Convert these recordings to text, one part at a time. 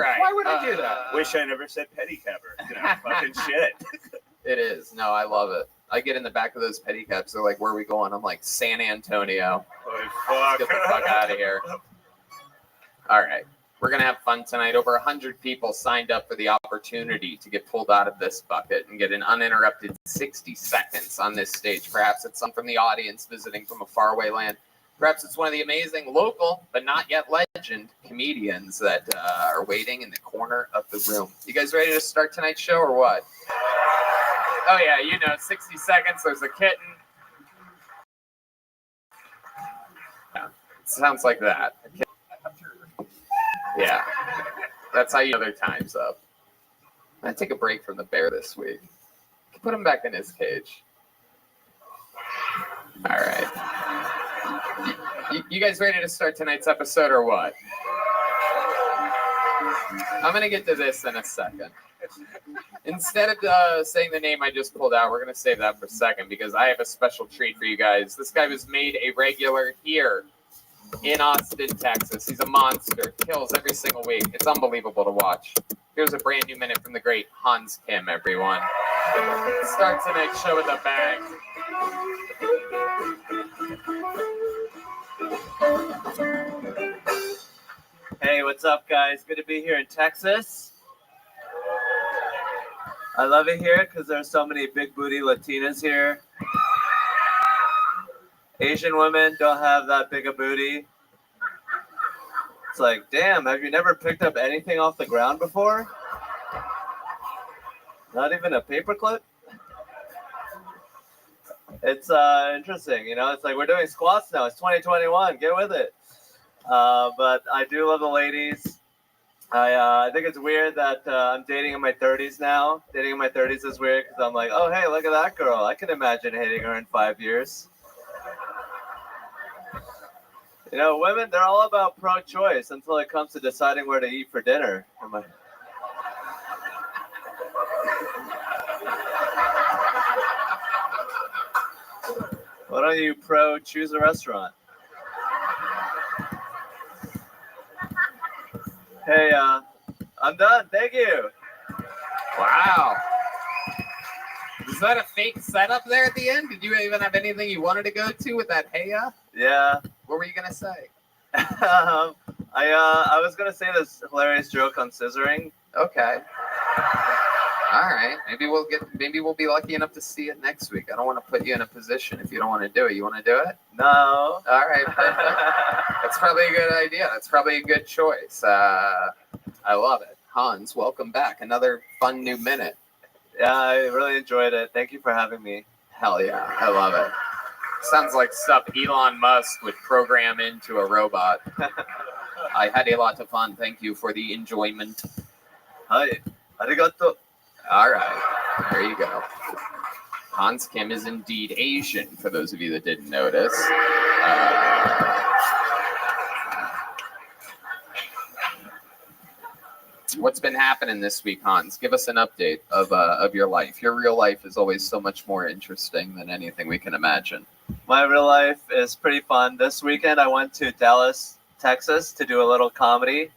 right. Why would I do that? Wish I never said pedicabber. Fucking shit. It is. No, I love it. I get in the back of those pedicabs. They're like, where are we going? I'm like, San Antonio. Holy Let's fuck. get the fuck out of here. All right. We're going to have fun tonight. Over 100 people signed up for the opportunity to get pulled out of this bucket and get an uninterrupted 60 seconds on this stage. Perhaps it's some from the audience visiting from a faraway land. Perhaps it's one of the amazing local, but not yet legend, comedians that are waiting in the corner of the room. You guys ready to start tonight's show or what? Oh, yeah, 60 seconds. There's a kitten. Yeah, it sounds like that. Yeah, that's how you know their time's up. I'm going to take a break from the bear this week. Put him back in his cage. All right. You guys ready to start tonight's episode or what? I'm going to get to this in a second. Instead of saying the name I just pulled out, we're going to save that for a second because I have a special treat for you guys. This guy was made a regular here in Austin, Texas. He's a monster. Kills every single week. It's unbelievable to watch. Here's a brand new minute from the great Hans Kim, everyone. Start tonight's show with a bang. Hey, what's up, guys? Good to be here in Texas. I love it here because there's so many big booty Latinas here. Asian women don't have that big a booty. It's like, damn, have you never picked up anything off the ground before? Not even a paperclip? It's interesting, it's like we're doing squats now. It's 2021, get with it. But I do love the ladies. I think it's weird that I'm dating in my 30s now. Dating in my 30s is weird because I'm like, oh, hey, look at that girl. I can imagine hitting her in 5 years. Women, they're all about pro-choice until it comes to deciding where to eat for dinner. Why don't you choose a restaurant? Hey, I'm done. Thank you. Wow. Is that a fake setup there at the end? Did you even have anything you wanted to go to with that heya? Yeah. What were you going to say? I was going to say this hilarious joke on scissoring. Okay. All right. Maybe we'll be lucky enough to see it next week. I don't want to put you in a position if you don't want to do it. You want to do it? No. All right. That's probably a good idea. That's probably a good choice. I love it. Hans, welcome back. Another fun new minute. Yeah, I really enjoyed it. Thank you for having me. Hell yeah. I love it. Sounds like stuff Elon Musk would program into a robot. I had a lot of fun. Thank you for the enjoyment. Hi. Arigato. All right. There you go. Hans Kim is indeed Asian, for those of you that didn't notice. What's been happening this week, Hans? Give us an update of your life. Your real life is always so much more interesting than anything we can imagine. My real life is pretty fun. This weekend, I went to Dallas, Texas, to do a little comedy.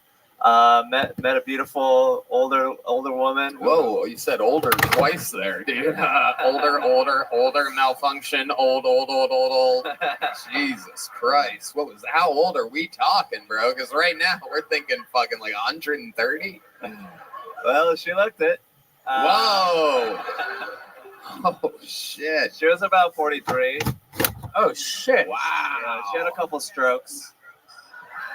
Met a beautiful older woman. Whoa, you said older twice there, dude. Older, malfunction, old. Jesus Christ. How old are we talking, bro? Because right now we're thinking fucking like 130. Well, she looked it. Whoa. Oh, shit. She was about 43. Oh, shit. Wow. Yeah, she had a couple strokes.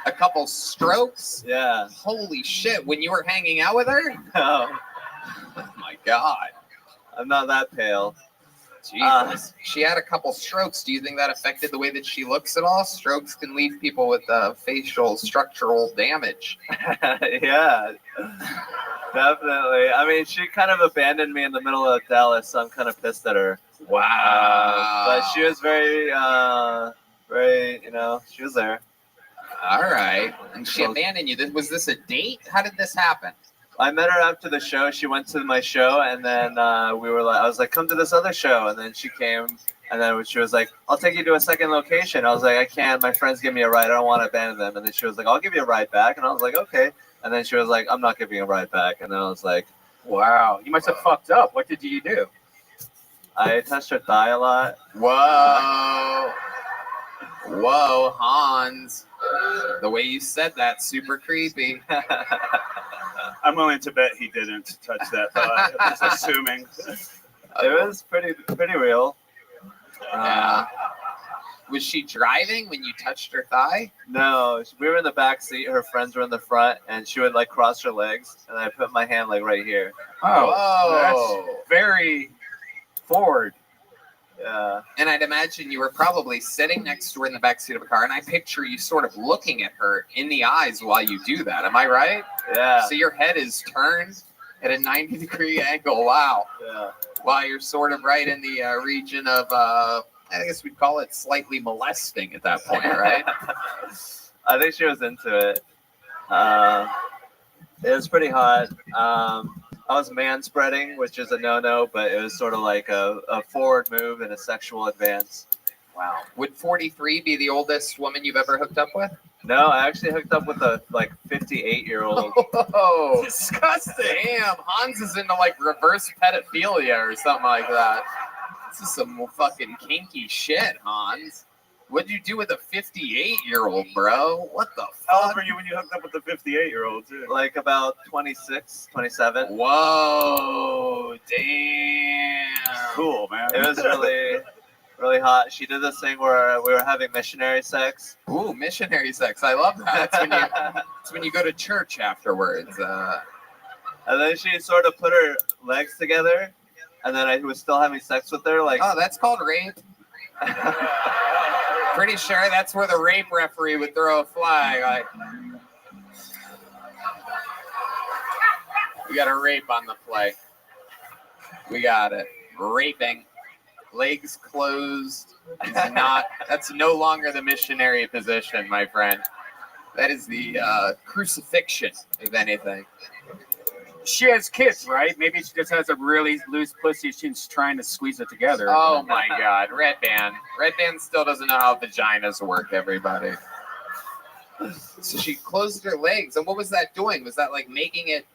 A couple strokes? Yeah. Holy shit. When you were hanging out with her? No. Oh, my God. I'm not that pale. Jesus. She had a couple strokes. Do you think that affected the way that she looks at all? Strokes can leave people with facial structural damage. Yeah. Definitely. I mean, she kind of abandoned me in the middle of Dallas, so I'm kind of pissed at her. Wow. But she was very, she was there. All right. And she abandoned you. Was this a date? How did this happen? I met her after the show. She went to my show, and then I was like, come to this other show. And then she came, and then she was like, I'll take you to a second location. I was like, I can't. My friends give me a ride. I don't want to abandon them. And then she was like, I'll give you a ride back. And I was like, okay. And then she was like, I'm not giving a ride back. And then I was like, Wow, you must have fucked up. What did you do? I touched her thigh a lot. Whoa. Whoa, Hans. The way you said that, super creepy. I'm willing to bet he didn't touch that thought. I'm just assuming. It was pretty real. Yeah. Was she driving when you touched her thigh? No, we were in the back seat. Her friends were in the front, and she would like cross her legs, and I put my hand like right here. Oh, Whoa. that's very forward. Yeah. And I'd imagine you were probably sitting next to her in the backseat of a car, and I picture you sort of looking at her in the eyes while you do that. Am I right? Yeah. So your head is turned at a 90-degree angle. Wow. Yeah. While you're sort of right in the region of, I guess we'd call it slightly molesting at that point, right? I think she was into it. It was pretty hot. I was man-spreading, which is a no-no, but it was sort of like a forward move and a sexual advance. Wow. Would 43 be the oldest woman you've ever hooked up with? No, I actually hooked up with a like 58-year-old. Oh, Disgusting. damn. Hans is into like reverse pedophilia or something like that. This is some fucking kinky shit, Hans. What'd you do with a 58-year-old, bro? What the How old fuck? were you when you hooked up with the 58-year-old, too? Like about 26, 27. Whoa, damn. Cool, man. It was really hot. She did this thing where we were having missionary sex. Ooh, missionary sex. I love that. That's when you go to church afterwards. And then she sort of put her legs together, and then I was still having sex with her. Like, Oh, that's called rape. Pretty sure that's where the rape referee would throw a flag. Like, we got a rape on the play. We got it. Raping. Legs closed is not, that's no longer the missionary position, my friend. That is the crucifixion, if anything. She has kids, right? Maybe she just has a really loose pussy. She's trying to squeeze it together. Oh my God, Red Band. Red Band still doesn't know how vaginas work, everybody. So she closed her legs, and what was that doing? Was that like making it?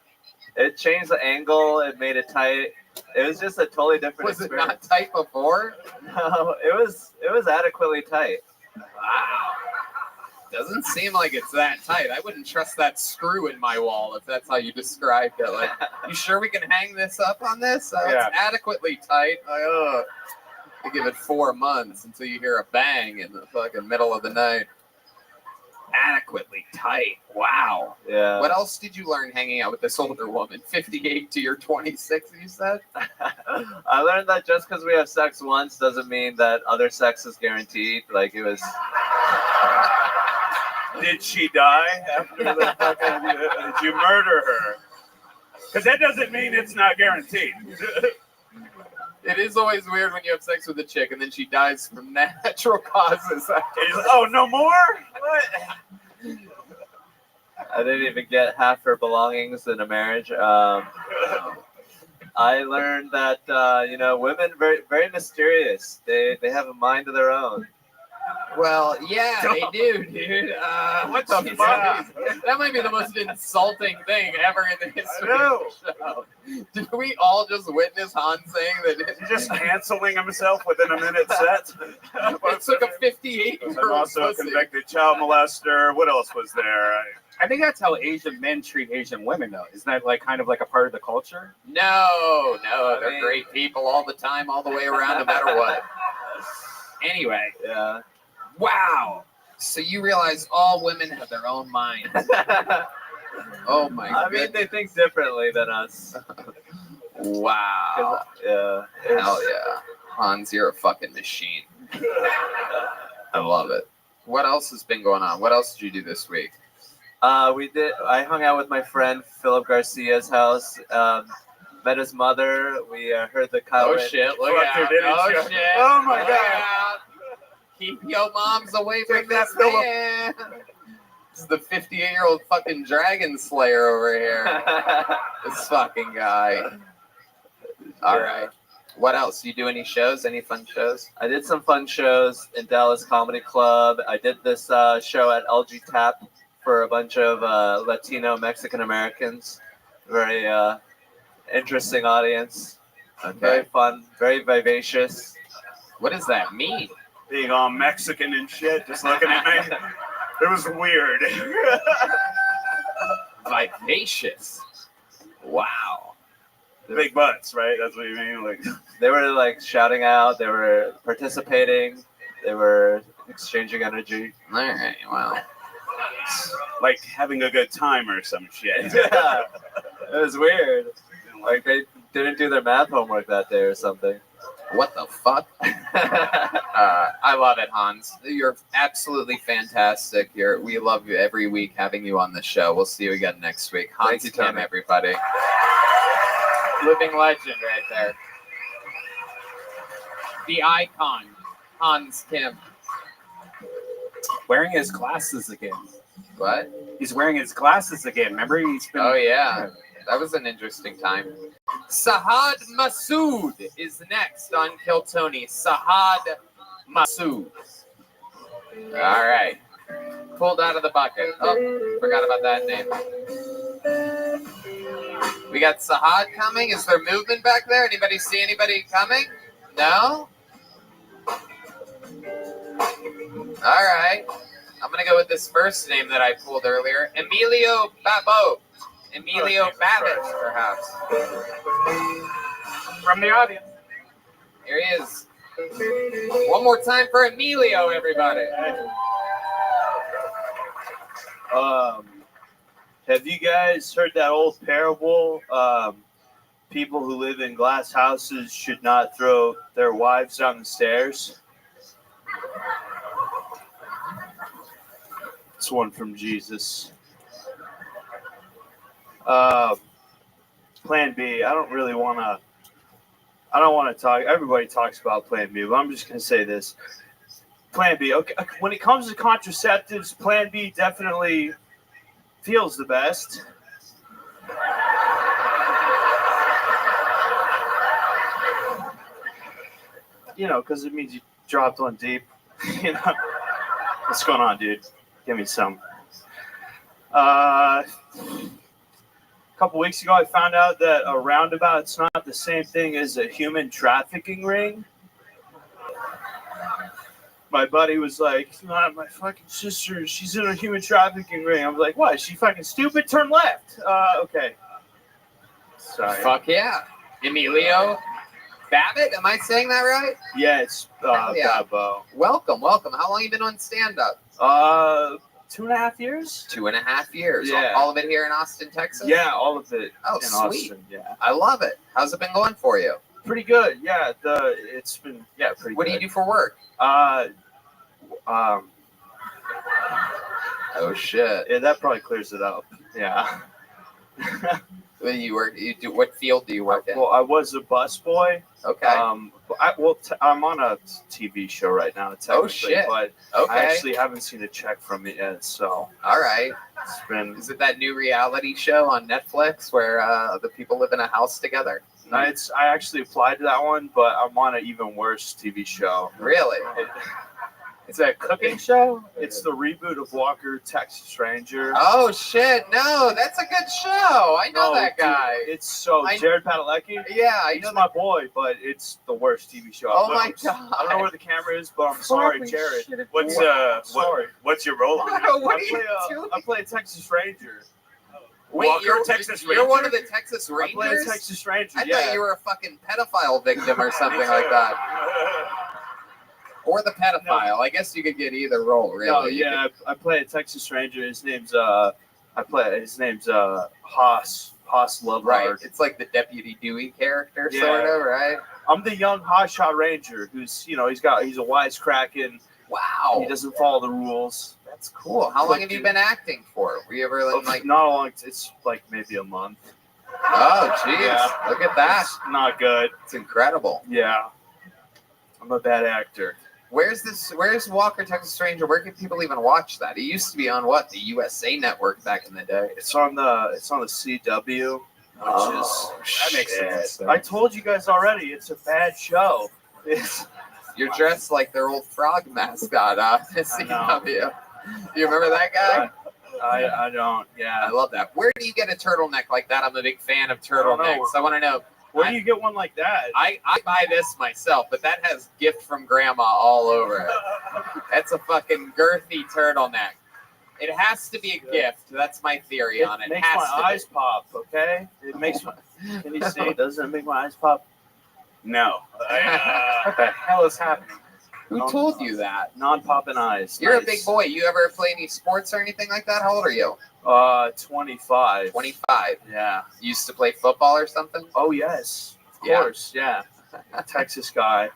it changed the angle. It made it tight. It was just a totally different Was it experience. not tight before? No, it was adequately tight. Wow. Doesn't seem like it's that tight. I wouldn't trust that screw in my wall if that's how you described it. Like, you sure we can hang this up on this? Yeah. It's adequately tight. Like, I give it 4 months until you hear a bang in the fucking middle of the night. Adequately tight. Wow. Yeah. What else did you learn hanging out with this older woman? 58 to your 26, you said? I learned that just because we have sex once doesn't mean that other sex is guaranteed. Like, it was. Did she die after the fucking? Did you murder her? Because that doesn't mean it's not guaranteed. It is always weird when you have sex with a chick and then she dies from natural causes. Oh, no more? What? I didn't even get half her belongings in a marriage. I learned that women very very mysterious. They have a mind of their own. Well, yeah, they do, dude. What the fuck? That might be the most insulting thing ever in the history of the show. Did we all just witness Han saying that He's just canceling himself within a minute set. it took a 58-year-old I'm also a pussy? convicted child molester. What else was there? I think that's how Asian men treat Asian women, though. Isn't that like kind of like a part of the culture? No, they're great people all the time, all the way around, no matter what. Anyway, Yeah. wow. So you realize all women have their own minds. Oh my god. I mean, they think differently than us. Wow. Yeah. Hell yeah. Hans, you're a fucking machine. I love it. What else has been going on? What else did you do this week? I hung out with my friend Philip Garcia's house. Met his mother. We heard the Oh Kyle. shit, look Fuck, out. dude, didn't Oh you? shit. Oh my Look God. out. Keep your moms away from Take that, this Philip. man. This is the 58-year-old fucking dragon slayer over here. This fucking guy. All right. What else? You do any shows? Any fun shows? I did some fun shows in Dallas Comedy Club. I did this show at LG Tap for a bunch of Latino Mexican Americans. Very interesting audience. Very Okay. fun. Very vivacious. What does that mean? Being all Mexican and shit, just looking at me. It was weird. Vivacious. Wow. Big butts, right? That's what you mean? Like, They were like shouting out. They were participating. They were exchanging energy. All right. Well, like having a good time or some shit. Yeah, it was weird. Like they didn't do their math homework that day or something. what the fuck? I love it, Hans. You're absolutely fantastic. We love you every week having you on the show. We'll see you again next week. Hans Thank you, Kim, Tony. everybody. Living legend right there. The icon, Hans Kim. Wearing his glasses again. What? He's wearing his glasses again. Remember, he's been. Oh, yeah. That was an interesting time. Sahad Masood is next on Kill Tony. Sahad Masood. All right. Pulled out of the bucket. Oh, forgot about that name. We got Sahad coming. Is there movement back there? Anybody see anybody coming? No? All right. I'm going to go with this first name that I pulled earlier. Emilio Babot. Emilio Babbitt, perhaps. From the audience. Here he is. One more time for Emilio, everybody. Have you guys heard that old parable? People who live in glass houses should not throw their wives down the stairs. It's one from Jesus. Plan B. I don't want to talk. Everybody talks about Plan B, but I'm just going to say this. Plan B. Okay. When it comes to contraceptives, Plan B definitely feels the best. You know, because it means you dropped one deep. You know, what's going on, dude? Give me some. A couple weeks ago, I found out that a roundabout's not the same thing as a human trafficking ring. My buddy was like, "My fucking sister, she's in a human trafficking ring." I was like, "What? Is she fucking stupid? Turn left." Okay. Sorry. Fuck yeah. Emilio Babbitt, am I saying that right? Yeah, it's yeah. Babo. Welcome. How long you been on stand-up? 2.5 years. 2.5 years. Yeah. All of it here in Austin, Texas? Yeah, all of it. Oh, in sweet. Austin. Yeah, I love it. How's it been going for you? pretty good. Yeah, it's been pretty. What do good. you do for work? Oh shit. yeah, that probably clears it up. Yeah. What field do you work in? Well, I was a busboy. Okay. I'm on a TV show right now. Oh, technically, shit. But Okay. I actually haven't seen a check from it yet. So All right. it's been. Is it that new reality show on Netflix where the people live in a house together? I actually applied to that one, but I'm on an even worse TV show. Really? It's a cooking show. It's the reboot of Walker, Texas Ranger. Oh shit! No, that's a good show. I know No, that guy. dude, it's so I- Jared Padalecki. Yeah, I He's know. my boy, but it's the worst TV show. Oh my I don't know where the camera is, but I'm sorry, Holy Jared. shit, What's Sorry. what's your role on it? What are you doing? I play a Texas Ranger. Wait, Walker, you're Texas You're one Ranger? of the Texas I play a Rangers. Texas Ranger. I yeah. thought you were a fucking pedophile victim or something like that, or the pedophile. I guess you could get either role, really. No, You yeah, I play a Texas Ranger. His name's Haas Loveheart. Right. It's like the Deputy Dewey character, Yeah. sort of, right? I'm the young hotshot Ranger who's he's a wisecracking. Wow. He doesn't follow the rules. That's cool. How long have you been acting for? Were you ever like? Not long. It's like maybe a month. Oh, jeez. Yeah. Look at that. It's not good. It's incredible. Yeah. I'm a bad actor. Where's Walker, Texas Ranger? Where can people even watch that? It used to be on what? The USA Network back in the day. It's on the CW, That makes sense. I told you guys already. It's a bad show. You're dressed like their old frog mascot, CW. Do you remember that guy? I don't. I Yeah. love that. Where do you get a turtleneck like that? I'm a big fan of don't know. turtlenecks. I want to know. Where do you get one like that? I buy this myself, but that has gift from grandma all over it. That's a fucking girthy turtleneck. It has to be a gift. That's my theory on it. It makes has my to eyes pop. Okay. It makes my. Can you see? Doesn't it make my eyes pop? No. What the hell is happening? Who told you that? Non-popping eyes. You're a Nice. big boy. You ever play any sports or anything like that? How old are you? 25. 25. Yeah. You used to play football or something? Oh yes. Of Yeah. course. Yeah. Texas guy.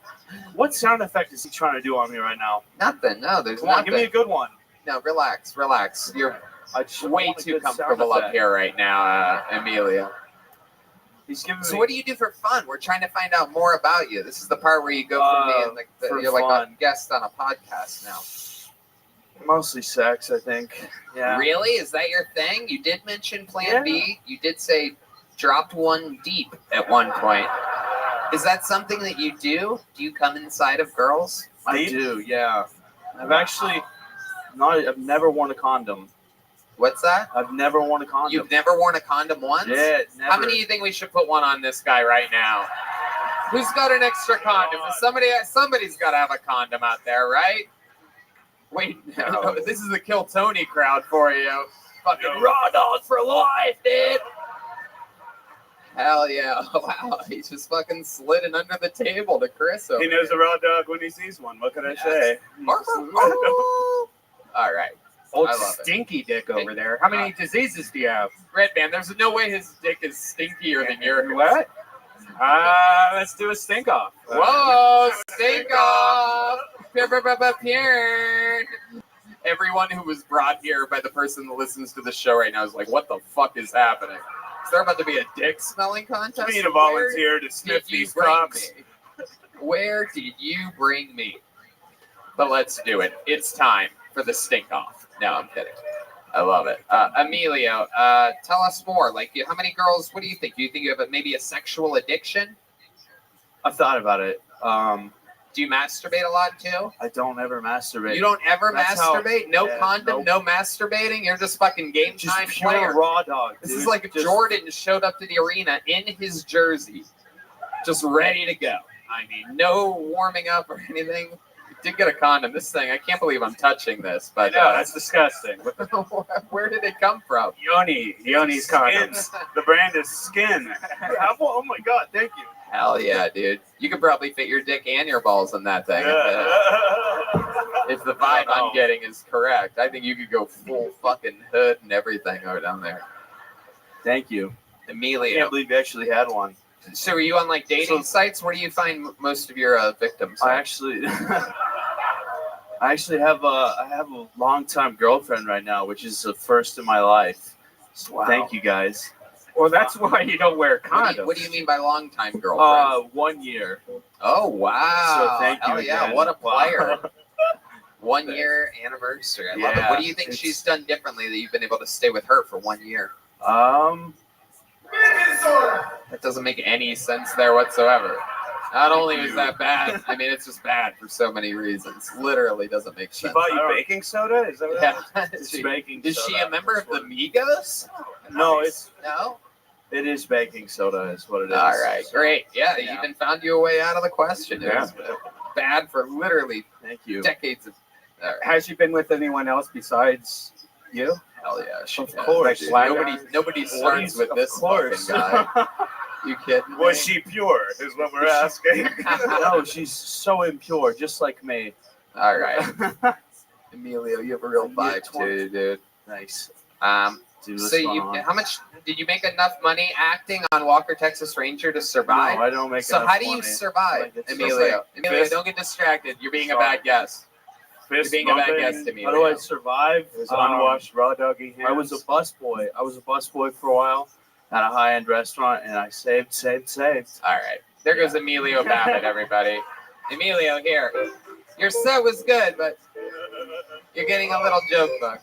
What sound effect is he trying to do on me right now? Nothing. No, there's Come on, nothing. give me a good one. No, relax. You're I just way want a too good sound comfortable up effect. here right now, Emilio. He's giving So me. what do you do for fun? We're trying to find out more about you. This is the part where you go from being like for you're like a fun. guest on a podcast now. Mostly sex, I think. Yeah. Really? Is that your thing? You did mention Plan Yeah. B. You did say dropped one deep at one point. Is that something that you do? Do you come inside of girls? I do. Yeah. I've never worn a condom. What's that? I've never worn a condom. You've never worn a condom once? Yeah, never. How many do you think we should put one on this guy right now? Who's got an extra condom? Somebody's got to have a condom out there, right? Wait, no, this is the Kill Tony crowd for you. Fucking No. raw dogs for life, dude. Hell yeah! Wow, he just fucking slid it under the table to Chris. Over He knows a here. raw dog when he sees one. What can I Yes. say? All right, Old I love it. stinky dick over there. How many diseases do you have? Red Man. There's no way his dick is stinkier than yours. What? Let's do a stink off. Whoa, stink off! Pierre. Everyone who was brought here by the person that listens to the show right now is like, what the fuck is happening? Is there about to be a dick smelling contest? We need a Where volunteer to did sniff you these bring cocks. me? Where did you bring me? But let's do it. It's time for the stink off. No, I'm kidding. I love it. Emilio, tell us more. Like, how many girls, what do you think? Do you think you have maybe a sexual addiction? I've thought about it. Do you masturbate a lot too? I don't ever masturbate. You don't ever That's how- masturbate? No yeah, condom, nope. no masturbating? You're just fucking game Just time pure player. raw dog. This dude. is like if Just- Jordan showed up to the arena in his jersey, just ready to go. I mean, no warming up or anything. Did get a condom. This thing, I can't believe I'm touching this, but No, that's disgusting. where did it come from? Yoni's condoms. The brand is Skin. Oh my god! Thank you. Hell yeah, dude. You could probably fit your dick and your balls in that thing. If the vibe I'm getting is correct. I think you could go full fucking hood and everything over down there. Thank you. I Emilio. can't believe you actually had one. So are you on like dating sites? Where do you find most of your victims? I actually, I have a longtime girlfriend right now, which is the first in my life. So Wow. Thank you guys. Well, that's why you don't wear condoms. What do you mean by long time girlfriend? 1 year. Oh wow! So thank you Hell yeah! again. What a Wow. player! 1 year anniversary. I love it. Yeah, What do you think she's done differently that you've been able to stay with her for 1 year? That doesn't make any sense there whatsoever. Not only is that bad, I mean it's just bad for so many reasons. Literally doesn't make She sense. bought you baking soda? Is that what that Yeah. It's baking Is soda. she a member of the Migos? No, No. it is baking soda. Is what it is. All right, So, great. Yeah, yeah. you even found you a way out of the question. It Yeah. was bad for literally Thank you. decades of. Has she been with anyone else besides you? Hell yeah, she Of has. course. Dude. Like, Nobody starts with Of this course. fucking guy. You kidding me? Was she pure? Is what we're asking. No, she's so impure, just like me. All right, Emilio, you have a real Yeah, vibe 20. too, dude. Nice. So Dude, what's going you, on? how much did you make enough money acting on Walker Texas Ranger to No, survive? I don't make So enough how do you money. survive, Like, it's Emilio? just like Emilio, fist- don't get distracted. You're being a Sorry. bad guest. You're Fist being a bad bumping. guest, How do Emilio. I survive? His unwashed raw doggy hands. I was a busboy. I was a busboy for a while at a high-end restaurant, and I saved. All right, there goes Emilio Babbitt, everybody. Emilio, here. Your set was good, but you're getting a little joke book.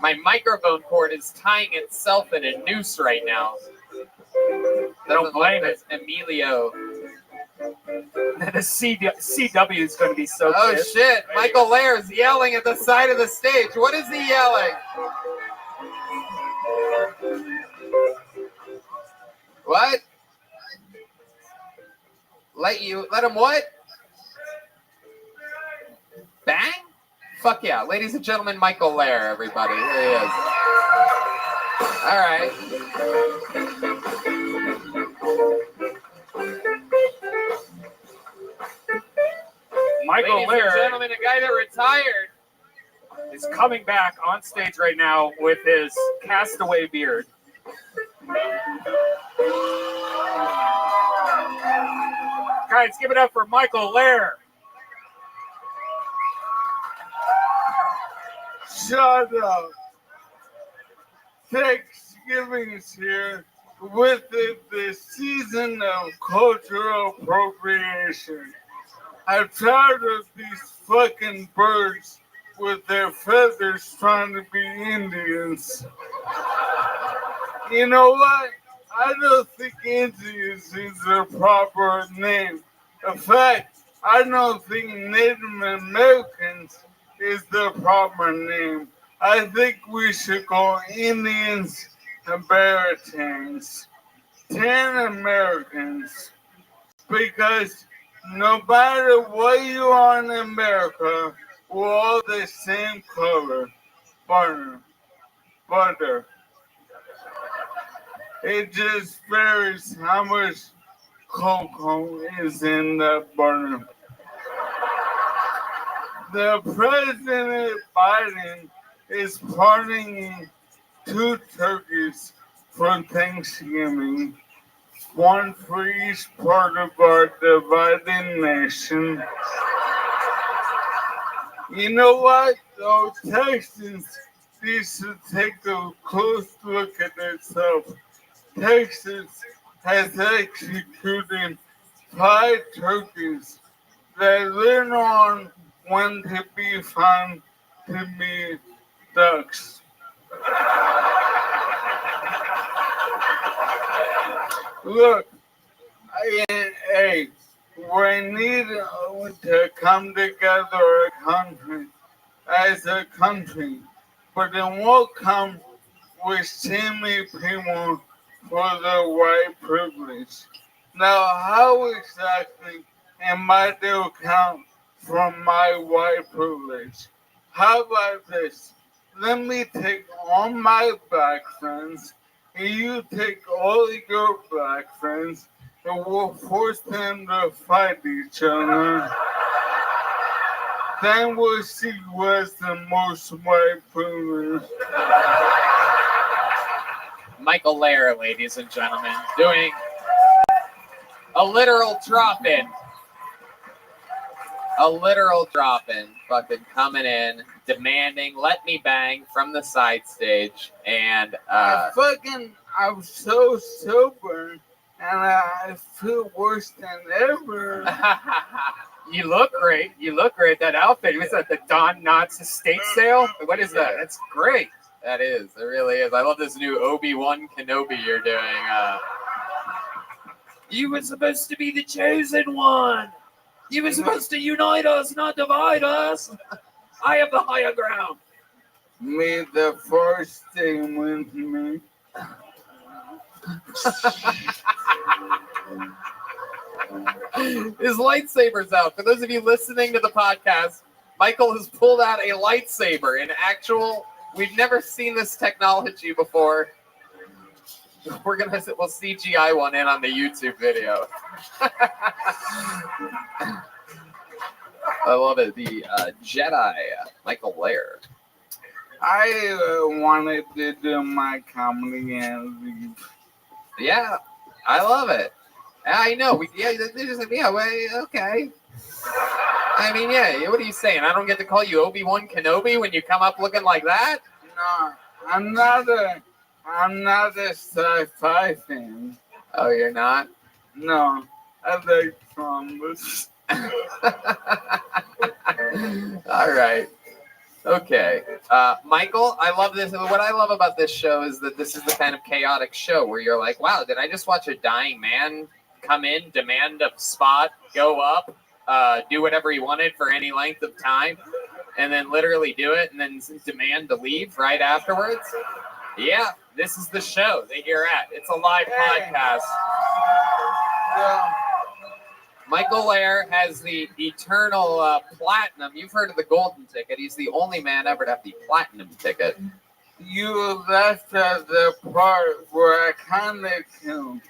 My microphone cord is tying itself in a noose right now. Don't blame it. Emilio The CW is going to be so Oh pissed. shit! Michael Lair's yelling at the side of the stage. What is he yelling? What? Let him what? Bang? Fuck yeah. Ladies and gentlemen, Michael Lair, everybody. Here he is. All right. Michael Ladies and Lair gentlemen, a guy that retired. is coming back on stage right now with his castaway beard. Guys, give it up for Michael Lair. Shut up. Thanksgiving is here. With it, the season of cultural appropriation. I'm tired of these fucking birds with their feathers trying to be Indians. You know what? I don't think Indians is the proper name. In fact, I don't think Native Americans is the proper name. I think we should call Indians Americans, 10 Americans, because no matter what you are in America, we're all the same color, butter. It just varies how much cocoa is in the butter. The President Biden is pardoning 2 turkeys for Thanksgiving, one for each part of our divided nation. You know what? Those Texans need to take a close look at themselves. Texas has executed 5 turkeys that later on went to be found to be ducks. Look, hey, we need to come together as a country, but it won't come with shaming people for their white privilege. Now, how exactly am I to account for my white privilege? How about this? Let me take all my black friends, and you take all your black friends, and we'll force them to fight each other. Then we'll see who has the most white privilege. Michael Lair, ladies and gentlemen, doing a literal drop-in. A literal drop-in. Fucking coming in, demanding, let me bang from the side stage. And, I'm so sober, and I feel worse than ever. You look great. You look great. That outfit. Was that the Don Knotts estate sale? What is that? That's great. that is, it really is. I love this new Obi-Wan Kenobi you're doing. You were supposed to be the chosen one. You were supposed to unite us, not divide us. I have the higher ground. May the Force stay with me. His lightsaber's out. For those of you listening to the podcast, Michael has pulled out a lightsaber in actual. We've never seen this technology before. We'll CGI one in on the YouTube video. I love it. The Jedi, Michael Lair. I wanted to do my comedy and leave. Yeah, I love it. I know. Okay. I mean, yeah. What are you saying? I don't get to call you Obi-Wan Kenobi when you come up looking like that? No, I'm not a sci-fi fan. Oh, you're not? No, I like Columbus. All right. Okay. Michael, I love this. What I love about this show is that this is the kind of chaotic show where you're like, wow, did I just watch a dying man come in, demand a spot, go up, do whatever he wanted for any length of time, and then literally do it, and then demand to leave right afterwards. Yeah, this is the show that you're at. It's a live podcast. Yeah. Michael Lair has the eternal platinum. You've heard of the golden ticket. He's the only man ever to have the platinum ticket. You left at the part where I kind of killed.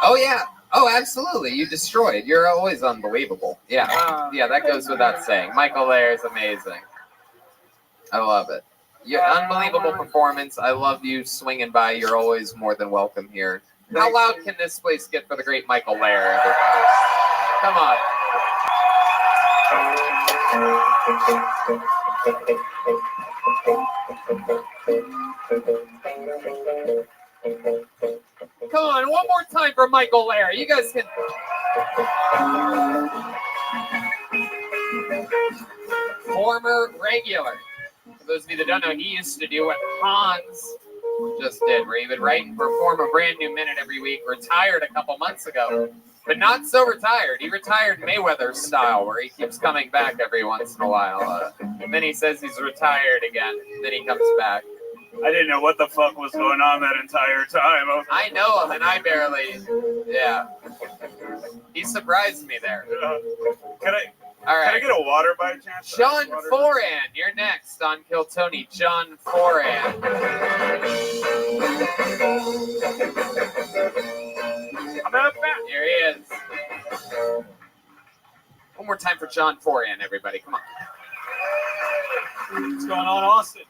Oh, yeah. Oh, absolutely. You destroyed. You're always unbelievable. Yeah. Yeah, that goes without saying. Michael Lair is amazing. I love it. Your unbelievable performance. I love you swinging by. You're always more than welcome here. How loud can this place get for the great Michael Lair, everybody? Come on. Come on, one more time for Michael Lair. You guys can. Former regular. For those of you that don't know, he used to do what Hans just did, where he would write and perform a brand new minute every week. Retired a couple months ago, but not so retired. He retired Mayweather style, where he keeps coming back every once in a while. And then he says he's retired again. Then he comes back. I didn't know what the fuck was going on that entire time. I know him, and I barely. Yeah. He surprised me there. Can I All can I right. get a water by chance? John Water? Foran, you're next on Kill Tony. John Foran. I'm out back. Here he is. One more time for John Foran, everybody. Come on. What's going on, Austin?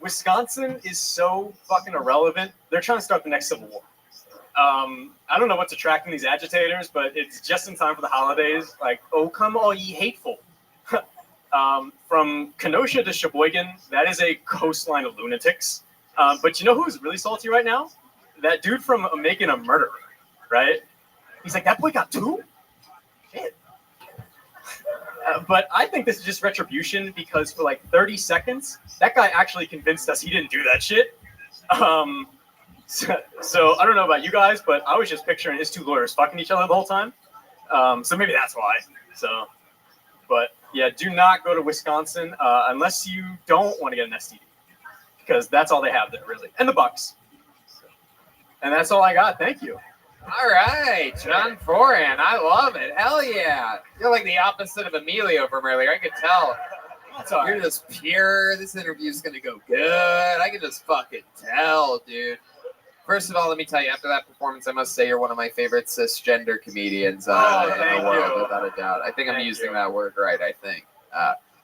Wisconsin is so fucking irrelevant. They're trying to start the next Civil War. I don't know what's attracting these agitators, but it's just in time for the holidays. Like, oh, come all ye hateful. From Kenosha to Sheboygan, that is a coastline of lunatics. But you know who's really salty right now? That dude from Making a Murderer, right? He's like, that boy got 2? Shit. But I think this is just retribution because for like 30 seconds, that guy actually convinced us he didn't do that shit. So I don't know about you guys, but I was just picturing his 2 lawyers fucking each other the whole time. So maybe that's why. So, but yeah, do not go to Wisconsin unless you don't want to get an STD, because that's all they have there, really, and the Bucks. And that's all I got. Thank you. All right, John Foran. I love it. Hell yeah. You're like the opposite of Emilio from earlier. I could tell. That's all You're right. just pure. This interview's going to go good. I can just fucking tell, dude. First of all, let me tell you, after that performance, I must say you're one of my favorite cisgender comedians in thank the world, you. without a doubt. I think I'm Thank using you. that word right, I think.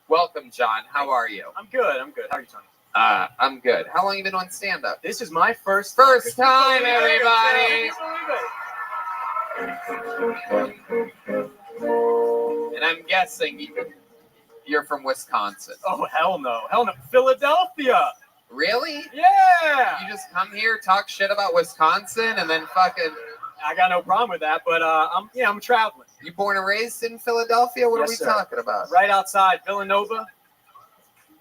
Welcome, John. How are you? I'm good. I'm good. How are you, Tony? I'm good. How long you been on stand-up? This is my first Time, everybody! And I'm guessing you're from Wisconsin. Oh, hell no. Hell no. Philadelphia. Really? Yeah. You just come here, talk shit about Wisconsin, and then fucking... I got no problem with that, but I'm traveling. You born and raised in Philadelphia? What Yes, are we sir. talking about? Right outside Villanova.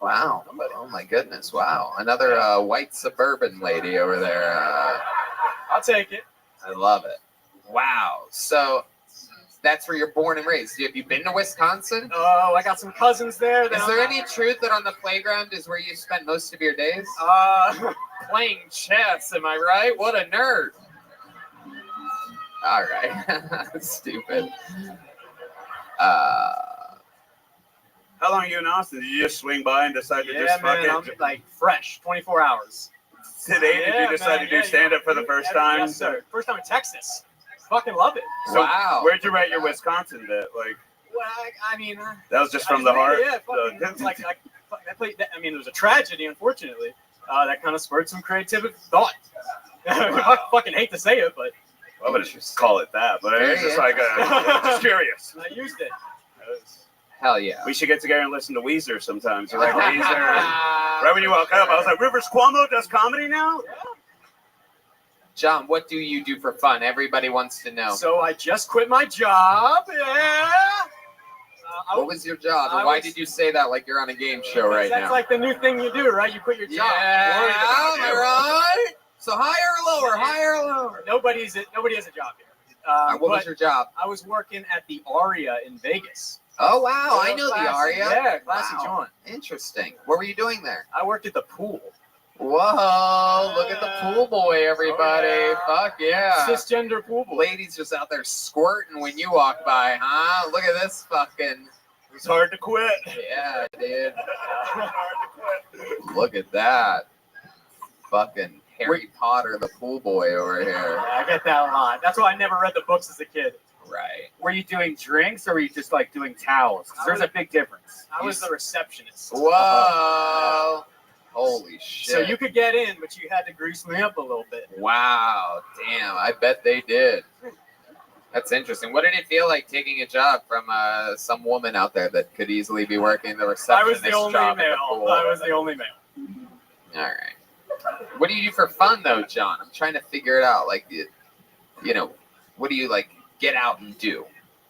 Wow. Oh, my goodness. Wow. Another white suburban lady over there. I'll take it. I love it. Wow. So that's where you're born and raised. Have you been to Wisconsin? Oh, I got some cousins there. Is there any truth that on the playground is where you spend most of your days? Playing chess, am I right? What a nerd. All right. Stupid. How long are you in Austin? Did you just swing by and decide to Yeah, just man, I'm fucking like fresh, 24 hours. today? Did Yeah, you decide man, to do yeah, stand up for the first time? Yes, sir. First time in Texas. Fucking love it. So Wow. where'd you write your Wisconsin bit? Like Well, I mean, that was just from the heart. Yeah, fucking, like I played. I mean, there was a tragedy, unfortunately. That kind of spurred some creative thought. I fucking hate to say it, but I'm gonna just call it that. But it's just like just curious. I used it. Hell yeah. We should get together and listen to Weezer sometimes. You like Weezer? Right when you woke up, I was like, Rivers Cuomo does comedy now? John, what do you do for fun? Everybody wants to know. So I just quit my job. Yeah. What was your job? I And why was- did you say that like you're on a game show right That's now? like the new thing you do, right? You quit your job. yeah, Worried about am I right? So higher or lower? Higher or lower? Nobody has a job here. What was But your job? I was working at the Aria in Vegas. Oh wow, I know Classy. the Aria. Yeah, classy Wow. joint. Interesting. What were you doing there? I worked at the pool. Whoa! Look at the pool boy, everybody. Oh, yeah. Fuck yeah. Cisgender pool boy. Ladies just out there squirting when you walk by, huh? Look at this fucking. It's hard to quit. Yeah, dude. Look at that. Fucking Harry Potter, the pool boy over here. I get that a lot. That's why I never read the books as a kid. Right. Were you doing drinks or were you just like doing towels? 'Cause there's a big difference. I was the receptionist. Whoa. Holy shit. So you could get in, but you had to grease me up a little bit. Wow. Damn. I bet they did. That's interesting. What did it feel like taking a job from some woman out there that could easily be working the I receptionist was the only job at the male. pool? I was the only male. All right. What do you do for fun though, John? I'm trying to figure it out. Like, you know, what do you like get out and do?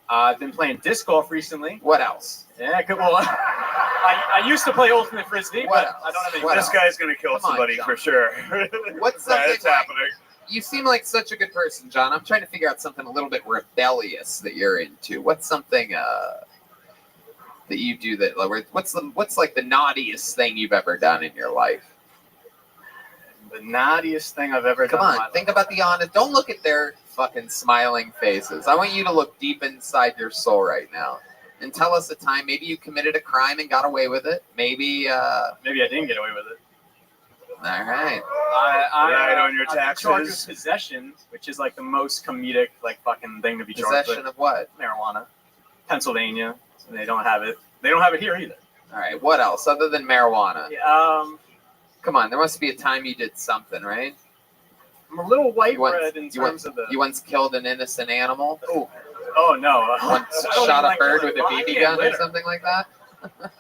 I've been playing disc golf recently. What else? Yeah, good. Well, I used to play ultimate frisbee, What but else? I don't have any. What This else? guy's gonna kill Come on, somebody John. for sure. What's something That's like, happening. you seem like such a good person, John. I'm trying to figure out something a little bit rebellious that you're into. What's something that you do that what's like the naughtiest thing you've ever done in your life? The naughtiest thing I've ever Come done. in my on, think life. about the honest. Don't look at their fucking smiling faces. I want you to look deep inside your soul right now and tell us a time maybe you committed a crime and got away with it. Maybe Maybe I didn't get away with it. all right. Right on your I'm in charge of taxes. possession, which is like the most comedic, like fucking thing to be charged Possession with. of what? Marijuana. Pennsylvania. And they don't have it. They don't have it here either. All right. What else other than marijuana? Yeah, Come on, there must be a time you did something, right? I'm a little white You once- bread in you terms of the. You once killed an innocent animal? Oh no! Once I don't shot even a like bird killing- with a well, I BB can't gun or litter. something like that?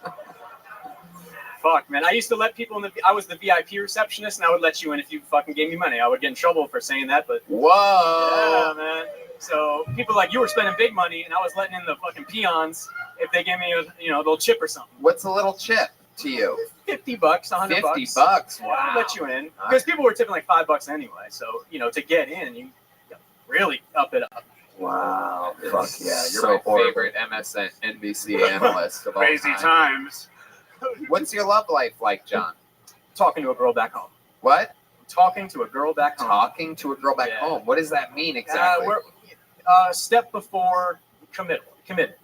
Fuck, man! I used to let people in the. I was the VIP receptionist, and I would let you in if you fucking gave me money. I would get in trouble for saying that, but Whoa! yeah, man. So people like you were spending big money, and I was letting in the fucking peons if they gave me a little chip or something. What's a little chip to you? $50, $100. 50 bucks. Yeah, Wow. I would let you in because people were tipping like $5 anyway. So to get in, you really up it up. Wow. Fuck yeah, you're my so horrible. favorite MSNBC analyst of all Crazy time. times. What's your love life like, John? Talking to a girl back home. What? Talking to a girl back home. Talking to a girl back Yeah. home. What does that mean exactly? We're step before committed.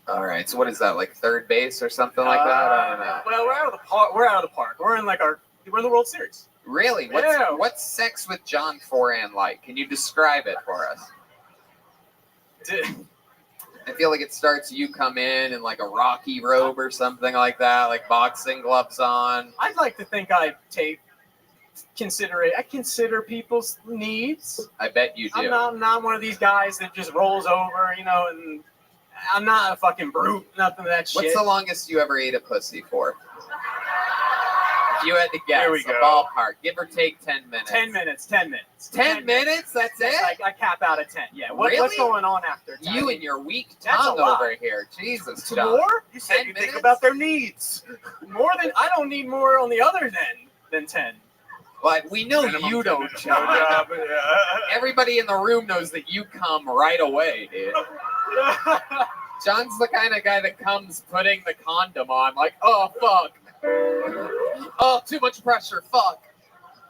All right. So what is that, like third base or something like that? I don't know. Well, we're out of the park. We're in we're in the World Series. Really? Yeah. What's sex with John Foran like? Can you describe it for us? I feel like it starts, you come in like a Rocky robe or something like that, like boxing gloves on. I'd like to think I consider people's needs. I bet you do. I'm not one of these guys that just rolls over, and I'm not a fucking brute, nothing of that shit. What's the longest you ever ate a pussy for? If you had to guess, Here we a go. ballpark, give or take 10 minutes. 10 minutes. 10 minutes. 10 minutes? That's it? I cap out at 10. Yeah. What's Really? going on after 10? You and your weak That's a tongue lot. over here. Jesus, John. more? You said 10 you think minutes? about their needs. More than I don't need more on the other than 10. But we know Minimum you don't, no John. job. Yeah. Everybody in the room knows that you come right away, dude. John's the kind of guy that comes putting the condom on, like, oh, fuck. Oh, too much pressure, fuck.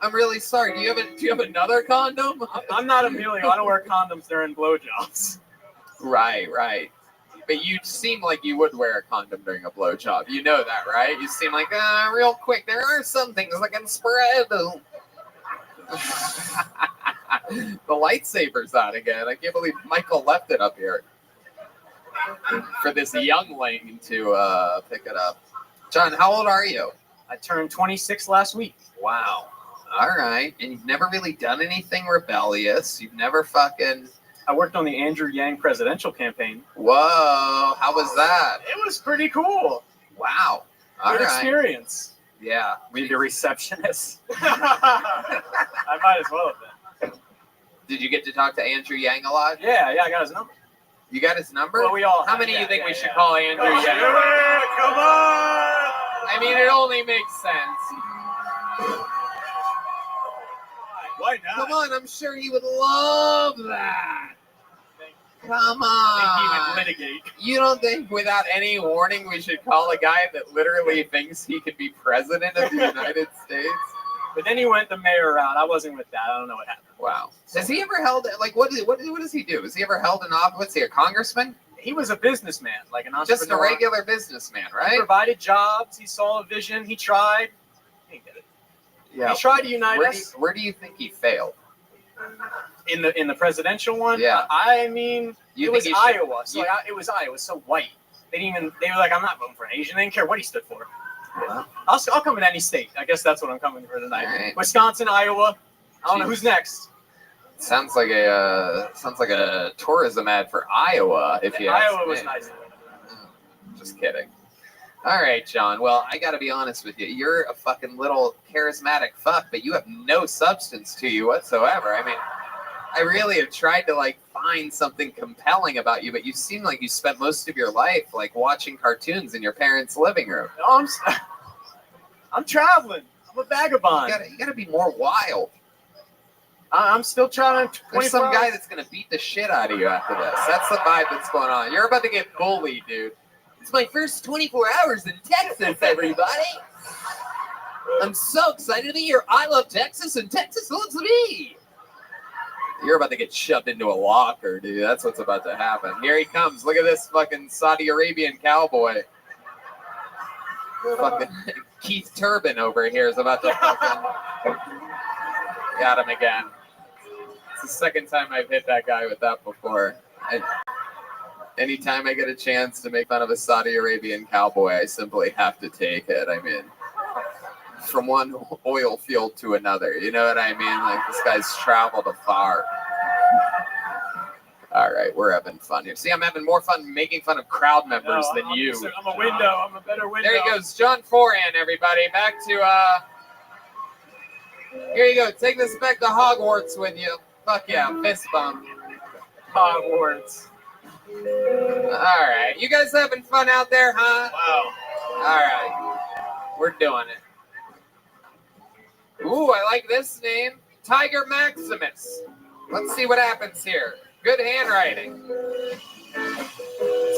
I'm really sorry. Do you have another condom? I'm not Emilio. I don't wear condoms during blowjobs. Right. But you seem like you would wear a condom during a blowjob. You know that, right? You seem like, real quick, there are some things that can spread. The lightsaber's out again. I can't believe Michael left it up here for this youngling to pick it up. John, how old are you? I turned 26 last week. Wow. All right. And you've never really done anything rebellious. You've never fucking... I worked on the Andrew Yang presidential campaign. Whoa. How was that? It was pretty cool. Wow. All Good right. experience. Yeah. Were you the receptionist? I might as well have been. Did you get to talk to Andrew Yang a lot? Yeah, I got his number. You got his number? Well, we all. How many yeah, you think yeah, we should yeah. call Andrew Oh, Yang? Come on! I mean, it only makes sense. Why not? Come on, I'm sure he would love that. Come I think he on. would litigate. You don't think without any warning we should call a guy that literally thinks he could be president of the United States? But then he went the mayor route. I wasn't with that. I don't know what happened. Wow. Has he ever held, like, what does he do? Has he ever held an office? What's he, a congressman? He was a businessman, like an entrepreneur. Just a regular businessman, He right? provided jobs. He saw a vision. He tried. He didn't get it. Yeah. He tried to unite us Where do you think he failed? in the presidential one. Yeah. I mean, You it was think he should- Iowa. So it was Iowa. It was so white. They were like, I'm not voting for an Asian. They didn't care what he stood for. Well, I'll come in any state. I guess that's what I'm coming for tonight. All right. Wisconsin, Iowa. I don't know Jeez. who's next. sounds like a tourism ad for Iowa. If you ask Iowa was me. nice. Just kidding. All right, John. Well, I got to be honest with you. You're a fucking little charismatic fuck, but you have no substance to you whatsoever. I mean, I really have tried to like find something compelling about you, but you seem like you spent most of your life like watching cartoons in your parents' living room. No, I'm traveling. I'm a vagabond. You gotta be more wild. I'm still trying to. There's some guy that's gonna beat the shit out of you after this. That's the vibe that's going on. You're about to get bullied, dude. It's my first 24 hours in Texas, everybody. I'm so excited to be here. I love Texas, and Texas loves me. You're about to get shoved into a locker, dude. That's what's about to happen. Here he comes. Look at this fucking Saudi Arabian cowboy. Fucking Keith Turbin over here is about to fucking... Got him again. It's the second time I've hit that guy with that before. Anytime I get a chance to make fun of a Saudi Arabian cowboy, I simply have to take it. I mean, from one oil field to another. You know what I mean? Like, this guy's traveled afar. All right, we're having fun here. See, I'm having more fun making fun of crowd members than you. I'm a window. I'm a better window. There he goes, John Foran, everybody. Back to, here you go. Take this back to Hogwarts with you. Fuck yeah, fist bump. Hogwarts. All right. You guys having fun out there, huh? Wow. All right. We're doing it. Ooh, I like this name. Tiger Maximus. Let's see what happens here. Good handwriting.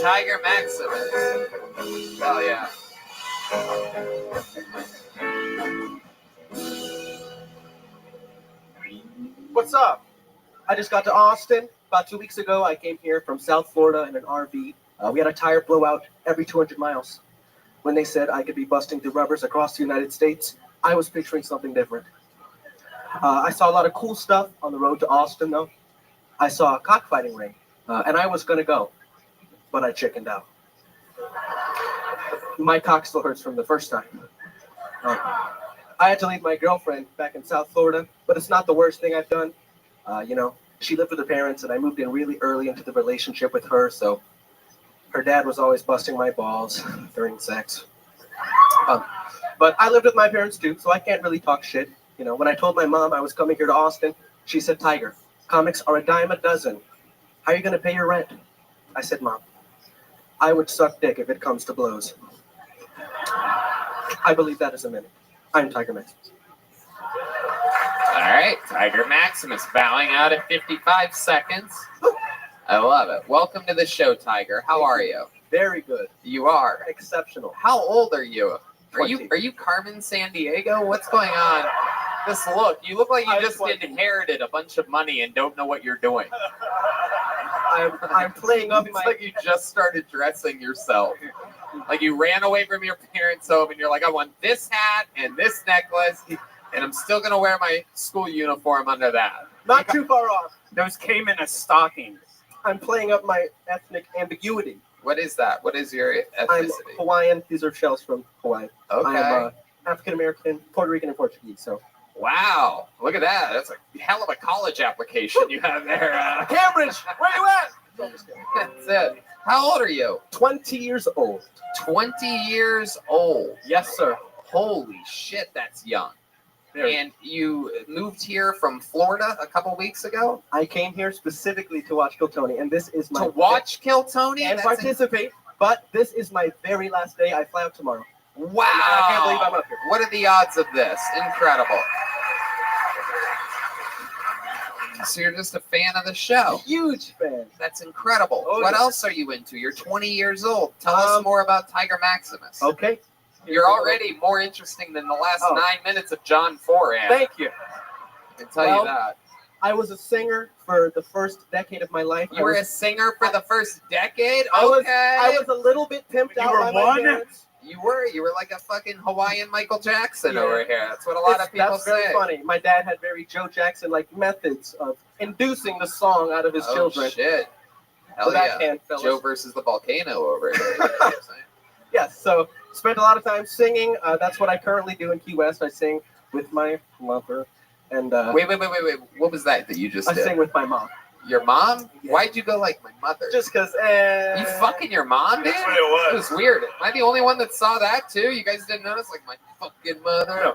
Tiger Maximus. Hell yeah. What's up? I just got to Austin about 2 weeks ago. I came here from South Florida in an RV. We had a tire blowout every 200 miles. When they said I could be busting through rubbers across the United States, I was picturing something different. I saw a lot of cool stuff on the road to Austin, though. I saw a cockfighting ring, and I was going to go, but I chickened out. My cock still hurts from the first time. I had to leave my girlfriend back in South Florida, but it's not the worst thing I've done. She lived with her parents, and I moved in really early into the relationship with her, so her dad was always busting my balls during sex. But I lived with my parents, too, so I can't really talk shit. When I told my mom I was coming here to Austin, she said, "Tiger, comics are a dime a dozen. How are you going to pay your rent?" I said, "Mom, I would suck dick if it comes to blows." I believe that is a minute. I'm Tiger Maximus. All right. Tiger Maximus bowing out at 55 seconds. I love it. Welcome to the show, Tiger. How are you? Very good. You are. Exceptional. How old are you? Are 20. you Carmen Sandiego? What's going on? This look. You look like you just 20. inherited a bunch of money and don't know what you're doing. I'm playing up It's my... like you just started dressing yourself. Like you ran away from your parents' home and you're like, I want this hat and this necklace, and I'm still going to wear my school uniform under that. Not too far off. Those came in a stocking. I'm playing up my ethnic ambiguity. What is that? What is your I'm ethnicity? Hawaiian. These are shells from Hawaii. Okay. I'm African American, Puerto Rican, and Portuguese. So Wow. Look at that. That's a hell of a college application you have there. Cambridge, where you at? No, just kidding. That's it. How old are you? 20 years old. 20 years old. Yes, sir. Holy shit, that's young. Very. And you moved here from Florida a couple weeks ago I came here specifically to watch Kill Tony, and this is my to watch Kill Tony? and That's participate. But this is my very last day. I fly out tomorrow. wow. I can't believe I'm up here. What are the odds of this? Incredible. So you're just a fan of the show. Huge fan. That's incredible. Oh, What yeah. else are you into? You're 20 years old. Tell us more about Tiger Maximus. Okay. You're already more interesting than the last Oh. 9 minutes of John Foran. Thank you. I can tell Well, you that. I was a singer for the first decade of my life. You were a singer for the first decade? I was- Okay. I was a little bit pimped You out were by my one? parents. You were like a fucking Hawaiian Michael Jackson Yeah. over here. That's what a lot of people That's say. very funny. My dad had very Joe Jackson-like methods of inducing the song out of his Oh, children. shit. Hell So yeah. backhand, fellas. Joe versus the volcano over here. You know what I'm saying? Yes, so spent a lot of time singing. That's what I currently do in Key West. I sing with my mother, and Wait. What was that you just I did? sing with my mom. Your mom? Yeah. Why'd you go like my mother? Just because, You fucking your mom, dude? That's what it It was weird. Am I the only one that saw that too? You guys didn't notice? Like my fucking mother?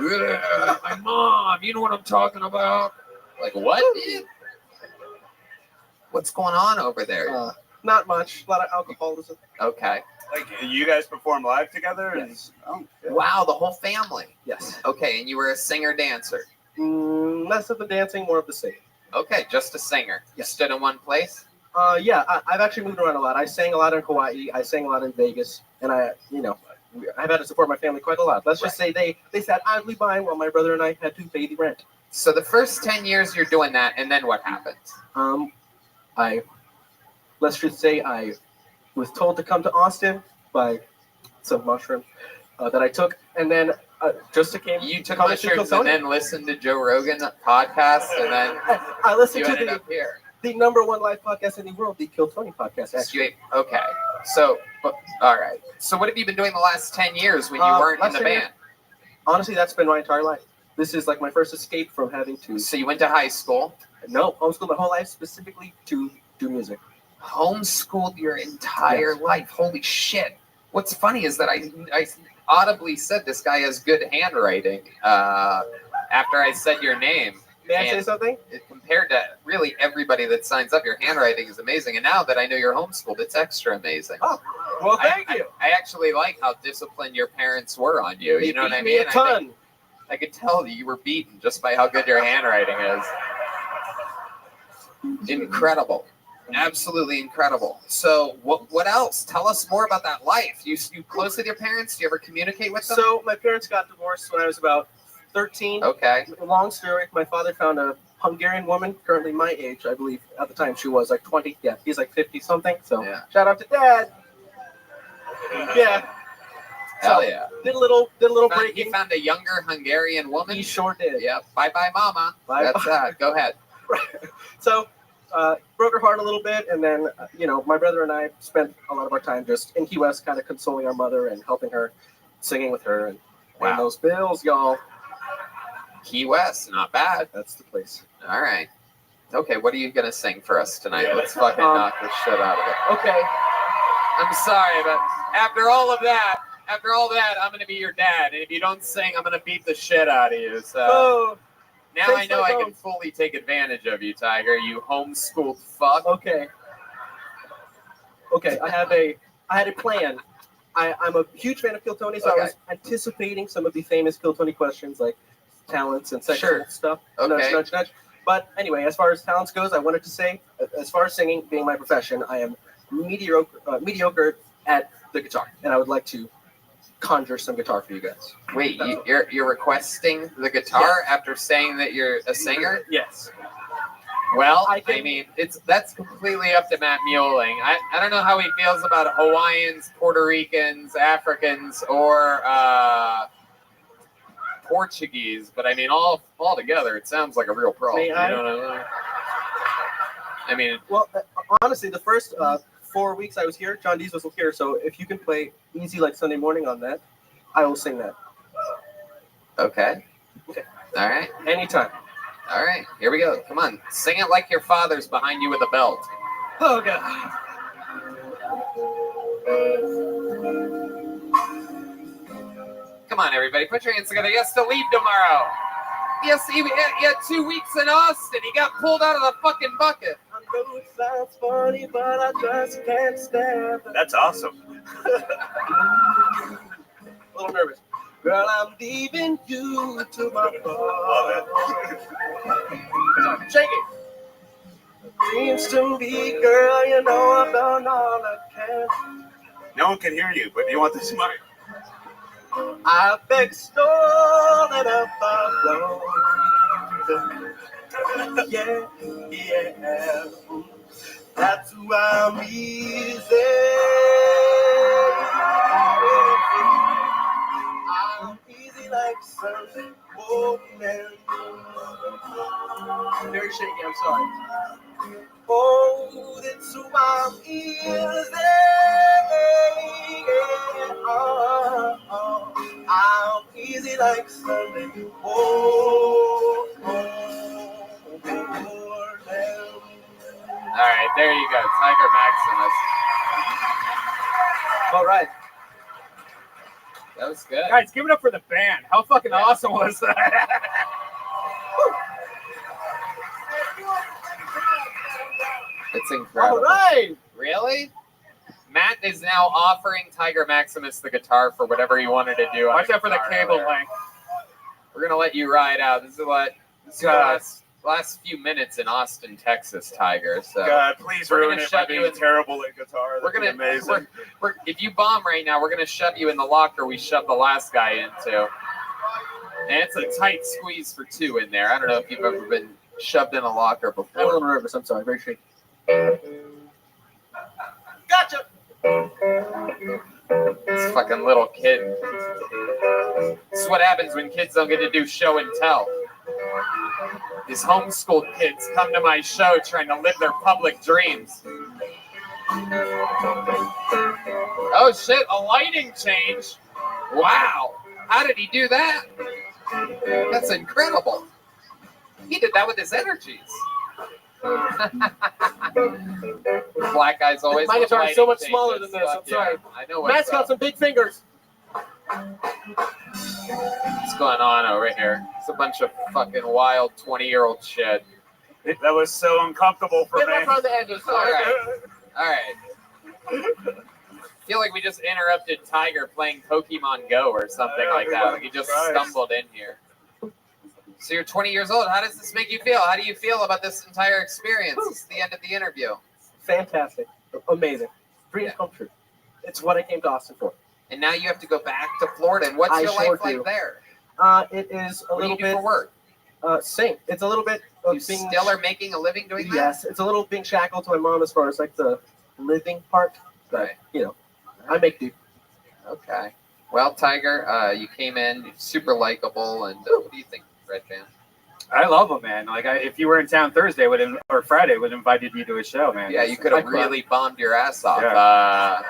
Yeah, my mom. You know what I'm talking about? Like what, dude? What's going on over there? Not much. A lot of alcoholism. Okay. Like you guys perform live together? Yes. Oh, shit. Wow, the whole family. Yes. Okay, and you were a singer-dancer. Less of the dancing, more of the singing. Okay, just a singer. You Yes. stood in one place? Yeah, I've actually moved around a lot. I sang a lot in Hawaii. I sang a lot in Vegas, and I've had to support my family quite a lot. Let's just say they sat idly by while my brother and I had to pay the rent. So the first 10 years you're doing that, and then what happened? Let's just say I was told to come to Austin by some mushroom that I took, and then just to came. You took come my to shirts and Kiltony. then listened to Joe Rogan podcast, and then I listened you to ended the up here. #1 live podcast in the world, the Kill Tony podcast. Actually, Okay. So, all right. So what have you been doing the last 10 years when you weren't in last the 10 years? band? honestly, that's been my entire life. This is like my first escape from having to So you went to high school, homeschool my whole life specifically to do music. homeschooled your entire life. Holy shit. What's funny is that I audibly said this guy has good handwriting after I said your name. May I say And something? compared to really everybody that signs up, your handwriting is amazing. And now that I know you're homeschooled, it's extra amazing. Oh, well, thank you. I actually like how disciplined your parents were on you. You know what I Beat mean? me a ton. I could tell that you were beaten just by how good your handwriting is. Incredible. Absolutely incredible. So what else? Tell us more about that life. You close with your parents? Do you ever communicate with them? So my parents got divorced when I was about 13. Okay. Long story. My father found a Hungarian woman, currently my age, I believe. At the time, she was like 20. Yeah, he's like 50 something. So Yeah. shout out to Dad. Yeah. Hell So, yeah. Did a little You breaking. found a younger Hungarian woman? He sure did. Yep. Bye-bye, mama. Bye-bye. That's that. Go ahead. So broke her heart a little bit, and then my brother and I spent a lot of our time just in Key West, kind of consoling our mother and helping her, singing with her, and paying Wow. those bills, y'all. Key West. Not bad. That's the place. All right. Okay, what are you going to sing for us tonight? Yeah. Let's fucking knock this shit out of it. Okay. I'm sorry, but after all that, I'm going to be your dad. And if you don't sing, I'm going to beat the shit out of you. So Oh, now take I know that I can home. fully take advantage of you, Tiger. You homeschooled fuck. okay. Okay, I had a plan. I'm a huge fan of Kill Tony, so Okay. I was anticipating some of the famous Kill Tony questions like talents and sexual Sure. stuff. Okay. Nudge, nudge, nudge. But anyway, as far as talents goes, I wanted to say, as far as singing being my profession, I am mediocre at the guitar, and I would like to conjure some guitar for you guys. Wait, you're requesting the guitar after saying that you're a singer? Yes. Well, I I mean, that's completely up to Matt Mueling. I don't know how he feels about Hawaiians, Puerto Ricans, Africans, or Portuguese, but I mean, all together, it sounds like a real problem. May I? You know what I mean? I mean, Well, honestly, the first 4 weeks I was here, John Dees wasn't here, so if you can play Easy Like Sunday Morning on that, I will sing that. okay. Okay. All right. Anytime. All right. Here we go. Come on. Sing it like your father's behind you with a belt. Oh, God. Come on, everybody. Put your hands together. He has to leave tomorrow. Yes, he had 2 weeks in Austin. He got pulled out of the fucking bucket. I know it sounds funny, but I just can't stand it. That's awesome. A little nervous. Girl, I'm leaving you to my heart. Shake it. Seems to be, girl, you know I've done all I can. No one can hear you, but you want this mic. I beg stolen up our road. Yeah, yeah. That's why I'm easy. I'm easy like Sunday morning. Very shaky, I'm sorry. Oh, that's why I'm easy. I'm easy like Sunday morning. All right, there you go, Tiger Maximus. All right. That was good. Guys, give it up for the band. How fucking awesome was that? It's incredible. All right. Really? Matt is now offering Tiger Maximus the guitar for whatever he wanted to do. Watch out for the cable length. We're gonna let you ride out. This is the last few minutes in Austin, Texas, Tiger. So God, please we're ruin gonna it by shove you being in- terrible at guitar. we're That'd be gonna amazing. if you bomb right now, we're gonna shove you in the locker we shoved the last guy into. And it's a tight squeeze for two in there. I don't know if you've ever been shoved in a locker I'm a before. little nervous. I'm sorry. Very shaky. Gotcha. This fucking little kid. This is what happens when kids don't get to do show and tell. These homeschooled kids come to my show trying to live their public dreams. Oh shit, a lighting change. Wow. How did he do that? That's incredible. He did that with his energies. Black guys always. My with guitar is so lighting much smaller changes. than this. I'm Fuck yeah. sorry. I know what's Matt's got up. some big fingers. What's going on over here? It's a bunch of fucking wild 20-year-old shit. That was so uncomfortable for Get me. up on the edges. All right. All right. I feel like we just interrupted Tiger playing Pokemon Go or something like that. Like he just Christ. stumbled in here. So you're 20 years old. How does this make you feel? How do you feel about this entire experience? This is the end of the interview. Fantastic. Amazing. Dreams come true. It's what I came to Austin for. And now you have to go back to Florida. And what's I your sure life like do. there? It is a What do little you do bit for work? same. It's a little bit of You being still are making a living doing that? yes. It's a little being shackled to my mom as far as like the living part. But Right. you know, I make do. Okay. Well, Tiger, you came in super likable. And what do you think, Red Band? I love him, man. Like, if you were in town Thursday, or Friday, would have invited you to a show, man. Yeah, you could have I cried. really bombed your ass off. Yeah.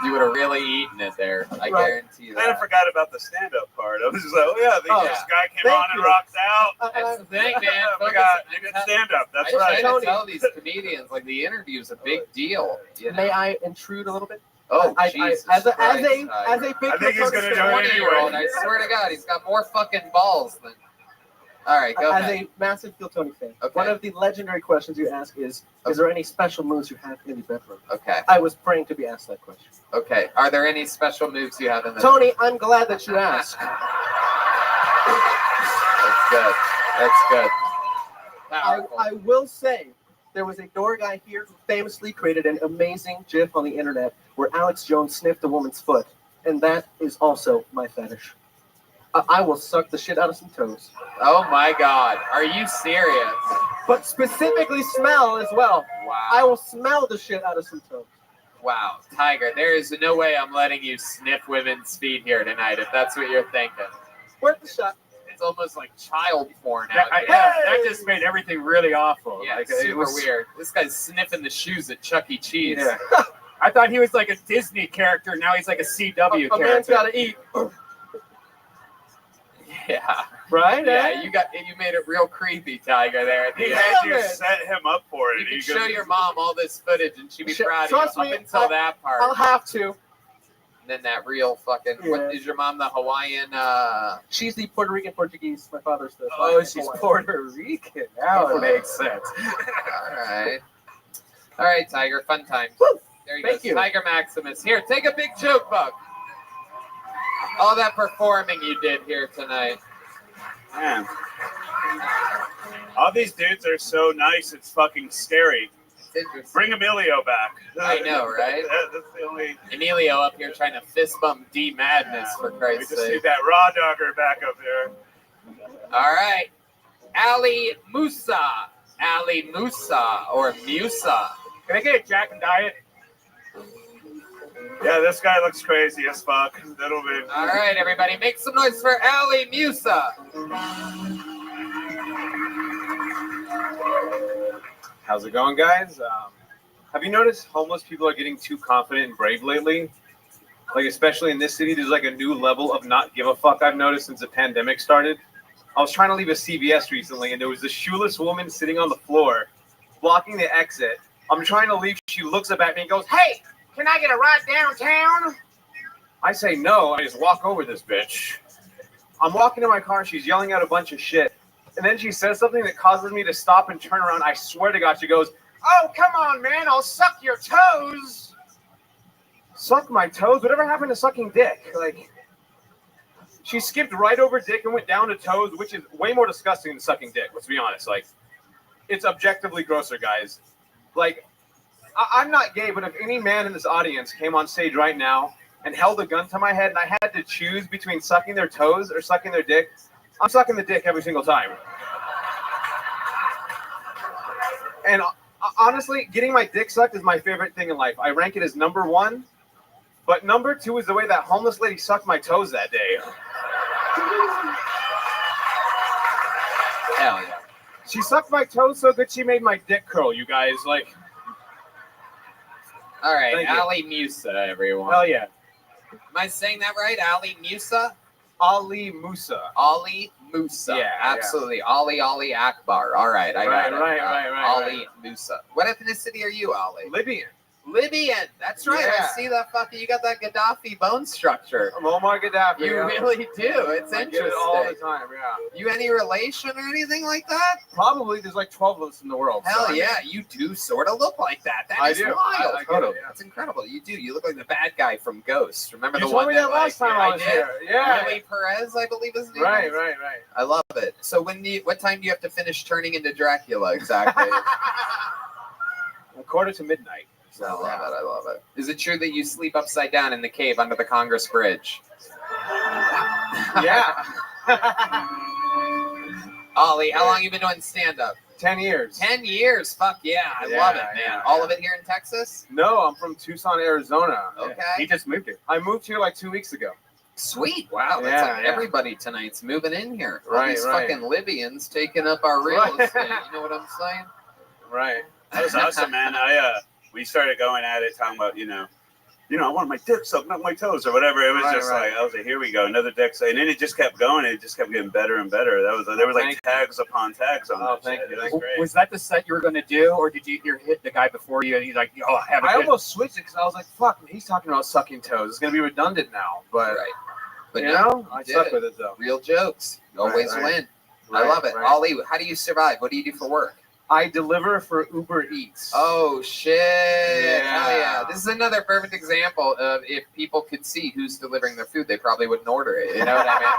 You would have really eaten it there. I Right. guarantee you I that. forgot about the stand-up part. I was just like, oh yeah, Oh, this guy came thank on and you. rocked out. That's the thing, man. we got you did stand-up. That's I right. try Tony. to tell these comedians, like, the interview is a big deal. You know? May I intrude a little bit? Oh, I, Jesus as a Christ, big I think he's gonna do it 20-year-old, anyway. I swear to God, he's got more fucking balls than... All right, go As ahead. a massive Phil Tony fan, Okay. one of the legendary questions you ask is there any special moves you have in the bedroom? Okay, I was praying to be asked that question. okay. Are there any special moves you have in the... Tony, I'm glad that you asked. That's good. That's good. I Powerful. will say there was a door guy here who famously created an amazing GIF on the internet where Alex Jones sniffed a woman's foot, and that is also my fetish. I will suck the shit out of some toes, Oh my God. Are you serious? but specifically smell as well. Wow. I will smell the shit out of some toes. Wow, Tiger, there is no way I'm letting you sniff women's feet here tonight if that's what you're thinking. Worth the shot. It's almost like child porn Yeah, out here. that just made everything really awful. Yeah, Like, it's it super was weird. This guy's sniffing the shoes at Chuck E. Cheese. Yeah. I thought he was like a Disney character. Now he's like a CW A man's character. got to eat, Yeah. right? Yeah, you made it real creepy, Tiger, there at the He end. had you Damn it. set him up for it. You He could goes- show your mom all this footage and she'd be proud of Trust you me, up until that part. I'll have to. And then that real fucking, Yeah. what is your mom, the Hawaiian, She's the Puerto Rican Portuguese. My father's the. Oh, she's Hawaiian. Puerto Rican. Now it makes sense. all right, Tiger, fun times. Woo! There you Thank go, you. Tiger Maximus. Here, take a big joke, Buck. All that performing you did here tonight. Man. All these dudes are so nice, it's fucking scary. It's interesting. Bring Emilio back. I know, right? That's the only... Emilio up here trying to fist bump D Madness, for We Christ's just need sake. that raw dogger back up there. All right. Ali Musa. Ali Musa or Musa. Can I get a Jack and Diet? Yeah, this guy looks crazy as fuck. That'll be... All right, everybody, make some noise for Ali Musa. How's it going, guys? Have you noticed homeless people are getting too confident and brave lately? Like, especially in this city, there's like a new level of not give a fuck I've noticed since the pandemic started. I was trying to leave a CVS recently, and there was this shoeless woman sitting on the floor, blocking the exit. I'm trying to leave. She looks up at me and goes, "Hey, can I get a ride downtown?" I say no. I just walk over this bitch. I'm walking to my car. She's yelling out a bunch of shit. And then she says something that causes me to stop and turn around. I swear to God, she goes, "Oh, come on, man. I'll suck your toes." Suck my toes? Whatever happened to sucking dick? Like, she skipped right over dick and went down to toes, which is way more disgusting than sucking dick. Let's be honest. Like, it's objectively grosser, guys. Like, I'm not gay, but if any man in this audience came on stage right now and held a gun to my head and I had to choose between sucking their toes or sucking their dick, I'm sucking the dick every single time. And honestly, getting my dick sucked is my favorite thing in life. I rank it as number one, but number two is the way that homeless lady sucked my toes that day. Hell yeah. She sucked my toes so good she made my dick curl, you guys. Like, All right, Thank you. Ali Musa, everyone. hell yeah. Am I saying that right? Ali Musa? Ali Musa. Ali Musa. Yeah, absolutely. Ali Akbar. All right, I got it. Right. Ali Musa. What ethnicity are you, Ali? Libyan. Libyan. That's right. Yeah. I see that fucking. You got that Gaddafi bone structure. I'm Omar Gaddafi. You yeah. really do. It's I interesting. get it all the time, yeah. You any relation or anything like that? Probably there's like 12 of us in the world. Hell so- yeah, you do sort of look like that. That I is do. wild. I get it, yeah. That's incredible. You do. You look like the bad guy from Ghost. Remember You the told one me that last time I was did? here. Yeah. Willie Perez, I believe his name. Right. is. I love it. So what time do you have to finish turning into Dracula exactly? 1:45. I love it. Is it true that you sleep upside down in the cave under the Congress Bridge? Yeah. Ollie, how long you been doing stand-up? 10 years. 10 years. Fuck yeah. I Yeah, love it, man. yeah, All yeah. of it here in Texas? No, I'm from Tucson, Arizona. Okay. He just moved here. I moved here like 2 weeks ago. Sweet. Wow. That's Yeah, like yeah. everybody tonight's moving in here. All Right, these right. fucking Libyans taking up our real Right. estate. You know what I'm saying? Right. That was awesome, man. We started going at it, talking about, I want my dick sucked, not my toes, or whatever. It was Right, just right. like, I was like, here we go, another dick suck. And then it just kept going. It just kept getting better and better. There was like Thank you. tags upon tags on Oh, that thank shit. you. It was Thank great. Was that the set you were going to do, or did you hear hit the guy before you and he's like, "Oh, I have a I good-" almost switched it because I was like, fuck, he's talking about sucking toes. It's going to be redundant now. But, Right. But you no, know, I did stuck it. with it, though. Real jokes. You always right. win. I Right, love it. right. Ollie, how do you survive? What do you do for work? I deliver for Uber Eats. Oh, shit. Yeah. Hell yeah. This is another perfect example of if people could see who's delivering their food, they probably wouldn't order it. You know what I mean?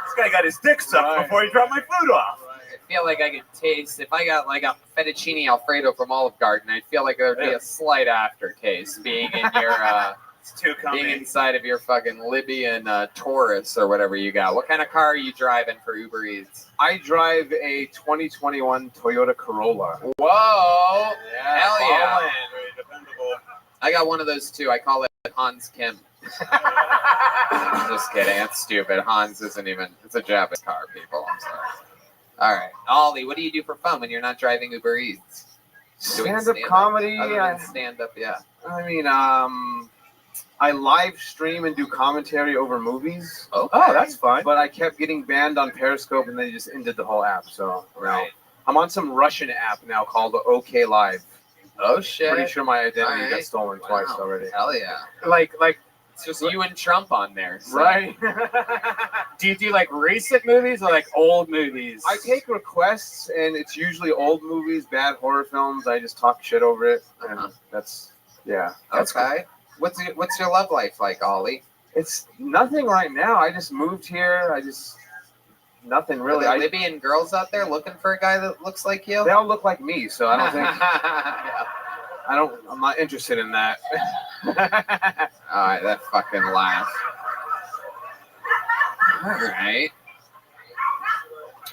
This guy got his dick sucked Right. before he dropped my food off. I feel like I could taste, if I got like a fettuccine Alfredo from Olive Garden, I feel like there would be a slight aftertaste being in your, It's too being coming. inside of your fucking Libyan Taurus or whatever you got. What kind of car are you driving for Uber Eats? I drive a 2021 Toyota Corolla. Whoa! Yeah, Hell yeah. Very dependable. I got one of those too. I call it Hans Kim. I'm just kidding. It's stupid. Hans isn't even, it's a Japanese car, people. I'm sorry. All right. Ollie, what do you do for fun when you're not driving Uber Eats? Doing Stand-up stand-up? comedy. Other than stand-up, yeah. I mean, I live stream and do commentary over movies, Okay. Oh, that's fun. but I kept getting banned on Periscope, and they just ended the whole app. So right. I'm on some Russian app now called OK Live. Oh, shit. Pretty sure my identity All got right. stolen twice Wow. already. Hell yeah. Like, It's just you and Trump on there. So. Right. do you do like recent movies or like old movies? I take requests, and it's usually old movies, bad horror films. I just talk shit over it, and Uh-huh. that's yeah. Okay. What's your love life like, Ollie? It's nothing right now. I just moved here. Nothing really. Are there Libyan girls out there looking for a guy that looks like you? They all look like me, so I don't think. I'm not interested in that. All right, that fucking laugh. All right.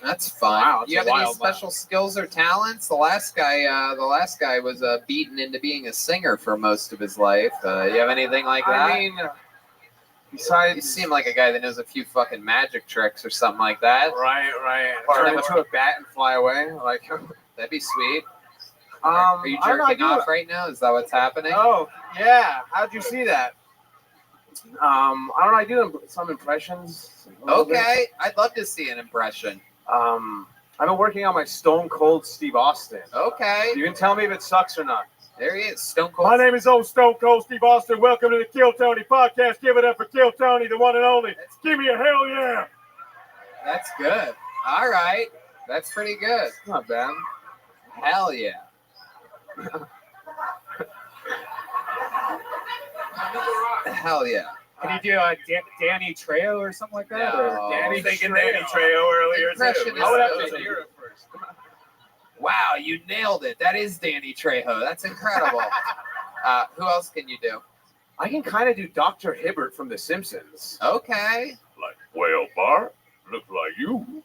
That's fun. Wow, Do you have any special skills or talents? The last guy was beaten into being a singer for most of his life. You have anything like that? I mean, besides, you seem like a guy that knows a few fucking magic tricks or something like that. Right. Turn into a bat and fly away. Like that'd be sweet. Are you jerking off right now? Is that what's happening? Oh yeah. How'd you see that? I don't know. I do some impressions. Okay, I'd love to see an impression. I've been working on my Stone Cold Steve Austin. Okay. You can tell me if it sucks or not. There he is, Stone Cold. My name is old Stone Cold Steve Austin. Welcome to the Kill Tony podcast. Give it up for Kill Tony, the one and only. Give me a hell yeah. That's good. All right. That's pretty good. Not bad. Hell yeah. Hell yeah. Can you do Danny Trejo or something like that? No. Or I was thinking Danny Trejo earlier too. I would have to hear it first. Wow, you nailed it. That is Danny Trejo. That's incredible. Who else can you do? I can kind of do Dr. Hibbert from The Simpsons. Okay. Like, well, Bart, looks like you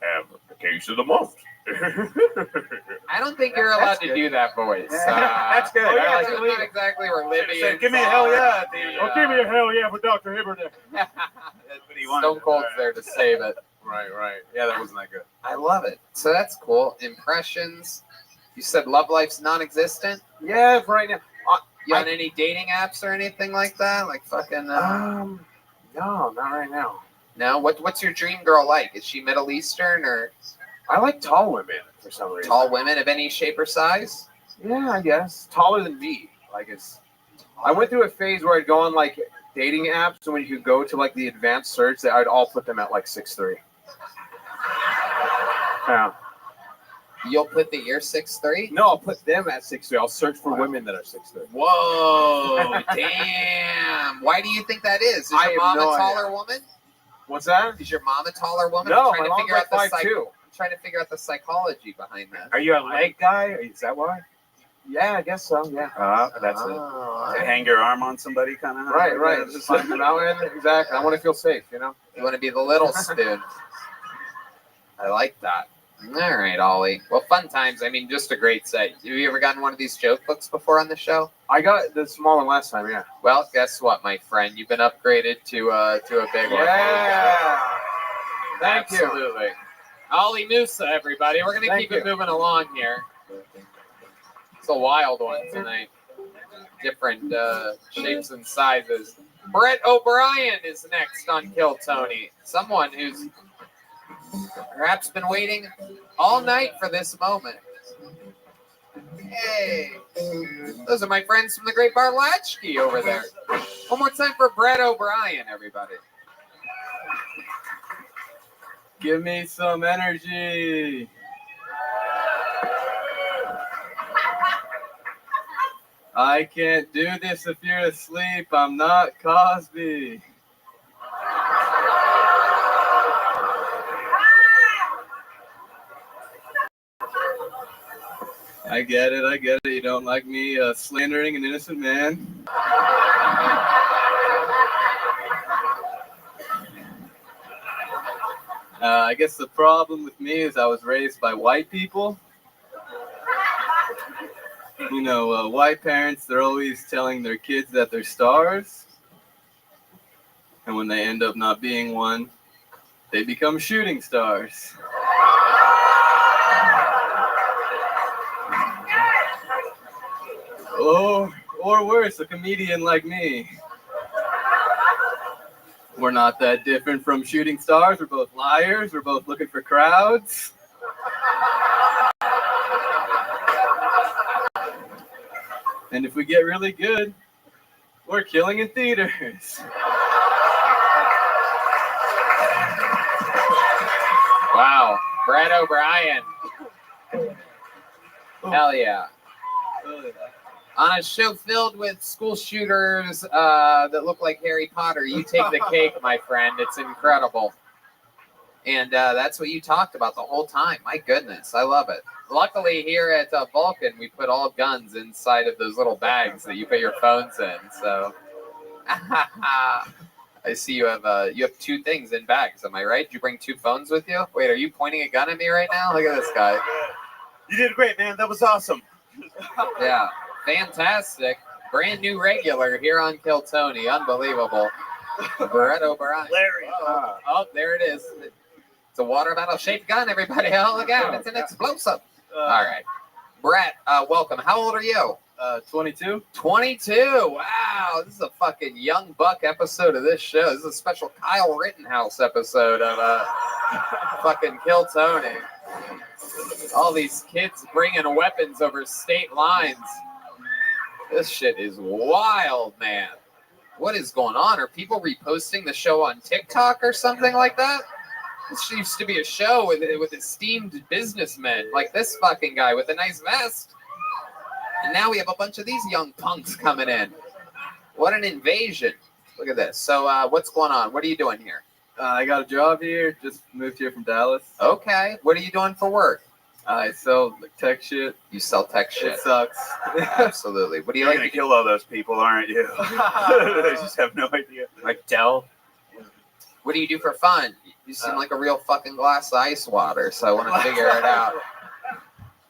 have the case of the month. I don't think you're allowed to do that voice. That's good. I That's like not exactly where Libby. Give me a hell yeah. Well, give me a hell yeah for Dr. Hibbert. Stone Cold's there to save it. Right. Yeah, that wasn't that good. I love it. So that's cool. Impressions. You said love life's non-existent. Yeah, for right now. You on any dating apps or anything like that? Like fucking. No, not right now. No. What's your dream girl like? Is she Middle Eastern or? I like tall women for some reason. Tall women of any shape or size? Yeah, I guess taller than me. Like I went through a phase where I'd go on like dating apps, and when you could go to like the advanced search, that I'd all put them at like 6'3". Yeah. You'll put that you're 6'3"? No, I'll put them at 6'3". I'll search for women that are 6'3". Whoa, damn. Why do you think that is? Is I your have mom no a taller idea. woman? What's that? Is your mom a taller woman? No, I'm my trying to mom's figure like out the 5'2". I'm trying to figure out the psychology behind that. Are you a leg guy? Is that why? Yeah, I guess so. Yeah. That's it. To hang your arm on somebody, kind of. Right. Just like the mountain. Exactly. I want to feel safe. You know. You want to be the little spoon. I like that. All right, Ollie. Well, fun times. I mean, just a great set. Have you ever gotten one of these joke books before on the show? I got the small one last time. Yeah. Well, guess what, my friend? You've been upgraded to a big one. Yeah. Thank you. Absolutely. Ollie Musa, everybody. We're going to keep it moving along here. It's a wild one tonight. Different shapes and sizes. Brett O'Brien is next on Kill Tony. Someone who's perhaps been waiting all night for this moment. Hey, those are my friends from the Great Bar Latchkey over there. One more time for Brett O'Brien, everybody. Give me some energy. I can't do this if you're asleep. I'm not Cosby. I get it. You don't like me slandering an innocent man. I guess the problem with me is I was raised by white people. You know, white parents, they're always telling their kids that they're stars. And when they end up not being one, they become shooting stars. Or worse, a comedian like me. We're not that different from shooting stars. We're both liars. We're both looking for crowds. And if we get really good, we're killing in theaters. Wow, Brett O'Brien. Hell yeah. On a show filled with school shooters that look like Harry Potter, you take the cake, my friend. It's incredible. And that's what you talked about the whole time. My goodness, I love it. Luckily, here at Vulcan, we put all guns inside of those little bags that you put your phones in. So, I see you have 2 things in bags. Am I right? Did you bring 2 phones with you? Wait, are you pointing a gun at me right now? Look at this guy. You did great, man. That was awesome. Yeah, fantastic. Brand new regular here on Kill Tony. Unbelievable. Brett O'Brien. Larry. Oh, there it is. It's a water bottle shaped gun, everybody. Oh, look out. It's an explosive. All right. Brett, welcome. How old are you? 22. 22. Wow. This is a fucking young buck episode of this show. This is a special Kyle Rittenhouse episode of fucking Kill Tony. All these kids bringing weapons over state lines. This shit is wild, man. What is going on? Are people reposting the show on TikTok or something like that? This used to be a show with esteemed businessmen like this fucking guy with a nice vest. And now we have a bunch of these young punks coming in. What an invasion. Look at this. So what's going on? What are you doing here? I got a job here. Just moved here from Dallas. Okay. What are you doing for work? I sell tech shit. You sell tech shit. It sucks. Absolutely. What do you You're like gonna to kill all those people, aren't you? I just have no idea. Like Dell. What do you do for fun? You seem like a real fucking glass of ice water, so I want to figure it out.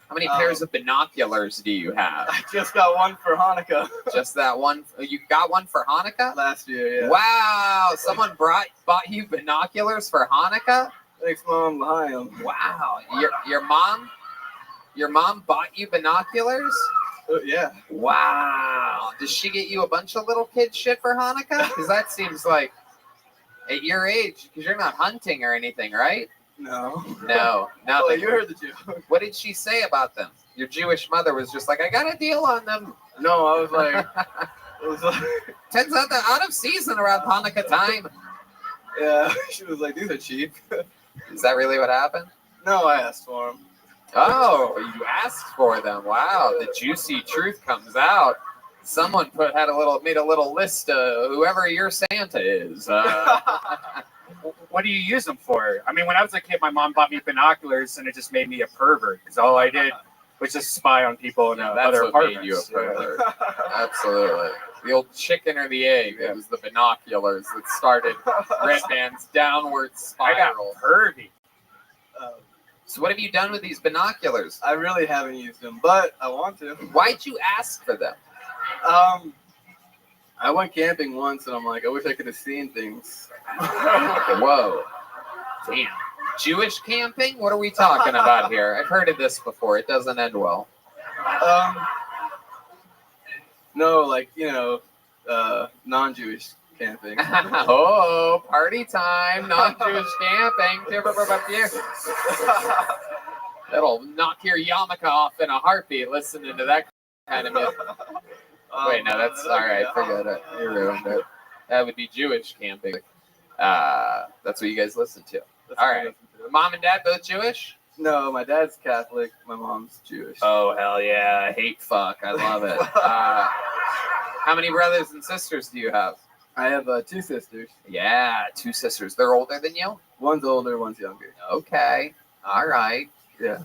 How many pairs of binoculars do you have? I just got one for Hanukkah. Just that one? You got one for Hanukkah? Last year, yeah. Wow, someone bought you binoculars for Hanukkah? Thanks, Mom. Hi, Wow, your mom bought you binoculars? Yeah. Wow. Does she get you a bunch of little kid shit for Hanukkah? Because that seems like at your age, because you're not hunting or anything, right? No. No, Oh, nothing. you heard the joke. What did she say about them? Your Jewish mother was just like, I got a deal on them. No, I was like, it was like, Turns out they're out of season around Hanukkah time. yeah. She was like, these are cheap. Is that really what happened? No, I asked for them. Oh, you asked for them. Wow, the juicy truth comes out. Someone made a little list of whoever your Santa is. What do you use them for? I mean, when I was a kid, my mom bought me binoculars, and it just made me a pervert. Because all I did was just spy on people in That's other what apartments. made you a pervert. Absolutely. The old chicken or the egg. It was the binoculars that started Red Band's downward I got spiral. pervy. So what have you done with these binoculars? I really haven't used them, but I want to. Why'd you ask for them? I went camping once, and I'm like, I wish I could have seen things. Whoa. Damn. Jewish camping? What are we talking about here? I've heard of this before. It doesn't end well. No, like, non-Jewish camping. Oh, party time. Non-Jewish camping. That'll knock your yarmulke off in a heartbeat listening to that kind of music. Wait, no, that's all right. Forget it. You ruined it. That would be Jewish camping. That's what you guys listen to. All right. Mom and dad both Jewish? No, my dad's Catholic. My mom's Jewish. Oh, hell yeah. Hate fuck. I love it. How many brothers and sisters do you have? I have 2 sisters. Yeah, 2 sisters. They're older than you? One's older, one's younger. Okay. All right. Yeah.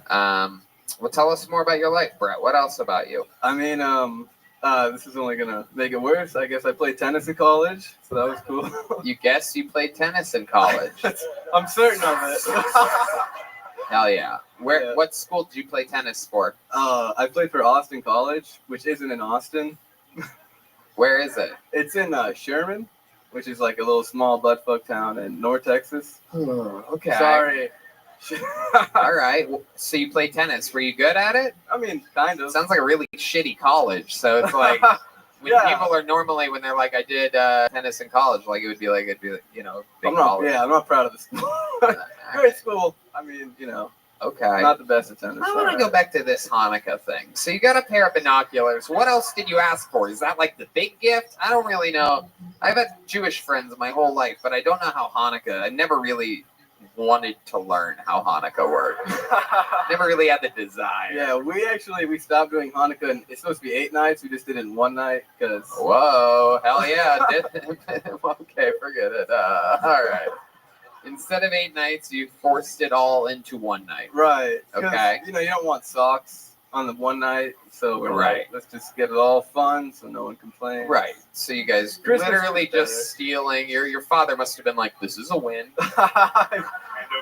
Well, tell us more about your life, Brett. What else about you? I mean, this is only gonna make it worse. I guess I played tennis in college, so that was cool. You guessed you played tennis in college. I'm certain of it. Hell yeah. Yeah. What school did you play tennis for? I played for Austin College, which isn't in Austin. Where is it? It's in Sherman, which is like a little small buttfuck town in North Texas. Okay. Sorry. All right. So you played tennis. Were you good at it? I mean, kind of. Sounds like a really shitty college. So it's like when Yeah. people are normally when they're like, I did tennis in college, like it'd be like big I'm college. not proud of the school. Great school. I mean, Okay. not the best at tennis. I want to go back to this Hanukkah thing. So you got a pair of binoculars. What else did you ask for? Is that like the big gift? I don't really know. I've had Jewish friends my whole life, but I don't know how Hanukkah. I never really wanted to learn how Hanukkah worked. Never really had the desire. Yeah, we stopped doing Hanukkah, and it's supposed to be 8 nights. We just did it in 1 night because. Whoa, hell yeah. Okay, forget it. All right. Instead of 8 nights, you forced it all into 1 night. Right. Okay. You don't want socks on the 1 night, so we're Right. like, let's just get it all fun so no one complains. Right. So you guys Christmas literally is better. just stealing. Your father must have been like, this is a win. Hand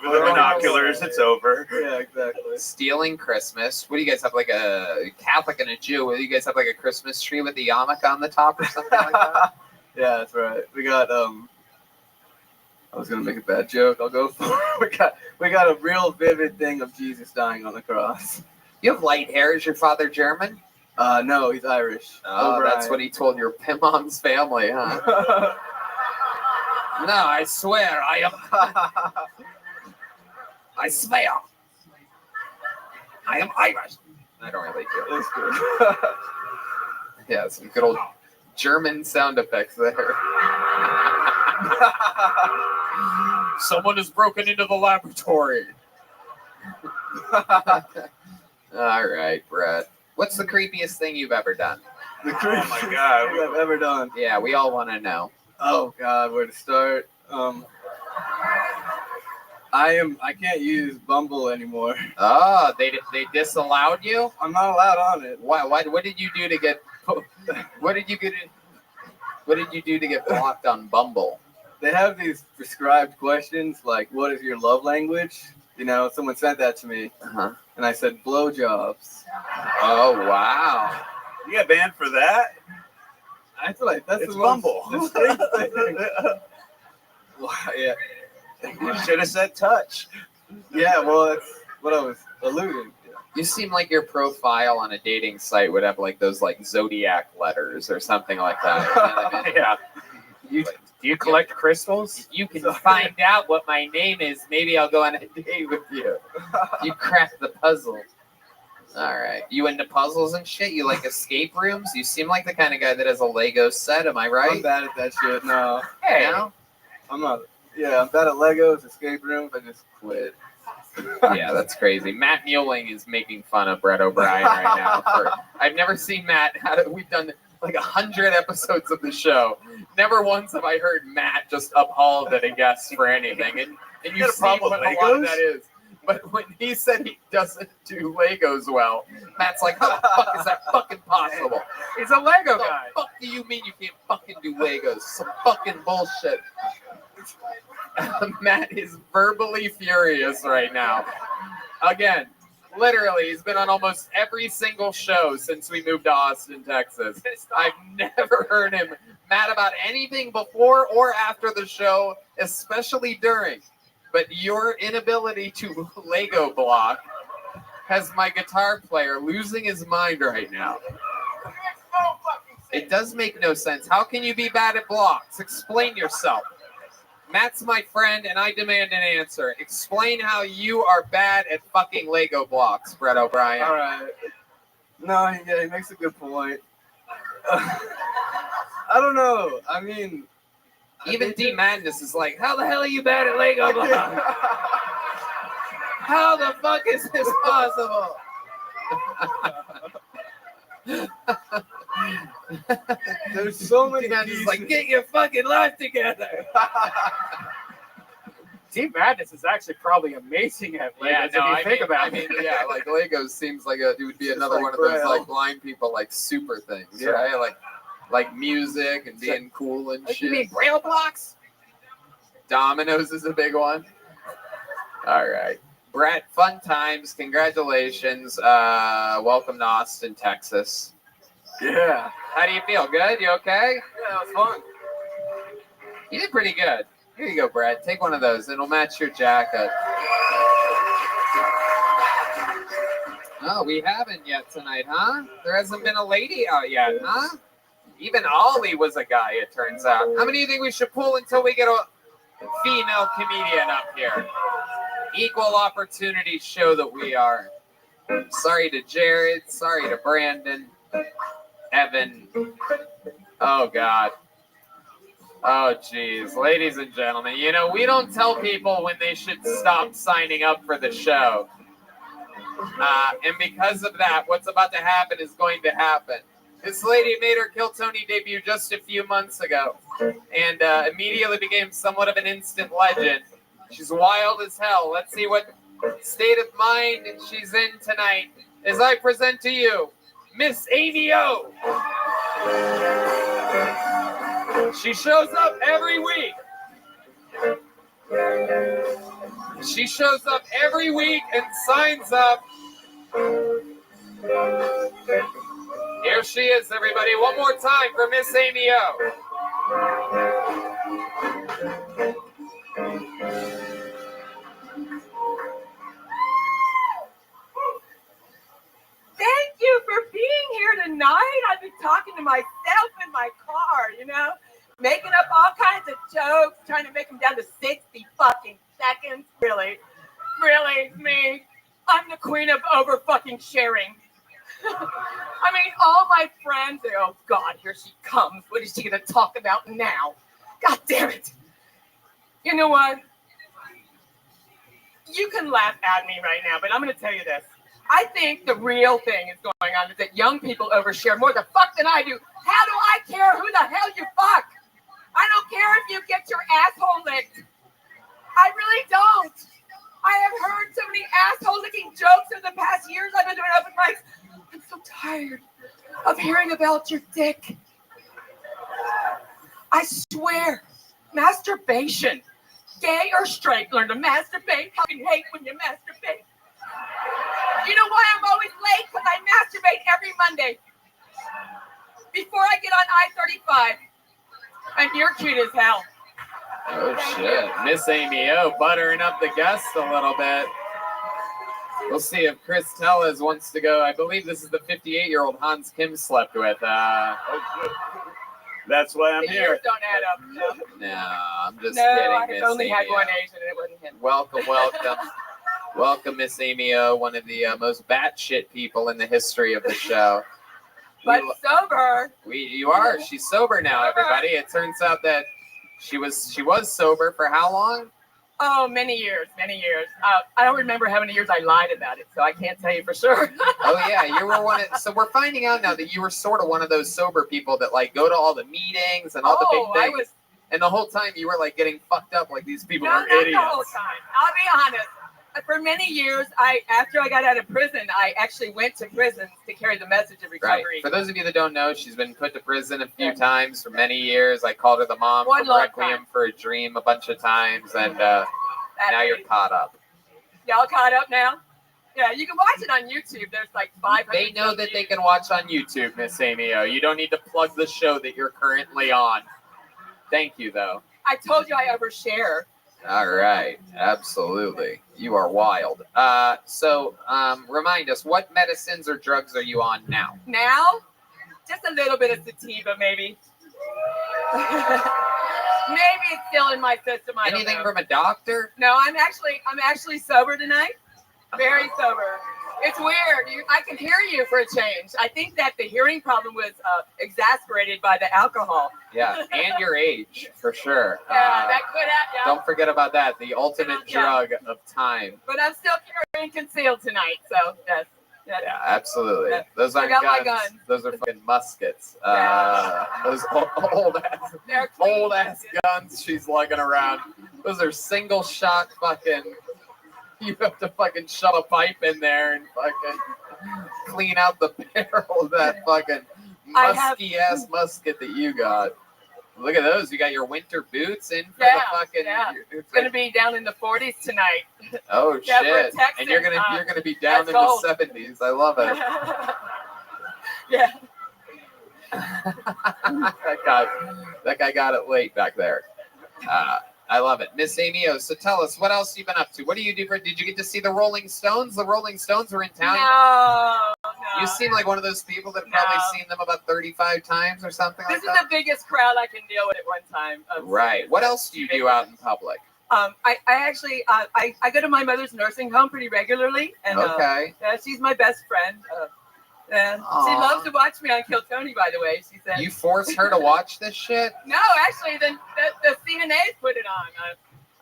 over the binoculars. It's over. Yeah, exactly. Stealing Christmas. What do you guys have, like a Catholic and a Jew? What do you guys have, like a Christmas tree with the yarmulke on the top or something like that? Yeah, that's right. We got I was gonna make a bad joke. I'll go for it. We got a real vivid thing of Jesus dying on the cross. You have light hair. Is your father German? No, he's Irish. Oh, that's what he told your Pimom's family, huh? No, I swear, I swear, I am Irish. I don't really do it. That's good. Yeah, some good old German sound effects there. Someone has broken into the laboratory. All right, Brett. What's the creepiest thing you've ever done? The Oh my God. thing I've ever done. Yeah, we all want to know. Oh God, where to start? I can't use Bumble anymore. Oh, they disallowed you? I'm not allowed on it. Why? What did you do to get? What did you do to get blocked on Bumble? They have these prescribed questions like, "What is your love language?" Someone sent that to me, Uh-huh. and I said blowjobs. Oh wow. You got banned for that? That's It's the most Bumble. distinct thing. Well, yeah, You should have said touch. yeah. Well, that's what I was alluding to. You seem like your profile on a dating site would have like those like zodiac letters or something like that. You know what I mean? Yeah. Do you collect crystals? You can find out what my name is. Maybe I'll go on a date with you. You crack the puzzle. All right. You into puzzles and shit? You like escape rooms? You seem like the kind of guy that has a Lego set. Am I I'm right? bad at that shit. No, Hey. I'm not. Yeah, I'm bad at Legos, escape rooms. I just quit. Yeah, that's crazy. Matt Mueling is making fun of Brett O'Brien right now. I've never seen Matt. We've done like 100 episodes of the show. Never once have I heard Matt just upheld at a guest for anything. And you got a see problem what with a lot of Legos? that is. But when he said he doesn't do Legos well, Matt's like, how the fuck is that fucking possible? He's a Lego What guy. the fuck do you mean you can't fucking do Legos? Some fucking bullshit. Matt is verbally furious right now. Again, literally, he's been on almost every single show since we moved to Austin, Texas. I've never heard him mad about anything before or after the show, especially during. But your inability to Lego block has my guitar player losing his mind right now. It does make no sense. How can you be bad at blocks? Explain yourself. Matt's my friend, and I demand an answer. Explain how you are bad at fucking Lego blocks, Brett O'Brien. All right. No, yeah, he makes a good point. I don't know. I mean, Even D Madness is like, how the hell are you bad at Lego blocks? How the fuck is this possible? there's so many D Madness is like, pieces. get your fucking life together. Team Madness is actually probably amazing at Legos if you think about it. yeah, like Legos seems like it would be It's another like one of those Braille. like blind people like super things, Yeah. right? Like music and being cool and shit. You mean Braille blocks? Dominoes is a big one. All right. Brett, fun times. Congratulations. Welcome to Austin, Texas. Yeah. How do you feel? Good? You okay? Yeah, it was fun. You did pretty good. Here you go, Brett. Take one of those. It'll match your jacket. Oh, we haven't yet tonight, huh? There hasn't been a lady out yet, huh? Even Ollie was a guy, it turns out. How many do you think we should pull until we get a female comedian up here? Equal opportunity show that we are. Sorry to Jared. Sorry to Brandon. Evan. Oh, God. Oh, geez. Ladies and gentlemen, you know, we don't tell people when they should stop signing up for the show. And because of that, what's about to happen is going to happen. This lady made her Kill Tony debut just a few months ago and immediately became somewhat of an instant legend. She's wild as hell. Let's see what state of mind she's in tonight as I present to you Miss Amy O. She shows up every week. She shows up every week and signs up. Here she is, everybody. One more time for Miss Amy O. Thank you for being here tonight. I've been talking to myself in my car, you know, making up all kinds of jokes, trying to make them down to 60 fucking seconds. Really, me. I'm the queen of over fucking sharing. I mean, all my friends, they oh God, here she comes. What is she gonna talk about now? God damn it. You know what? You can laugh at me right now, but I'm gonna tell you this. I think the real thing is going on is that young people overshare more the fuck than I do. How do I care who the hell you fuck? I don't care if you get your asshole licked. I really don't. I have heard so many asshole-licking jokes in the past years I've been doing open mics. I'm so tired of hearing about your dick. I swear, masturbation, gay or straight, learn to masturbate. How can you hate when you masturbate? You know why I'm always late? Because I masturbate every Monday before I get on I-35. And you're cute as hell. Oh, shit. Miss Amy O buttering up the guests a little bit. We'll see if Chris Tellez wants to go. I believe this is the 58-year-old Hans Kim slept with. That's why I'm The here. years don't add up. No, I'm just No, kidding, I've Miss only had Amy O. one Asian and it wasn't him. Welcome, welcome. Welcome, Miss Amy O, one of the most batshit people in the history of the show. But sober. You are. She's sober now, everybody. It turns out that she was sober for how long? Oh, many years. I don't remember how many years I lied about it, so I can't tell you for sure. Oh yeah, you were one of. So we're finding out now that you were sort of one of those sober people that like go to all the meetings and all the big things. I was. And the whole time you were like getting fucked up like these people No, are not idiots. the whole time. I'll be honest. For many years, after I got out of prison, I actually went to prisons to carry the message of recovery. Right. For those of you that don't know, she's been put to prison a few times for many years. I called her the mom One from long Requiem time. for a Dream a bunch of times, and now you're caught up. Y'all caught up now? Yeah, you can watch it on YouTube. There's like 500. They know that they can watch on YouTube, Miss Amy O. You don't need to plug the show that you're currently on. Thank you, though. I told you I overshare. All right. Absolutely. You are wild. So remind us, what medicines or drugs are you on now? Now, just a little bit of sativa, maybe. Maybe it's still in my system. I Anything don't know. from a doctor? No, I'm actually sober tonight. Very sober. It's weird. I can hear you for a change. I think that the hearing problem was exasperated by the alcohol. Yeah, and your age, for sure. Yeah, that could happen. Yeah. Don't forget about that, the ultimate drug of time. But I'm still carrying concealed tonight, so yes. Yeah, absolutely. Yeah. Those aren't I got my guns. gun. Those are fucking muskets. Yeah. Those old ass guns she's lugging around. Those are single shot fucking. You have to fucking shove a pipe in there and fucking clean out the barrel of that fucking musky ass musket that you got. Look at those. You got your winter boots in for the fucking. Yeah. It's gonna be down in the 40s tonight. Oh Yeah, for shit! Texas, And you're gonna be down in that's cold. the 70s. I love it. Yeah. that guy got it late back there. I love it. Miss Amy O, so tell us, what else you been up to? What do you do did you get to see the Rolling Stones? The Rolling Stones were in town. No. You seem like one of those people that probably seen them about 35 times or something This like is that. the biggest crowd I can deal with at one time. Right. What else do you do out in public? I actually I go to my mother's nursing home pretty regularly, and Okay. she's my best friend. And she Aw. loves to watch me on Kill Tony, by the way. She said, You force her to watch this shit? no, actually, the CNAs put it on.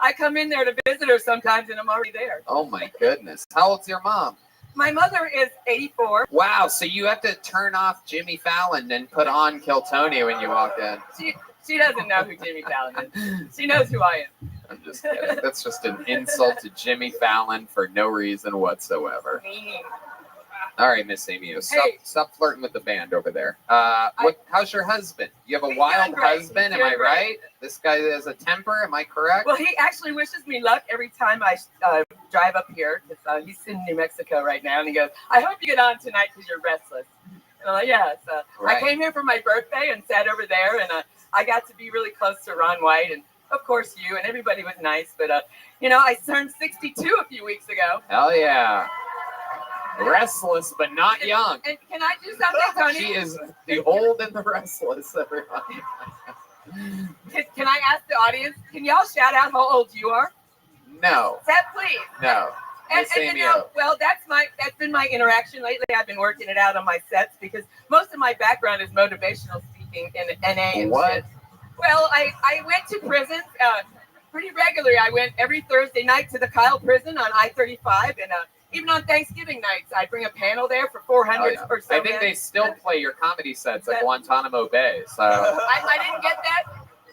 I come in there to visit her sometimes, and I'm already there. Oh my goodness. How old's your mom? My mother is 84. Wow, so you have to turn off Jimmy Fallon and put on Kill Tony when you walk in. She doesn't know who Jimmy Fallon is. She knows who I am. I'm just kidding. That's just an insult to Jimmy Fallon for no reason whatsoever. All right, Miss Amy, stop flirting with the band over there. How's your husband? You have a He's wild doing great. husband, He's am I doing right? This guy has a temper, am I correct? Well, he actually wishes me luck every time I drive up here. Because he's in New Mexico right now, and he goes, I hope you get on tonight because you're restless. And I'm like, yeah. So Right. I came here for my birthday and sat over there, and I got to be really close to Ron White, and of course you, and everybody was nice. But, I turned 62 a few weeks ago. Hell yeah. Restless, but not young. And can I do something, Tony? She is the old and the restless, everyone. Can I ask the audience, can y'all shout out how old you are? No, That please. no. And Miss Amy, well, that's been my interaction lately. I've been working it out on my sets because most of my background is motivational speaking and NA and What? shit. Well, I went to prisons pretty regularly. I went every Thursday night to the Kyle prison on I-35, and even on Thanksgiving nights, I'd bring a panel there for 400 or so. I think they still play your comedy sets at Guantanamo Bay. So I didn't get that.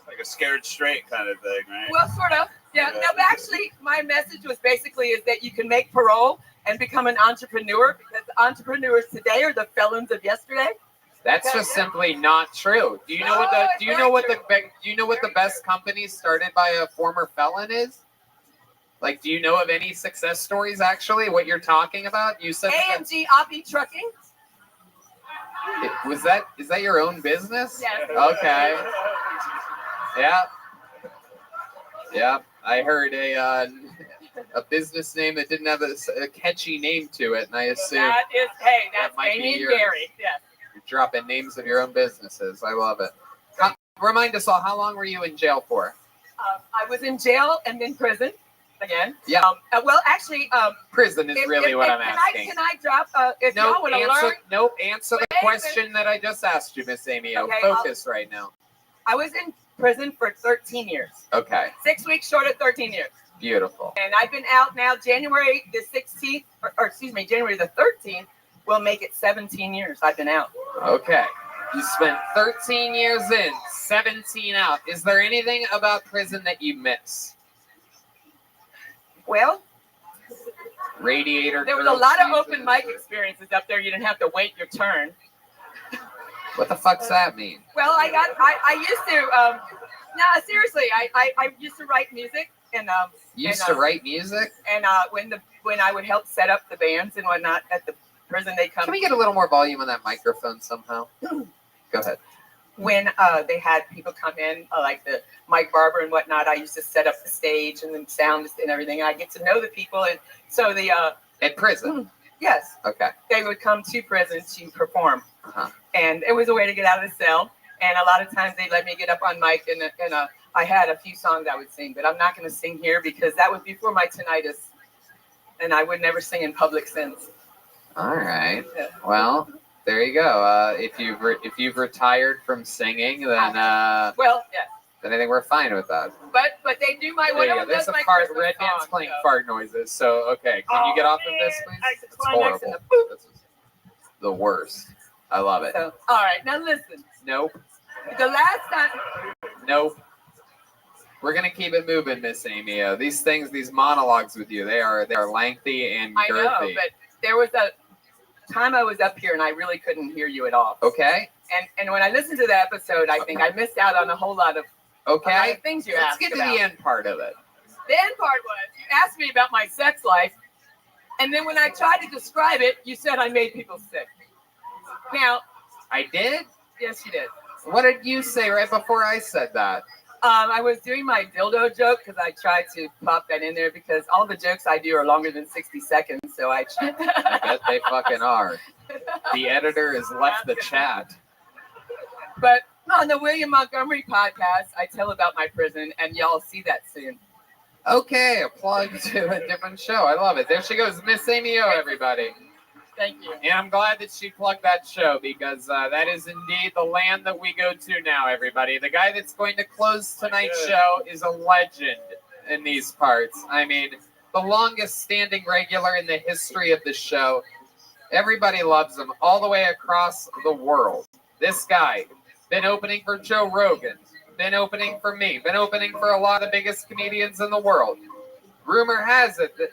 Like a scared straight kind of thing, right? Well, sort of. Yeah. No, but actually, my message was basically is that you can make parole and become an entrepreneur because entrepreneurs today are the felons of yesterday. that's just simply not true. Do you know what the best company started by a former felon is? Like, do you know of any success stories? Actually, what you're talking about? You said AMG Oppie Trucking. is that your own business? Yes. Okay. Yeah. I heard a business name that didn't have a catchy name to it, and I assume That's might be Amy and yours. Gary. Yes. you're dropping names of your own businesses. I love it. Remind us all, how long were you in jail for? I was in jail and then prison again. Yeah. Well, actually, Prison is really what I'm asking. Can I drop? If y'all want to learn, answer the question that I just asked you, Miss Amy. Okay, Focus right now. I was in prison for 13 years. Okay. 6 weeks short of 13 years. Beautiful. And I've been out now. January the 16th, or excuse me, January the 13th will make it 17 years. I've been out. Okay. You spent 13 years in, 17 out. Is there anything about prison that you miss? Well, Radiator. there was a lot of open mic experiences up there. You didn't have to wait your turn. What the fuck's that mean? Well, I used to, no, seriously, I used to write music and, To write music? and when I would help set up the bands and whatnot at the prison, they come. Can we get a little more volume on that microphone somehow? Go ahead. When they had people come in, like the Mike Barber and whatnot, I used to set up the stage and then sound and everything. And I get to know the people, and so the At prison? yes, Okay. they would come to prison to perform, Uh-huh. and it was a way to get out of the cell. And a lot of times they let me get up on mic, and I had a few songs I would sing, but I'm not going to sing here because that was before my tinnitus, and I would never sing in public since. All right. Yeah. Well, there you go. If you've retired from singing, then Well, yeah, then I think we're fine with that. but they do my There you one go. of them There's does a my fart. Christmas Red Man's song, playing so. fart noises. So okay, can you get off of this, please? It's climax and horrible. This is the worst. I love it. So, all right, now listen. Nope. The last time, Nope. We're gonna keep it moving, Miss Amy. These monologues with you, they are lengthy and I know, girthy. but there was a time I was up here and I really couldn't hear you at all. Okay. And when I listened to the episode, I think I missed out on a whole lot of Okay. things you Let's asked get to about. the end part of it. The end part was you asked me about my sex life, and then when I tried to describe it, you said I made people sick. Now, I did? yes, you did. What did you say right before I said that? I was doing my dildo joke because I tried to pop that in there because all the jokes I do are longer than 60 seconds. So I I bet they fucking are. The editor has left the chat. But on the William Montgomery podcast, I tell about my prison, and y'all see that soon. Okay, a plug to a different show. I love it. There she goes, Miss Amy O, everybody. Thank you. And I'm glad that she plugged that show because that is indeed the land that we go to now, everybody. The guy that's going to close tonight's show is a legend in these parts. I mean, the longest standing regular in the history of the show. Everybody loves him all the way across the world. This guy, been opening for Joe Rogan, been opening for me, been opening for a lot of the biggest comedians in the world. Rumor has it that,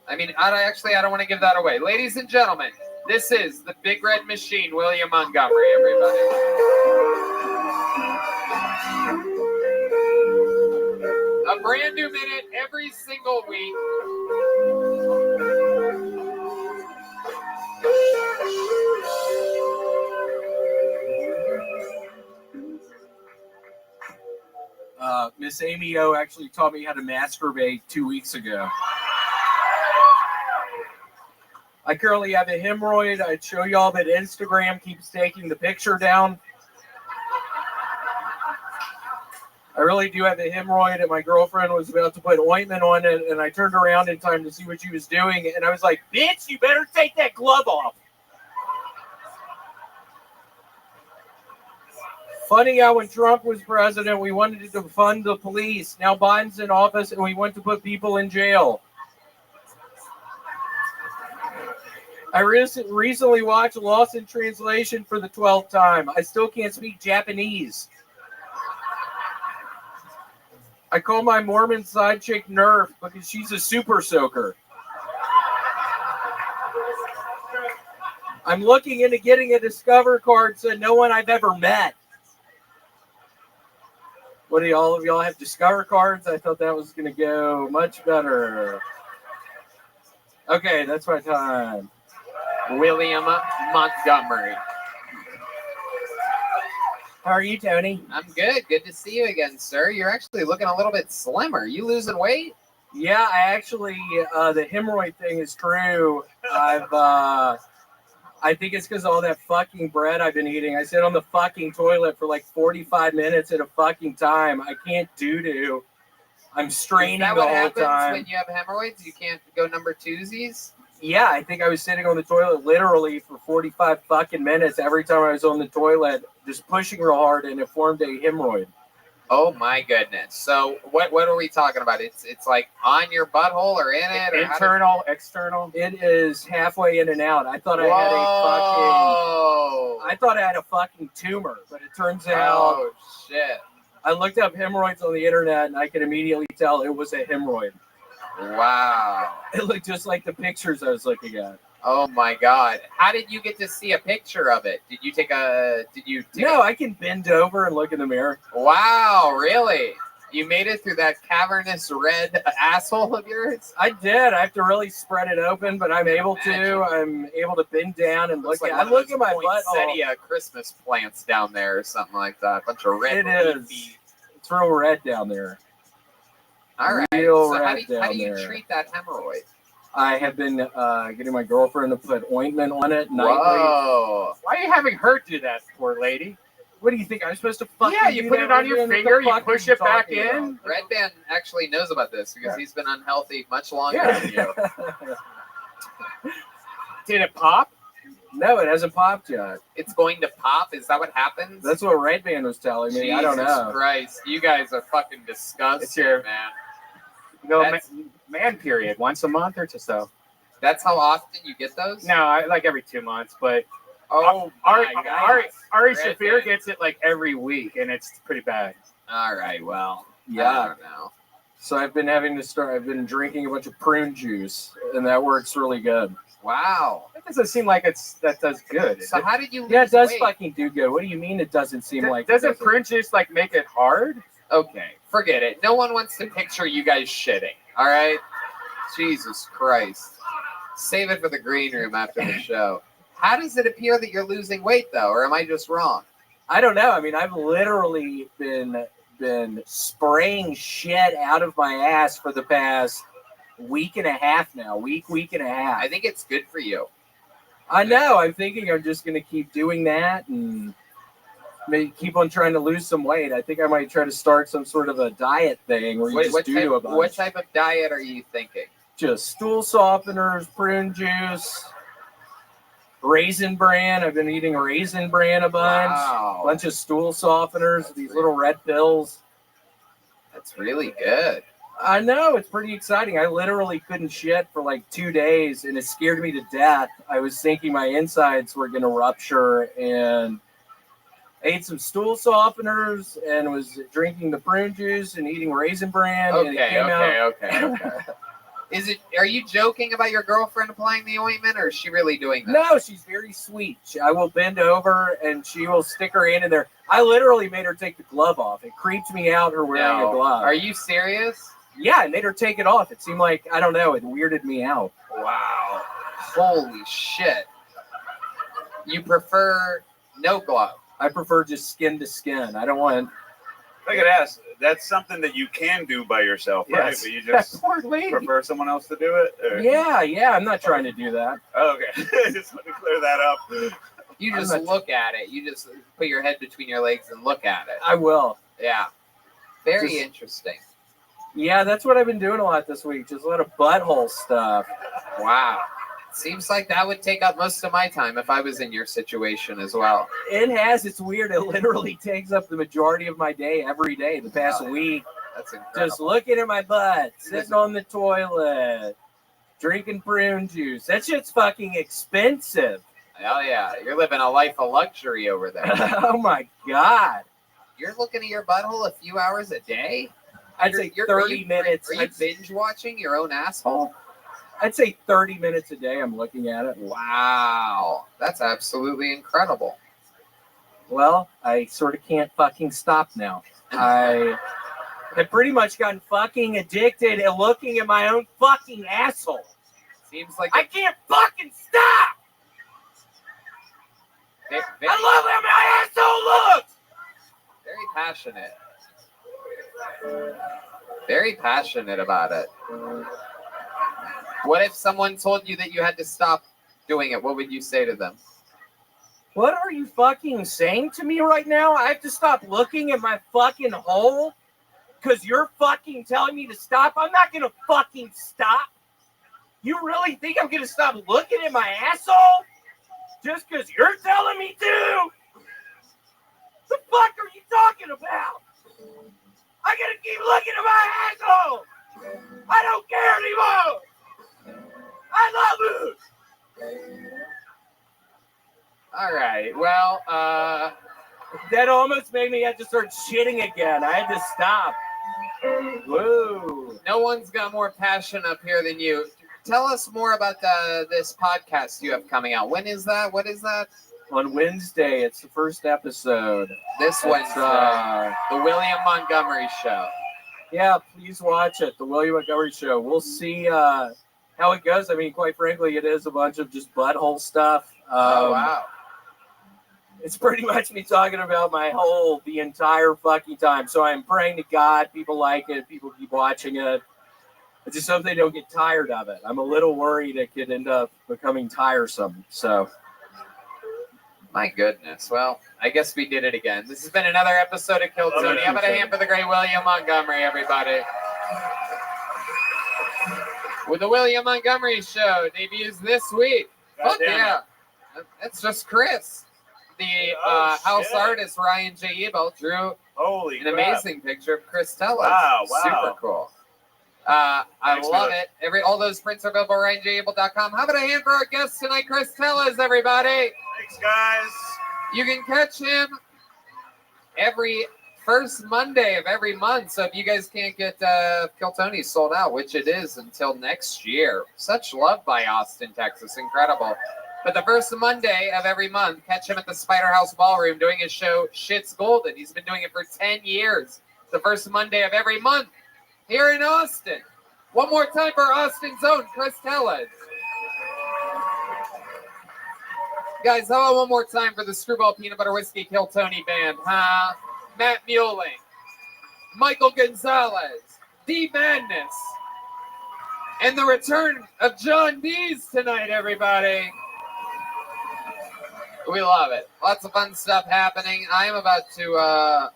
I don't want to give that away. Ladies and gentlemen, this is the Big Red Machine, William Montgomery, everybody. A brand new minute every single week. Miss Amy O actually taught me how to masturbate 2 weeks ago. I currently have a hemorrhoid. I'd show y'all that Instagram keeps taking the picture down. I really do have a hemorrhoid, and my girlfriend was about to put ointment on it, and I turned around in time to see what she was doing, and I was like, bitch, you better take that glove off. Funny how when Trump was president, we wanted to defund the police. Now Biden's in office, and we want to put people in jail. I recently watched Lost in Translation for the 12th time. I still can't speak Japanese. I call my Mormon side chick Nerf because she's a super soaker. I'm looking into getting a Discover card so no one I've ever met. What do all of y'all have Discover cards? I thought that was going to go much better. Okay, that's my time. William Montgomery. How are you, Tony? I'm good. Good to see you again, sir. You're actually looking a little bit slimmer. You losing weight? Yeah, I actually, the hemorrhoid thing is true. I think it's because of all that fucking bread I've been eating. I sit on the fucking toilet for like 45 minutes at a fucking time. I can't doo-doo. I'm straining the whole time. Is that what happens when you have hemorrhoids? You can't go number twosies? Yeah, I think I was sitting on the toilet literally for 45 fucking minutes every time I was on the toilet, just pushing real hard, and it formed a hemorrhoid. Oh my goodness! So what are we talking about? It's like on your butthole or in it? Or internal, external? It is halfway in and out. I thought I had a fucking tumor, but it turns out. Oh shit! I looked up hemorrhoids on the internet, and I could immediately tell it was a hemorrhoid. Wow! It looked just like the pictures I was looking at. Oh my god! How did you get to see a picture of it? Did you take a? No, I can bend over and look in the mirror. Wow! Really? You made it through that cavernous red asshole of yours? I did. I have to really spread it open, but I'm able to. I'm able to bend down and look. I look at my butthole. Christmas plants down there or something like that. A bunch of red. It is. It's real red down there. All right. So how do you treat that hemorrhoid? I have been getting my girlfriend to put ointment on it nightly. Whoa. Why are you having her do that, poor lady? What do you think? I'm supposed to fucking Yeah, you put it on your finger, you push it back in. Red Band actually knows about this because he's been unhealthy much longer than you. Did it pop? No, it hasn't popped yet. It's going to pop? Is that what happens? That's what Red Band was telling me. Jesus I don't know. Christ. You guys are fucking disgusting, It's your- man. No, man period, once a month or so. That's how often you get those? No, I like every 2 months, but Ari Shafir gets it like every week, and it's pretty bad. All right, well, Yeah. I don't know. So I've been I've been drinking a bunch of prune juice, and that works really good. Wow. That doesn't seem like that does good. So how did you lose Yeah, it does weight? fucking do good. What do you mean it doesn't seem like Doesn't prune juice like make it hard? Okay, forget it. No one wants to picture you guys shitting, all right? Jesus Christ. Save it for the green room after the show. How does it appear that you're losing weight, though, or am I just wrong? I don't know. I mean, I've literally been spraying shit out of my ass for the past week and a half now. Week and a half. I think it's good for you. I know. I'm thinking I'm just going to keep doing that and maybe keep on trying to lose some weight. I think I might try to start some sort of a diet thing where you just do a bunch. What type of diet are you thinking? Just stool softeners, prune juice, Raisin Bran. I've been eating Raisin Bran a bunch. Wow. A bunch of stool softeners, these little red pills. That's really good. I know, it's pretty exciting. I literally couldn't shit for like 2 days, and it scared me to death. I was thinking my insides were going to rupture, and I ate some stool softeners and was drinking the prune juice and eating Raisin Bran. And it came out. Okay. Are you joking about your girlfriend applying the ointment, or is she really doing that? No, she's very sweet. I will bend over and she will stick her hand in there. I literally made her take the glove off. It creeped me out her wearing a glove. Are you serious? Yeah, I made her take it off. It seemed like, I don't know, it weirded me out. Wow. Holy shit. You prefer no glove? I prefer just skin to skin. I don't want... I could ask, that's something that you can do by yourself, right? Yes. But you just prefer someone else to do it? Or? Yeah, I'm not trying to do that. Okay, I just want to clear that up. You just look at it. You just put your head between your legs and look at it. I will. Yeah. Very interesting. Yeah, that's what I've been doing a lot this week. Just a lot of butthole stuff. Wow. Seems like that would take up most of my time if I was in your situation as well. It has. It's weird. It literally takes up the majority of my day every day the past week. That's incredible. Just looking at my butt, sitting on the toilet, drinking prune juice. That shit's fucking expensive. Hell yeah. You're living a life of luxury over there. Oh my God. You're looking at your butthole a few hours a day? I'd say 30 minutes. Are you binge watching your own asshole? I'd say 30 minutes a day I'm looking at it. Wow. That's absolutely incredible. Well, I sort of can't fucking stop now. I have pretty much gotten fucking addicted at looking at my own fucking asshole. Seems like I can't fucking stop. I love how my asshole looks. Very passionate. Very passionate about it. What if someone told you that you had to stop doing it? What would you say to them? What are you fucking saying to me right now? I have to stop looking at my fucking hole because you're fucking telling me to stop? I'm not going to fucking stop. You really think I'm going to stop looking at my asshole just because you're telling me to? The fuck are you talking about? I gotta keep looking at my asshole. I don't care anymore. I love you. All right. Well, that almost made me have to start shitting again. I had to stop. Whoa. No one's got more passion up here than you. Tell us more about this podcast you have coming out. When is that? What is that? On Wednesday. It's the first episode. This Wednesday. The William Montgomery Show. Yeah, please watch it. The William Montgomery Show. We'll see how it goes. I mean, quite frankly, it is a bunch of just butthole stuff. Oh, wow. It's pretty much me talking about my hole the entire fucking time. So I'm praying to God people like it. People keep watching it. It's just something they don't get tired of it. I'm a little worried it could end up becoming tiresome. So, my goodness. Well, I guess we did it again. This has been another episode of Kill Tony. How about a hand for the great William Montgomery, everybody? With the William Montgomery Show debuts this week. Fuck yeah. That's just Chris. The house artist, Ryan J. Ebel, drew an amazing picture of Chris Tellis. Wow. Super cool. I love it. All those prints are available at RyanJAbel.com. How about a hand for our guest tonight, Chris Tellis, everybody? Thanks, guys. You can catch him every first Monday of every month. So if you guys can't get Kill Tony sold out, which it is until next year. Such love by Austin, Texas. Incredible. But the first Monday of every month, catch him at the Spider House Ballroom doing his show, Shit's Golden. He's been doing it for 10 years. The first Monday of every month here in Austin. One more time for Austin's own Chris Tellis. Guys, how about one more time for the Screwball Peanut Butter Whiskey Kill Tony Band? Matt Mueling, Michael Gonzalez, D Madness, and the return of John Dees tonight, everybody. We love it. Lots of fun stuff happening. I am about to,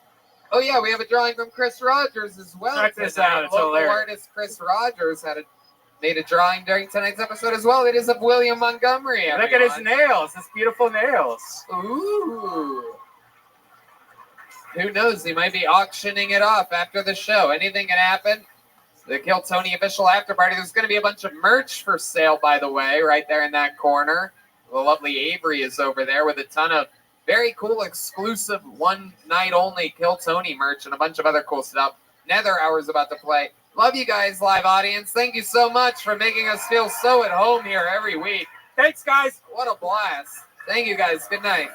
oh yeah, we have a drawing from Chris Rogers as well. Check this out. It's Local hilarious. artist Chris Rogers had a made a drawing during tonight's episode as well. It is of William Montgomery. Look at his everyone. nails, his beautiful nails. Ooh. Who knows? He might be auctioning it off after the show. Anything can happen. The Kill Tony official after party. There's going to be a bunch of merch for sale, by the way, right there in that corner. The lovely Avery is over there with a ton of very cool, exclusive, one night only Kill Tony merch and a bunch of other cool stuff. Nether Hour's about to play. Love you guys, live audience. Thank you so much for making us feel so at home here every week. Thanks, guys. What a blast. Thank you, guys. Good night.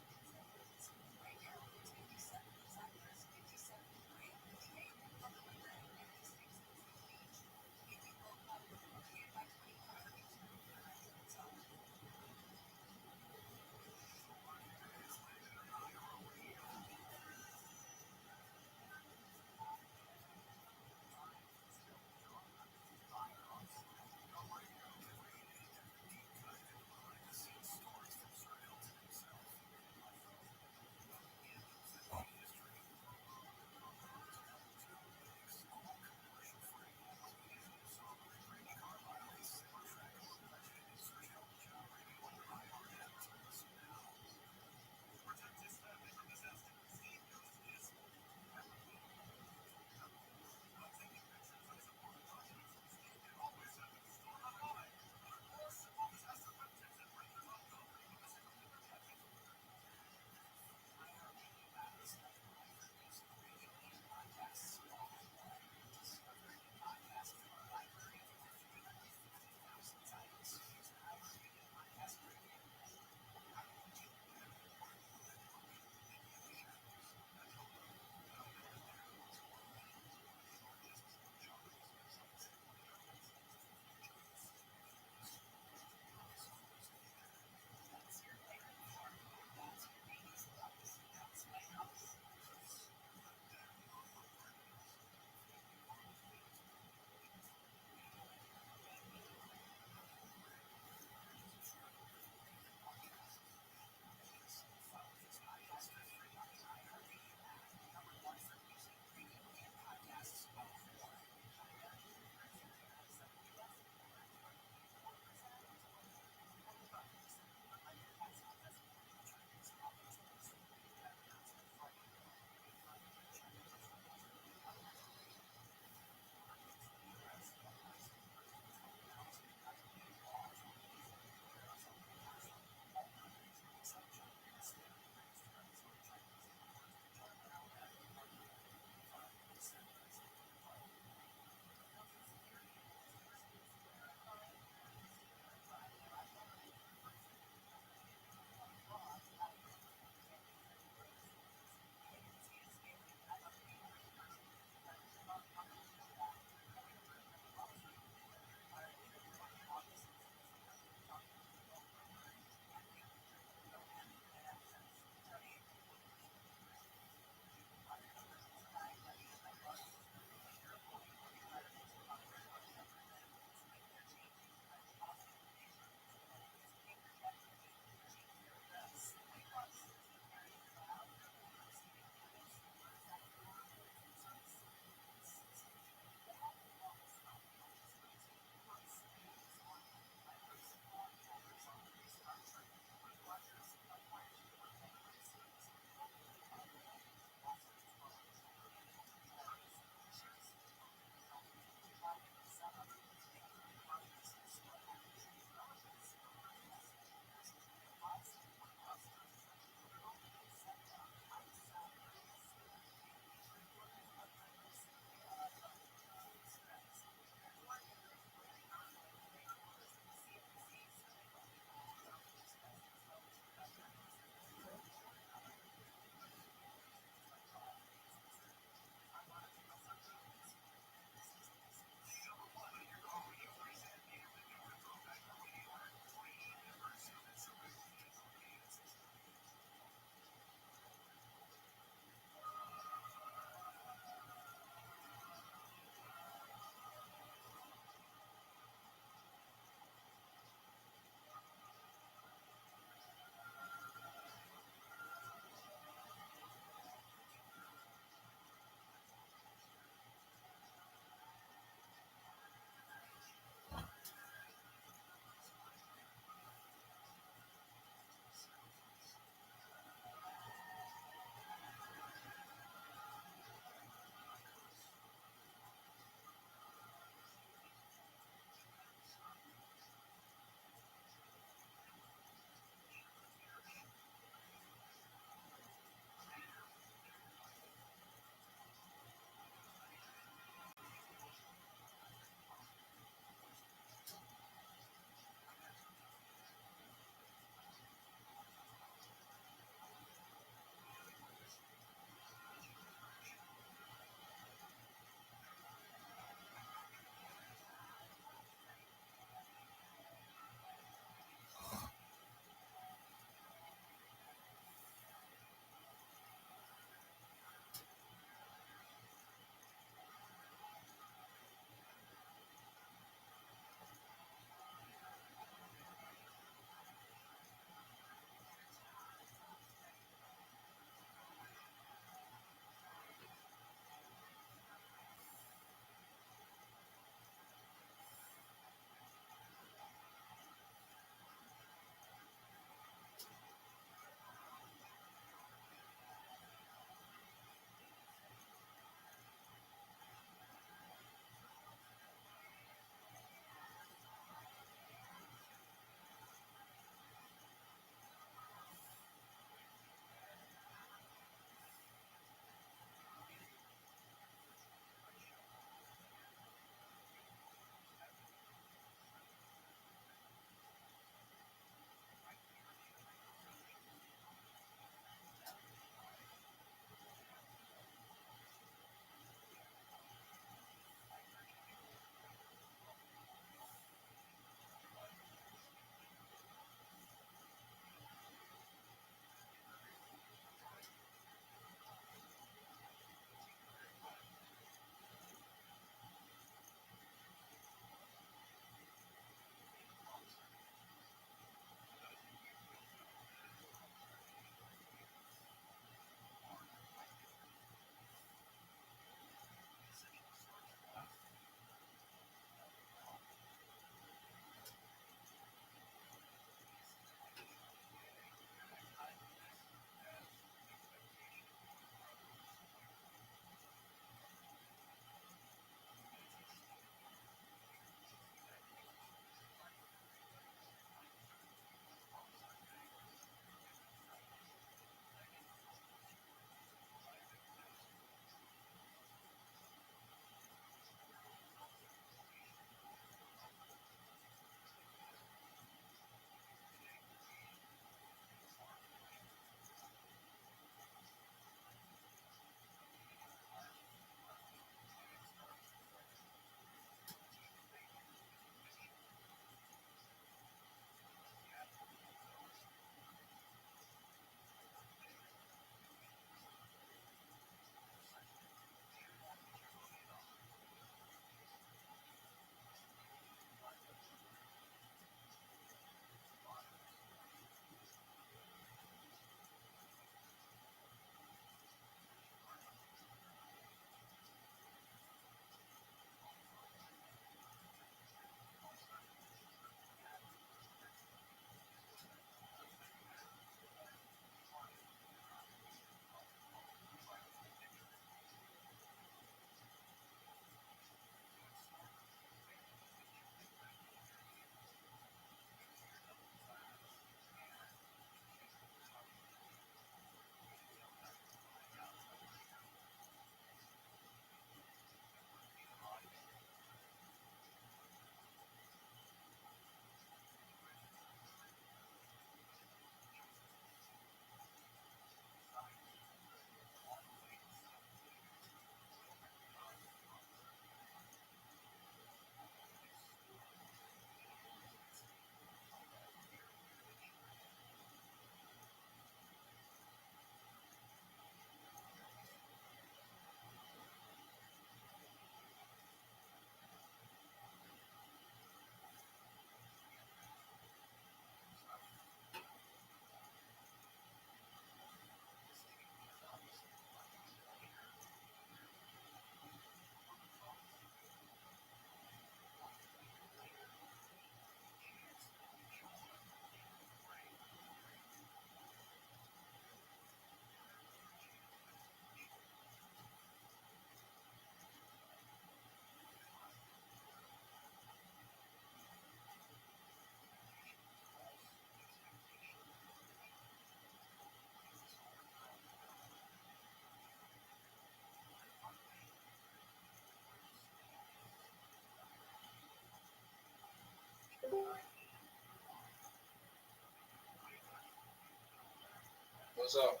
What's up?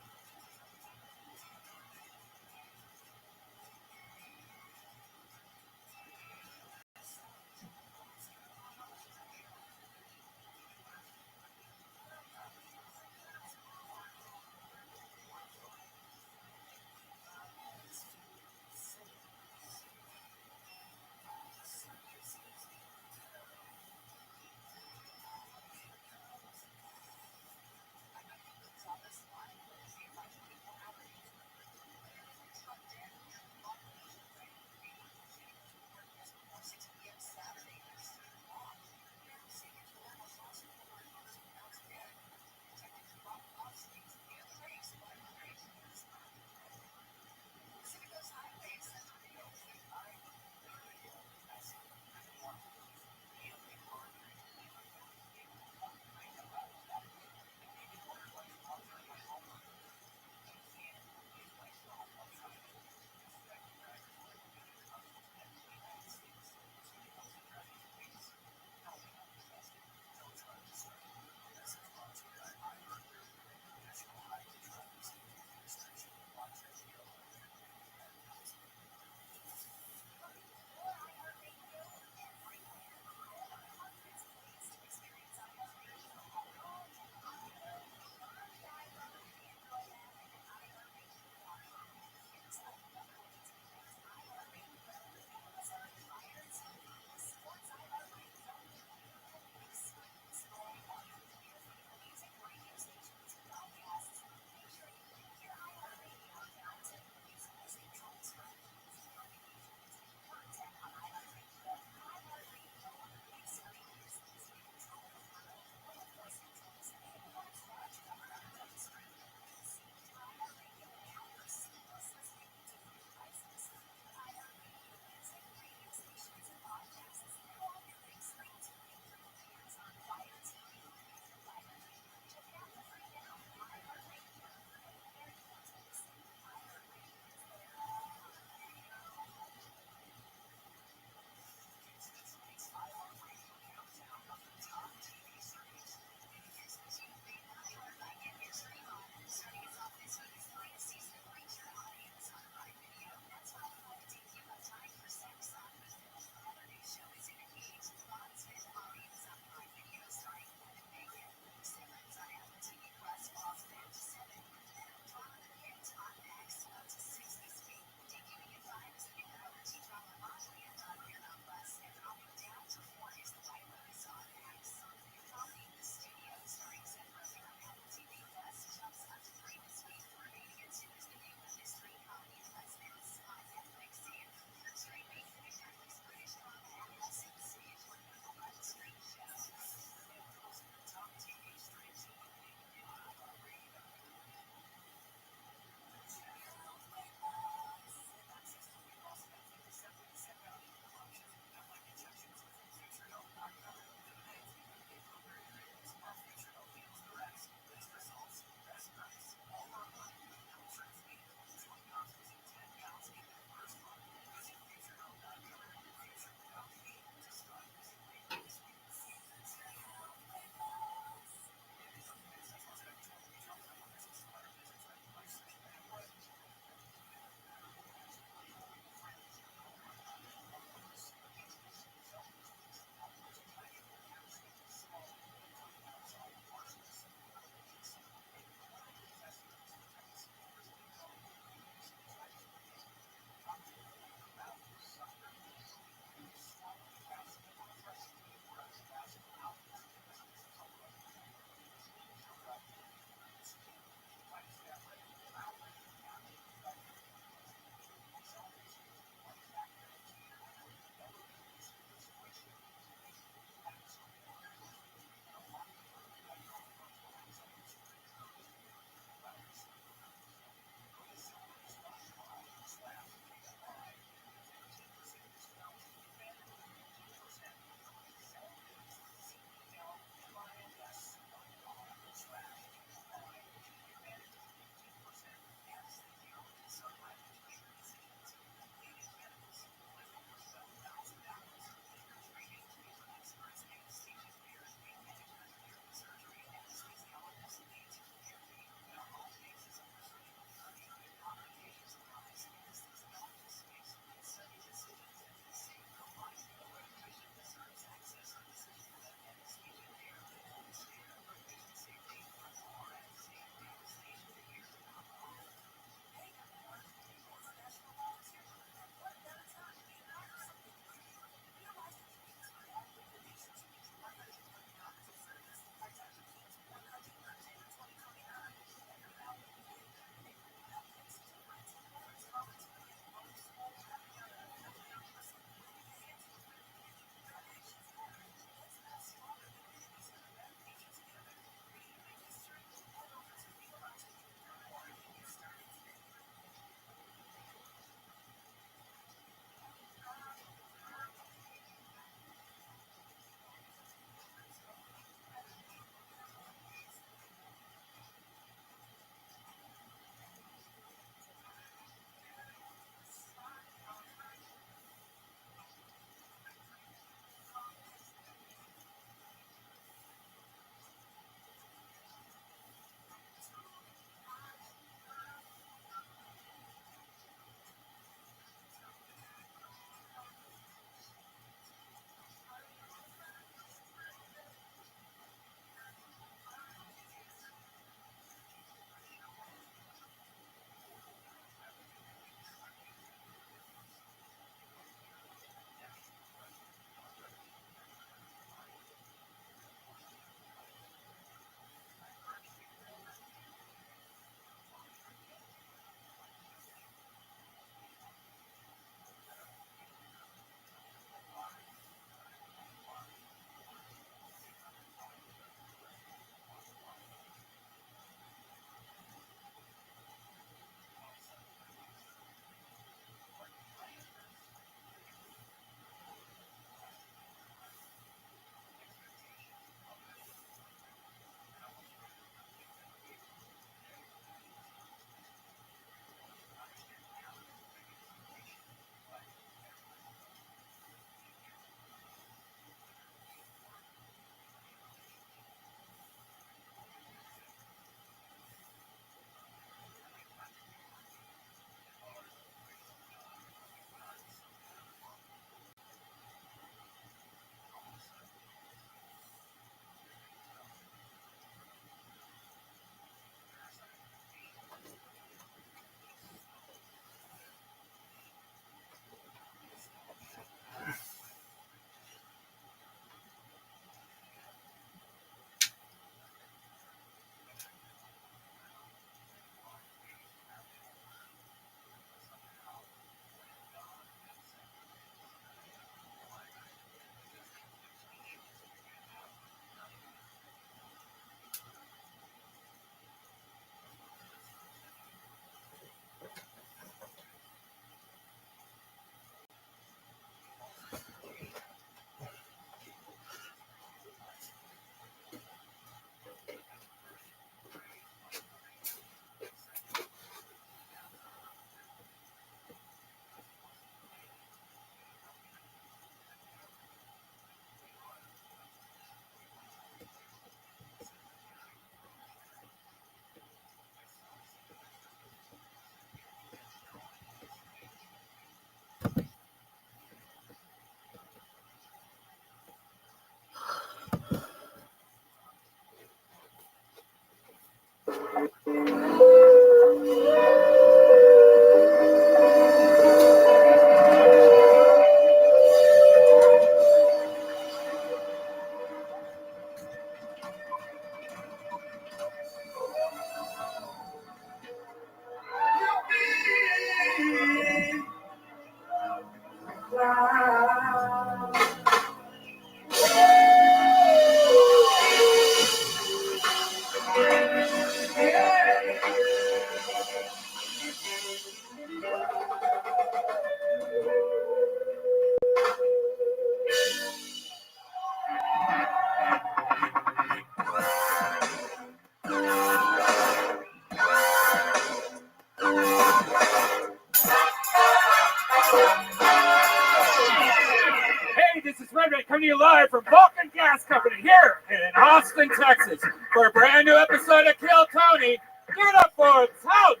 from Vulcan Gas Company here in Austin, Texas, for a brand new episode of Kill Tony. Give it up for Tony.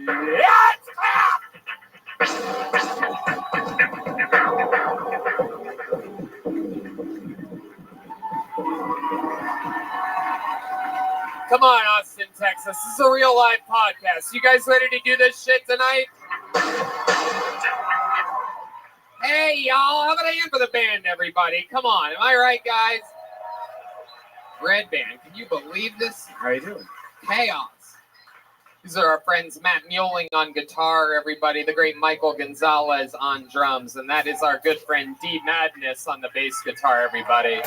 Let's clap! Come on, Austin, Texas. This is a real live podcast. You guys ready to do this shit tonight? Hey, y'all. How about a hand for the band, everybody? Come on. Am I right, guys? Red Band. Can you believe this? How you doing? Chaos. These are our friends Matt Muelling on guitar, everybody. The great Michael Gonzalez on drums. And that is our good friend D Madness on the bass guitar, everybody.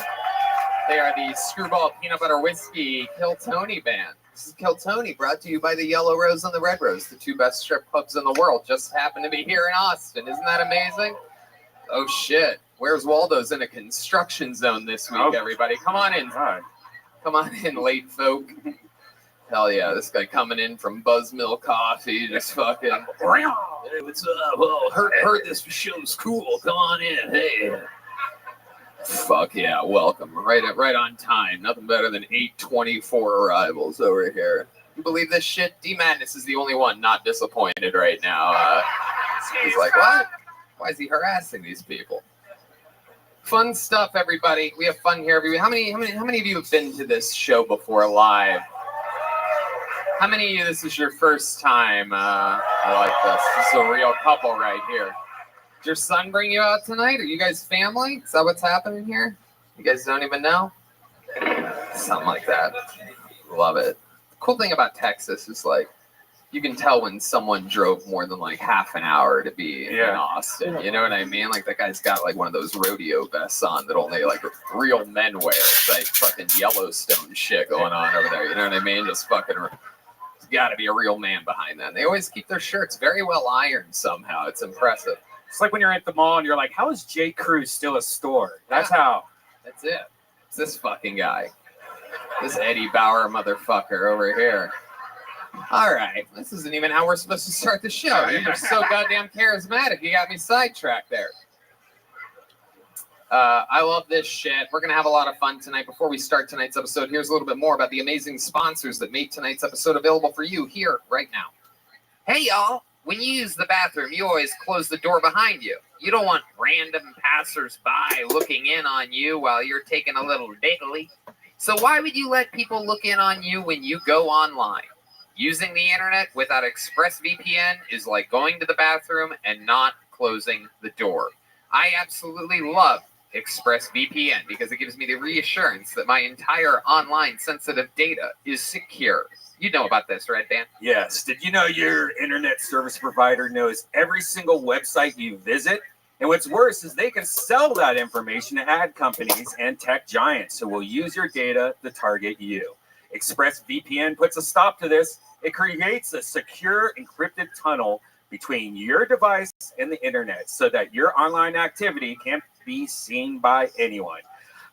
They are the Screwball Peanut Butter Whiskey Kill Tony band. This is Kill Tony, brought to you by the Yellow Rose and the Red Rose, the two best strip clubs in the world. Just happen to be here in Austin. Isn't that amazing? Oh, shit. Where's Waldo's in a construction zone this week, everybody? Come on in. Come on in, late folk. Hell yeah, this guy coming in from Buzzmill Coffee, just fucking. Hey, what's up? Well, heard this show's cool. Come on in. Hey. Fuck yeah, welcome. Right on time. Nothing better than 8:24 arrivals over here. You believe this shit? D Madness is the only one not disappointed right now. He's like, what? Why is he harassing these people? Fun stuff, everybody. We have fun here. How many of you have been to this show before live? How many of you, this is your first time? I like this. This is a real couple right here. Did your son bring you out tonight? Are you guys family? Is that what's happening here? You guys don't even know? Something like that. Love it. The cool thing about Texas is like, you can tell when someone drove more than like half an hour to be in Austin. You know what I mean? Like that guy's got like one of those rodeo vests on that only like real men wear. It's like fucking Yellowstone shit going on over there. You know what I mean? Just fucking, there's got to be a real man behind that. And they always keep their shirts very well ironed somehow. It's impressive. It's like when you're at the mall and you're like, how is J. Crew still a store? That's how. That's it. It's this fucking guy. This Eddie Bauer motherfucker over here. All right. This isn't even how we're supposed to start the show. You're so goddamn charismatic. You got me sidetracked there. I love this shit. We're going to have a lot of fun tonight. Before we start tonight's episode, here's a little bit more about the amazing sponsors that make tonight's episode available for you here right now. Hey, y'all. When you use the bathroom, you always close the door behind you. You don't want random passers-by looking in on you while you're taking a little diddly. So why would you let people look in on you when you go online? Using the internet without ExpressVPN is like going to the bathroom and not closing the door. I absolutely love ExpressVPN because it gives me the reassurance that my entire online sensitive data is secure. You know about this, right, Dan? Yes. Did you know your internet service provider knows every single website you visit? And what's worse is they can sell that information to ad companies and tech giants who will use your data to target you. ExpressVPN puts a stop to this. It creates a secure encrypted tunnel between your device and the internet so that your online activity can't be seen by anyone.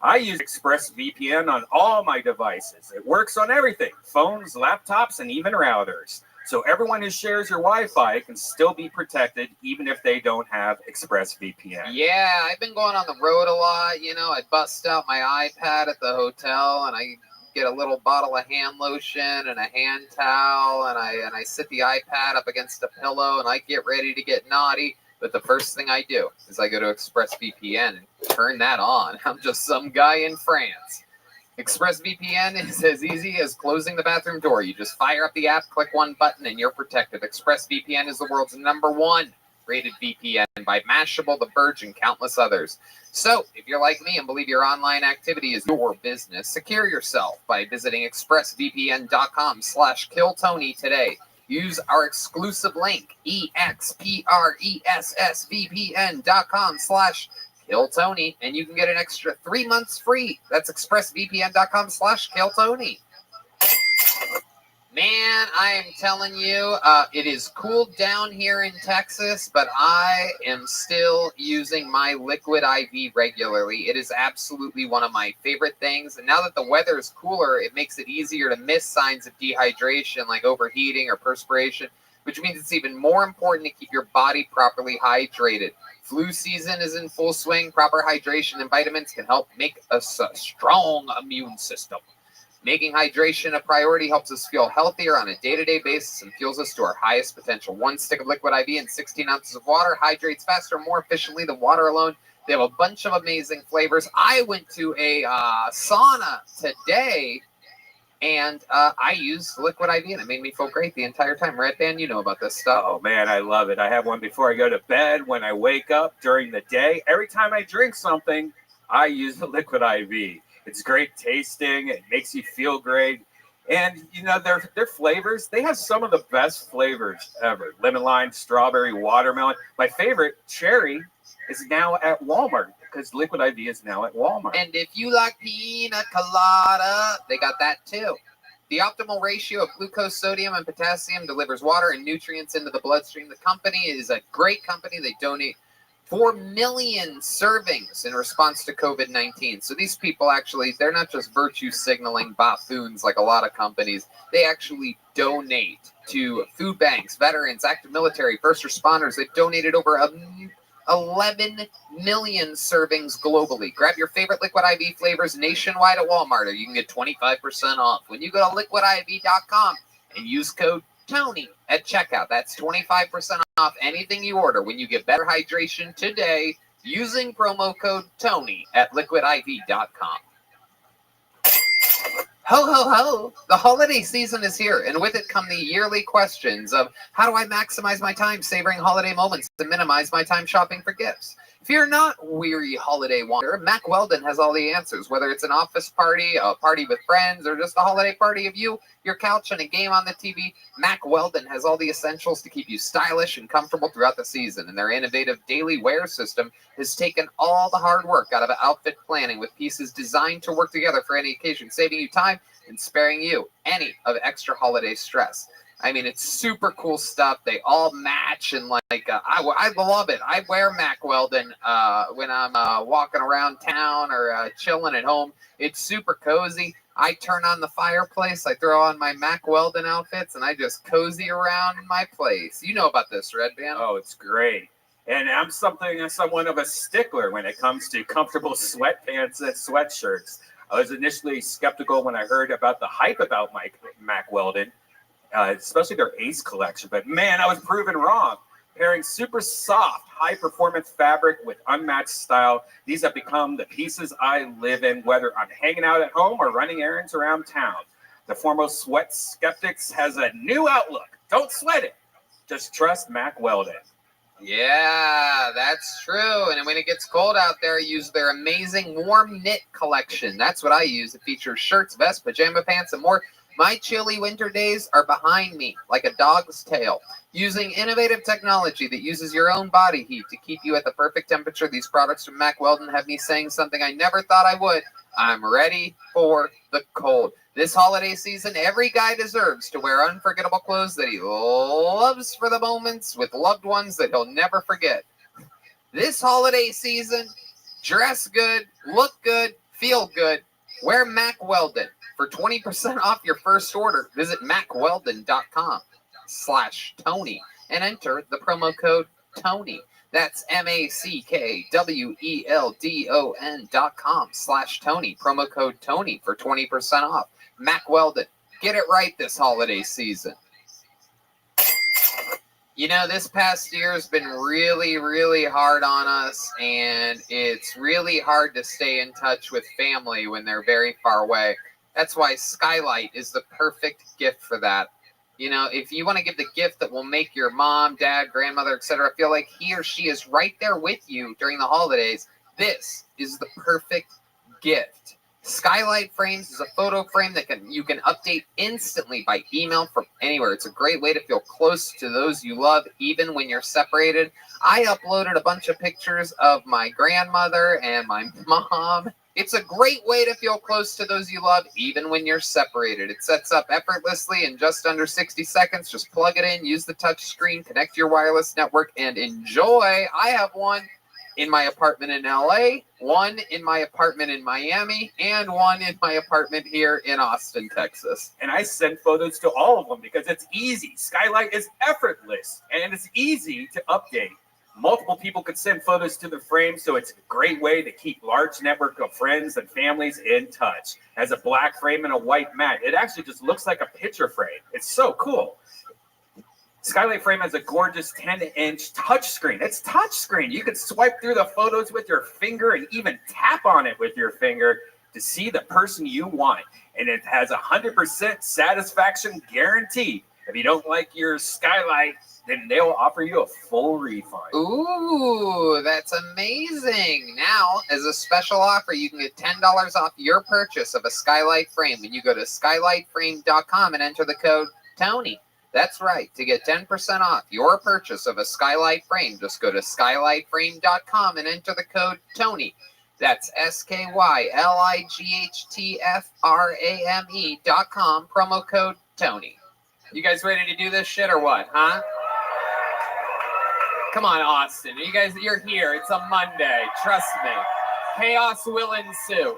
I use ExpressVPN on all my devices. It works on everything, phones, laptops, and even routers. So everyone who shares your Wi-Fi can still be protected even if they don't have ExpressVPN. Yeah, I've been going on the road a lot. You know, I bust out my iPad at the hotel and I get a little bottle of hand lotion and a hand towel and I sit the iPad up against a pillow and I get ready to get naughty. But the first thing I do is I go to ExpressVPN and turn that on. I'm just some guy in France. ExpressVPN is as easy as closing the bathroom door. You just fire up the app, click one button, and you're protected. ExpressVPN is the world's #1 rated VPN by Mashable, The Verge, and countless others. So, if you're like me and believe your online activity is your business, secure yourself by visiting expressvpn.com/killtony today. Use our exclusive link, expressvpn.com/killtony, and you can get an extra 3 months free. That's expressvpn.com/killtony. Man, I am telling you, it is cooled down here in Texas, but I am still using my liquid IV regularly. It is absolutely one of my favorite things. And now that the weather is cooler, it makes it easier to miss signs of dehydration like overheating or perspiration. which means it's even more important to keep your body properly hydrated. Flu season is in full swing. Proper hydration and vitamins can help make us a strong immune system. Making hydration a priority helps us feel healthier on a day-to-day basis and fuels us to our highest potential. 1 stick of liquid IV and 16 ounces of water hydrates faster and more efficiently than water alone. They have a bunch of amazing flavors. I went to a sauna today, and I used liquid IV, and it made me feel great the entire time. Red Band, you know about this stuff. Oh, man, I love it. I have one before I go to bed, when I wake up, during the day. Every time I drink something, I use the liquid IV. It's great tasting. It makes you feel great. And, you know, their flavors, they have some of the best flavors ever. Lemon lime, strawberry, watermelon. My favorite, cherry, is now at Walmart because liquid IV is now at Walmart. And if you like pina colada, they got that too. The optimal ratio of glucose, sodium, and potassium delivers water and nutrients into the bloodstream. The company is a great company. They donate 4 million servings in response to COVID-19. So these people actually, they're not just virtue signaling buffoons like a lot of companies. They actually donate to food banks, veterans, active military, first responders. They've donated over 11 million servings globally. Grab your favorite Liquid IV flavors nationwide at Walmart, or you can get 25% off when you go to liquidiv.com and use code TONY at checkout. That's 25% off anything you order when you get better hydration today using promo code TONY at liquidiv.com. Ho, ho, ho! The holiday season is here, and with it come the yearly questions of how do I maximize my time savoring holiday moments and minimize my time shopping for gifts? If you're not weary holiday wanderer, Mack Weldon has all the answers. Whether it's an office party, a party with friends, or just a holiday party of you, your couch, and a game on the TV, Mack Weldon has all the essentials to keep you stylish and comfortable throughout the season. And their innovative daily wear system has taken all the hard work out of outfit planning with pieces designed to work together for any occasion, saving you time and sparing you any of extra holiday stress. I mean, it's super cool stuff. They all match, and I love it. I wear Mack Weldon when I'm walking around town or chilling at home. It's super cozy. I turn on the fireplace. I throw on my Mack Weldon outfits, and I just cozy around my place. You know about this, Red Band? Oh, it's great. And I'm somewhat of a stickler when it comes to comfortable sweatpants and sweatshirts. I was initially skeptical when I heard about the hype about Mack Weldon, especially their Ace collection. But man, I was proven wrong. Pairing super soft, high-performance fabric with unmatched style, these have become the pieces I live in, whether I'm hanging out at home or running errands around town. The foremost sweat skeptics has a new outlook. Don't sweat it. Just trust Mack Weldon. Yeah, that's true. And when it gets cold out there, use their amazing warm knit collection. That's what I use. It features shirts, vests, pajama pants, and more. My chilly winter days are behind me, like a dog's tail. Using innovative technology that uses your own body heat to keep you at the perfect temperature, these products from Mack Weldon have me saying something I never thought I would. I'm ready for the cold. This holiday season, every guy deserves to wear unforgettable clothes that he loves for the moments with loved ones that he'll never forget. This holiday season, dress good, look good, feel good. Wear Mack Weldon. For 20% off your first order, visit mackweldon.com/Tony and enter the promo code TONY. That's mackweldon.com/Tony. Promo code TONY for 20% off. Mack Weldon. Get it right this holiday season. You know, this past year has been really, really hard on us, and it's really hard to stay in touch with family when they're very far away. That's why Skylight is the perfect gift for that. You know, if you want to give the gift that will make your mom, dad, grandmother, etc. feel like he or she is right there with you during the holidays, this is the perfect gift. Skylight Frames is a photo frame that you can update instantly by email from anywhere. It's a great way to feel close to those you love, even when you're separated. I uploaded a bunch of pictures of my grandmother and my mom. It's a great way to feel close to those you love, even when you're separated. It sets up effortlessly in just under 60 seconds. Just plug it in, use the touch screen, connect to your wireless network, and enjoy. I have one. in my apartment in LA, one in my apartment in Miami, and one in my apartment here in Austin, Texas. And I send photos to all of them because it's easy. Skylight is effortless and it's easy to update. Multiple people could send photos to the frame, so it's a great way to keep large network of friends and families in touch. As a black frame and a white mat, it actually just looks like a picture frame. It's so cool. Skylight Frame has a gorgeous 10-inch touchscreen. It's touchscreen. You can swipe through the photos with your finger and even tap on it with your finger to see the person you want. And it has a 100% satisfaction guarantee. If you don't like your Skylight, then they'll offer you a full refund. Ooh, that's amazing. Now, as a special offer, you can get $10 off your purchase of a Skylight Frame when you go to skylightframe.com and enter the code TONY. That's right. To get 10% off your purchase of a Skylight Frame, just go to skylightframe.com and enter the code TONY. That's SKYLIGHTFRAME.com, promo code TONY. You guys ready to do this shit or what, huh? Come on, Austin. You're here. It's a Monday. Trust me. Chaos will ensue.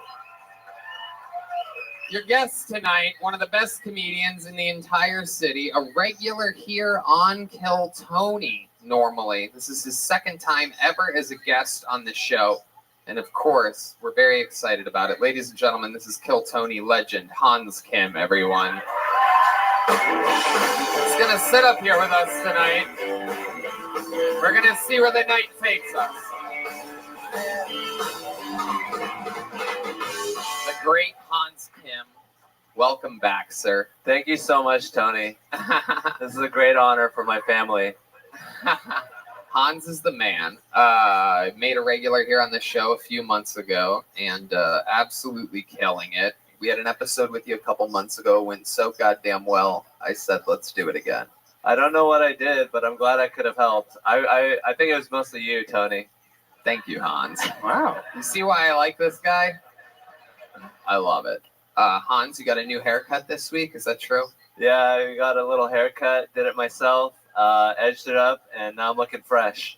Your guest tonight, one of the best comedians in the entire city, a regular here on Kill Tony normally. This is his second time ever as a guest on the show. And of course, we're very excited about it. Ladies and gentlemen, this is Kill Tony legend, Hans Kim, everyone. He's going to sit up here with us tonight. We're going to see where the night takes us. The great Hans Kim. Welcome back, sir. Thank you so much, Tony. This is a great honor for my family. Hans is the man. Made a regular here on the show a few months ago and absolutely killing it. We had an episode with you a couple months ago, went so goddamn well. I said, let's do it again. I don't know what I did, but I'm glad I could have helped. I think it was mostly you, Tony. Thank you, Hans. Wow. You see why I like this guy? I love it. Hans, you got a new haircut this week. Is that true? Yeah, I got a little haircut, did it myself, edged it up, and now I'm looking fresh.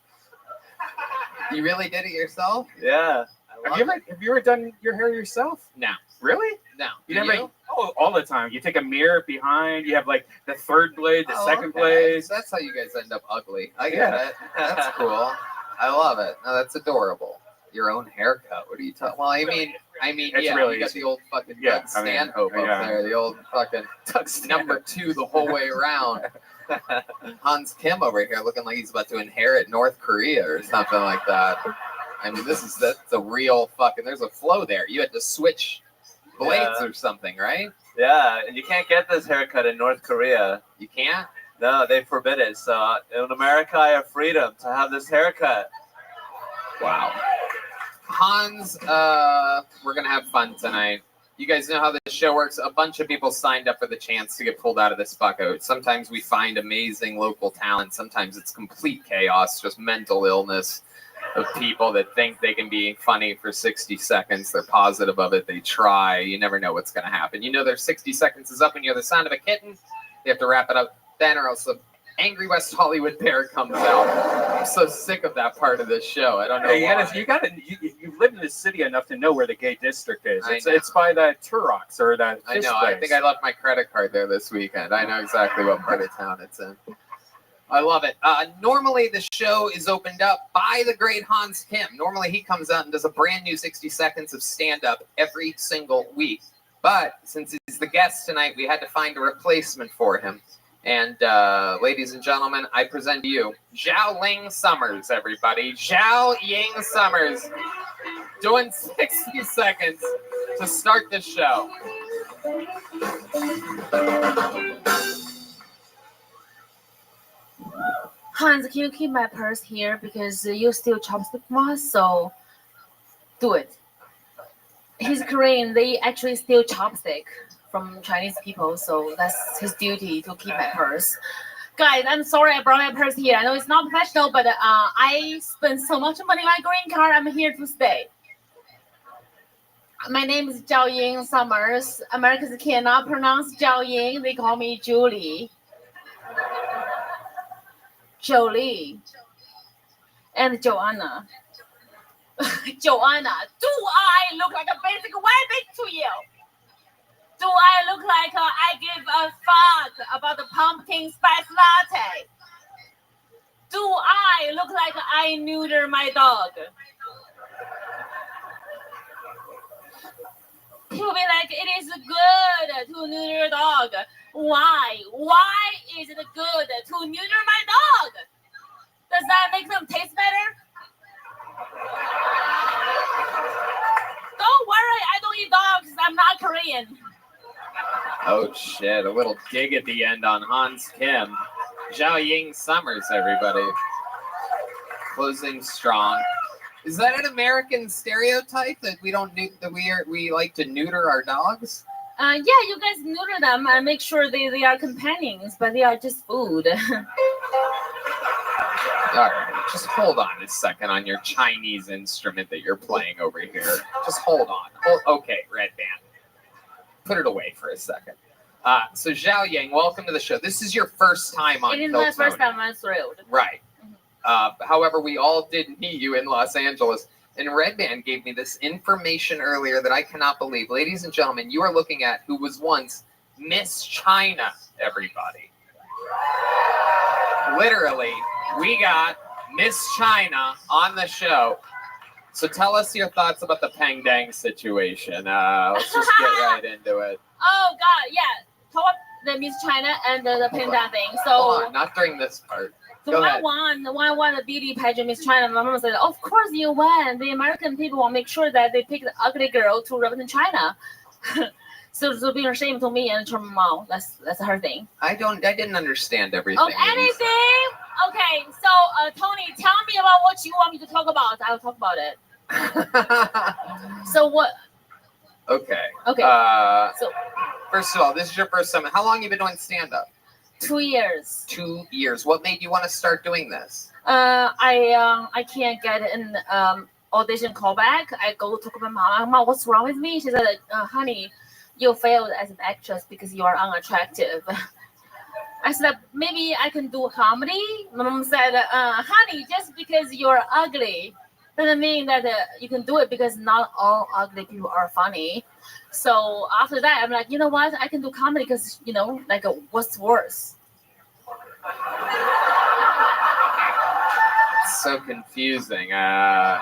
You really did it yourself? Yeah. Have you ever done your hair yourself? No. Really? No. You never? Oh, all the time. You take a mirror behind. You have like the third blade, the second blade. So that's how you guys end up ugly. I get it. That's cool. I love it. No, that's adorable. Your own haircut. What are you talking? Well, I mean, it's yeah, really you got easy. the old fucking Doug Stanhope up there. The old fucking number 2 the whole way around. Hans Kim over here looking like he's about to inherit North Korea or something like that. I mean, that's a real fucking. There's a flow there. You had to switch blades or something, right? Yeah, and you can't get this haircut in North Korea. You can't? No, they forbid it. So in America, I have freedom to have this haircut. Wow. Hans, we're going to have fun tonight. You guys know how this show works. A bunch of people signed up for the chance to get pulled out of this bucket. Sometimes we find amazing local talent. Sometimes it's complete chaos, just mental illness of people that think they can be funny for 60 seconds. They're positive of it. They try. You never know what's going to happen. You know their 60 seconds is up and you hear the sound of a kitten. You have to wrap it up then or else the Angry West Hollywood Bear comes out. I'm so sick of that part of this show. I don't know why. You've lived in the city enough to know where the gay district is. It's by the Turox or the I know. I think I left my credit card there this weekend. I know exactly what part of town it's in. I love it. Normally, the show is opened up by the great Hans Kim. Normally, he comes out and does a brand new 60 seconds of stand-up every single week. But since he's the guest tonight, we had to find a replacement for him. And ladies and gentlemen, I present to you Zhao Ling Summers, everybody. Zhao Ying Summers doing 60 seconds to start the show. Hans, can you keep my purse here because you steal chopstick from us? So do it. He's Korean. They actually steal chopstick from Chinese people, so that's his duty to keep my purse. Guys, I'm sorry I brought my purse here. I know it's not professional, but I spent so much money on my green card. I'm here to stay. My name is Zhao Ying Summers. Americans cannot pronounce Zhao Ying. They call me Julie. Jolie. And Joanna. Joanna, do I look like a basic white bitch to you? Do I look like I give a fuck about the pumpkin spice latte? Do I look like I neuter my dog? People be like, it is good to neuter your dog. Why? Why is it good to neuter my dog? Does that make them taste better? Don't worry, I don't eat dogs. I'm not Korean. Oh shit, a little dig at the end on Hans Kim. Zhao Ying Summers, everybody. Closing strong. Is that an American stereotype that we don't we like to neuter our dogs? Yeah, you guys neuter them and make sure they are companions, but they are just food. All right, just hold on a second on your Chinese instrument that you're playing over here. Just hold on. Okay, Red Band. Put it away for a second. So Zhao Yang, welcome to the show. This is your first time on It is Kill my first Tony. time. I'm thrilled. Right. However, we all did meet you in Los Angeles. And Red Band gave me this information earlier that I cannot believe. Ladies and gentlemen, you are looking at who was once Miss China, everybody. Literally, we got Miss China on the show. So tell us your thoughts about the Peng Dang situation. Let's just get right into it. Oh God, yeah. Talk about the Miss China and the panda thing. So Hold on, not during this part. So Go when ahead. I won the beauty pageant Miss China, my mom said, of course you won. The American people will make sure that they pick the ugly girl to represent China. So being ashamed to me and to my mom, that's her thing. I didn't understand everything. Oh, anything? Okay, so Tony, tell me about what you want me to talk about. I'll talk about it. So what? Okay. Okay. So first of all, this is your first time. How long have you been doing stand-up? 2 years. 2 years. What made you want to start doing this? I can't get an audition callback. I go to my mom. Mom, what's wrong with me? She said, honey, you failed as an actress because you are unattractive. I said, maybe I can do comedy. My mom said, honey, just because you're ugly doesn't mean that you can do it, because not all ugly people are funny. So after that, I'm like, you know what? I can do comedy because, like, what's worse? It's so confusing. It's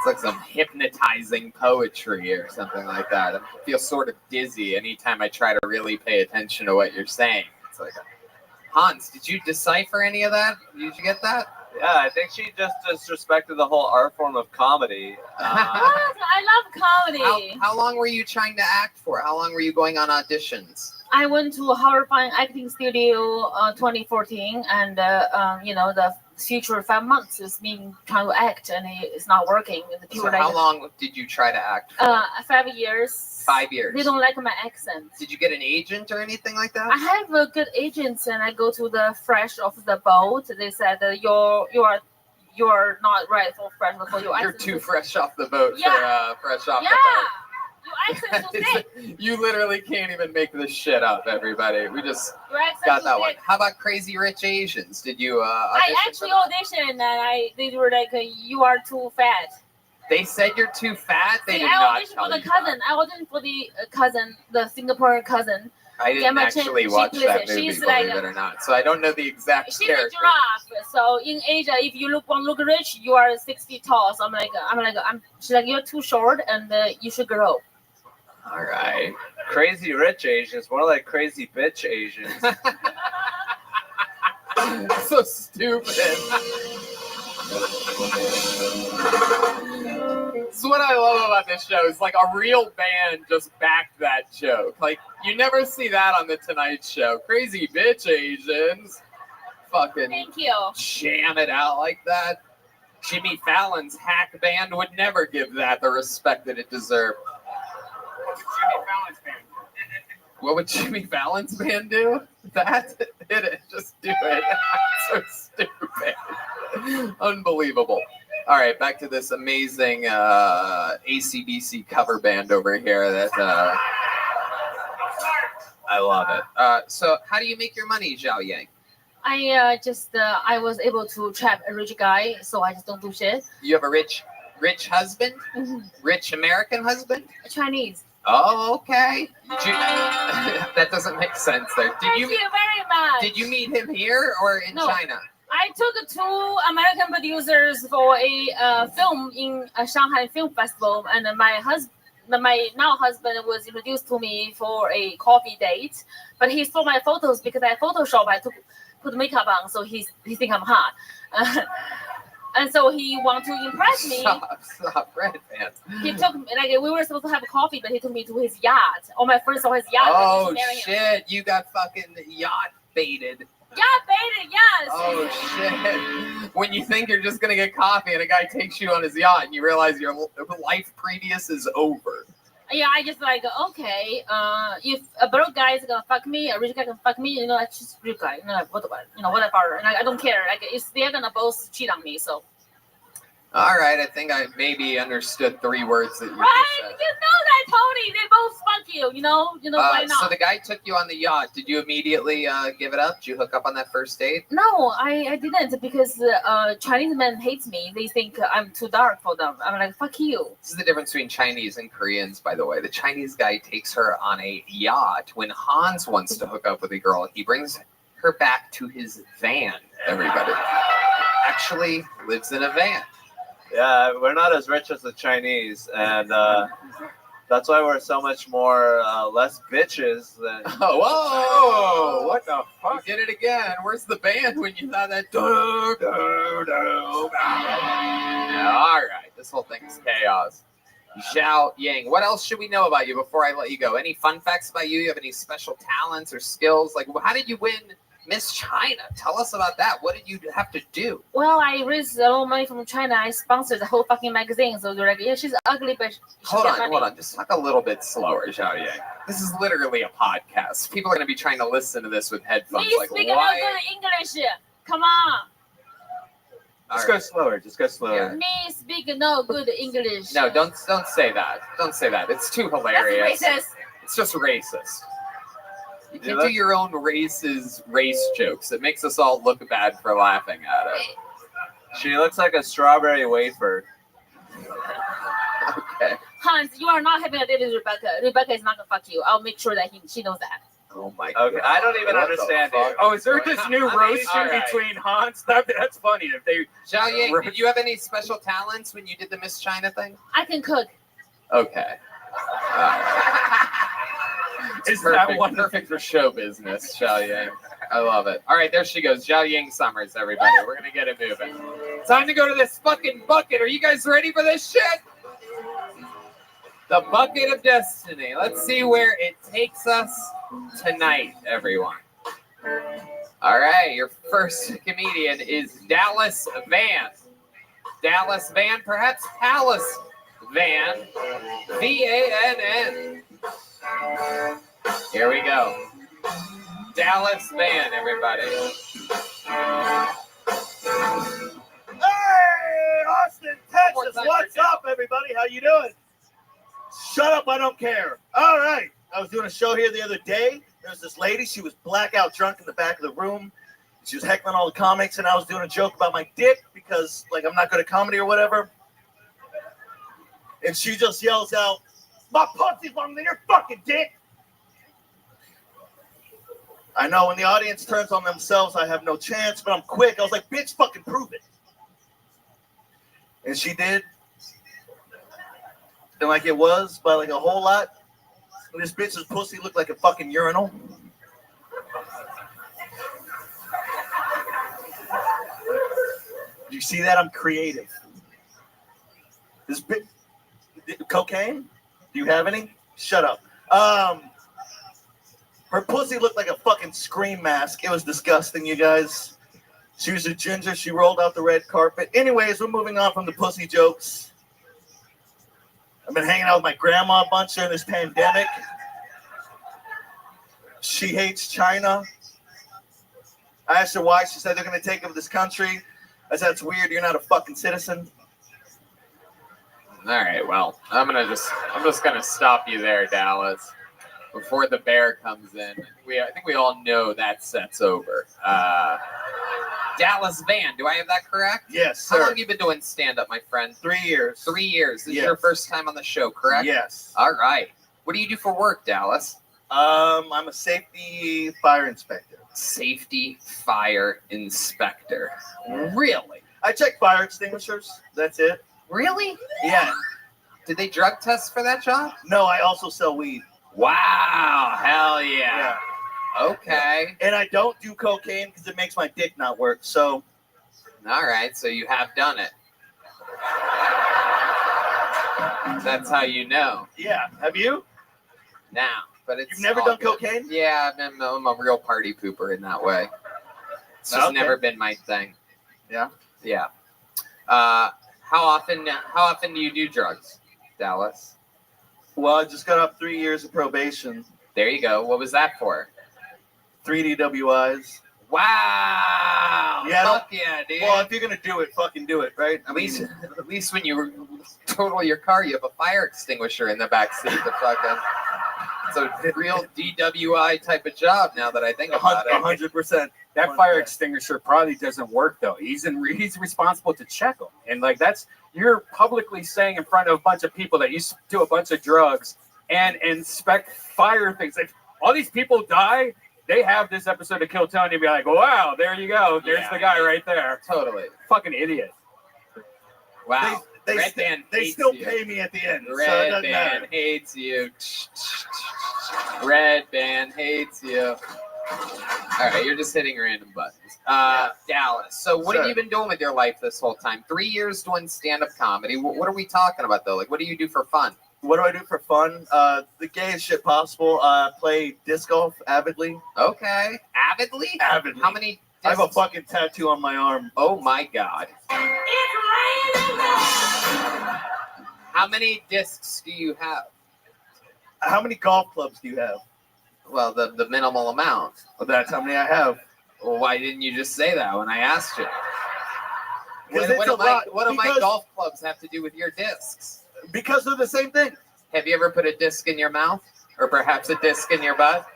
like some hypnotizing poetry or something like that. I feel sort of dizzy anytime I try to really pay attention to what you're saying. It's like, Hans, did you decipher any of that? Did you get that? Yeah, I think she just disrespected the whole art form of comedy. What? I love comedy. How long were you trying to act for? How long were you going on auditions? I went to Horrifying Acting Studio 2014, and the future 5 months is me trying to act, and it's not working. The people So how long did you try to act for? 5 years. 5 years. They don't like my accent. Did you get an agent or anything like that? I have a good agents, and I go to the fresh off the boat. They said that you're not right for fresh for your You're accent. too fresh off the boat Yeah. for fresh off Yeah. the boat. Your accent's too thick. You literally can't even make this shit up, everybody. We just Your accent's got too that one. thick. How about Crazy Rich Asians? Did you I audition actually for that? auditioned, and they were like, you are too fat. They said you're too fat? They See, did I not auditioned tell for the you cousin. I auditioned for the cousin, the Singaporean cousin. that. I didn't Gemma Chen, actually she watch plays that it. movie, She's believe like- it or not. So I don't know the exact She's character. a giraffe. So in Asia, if you want to look rich, you are 6 feet tall. So she's like, you're too short, and you should grow. All right. Crazy rich Asians, more like crazy bitch Asians. So stupid. This is what I love about this show. It's like a real band just backed that joke. Like, you never see that on The Tonight Show. Crazy bitch Asians. Fucking Thank you. jam it out like that. Jimmy Fallon's hack band would never give that the respect that it deserved. What would Jimmy Fallon's band do? That? Hit it. Just do it. So stupid. Unbelievable. All right, back to this amazing AC/DC cover band over here that I love it. So how do you make your money, Zhao Yang? I was able to trap a rich guy, so I just don't do shit. You have a rich Rich husband? Rich American husband? Chinese. Oh, okay. That doesn't make sense there. Thank you very much. Did you meet him here or in No. China? I took 2 American producers for a film in a Shanghai Film Festival, and my now husband was introduced to me for a coffee date, but he saw my photos because I Photoshop. I put makeup on, so he think I'm hot, and so he want to impress me. Stop, Red Pants. He took me, like, we were supposed to have a coffee, but he took me to his yacht. All my friends saw his yacht. Oh shit! You got fucking yacht baited. Yeah, baited, yes. Oh shit! When you think you're just gonna get coffee and a guy takes you on his yacht and you realize your life previous is over. Yeah, I just like, okay, if a broke guy is gonna fuck me, a rich guy can fuck me, you know, that's just rich guy, you know, like, whatever, and I don't care. Like, they're gonna both cheat on me, so. All right, I think I maybe understood 3 words that you Right, just said. you know that, Tony. They both fuck you. You know why not? So the guy took you on the yacht. Did you immediately give it up? Did you hook up on that first date? No, I didn't, because Chinese men hate me. They think I'm too dark for them. I'm like, fuck you. This is the difference between Chinese and Koreans, by the way. The Chinese guy takes her on a yacht. When Hans wants to hook up with a girl, he brings her back to his van, everybody. Actually lives in a van. Yeah, we're not as rich as the Chinese, and that's why we're so much more less bitches than. Oh, whoa! What the fuck? You did it again. Where's the band when you thought that? Yeah, all right, this whole thing is chaos. Xiao Yang, what else should we know about you before I let you go? Any fun facts about you? You have any special talents or skills? Like, how did you win Miss China? Tell us about that. What did you have to do? Well, I raised a lot of money from China. I sponsored the whole fucking magazine. So they're like, yeah, she's ugly, but Hold on. Just talk a little bit slower, Xiao Yang. This is literally a podcast. People are going to be trying to listen to this with headphones. Me Like, speak no why? good English. Come on. Just go slower. Just go slower. Me speak no good English. No, don't say that. Don't say that. It's too hilarious. That's racist. It's just racist. You can do your own race jokes. It makes us all look bad for laughing at it. She looks like a strawberry wafer. Okay. Hans, you are not having a date with Rebecca. Rebecca is not gonna fuck you. I'll make sure that she knows that. Oh my Okay, I don't even understand it. Oh, is there this new I mean, roasting all right. between Hans? That's funny. If they Xiao Yang, did you have any special talents when you did the Miss China thing? I can cook. Okay. Is perfect, that one perfect for show business, Xiao Yang. I love it. All right, there she goes. Xiao Yang Summers, everybody. We're going to get it moving. Time to go to this fucking bucket. Are you guys ready for this shit? The bucket of destiny. Let's see where it takes us tonight, everyone. All right, your first comedian is Dallas Van. Dallas Van, perhaps Palace Van. V-A-N-N. Here we go. Dallas Van, everybody. Hey, Austin, Texas. What's up, everybody? How you doing? Shut up, I don't care. All right. I was doing a show here the other day. There was this lady. She was blackout drunk in the back of the room. She was heckling all the comics, and I was doing a joke about my dick because, like, I'm not good at comedy or whatever. And she just yells out, "My pussy's longer than your fucking dick." I know when the audience turns on themselves, I have no chance, but I'm quick. I was like, "Bitch, fucking prove it." And she did. And like it was by like a whole lot. And this bitch's pussy looked like a fucking urinal. Do you see that? I'm creative. This bitch, cocaine? Do you have any? Shut up. Her pussy looked like a fucking scream mask. It was disgusting, you guys. She was a ginger. She rolled out the red carpet. Anyways, we're moving on from the pussy jokes. I've been hanging out with my grandma a bunch during this pandemic. She hates China. I asked her why. She said they're going to take over this country. I said, "That's weird. You're not a fucking citizen." All right, well, I'm just gonna stop you there, Dallas. before the bear comes in. I think we all know that set's over. Dallas Van, do I have that correct? Yes, How long sir. have you been doing stand-up, my friend? 3 years. 3 years. This is Yes. your first time on the show, correct? Yes. All right. What do you do for work, Dallas? I'm a safety fire inspector. Safety fire inspector. Really? I check fire extinguishers. That's it. Really? Yeah. Did they drug test for that job? No, I also sell weed. Wow. Hell yeah. Okay. And I don't do cocaine because it makes my dick not work. So. All right. So you have done it. That's how you know. Yeah. Have you? Now. But it's You've never all done good. cocaine? Yeah, I'm a real party pooper in that way. It's just Okay. never been my thing. Yeah. Yeah. How often do you do drugs, Dallas? Well, I just got off 3 years of probation. There you go. What was that for? 3 DWIs. Wow. Yeah. Fuck yeah, dude. Well, if you're gonna do it, fucking do it, right? At least when you total your car, you have a fire extinguisher in the back seat. The fucking. It's a real DWI type of job now that I think about it. 100%. That fire extinguisher probably doesn't work though. He's responsible to check them, and like you're publicly saying in front of a bunch of people that you do a bunch of drugs and inspect fire things. Like all these people die, they have this episode of Kill Tony and be like, wow, there you go, there's the guy right there. Totally, fucking idiot. Wow. They Red Band they hates still you. pay me at the end. so it Red doesn't Band matter. hates you. Red Band hates you. All right, you're just hitting random buttons. Dallas, so what have Sure. you been doing with your life this whole time? 3 years doing stand-up comedy. What are we talking about, though? Like, what do you do for fun? What do I do for fun? The gayest shit possible. Play disc golf avidly. Okay. Avidly? Avidly. How many I have a discs? fucking tattoo on my arm. Oh, my God. How many discs do you have? How many golf clubs do you have? Well, the minimal amount. Well, that's how many I have. Well, why didn't you just say that when I asked you? Because What it's do a lot. my Because- golf clubs have to do with your discs? Because they're the same thing. Have you ever put a disc in your mouth? Or perhaps a disc in your butt?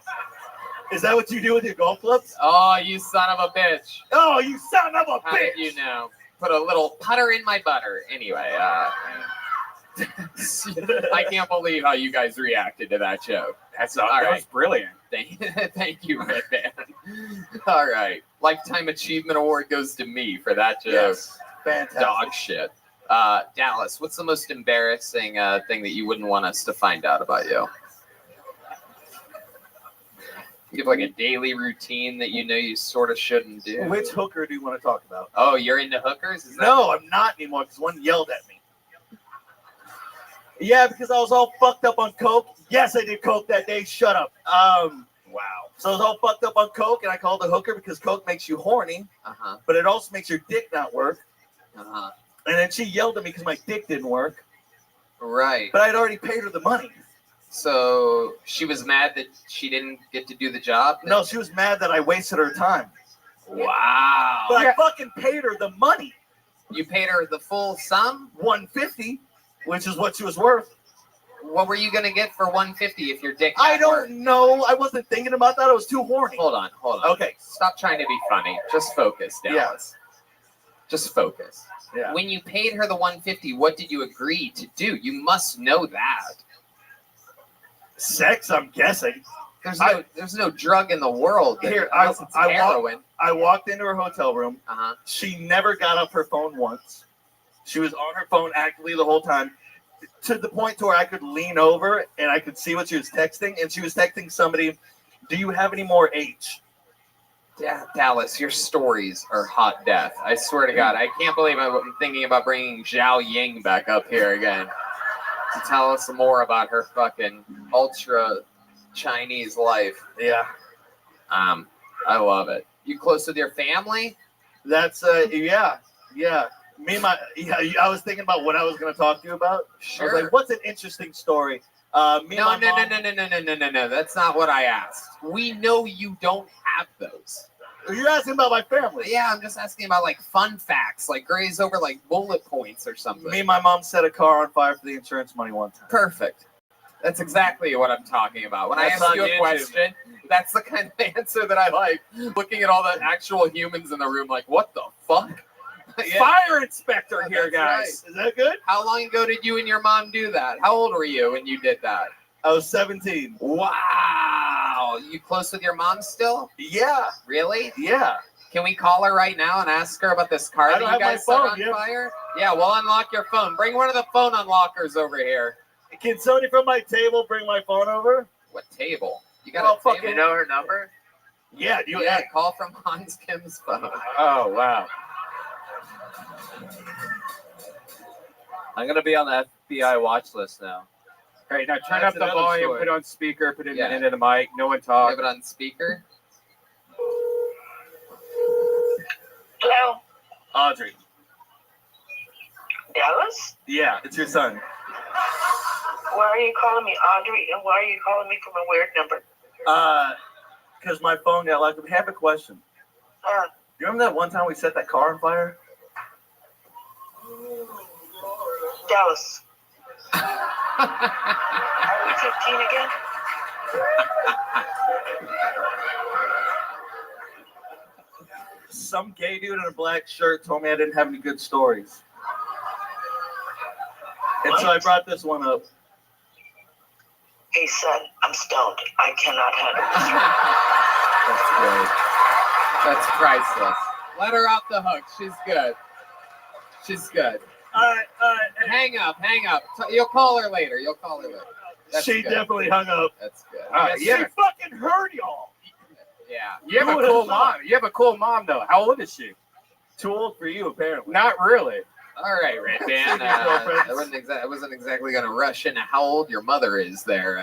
Is that what you do with your golf clubs? Oh, you son of a bitch. Oh, you son of a How bitch! did you know? Put a little putter in my butter. Anyway, I can't believe how you guys reacted to that joke. That right. was brilliant. Thank you, Red Band. All right. Lifetime Achievement Award goes to me for that joke. Yes. Fantastic. Dog shit. Dallas, what's the most embarrassing thing that you wouldn't want us to find out about you? You have like a daily routine that you know you sort of shouldn't do. Which hooker do you want to talk about? Oh, you're into hookers? Is that No, I'm not anymore because one yelled at me. Yeah, because I was all fucked up on coke. Yes, I did coke that day. Shut up. Wow. So I was all fucked up on coke, and I called a hooker because coke makes you horny, Uh-huh. but it also makes your dick not work. Uh-huh. And then she yelled at me because my dick didn't work, Right. but I'd already paid her the money. So she was mad that she didn't get to do the job? No, she was mad that I wasted her time. Wow. But I fucking paid her the money. You paid her the full sum? $150, which is what she was worth. What were you going to get for $150 if your dick I had don't work? know. I wasn't thinking about that. I was too horny. Hold on. Okay. Stop trying to be funny. Just focus, Dallas. Just focus. Yeah. When you paid her the $150, what did you agree to do? You must know that. Sex, I'm guessing. There's no drug in the world that, Here, unless it's I heroin. I walked into her hotel room. Uh-huh. She never got off her phone once. She was on her phone actively the whole time, to the point to where I could lean over and I could see what she was texting. And she was texting somebody, "Do you have any more H?" Yeah, Dallas, your stories are hot death. I swear to God, I can't believe I'm thinking about bringing Zhao Ying back up here again to tell us more about her fucking ultra Chinese life. Yeah. I love it. You close with your family? That's yeah. Me and I was thinking about what I was going to talk to you about. I Sure. was like, what's an interesting story? No. Mom, That's not what I asked. We know you don't have those. You're asking about my family. Yeah, I'm just asking about like fun facts, like graze over like bullet points or something. Me and my mom set a car on fire for the insurance money one time. Perfect. That's exactly what I'm talking about. When That's I ask on you a YouTube. question, that's the kind of answer that I like. Looking at all the actual humans in the room, like, what the fuck? Yeah. Fire inspector here, That's guys. Is that good? How long ago did you and your mom do that? How old were you when you did that? I was 17. Wow. You close with your mom still? Yeah. Really? Yeah. Can we call her right now and ask her about this car I that don't you have my guys set phone, on yeah. fire? Yeah, we'll unlock your phone. Bring one of the phone unlockers over here. Can somebody from my table bring my phone over? What table? You got Oh, a fuck table? You know her number? Yeah. Yeah, call from Hans Kim's phone. Oh, wow. I'm gonna be on the FBI watch list now. All right, now turn That's up the another volume, story. put it on speaker, put it Yeah. into the mic. No one You talk. have it on speaker? Hello, Audrey. Dallas? Yeah, it's your son. Why are you calling me Audrey and why are you calling me from a weird number? Because my phone got locked up. I have a question. You remember that one time we set that car on fire? Dallas. Are we 15 again? Some gay dude in a black shirt told me I didn't have any good stories. And so I brought this one up. Hey son, I'm stoned. I cannot handle this. That's great. That's priceless. Let her off the hook. She's good. She's good. All right. Hang up. You'll call her later. That's She good. definitely hung up. That's good. She fucking heard y'all. Yeah. You have a cool mom. You have a cool mom, though. How old is she? Too old for you, apparently. Not really. All right, Red Band. I wasn't exactly going to rush into how old your mother is there.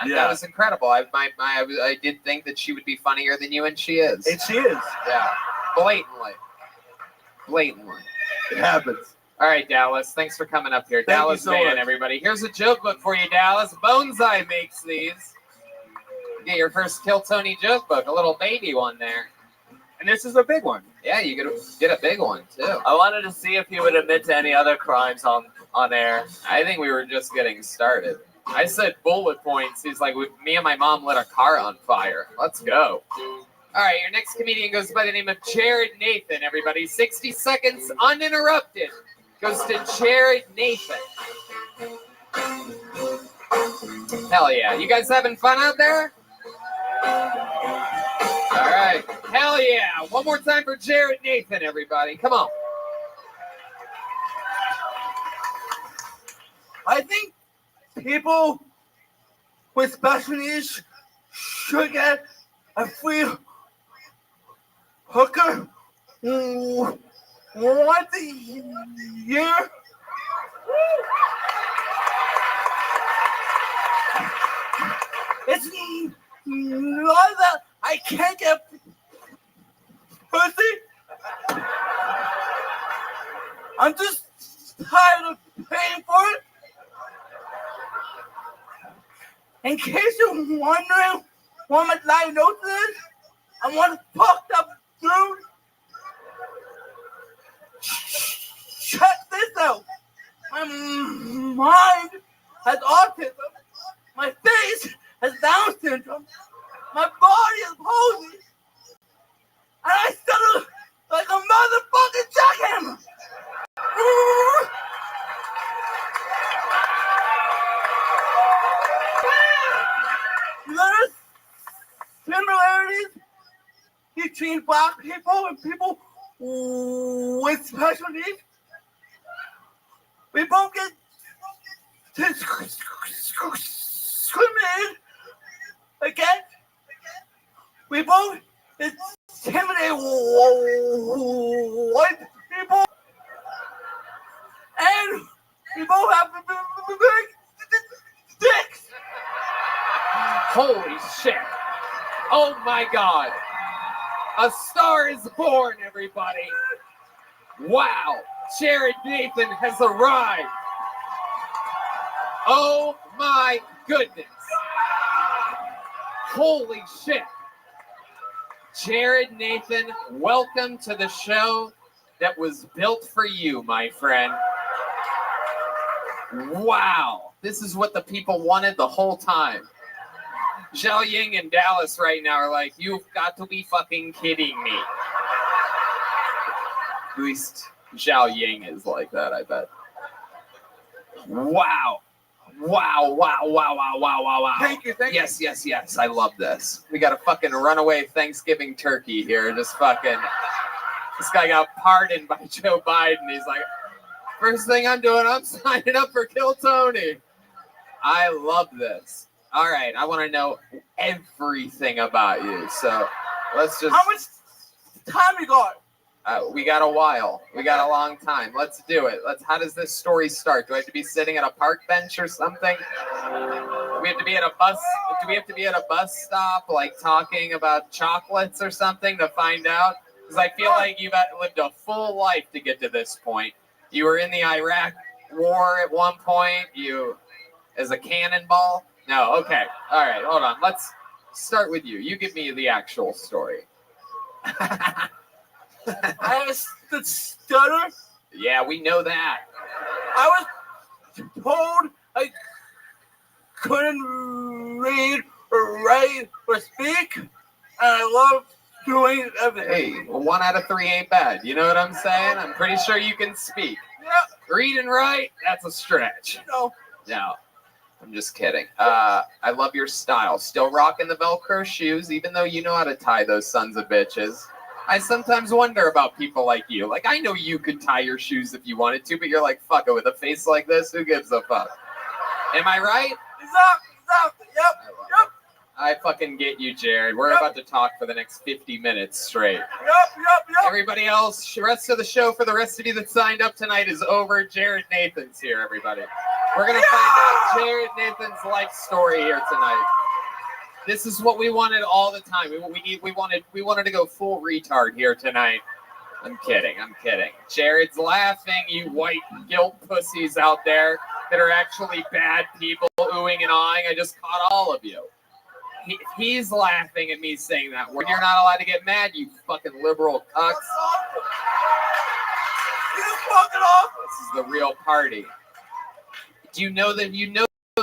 That was incredible. I did think that she would be funnier than you, and she is. And she is. Yeah. Blatantly. It happens. All right, Dallas. Thanks for coming up here. Thank you Dallas so Van, much. everybody. Here's a joke book for you, Dallas. Boneseye makes these. Get your first Kill Tony joke book. A little baby one there. And this is a big one. Yeah, you get a big one, too. I wanted to see if he would admit to any other crimes on air. I think we were just getting started. I said bullet points. He's like, me and my mom lit a car on fire. Let's go. All right, your next comedian goes by the name of Jared Nathan, everybody. 60 seconds uninterrupted goes to Jared Nathan. Hell yeah. You guys having fun out there? All right. Hell yeah. One more time for Jared Nathan, everybody. Come on. I think people with special needs should get a free hooker once a year. It's not that I can't get pussy. I'm just tired of paying for it. In case you're wondering what my diagnosis is, I'm one fucked up dude. Check this out. My mind has autism. My face has Down syndrome. My body is palsy. And I still look like a motherfucking jackhammer. There's similarities between black people and people with special needs. We both get discriminated against. We both intimidate white people. And we both have big dicks. Holy shit. Oh my God. A star is born, everybody. Wow. Jared Nathan has arrived. Oh my goodness. Holy shit. Jared Nathan, welcome to the show that was built for you, my friend. Wow. This is what the people wanted the whole time. Zhao Ying in Dallas right now are like, you've got to be fucking kidding me. At least Zhao Ying is like that, I bet. Wow. Wow. Thank you. Yes. I love this. We got a fucking runaway Thanksgiving turkey here. Just fucking. This guy got pardoned by Joe Biden. He's like, first thing I'm doing, I'm signing up for Kill Tony. I love this. All right, I want to know everything about you. So let's just. How much time you got? We got a while. We got a long time. Let's do it. How does this story start? Do I have to be sitting at a park bench or something? Do we have to be at a bus? Do we have to be at a bus stop, like talking about chocolates or something to find out? Because I feel like you've lived a full life to get to this point. You were in the Iraq War at one point. You, as a cannonball. No. Okay. All right. Hold on. Let's start with you. You give me the actual story. I was the stutter. Yeah, we know that. I was told I couldn't read or write or speak, and I love doing everything. Hey, 1 out of 3 ain't bad. You know what I'm saying? I'm pretty sure you can speak. Yeah. Read and write, that's a stretch. No. I'm just kidding. I love your style. Still rocking the Velcro shoes, even though you know how to tie those sons of bitches. I sometimes wonder about people like you. Like, I know you could tie your shoes if you wanted to, but you're like, fuck it, with a face like this, who gives a fuck? Am I right? Exactly. Yep. I fucking get you, Jared. We're about to talk for the next 50 minutes straight. Yep. Everybody else, the rest of the show for the rest of you that signed up tonight is over. Jared Nathan's here, everybody. We're going to find out Jared Nathan's life story here tonight. This is what we wanted all the time. We wanted to go full retard here tonight. I'm kidding. Jared's laughing, you white guilt pussies out there that are actually bad people oohing and awing. I just caught all of you. He's laughing at me saying that word. You're not allowed to get mad, you fucking liberal cucks. You fucking off. This is the real party. Do you know that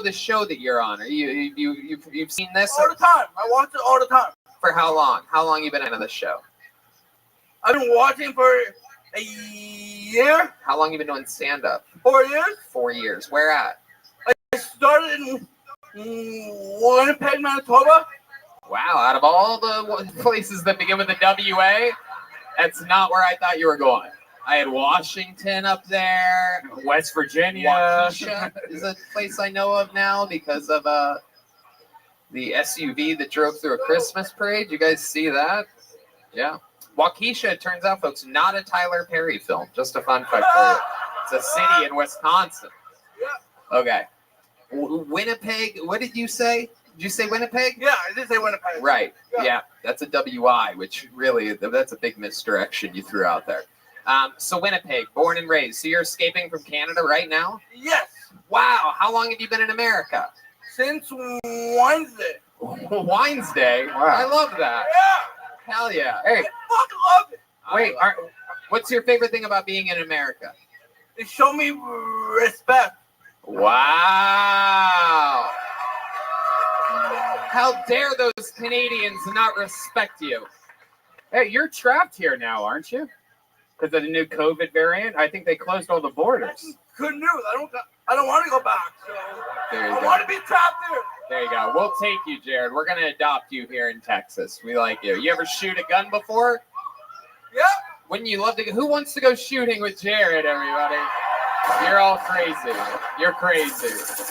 the show that you're on? You've seen this all the time? I watch it all the time. For how long? How long you been into the show? I've been watching for a year. How long you been doing stand-up? 4 years. 4 years. Where at? I started in Winnipeg, Manitoba. Wow, out of all the places that begin with a WA, that's not where I thought you were going. I had Washington up there. West Virginia. Waukesha is a place I know of now because of the SUV that drove through a Christmas parade. You guys see that? Yeah. Waukesha, it turns out, folks, not a Tyler Perry film. Just a fun fact for you. It's a city in Wisconsin. Yeah. Okay. Winnipeg, what did you say? Did you say Winnipeg? Yeah, I did say Winnipeg. Right. Yeah, that's a WI, which really, that's a big misdirection you threw out there. So Winnipeg, born and raised. So you're escaping from Canada right now? Yes. Wow. How long have you been in America? Since Wednesday. Wednesday? Wow. I love that. Yeah. Hell yeah. Hey. I fucking love it. Wait, what's your favorite thing about being in America? They show me respect. Wow. How dare those Canadians not respect you? Hey, you're trapped here now, aren't you? Because of the new COVID variant? I think they closed all the borders. That's good news. I don't want to go back. So there you I go. want to be trapped here. There you go. We'll take you, Jared. We're going to adopt you here in Texas. We like you. You ever shoot a gun before? Yeah. Wouldn't you love to? Who wants to go shooting with Jared, everybody? You're all crazy. You're crazy.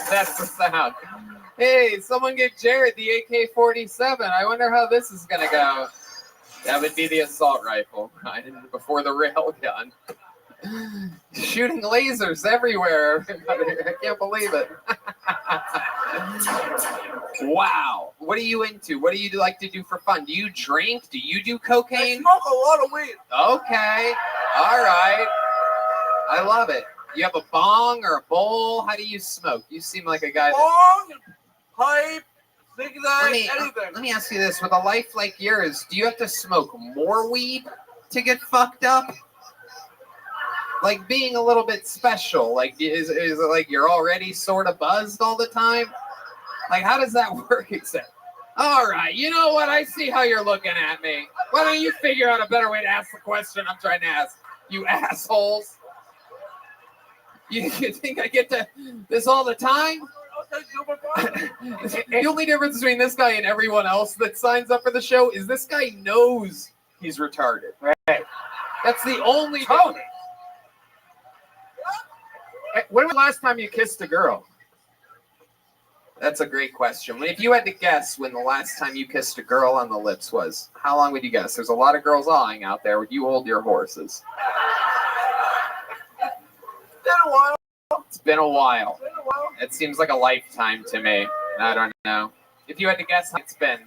That's the sound. Hey, someone give Jared the AK-47. I wonder how this is going to go. That would be the assault rifle, right? Before the rail gun. Shooting lasers everywhere, everybody. I can't believe it. Wow. What are you into? What do you like to do for fun? Do you drink? Do you do cocaine? I smoke a lot of weed. Okay. All right. I love it. You have a bong or a bowl? How do you smoke? You seem like a guy that... Bong, pipe, zigzag, anything. Let me ask you this. With a life like yours, do you have to smoke more weed to get fucked up? Like being a little bit special? Like, is it like you're already sort of buzzed all the time? Like, how does that work? Except, all right, you know what? I see how you're looking at me. Why don't you figure out a better way to ask the question I'm trying to ask, you assholes? You think I get to this all the time? The only difference between this guy and everyone else that signs up for the show is this guy knows he's retarded. Right. That's the only difference. When was the last time you kissed a girl? That's a great question. If you had to guess when the last time you kissed a girl on the lips was, how long would you guess? There's a lot of girls awing out there. Would you hold your horses? Been a while. It's been a while. It seems like a lifetime to me. I don't know. If you had to guess how it's been,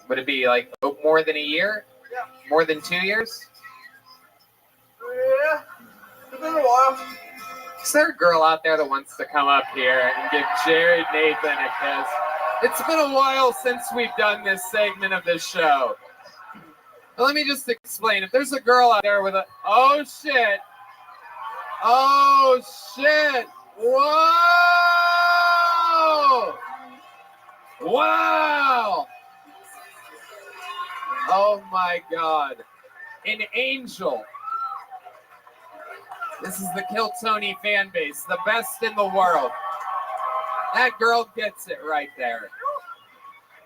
would it be like more than a year? Yeah. More than 2 years? Yeah. It's been a while. Is there a girl out there that wants to come up here and give Jared Nathan a kiss? It's been a while since we've done this segment of the show. But let me just explain. If there's a girl out there with a... Oh, shit. Oh, shit. Whoa. Wow. Oh, my God. An angel. This is the Kill Tony fan base, the best in the world. That girl gets it right there.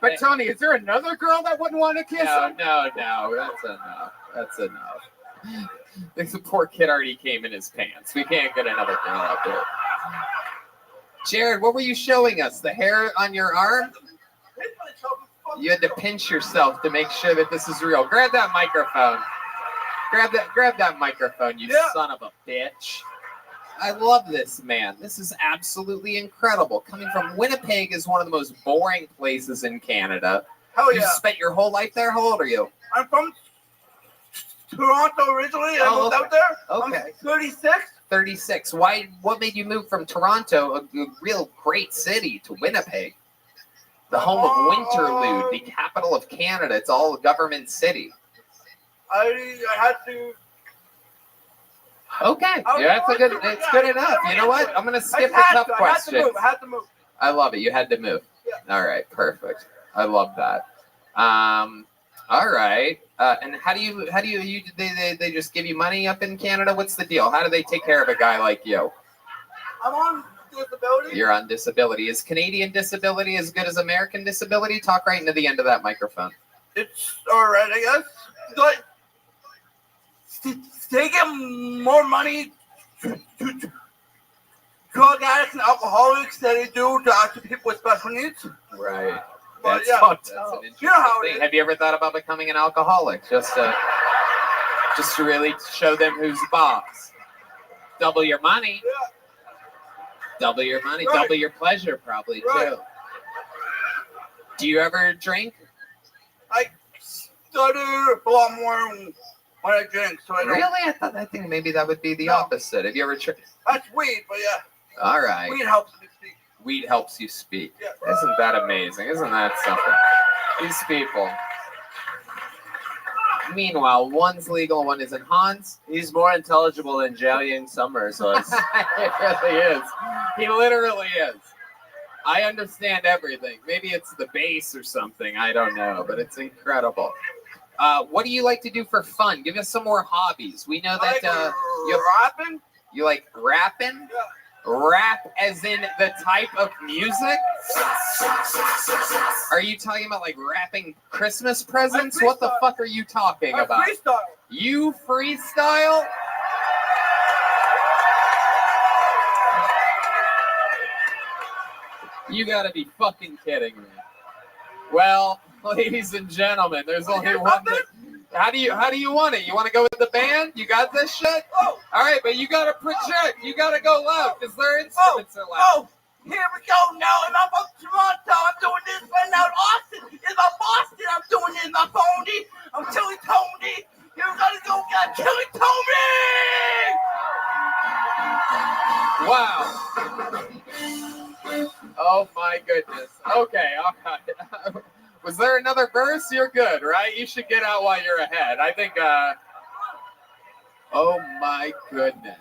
But Tony, is there another girl that wouldn't want to kiss him? No. That's enough. That's enough. The poor kid already came in his pants. We can't get another girl out there. Jared, what were you showing us? The hair on your arm? You had to pinch yourself to make sure that this is real. Grab that microphone. Grab that microphone, you son of a bitch. I love this man. This is absolutely incredible. Coming from Winnipeg is one of the most boring places in Canada. Hell yeah. You spent your whole life there? How old are you? I'm from Toronto originally. I moved out there. Okay. I'm 36. 36. What made you move from Toronto, a real great city, to Winnipeg? The home of Winterlude, the capital of Canada. It's all a government city. I had to. Okay, yeah, it's good enough. You know what? I'm gonna skip the tough questions. I had to move. I love it. You had to move. Yeah. All right, perfect. I love that. All right. And how do you they just give you money up in Canada? What's the deal? How do they take care of a guy like you? I'm on disability. You're on disability. Is Canadian disability as good as American disability? Talk right into the end of that microphone. It's all right, I guess. Like, they get more money to drug addicts and alcoholics than they do to actually people with special needs. Right. But That's an interesting you know how it thing. is. Have you ever thought about becoming an alcoholic? Just to really show them who's boss. Double your money. Yeah. Double your money. Right. Double your pleasure, probably Right. too. Do you ever drink? I stutter a lot more when I drink, so I don't. Really? I think maybe that would be the opposite. Have you ever tried? That's weed, but yeah. All right. Weed helps me speak. Weed helps you speak. Yeah. Isn't that amazing? Isn't that something? These people. Meanwhile, one's legal, one isn't. Hans? He's more intelligible than Jiaoying Summer, so it's It really is. He literally is. I understand everything. Maybe it's the bass or something. I don't know, but it's incredible. What do you like to do for fun? Give us some more hobbies. We know that You're rapping? you like rapping. Yeah. Rap as in the type of music? Are you talking about like rapping Christmas presents? What the fuck are you talking I about? freestyle. You freestyle? You gotta be fucking kidding me. Well, ladies and gentlemen, there's only one thing. How do you want it? You want to go with the band? You got this shit? Oh. All right, but you gotta project. You gotta go loud because their instruments are loud. Oh, here we go now. And I'm from Toronto. I'm doing this right now in Austin. In my Boston, I'm doing this in my phony. I'm Chili Tony. You gotta go get Chili Tony. Wow. Oh my goodness. Okay, all right. Was there another verse? You're good, right? You should get out while you're ahead. I think, oh my goodness.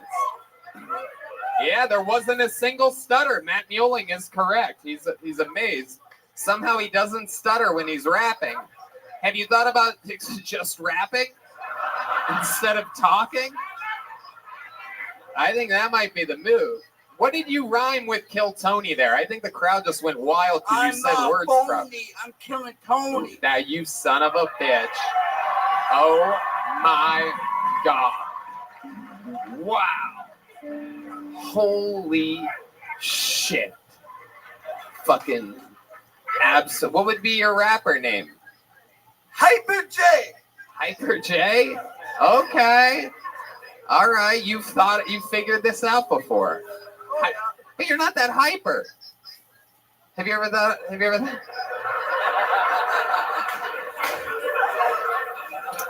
Yeah, there wasn't a single stutter. Matt Mueling is correct. He's amazed. Somehow he doesn't stutter when he's rapping. Have you thought about just rapping instead of talking? I think that might be the move. What did you rhyme with Kill Tony there? I think the crowd just went wild because you said words from. I'm killing Tony. Now you son of a bitch. Oh my God. Wow. Holy shit. Fucking what would be your rapper name? Hyper J. Hyper J? Okay. All right, you figured this out before. But you're not that hyper. Have you ever thought?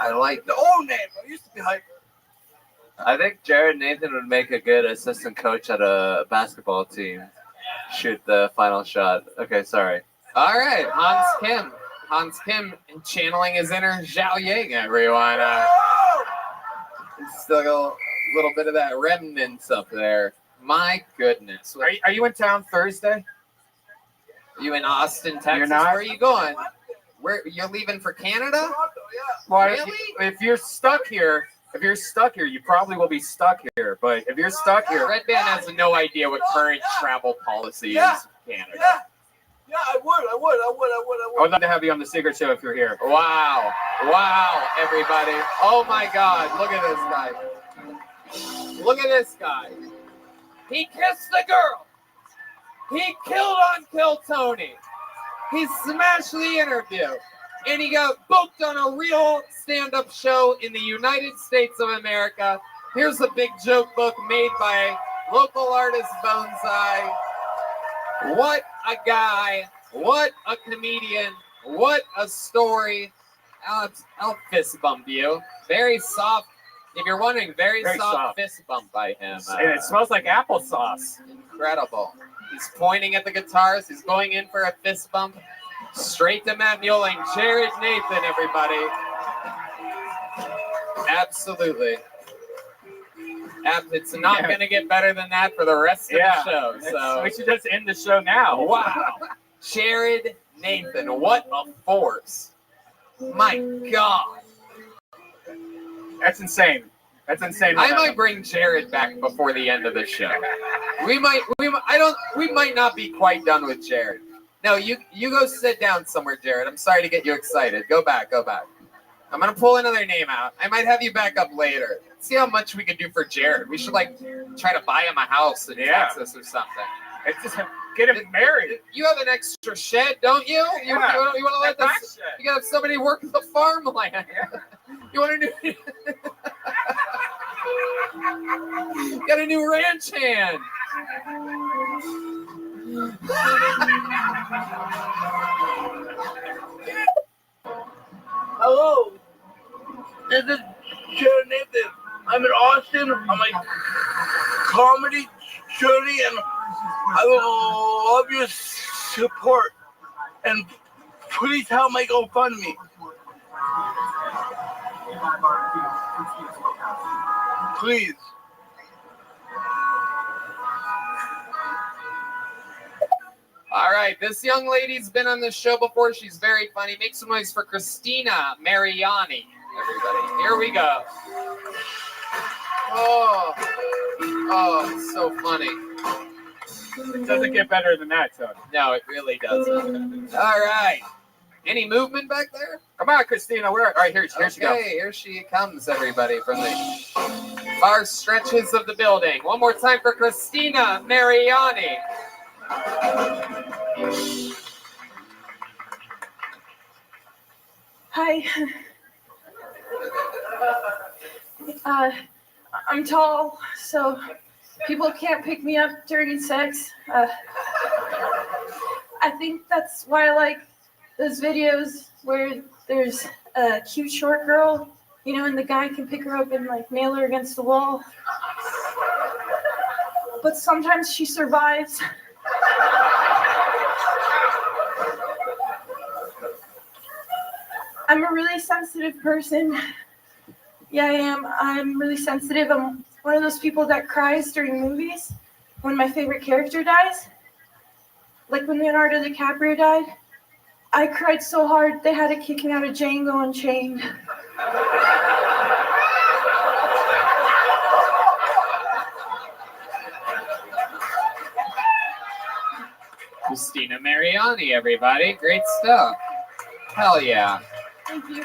I like the old name. I used to be hyper. I think Jared Nathan would make a good assistant coach at a basketball team. Shoot the final shot. Okay, sorry. All right, Hans Kim channeling his inner Zhao Yang, everyone. Still got a little bit of that remnants up there. My goodness. Are you in town Thursday? You in Austin, Texas? You're not? Where are you going? Where you're leaving for Canada? Well, really? If you're stuck here, you probably will be stuck here. But if you're stuck here, Red Band has no idea what current travel policy is in Canada. Yeah, I would. I would love to have you on the Secret Show if you're here. Wow, everybody. Oh my God, look at this guy. Look at this guy. He kissed the girl. He killed on Kill Tony. He smashed the interview. And he got booked on a real stand-up show in the United States of America. Here's a big joke book made by local artist Bonsai. What a guy. What a comedian. What a story. I'll fist bump you. Very soft. If you're wondering, very soft fist bump by him. And it smells like applesauce. Incredible. He's pointing at the guitars. He's going in for a fist bump. Straight to Matt Mueling. Jared Nathan, everybody. Absolutely. It's not going to get better than that for the rest of the show. So we should just end the show now. Wow. Jared Nathan, what a force. My God. That's insane. That's insane. I might bring Jared back before the end of the show. We might not be quite done with Jared. No, you go sit down somewhere, Jared. I'm sorry to get you excited. Go back. I'm gonna pull another name out. I might have you back up later. See how much we can do for Jared. We should try to buy him a house in Texas or something. It's just get him married. You have an extra shed, don't you? You want to let this? You gotta have somebody work the farmland. You want a new? You got a new ranch hand. Hello, this is Jared Nathan. I'm in Austin on my comedy journey, and I will love your support. And please help my GoFundMe. Please. All right, this young lady's been on this show before. She's very funny. Make some noise for Christina Mariani, everybody. Here we go. Oh, so funny. It doesn't get better than that, Tony. No, it really doesn't. All right. Any movement back there? Come on, Christina. All right, here she goes. Okay, here she comes, everybody, from the far stretches of the building. One more time for Christina Mariani. Hi. I'm tall, so people can't pick me up during sex. I think that's why I like those videos where there's a cute short girl, and the guy can pick her up and nail her against the wall. But sometimes she survives. I'm a really sensitive person. Yeah, I am. I'm really sensitive. I'm one of those people that cries during movies. when my favorite character dies, like when Leonardo DiCaprio died, I cried so hard they had to kick me out of Django Unchained. Christina Mariani, everybody. Great stuff. Hell yeah. Thank you.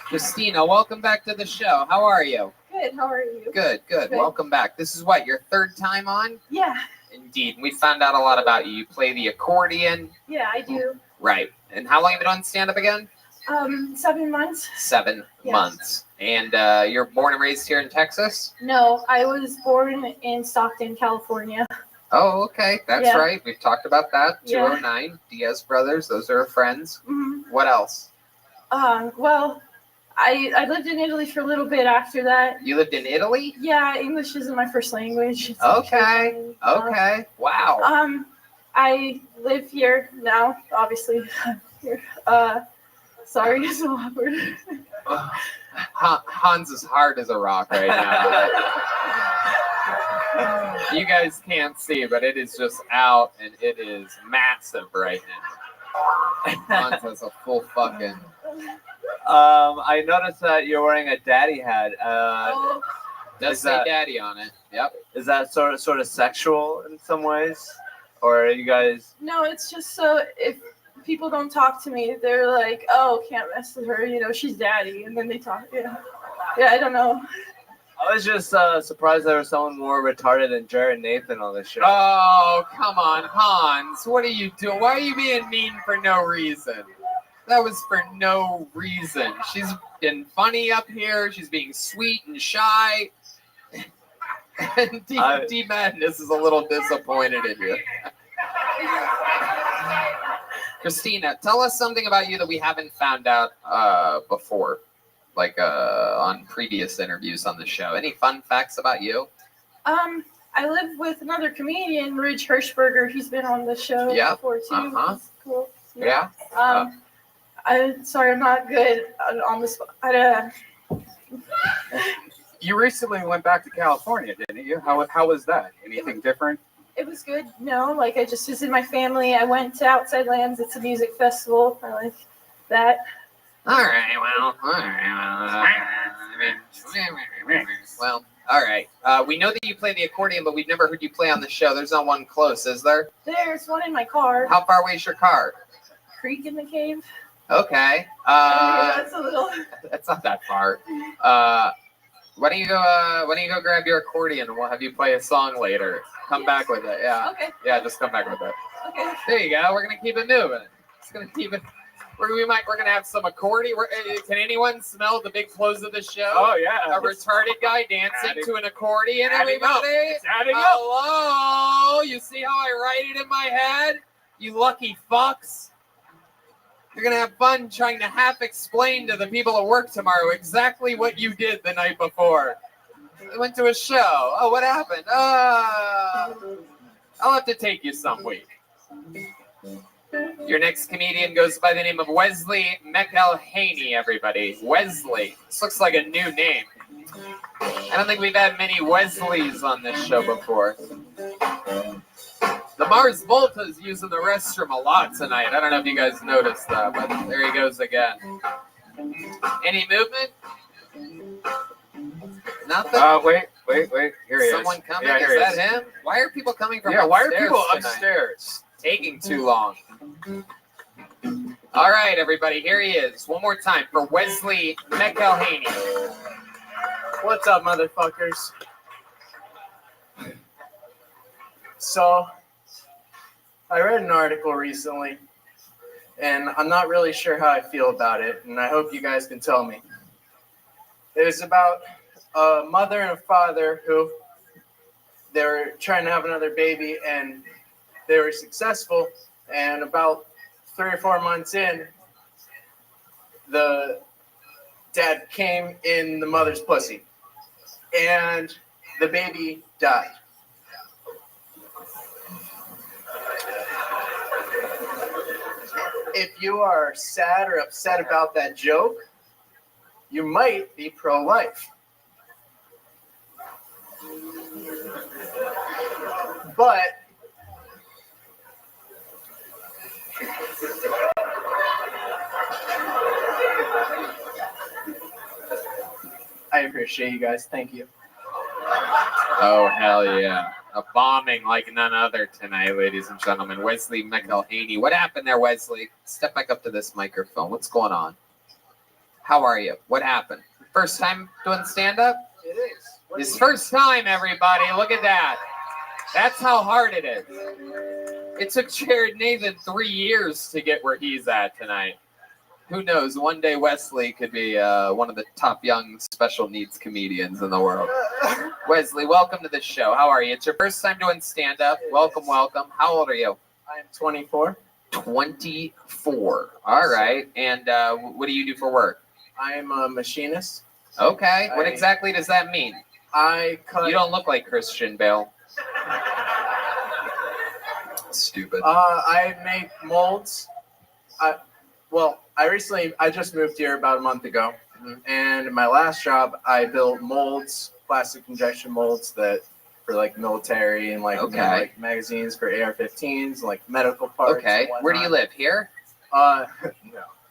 Christina, welcome back to the show. How are you? Good. How are you? Good, good. Welcome back. This is what, your third time on? Yeah. Indeed. We found out a lot about you. You play the accordion. Yeah, I do. Right. And how long have you been on stand-up again? 7 months. 7 Yes. months. And you're born and raised here in Texas? No, I was born in Stockton, California. Oh, okay. That's Yeah. right. We've talked about that. Yeah. 209, Diaz Brothers. Those are our friends. Mhm. What else? Well, I lived in Italy for a little bit after that. You lived in Italy? Yeah, English isn't my first language. It's Okay. Okay. Wow. I live here now, obviously. Here. Sorry, it's so awkward. Hans is hard as a rock right now. You guys can't see, but it is just out, and it is massive right now. Hans has a full fucking... I noticed that you're wearing a daddy hat. Does say daddy on it. Yep. Is that sort of sexual in some ways, or are you guys? No, it's just so if people don't talk to me, they're like, "Oh, can't mess with her," she's daddy, and then they talk. Yeah, I don't know. I was just surprised there was someone more retarded than Jared Nathan on the show. Oh, come on, Hans. What are you doing? Why are you being mean for no reason? That was for no reason. She's been funny up here. She's being sweet and shy. And D Madness is a little disappointed in you. Christina, tell us something about you that we haven't found out before, like on previous interviews on the show. Any fun facts about you? I live with another comedian, Ridge Hirschberger. He's been on the show before too. He's cool. Yeah. I'm sorry, I'm not good on the spot. You recently went back to California, didn't you? How was that? Anything different? It was good. No, like I just visited my family. I went to Outside Lands. It's a music festival. I like that. All right. All right. We know that you play the accordion, but we've never heard you play on the show. There's not one close, is there? There's one in my car. How far away is your car? Creek in the cave. Okay. That's a little. That's not that far. Why don't you go grab your accordion and we'll have you play a song later. Come back with it. Yeah. Okay. Yeah, just come back with it. Okay. There you go. We're gonna keep it moving. It's gonna keep it. We're gonna have some accordion. Can anyone smell the big close of the show? Oh yeah. A retarded guy dancing to an accordion. Adding up. Everybody. It's adding up. Hello. You see how I write it in my head? You lucky fucks. You're going to have fun trying to half explain to the people at work tomorrow exactly what you did the night before. I went to a show. Oh, what happened? I'll have to take you some week. Your next comedian goes by the name of Wesley McElhaney, everybody. Wesley. This looks like a new name. I don't think we've had many Wesleys on this show before. The Mars Volta's using the restroom a lot tonight. I don't know if you guys noticed that, but there he goes again. Any movement? Nothing? Wait. Here he is. Someone coming? Yeah, Is here he that is. him? Why are people coming from Yeah, upstairs why are people tonight? upstairs? Taking too long. All right, everybody, here he is. One more time for Wesley McElhaney. What's up, motherfuckers? So, I read an article recently, and I'm not really sure how I feel about it, and I hope you guys can tell me. It was about a mother and a father who they were trying to have another baby, and they were successful, and about 3 or 4 months in, the dad came in the mother's pussy, and the baby died. If you are sad or upset about that joke, you might be pro-life. But I appreciate you guys. Thank you. Oh, hell yeah. A bombing like none other tonight, ladies and gentlemen. Wesley McElhaney. What happened there, Wesley? Step back up to this microphone. What's going on? How are you? What happened? First time doing stand-up? It is. His first time, everybody. Look at that. That's how hard it is. It took Jared Nathan 3 years to get where he's at tonight. Who knows? One day Wesley could be one of the top young special needs comedians in the world. Wesley, welcome to the show. How are you? It's your first time doing stand-up. Welcome, welcome. How old are you? I am 24. 24. All right. And what do you do for work? I am a machinist. Okay. What exactly does that mean? You don't look like Christian Bale. Stupid. I make molds. I just moved here about a month ago, and my last job, I built molds, plastic injection molds that for like military and like, like magazines for AR-15s, like medical parts. Okay. Where do you live? Here? No,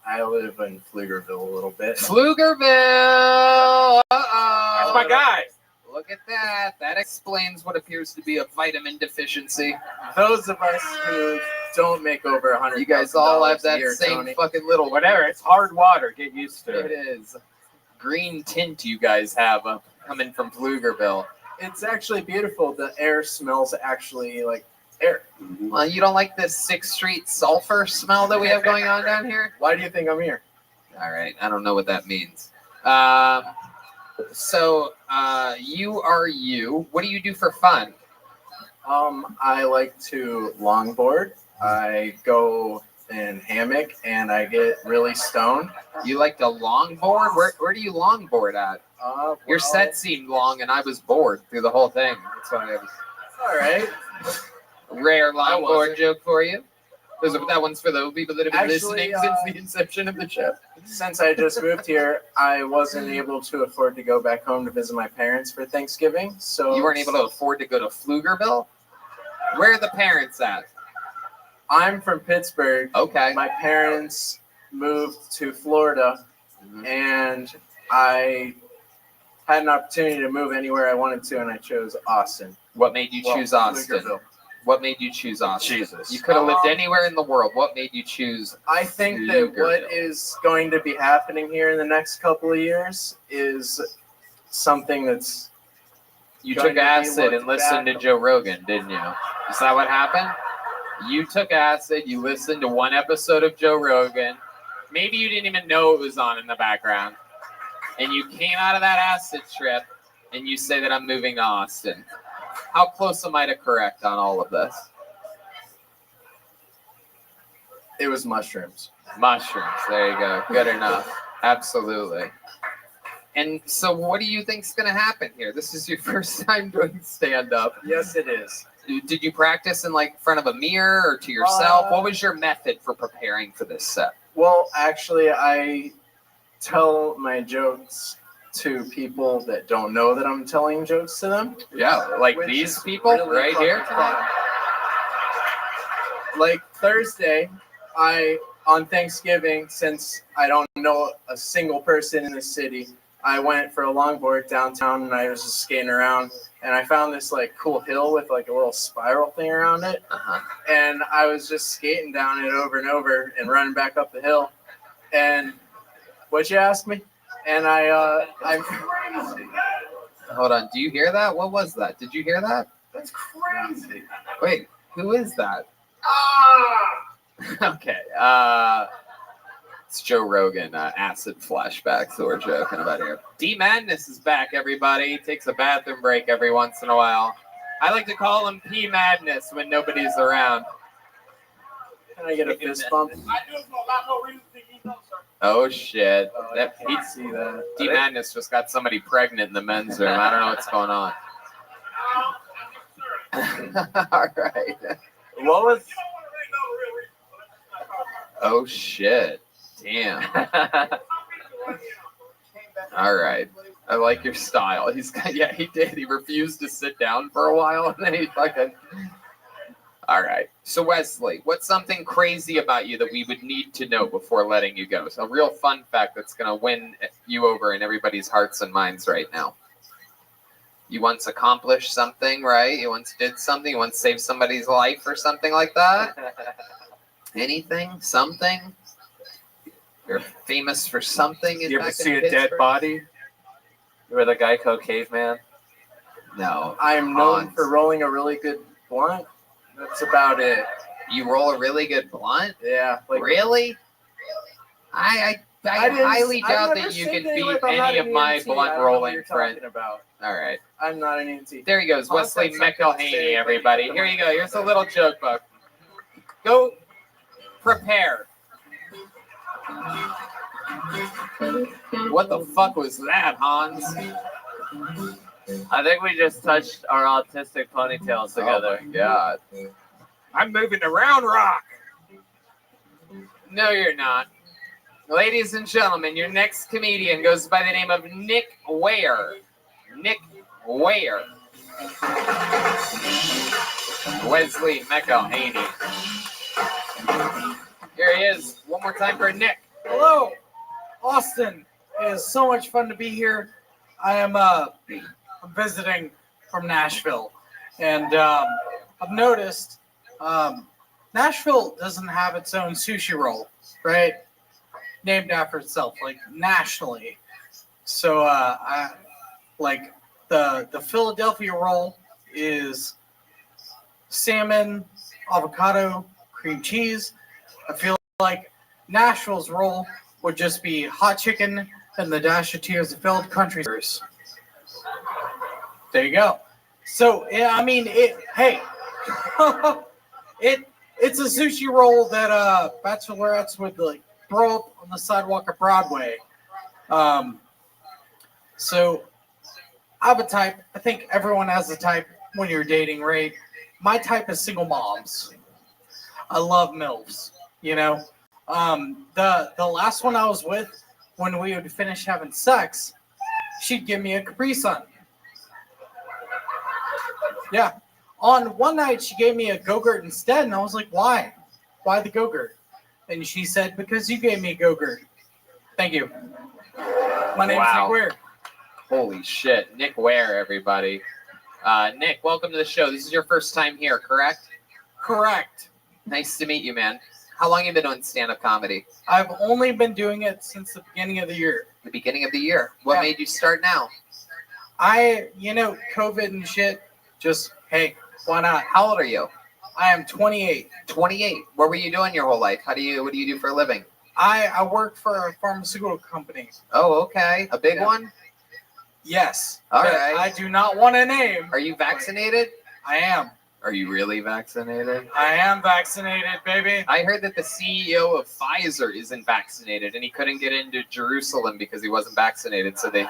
I live in Pflugerville a little bit. Pflugerville. That's my guy. Look at that. That explains what appears to be a vitamin deficiency. Those of us who don't make over $100,000. You guys all have that year, same Tony. fucking little Whatever. It's hard water. Get used to It is. Green tint you guys have coming from Pflugerville. It's actually beautiful. The air smells actually like air. Well, you don't like this 6th Street sulfur smell that we have going on down here? Why do you think I'm here? All right. I don't know what that means. So you are you. What do you do for fun? I like to longboard. I go in hammock and I get really stoned. You like to longboard? Where do you longboard at? Your set seemed long and I was bored through the whole thing. That's why I was. All right. Rare longboard joke for you. That one's for the people that have been listening since the inception of the show. Since I just moved here, I wasn't able to afford to go back home to visit my parents for Thanksgiving. So you weren't able to afford to go to Pflugerville? Where are the parents at? I'm from Pittsburgh. Okay. My parents moved to Florida, and I had an opportunity to move anywhere I wanted to, and I chose Austin. What made you choose Austin? Pflugerville. What made you choose Austin? Jesus. You could have lived anywhere in the world. What made you choose I think that Pflugerville? what is going to be happening here in the next couple of years is something that's You going took to be acid and looked listened to back Joe Rogan, didn't you? Is that what happened? You took acid, you listened to one episode of Joe Rogan. Maybe you didn't even know it was on in the background. And you came out of that acid trip and you say that I'm moving to Austin. How close am I to correct on all of this? It was mushrooms. Mushrooms. There you go. Good enough. Absolutely. And so what do you think's going to happen here? This is your first time doing stand-up. Yes, it is. Did you practice in like front of a mirror or to yourself? What was your method for preparing for this set? Well, actually, I tell my jokes to people that don't know that I'm telling jokes to them. Yeah, like which these is people really right fucking here. fun. Like Thursday, on Thanksgiving, since I don't know a single person in the city, I went for a longboard downtown and I was just skating around and I found this like cool hill with like a little spiral thing around it. And I was just skating down it over and over and running back up the hill. And what'd you ask me? And I'm Hold on. Do you hear that? What was that? Did you hear that? That's crazy. Wait, who is that? Okay. It's Joe Rogan, acid flashbacks that we're joking about here. D Madness is back, everybody. He takes a bathroom break every once in a while. I like to call him P Madness when nobody's around. Can I get a fist bump? Oh shit! I can't see that. D Madness just got somebody pregnant in the men's room. I don't know what's going on. All right. What was? Oh shit! Damn. All right. I like your style. He's got, yeah, he did. He refused to sit down for a while, and then he fucking. All right. So Wesley, what's something crazy about you that we would need to know before letting you go? So a real fun fact that's gonna win you over in everybody's hearts and minds right now. You once accomplished something, right? You once did something. You once saved somebody's life or something like that. Anything? Something? You're famous for something. You ever see a dead body? You were the Geico caveman? No. I'm known for rolling a really good blunt. That's about it. You roll a really good blunt? Yeah. Like, really? I highly doubt that you can beat any of my blunt rolling friends. All right. I'm not an ENT. There he goes. Wesley McElhaney, everybody. Here you go. Here's a little joke book. Go prepare. What the fuck was that, Hans? I think we just touched our autistic ponytails together. Oh my god. I'm moving around rock. No, you're not. Ladies and gentlemen, your next comedian goes by the name of Nick Ware. Nick Ware. Wesley McElhaney. Here he is. One more time for Nick. Hello, Austin. It is so much fun to be here. I'm visiting from Nashville, and I've noticed Nashville doesn't have its own sushi roll, right? Named after itself, like nationally. So I like the Philadelphia roll is salmon, avocado, cream cheese. I feel like Nashville's roll would just be hot chicken and the dash of tears of filled country. There you go. So yeah, I mean hey, it's a sushi roll that bachelorettes would like throw up on the sidewalk of Broadway. So I have a type. I think everyone has a type when you're dating, right? My type is single moms. I love MILFs, you know. The last one I was with, when we would finish having sex, she'd give me a Capri Sun. Yeah. On one night, she gave me a Go-Gurt instead, and I was like, why? Why the Go-Gurt? And she said, because you gave me a Go-Gurt. Thank you. My name's Nick Ware. Holy shit. Nick Ware, everybody. Nick, welcome to the show. This is your first time here, correct? Correct. Nice to meet you, man. How long have you been doing stand-up comedy? I've only been doing it since the beginning of the year. The beginning of the year? What made you start now? COVID and shit, just, hey, why not? How old are you? I am 28. 28. What were you doing your whole life? What do you do for a living? I work for a pharmaceutical company. Oh, okay. A big one? Yes. All right. I do not want to name. Are you vaccinated? I am. Are you really vaccinated? I am vaccinated, baby. I heard that the CEO of Pfizer isn't vaccinated and he couldn't get into Jerusalem because he wasn't vaccinated. So no,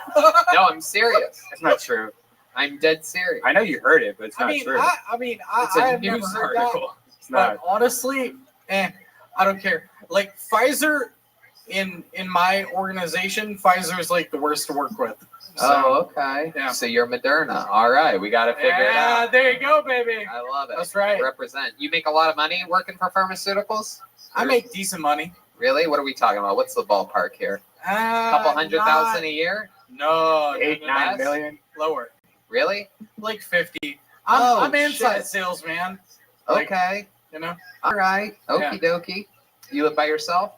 I'm serious. That's not true. I'm dead serious. I know you heard it, but it's not true. It's a have news never heard article. It's not. But honestly, I don't care. Like Pfizer, in my organization, Pfizer is like the worst to work with. So, oh, okay. Yeah. So you're Moderna. All right. We got to figure it out. Yeah, there you go, baby. I love it. That's right. Represent. You make a lot of money working for pharmaceuticals? I make decent money. Really? What are we talking about? What's the ballpark here? A couple $100,000 a year? No. 8-9 million? Lower. Really? Like 50. I'm inside sales, man. Okay. You know? All right. Okie dokie. You live by yourself?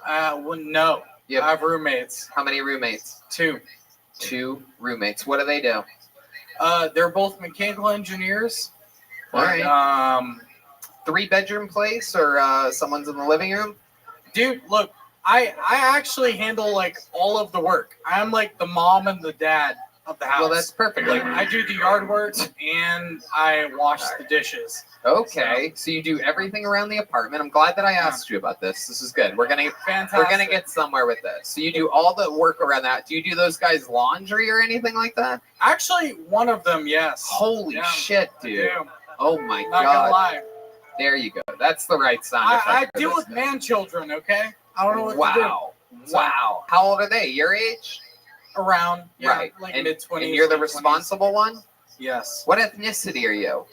Well, no. I have roommates. How many roommates? 2. 2 roommates. What do they do? They're both mechanical engineers. All right. 3-bedroom place or someone's in the living room? Dude, look, I actually handle like all of the work. I'm like the mom and the dad of the house. Well, that's perfect. Like I do the yard work and I wash the dishes. Okay, so you do everything around the apartment. I'm glad that I asked you about this. This is good. We're gonna get somewhere with this. So you do all the work around that. Do you do those guys' laundry or anything like that? Actually, one of them, yes. Holy shit, dude! Oh my Not gonna god! lie. There you go. That's the right sound effect. I for deal this with guy. man children. Okay, I don't know what to do. Wow! Wow! How old are they? Your age? Around, yeah, Right. like And, mid-20s. and you're the late 20s. responsible one? Yes. What ethnicity are you?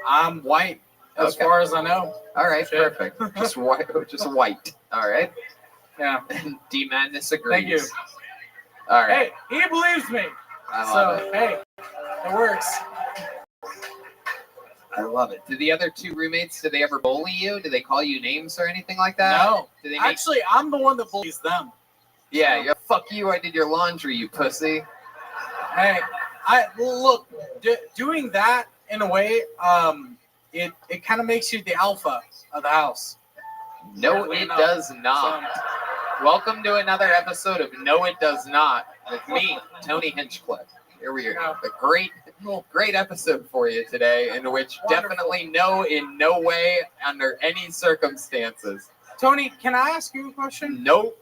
I'm white, as Okay. far as I know. All right, Shit. perfect. Just white. Just white. All right. Yeah. D Madness agrees. Thank you. All right. Hey, he believes me. I love it. Hey, it works. I love it. Did the other two roommates, did they ever bully you? Did they call you names or anything like that? No. Did they make... Actually, I'm the one that bullies them. Yeah, you're, fuck you, I did your laundry, you pussy. Hey, look, doing that in a way, it kind of makes you the alpha of the house. No, it does not. Welcome to another episode of No, It Does Not with me, Tony Hinchcliffe. Here we are. A great episode for you today, in which definitely no, in no way, under any circumstances. Tony, can I ask you a question? Nope.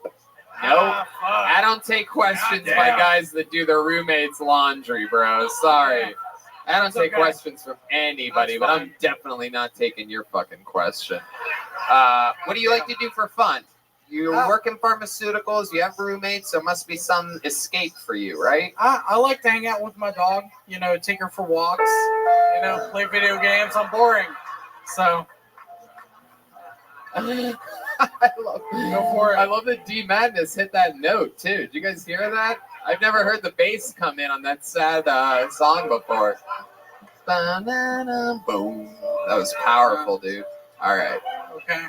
Nope. I don't take questions by guys that do their roommates' laundry, bro. Sorry. I don't take questions from anybody, but I'm definitely not taking your fucking question. What do you like to do for fun? You work in pharmaceuticals, you have roommates, there must be some escape for you, right? I like to hang out with my dog, take her for walks, play video games. I'm boring. So. Go for it. I love that D Madness hit that note, too. Did you guys hear that? I've never heard the bass come in on that sad song before. Boom. That was powerful, dude. All right. Okay.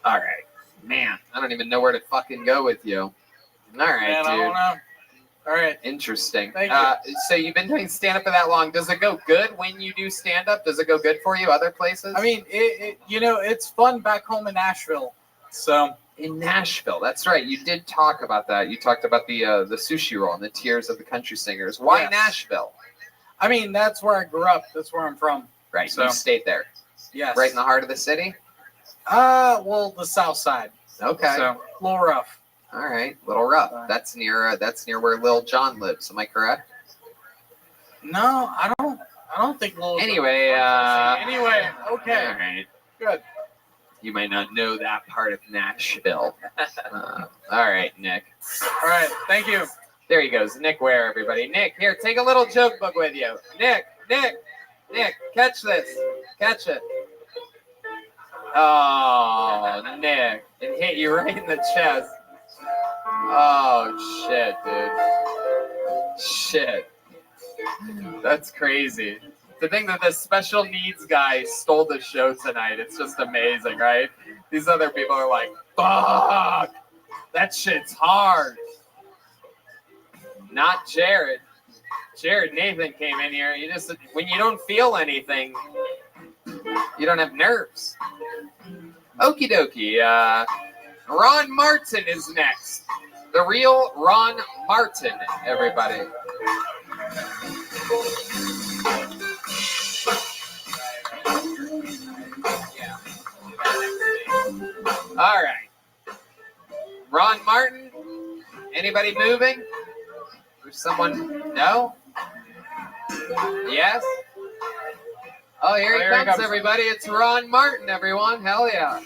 All right. Man, I don't even know where to fucking go with you. All right, Man, dude. I don't know. All right. Interesting. Thank you. So you've been doing stand-up for that long. Does it go good when you do stand-up? Does it go good for you other places? I mean, it's fun back home in Nashville. So in Nashville, that's right. You did talk about that. You talked about the sushi roll and the Tears of the Country Singers. Why Yes. Nashville? I mean, that's where I grew up. That's where I'm from. Right. So You stayed there. yes. Right in the heart of the city? Well, the south side. Okay. So a little rough. All right. Little rough. That's near where Lil Jon lives. Am I correct? No, I don't think Lil. Anyway, Anyway, okay. All right. Good. You might not know that part of Nashville. All right, Nick. All right. Thank you. There he goes. Nick Ware, everybody. Nick, here, take a little joke book with you. Nick, catch this. Catch it. Oh, Nick. It hit you right in the chest. Oh, shit, dude. Shit. That's crazy. To think that this special needs guy stole the show tonight, it's just amazing, right? These other people are like, fuck, that shit's hard. Not Jared. Jared Nathan came in here. When you don't feel anything, you don't have nerves. Okie dokie. Ron Martin is next. The real Ron Martin, everybody. All right. Ron Martin, anybody moving? There's someone? No? Yes? Oh, here he comes, everybody. It's Ron Martin, everyone. Hell yeah.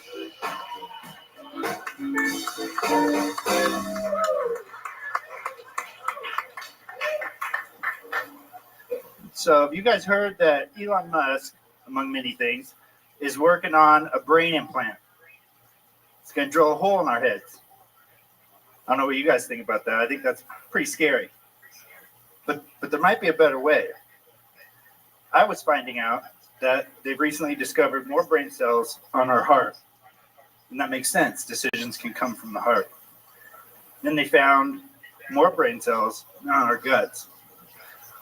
So have you guys heard that Elon Musk, among many things, is working on a brain implant? It's going to drill a hole in our heads. I don't know what you guys think about that. I think that's pretty scary. But there might be a better way. I was finding out that they've recently discovered more brain cells on our heart. And that makes sense. Decisions can come from the heart. Then they found more brain cells on our guts,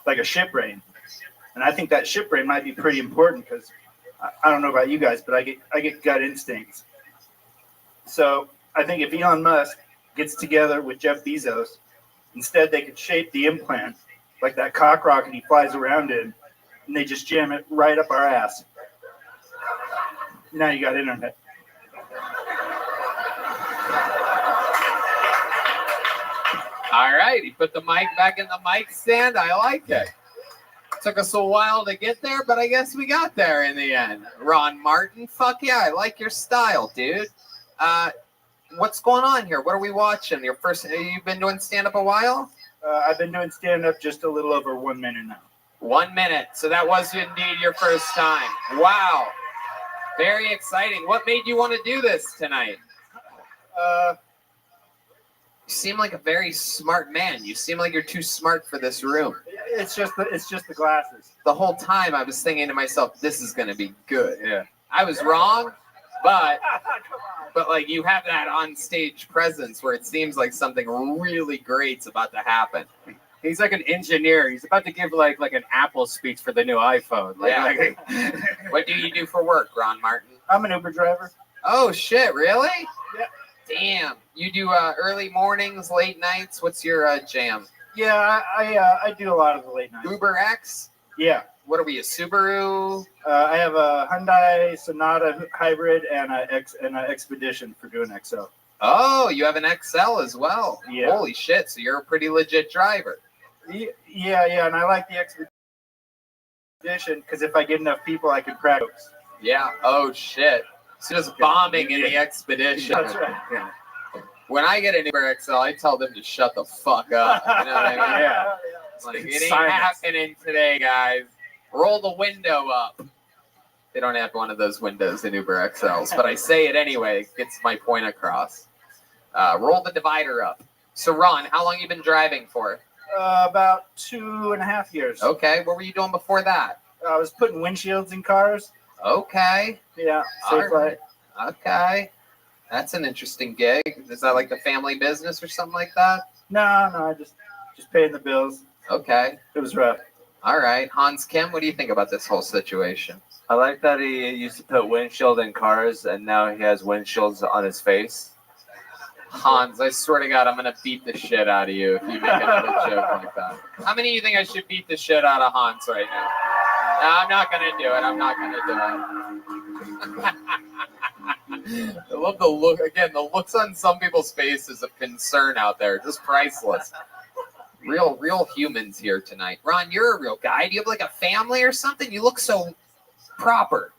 like a ship brain. And I think that ship brain might be pretty important because I don't know about you guys, but I get gut instincts. So I think if Elon Musk gets together with Jeff Bezos, instead they could shape the implant like that cock rocket he flies around in, and they just jam it right up our ass. Now you got internet. All right, he put the mic back in the mic stand. I like it. Took us a while to get there, but I guess we got there in the end. Ron Martin, fuck yeah, I like your style, dude. What's going on here? What are we watching? You've been doing stand-up a while? I've been doing stand-up just a little over 1 minute now. 1 minute. So that was indeed your first time. Wow. Very exciting. What made you want to do this tonight? You seem like a very smart man. You seem like you're too smart for this room. It's just the glasses. The whole time I was thinking to myself, this is going to be good. Yeah. I was wrong, but like you have that on stage presence where it seems like something really great's about to happen. He's like an engineer. He's about to give like an Apple speech for the new iPhone. What do you do for work, Ron Martin? I'm an Uber driver. Oh shit! Really? Yeah. Damn. You do early mornings, late nights. What's your jam? Yeah, I do a lot of the late nights. Uber X? Yeah. What are we? A Subaru? I have a Hyundai Sonata hybrid and an Expedition for doing XL. Oh, you have an XL as well. Yeah. Holy shit! So you're a pretty legit driver. Yeah, and I like the Expedition because if I get enough people, I can practice. Yeah. Oh shit. So just bombing in the Expedition. That's right. Yeah. When I get an Uber XL, I tell them to shut the fuck up. You know what I mean? Yeah. Like, it ain't happening today, guys. Roll the window up. They don't have one of those windows in Uber XLs, but I say it anyway. It gets my point across. Roll the divider up. So, Ron, how long you been driving for? About 2.5 years. Okay. What were you doing before that? I was putting windshields in cars. Okay. Yeah. All right. Okay. That's an interesting gig. Is that like the family business or something like that? No, I just paying the bills. Okay. It was rough. All right. Hans Kim, what do you think about this whole situation? I like that he used to put windshield in cars, and now he has windshields on his face. Hans, I swear to God, I'm going to beat the shit out of you if you make another joke like that. How many of you think I should beat the shit out of Hans right now? No, I'm not going to do it. I'm not going to do it. I love the look. Again, the looks on some people's faces of concern out there. Just priceless. Real humans here tonight. Ron, you're a real guy. Do you have like a family or something? You look so proper.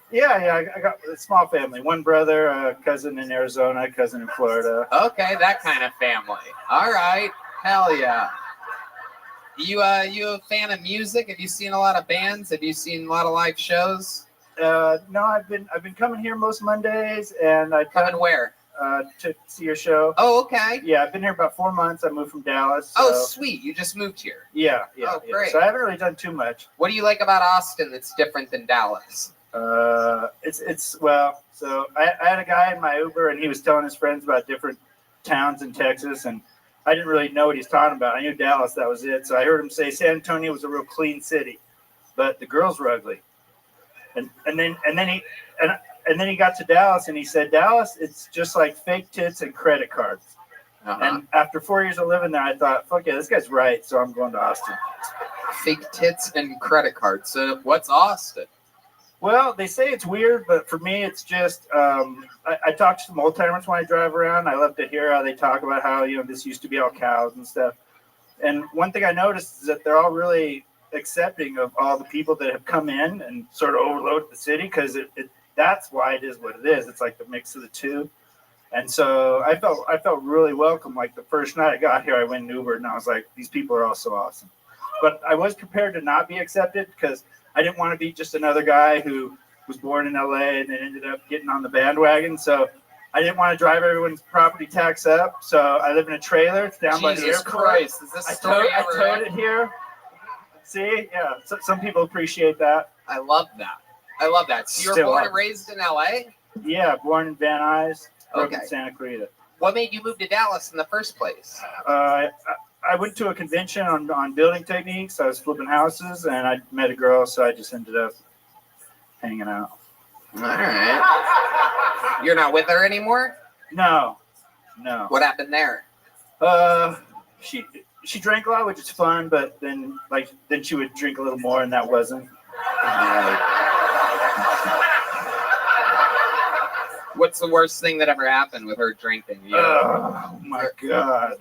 Yeah, I got a small family. One brother, a cousin in Arizona, a cousin in Florida. Okay, that kind of family. All right. Hell yeah. You a fan of music? Have you seen a lot of bands? Have you seen a lot of live shows? No, I've been coming here most Mondays, and I coming where? To see your show. Oh, okay. Yeah, I've been here about 4 months. I moved from Dallas. Oh, sweet. You just moved here. Yeah. Oh, great. So I haven't really done too much. What do you like about Austin that's different than Dallas? So I had a guy in my Uber, and he was telling his friends about different towns in Texas, and I didn't really know what he's talking about. I knew Dallas, that was it. So I heard him say San Antonio was a real clean city, but the girls were ugly. And then he got to Dallas, and he said, Dallas, it's just like fake tits and credit cards. Uh-huh. And after 4 years of living there, I thought, fuck yeah, this guy's right. So I'm going to Austin. Fake tits and credit cards. So what's Austin? Well, they say it's weird, but for me, it's just I talk to some old timers when I drive around. I love to hear how they talk about how this used to be all cows and stuff. And one thing I noticed is that they're all really accepting of all the people that have come in and sort of overloaded the city, because that's why it is what it is. It's like the mix of the two. And so I felt really welcome. Like the first night I got here, I went in Uber, and I was like, these people are all so awesome. But I was prepared to not be accepted, because I didn't want to be just another guy who was born in LA and then ended up getting on the bandwagon. So I didn't want to drive everyone's property tax up. So I live in a trailer down by the airport. Jesus Christ. Is this story I towed it here. See? Yeah. So some people appreciate that. I love that. So you were Still born up. and raised in LA? Yeah, born in Van Nuys, Okay. in Santa Clarita. What made you move to Dallas in the first place? I went to a convention on building techniques. I was flipping houses, and I met a girl, so I just ended up hanging out. All right. You're not with her anymore? No. What happened there? She drank a lot, which is fun, but then she would drink a little more, and that wasn't. What's the worst thing that ever happened with her drinking? Oh my God.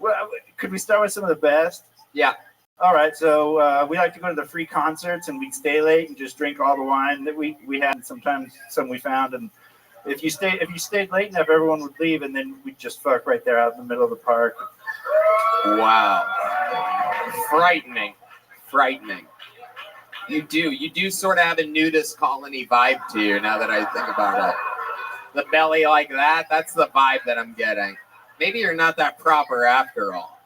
Well, could we start with some of the best? Yeah. All right. So we like to go to the free concerts, and we'd stay late and just drink all the wine that we had. And sometimes some we found, and If you stayed late enough, everyone would leave, and then we'd just fuck right there out in the middle of the park. Wow. Frightening. You do sort of have a nudist colony vibe to you now that I think about it. The belly like that, that's the vibe that I'm getting. Maybe you're not that proper after all.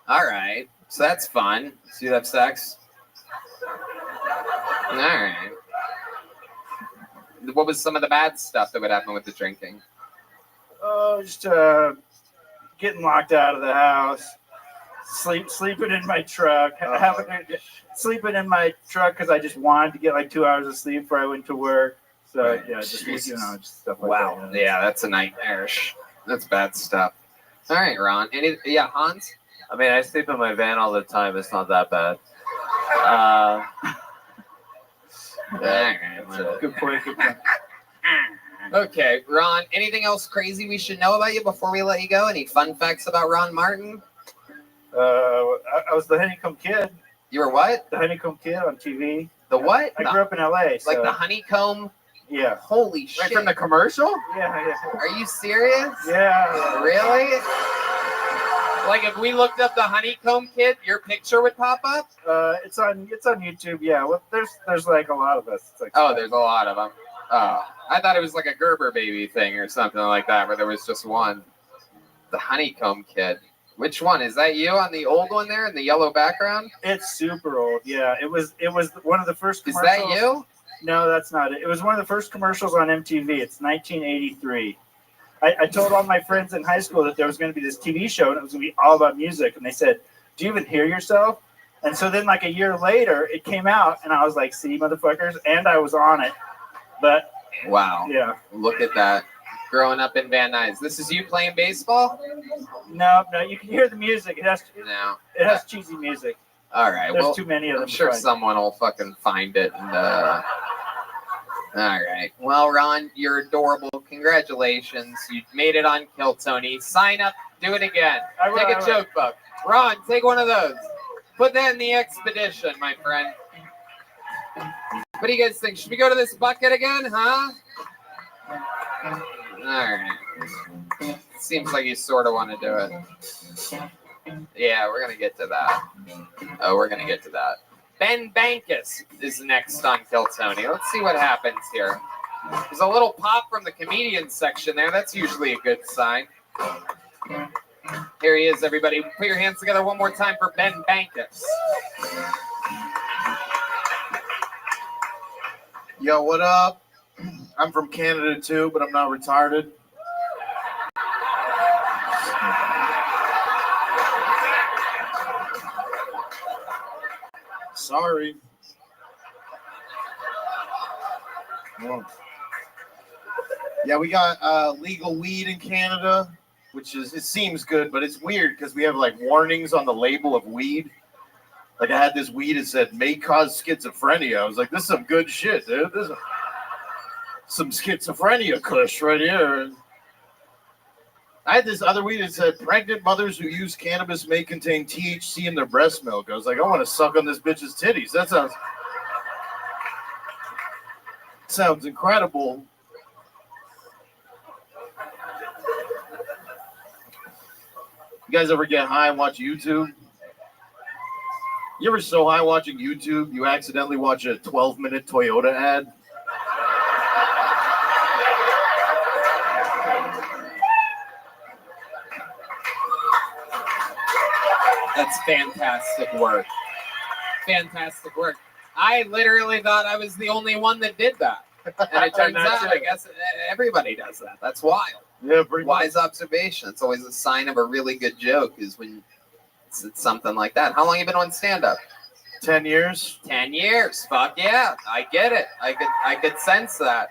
All right, so that's fun. So you have sex? All right. What was some of the bad stuff that would happen with the drinking? Oh, just getting locked out of the house, sleeping in my truck, sleeping in my truck because I just wanted to get like 2 hours of sleep before I went to work. So Right. yeah, just just stuff like Wow. that. Yeah, that's a nightmare. That's bad stuff. All right, Ron. Hans? I mean, I sleep in my van all the time. It's not that bad. Good point. Okay, Ron, anything else crazy we should know about you before we let you go? Any fun facts about Ron Martin? I was the Honeycomb Kid. You were what? The Honeycomb Kid on TV. The what? I grew up in LA. So. Like the honeycomb? Yeah. Holy shit. Right from the commercial? Yeah. Are you serious? Yeah. Really? Like if we looked up the honeycomb kid, your picture would pop up? It's on YouTube. Yeah. Well, there's like a lot of us. It's like there's a lot of them. Oh, I thought it was like a Gerber baby thing or something like that, where there was just one. The honeycomb kid. Which one? Is that you on the old one there in the yellow background? It's super old. Yeah. It was one of the first Is commercials. that you? No, that's not it. It was one of the first commercials on MTV. It's 1983. I told all my friends in high school that there was going to be this TV show and it was going to be all about music. And they said, "Do you even hear yourself?" And so then like a year later, it came out and I was like, "See, motherfuckers," and I was on it. But wow, yeah, look at that. Growing up in Van Nuys. This is you playing baseball? No, you can hear the music. It has cheesy music. All right. There's too many of them. I'm sure someone will fucking find it. And, all right. Well, Ron, you're adorable. Congratulations. You made it on Kill Tony. Sign up. Do it again. Take a joke book. Ron, take one of those. Put that in the expedition, my friend. What do you guys think? Should we go to this bucket again, huh? All right. Seems like you sort of want to do it. Yeah, we're going to get to that. Oh, we're going to get to that. Ben Bankus is next on Kill Tony. Let's see what happens here. There's a little pop from the comedian section there. That's usually a good sign. Here he is, everybody. Put your hands together one more time for Ben Bankus. Yo, what up? I'm from Canada too, but I'm not retarded. Sorry. Yeah, we got legal weed in Canada, which is, it seems good, but it's weird because we have like warnings on the label of weed. Like I had this weed that said may cause schizophrenia. I was like, this is some good shit, dude. This is some schizophrenia kush right here. I had this other weed that said pregnant mothers who use cannabis may contain THC in their breast milk. I was like, I want to suck on this bitch's titties. That sounds incredible. You guys ever get high and watch YouTube? You ever so high watching YouTube, you accidentally watch a 12-minute Toyota ad? That's fantastic work. Fantastic work. I literally thought I was the only one that did that. And it turns out, I guess, everybody does that. That's wild. Yeah, pretty wise observation. It's always a sign of a really good joke is when it's something like that. How long have you been on stand-up? 10 years. 10 years. Fuck yeah. I get it. I could sense that.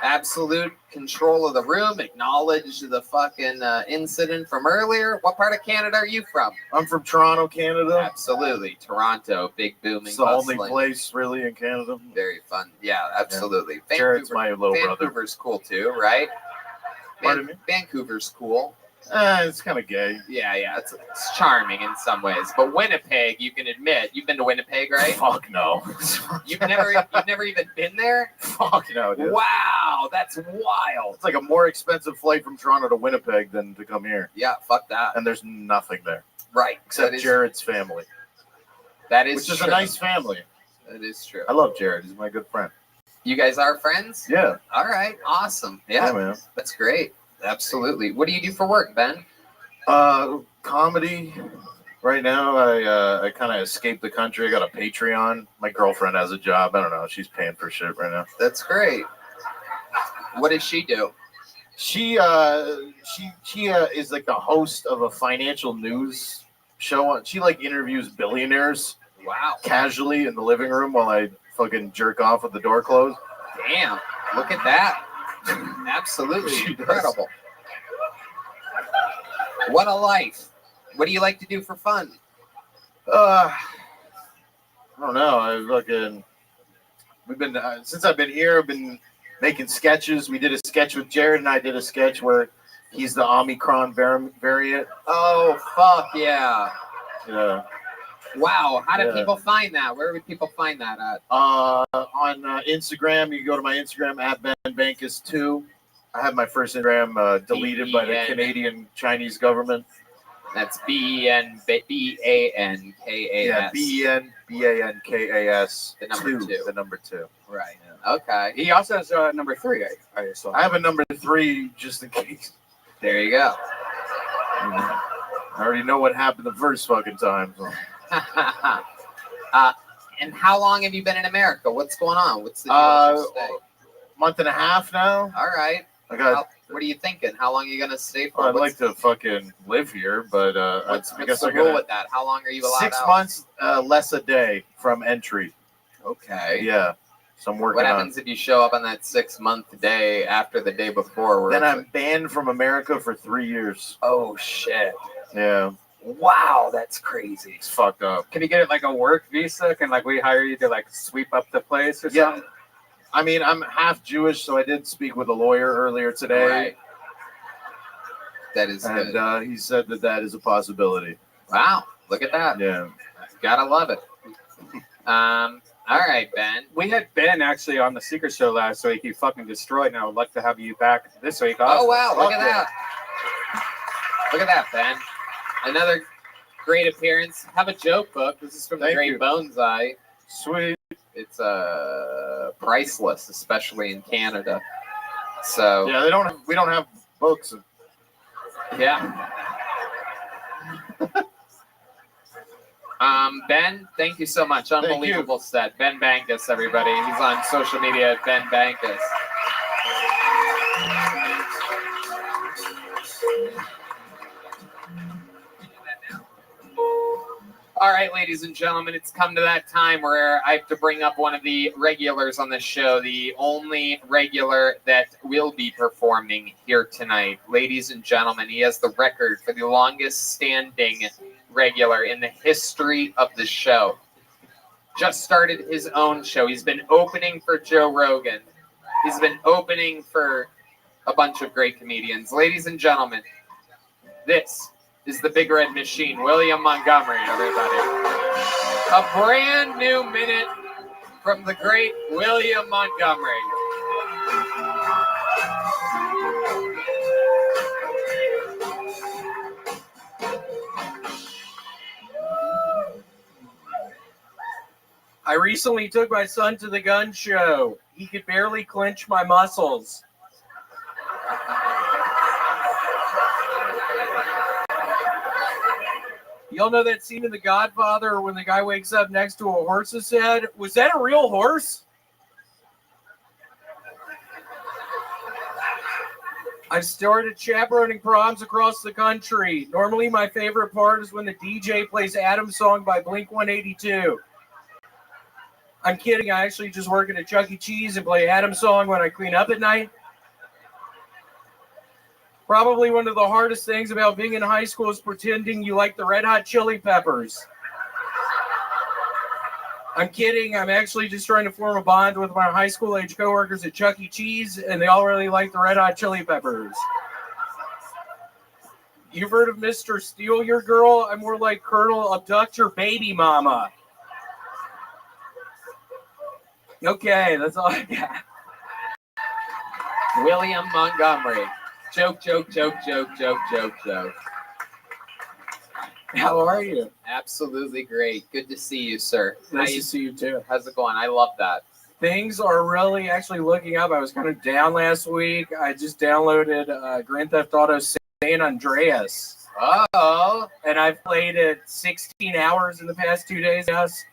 Absolute control of the room. Acknowledge the fucking incident from earlier. What part of Canada are you from? I'm from Toronto, Canada. Absolutely. Toronto. Big booming. It's the only place really in Canada. Very fun. Yeah, absolutely. Yeah. Jared's my little brother. Vancouver's cool too, right? Pardon me? Vancouver's cool. It's kind of gay. Yeah, it's charming in some ways. But Winnipeg, you can admit, you've been to Winnipeg, right? Fuck no. You've never even been there? Fuck no, dude. Wow, that's wild. It's like a more expensive flight from Toronto to Winnipeg than to come here. Yeah, fuck that. And there's nothing there. Right. Except Jared's family. That is Which is true. a nice family. That is true. I love Jared. He's my good friend. You guys are friends? Yeah. All right. Awesome. Yeah, man. That's great. Absolutely. What do you do for work, Ben? Comedy. Right now, I kind of escaped the country. I got a Patreon. My girlfriend has a job. I don't know. She's paying for shit right now. That's great. What does she do? She is like the host of a financial news show. She like interviews billionaires. Wow. Casually in the living room while I fucking jerk off with the door closed. Damn. Look at that. Absolutely incredible. What a life. What do you like to do for fun? I don't know. We've been since I've been here. I've been making sketches. We did a sketch with Jared, and I did a sketch where he's the Omicron variant. Oh fuck yeah! Yeah. Wow. How do people find that? Where would people find that at? On Instagram, you can go to my Instagram at BenBankus2. I have my first Instagram deleted by the Canadian Chinese government. That's B-E-N-B-A-N-K-A-S. Yeah, B-E-N-B-A-N-K-A-S. The number 2. The number 2. Right. Okay. He also has number 3. I saw. I have a number 3 just in case. There you go. I already know what happened the first fucking time. So. And how long have you been in America? What's going on? What's the deal with your stay? Month and a half now. All right. What are you thinking? How long are you gonna stay for? I'd like to fucking live here, but I guess the rule with that? How long are you allowed 6 out? months less a day from entry. Okay. Yeah. So I'm working What happens if you show up on that 6-month day after the day before? Then I'm banned from America for 3 years. Oh shit. Yeah. Wow, that's crazy. It's fucked up. Can you get it like a work visa? Can like we hire you to like sweep up the place or something? I mean, I'm half Jewish, so I did speak with a lawyer earlier today. Right. That is good. And he said that is a possibility. Wow, look at that. Yeah. Gotta love it. All right, Ben. We had Ben actually on the Secret Show last week. He fucking destroyed, and I would like to have you back this week. Oh, wow, look at that. Look at that, Ben. Another great appearance. Have a joke book. This is from the Great Bones Eye. Sweet. It's priceless, especially in Canada. So yeah, we don't have books. Yeah. Ben, thank you so much. Unbelievable set. Ben Bankus, everybody. He's on social media at Ben Bankus. All right, ladies and gentlemen, it's come to that time where I have to bring up one of the regulars on the show, the only regular that will be performing here tonight. Ladies and gentlemen, he has the record for the longest standing regular in the history of the show. Just started his own show. He's been opening for Joe Rogan. He's been opening for a bunch of great comedians. Ladies and gentlemen, this is the Big Red Machine, William Montgomery, everybody. A brand new minute from the great William Montgomery. I recently took my son to the gun show. He could barely clench my muscles. Y'all know that scene in The Godfather when the guy wakes up next to a horse's head? Was that a real horse? I've started chaperoning proms across the country. Normally my favorite part is when the DJ plays Adam's Song by Blink-182. I'm kidding. I actually just work at a Chuck E. Cheese and play Adam's Song when I clean up at night. Probably one of the hardest things about being in high school is pretending you like the Red Hot Chili Peppers. I'm kidding. I'm actually just trying to form a bond with my high school age coworkers at Chuck E. Cheese, and they all really like the Red Hot Chili Peppers. You've heard of Mr. Steal Your Girl? I'm more like Colonel Abduct Your Baby Mama. Okay, that's all I got. William Montgomery. Joke, joke, joke, joke, joke, joke, joke. How are you? Absolutely great. Good to see you, sir. Nice to see you too. How's it going? I love that. Things are really actually looking up. I was kind of down last week. I just downloaded Grand Theft Auto San Andreas. Oh. And I've played it 16 hours in the past 2 days. Yes.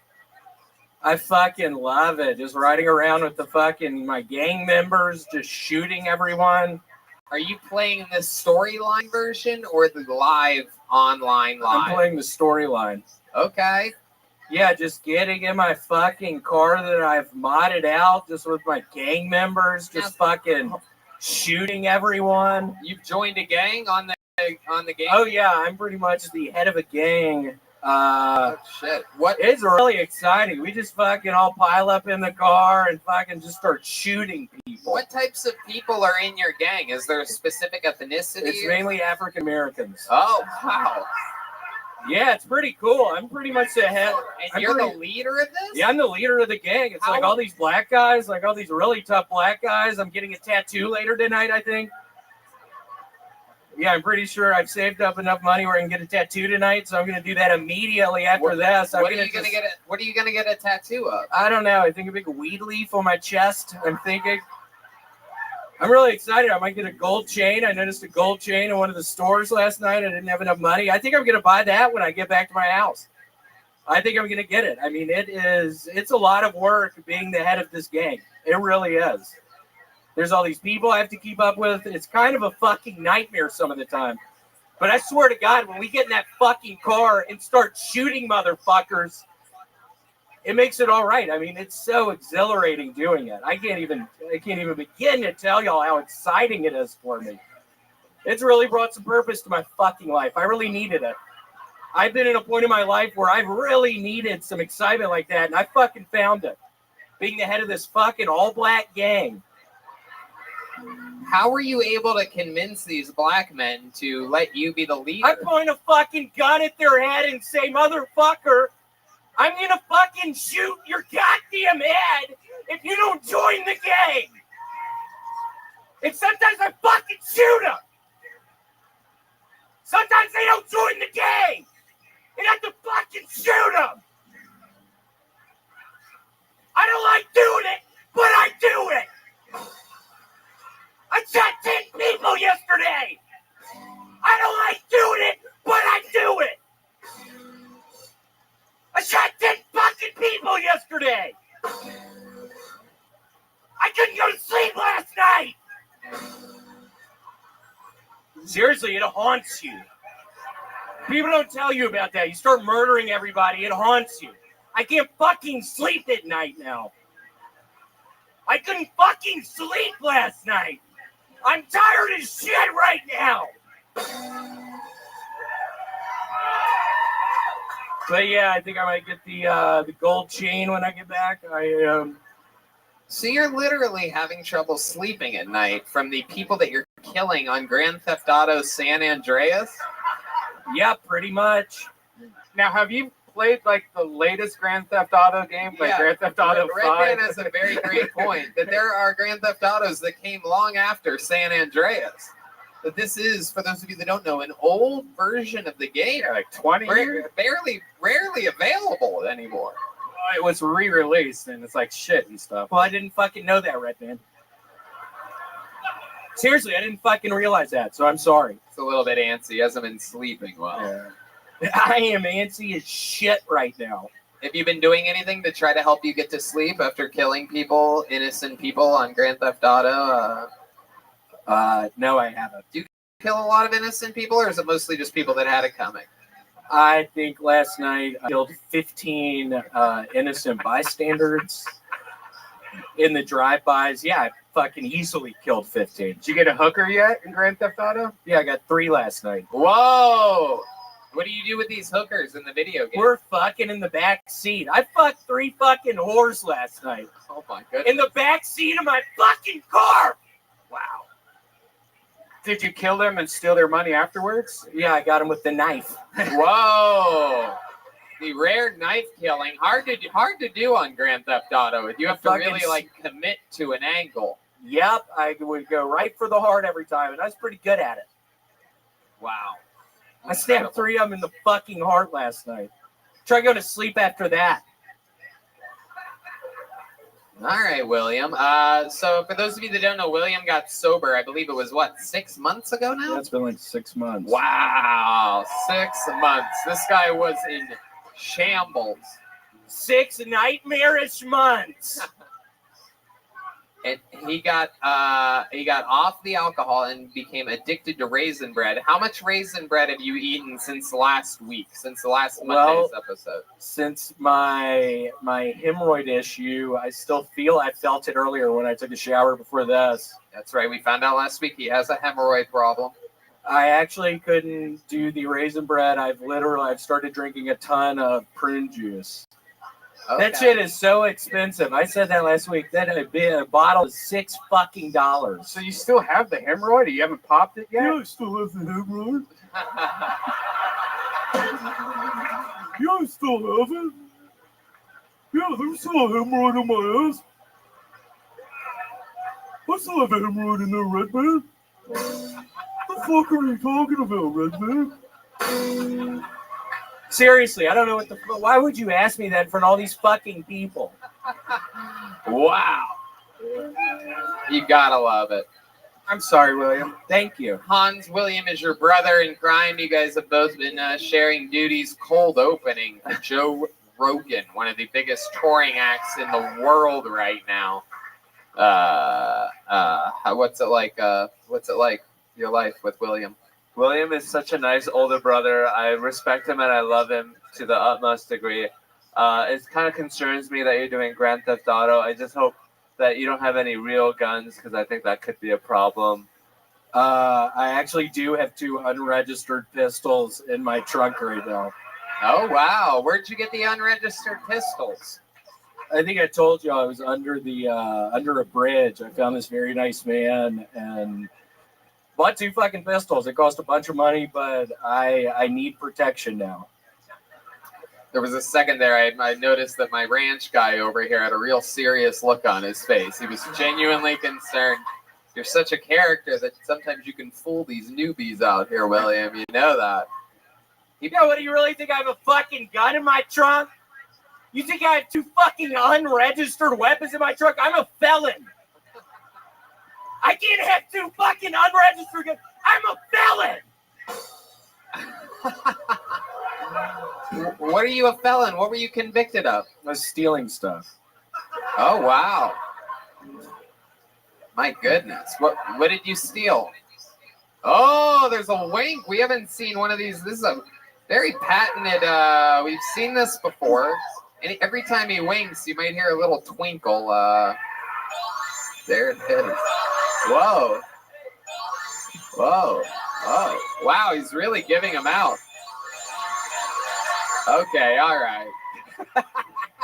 I fucking love it. Just riding around with my gang members, just shooting everyone. Are you playing the storyline version or the live online live? I'm playing the storyline. Okay. Yeah, just getting in my fucking car that I've modded out just with my gang members, just fucking shooting everyone. You've joined a gang on the game? Oh yeah, I'm pretty much the head of a gang. Oh, shit. What? It's really exciting. We just fucking all pile up in the car and fucking just start shooting people. What types of people are in your gang? Is there a specific ethnicity? It's mainly African Americans. Oh, wow. Yeah, it's pretty cool. I'm pretty much the head. And you're the leader of this? Yeah, I'm the leader of the gang. It's like all these black guys, like all these really tough black guys. I'm getting a tattoo later tonight, I think. Yeah, I'm pretty sure I've saved up enough money where I can get a tattoo tonight, so I'm going to do that immediately after this. What are you going to get a tattoo of? I don't know. I think a big weed leaf on my chest. I'm thinking. I'm really excited. I might get a gold chain. I noticed a gold chain in one of the stores last night. I didn't have enough money. I think I'm going to buy that when I get back to my house. I think I'm going to get it. I mean, it's a lot of work being the head of this gang. It really is. There's all these people I have to keep up with. It's kind of a fucking nightmare some of the time. But I swear to God, when we get in that fucking car and start shooting motherfuckers, it makes it all right. I mean, it's so exhilarating doing it. I can't even begin to tell y'all how exciting it is for me. It's really brought some purpose to my fucking life. I really needed it. I've been in a point in my life where I've really needed some excitement like that, and I fucking found it. Being the head of this fucking all-black gang. How were you able to convince these black men to let you be the leader? I point a fucking gun at their head and say, motherfucker, I'm gonna fucking shoot your goddamn head if you don't join the gang. And sometimes I fucking shoot them. Sometimes they don't join the gang. And I have to fucking shoot them. I don't like doing it, but I do it. I shot 10 people yesterday. I don't like doing it, but I do it. I shot 10 fucking people yesterday. I couldn't go to sleep last night. Seriously, it haunts you. People don't tell you about that. You start murdering everybody, it haunts you. I can't fucking sleep at night now. I couldn't fucking sleep last night. I'm tired as shit right now. But yeah, I think I might get the gold chain when I get back. So you're literally having trouble sleeping at night from the people that you're killing on Grand Theft Auto San Andreas? Yeah, pretty much. Now, have you played like the latest Grand Theft Auto game, like Grand Theft Auto 5? Red Man has a very great point that there are Grand Theft Autos that came long after San Andreas. But this is, for those of you that don't know, an old version of the game. Yeah, like 20 years? Rarely available anymore. It was re-released and it's like shit and stuff. Well, I didn't fucking know that, Red Man. Seriously, I didn't fucking realize that, so I'm sorry. It's a little bit antsy. He hasn't been sleeping well. Yeah. I am antsy as shit right now. Have you been doing anything to try to help you get to sleep after killing people, innocent people on Grand Theft Auto? No, I haven't. Do you kill a lot of innocent people, or is it mostly just people that had it coming? I think last night I killed 15 innocent bystanders in the drive-bys. Yeah, I fucking easily killed 15. Did you get a hooker yet in Grand Theft Auto? Yeah, I got 3 last night. Whoa! What do you do with these hookers in the video game? We're fucking in the back seat. I fucked 3 fucking whores last night. Oh my goodness. In the back seat of my fucking car! Wow. Did you kill them and steal their money afterwards? Yeah, I got him with the knife. Whoa. The rare knife killing. Hard to do on Grand Theft Auto. You have to really like commit to an angle. Yep, I would go right for the heart every time, and I was pretty good at it. Wow. I stabbed 3 of them in the fucking heart last night. Try going to sleep after that. All right, William. So for those of you that don't know, William got sober. I believe it was, 6 months ago now? Yeah, it's been like 6 months. Wow. 6 months. This guy was in shambles. 6 nightmarish months. And he got off the alcohol and became addicted to raisin bread. How much raisin bread have you eaten since last week, since the last Monday's episode? Since my hemorrhoid issue, I felt it earlier when I took a shower before this. That's right. We found out last week he has a hemorrhoid problem. I actually couldn't do the raisin bread. I've started drinking a ton of prune juice. Okay. That shit is so expensive. I said that last week. That a bottle is $6 fucking. So you still have the hemorrhoid? Or you haven't popped it yet? Yeah, I still have the hemorrhoid. Yeah, I still have it. Yeah, there's still a hemorrhoid in my ass. I still have a hemorrhoid in there, Red Man. What the fuck are you talking about, Red Man? Seriously, I don't know why would you ask me that in front of all these fucking people? Wow. You gotta love it. I'm sorry, William. Thank you. Hans, William is your brother in crime. You guys have both been sharing duties. Cold opening for Joe Rogan, one of the biggest touring acts in the world right now. What's it like? Your life with William? William is such a nice older brother. I respect him and I love him to the utmost degree. It kind of concerns me that you're doing Grand Theft Auto. I just hope that you don't have any real guns because I think that could be a problem. I actually do have 2 unregistered pistols in my trunk right now. Oh, wow. Where'd you get the unregistered pistols? I think I told you I was under a bridge. I found this very nice man and bought 2 fucking pistols. It cost a bunch of money, but I need protection now. There was a second there. I noticed that my ranch guy over here had a real serious look on his face. He was genuinely concerned. You're such a character that sometimes you can fool these newbies out here, William. You know that. What do you really think? I have a fucking gun in my trunk? You think I have 2 fucking unregistered weapons in my trunk? I'm a felon. I can't have 2 fucking unregistered guns. I'm a felon. What are you a felon? What were you convicted of? I was stealing stuff. Oh, wow. My goodness. What did you steal? Oh, there's a wink. We haven't seen one of these. This is a very patented, we've seen this before. And every time he winks, you might hear a little twinkle. There it is. Whoa. Whoa. Oh. Wow, he's really giving him out. Okay, all right.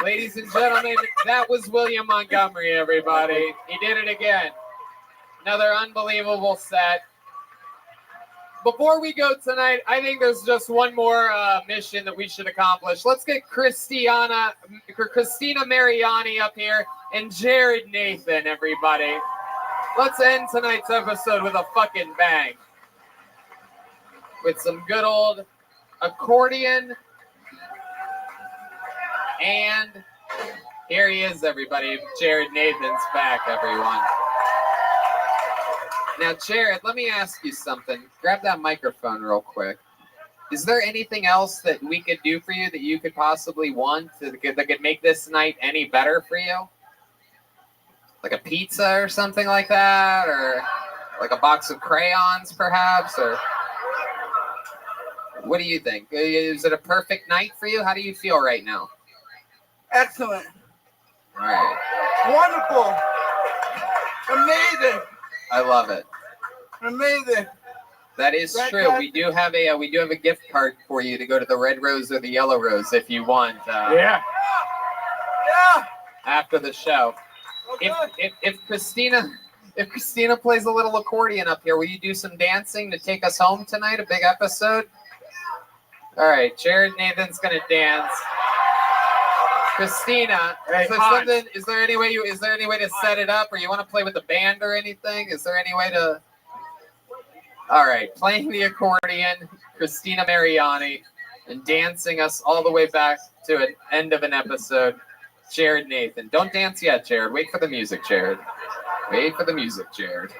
Ladies and gentlemen, that was William Montgomery, everybody. He did it again. Another unbelievable set. Before we go tonight, I think there's just one more mission that we should accomplish. Let's get Christina Mariani up here and Jared Nathan, everybody. Let's end tonight's episode with a fucking bang. With some good old accordion. And here he is, everybody. Jared Nathan's back, everyone. Now, Jared, let me ask you something. Grab that microphone real quick. Is there anything else that we could do for you that you could possibly want that could make this night any better for you? Like a pizza or something like that? Or like a box of crayons, perhaps? Or what do you think? Is it a perfect night for you? How do you feel right now? Excellent. All right. Wonderful. Amazing. I love it. Amazing. That is true. We do have a gift card for you to go to the Red Rose or the Yellow Rose if you want. Yeah. After the show. Okay. If Christina If Christina plays a little accordion up here, will you do some dancing to take us home tonight? A big episode? All right, Jared Nathan's gonna dance. Christina, is there any way to set it up, or you want to play with the band or anything? Is there any way to? All right, playing the accordion, Christina Mariani, and dancing us all the way back to an end of an episode, Jared Nathan. Don't dance yet, Jared. Wait for the music, Jared. Wait for the music, Jared.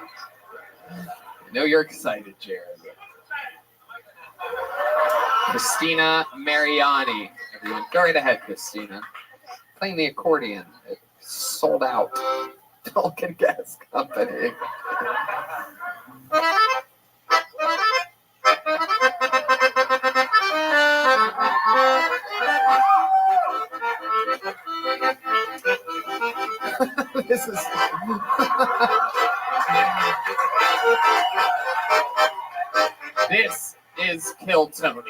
I know you're excited, Jared. Christina Mariani. Everyone, go right ahead, Christina. Playing the accordion. It sold out. Dolgan Gas Company. This is this is Kill Tony.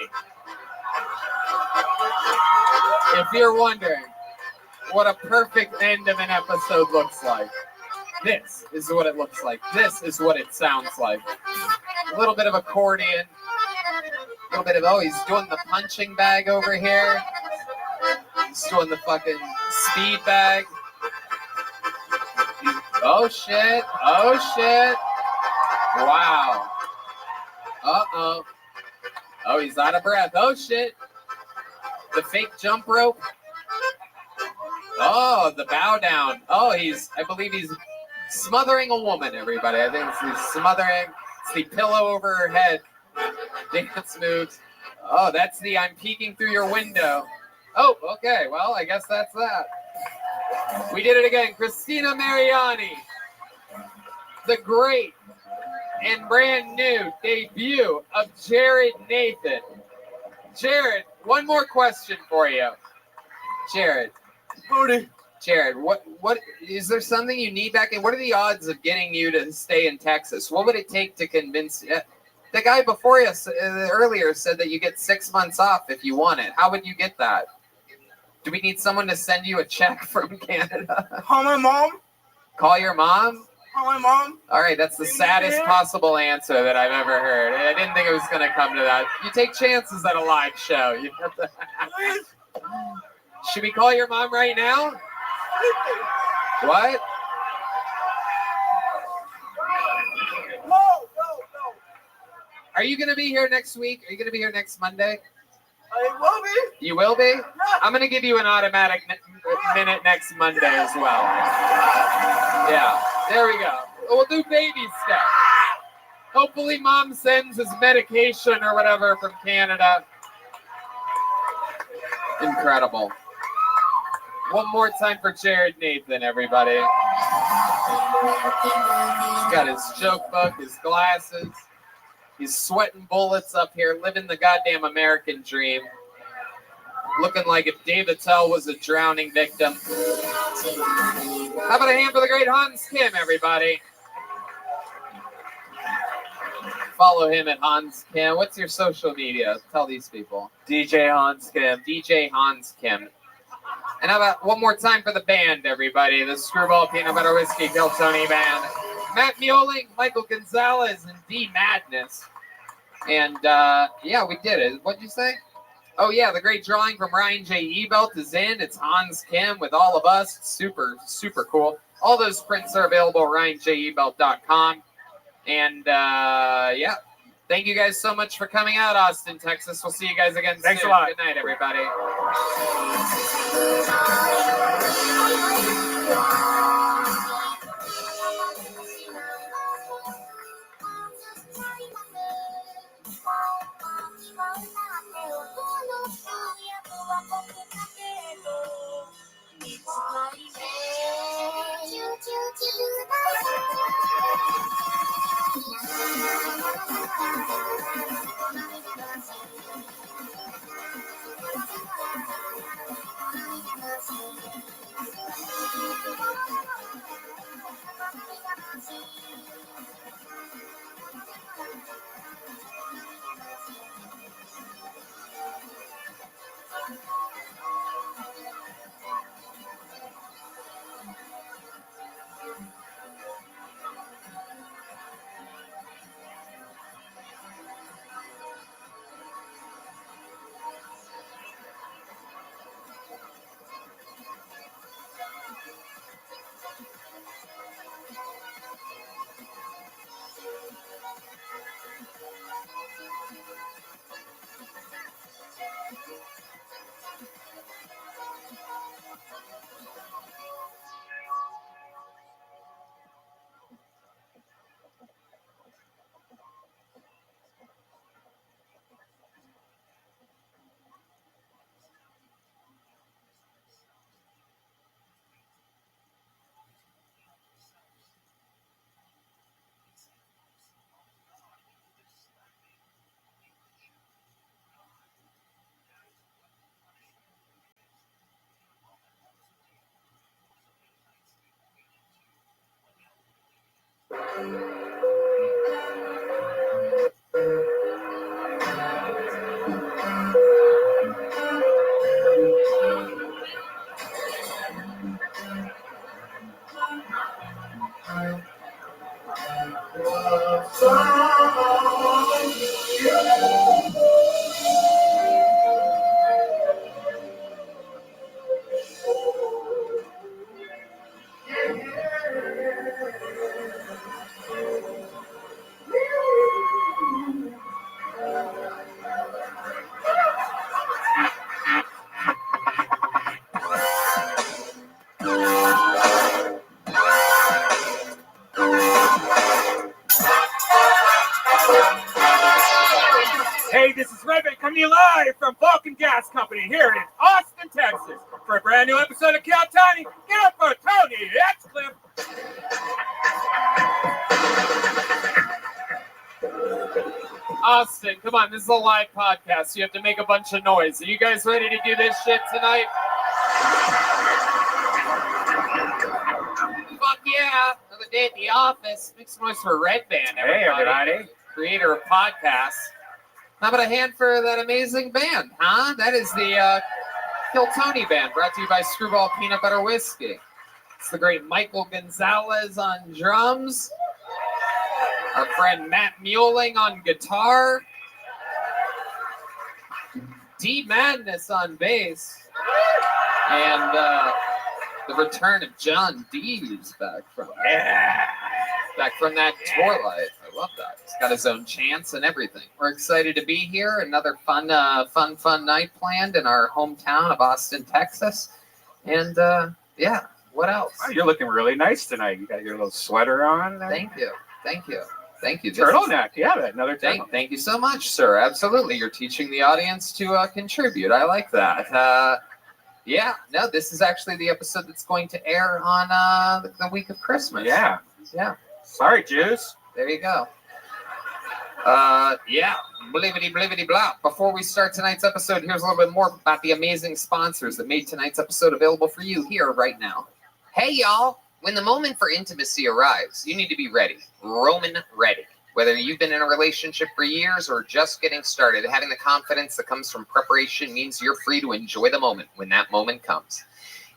If you're wondering what a perfect end of an episode looks like, this is what it looks like. This is what it sounds like. A little bit of accordion. A little bit of, oh, he's doing the punching bag over here. He's doing the fucking speed bag. Oh shit. Oh shit. Wow. Uh-oh. Oh, he's out of breath. Oh shit. The fake jump rope. Oh, the bow down. Oh, I believe he's smothering a woman, everybody. I think he's smothering. It's the pillow over her head. Dance moves. Oh, that's the I'm peeking through your window. Oh, okay. Well, I guess that's that. We did it again. Christina Mariani. The great and brand new debut of Jared Nathan. Jared, one more question for you. Jared, what is there something you need back in? What are the odds of getting you to stay in Texas? What would it take to convince you? The guy before you earlier said that you get 6 months off if you want it. How would you get that? Do we need someone to send you a check from Canada? Call my mom. Call your mom? Call my mom. All right, that's the saddest possible answer that I've ever heard. I didn't think it was going to come to that. You take chances at a live show. You have to. Should we call your mom right now? What? No. Are you going to be here next week? Are you going to be here next Monday? I will be. You will be? I'm going to give you an automatic minute next Monday as well. Yeah, there we go. We'll do baby steps. Hopefully mom sends his medication or whatever from Canada. Incredible. One more time for Jared Nathan, everybody. He's got his joke book, his glasses. He's sweating bullets up here, living the goddamn American dream. Looking like if Dave Attell was a drowning victim. How about a hand for the great Hans Kim, everybody? Follow him at Hans Kim. What's your social media? Tell these people. DJ Hans Kim. DJ Hans Kim. And how about one more time for the band, everybody? The Screwball Peanut Butter Whiskey Kill Tony Band. Matt Mueling, Michael Gonzalez, and D Madness. And yeah, we did it. What'd you say? Oh yeah, the great drawing from Ryan J. Ebelt is in. It's Hans Kim with all of us. It's super, super cool. All those prints are available at ryanjebelt.com. And yeah, thank you guys so much for coming out, Austin, Texas. We'll see you guys again soon. Thanks a lot. Good night, everybody. Hey, this is Rabbi coming to you live from Vulcan Gas Company here in Austin, Texas, for a brand new episode of Count Tony. Get up for Tony X-Cliff. Austin, come on, this is a live podcast. You have to make a bunch of noise. Are you guys ready to do this shit tonight? Fuck yeah. Another day at the office. Make some noise for Red Band, everybody. Hey, everybody. Creator of podcasts. How about a hand for that amazing band, huh? That is the Kill Tony Band, brought to you by Screwball Peanut Butter Whiskey. It's the great Michael Gonzalez on drums. Our friend Matt Mueling on guitar. D Madness on bass. And the return of John Deeves back from that tour life. I love that. He's got his own chants and everything. We're excited to be here. Another fun night planned in our hometown of Austin, Texas. And yeah, what else? Oh, you're looking really nice tonight. You got your little sweater on. Thank you. Turtleneck. Yeah, another turtleneck. Thank you so much, sir. Absolutely. You're teaching the audience to contribute. I like that. Yeah, no, this is actually the episode that's going to air on the week of Christmas. Yeah. Sorry, Jews. There you go. Yeah, blibbity blah. Before we start tonight's episode, here's a little bit more about the amazing sponsors that made tonight's episode available for you here right now. Hey, y'all. When the moment for intimacy arrives, you need to be ready. Roman ready. Whether you've been in a relationship for years or just getting started, having the confidence that comes from preparation means you're free to enjoy the moment when that moment comes.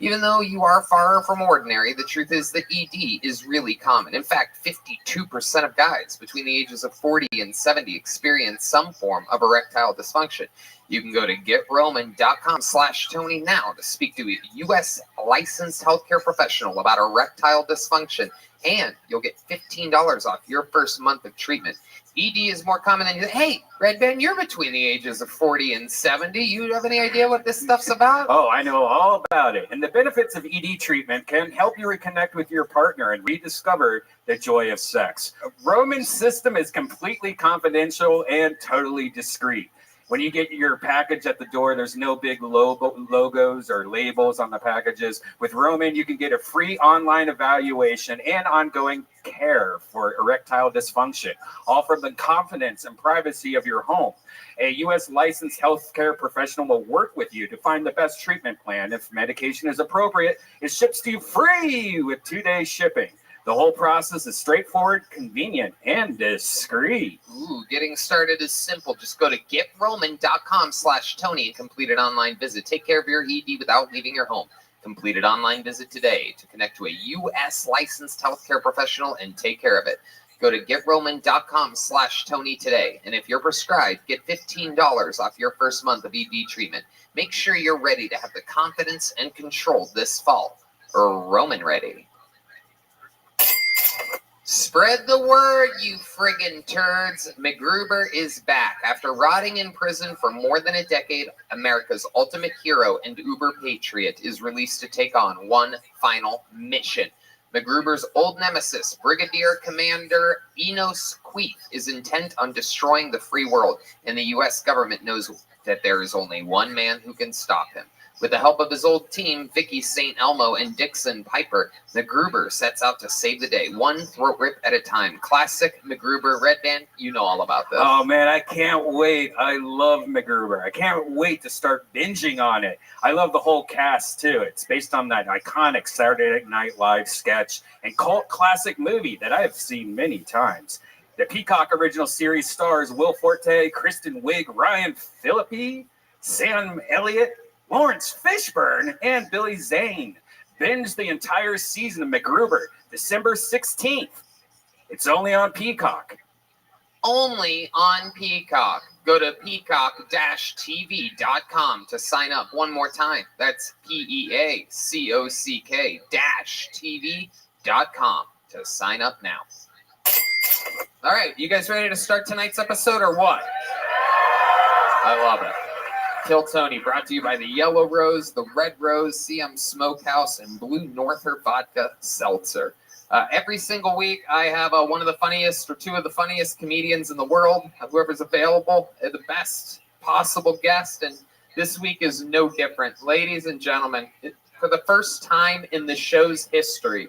Even though you are far from ordinary, the truth is that ED is really common. In fact, 52% of guys between the ages of 40 and 70 experience some form of erectile dysfunction. You can go to getroman.com/Tony now to speak to a U.S. licensed healthcare professional about erectile dysfunction, and you'll get $15 off your first month of treatment. ED is more common than you think. Hey, Red Ben, you're between the ages of 40 and 70. You have any idea what this stuff's about? Oh, I know all about it. And the benefits of ED treatment can help you reconnect with your partner and rediscover the joy of sex. Roman's system is completely confidential and totally discreet. When you get your package at the door, there's no big logos or labels on the packages. With Roman, you can get a free online evaluation and ongoing care for erectile dysfunction, all from the confidence and privacy of your home. A U.S. licensed healthcare professional will work with you to find the best treatment plan. If medication is appropriate, it ships to you free with 2-day shipping. The whole process is straightforward, convenient, and discreet. Ooh, getting started is simple. Just go to getroman.com/Tony and complete an online visit. Take care of your ED without leaving your home. Complete an online visit today to connect to a U.S. licensed healthcare professional and take care of it. Go to getroman.com/Tony today. And if you're prescribed, get $15 off your first month of ED treatment. Make sure you're ready to have the confidence and control this fall. Roman ready. Spread the word, you friggin' turds. MacGruber is back. After rotting in prison for more than a decade, America's ultimate hero and uber patriot is released to take on one final mission. MacGruber's old nemesis, Brigadier Commander Enos Queeth, is intent on destroying the free world, and the U.S. government knows that there is only one man who can stop him. With the help of his old team, Vicky St. Elmo and Dixon Piper, MacGruber sets out to save the day, one throat rip at a time. Classic MacGruber. Red Band, you know all about this. Oh man, I can't wait. I love MacGruber. I can't wait to start binging on it. I love the whole cast too. It's based on that iconic Saturday Night Live sketch and cult classic movie that I have seen many times. The Peacock original series stars Will Forte, Kristen Wiig, Ryan Phillippe, Sam Elliott, Lawrence Fishburne, and Billy Zane. Binge the entire season of MacGruber, December 16th. It's only on Peacock. Only on Peacock. Go to peacock-tv.com to sign up one more time. That's peacock-tv.com to sign up now. All right, you guys ready to start tonight's episode or what? I love it. Kill Tony, brought to you by the Yellow Rose, the Red Rose, CM Smokehouse, and Blue Norther Vodka Seltzer. Every single week, I have one of the funniest or two of the funniest comedians in the world, whoever's available, the best possible guest, and this week is no different. Ladies and gentlemen, for the first time in the show's history,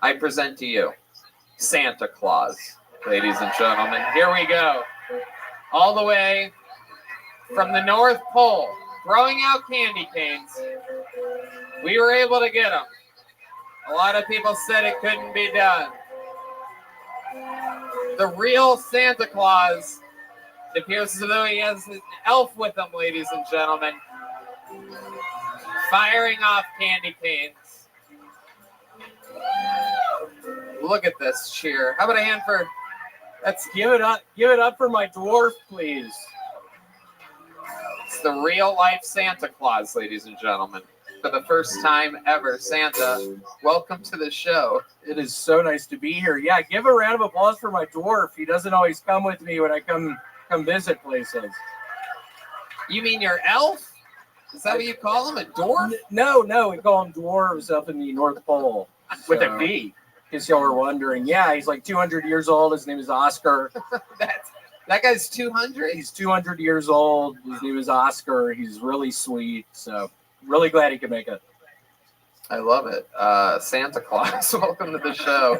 I present to you Santa Claus. Ladies and gentlemen, here we go. All the way from the North Pole, throwing out candy canes. We were able to get them. A lot of people said it couldn't be done. The real Santa Claus, it appears as though he has an elf with him, ladies and gentlemen, firing off candy canes. Look at this cheer. How about a hand for... Let's give it up for my dwarf, please. It's the real life Santa Claus, ladies and gentlemen. For the first time ever, Santa, welcome to the show. It is so nice to be here. Yeah, give a round of applause for my dwarf. He doesn't always come with me when I come visit places. You mean your elf? Is that what you call him, a dwarf? No, we call him dwarves up in the North Pole. With a V, in case y'all were wondering. Yeah, he's like 200 years old. His name is Oscar. That guy's 200? He's 200 years old. His name is Oscar. He's really sweet. So really glad he could make it. I love it. Santa Claus, welcome to the show.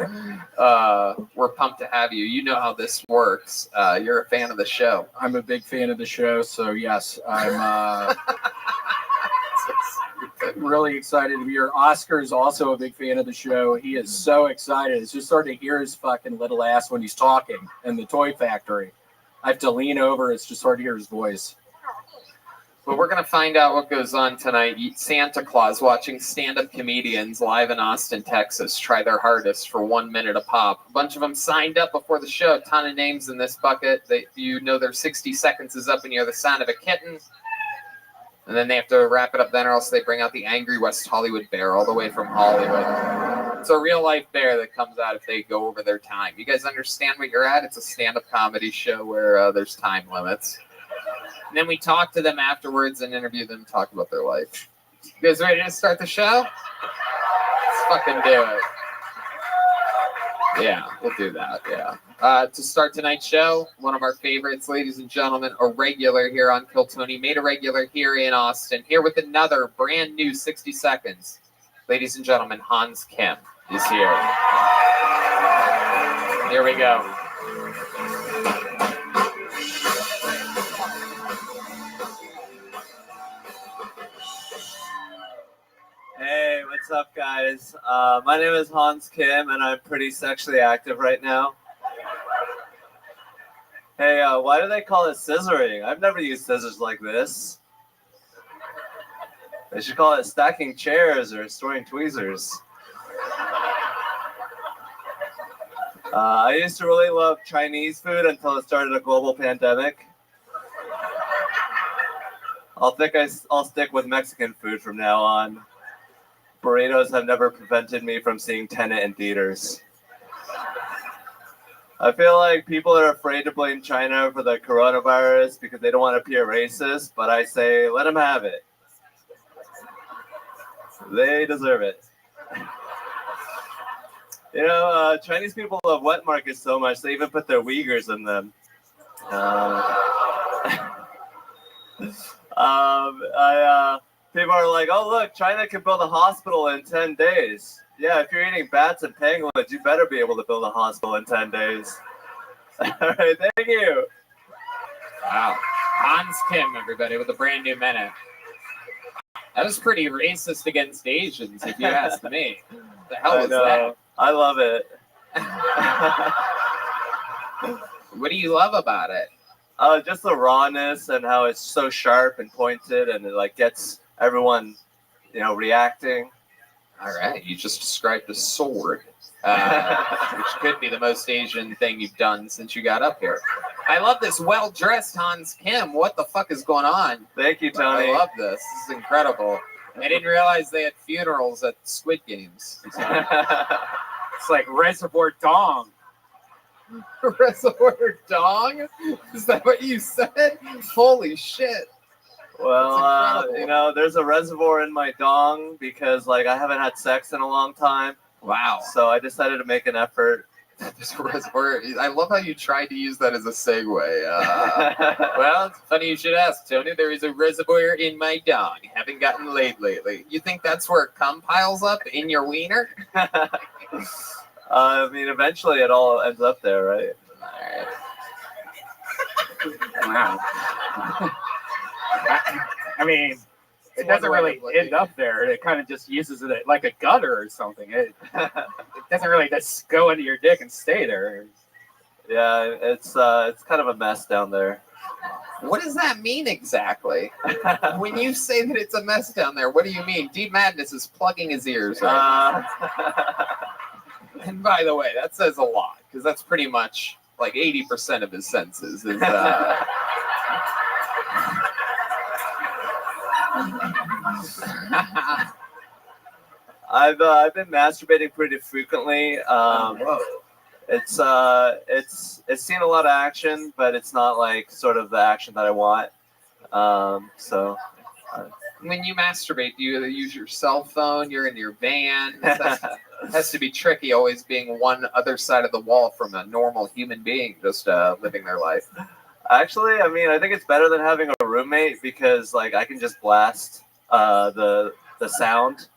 We're pumped to have you. You know how this works. You're a fan of the show. I'm a big fan of the show. So yes, I'm really excited to be here. Oscar is also a big fan of the show. He is so excited. It's just starting to hear his fucking little ass when he's talking in the toy factory. I have to lean over. It's just hard to hear his voice. Well, we're going to find out what goes on tonight. Santa Claus watching stand-up comedians live in Austin, Texas, try their hardest for 1 minute a pop. A bunch of them signed up before the show. A ton of names in this bucket. You know their 60 seconds is up and you hear the sound of a kitten. And then they have to wrap it up then or else they bring out the angry West Hollywood bear all the way from Hollywood. It's a real-life bear that comes out if they go over their time. You guys understand what you're at? It's a stand-up comedy show where there's time limits. And then we talk to them afterwards and interview them, talk about their life. You guys ready to start the show? Let's fucking do it. Yeah, we'll do that, yeah. To start tonight's show, one of our favorites, ladies and gentlemen, a regular here on Kill Tony, made a regular here in Austin, here with another brand new 60 seconds. Ladies and gentlemen, Hans Kim is here. Here we go. Hey, what's up, guys? My name is Hans Kim, and I'm pretty sexually active right now. Hey, why do they call it scissoring? I've never used scissors like this. They should call it stacking chairs or storing tweezers. I used to really love Chinese food until it started a global pandemic. I'll stick with Mexican food from now on. Burritos have never prevented me from seeing Tenet in theaters. I feel like people are afraid to blame China for the coronavirus because they don't want to appear racist, but I say, let them have it. They deserve it. You know, Chinese people love wet markets so much, they even put their Uyghurs in them. People are like, oh, look, China can build a hospital in 10 days. Yeah, if you're eating bats and penguins, you better be able to build a hospital in 10 days. All right, thank you. Wow. Hans Kim, everybody, with a brand new minute. That was pretty racist against Asians, if you ask me. What the hell was that? I love it. What do you love about it? Just the rawness and how it's so sharp and pointed, and it like gets everyone, reacting. All right, you just described a sword, which could be the most Asian thing you've done since you got up here. I love this well-dressed Hans Kim. What the fuck is going on? Thank you, Tony. I love this. This is incredible. I didn't realize they had funerals at Squid Games. It's like Reservoir Dong. Reservoir Dong? Is that what you said? Holy shit. Well, there's a reservoir in my dong because, I haven't had sex in a long time. Wow. So I decided to make an effort. There's a reservoir. I love how you tried to use that as a segue. Well, it's funny you should ask, Tony. There is a reservoir in my dong. Haven't gotten laid lately. You think that's where cum piles up in your wiener? Eventually it all ends up there, right? All right. Wow. It doesn't really end up there. It kind of just uses it like a gutter or something. It doesn't really just go into your dick and stay there. Yeah, it's kind of a mess down there. What does that mean exactly? When you say that it's a mess down there, what do you mean? Deep Madness is plugging his ears right now. And by the way, that says a lot, because that's pretty much like 80% of his senses. I've been masturbating pretty frequently. It's seen a lot of action, but it's not like sort of the action that I want. When you masturbate, do you use your cell phone? You're in your van. It has to be tricky, always being one other side of the wall from a normal human being just living their life. Actually, I think it's better than having a roommate because I can just blast the sound.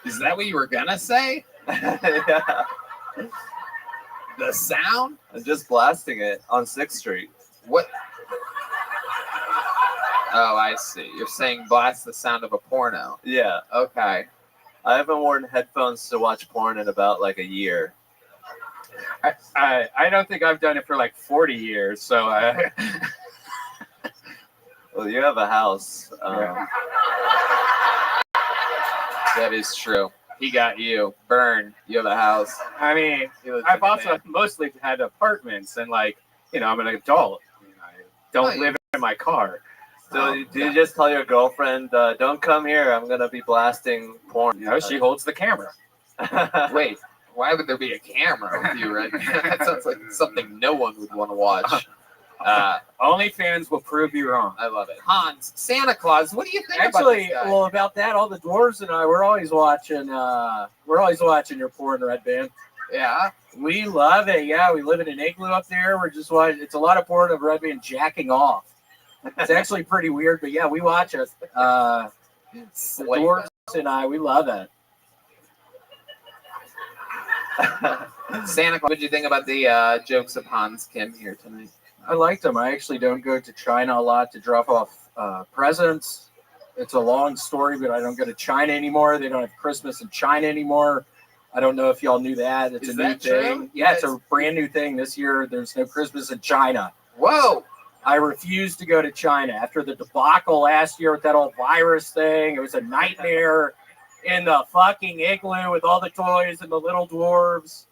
Is that what you were gonna say? Yeah. The sound? I'm just blasting it on 6th Street. What? Oh, I see. You're saying blast the sound of a porno. Yeah. Okay. I haven't worn headphones to watch porn in about a year. I don't think I've done it for 40 years, so Well, you have a house. That is true. He got you. Burn. You have a house. I've also mostly had apartments, and I'm an adult. I don't live in my car. So do you just tell your girlfriend, don't come here, I'm going to be blasting porn? She holds the camera. Wait, why would there be a camera with you right now? That sounds like something no one would want to watch. OnlyFans will prove you wrong. I love it. Hans, Santa Claus, what do you think Actually, about this guy? well, about that, all the dwarves and I, we're always watching your porn, Red Band. Yeah. We love it. Yeah, we live in an igloo up there. We're just watching. It's a lot of porn of Red Band jacking off. It's actually pretty weird, but yeah, we watch it. The dwarves and I, we love it. Santa Claus, what did you think about the jokes of Hans Kim here tonight? I liked them. I actually don't go to China a lot to drop off presents. It's a long story, but I don't go to China anymore. They don't have Christmas in China anymore. I don't know if y'all knew that. It's a new thing. Yeah, it's a brand new thing this year. There's no Christmas in China. Whoa! I refuse to go to China after the debacle last year with that old virus thing. It was a nightmare in the fucking igloo with all the toys and the little dwarves.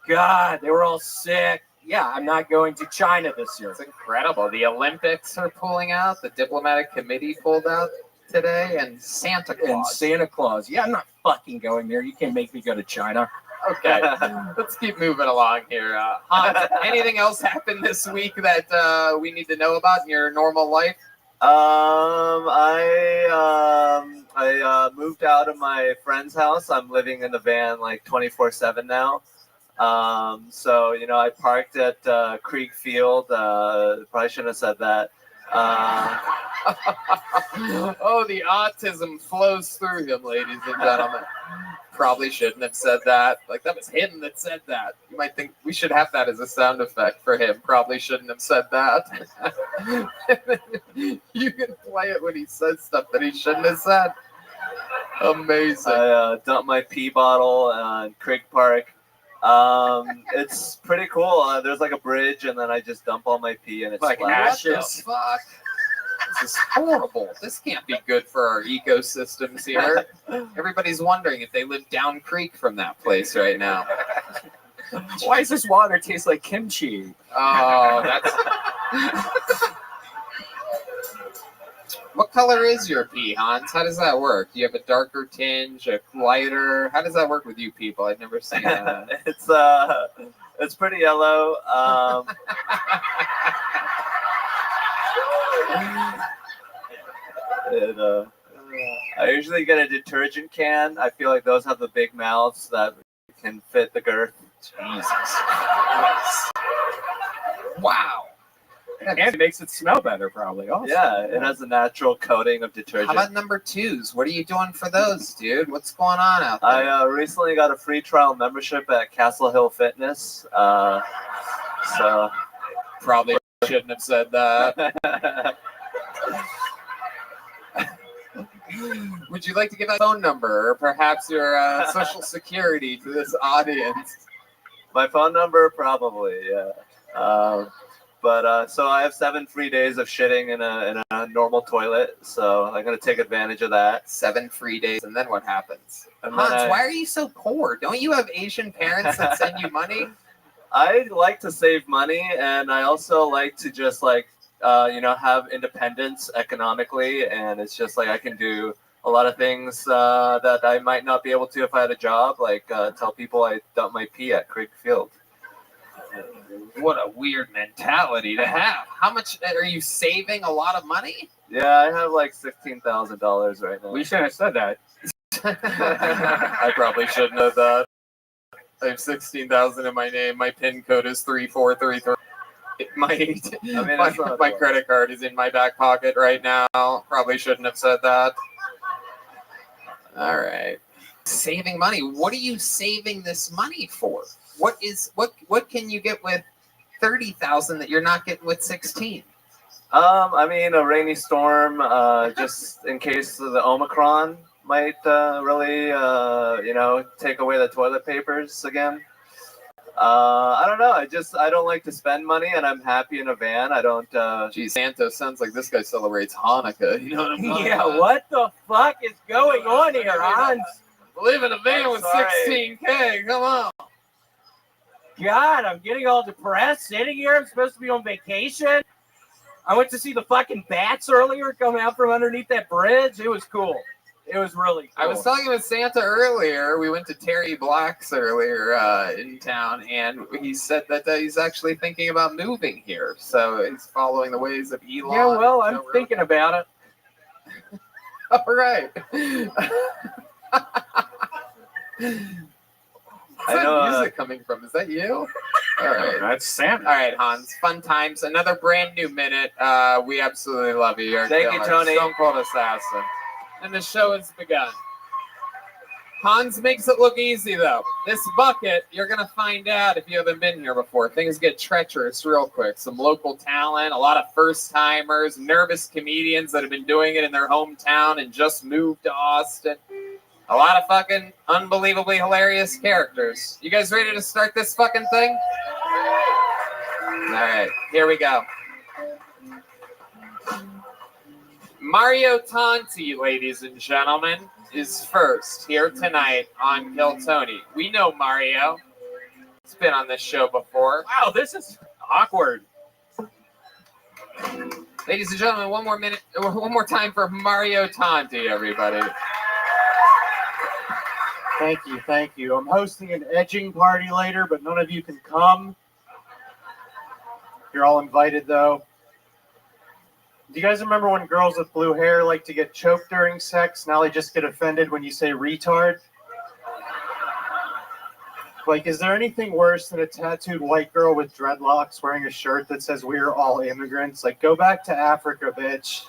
God, they were all sick. Yeah, I'm not going to China this year. It's incredible. The Olympics are pulling out. The diplomatic committee pulled out today, and Santa Claus. Yeah, I'm not fucking going there. You can't make me go to China. Okay, let's keep moving along here. Hans, anything else happened this week that we need to know about in your normal life? I moved out of my friend's house. I'm living in the van 24/7 now. So I parked at Creek Field. Probably shouldn't have said that. Oh, the autism flows through him, ladies and gentlemen. Probably shouldn't have said that. Like, that was him that said that. You might think we should have that as a sound effect for him. Probably shouldn't have said that. You can play it when he says stuff that he shouldn't have said. Amazing. I dumped my pee bottle in Creek Park. It's pretty cool. There's like a bridge, and then I just dump all my pee, and it's Like splash. ashes. Fuck. This is horrible. This can't be good for our ecosystems here. Everybody's wondering if they live down creek from that place right now. Why does this water taste like kimchi? Oh, that's. What color is your pee, Hans? How does that work? Do you have a darker tinge, a lighter? How does that work with you people? I've never seen that. It's pretty yellow. I usually get a detergent can. I feel like those have the big mouths that can fit the girth. Jesus Christ. Wow. And it makes it smell better, probably. Also. Yeah, it has a natural coating of detergent. How about number twos? What are you doing for those, dude? What's going on out there? I recently got a free trial membership at Castle Hill Fitness. So probably shouldn't have said that. Would you like to give a phone number or perhaps your social security to this audience? My phone number, probably, yeah. But so I have 7 free days of shitting in a normal toilet, so I'm gonna take advantage of that. 7 free days, and then what happens? And Hans, then why are you so poor? Don't you have Asian parents that send you money? I like to save money, and I also like to just have independence economically, and it's just like I can do a lot of things that I might not be able to if I had a job, like tell people I dump my pee at Creek Field. What a weird mentality to have. How much are you saving? A lot of money? Yeah, I have like $16,000 right now. We shouldn't have said that. I probably shouldn't have that. I have 16,000 in my name. My PIN code is 3433. My credit card is in my back pocket right now. Probably shouldn't have said that. All right. Saving money. What are you saving this money for? What can you get with 30,000 that you're not getting with 16? I mean, a rainy storm, just in case the Omicron might really, take away the toilet papers again. I don't know. I don't like to spend money, and I'm happy in a van. I don't. Geez, Santa sounds like this guy celebrates Hanukkah. You know what I'm talking Yeah, about? what the fuck is going on here, Hans? Live in a van with 16K. Come on. God, I'm getting all depressed sitting here. I'm supposed to be on vacation. I went to see the fucking bats earlier come out from underneath that bridge. It was cool. It was really cool. I was talking with Santa earlier. We went to Terry Black's earlier in town, and he said that he's actually thinking about moving here. So he's following the ways of Elon. Yeah, well, I'm thinking about it. All right. Where's that music coming from? Is that you? All right. That's Santa. All right, Hans. Fun times. Another brand new minute. We absolutely love you. You're Thank you, killer. Tony. Stone Cold Assassin. And the show has begun. Hans makes it look easy, though. This bucket, you're going to find out if you haven't been here before. Things get treacherous real quick. Some local talent, a lot of first-timers, nervous comedians that have been doing it in their hometown and just moved to Austin. A lot of fucking unbelievably hilarious characters. You guys ready to start this fucking thing? All right, here we go. Mario Tanti, ladies and gentlemen, is first here tonight on Kill Tony. We know Mario. He's been on this show before. Wow, this is awkward. Ladies and gentlemen, one more time for Mario Tanti, everybody. Thank you. I'm hosting an edging party later, but none of you can come. You're all invited, though. Do you guys remember when girls with blue hair like to get choked during sex? Now they just get offended when you say retard? Like, is there anything worse than a tattooed white girl with dreadlocks wearing a shirt that says "We're all immigrants"? Like, go back to Africa, bitch.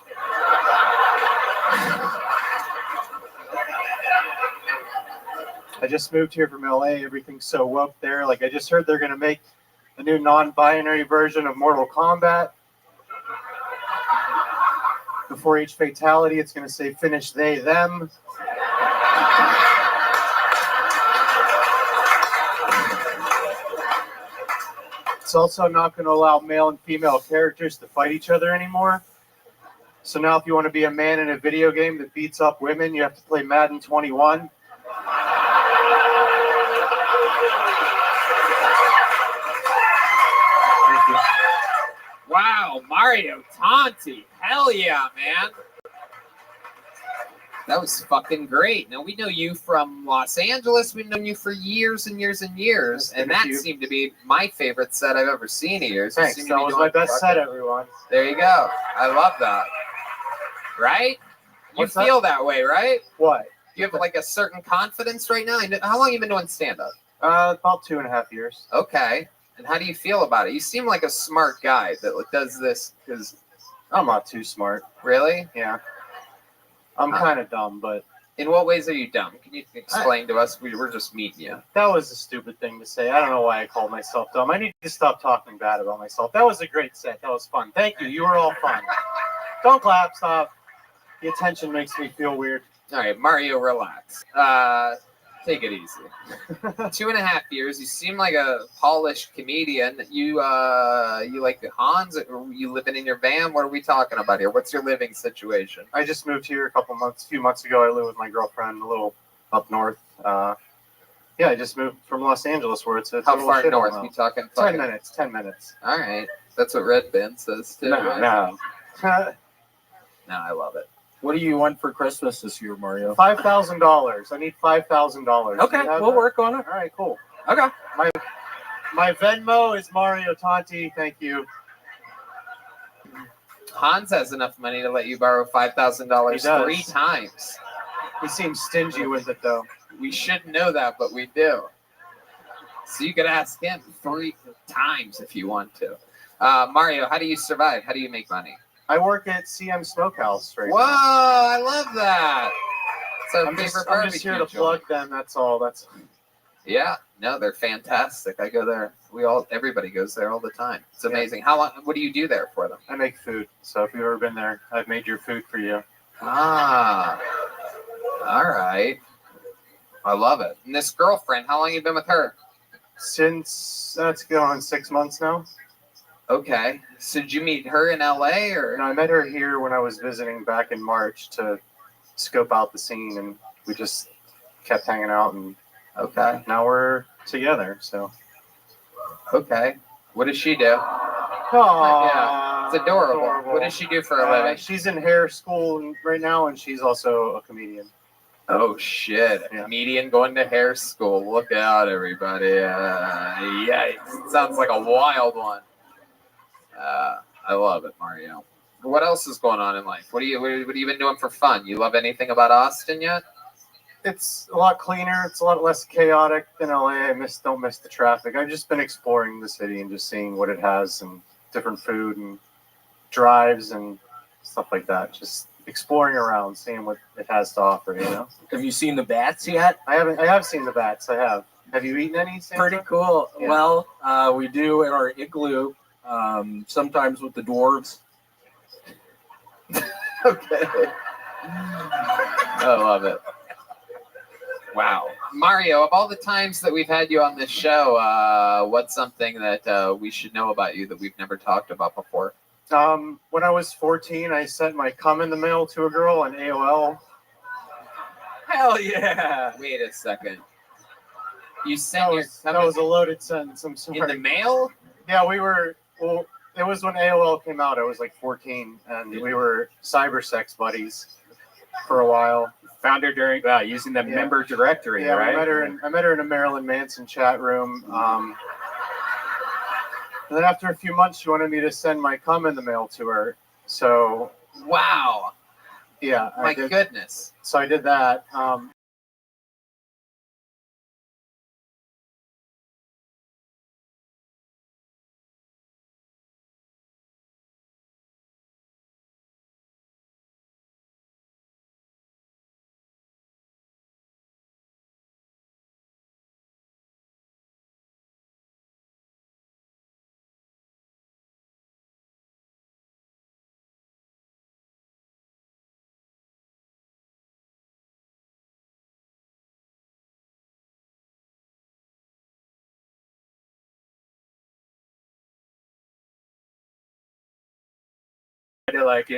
I just moved here from LA. Everything's so woke there. Like, I just heard they're gonna make a new non-binary version of Mortal Kombat. Before each fatality, it's gonna say "Finish they them." It's also not going to allow male and female characters to fight each other anymore. So now if you want to be a man in a video game that beats up women, you have to play Madden 21. Thank you. Wow, Mario Tanti. Hell yeah, man. That was fucking great. Now, we know you from Los Angeles. We've known you for years and years and years. And that seemed to be my favorite set I've ever seen of yours. Thanks. That was my best set, everyone. There you go. I love that. Right? You feel that way, right? What? You have like a certain confidence right now? How long have you been doing stand-up? About 2.5 years. Okay. And how do you feel about it? You seem like a smart guy that does this because... I'm not too smart. Really? Yeah. I'm kind of dumb, but... In what ways are you dumb? Can you explain to us? We're just meeting you. That was a stupid thing to say. I don't know why I called myself dumb. I need to stop talking bad about myself. That was a great set. That was fun. Thank you. You were all fun. Don't clap. Stop. The attention makes me feel weird. All right, Mario, relax. Take it easy. 2.5 years. You seem like a polished comedian. You like the Hans? Or you living in your van? What are we talking about here? What's your living situation? I just moved here a few months ago. I live with my girlfriend a little up north. Yeah, I just moved from Los Angeles, where it's a How far north? We talking? 10 minutes. 10 minutes. All right, that's what Red Band says too. No, right? no. No, I love it. What do you want for Christmas this year, Mario? $5,000. I need $5,000. Okay, we'll work on it. All right, cool. Okay. My Venmo is Mario Tanti. Thank you. Hans has enough money to let you borrow $5,000 3 times. He seems stingy with it, though. We shouldn't know that, but we do. So you could ask him 3 times if you want to. Mario, how do you survive? How do you make money? I work at CM Smokehouse right Whoa, now. I love that. So I'm just here to plug them. That's all. Yeah, no, they're fantastic. I go there. Everybody goes there all the time. It's amazing. How long? What do you do there for them? I make food. So if you've ever been there, I've made your food for you. Ah, all right. I love it. And this girlfriend, how long have you been with her? Since that's going on 6 months now. Okay. So did you meet her in LA or? No, I met her here when I was visiting back in March to scope out the scene, and we just kept hanging out, and okay. Now we're together. So. Okay. What does she do? Oh, yeah, it's adorable. What does she do for a living? She's in hair school right now, and she's also a comedian. Oh shit! A comedian going to hair school. Look out, everybody! Yikes! It sounds like a wild one. I love it, Mario. What else is going on in life? What have you been doing for fun? You love anything about Austin yet? It's a lot cleaner. It's a lot less chaotic than LA. Don't miss the traffic. I've just been exploring the city and just seeing what it has and different food and drives and stuff like that. Just exploring around, seeing what it has to offer. You know. Have you seen the bats yet? I haven't. I have seen the bats. I have. Have you eaten any? Santa? Pretty cool. Yeah. Well, we do in our igloo. Sometimes with the dwarves. Okay. I love it. Wow. Mario, of all the times that we've had you on this show, what's something that we should know about you that we've never talked about before? When I was 14, I sent my cum in the mail to a girl on AOL. Hell yeah. Wait a second. You sent that was a loaded sentence. I'm sorry. In the mail? Yeah, well, it was when AOL came out. I was like 14, and we were cyber sex buddies for a while. Found her during using the member directory, right? I met her in a Marilyn Manson chat room. And then after a few months, she wanted me to send my cum in the mail to her. So wow. Yeah. My goodness. So I did that. to like.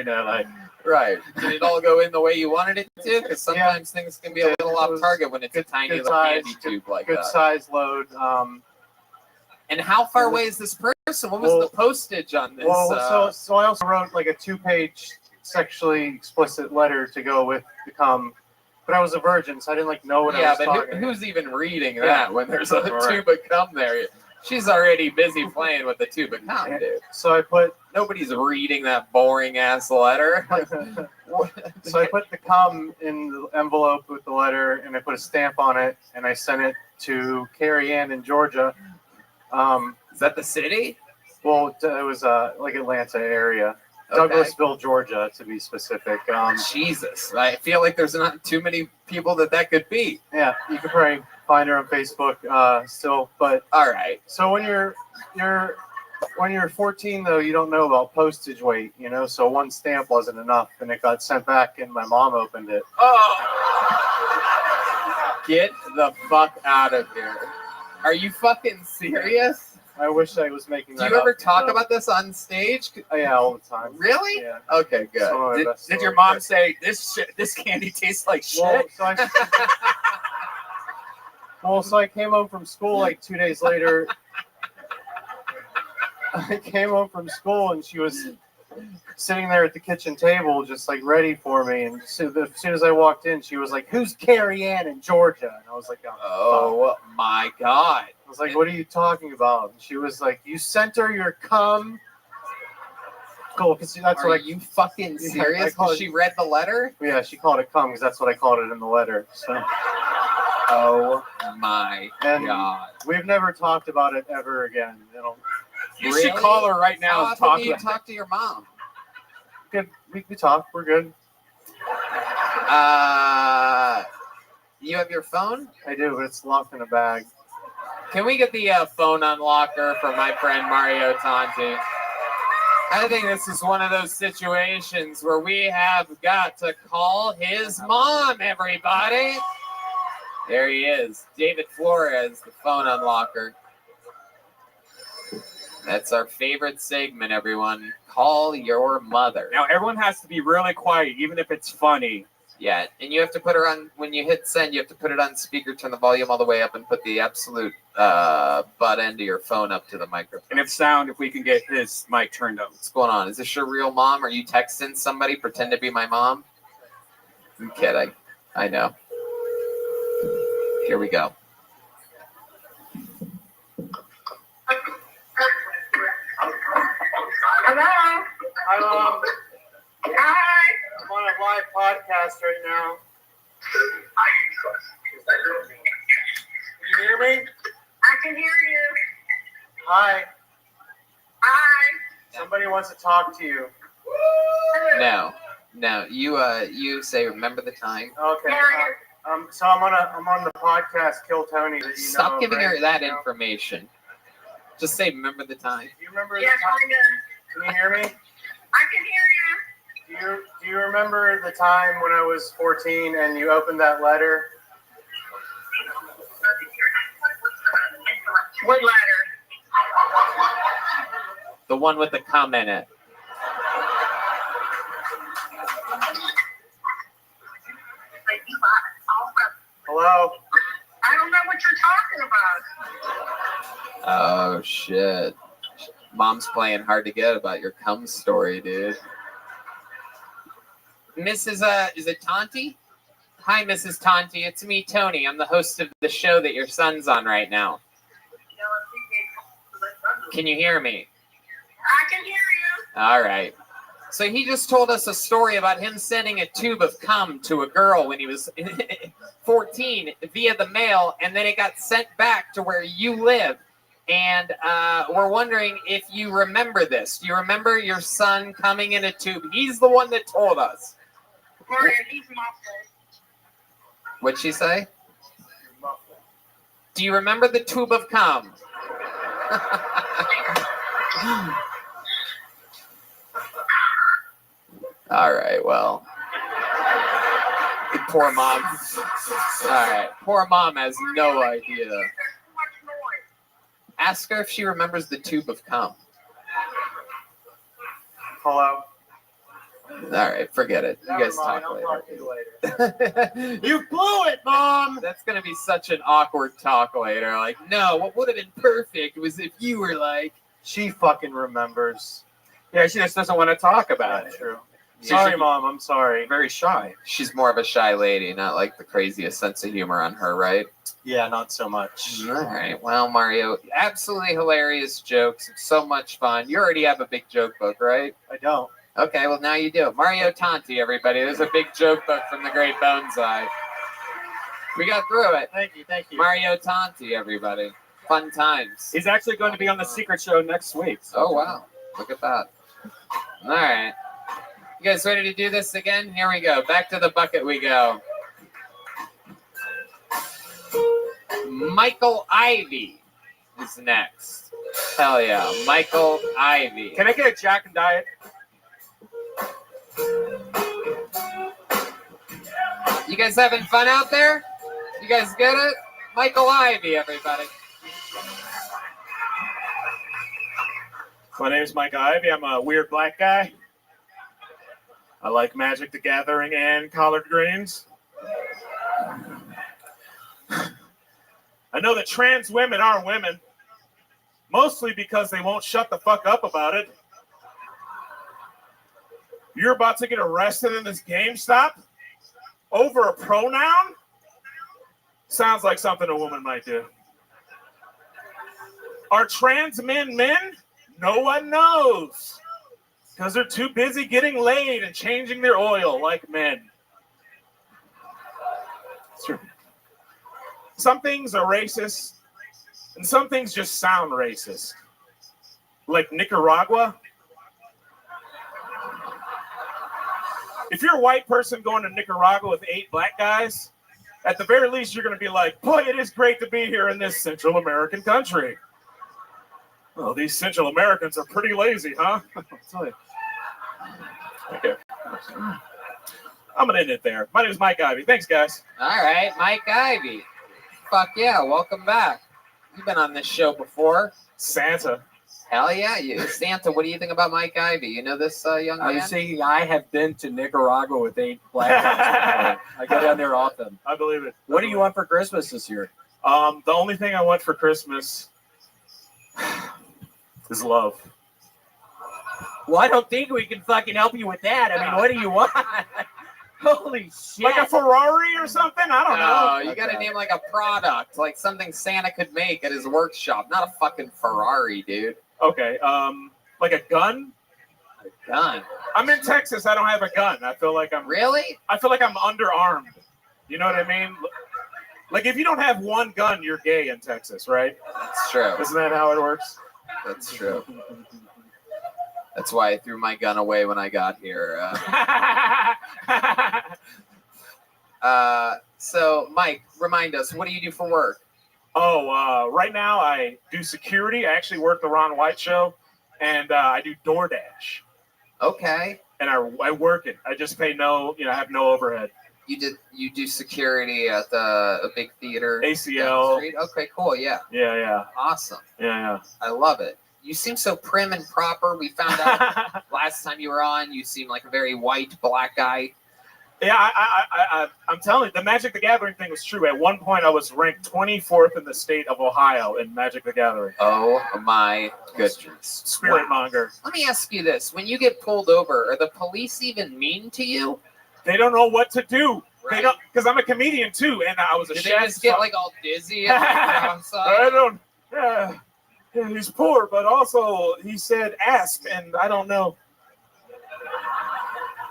Right. Did it all go in the way you wanted it to? Because sometimes things can be a little off target when it's a tiny little candy tube like good that. size load. And how far away is this person? What was the postage on this? So I also wrote like a 2-page sexually explicit letter to go with the cum, but I was a virgin, so I didn't know what I was talking. But who's even reading that when there's a tube of cum there? She's already busy playing with the tube of cum, dude. So I put... Nobody's reading that boring-ass letter. So I put the cum in the envelope with the letter, and I put a stamp on it, and I sent it to Carrie Ann in Georgia. Is that the city? Well, it was like Atlanta area. Okay. Douglasville, Georgia, to be specific. Jesus, I feel like there's not too many people that could be. Yeah, you could probably find her on Facebook still, but all right. So when you're 14 though, you don't know about postage weight, So one stamp wasn't enough, and it got sent back, and my mom opened it. Oh, get the fuck out of here! Are you fucking serious? I wish I was making that. Do you ever talk about this on stage? Oh, yeah, all the time. Really? Yeah. Okay, good. Did your mom say this candy tastes like shit? So I came home from school like 2 days later. I came home from school and she was sitting there at the kitchen table, just ready for me. And as soon as I walked in, she was like, "Who's Carrie Ann in Georgia?" And I was like, "Oh my God." I was like, "What are you talking about?" And she was like, "You sent her your cum." Cool, because that's Are you fucking serious? Because she read the letter? Yeah, she called it cum because that's what I called it in the letter. So. Oh my God. We've never talked about it ever again. You should call her right now How and often talk do you about talk to your mom? Good. We talk. We're good. You have your phone? I do, but it's locked in a bag. Can we get the phone unlocker for my friend Mario Tanti? I think this is one of those situations where we have got to call his mom, everybody. There he is. David Flores, the phone unlocker. That's our favorite segment, everyone. Call your mother. Now, everyone has to be really quiet, even if it's funny. Yeah, and you have to put her on, when you hit send, you have to put it on speaker, turn the volume all the way up, and put the absolute butt end of your phone up to the microphone. And if we can get his mic turned up. What's going on? Is this your real mom? Are you texting somebody? Pretend to be my mom? I'm kidding. I know. Here we go. Hello. Hi, Mom. Hi. I'm on a live podcast right now. Can you hear me? I can hear you. Hi. Hi. Somebody wants to talk to you. No. You say, remember the time? Okay. So I'm on the podcast Kill Tony that you know. Stop giving her that information. information. Just say, remember the time. Do you remember Yes, the time? I Can you hear me? I can hear you. Do you remember the time when I was 14 and you opened that letter? What letter? The one with the cum in it. Hello? I don't know what you're talking about. Oh, shit. Mom's playing hard to get about your cum story, dude. Mrs. Is it Tanti? Hi, Mrs. Tanti. It's me, Tony. I'm the host of the show that your son's on right now. Can you hear me? I can hear you. All right. So he just told us a story about him sending a tube of cum to a girl when he was 14 via the mail, and then it got sent back to where you live. And we're wondering if you remember this. Do you remember your son coming in a tube? He's the one that told us. Maria, he's muffled. What'd she say? Do you remember the tube of cum? All right, well. Poor mom. All right, poor mom has no idea. Ask her if she remembers the tube of cum. Hello? All right, forget it. You guys talk later. You blew it, Mom. That's gonna be such an awkward talk later. Like, no, what would have been perfect was if you were like. She fucking remembers. Yeah, she just doesn't want to talk about it. True. Yeah, Sorry, she- Mom. I'm sorry. Very shy. She's more of a shy lady, not like the craziest sense of humor on her, right? Yeah, not so much. All right. Well, Mario, absolutely hilarious jokes. It's so much fun. You already have a big joke book, right? I don't. Okay, well, now you do. Mario Tanti, everybody. There's a big joke book from the Great Bonsai. We got through it. Thank you. Thank you. Mario Tanti, everybody. Fun times. He's actually going to be on the Secret Show next week. So. Oh, wow. Look at that. All right. You guys ready to do this again? Here we go. Back to the bucket we go. Michael Ivy is next. Hell yeah. Michael Ivy. Can I get a Jack and Diet? You guys having fun out there? You guys get it? Michael Ivy, everybody. My name is Mike Ivy. I'm a weird black guy. I like Magic the Gathering and collard greens. I know that trans women are women, mostly because they won't shut the fuck up about it. You're about to get arrested in this GameStop over a pronoun? Sounds like something a woman might do. Are trans men men? No one knows. Because they're too busy getting laid and changing their oil like men. It's true. Some things are racist, and some things just sound racist. Like Nicaragua. If you're a white person going to Nicaragua with 8 black guys, at the very least, you're going to be like, boy, it is great to be here in this Central American country. Oh, these Central Americans are pretty lazy, huh? I'll tell you. Okay. I'm going to end it there. My name is Mike Ivy. Thanks, guys. All right, Mike Ivy. Fuck yeah, welcome back. You've been on this show before. Santa. Hell yeah, you. Santa, what do you think about Mike Ivy? You know this young man? I was saying I have been to Nicaragua with 8 black guys. I go down there often. I believe it. What do you want for Christmas this year? The only thing I want for Christmas is love. Well, I don't think we can fucking help you with that. I mean, what do you want? Holy shit. Like a Ferrari or something? I don't know. No, you gotta name like a product, like something Santa could make at his workshop, not a fucking Ferrari, dude. Okay, like a gun? A gun? I'm in Texas. I don't have a gun. I feel like I'm... Really? I feel like I'm underarmed. You know what I mean? Like, if you don't have one gun, you're gay in Texas, right? That's true. Isn't that how it works? That's true. That's why I threw my gun away when I got here. So, Mike, remind us, what do you do for work? Oh, right now I do security. I actually work the Ron White show, and I do DoorDash. Okay. And I work it. I just pay I have no overhead. You do security at a big theater? ACL. down the street? Okay, cool, yeah. Yeah. Awesome. Yeah. I love it. You seem so prim and proper. We found out last time you were on, you seem like a very white, black guy. Yeah, I'm telling you, the Magic the Gathering thing was true. At one point, I was ranked 24th in the state of Ohio in Magic the Gathering. Oh my goodness. Spirit monger. Let me ask you this. When you get pulled over, are the police even mean to you? They don't know what to do. Right. They don't, because I'm a comedian too, and I was a Did they chef. just get like all dizzy at the outside? I don't. Yeah, he's poor, but also he said ask, and I don't know.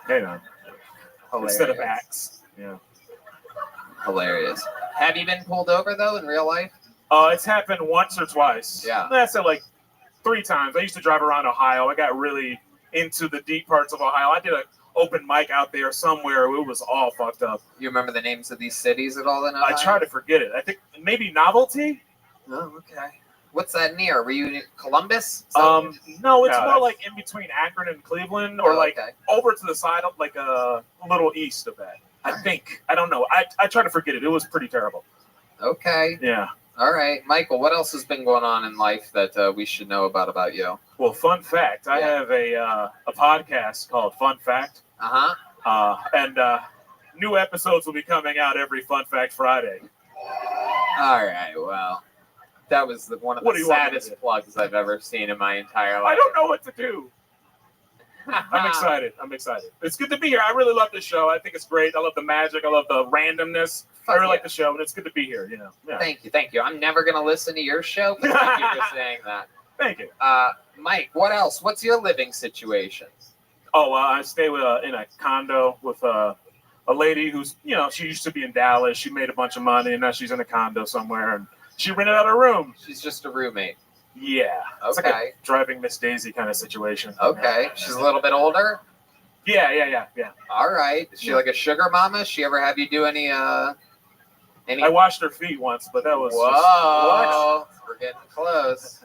Hey, man. Instead of axe. Yeah. Hilarious. Have you been pulled over though in real life? It's happened once or twice. Yeah. That's like 3 times. I used to drive around Ohio. I got really into the deep parts of Ohio. I did an open mic out there somewhere. It was all fucked up. You remember the names of these cities at all in Ohio? I try to forget it. I think maybe Novelty. Oh, okay. What's that near? Were you in Columbus? No, it's No, more like in between Akron and Cleveland, or like over to the side of like a little east of that. I think. I don't know. I try to forget it. It was pretty terrible. Okay. Yeah. All right, Michael. What else has been going on in life that we should know about you? Well, fun fact. I have a podcast called Fun Fact. And new episodes will be coming out every Fun Fact Friday. All right, well, that was one of What the do you want me to saddest do? plugs I've ever seen in my entire life. I don't know what to do. I'm excited. It's good to be here. I really love this show. I think it's great. I love the magic. I love the randomness. I really like the show, and it's good to be here. Yeah. Thank you. I'm never gonna listen to your show, but thank you for saying that. Thank you. Mike, what else? What's your living situation? Oh, I stay in a condo with a lady who's, she used to be in Dallas. She made a bunch of money, and now she's in a condo somewhere, and she rented out her room. She's just a roommate. Yeah. It's like a driving Miss Daisy kind of situation. Okay. She's a little bit older? Yeah. All right. Is she like a sugar mama? She ever have you do any I washed her feet once, but that was Whoa. We're getting close.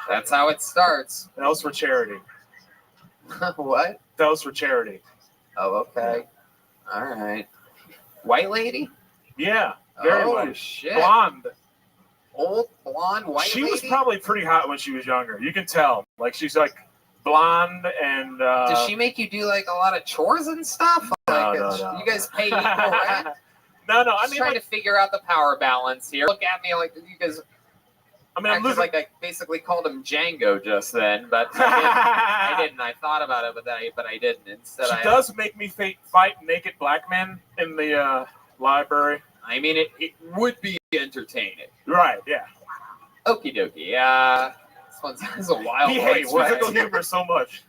That's how it starts. That was for charity. What? That was for charity. Oh, okay. All right. White lady? Yeah. Very white. Shit. Blonde. Old, blonde, white She lady? was probably pretty hot when she was younger. You can tell. Like, she's like blonde and... Does she make you do like a lot of chores and stuff? No. You guys pay equal rent? No. I Just mean, trying to figure out the power balance here. Look at me like you guys... I'm losing... like I basically called him Django just then, but I didn't. I thought about it, but I didn't. Instead, She does make me fight naked black men in the library. I mean, it would be entertaining. Right, yeah. Okie dokie. This is a wild He one. hates physical humor so much.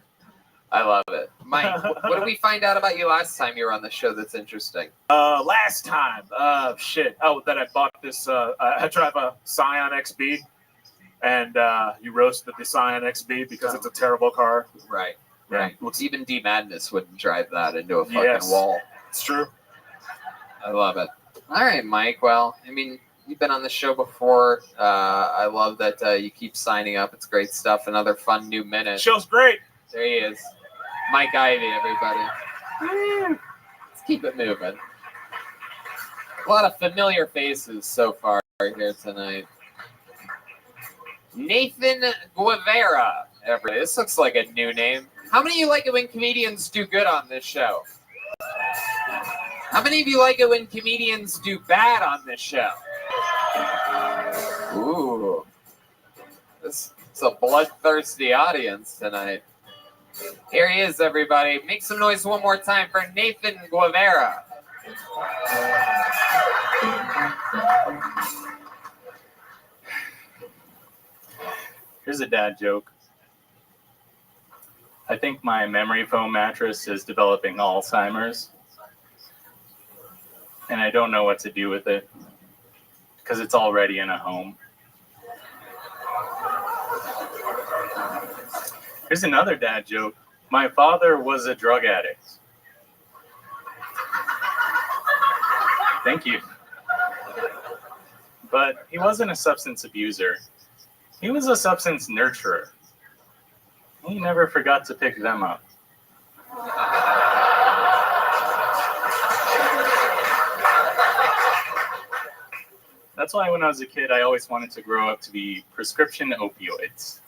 I love it. Mike, what did we find out about you last time you were on the show that's interesting? Last time, that I bought this, I drive a Scion XB, and you roasted the Scion XB because it's a terrible car. Right. Even D Madness wouldn't drive that into a fucking wall. It's true. I love it. All right, Mike. Well, I mean, you've been on the show before. I love that you keep signing up. It's great stuff. Another fun new minute. Show's great. There he is. Mike Ivy, everybody. Let's keep it moving. A lot of familiar faces so far here tonight. Nathan Guevara, everybody. This looks like a new name. How many of you like it when comedians do good on this show? How many of you like it when comedians do bad on this show? Ooh. It's a bloodthirsty audience tonight. Here he is, everybody. Make some noise one more time for Nathan Guevara. Here's a dad joke. I think my memory foam mattress is developing Alzheimer's. And I don't know what to do with it because it's already in a home. Here's another dad joke. My father was a drug addict. Thank you. But he wasn't a substance abuser. He was a substance nurturer. He never forgot to pick them up. That's why when I was a kid, I always wanted to grow up to be prescription opioids.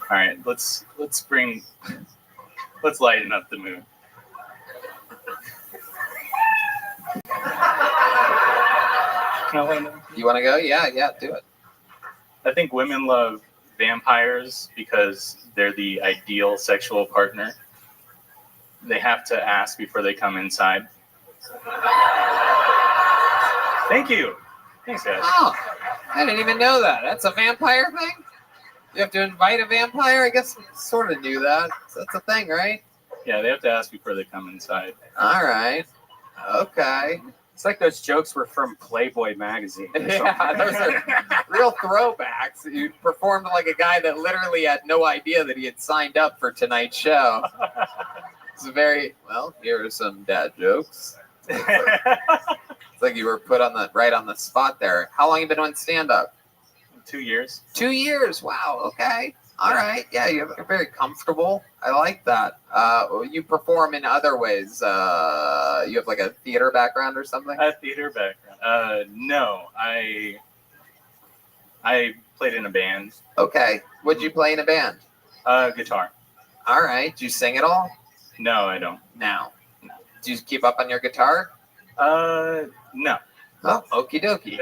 All right, let's lighten up the mood. You want to go? Yeah, do it. I think women love vampires because they're the ideal sexual partner. They have to ask before they come inside. Thank you. Thanks, guys. Oh, I didn't even know that. That's a vampire thing? You have to invite a vampire? I guess we sort of knew that. So that's a thing, right? Yeah, they have to ask before they come inside. All right. Okay. It's like those jokes were from Playboy magazine. Yeah, those are real throwbacks. You performed like a guy that literally had no idea that he had signed up for tonight's show. It's very, well, here are some dad jokes. It's like you were put on right on the spot there. How long have you been on stand-up? 2 years. 2 years. Wow. Okay. All right. Yeah, you're very comfortable. I like that. You perform in other ways. You have like a theater background or something? A theater background. No, I I played in a band. Okay. What'd you play in a band? Guitar. All right. Do you sing at all? No, I don't. No. Do you keep up on your guitar? No. Oh, okie dokie.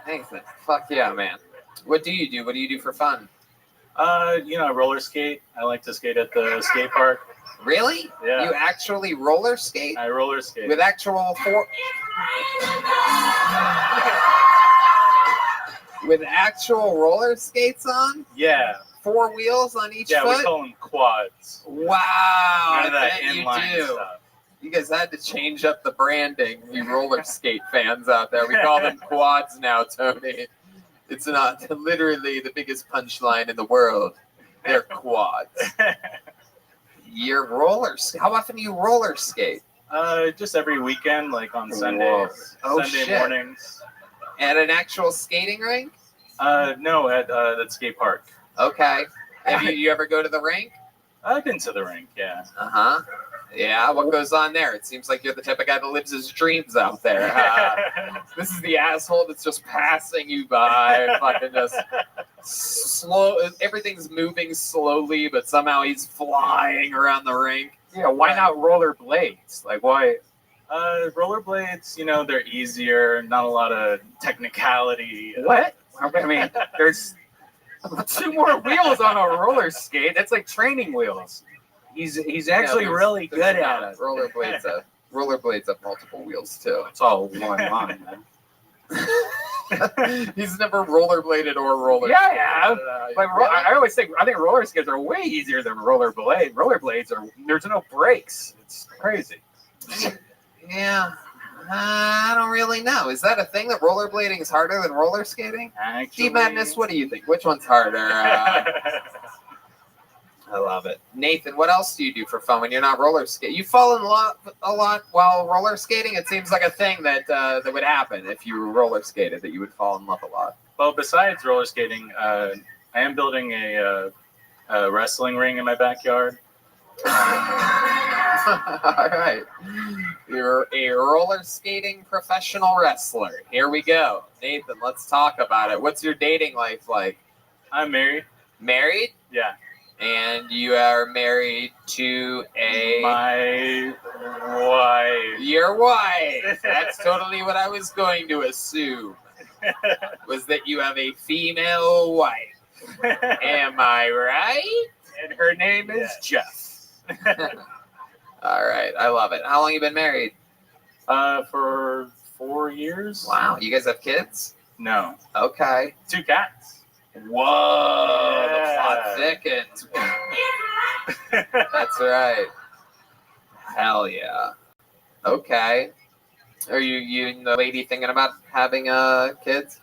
Thanks. Fuck yeah, man. What do you do? What do you do for fun? I roller skate. I like to skate at the skate park. Really? Yeah. You actually roller skate? I roller skate. With actual with actual roller skates on? Yeah. 4 wheels on each Yeah, foot? we call them quads. Wow. None of that I bet you inline do. stuff. You guys had to change up the branding, you roller skate fans out there. We call them quads now, Tony. It's not literally the biggest punchline in the world. They're quads. You're how often do you roller skate? Just every weekend, like on Sundays. Oh, Sunday shit. mornings. At an actual skating rink? No, at that skate park. Okay. Have you ever go to the rink? I've been to the rink, yeah. Uh-huh. Yeah, what goes on there? It seems like you're the type of guy that lives his dreams out there. This is the asshole that's just passing you by, fucking just slow. Everything's moving slowly, but somehow he's flying around the rink. Yeah, why not roller blades? Like, why? Rollerblades, they're easier, not a lot of technicality. What? I mean, there's 2 more wheels on a roller skate. That's like training wheels. He's actually really good at it. Rollerblades have multiple wheels too. It's all one line, man. He's never rollerbladed or roller. Yeah, yeah. I always think roller skates are way easier than rollerblades. Rollerblades there's no brakes. It's crazy. Yeah. I don't really know. Is that a thing that rollerblading is harder than roller skating? Actually, D-Madness, what do you think? Which one's harder? I love it. Nathan, what else do you do for fun when you're not roller skating? You fall in love a lot while roller skating? It seems like a thing that that would happen if you roller skated, that you would fall in love a lot. Well, besides roller skating, I am building a wrestling ring in my backyard. All right. You're a roller skating professional wrestler. Here we go. Nathan, let's talk about it. What's your dating life like? I'm married. Married? Yeah. And you are married to my wife. Your wife. That's totally what I was going to assume. Was that you have a female wife. Am I right? And her name is Jeff. All right. I love it. How long you been married? For 4 years. Wow. You guys have kids? No. Okay. 2 cats. Whoa, the plot thickens. That's right. Hell yeah. Okay. Are you and the lady thinking about having kids?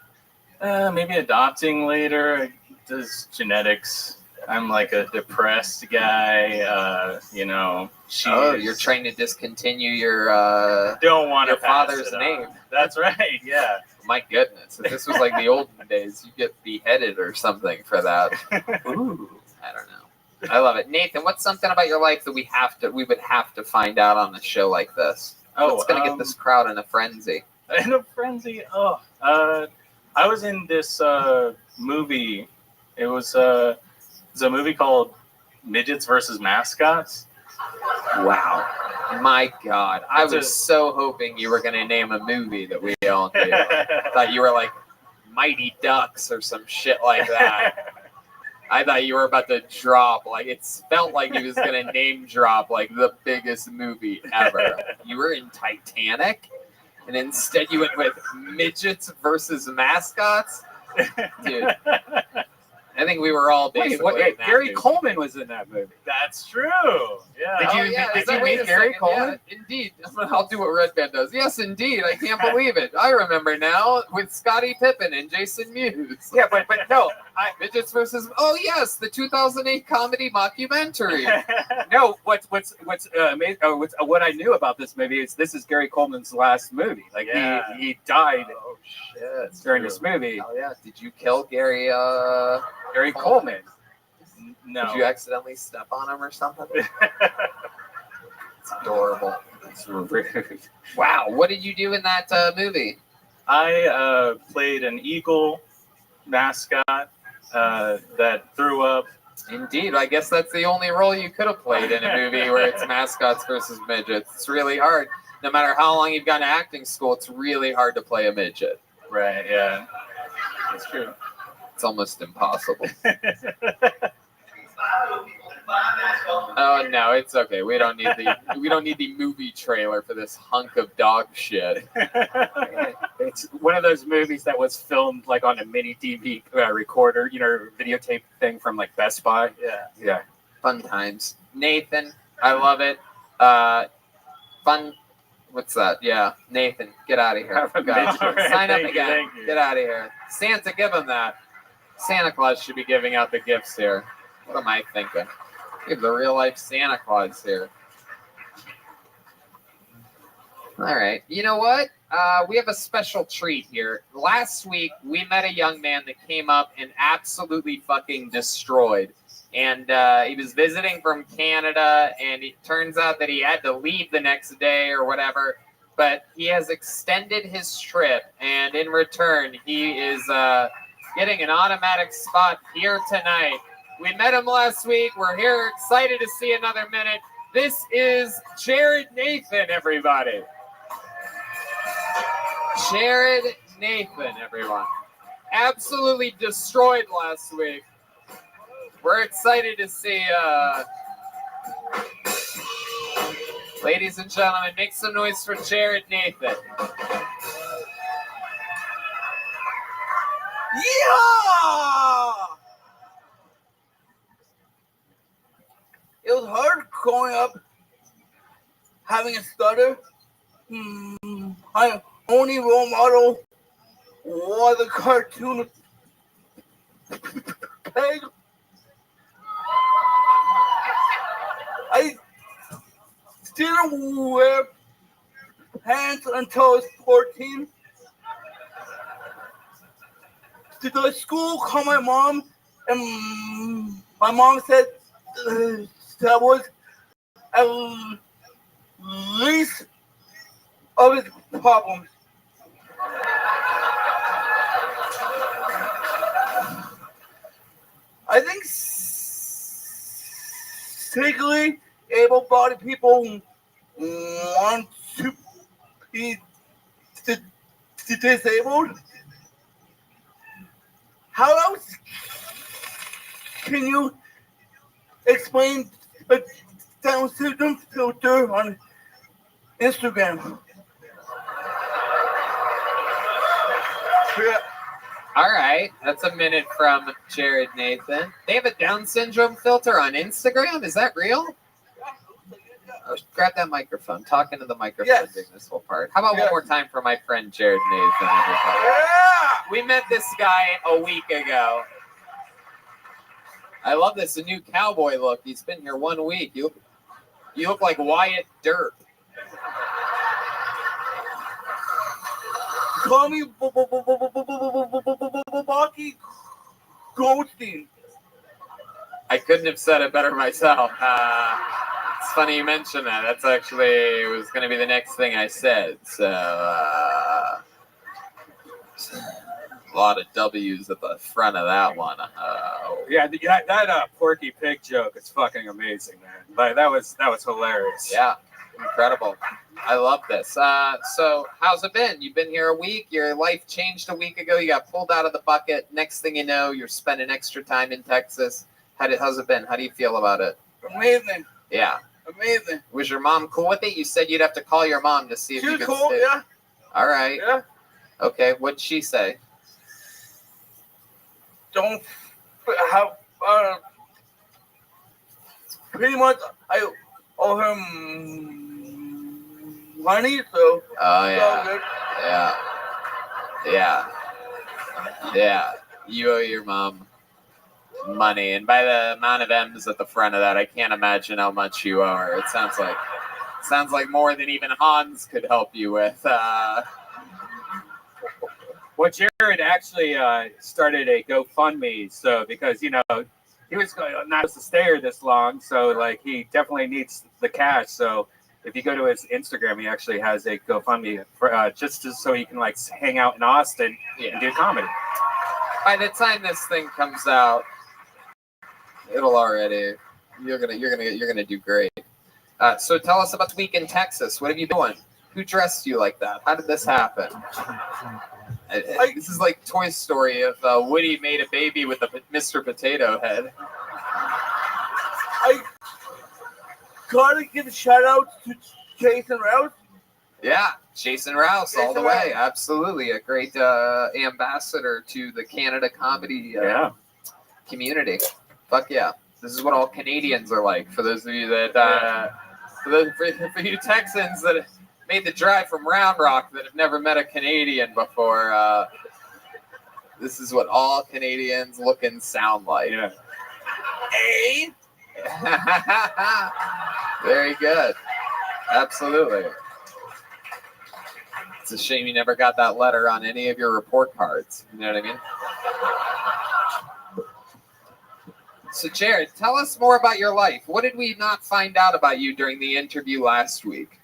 Maybe adopting later. Does genetics. I'm like a depressed guy. You're trying to discontinue your don't want your father's name. That's right. Yeah. My goodness, if this was like the olden days, you'd get beheaded or something for that. Ooh, I don't know. I love it. Nathan, what's something about your life that we would have to find out on a show like this? What's gonna get this crowd in a frenzy? In a frenzy? Oh, I was in this movie. It was a movie called Midgets versus Mascots. Wow. My God. I was so hoping you were going to name a movie that we all knew. Thought you were like Mighty Ducks or some shit like that. I thought you were about to drop, like, it felt like he was going to name drop, like, the biggest movie ever. You were in Titanic, and instead you went with Midgets versus Mascots? Dude. I think we were all basically in that Gary movie. Coleman was in that movie. That's true. Yeah. Did you meet Gary Coleman? Yeah, indeed. I'll do what Red Band does. Yes, indeed. I can't believe it. I remember now with Scottie Pippen and Jason Mewes. Yeah, but no. Midgets versus. Oh yes, the 2008 comedy mockumentary. No, what's amazing? What I knew about this movie is this is Gary Coleman's last movie. Like he died. Oh shit! During this movie. Oh yeah. Did you kill Gary? Gary Coleman. No. Did you accidentally step on him or something? It's adorable. It's rude. Wow. What did you do in that movie? I played an eagle mascot that threw up. Indeed, I guess that's the only role you could have played in a movie where it's mascots versus midgets. It's really hard. No matter how long you've gone to acting school, it's really hard to play a midget. Right, yeah. That's true. It's almost impossible. Oh no, it's okay. We don't need the movie trailer for this hunk of dog shit. It's one of those movies that was filmed like on a mini DV recorder, videotape thing from like Best Buy. Yeah. Fun times. Nathan, I love it. Fun. What's that? Yeah, Nathan, get out of here. Go. Right, Sign up thank you, again. thank you. Get out of here. Santa, give him that. Santa Claus should be giving out the gifts here. What am I thinking? We have the real life Santa Claus here. All right. You know what? We have a special treat here. Last week, we met a young man that came up and absolutely fucking destroyed. And he was visiting from Canada, and it turns out that he had to leave the next day or whatever. But he has extended his trip, and in return, he is getting an automatic spot here tonight. We met him last week. We're here excited to see another minute. This is Jared Nathan, everybody. Jared Nathan, everyone. Absolutely destroyed last week. We're excited to see, ladies and gentlemen, make some noise for Jared Nathan. Yeah! It was hard growing up having a stutter. My only role model was a cartoon pig. I didn't wear pants until I was 14. To the school, called my mom, and my mom said that was at least of his problems. I think sickly, able-bodied people want to be disabled. How else can you explain a Down syndrome filter on Instagram? Yeah. All right, that's a minute from Jared Nathan. They have a Down syndrome filter on Instagram? Is that real? Oh, grab that microphone. Talk into the microphone during this whole part. How about one more time for my friend Jared Nathan? Yeah! We met this guy a week ago. I love this, a new cowboy look. He's been here 1 week. You look like Wyatt Dirt. Call me Bobaki Goldstein. I couldn't have said it better myself. It's funny you mentioned that. That's actually was going to be the next thing I said. So a lot of W's at the front of that one. Yeah, that Porky Pig joke is fucking amazing, man. Like that was hilarious. Yeah, incredible. I love this. So how's it been? You've been here a week. Your life changed a week ago. You got pulled out of the bucket. Next thing you know, you're spending extra time in Texas. How's it been? How do you feel about it? Amazing. Yeah. Amazing. Was your mom cool with it? You said you'd have to call your mom to see if you could cool, stay. yeah. All right. Yeah. Okay. What'd she say? Don't have pretty much I owe her money, so Oh it's all yeah. good. Yeah. You owe your mom money, and by the amount of M's at the front of that, I can't imagine how much you owe her. It sounds like more than even Hans could help you with. Well, Jared actually started a GoFundMe, so because he was not supposed to stay here this long, so like he definitely needs the cash. So if you go to his Instagram, he actually has a GoFundMe for so he can like hang out in Austin and do comedy. By the time this thing comes out, it'll already. You're gonna do great. So tell us about the week in Texas. What have you been doing? Who dressed you like that? How did this happen? This is like Toy Story if Woody made a baby with a Mr. Potato Head. I gotta give a shout out to Jason Rouse. Yeah, Jason Rouse all the way. Absolutely. A great ambassador to the Canada comedy community. Fuck yeah. This is what all Canadians are like. For those of you that, for you Texans that made the drive from Round Rock that have never met a Canadian before, this is what all Canadians look and sound like. Yeah. Hey. Very good. Absolutely. It's a shame you never got that letter on any of your report cards. You know what I mean? So, Jared, tell us more about your life. What did we not find out about you during the interview last week?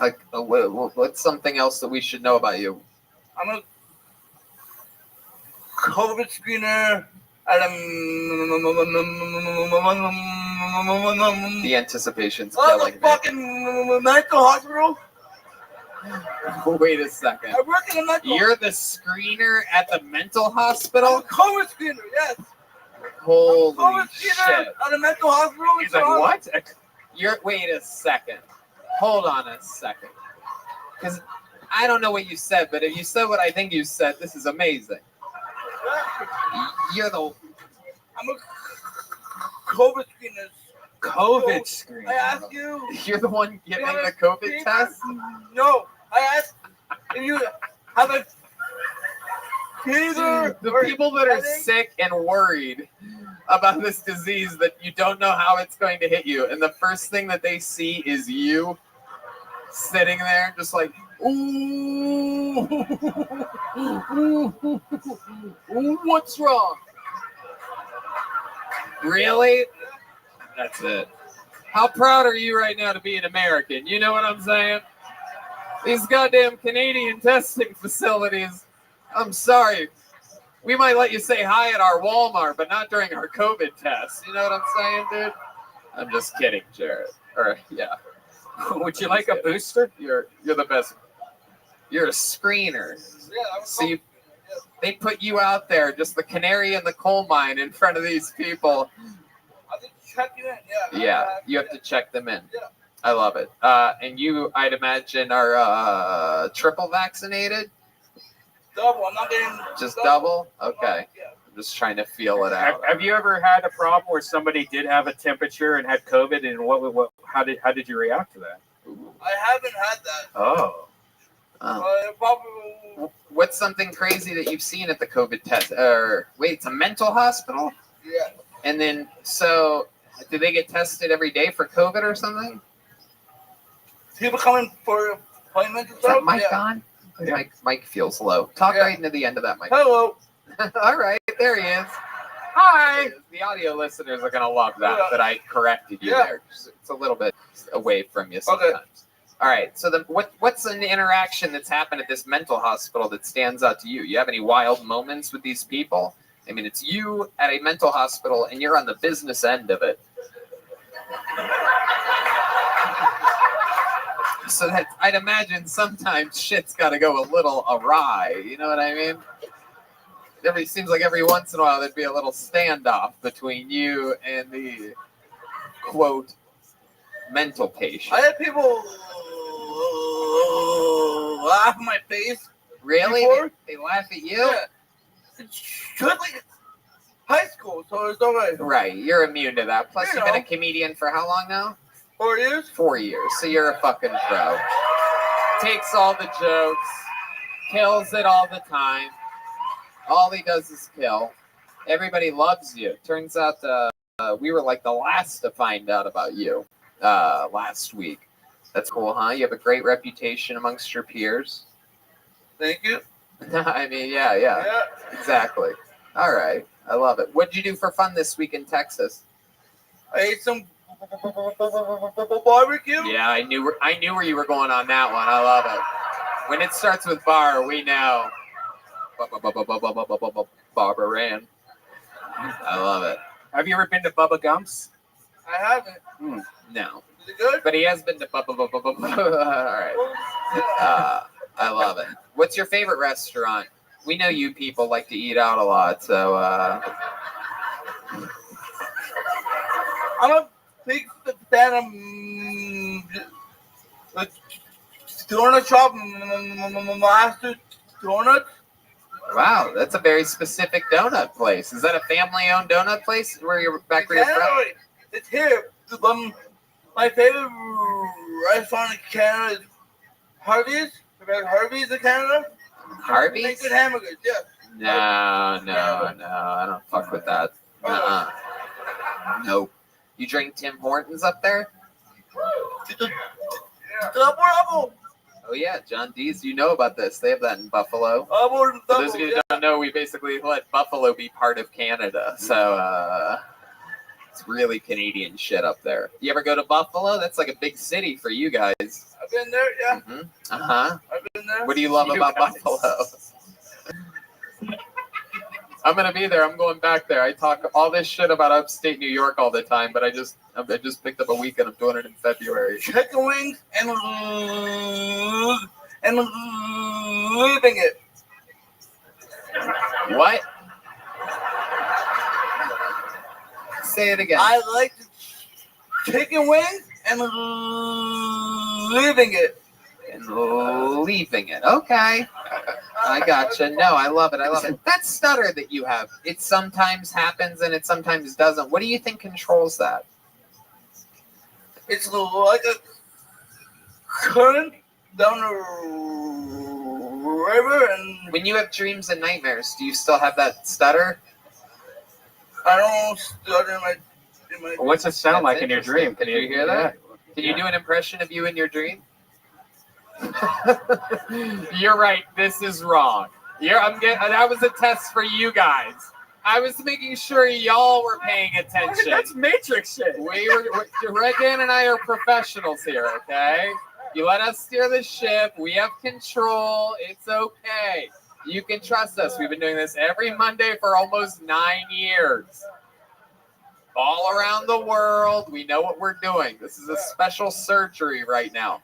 Like, what's something else that we should know about you? I'm a COVID screener at The anticipation's the killing me. fucking mental hospital. Wait a second. I work in a mental. You're the screener at the mental hospital? COVID screener, yes. Holy COVID shit. screener at a mental hospital. He's like, what? Wait a second. Hold on a second. Because I don't know what you said, but if you said what I think you said, this is amazing. You're the... I'm a COVID screener. COVID screener? I asked you. You're the one giving the COVID test? No. I asked if you have a fever. The people that are sick and worried about this disease that you don't know how it's going to hit you, and the first thing that they see is you sitting there just like, ooh, what's wrong? Really? That's it. How proud are you right now to be an American? You know what I'm saying? These goddamn Canadian testing facilities, I'm sorry. We might let you say hi at our Walmart, but not during our COVID test. You know what I'm saying, dude? I'm just kidding, Jared. Or, yeah. Would you like a booster? You're the best. You're a screener. See, they put you out there, just the canary in the coal mine in front of these people. I think check you in, Yeah, you have to check them in. I love it. And you, I'd imagine, are triple vaccinated? Double. I'm not getting Just double? Okay. I'm just trying to feel it out. Have you ever had a problem where somebody did have a temperature and had COVID, and how did you react to that? I haven't had that. Oh. Probably. What's something crazy that you've seen at the COVID test? Wait, it's a mental hospital? Yeah. And then, so, do they get tested every day for COVID or something? People coming for appointments and Is that stuff? mic on? Yeah. Mike feels low. Talk right into the end of that mic. Hello. All right, there he is. Hi. The audio listeners are gonna love that I corrected you there. It's a little bit away from you sometimes. Okay. All right. So what's an interaction that's happened at this mental hospital that stands out to you? You have any wild moments with these people? I mean, it's you at a mental hospital, and you're on the business end of it. So that I'd imagine sometimes shit's got to go a little awry. You know what I mean? It seems like every once in a while there'd be a little standoff between you and the quote mental patient. I had people laugh in my face. Really? Before. They laugh at you? Yeah. It's just like high school, so it's all right. Right. You're immune to that. Plus, you've been a comedian for how long now? 4 years? 4 years. So you're a fucking pro. Takes all the jokes, kills it all the time. All he does is kill. Everybody loves you. Turns out we were like the last to find out about you last week. That's cool, huh? You have a great reputation amongst your peers. Thank you. I mean, yeah. Exactly. All right. I love it. What'd you do for fun this week in Texas? I ate some barbecue. Yeah, I knew where you were going on that one. I love it. When it starts with bar, we know. Barbara Ann. I love it. Have you ever been to Bubba Gump's? I haven't. No. Is it good? But he has been to All right. I love it. What's your favorite restaurant? We know you people like to eat out a lot, so I'm a big fan of the donut shop, Master Donuts. wow, that's a very specific donut place. Is that a family-owned donut place where you're back where you're from? It's here. My favorite restaurant in Canada is Harvey's. Have you heard of Harvey's in Canada? Harvey's? They make good hamburgers, yeah. No, I don't fuck with that. Nope. You drink Tim Hortons up there? Bravo. Oh yeah, John D's. You know about this? They have that in Buffalo. For those of you that don't know, we basically let Buffalo be part of Canada. So it's really Canadian shit up there. You ever go to Buffalo? That's like a big city for you guys. I've been there, yeah. Uh-huh. I've been there. What do you love about Buffalo? I'm gonna be there. I'm going back there. I talk all this shit about upstate New York all the time, but I just picked up a weekend. I'm doing it in February. Chicken wings and leaving it. What? Say it again. I like chicken wings and leaving it. And leaving it. Okay. I gotcha. No, I love it. I love it. That stutter that you have, it sometimes happens and it sometimes doesn't. What do you think controls that? It's like a current down the river, and when you have dreams and nightmares, do you still have that stutter? I don't stutter in my What's it sound like in your dream? Can you hear that? Can you do an impression of you in your dream? You're right. This is wrong. That was a test for you guys. I was making sure y'all were paying attention. That's Matrix shit. Red Dan and I are professionals here, okay? You let us steer the ship. We have control. It's okay. You can trust us. We've been doing this every Monday for almost 9 years. All around the world. We know what we're doing. This is a special surgery right now.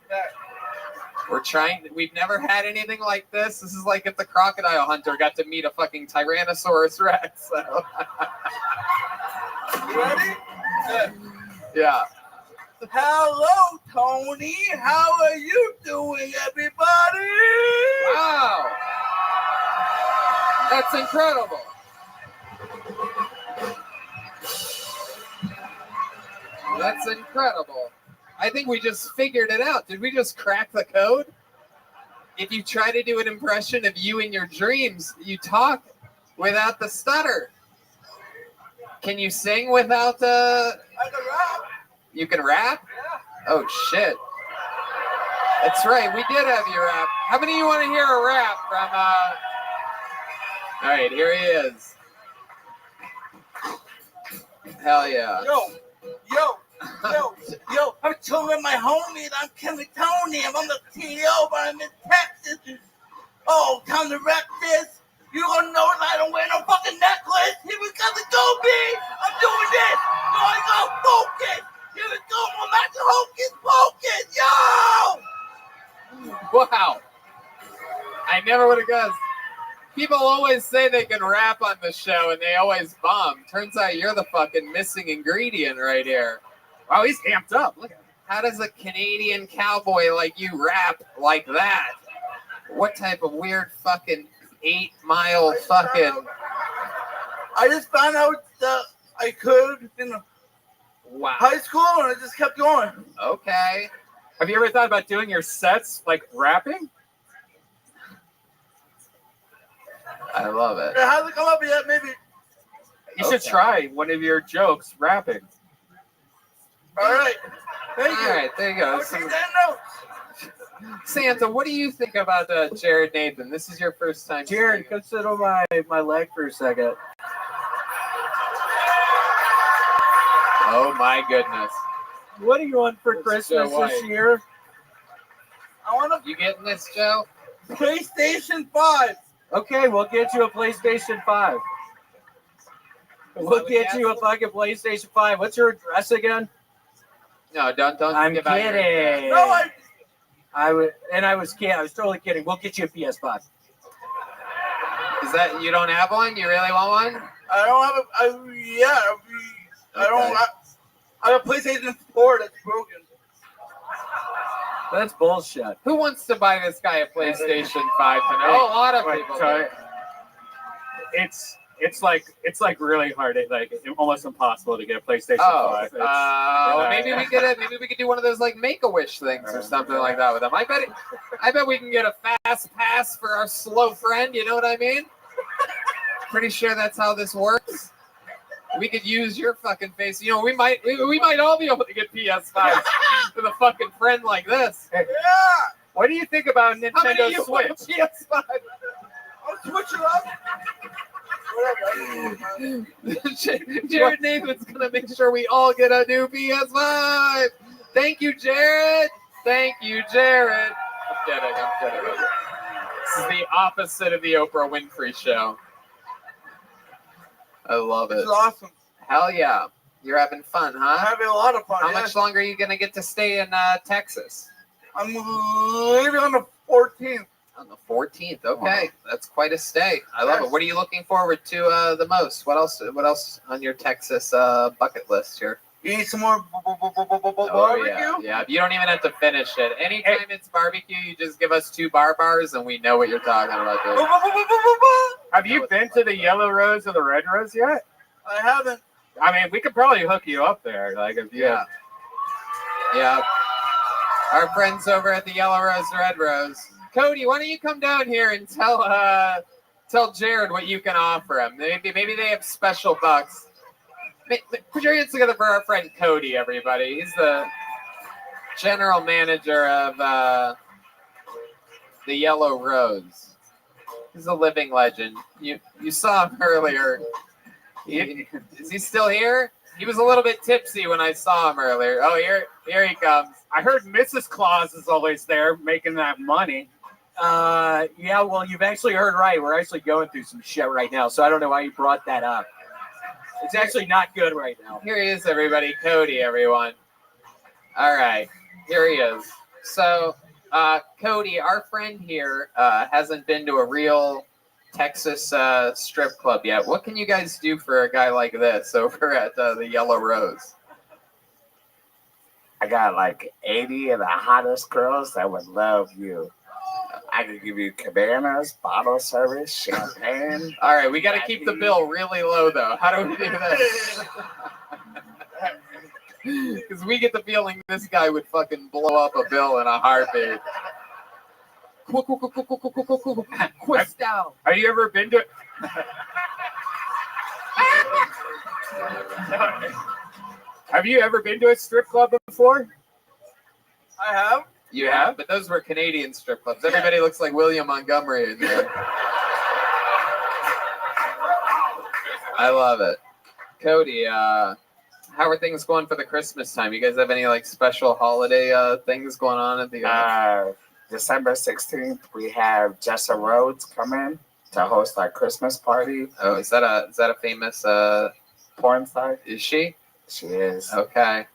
We've never had anything like this. This is like if the crocodile hunter got to meet a fucking Tyrannosaurus Rex. So. You ready? Yeah. Hello, Tony. How are you doing, everybody? Wow. That's incredible. That's incredible. I think we just figured it out. Did we just crack the code? If you try to do an impression of you in your dreams, you talk without the stutter. Can you sing without the... I can rap. You can rap? Yeah. Oh, shit. That's right. We did have your rap. How many of you want to hear a rap from... All right, here he is. Hell yeah. Yo, I'm chilling with my homies. I'm Kenny Tony. I'm on the TO, but I'm in Texas. Oh, time to wreck this. You gonna notice I don't wear no fucking necklace. Here we got the go, B. I'm doing this. No, I go focus. Here we go. I'm not the hocus pocus. Yo! Wow. I never would have guessed. People always say they can rap on the show, and they always bomb. Turns out you're the fucking missing ingredient right here. Wow, he's amped up. Look at him. How does a Canadian cowboy like you rap like that? What type of weird fucking 8-mile fucking... I just found out that I could in high school, and I just kept going. Okay. Have you ever thought about doing your sets like rapping? I love it. It hasn't come up yet, maybe. You should try one of your jokes rapping. All right. Thank you. All right, there you go. I'll take that note. Santa, what do you think about Jared Nathan? This is your first time. Jared, come sit on my leg for a second. Oh my goodness. What do you want for Christmas this year? I want You getting this, Joe? PlayStation 5. Okay, we'll get you a PlayStation 5. We'll get you a fucking PlayStation 5. What's your address again? No, don't. I'm give out your address. kidding. No, I was kidding. I was totally kidding. We'll get you a PS5. Is that you don't have one? You really want one? I don't have a. I don't. I have a PlayStation 4 that's broken. That's bullshit. Who wants to buy this guy a PlayStation 5 tonight? Oh, a lot of people. do. It's like really hard. Like almost impossible to get a PlayStation 5. Maybe we could do one of those like Make-A-Wish things or something like that with them. I bet we can get a fast pass for our slow friend. You know what I mean? Pretty sure that's how this works. We could use your fucking face. You know, we might all be able to get PS5 with a fucking friend like this. Yeah. What do you think about How many Nintendo of you want a Switch? PS5? I'll switch it up. Jared Nathan's gonna make sure we all get a new PS5. Thank you, Jared. Thank you, Jared. I'm kidding. This is the opposite of the Oprah Winfrey show. I love it. It's awesome. Hell yeah. You're having fun, huh? I'm having a lot of fun. How much longer are you gonna get to stay in Texas? I'm leaving on the 14th. On the 14th, okay. That's quite a stay. I love it. What are you looking forward to the most? What else on your Texas bucket list here? You need some more barbecue? Oh, yeah. You don't even have to finish it. Anytime it's barbecue, you just give us 2 bars and we know what you're talking about, dude. Have you been to the Yellow Rose or the Red Rose yet? I haven't. I mean, we could probably hook you up there. Like, if you Yeah. Our friends over at the Yellow Rose, Red Rose. Cody, why don't you come down here and tell Jared what you can offer him? Maybe they have special bucks. Put your hands together for our friend Cody, everybody. He's the general manager of the Yellow Rose. He's a living legend. You saw him earlier. Is he still here? He was a little bit tipsy when I saw him earlier. Oh, here he comes. I heard Mrs. Claus is always there making that money. Yeah, well, you've actually heard right. We're actually going through some shit right now, so I don't know why you brought that up. It's actually not good right now. Here he is, everybody. Cody, everyone. All right. Here he is. So, Cody, our friend here, hasn't been to a real Texas strip club yet. What can you guys do for a guy like this over at the Yellow Rose? I got like 80 of the hottest girls that would love you. I could give you cabanas, bottle service, champagne. All right, we got to keep the bill really low, though. How do we do this? Because we get the feeling this guy would fucking blow up a bill in a heartbeat. Have you ever been to? Have you ever been to a strip club before? I have. You have? But those were Canadian strip clubs. Everybody looks like William Montgomery in there. I love it. Cody, how are things going for the Christmas time? You guys have any like special holiday things going on at the December 16th, we have Jessa Rhodes coming to host our Christmas party. Oh, is that a famous porn star? Is she? She is. Okay.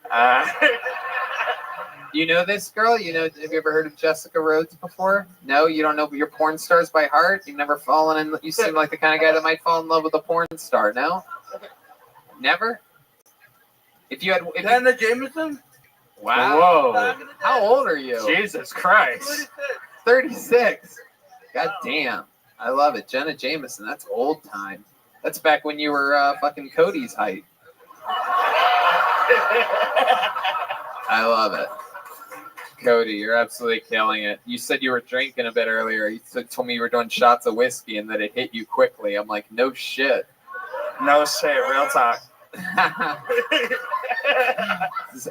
You know this girl? Have you ever heard of Jessica Rhodes before? No, you don't know your porn stars by heart? You've never fallen in, you seem like the kind of guy that might fall in love with a porn star, no? Never? Anna Jameson? Wow. Whoa. How old are you? Jesus Christ. 36. God damn. I love it. Jenna Jameson, that's old time. That's back when you were fucking Cody's height. I love it. Cody, you're absolutely killing it. You said you were drinking a bit earlier. You told me you were doing shots of whiskey and that it hit you quickly. I'm like, no shit. No shit, real talk.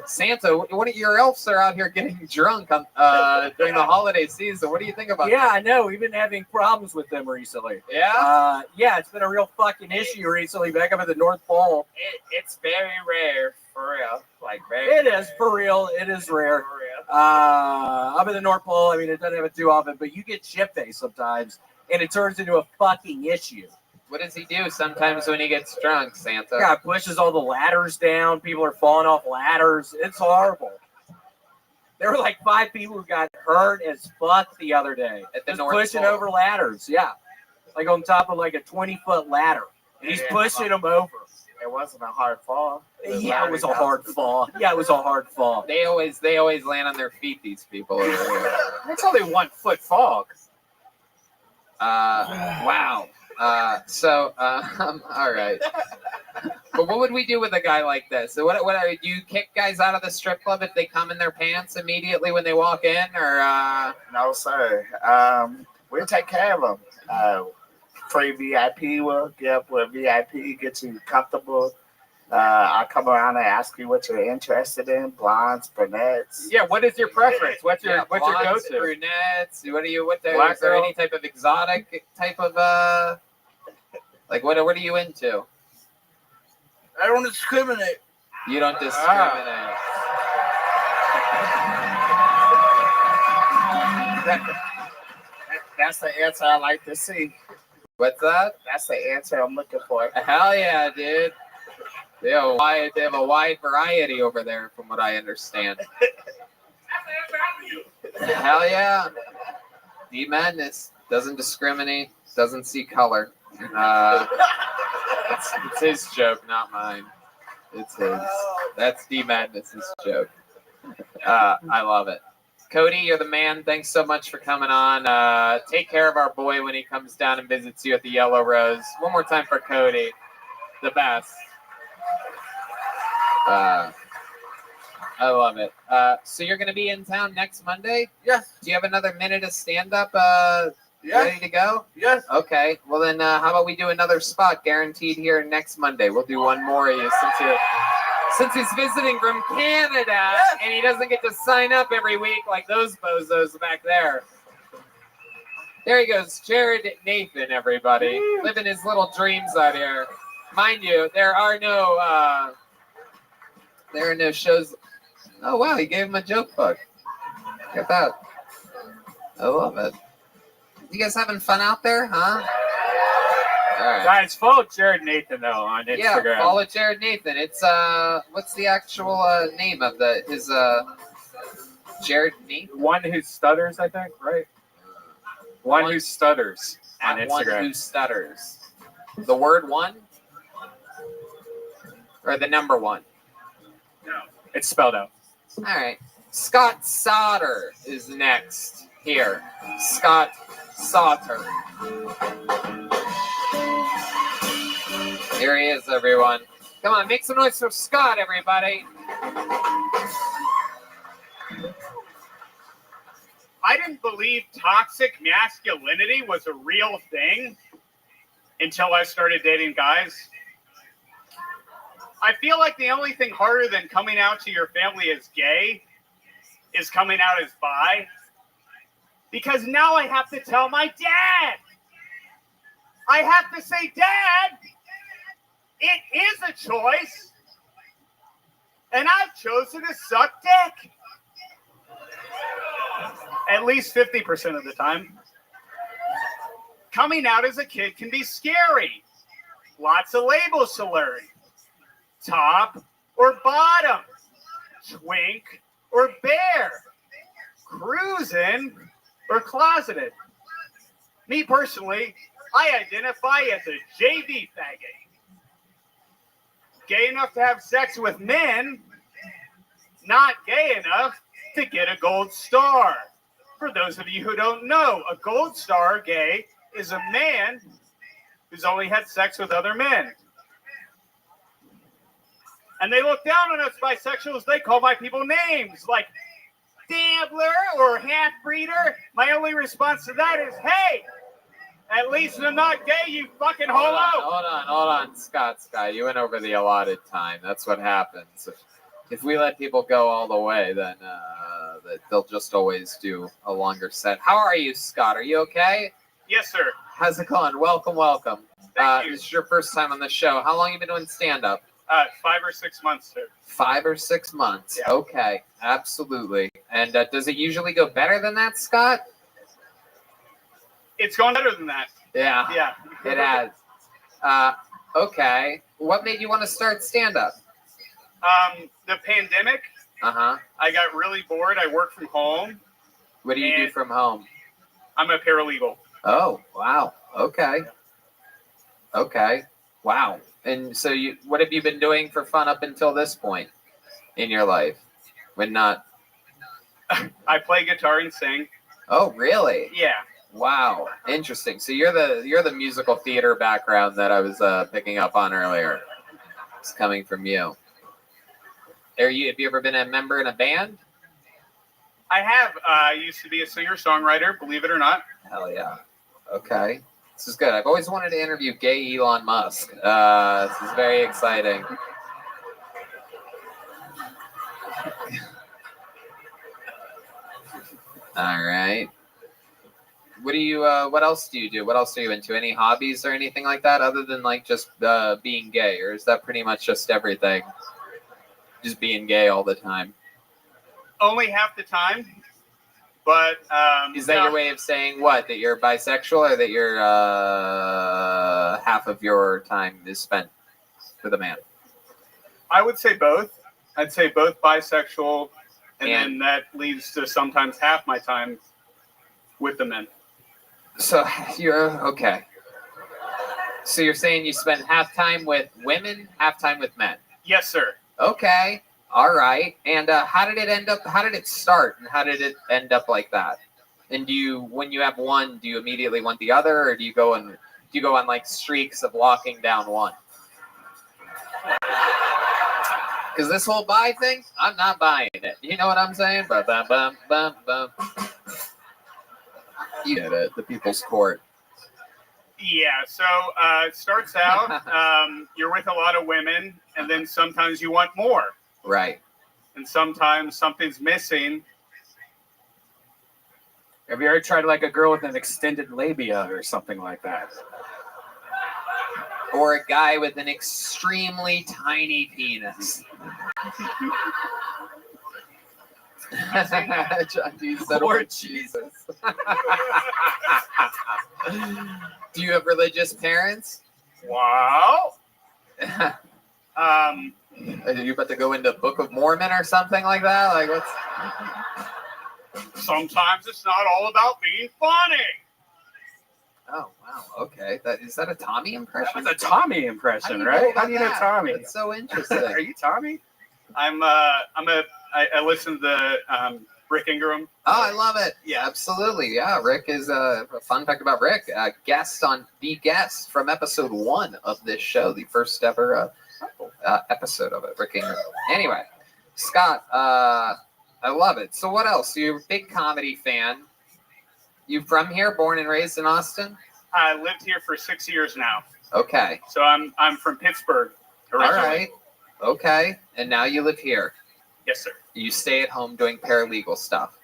Santa, one of your elves are out here getting drunk on, during the holiday season. What do you think about that? Yeah, I know. We've been having problems with them recently. Yeah? Yeah, it's been a real fucking issue recently back up at the North Pole. It's very rare, for real. Like, very It is, for real. It is rare. Up at the North Pole, I mean, it doesn't happen too often, but you get shit-faced sometimes. and it turns into a fucking issue. What does he do sometimes when he gets drunk, Santa? Yeah, pushes all the ladders down. People are falling off ladders. It's horrible. There were like 5 people who got hurt as fuck the other day. At the Just North pushing Pole. over ladders, yeah. Like on top of like a 20-foot ladder. And he's pushing them over. It wasn't a hard fall. Yeah, it was a hard fall. Yeah, it was a hard fall. They always land on their feet, these people over here. It's only 1 foot fall. Wow. All right. But what would we do with a guy like this? So what do you kick guys out of the strip club if they come in their pants immediately when they walk in, or? No, sir. We'll take care of them. Free VIP will get up with VIP, get you comfortable. I'll come around and ask you what you're interested in, blondes, brunettes. Yeah, what is your preference? What's your blondes, go-to? Brunettes. Is Black there girl? any type of exotic type of like what are you into? I don't discriminate. You don't discriminate. That's the answer I like to see. What's that? That's the answer I'm looking for. Hell yeah, dude. They have a wide variety over there, from what I understand. Hell yeah. D-Madness doesn't discriminate, doesn't see color. It's his joke, not mine. It's his. That's D-Madness's joke. I love it. Cody, you're the man. Thanks so much for coming on. Take care of our boy when he comes down and visits you at the Yellow Rose. One more time for Cody. The best. I love it. So you're going to be in town next Monday? Yes. Do you have another minute of stand-up Yes. ready to go? Yes. Okay. Well, then how about we do another spot guaranteed here next Monday? We'll do one more of you since he's visiting from Canada and he doesn't get to sign up every week like those bozos back there. There he goes, Jared Nathan, everybody. Living his little dreams out here. Mind you, there are no shows. Oh, wow, he gave him a joke book. Look at that. I love it. You guys having fun out there, huh? All right. Guys, follow Jared Nathan, though, on Instagram. Yeah, follow Jared Nathan. It's, what's the actual name of his Jared Nathan? One who stutters, I think, right? One who stutters on At Instagram. One who stutters. The word one? Or the number one? No. It's spelled out. All right. Scott Sauter is next here. Scott Sauter. Here he is, everyone. Come on, make some noise for Scott, everybody. I didn't believe toxic masculinity was a real thing until I started dating guys. I feel like the only thing harder than coming out to your family as gay is coming out as bi. Because now I have to tell my dad. I have to say, Dad, it is a choice. And I've chosen to suck dick. At least 50% of the time. Coming out as a kid can be scary. Lots of labels to learn. Top or bottom. Twink or bear. Cruising or closeted. Me personally, I identify as a JV faggot. Gay enough to have sex with men, not gay enough to get a gold star. For those of you who don't know, a gold star gay is a man who's only had sex with other men. And they look down on us bisexuals. They call my people names like Dabbler or half-breeder. My only response to that is, hey, at least I'm not gay, you fucking holo. Hold on, Scott. You went over the allotted time. That's what happens. If we let people go all the way, then they'll just always do a longer set. How are you, Scott? Are you okay? Yes, sir. How's it going? Welcome. Thank you. This is your first time on the show. How long have you been doing stand-up? 5 or 6 months, sir. 5 or 6 months. Yeah. Okay, absolutely. And does it usually go better than that, Scott? It's gone better than that. Yeah. Yeah. It has. Okay. What made you want to start stand-up? The pandemic. Uh-huh. I got really bored. I work from home. What do you do from home? I'm a paralegal. Oh, wow. Okay. Okay. Wow. And so what have you been doing for fun up until this point in your life? When not... I play guitar and sing. Oh, really? Yeah. Wow. Interesting. So you're the musical theater background that I was picking up on earlier. It's coming from you. Have you ever been a member in a band? I have. I used to be a singer-songwriter, believe it or not. Hell yeah. Okay. This is good. I've always wanted to interview gay Elon Musk. This is very exciting. All right. What do you? What else do you do? What else are you into? Any hobbies or anything like that, other than like just being gay, or is that pretty much just everything? Just being gay all the time. Only half the time, but is that your way of saying what? That you're bisexual, or that you're half of your time is spent with a man? I would say both. I'd say both bisexual, and then that leads to sometimes half my time with the men. So you're okay. So you're saying you spend half time with women, half time with men? Yes, sir. Okay. All right. And how did it end up? How did it start? And how did it end up like that? And when you have one, do you immediately want the other, or do you go on like streaks of locking down one? Because this whole bi thing, I'm not buying it. You know what I'm saying? Bum, bum, bum, bum, bum. You get it. The People's Court. Yeah, so it starts out, you're with a lot of women, and then sometimes you want more. Right. And sometimes something's missing. Have you ever tried like a girl with an extended labia or something like that? Or a guy with an extremely tiny penis. John D said, Lord "Oh, Jesus." Do you have religious parents? Wow. Are you about to go into Book of Mormon or something like that? Like what's? Sometimes it's not all about being funny. Oh wow. Okay. Is that a Tommy impression? That's a Tommy impression, right? How do you know Tommy? That's so interesting. Are you Tommy? I listen to Rick Ingram. Oh, I love it. Yeah, absolutely. Yeah, Rick is a fun fact about Rick. Guest from episode 1 of this show, the first ever episode of it. Rick Ingram. Anyway, Scott, I love it. So what else? You're a big comedy fan. You from here, born and raised in Austin? I lived here for 6 years now. Okay. So I'm from Pittsburgh originally. All right. Okay. And now you live here. Yes, sir. You stay at home doing paralegal stuff.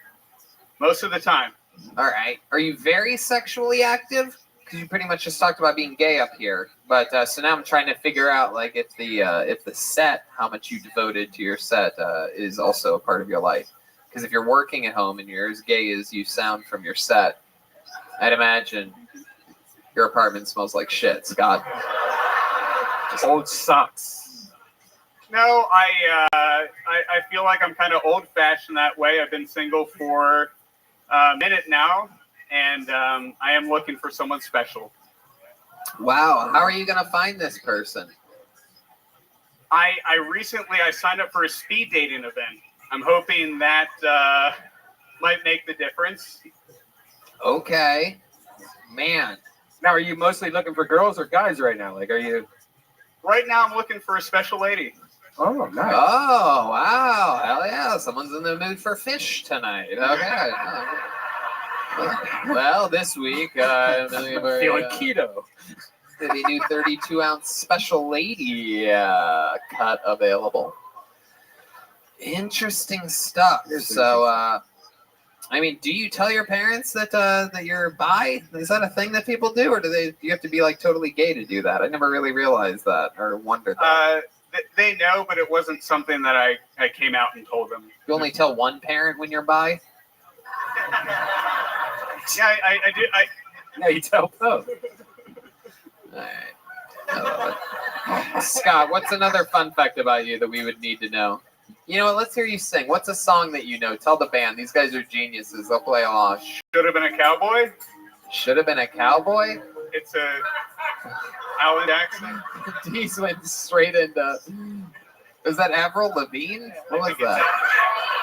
Most of the time. All right. Are you very sexually active? Because you pretty much just talked about being gay up here. But so now I'm trying to figure out like if the set, how much you devoted to your set is also a part of your life. Because if you're working at home and you're as gay as you sound from your set, I'd imagine your apartment smells like shit, Scott. Just old socks. No, I feel like I'm kind of old-fashioned that way. I've been single for a minute now, and I am looking for someone special. Wow. How are you going to find this person? I recently signed up for a speed dating event. I'm hoping that might make the difference. Okay. Man. Now, are you mostly looking for girls or guys right now? Like, are you... Right now, I'm looking for a special lady. Oh, nice. Oh, wow. Hell yeah. Someone's in the mood for fish tonight. Okay. Well, this week, feeling keto. The new 32-ounce special lady cut available. Interesting stuff. So, I mean, do you tell your parents that you're bi? Is that a thing that people do, or do you have to be like totally gay to do that? I never really realized that or wondered that. They know, but it wasn't something that I came out and told them. You only tell one parent when you're bi? Yeah, I do. how you tell both. All right. I love it. Scott, what's another fun fact about you that we would need to know? You know what? Let's hear you sing. What's a song that you know? Tell the band. These guys are geniuses. They'll play along. Should have been a cowboy. Should have been a cowboy. It's a Alan Jackson. These went straight into. Was that Avril Lavigne? What was that?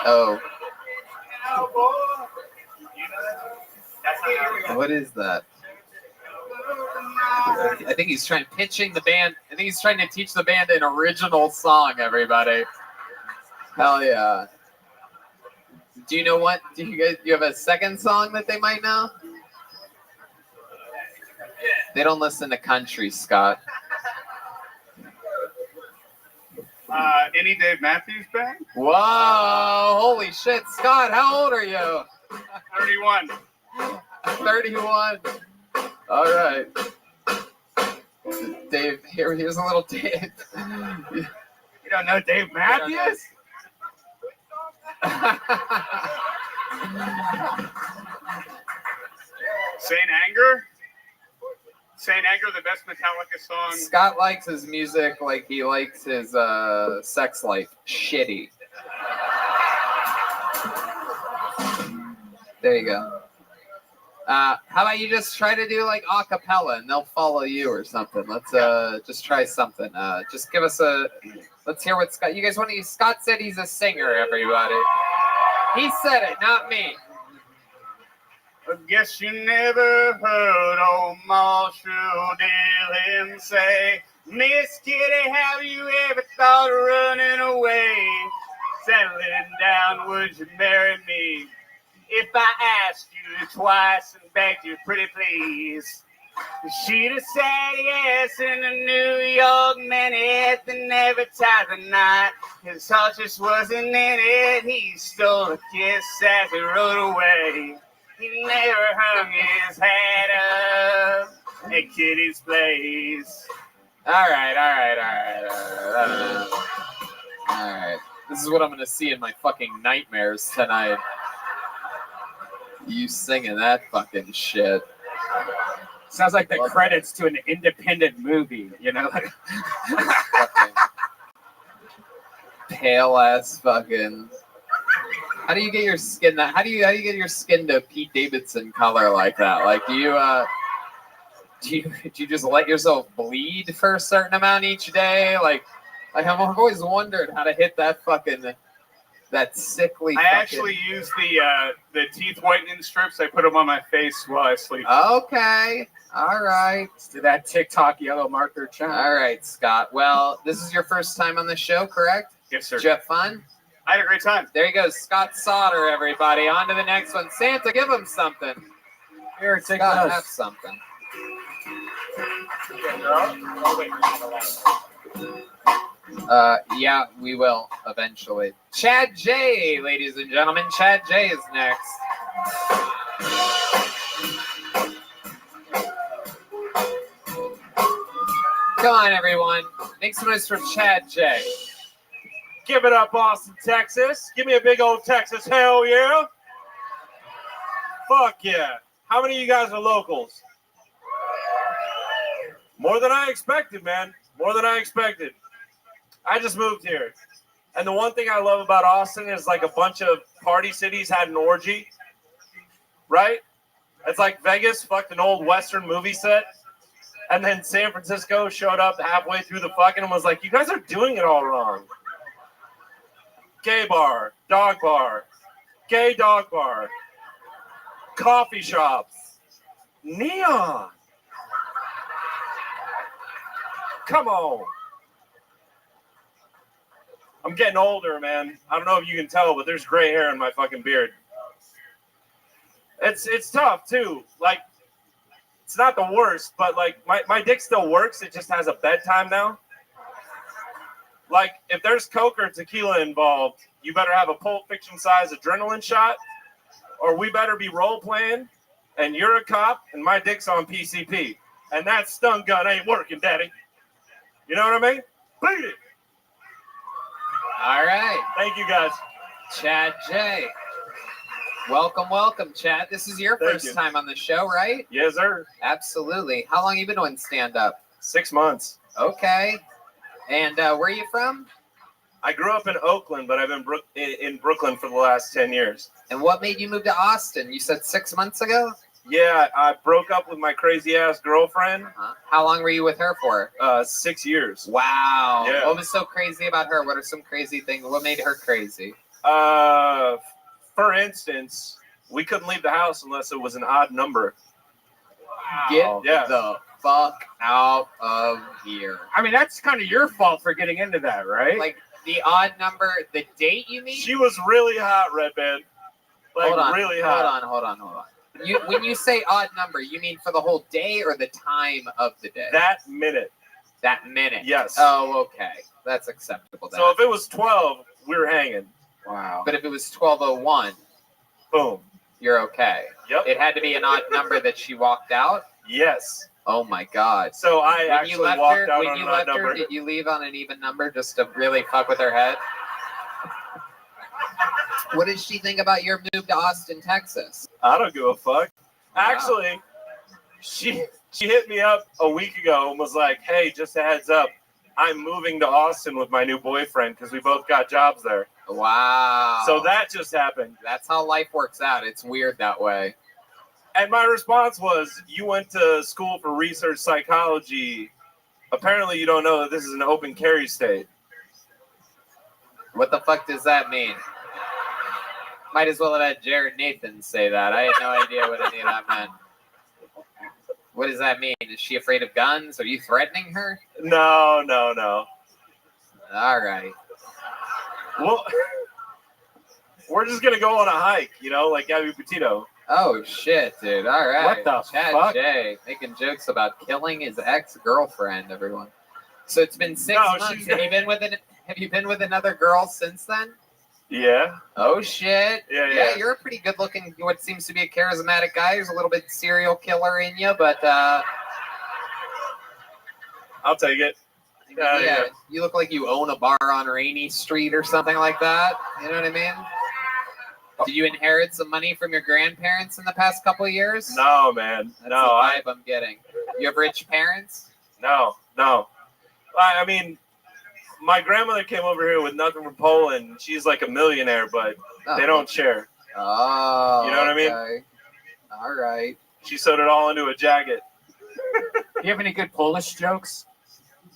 Oh. What is that? I think he's pitching the band. I think he's trying to teach the band an original song, everybody. Hell yeah. Do you know what? Do you have a second song that they might know? They don't listen to country, Scott. Any Dave Matthews Band? Whoa, holy shit. Scott, how old are you? 31. 31. All right. Dave, here's a little Dave. You don't know Dave Matthews? Saint Anger? Saint Anger, the best Metallica song. Scott likes his music like he likes his sex life. Shitty. There you go. How about you just try to do like a cappella and they'll follow you or something. Let's just try something. Just give us let's hear what Scott, you guys want to use. Scott said he's a singer, everybody. He said it, not me. I guess you never heard old Marshall Dillon say, Miss Kitty, have you ever thought of running away? Settling down, would you marry me? If I asked you twice and begged you pretty please, she'd have said yes in a New York minute. And every time the night his heart just wasn't in it, he stole a kiss as he rode away. He never hung his hat up at Kitty's place. All right. This is what I'm going to see in my fucking nightmares tonight. You singing that fucking shit. Sounds like the credits to an independent movie, you know? Pale ass fucking. How do you get your skin that? How do you get your skin to Pete Davidson color like that? Like, do you just let yourself bleed for a certain amount each day? Like I've always wondered how to hit that fucking. That sickly. I actually use the teeth whitening strips. I put them on my face while I sleep. Okay. All right. Let's do that TikTok yellow marker challenge. All right, Scott. Well, this is your first time on the show, correct? Yes, sir. Did you have fun? I had a great time. There you go, Scott Sauter, everybody. On to the next one. Santa, give him something. Here, take Scott, this. have something. Yeah, we will eventually. Chad J, ladies and gentlemen. Chad J is next. Come on, everyone. Make some noise for Chad J. Give it up, Austin, Texas. Give me a big old Texas. Hell yeah. Fuck yeah. How many of you guys are locals? More than I expected, man. More than I expected. I just moved here. And the one thing I love about Austin is like a bunch of party cities had an orgy. Right? It's like Vegas fucked an old Western movie set. And then San Francisco showed up halfway through the fucking and was like, you guys are doing it all wrong. Gay bar, dog bar, gay dog bar, coffee shops, neon. Come on. I'm getting older, man. I don't know if you can tell, but there's gray hair in my fucking beard. It's tough, too. Like, it's not the worst, but, like, my dick still works. It just has a bedtime now. Like, if there's Coke or tequila involved, you better have a Pulp Fiction-sized adrenaline shot, or we better be role-playing, and you're a cop, and my dick's on PCP. And that stun gun ain't working, daddy. You know what I mean? Beat it. All right. Thank you, guys. Chad J. Welcome, Chad. This is your Thank first you. time on the show, right? Yes, sir. Absolutely. How long you been doing stand-up? 6 months. Okay. And where are you from? I grew up in Oakland, but I've been in Brooklyn for the last 10 years. And what made you move to Austin? You said 6 months ago? Yeah, I broke up with my crazy-ass girlfriend. How long were you with her for? 6 years. Wow. Yeah. What was so crazy about her? What are some crazy things? What made her crazy? For instance, we couldn't leave the house unless it was an odd number. Get Yeah. the fuck out of here. I mean, that's kind of your fault for getting into that, right? Like, the odd number, the date you mean? She was really hot, Redman. Like, hold on, really hot. Hold on. When you say odd number, you mean for the whole day or the time of the day? That minute. That minute. Yes. Oh, okay. That's acceptable then. So if it was 12, we were hanging. Wow. But if it was 12:01, boom, you're okay. Yep. It had to be an odd number that she walked out? Yes. Oh my God. So I When actually you left walked her, out when on you an odd left number. her, did you leave on an even number just to really fuck with her head? What did she think about your move to Austin, Texas? I don't give a fuck. Actually, she hit me up a week ago and was like, "Hey, just a heads up, I'm moving to Austin with my new boyfriend because we both got jobs there." Wow. So that just happened. That's how life works out. It's weird that way. And my response was, "You went to school for research psychology. Apparently, you don't know that this is an open carry state." What the fuck does that mean? Might as well have had Jared Nathan say that. I had no idea what any of that meant. What does that mean? Is she afraid of guns? Are you threatening her? No. All right. Well, we're just gonna go on a hike, like Gabby Petito. Oh shit, dude. All right. What the Chad fuck? J making jokes about killing his ex-girlfriend, everyone. So it's been 6 No, months. she's- Have you been with another girl since then? Yeah. Oh shit. Yeah. You're a pretty good looking, what seems to be a charismatic guy. There's a little bit serial killer in you, but I'll take it. Yeah. You look like you own a bar on Rainy Street or something like that. You know what I mean? Did you inherit some money from your grandparents in the past couple of years? No, man. That's No, the vibe I'm getting. You have rich parents? No. I mean, my grandmother came over here with nothing from Poland. She's like a millionaire, but they don't share. Oh. You know what I mean? okay. All right. She sewed it all into a jacket. Do you have any good Polish jokes?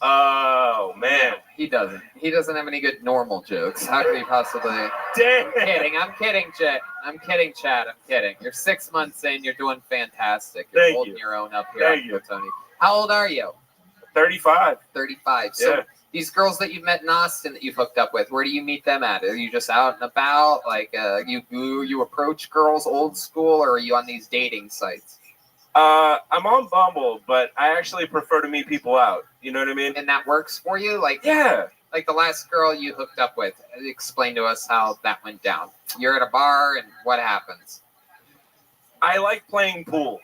Oh, man. He doesn't. He doesn't have any good normal jokes. How could he possibly? Damn. I'm kidding, Chad. I'm kidding. You're 6 months in. You're doing fantastic. You're Thank holding you. your own up here. Thank you. Tony. How old are you? 35. 35. So Yeah. these girls that you've met in Austin that you've hooked up with, where do you meet them at? Are you just out and about? Like you approach girls old school, or are you on these dating sites? I'm on Bumble, but I actually prefer to meet people out. You know what I mean? And that works for you? Like Yeah. Like the last girl you hooked up with. Explain to us how that went down. You're at a bar and what happens? I like playing pool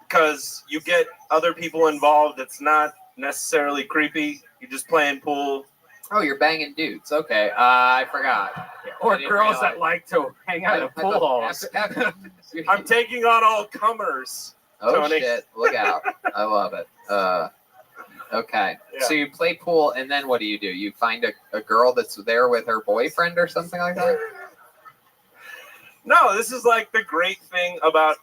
because you get other people involved. It's not necessarily creepy. You're just playing pool. Oh, you're banging dudes. Okay, I forgot. Or I didn't girls realize. that like to hang out in I pool thought halls. I'm taking on all comers. Oh Tony. shit! Look out! I love it. Okay. Yeah. So you play pool, and then what do? You find a girl that's there with her boyfriend or something like that? No, this is like the great thing about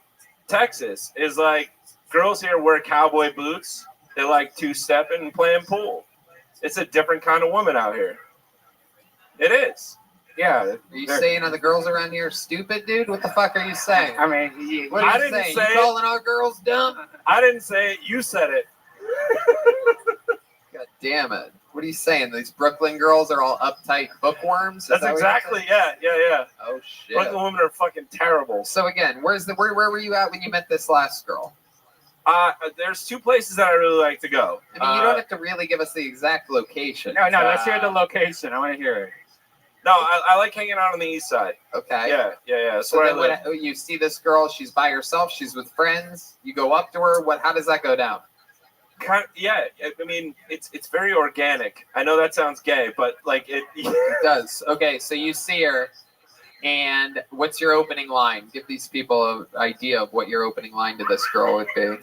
Texas is like girls here wear cowboy boots. They like two-stepping and playing pool. It's a different kind of woman out here. It is. Yeah. Are you saying the girls around here are stupid, dude? What the fuck are you saying? I mean, What are I you didn't saying? say You it. calling our girls dumb? I didn't say it. You said it. God damn it! What are you saying? These Brooklyn girls are all uptight bookworms? Is That's that what you're exactly, saying? yeah. Oh shit! Brooklyn women are fucking terrible. So again, where were you at when you met this last girl? There's two places that I really like to go. I mean, you don't have to really give us the exact location. No, let's hear the location. I want to hear it. No, I like hanging out on the east side. Okay. Yeah. That's So where I then live. when you see this girl, she's by herself, she's with friends. You go up to her. How does that go down? Yeah, I mean, it's very organic. I know that sounds gay, but like it. It does. Okay, so you see her. And what's your opening line? Give these people an idea of what your opening line to this girl would be.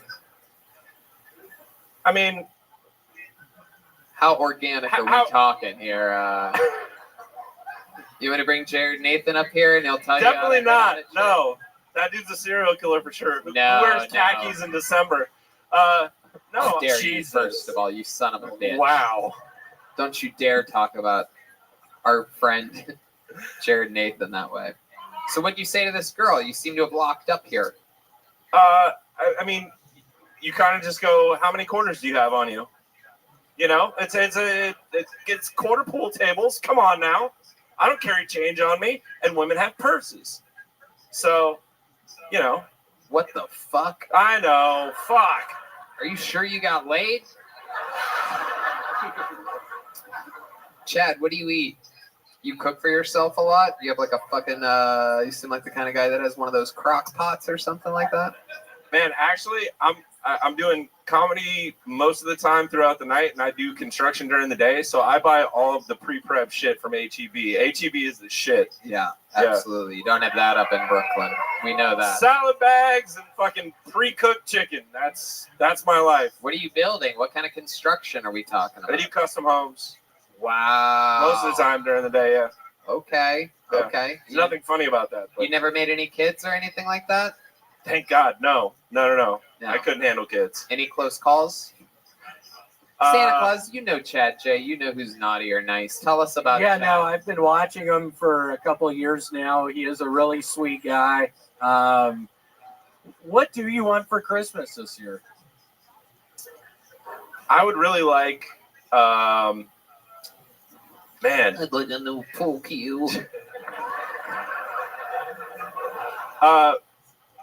I mean, how organic are we talking here? You want to bring Jared Nathan up here and he'll tell you? Definitely not. No, that dude's a serial killer for sure. Who wears khakis in December? No, How dare you, Jesus. first of all, you son of a bitch. Wow. Don't you dare talk about our friend Jared Nathan that way. So what'd you say to this girl? You seem to have locked up here. I mean, you kind of just go, how many quarters do you have on you? You know, it's quarter pool tables. Come on now. I don't carry change on me, and women have purses. So, you know. What the fuck? I know. Fuck. Are you sure you got laid? Chad, what do you eat? You cook for yourself a lot? You have like a fucking, you seem like the kind of guy that has one of those crock pots or something like that? Man, actually, I'm doing comedy most of the time throughout the night, and I do construction during the day. So I buy all of the pre-prep shit from HEB. HEB is the shit. Yeah, absolutely. You don't have that up in Brooklyn. We know that. Salad bags and fucking pre-cooked chicken. That's my life. What are you building? What kind of construction are we talking about? I do custom homes. Wow. Most of the time during the day, yeah. Okay. Yeah. Okay. There's nothing funny about that. But you never made any kids or anything like that? Thank God. No. I couldn't handle kids. Any close calls? Santa Claus, you know Chad J. You know who's naughty or nice. Tell us about Yeah, Chad. no, I've been watching him for a couple of years now. He is a really sweet guy. What do you want for Christmas this year? I would really like, man. I'd like a new pool cue.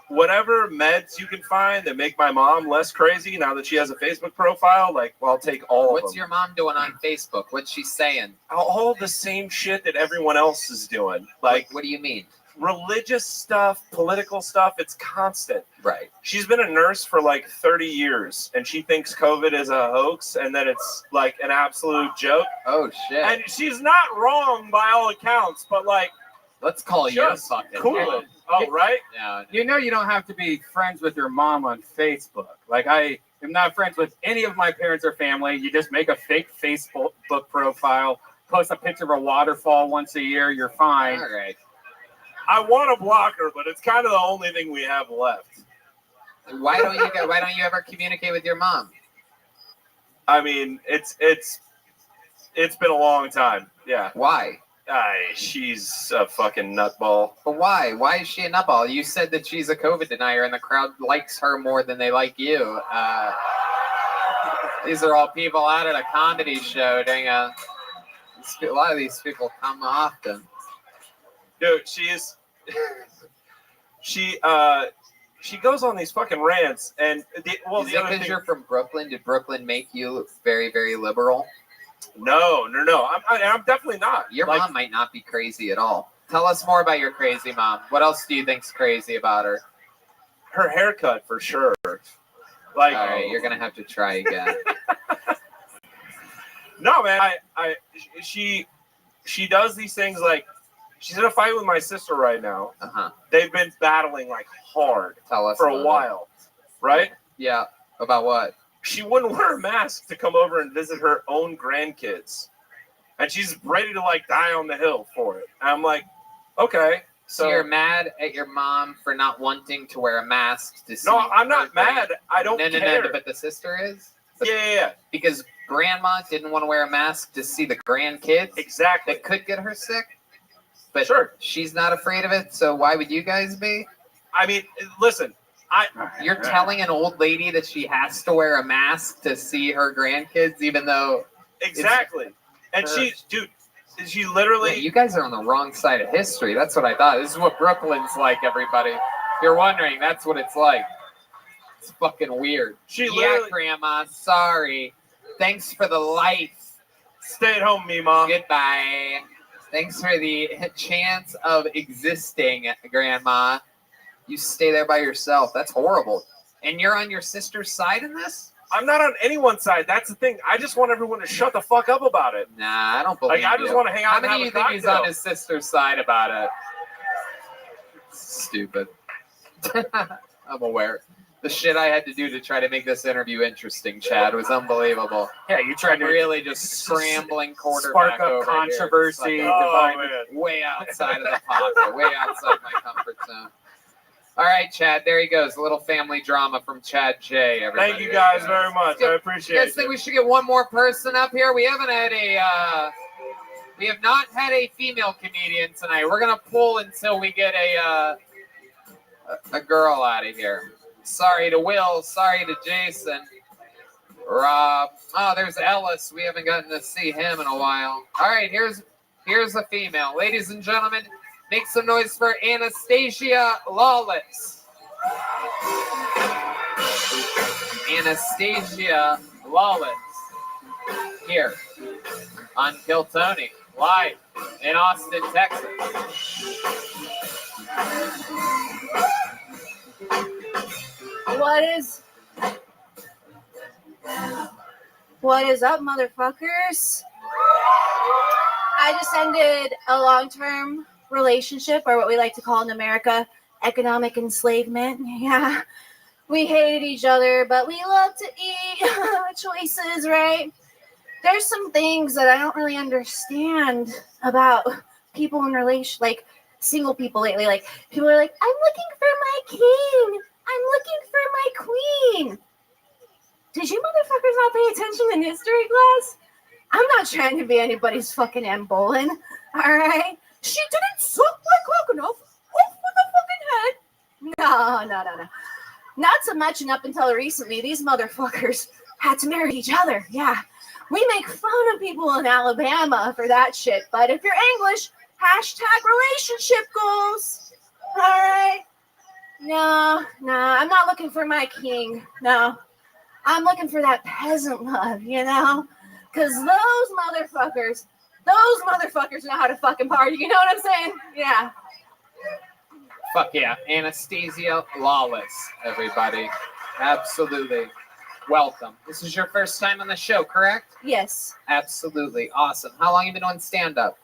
Whatever meds you can find that make my mom less crazy now that she has a Facebook profile, like, well, I'll take all of them. What's your mom doing on Facebook? What's she saying? All the same shit that everyone else is doing. Like, what do you mean? Religious stuff, political stuff, it's constant. Right. She's been a nurse for like 30 years, and she thinks COVID is a hoax and that it's like an absolute joke. Oh, shit. And she's not wrong by all accounts, but like, let's call you fucking cool it. Oh, right? Yeah. You know you don't have to be friends with your mom on Facebook. Like, I am not friends with any of my parents or family. You just make a fake Facebook profile, post a picture of a waterfall once a year, you're fine. All right. I want to block her, but it's kind of the only thing we have left. Why don't you ever communicate with your mom? I mean, it's been a long time. Yeah. Why? She's a fucking nutball. But why? Why is she a nutball? You said that she's a COVID denier and the crowd likes her more than they like you. These are all people out at a comedy show. Dang, a lot of these people come often. Dude, she goes on these fucking rants, and Is it because you're from Brooklyn? Did Brooklyn make you very, very liberal? No. I'm definitely not. Your mom might not be crazy at all. Tell us more about your crazy mom. What else do you think's crazy about her? Her haircut, for sure. Like, all right, you're gonna have to try again. No, man. She does these things like. She's in a fight with my sister right now. Uh-huh. They've been battling like hard for a while, right? Yeah. About what? She wouldn't wear a mask to come over and visit her own grandkids. And she's ready to like die on the hill for it. And I'm like, okay. So you're mad at your mom for not wanting to wear a mask to see. No, I'm not mad. I don't care. No, but the sister is? Yeah. Because grandma didn't want to wear a mask to see the grandkids. Exactly. That could get her sick. But sure, she's not afraid of it, so why would you guys be? I mean, listen, you're telling an old lady that she has to wear a mask to see her grandkids, even though exactly. And she literally. Wait, you guys are on the wrong side of history. That's what I thought. This is what Brooklyn's like, everybody. If you're wondering, that's what it's like. It's fucking weird. Grandma, sorry. Thanks for the life. Stay at home, me mom. Goodbye. Thanks for the chance of existing, Grandma. You stay there by yourself. That's horrible. And you're on your sister's side in this? I'm not on anyone's side. That's the thing. I just want everyone to shut the fuck up about it. Nah, I don't believe I just want to hang out. How many of you think he's on his sister's side about it? Stupid. I'm aware. The shit I had to do to try to make this interview interesting, Chad, was unbelievable. Yeah, you tried to really just scrambling quarterback spark up over controversy, here. Way outside of the pocket, way outside my comfort zone. All right, Chad, there he goes. A little family drama from Chad J. Everybody. Thank you guys very much. I appreciate it. You guys think we should get one more person up here? We haven't had we have not had a female comedian tonight. We're gonna pull until we get a girl out of here. Sorry to Will. Sorry to Jason. Rob. Oh, there's Ellis. We haven't gotten to see him in a while. All right, here's a female. Ladies and gentlemen, make some noise for Anastasia Lawless. Anastasia Lawless. Here on Kill Tony, live in Austin, Texas. What is up, motherfuckers? I just ended a long-term relationship, or what we like to call in America, economic enslavement. Yeah, we hated each other, but we love to eat. Choices, right? There's some things that I don't really understand about people in like single people lately. Like, people are like, I'm looking for my king. I'm looking for my queen. Did you motherfuckers not pay attention in history class? I'm not trying to be anybody's fucking Anne Boleyn, all right? She didn't suck my cock enough off with a fucking head. No. Not so much, and up until recently, these motherfuckers had to marry each other. Yeah, we make fun of people in Alabama for that shit, but if you're English, hashtag relationship goals, all right? No, I'm not looking for my king, no. I'm looking for that peasant love, you know? Because those motherfuckers know how to fucking party, you know what I'm saying? Yeah. Fuck yeah. Anastasia Lawless, everybody. Absolutely. Welcome. This is your first time on the show, correct? Yes. Absolutely. Awesome. How long have you been doing stand-up?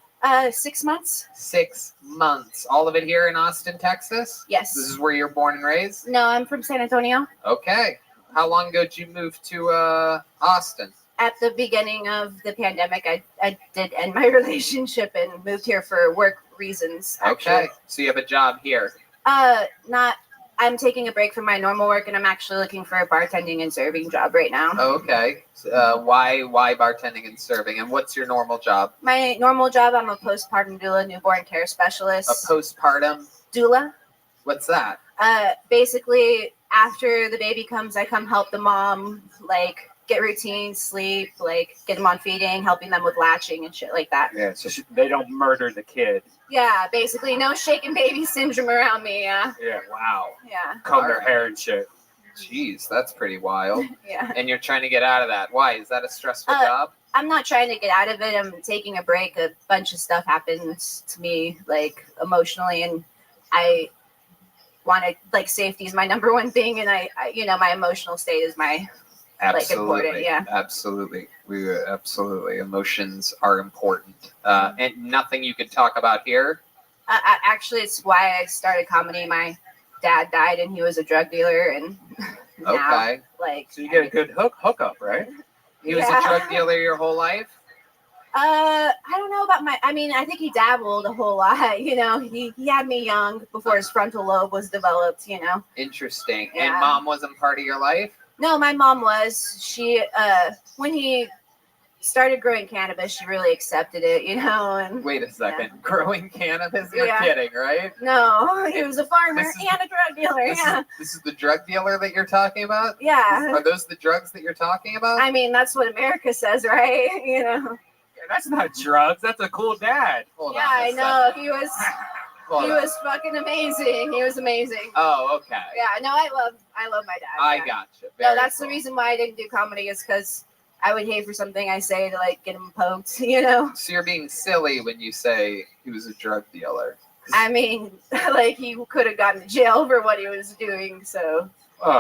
6 months. 6 months. All of it here in Austin, Texas? Yes. This is where you're born and raised? No, I'm from San Antonio. Okay. How long ago did you move to Austin? At the beginning of the pandemic, I did end my relationship and moved here for work reasons. Actually. Okay. So you have a job here? I'm taking a break from my normal work, and I'm actually looking for a bartending and serving job right now. Okay. Why bartending and serving? And what's your normal job? My normal job, I'm a postpartum doula, newborn care specialist. A postpartum? Doula. What's that? Basically, after the baby comes, I come help the mom, like, get routine, sleep, like, get them on feeding, helping them with latching and shit like that. Yeah, so they don't murder the kid. Yeah, basically, no shaken baby syndrome around me, yeah. Yeah, wow. Yeah. Comb their hair and shit. Jeez, that's pretty wild. Yeah. And you're trying to get out of that. Why? Is that a stressful job? I'm not trying to get out of it. I'm taking a break. A bunch of stuff happens to me, like, emotionally, and I want to, like, safety is my number one thing, and I you know, my emotional state is my, Absolutely. like, important, yeah. Absolutely. Absolutely. Emotions are important. And nothing you could talk about here? Actually, it's why I started comedy. My dad died, and he was a drug dealer, and now, Okay. like... So you get a good hookup, right? He was a drug dealer your whole life? I don't know about I think he dabbled a whole lot, you know. He had me young before his frontal lobe was developed, you know. Interesting. Yeah. And mom wasn't part of your life? No, my mom was. She, when he started growing cannabis, she really accepted it, you know. And wait a second. Yeah. Growing cannabis? You're kidding, right? No, he was a farmer and a drug dealer, This is the drug dealer that you're talking about? Yeah. Are those the drugs that you're talking about? I mean, that's what America says, right? You know. That's not drugs. That's a cool dad. Hold yeah, I know. He was... He was fucking amazing. He was amazing. Oh, okay. Yeah, no, I love my dad. I Yeah. gotcha. No, that's the reason why I didn't do comedy, is because I would hate for something I say to, like, get him poked, you know? So you're being silly when you say he was a drug dealer. I mean, like, he could have gotten to jail for what he was doing, so...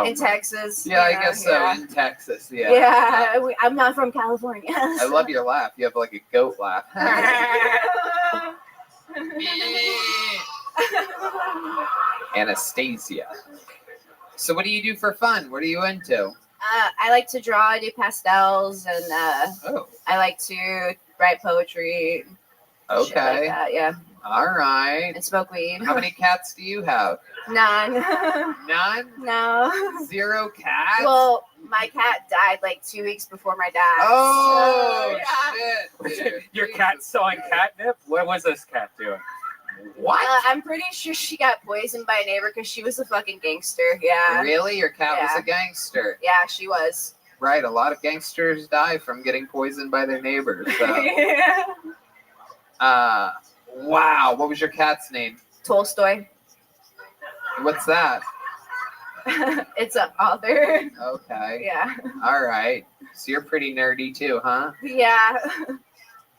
in Texas. Yeah, you I know, guess so. In Texas, yeah. Yeah, I'm not from California. I love your laugh. You have like a goat laugh. Anastasia. So what do you do for fun? What are you into? I like to draw. I do pastels, and Oh. I like to write poetry. Okay. Shit like that, yeah. All right. And smoke weed. How many cats do you have? None. None? No. 0 cats? Well, my cat died like 2 weeks before my dad. Oh, so, yeah. shit. Your cat's selling catnip? What was this cat doing? What? I'm pretty sure she got poisoned by a neighbor because she was a fucking gangster. Yeah. Really? Your cat was Yeah. a gangster? Yeah, she was. Right. A lot of gangsters die from getting poisoned by their neighbors. So. Yeah. Wow. What was your cat's name? Tolstoy. What's that? It's an author. Okay. Yeah. All right. So you're pretty nerdy too, huh? Yeah.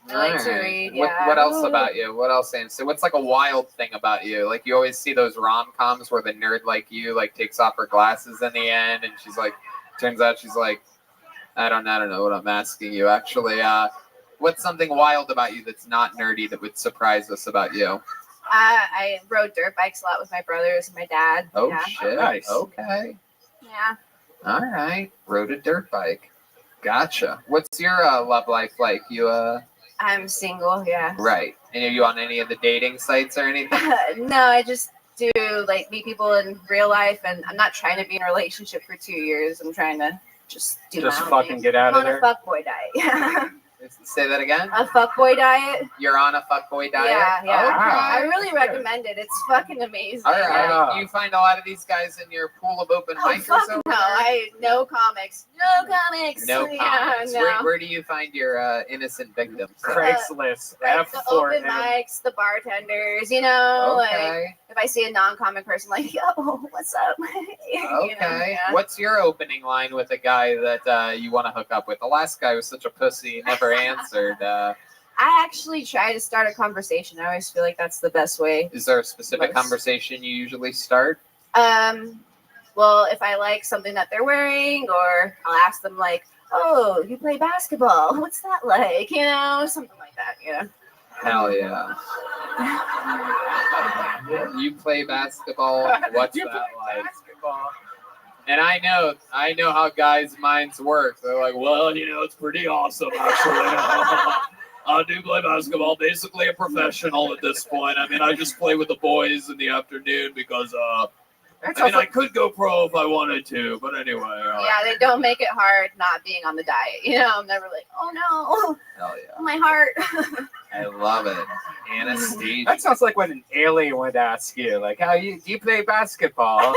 I like to Alright. read, What, yeah. what else about you? What else? And so what's like a wild thing about you? Like you always see those rom-coms where the nerd like you like takes off her glasses in the end and she's like, turns out she's like, I don't know what I'm asking you actually. What's something wild about you that's not nerdy that would surprise us about you? I rode dirt bikes a lot with my brothers and my dad. Oh yeah. shit. Nice. Okay. Yeah. All right. Rode a dirt bike. Gotcha. What's your love life like? You I'm single, yeah. right. And are you on any of the dating sites or anything? No, I just do like meet people in real life, and I'm not trying to be in a relationship for 2 years. I'm trying to just do Just my own fucking thing. get out I'm of on there? a fuckboy diet. Say that again? A fuckboy diet. You're on a fuckboy diet? Yeah, yeah. Okay. I really recommend it. It's fucking amazing. All right. Do you find a lot of these guys in your pool of open Oh, micers fuck over no. there? No comics. No comics. No Yeah, comments. no. Where do you find your innocent victims? Craigslist. Like the open mics, the bartenders, you know, Okay. like if I see a non-comic person, like, yo, what's up? You know, Okay. yeah. What's your opening line with a guy that you want to hook up with? The last guy was such a pussy, he never answered. I actually try to start a conversation. I always feel like that's the best way. Is there a specific Most. conversation you usually start? Well, if I like something that they're wearing, or I'll ask them like, oh, you play basketball? What's that like? You know, something like that. You know. Hell yeah. You play basketball? What's that like? And I know how guys' minds work. They're like, well, you know, it's pretty awesome, actually. I do play basketball, basically a professional at this point. I mean, I just play with the boys in the afternoon because, I could go pro if I wanted to, but anyway. Yeah, they don't make it hard not being on the diet. You know, I'm never like, oh no, Hell yeah. my heart. I love it. Anastasia. That sounds like what an alien would ask you. Like, do you play basketball?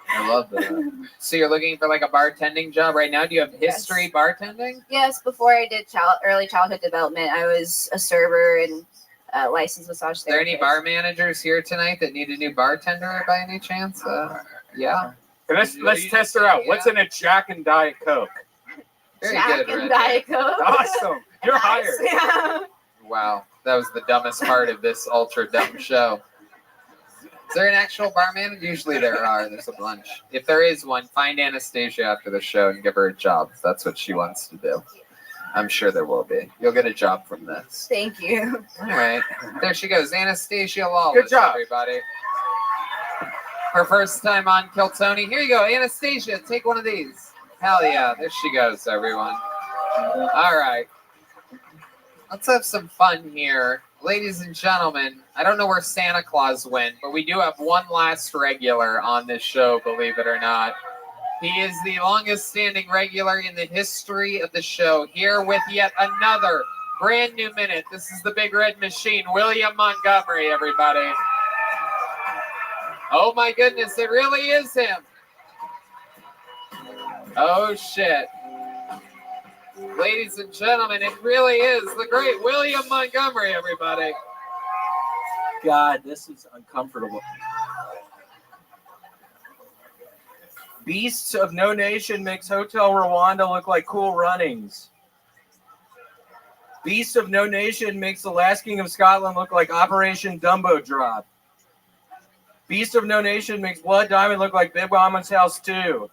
I love that. So you're looking for like a bartending job right now? Do you have history bartending? Yes, before I did early childhood development, I was a server and licensed massage Are there any therapist. bar managers here tonight that need a new bartender by any chance? Yeah. Let's test her out. What's in a Jack and Diet Coke? Very Jack good, and Red. Diet Coke. Awesome. You're hired. Yeah. Wow. That was the dumbest part of this ultra dumb show. Is there an actual bar manager? Usually there are. There's a bunch. If there is one, find Anastasia after the show and give her a job. If that's what she wants to do. I'm sure there will be. You'll get a job from this. Thank you. All right. There she goes. Anastasia Lawless, Good job. everybody. Her first time on Kill Tony. Here you go, Anastasia. Take one of these. Hell yeah. There she goes, everyone. All right. Let's have some fun here. Ladies and gentlemen, I don't know where Santa Claus went, but we do have one last regular on this show, believe it or not. He is the longest standing regular in the history of the show, here with yet another brand new minute. This is the Big Red Machine, William Montgomery, everybody. Oh my goodness, it really is him. Oh shit. Ladies and gentlemen, it really is the great William Montgomery, everybody. God, this is uncomfortable. Beasts of No Nation makes Hotel Rwanda look like Cool Runnings. Beasts of No Nation makes the Last King of Scotland look like Operation Dumbo Drop. Beast of No Nation makes Blood Diamond look like Big Mama's House 2.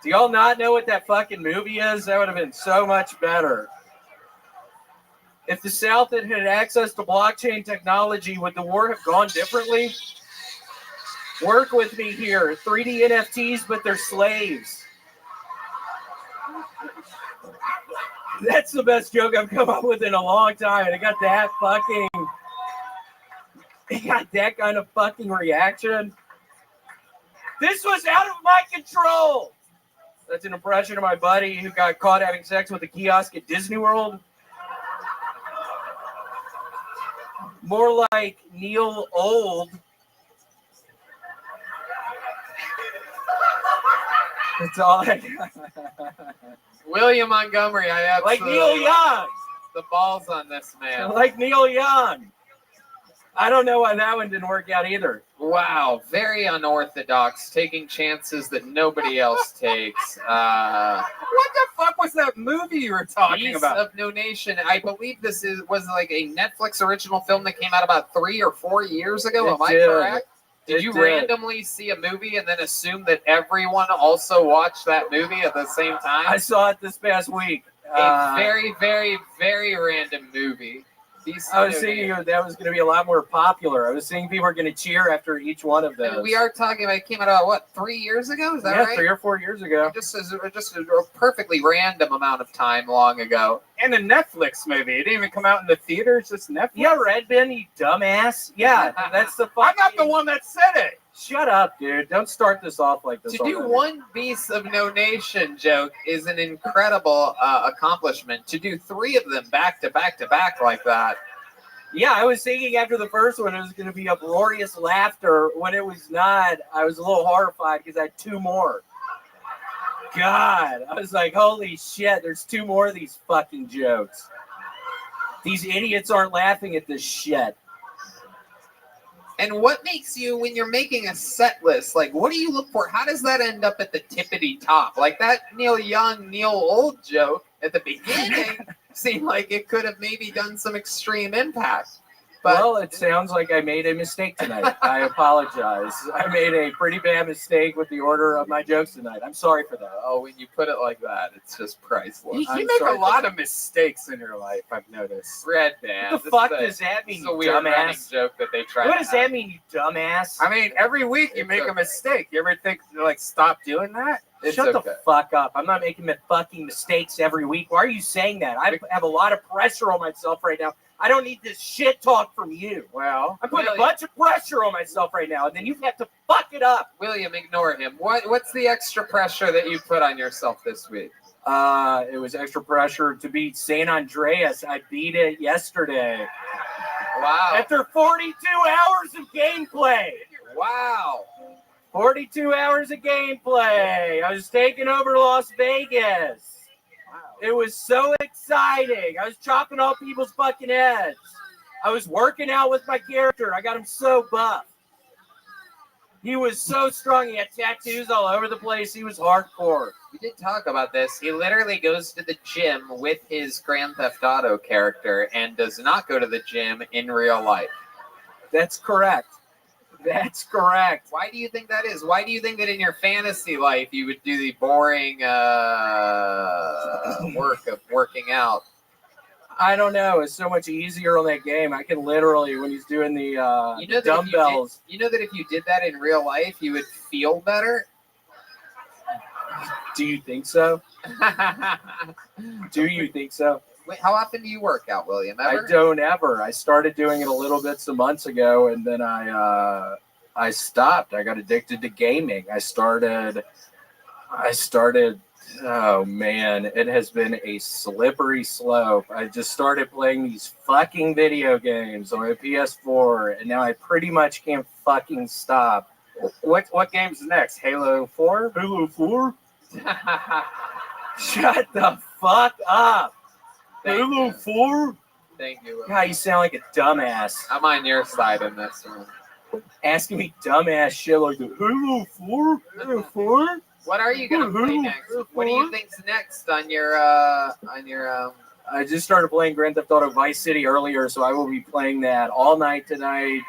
Do y'all not know what that fucking movie is? That would have been so much better. If the South had had access to blockchain technology, would the war have gone differently? Work with me here. 3D NFTs, but they're slaves. That's the best joke I've come up with in a long time. And it got that kind of fucking reaction. This was out of my control. That's an impression of my buddy who got caught having sex with a kiosk at Disney World. More like Neil Old. That's all I got. William Montgomery, I absolutely Like Neil Young. The balls on this man. Like Neil Young. I don't know why that one didn't work out either. Wow, very unorthodox, taking chances that nobody else takes. What the fuck was that movie you were talking Beast about? of No Nation. I believe was like a Netflix original film that came out about 3 or 4 years ago. Am I correct? Did you randomly see a movie and then assume that everyone also watched that movie at the same time? I saw it this past week. A very, very, very random movie. I was thinking that was going to be a lot more popular. I was thinking people were going to cheer after each one of those. And we are talking about, it came out about, what, 3 years ago? Is that right? 3 or 4 years ago. Just a perfectly random amount of time long ago. And a Netflix movie. It didn't even come out in the theaters. It's Netflix. Yeah, Redbin, you dumbass. Yeah, that's the fucking... I'm not the one that said it. Shut up, dude. Don't start this off like this. To do one Beast of No Nation joke is an incredible accomplishment. To do 3 of them back to back to back like that. Yeah, I was thinking after the first one it was going to be uproarious laughter. When it was not, I was a little horrified because I had 2 more. God, I was like, holy shit, there's 2 more of these fucking jokes. These idiots aren't laughing at this shit. And what makes you, when you're making a set list, like, what do you look for? How does that end up at the tippity top? Like that Neil Young, Neil Old joke at the beginning seemed like it could have maybe done some extreme impact. But well, it sounds like I made a mistake tonight. I apologize. I made a pretty bad mistake with the order of my jokes tonight. I'm sorry for that. Oh, when you put it like that, it's just priceless. You make a lot of mistakes in your life, I've noticed. Red band. What the fuck does that mean, It's a you weird running dumbass? joke that they try. What does that mean, you dumbass? I mean, every week you make a mistake. You ever think, like, stop doing that? Shut the fuck up. I'm not making fucking mistakes every week. Why are you saying that? I have a lot of pressure on myself right now. I don't need this shit talk from you. Well, I'm putting a bunch of pressure on myself right now, and then you have to fuck it up. William, ignore him. What's the extra pressure that you put on yourself this week? It was extra pressure to beat San Andreas. I beat it yesterday. Wow. After 42 hours of gameplay. Wow. 42 hours of gameplay. I was taking over Las Vegas. It was so exciting. I was chopping off people's fucking heads. I was working out with my character. I got him so buff. He was so strong. He had tattoos all over the place. He was hardcore. We did talk about this. He literally goes to the gym with his Grand Theft Auto character and does not go to the gym in real life. That's correct. That's correct. Why do you think that is? Why do you think that in your fantasy life you would do the boring work of working out? I don't know. It's so much easier on that game. I can literally, when he's doing the dumbbells. You know that if you did that in real life, you would feel better? Do you think so? Do you think so? Wait, how often do you work out, William? Ever? I don't ever. I started doing it a little bit some months ago, and then I stopped. I got addicted to gaming. I started. Oh man, it has been a slippery slope. I just started playing these fucking video games on my PS4, and now I pretty much can't fucking stop. What game's next? Halo 4? Halo 4? Shut the fuck up. Halo 4? Thank you. God, you sound like a dumbass. I'm on your side in this one. Asking me dumbass shit like that. Halo 4? Halo 4? What are you gonna play next? What do you think's next on your I just started playing Grand Theft Auto Vice City earlier, so I will be playing that all night tonight.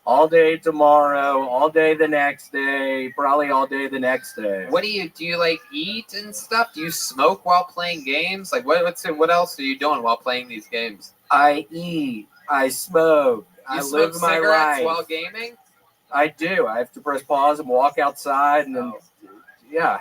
all day tomorrow, all day the next day, probably all day the next day. What do you like eat and stuff? Do you smoke while playing games? Like what else are you doing while playing these games? I eat, I smoke, I smoke live my cigarettes life. while gaming? I do. I have to press pause and walk outside and then yeah.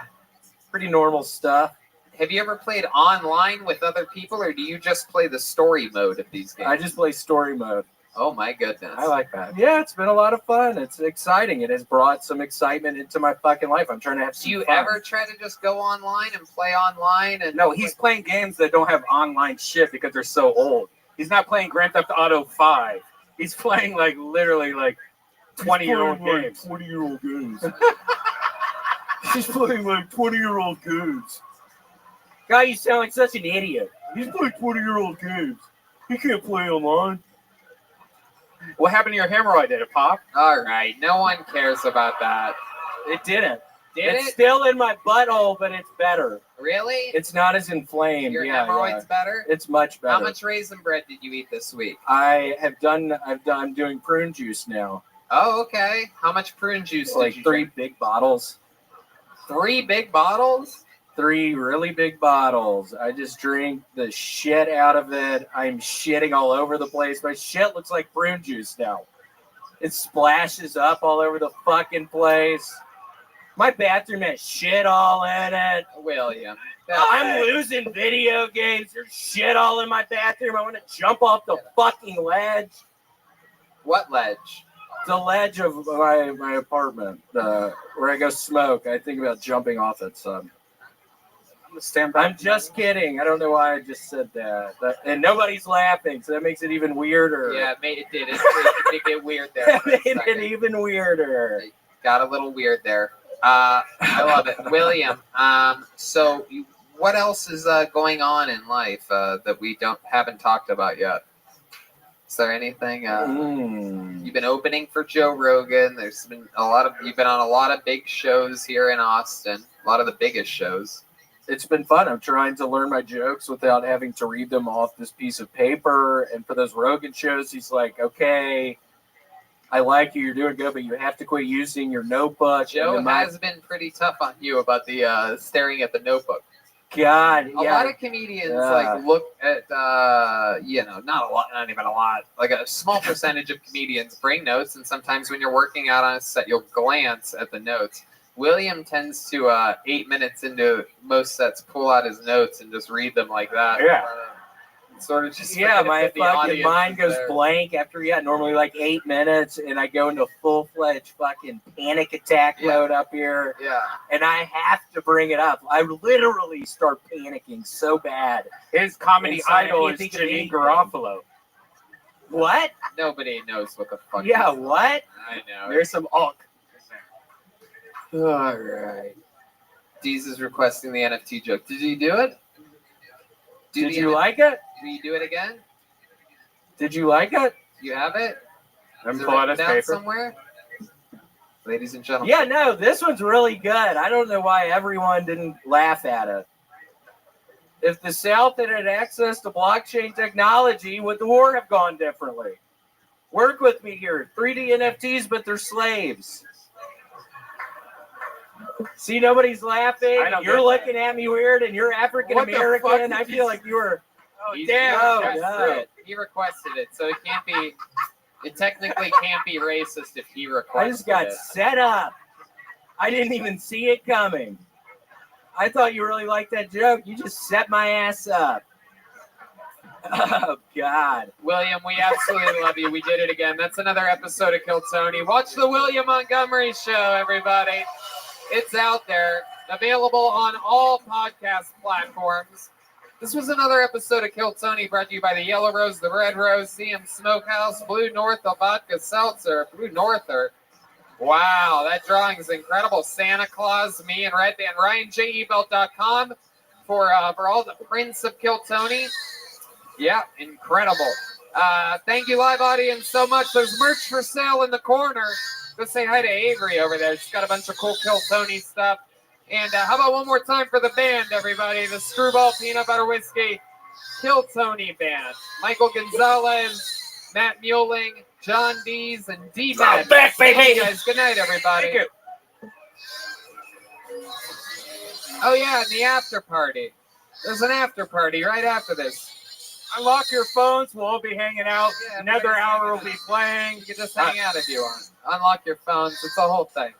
Pretty normal stuff. Have you ever played online with other people, or do you just play the story mode of these games? I just play story mode. Oh my goodness. I like that. Yeah, it's been a lot of fun. It's exciting. It has brought some excitement into my fucking life. I'm trying to have some Do you fun. ever try to just go online and play online? And No, he's playing games that don't have online shit because they're so old. He's not playing Grand Theft Auto 5. He's playing like literally like 20-year-old games. 20-year-old games. He's playing like 20-year-old games. God, you sound like such an idiot. He's playing 20-year-old games. He can't play online. What happened to your hemorrhoid? Did it pop? All right, no one cares about that. It didn't. It's still in my butthole, but it's better. Really? It's not as inflamed. Your hemorrhoid's better? It's much better. How much raisin bread did you eat this week? I'm doing prune juice now. Oh, okay. How much prune juice Like did you 3 drink? big bottles. 3 big bottles? 3 really big bottles. I just drink the shit out of it. I'm shitting all over the place. My shit looks like prune juice now. It splashes up all over the fucking place. My bathroom has shit all in it. William. I'm losing video games. There's shit all in my bathroom. I want to jump off the fucking ledge. What ledge? The ledge of my apartment, where I go smoke. I think about jumping off it, son. I'm just kidding. I don't know why I just said that. And nobody's laughing, so that makes it even weirder. Yeah, it did. It did get weird there. That made it even weirder. Got a little weird there. I love it. William, so what else is going on in life that we haven't talked about yet? Is there anything? You've been opening for Joe Rogan. There's been you've been on a lot of big shows here in Austin. A lot of the biggest shows. It's been fun. I'm trying to learn my jokes without having to read them off this piece of paper. And for those Rogan shows, he's like, okay, I like you. You're doing good, but you have to quit using your notebook. Joe has been pretty tough on you about the staring at the notebook. God, a lot of comedians look at not a lot, not even a lot, like a small percentage of comedians bring notes, and sometimes when you're working out on a set, you'll glance at the notes. William tends to 8 minutes into most sets pull out his notes and just read them like that. Yeah. Sort of just my fucking mind goes blank after normally like 8 minutes, and I go into full-fledged fucking panic attack mode up here. Yeah. And I have to bring it up. I literally start panicking so bad. His comedy And so I idol can't is think of Janine anything. Garofalo. What? Nobody knows what the fuck. Yeah, he's what? I know. There's some Hulk. All right. Deez is requesting the NFT joke. Did you do it? Did you like it? Will you do it again? Did you like it? You have it? I'm Is it pulling written his down paper. somewhere? Ladies and gentlemen. Yeah, no, this one's really good. I don't know why everyone didn't laugh at it. If the South had had access to blockchain technology, would the war have gone differently? Work with me here. 3D NFTs, but they're slaves. See, nobody's laughing. I don't You're get looking at me weird, and you're African What the American. fuck I did feel you like you were. Oh, damn. No. He requested it, so it can't be. It technically can't be racist if he requested I just got it. set up. I didn't even see it coming. I thought you really liked that joke. You just set my ass up. Oh, God. William, we absolutely love you. We did it again. That's another episode of Kill Tony. Watch the William Montgomery Show, everybody. It's out there, available on all podcast platforms. This was another episode of Kill Tony, brought to you by the Yellow Rose, the Red Rose, CM Smokehouse, Blue North, the Vodka Seltzer, Blue Norther. Wow, that drawing is incredible. Santa Claus, me, and Red Band. RyanJEbelt.com for all the prints of Kill Tony. Yeah, incredible. Thank you, live audience, so much. There's merch for sale in the corner. Go say hi to Avery over there. She's got a bunch of cool Kill Tony stuff. And how about one more time for the band, everybody? The Screwball Peanut Butter Whiskey Kill Tony Band. Michael Gonzalez, Matt Muehling, John D's, and D I'm Man. back, baby. Hey guys, good night, everybody. Thank you. Oh yeah, and the after party. There's an after party right after this. Unlock your phones. We'll all be hanging out. Yeah, Another hour will be playing. You can just hang out if you want. Unlock your phones. It's the whole thing.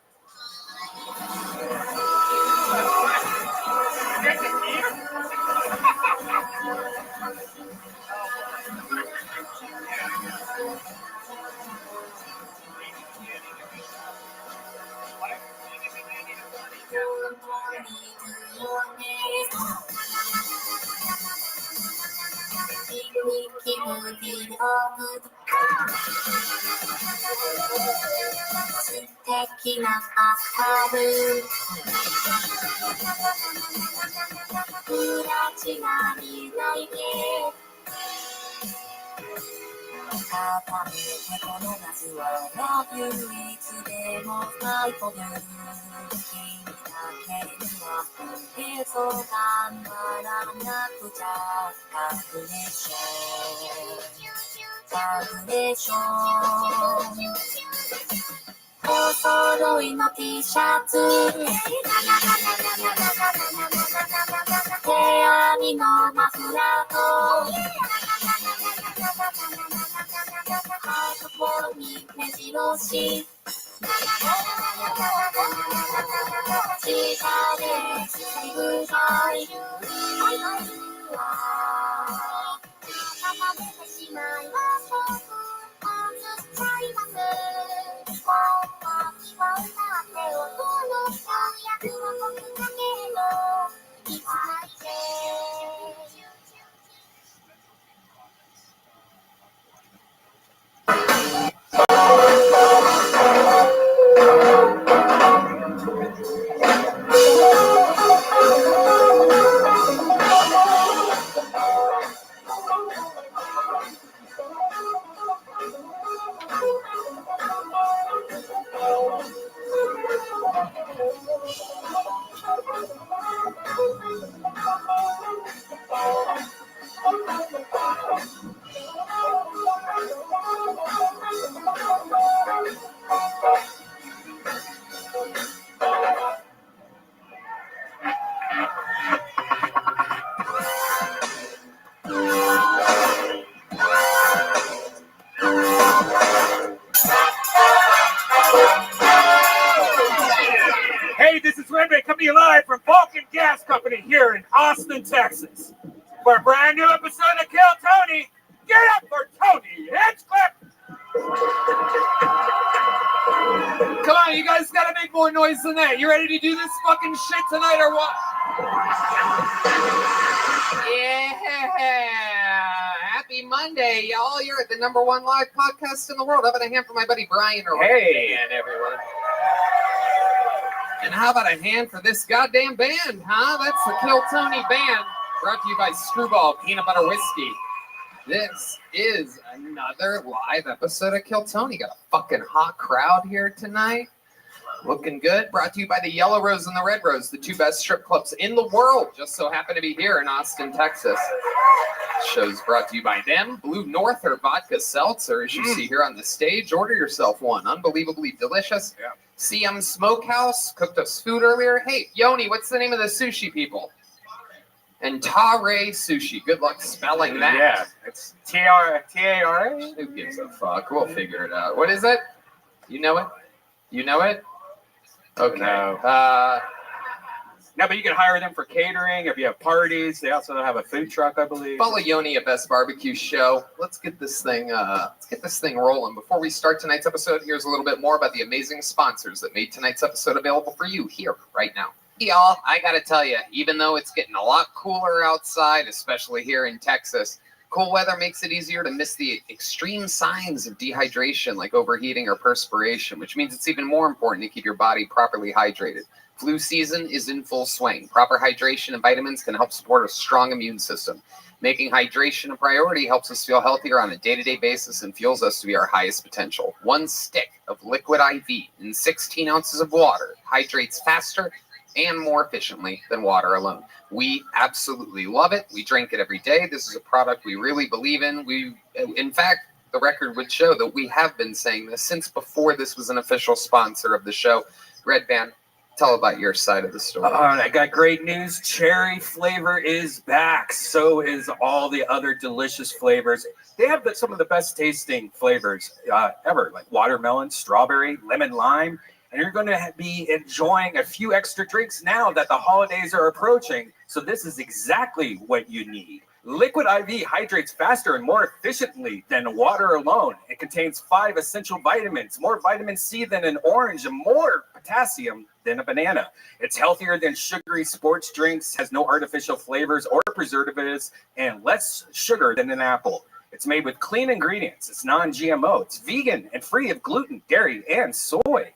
Hey, this is Rabbi coming to you live from Vulcan Gas Company here in Austin, Texas. For a brand new episode of Kill Tony. Get up for Tony Hinchcliffe! Come on, you guys gotta make more noise than that. You ready to do this fucking shit tonight or what? Yeah. Happy Monday, y'all. You're at the #1 live podcast in the world. How about a hand for my buddy Brian? Hey. And everyone. And how about a hand for this goddamn band, huh? That's the Kill Tony Band, brought to you by Screwball Peanut Butter Whiskey. This is another live episode of Kill Tony. Got a fucking hot crowd here tonight. Looking good. Brought to you by the Yellow Rose and the Red Rose, the two best strip clubs in the world. Just so happen to be here in Austin, Texas. Show's brought to you by them. Blue Norther Vodka Seltzer, as you see here on the stage. Order yourself one. Unbelievably delicious. Yeah. CM Smokehouse cooked us food earlier. Hey, Yoni, what's the name of the sushi people? And Tare Sushi. Good luck spelling that. Yeah, it's T-A-R-A? Who gives a fuck? We'll figure it out. What is it? You know it? You know it? Okay. No. No, but you can hire them for catering if you have parties. They also have a food truck, I believe. Follow Yoni at Best Barbecue Show. Let's get this thing rolling. Before we start tonight's episode, here's a little bit more about the amazing sponsors that made tonight's episode available for you here right now. Y'all, I gotta tell you, even though it's getting a lot cooler outside, especially here in Texas, cool weather makes it easier to miss the extreme signs of dehydration like overheating or perspiration, which means it's even more important to keep your body properly hydrated. Flu season is in full swing. Proper hydration and vitamins can help support a strong immune system. Making hydration a priority helps us feel healthier on a day-to-day basis and fuels us to be our highest potential. 1 stick of liquid IV in 16 ounces of water hydrates faster and more efficiently than water alone. We absolutely love it. We drink it every day. This is a product we really believe in. In fact, the record would show that we have been saying this since before this was an official sponsor of the show. Red Band, tell about your side of the story. I got great news. Cherry flavor is back. So is all the other delicious flavors. They have some of the best tasting flavors ever, like watermelon, strawberry, lemon, lime. And you're going to be enjoying a few extra drinks now that the holidays are approaching. So this is exactly what you need. Liquid IV hydrates faster and more efficiently than water alone. It contains 5 essential vitamins, more vitamin C than an orange, and more potassium than a banana. It's healthier than sugary sports drinks, has no artificial flavors or preservatives, and less sugar than an apple. It's made with clean ingredients. It's non-GMO. It's vegan and free of gluten, dairy, and soy.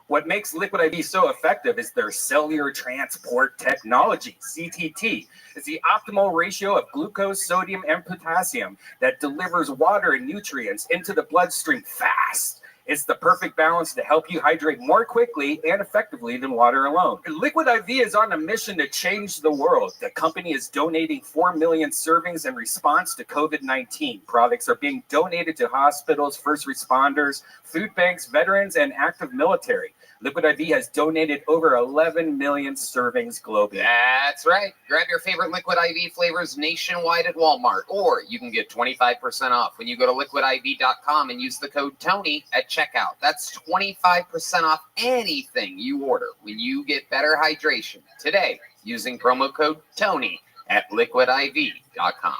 What makes Liquid IV so effective is their cellular transport technology, CTT. It's the optimal ratio of glucose, sodium, and potassium that delivers water and nutrients into the bloodstream fast. It's the perfect balance to help you hydrate more quickly and effectively than water alone. Liquid IV is on a mission to change the world. The company is donating 4 million servings in response to COVID-19. Products are being donated to hospitals, first responders, food banks, veterans, and active military. Liquid IV has donated over 11 million servings globally. That's right. Grab your favorite Liquid IV flavors nationwide at Walmart, or you can get 25% off when you go to liquidiv.com and use the code TONY at checkout. That's 25% off anything you order when you get better hydration today using promo code TONY at liquidiv.com.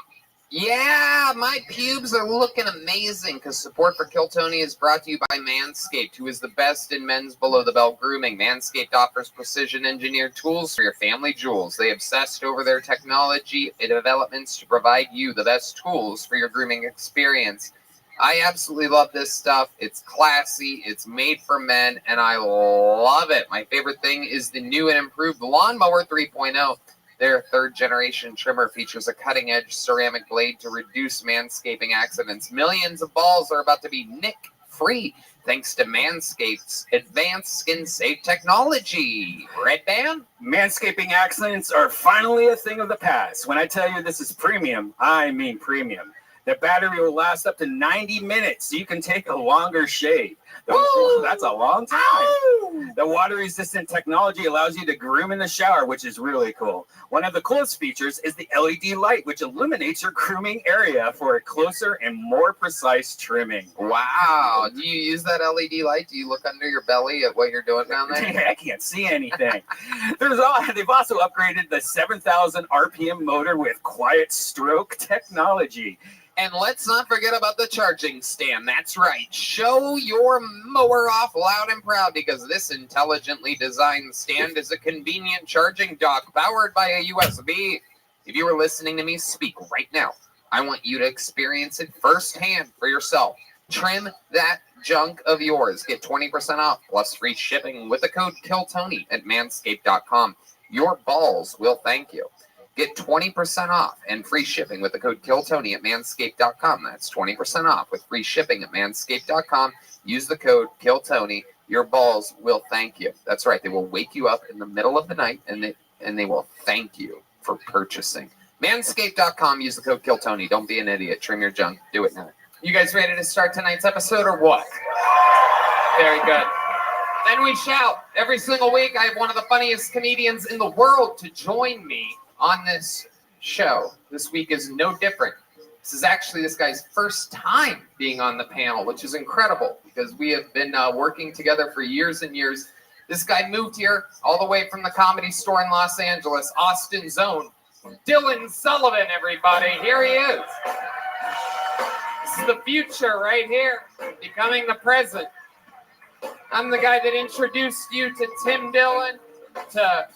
Yeah, my pubes are looking amazing because support for Kill Tony is brought to you by Manscaped, who is the best in men's below-the-belt grooming. Manscaped offers precision-engineered tools for your family jewels. They obsessed over their technology developments to provide you the best tools for your grooming experience. I absolutely love this stuff. It's classy, it's made for men, and I love it. My favorite thing is the new and improved Lawnmower 3.0. Their third-generation trimmer features a cutting-edge ceramic blade to reduce manscaping accidents. Millions of balls are about to be nick-free thanks to Manscaped's advanced skin-safe technology. Red Band? Manscaping accidents are finally a thing of the past. When I tell you this is premium, I mean premium. The battery will last up to 90 minutes, so you can take a longer shave. That's a long time. The water-resistant technology allows you to groom in the shower, which is really cool. One of the coolest features is the LED light, which illuminates your grooming area for a closer and more precise trimming. Wow. Do you use that LED light? Do you look under your belly at what you're doing down there? I can't see anything. They've also upgraded the 7,000 RPM motor with quiet stroke technology. And let's not forget about the charging stand. That's right. Show your mower off loud and proud because this intelligently designed stand is a convenient charging dock powered by a USB. If you are listening to me speak right now, I want you to experience it firsthand for yourself. Trim that junk of yours. Get 20% off plus free shipping with the code KILLTONY at manscaped.com. Your balls will thank you. Get 20% off and free shipping with the code KILLTONY at manscaped.com. That's 20% off with free shipping at manscaped.com. Use the code KILLTONY. Your balls will thank you. That's right. They will wake you up in the middle of the night and they will thank you for purchasing. Manscaped.com. Use the code KILLTONY. Don't be an idiot. Trim your junk. Do it now. You guys ready to start tonight's episode or what? Very good. Then we shout. Every single week I have one of the funniest comedians in the world to join me on this show. This week is no different. This is actually this guy's first time being on the panel, which is incredible because we have been working together for years and years. This guy moved here all the way from the Comedy Store in Los Angeles, Austin's own Dylan Sullivan, everybody. Here he is. This is the future right here, becoming the present. I'm the guy that introduced you to Tim Dillon, to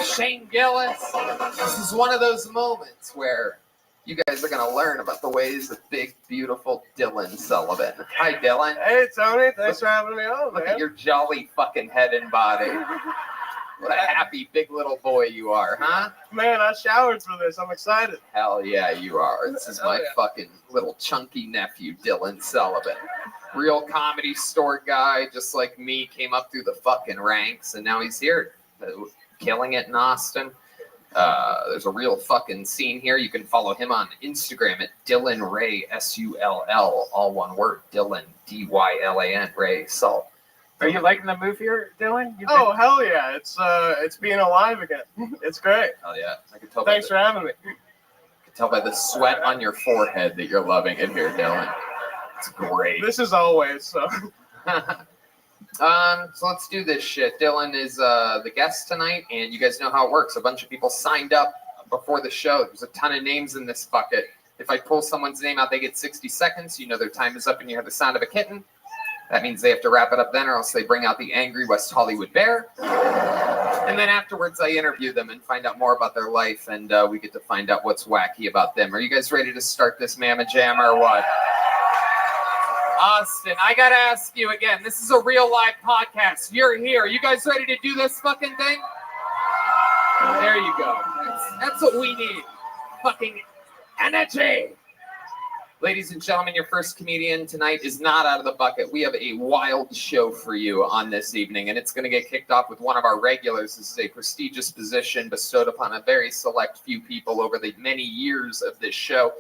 Shane Gillis. This is one of those moments where you guys are going to learn about the ways of big, beautiful Dylan Sullivan. Hi, Dylan. Hey, Tony. Thanks for having me on, Look man. at your jolly fucking head and body. What a happy big little boy you are, huh? Man, I showered for this. I'm excited. Hell yeah, you are. This is my fucking little chunky nephew, Dylan Sullivan. Real Comedy Store guy, just like me, came up through the fucking ranks, and now he's here, killing it in Austin. There's a real fucking scene here. You can follow him on Instagram at Dylan Ray, SULL, all one word. Dylan, DYLAN, Ray Salt. Are you liking the move here, Dylan? Oh hell yeah! It's being alive again. It's great. Hell yeah! I can tell. Thanks for having me. I can tell by the sweat on your forehead that you're loving it here, Dylan. It's great. This is always so. So let's do this shit. Dylan is the guest tonight, and you guys know how it works. A bunch of people signed up before the show. There's a ton of names in this bucket. If I pull someone's name out, they get 60 seconds. You know their time is up, and you have the sound of a kitten. That means they have to wrap it up then, or else they bring out the angry West Hollywood bear. And then afterwards, I interview them and find out more about their life, and we get to find out what's wacky about them. Are you guys ready to start this Mamma Jamma or what? Austin, I gotta ask you again. This is a real live podcast. You're here. You guys ready to do this fucking thing? There you go. That's what we need. Fucking energy. Ladies and gentlemen, your first comedian tonight is not out of the bucket. We have a wild show for you on this evening, and it's going to get kicked off with one of our regulars. This is a prestigious position bestowed upon a very select few people over the many years of this show.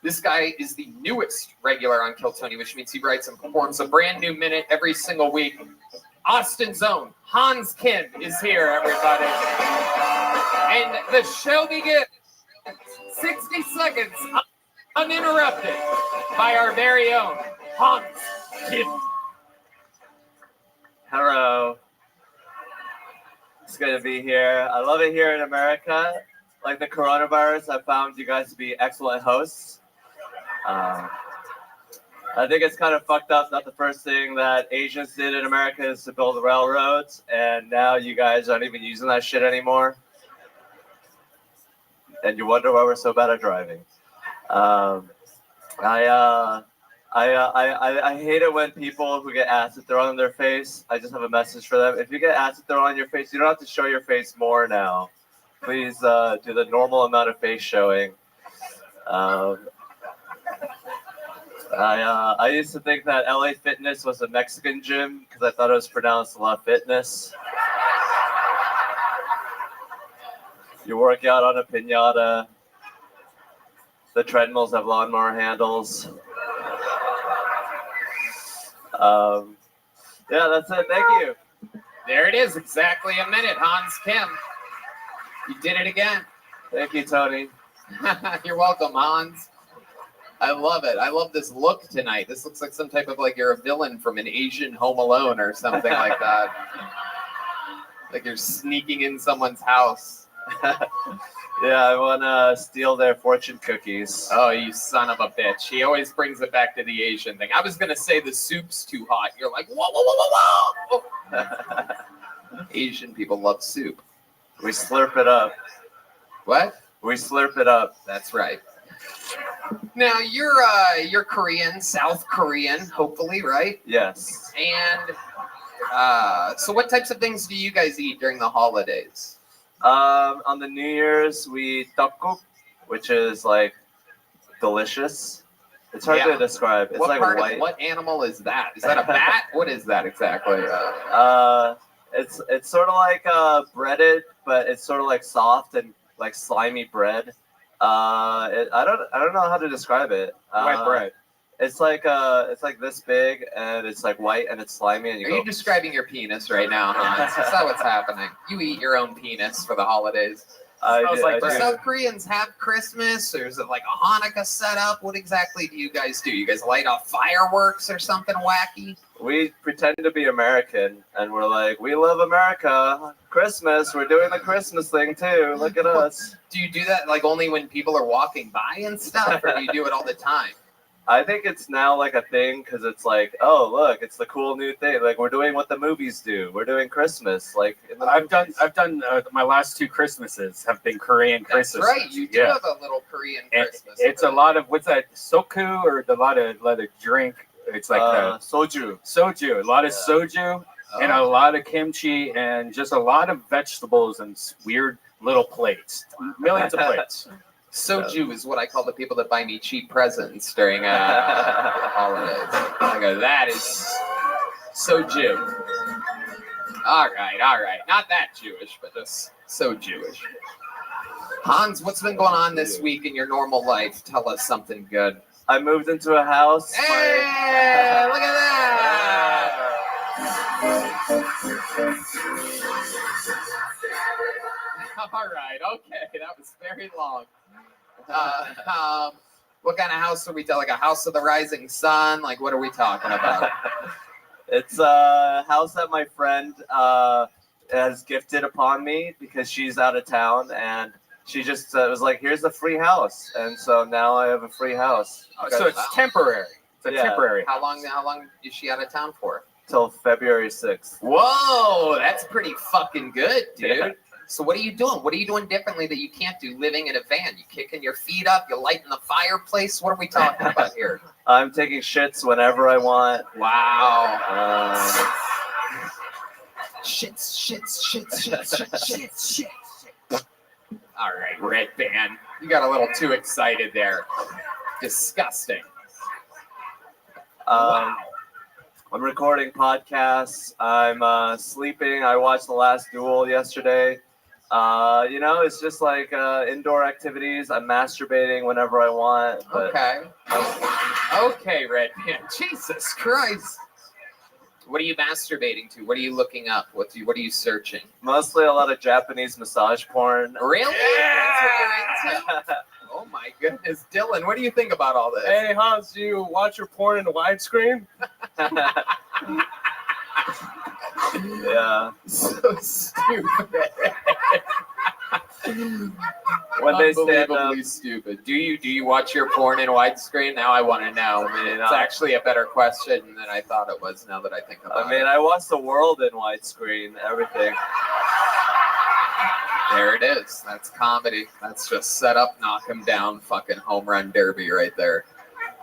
This guy is the newest regular on Kill Tony, which means he writes and performs a brand new minute every single week. Austin's own Hans Kim is here, everybody. And the show begins 60 seconds uninterrupted by our very own Hans Kim. Hello. It's good to be here. I love it here in America. Like the coronavirus, I found you guys to be excellent hosts. I think it's kind of fucked up that the first thing that Asians did in America is to build railroads, and now you guys aren't even using that shit anymore. And you wonder why we're so bad at driving. I hate it when people who get acid thrown on their face. I just have a message for them. If you get acid thrown on your face, you don't have to show your face more now. Please do the normal amount of face showing. I used to think that LA Fitness was a Mexican gym because I thought it was pronounced La Fitness. You work out on a piñata. The treadmills have lawnmower handles. Yeah, that's it. Thank you. There it is. Exactly a minute, Hans Kim. You did it again. Thank you, Tony. You're welcome, Hans. I love it. I love this look tonight. This looks like some type of like you're a villain from an Asian Home Alone or something like that. Like you're sneaking in someone's house. Yeah, I want to steal their fortune cookies. Oh, you son of a bitch. He always brings it back to the Asian thing. I was going to say the soup's too hot. You're like, whoa, whoa, whoa, whoa, whoa. Asian people love soup. We slurp it up. What? We slurp it up. That's right. Now, you're Korean, South Korean, hopefully, right? Yes. And so what types of things do you guys eat during the holidays? On the New Year's, we eat tteokguk, which is like delicious. It's hard to describe. It's what like part white. Of, what animal is that? Is that a bat? What is that exactly? It's sort of like breaded, but it's sort of like soft and like slimy bread. I don't know how to describe it. White bread. It's like this big, and it's like white, and it's slimy. And you describing your penis right now, Hans? Is that what's happening? You eat your own penis for the holidays. Do South Koreans have Christmas, or is it like a Hanukkah setup? What exactly do you guys do? You guys light off fireworks or something wacky? We pretend to be American, and we're like, we love America. Christmas, we're doing the Christmas thing too. Look at us. Do you do that like only when people are walking by and stuff, or do you do it all the time? I think it's now like a thing because it's like, oh look, it's the cool new thing. Like we're doing what the movies do. We're doing Christmas. Like in the I've done my last two Christmases have been Korean Christmases. That's right. You do have a little Korean Christmas. It's a lot of what's that soku or a lot of drink. It's like soju. Soju. A lot of soju and a lot of kimchi and just a lot of vegetables and weird little plates. Millions of plates. Soju is what I call the people that buy me cheap presents during the holidays. I go, that is soju. All right. Not that Jewish, but just so Jewish. Hans, what's been going on this week in your normal life? Tell us something good. I moved into a house. Hey, look at that! All right, okay, that was very long. What kind of house are we talking? Like a house of the rising sun? Like, what are we talking about? It's a house that my friend has gifted upon me because she's out of town, and she just was like, "Here's a free house," and so now I have a free house. Oh, so it's temporary. It's Yeah. temporary. How long is she out of town for? Till February 6th. Whoa, that's pretty fucking good, dude. Yeah. So what are you doing? What are you doing differently that you can't do living in a van? You kicking your feet up? You lighting the fireplace? What are we talking about here? I'm taking shits whenever I want. Wow. Shits, shits, shits, shits, shits, shits, shits. All right, Red Band. You got a little too excited there. Disgusting. Wow. I'm recording podcasts. I'm sleeping. I watched The Last Duel yesterday. It's just like indoor activities. I'm masturbating whenever I want. But Okay, Red Band. Jesus Christ. What are you masturbating to? What are you looking up? What are you searching? Mostly a lot of Japanese massage porn. Really? That's what you're into? Oh my goodness, Dylan, what do you think about all this? Hey Hans, do you watch your porn in widescreen? Yeah. So stupid. When they stand Unbelievably stupid. Do you watch your porn in widescreen? Now I want to know. I mean, it's actually a better question than I thought it was. Now that I think about it. I watch the world in widescreen. Everything. There it is. That's comedy. That's just set up, knock him down, fucking home run derby right there.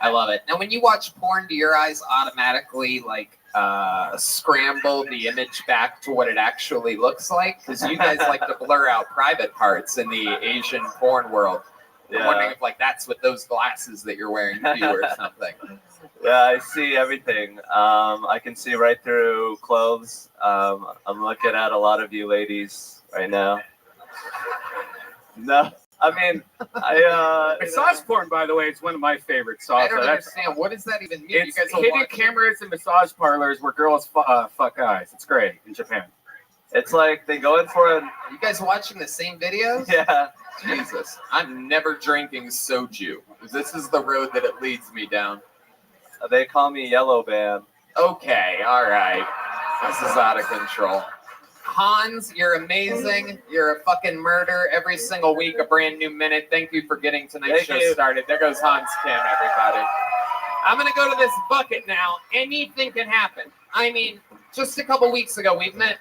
I love it. Now, when you watch porn, do your eyes automatically scramble the image back to what it actually looks like? Because you guys like to blur out private parts in the Asian porn world. I'm wondering if that's what those glasses that you're wearing do or something. Yeah, I see everything. I can see right through clothes. I'm looking at a lot of you ladies right now. No, I mean, massage porn, by the way, is one of my favorites. I don't understand. What does that even mean? It's hidden cameras in massage parlors where girls fuck guys. It's great in Japan. It's like they go in for Are you guys watching the same videos? Yeah. Jesus. I'm never drinking soju. This is the road that it leads me down. They call me Yellow Band. Okay, all right. This is out of control. Hans, you're amazing. You're a fucking murder. Every single week, a brand new minute. Thank you for getting tonight's show started. There goes Hans Kim, everybody. I'm going to go to this bucket now. Anything can happen. I mean, just a couple weeks ago, we met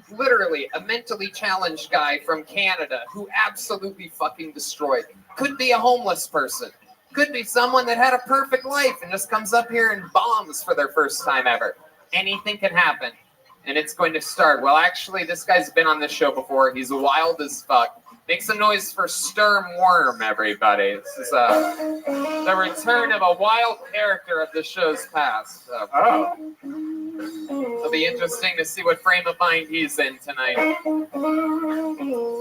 literally a mentally challenged guy from Canada who absolutely fucking destroyed. Could be a homeless person. Could be someone that had a perfect life and just comes up here and bombs for their first time ever. Anything can happen. And it's going to start. Well, actually, this guy's been on this show before. He's wild as fuck. Make some noise for Sturm Worm, everybody. This is the return of a wild character of the show's past. It'll be interesting to see what frame of mind he's in tonight.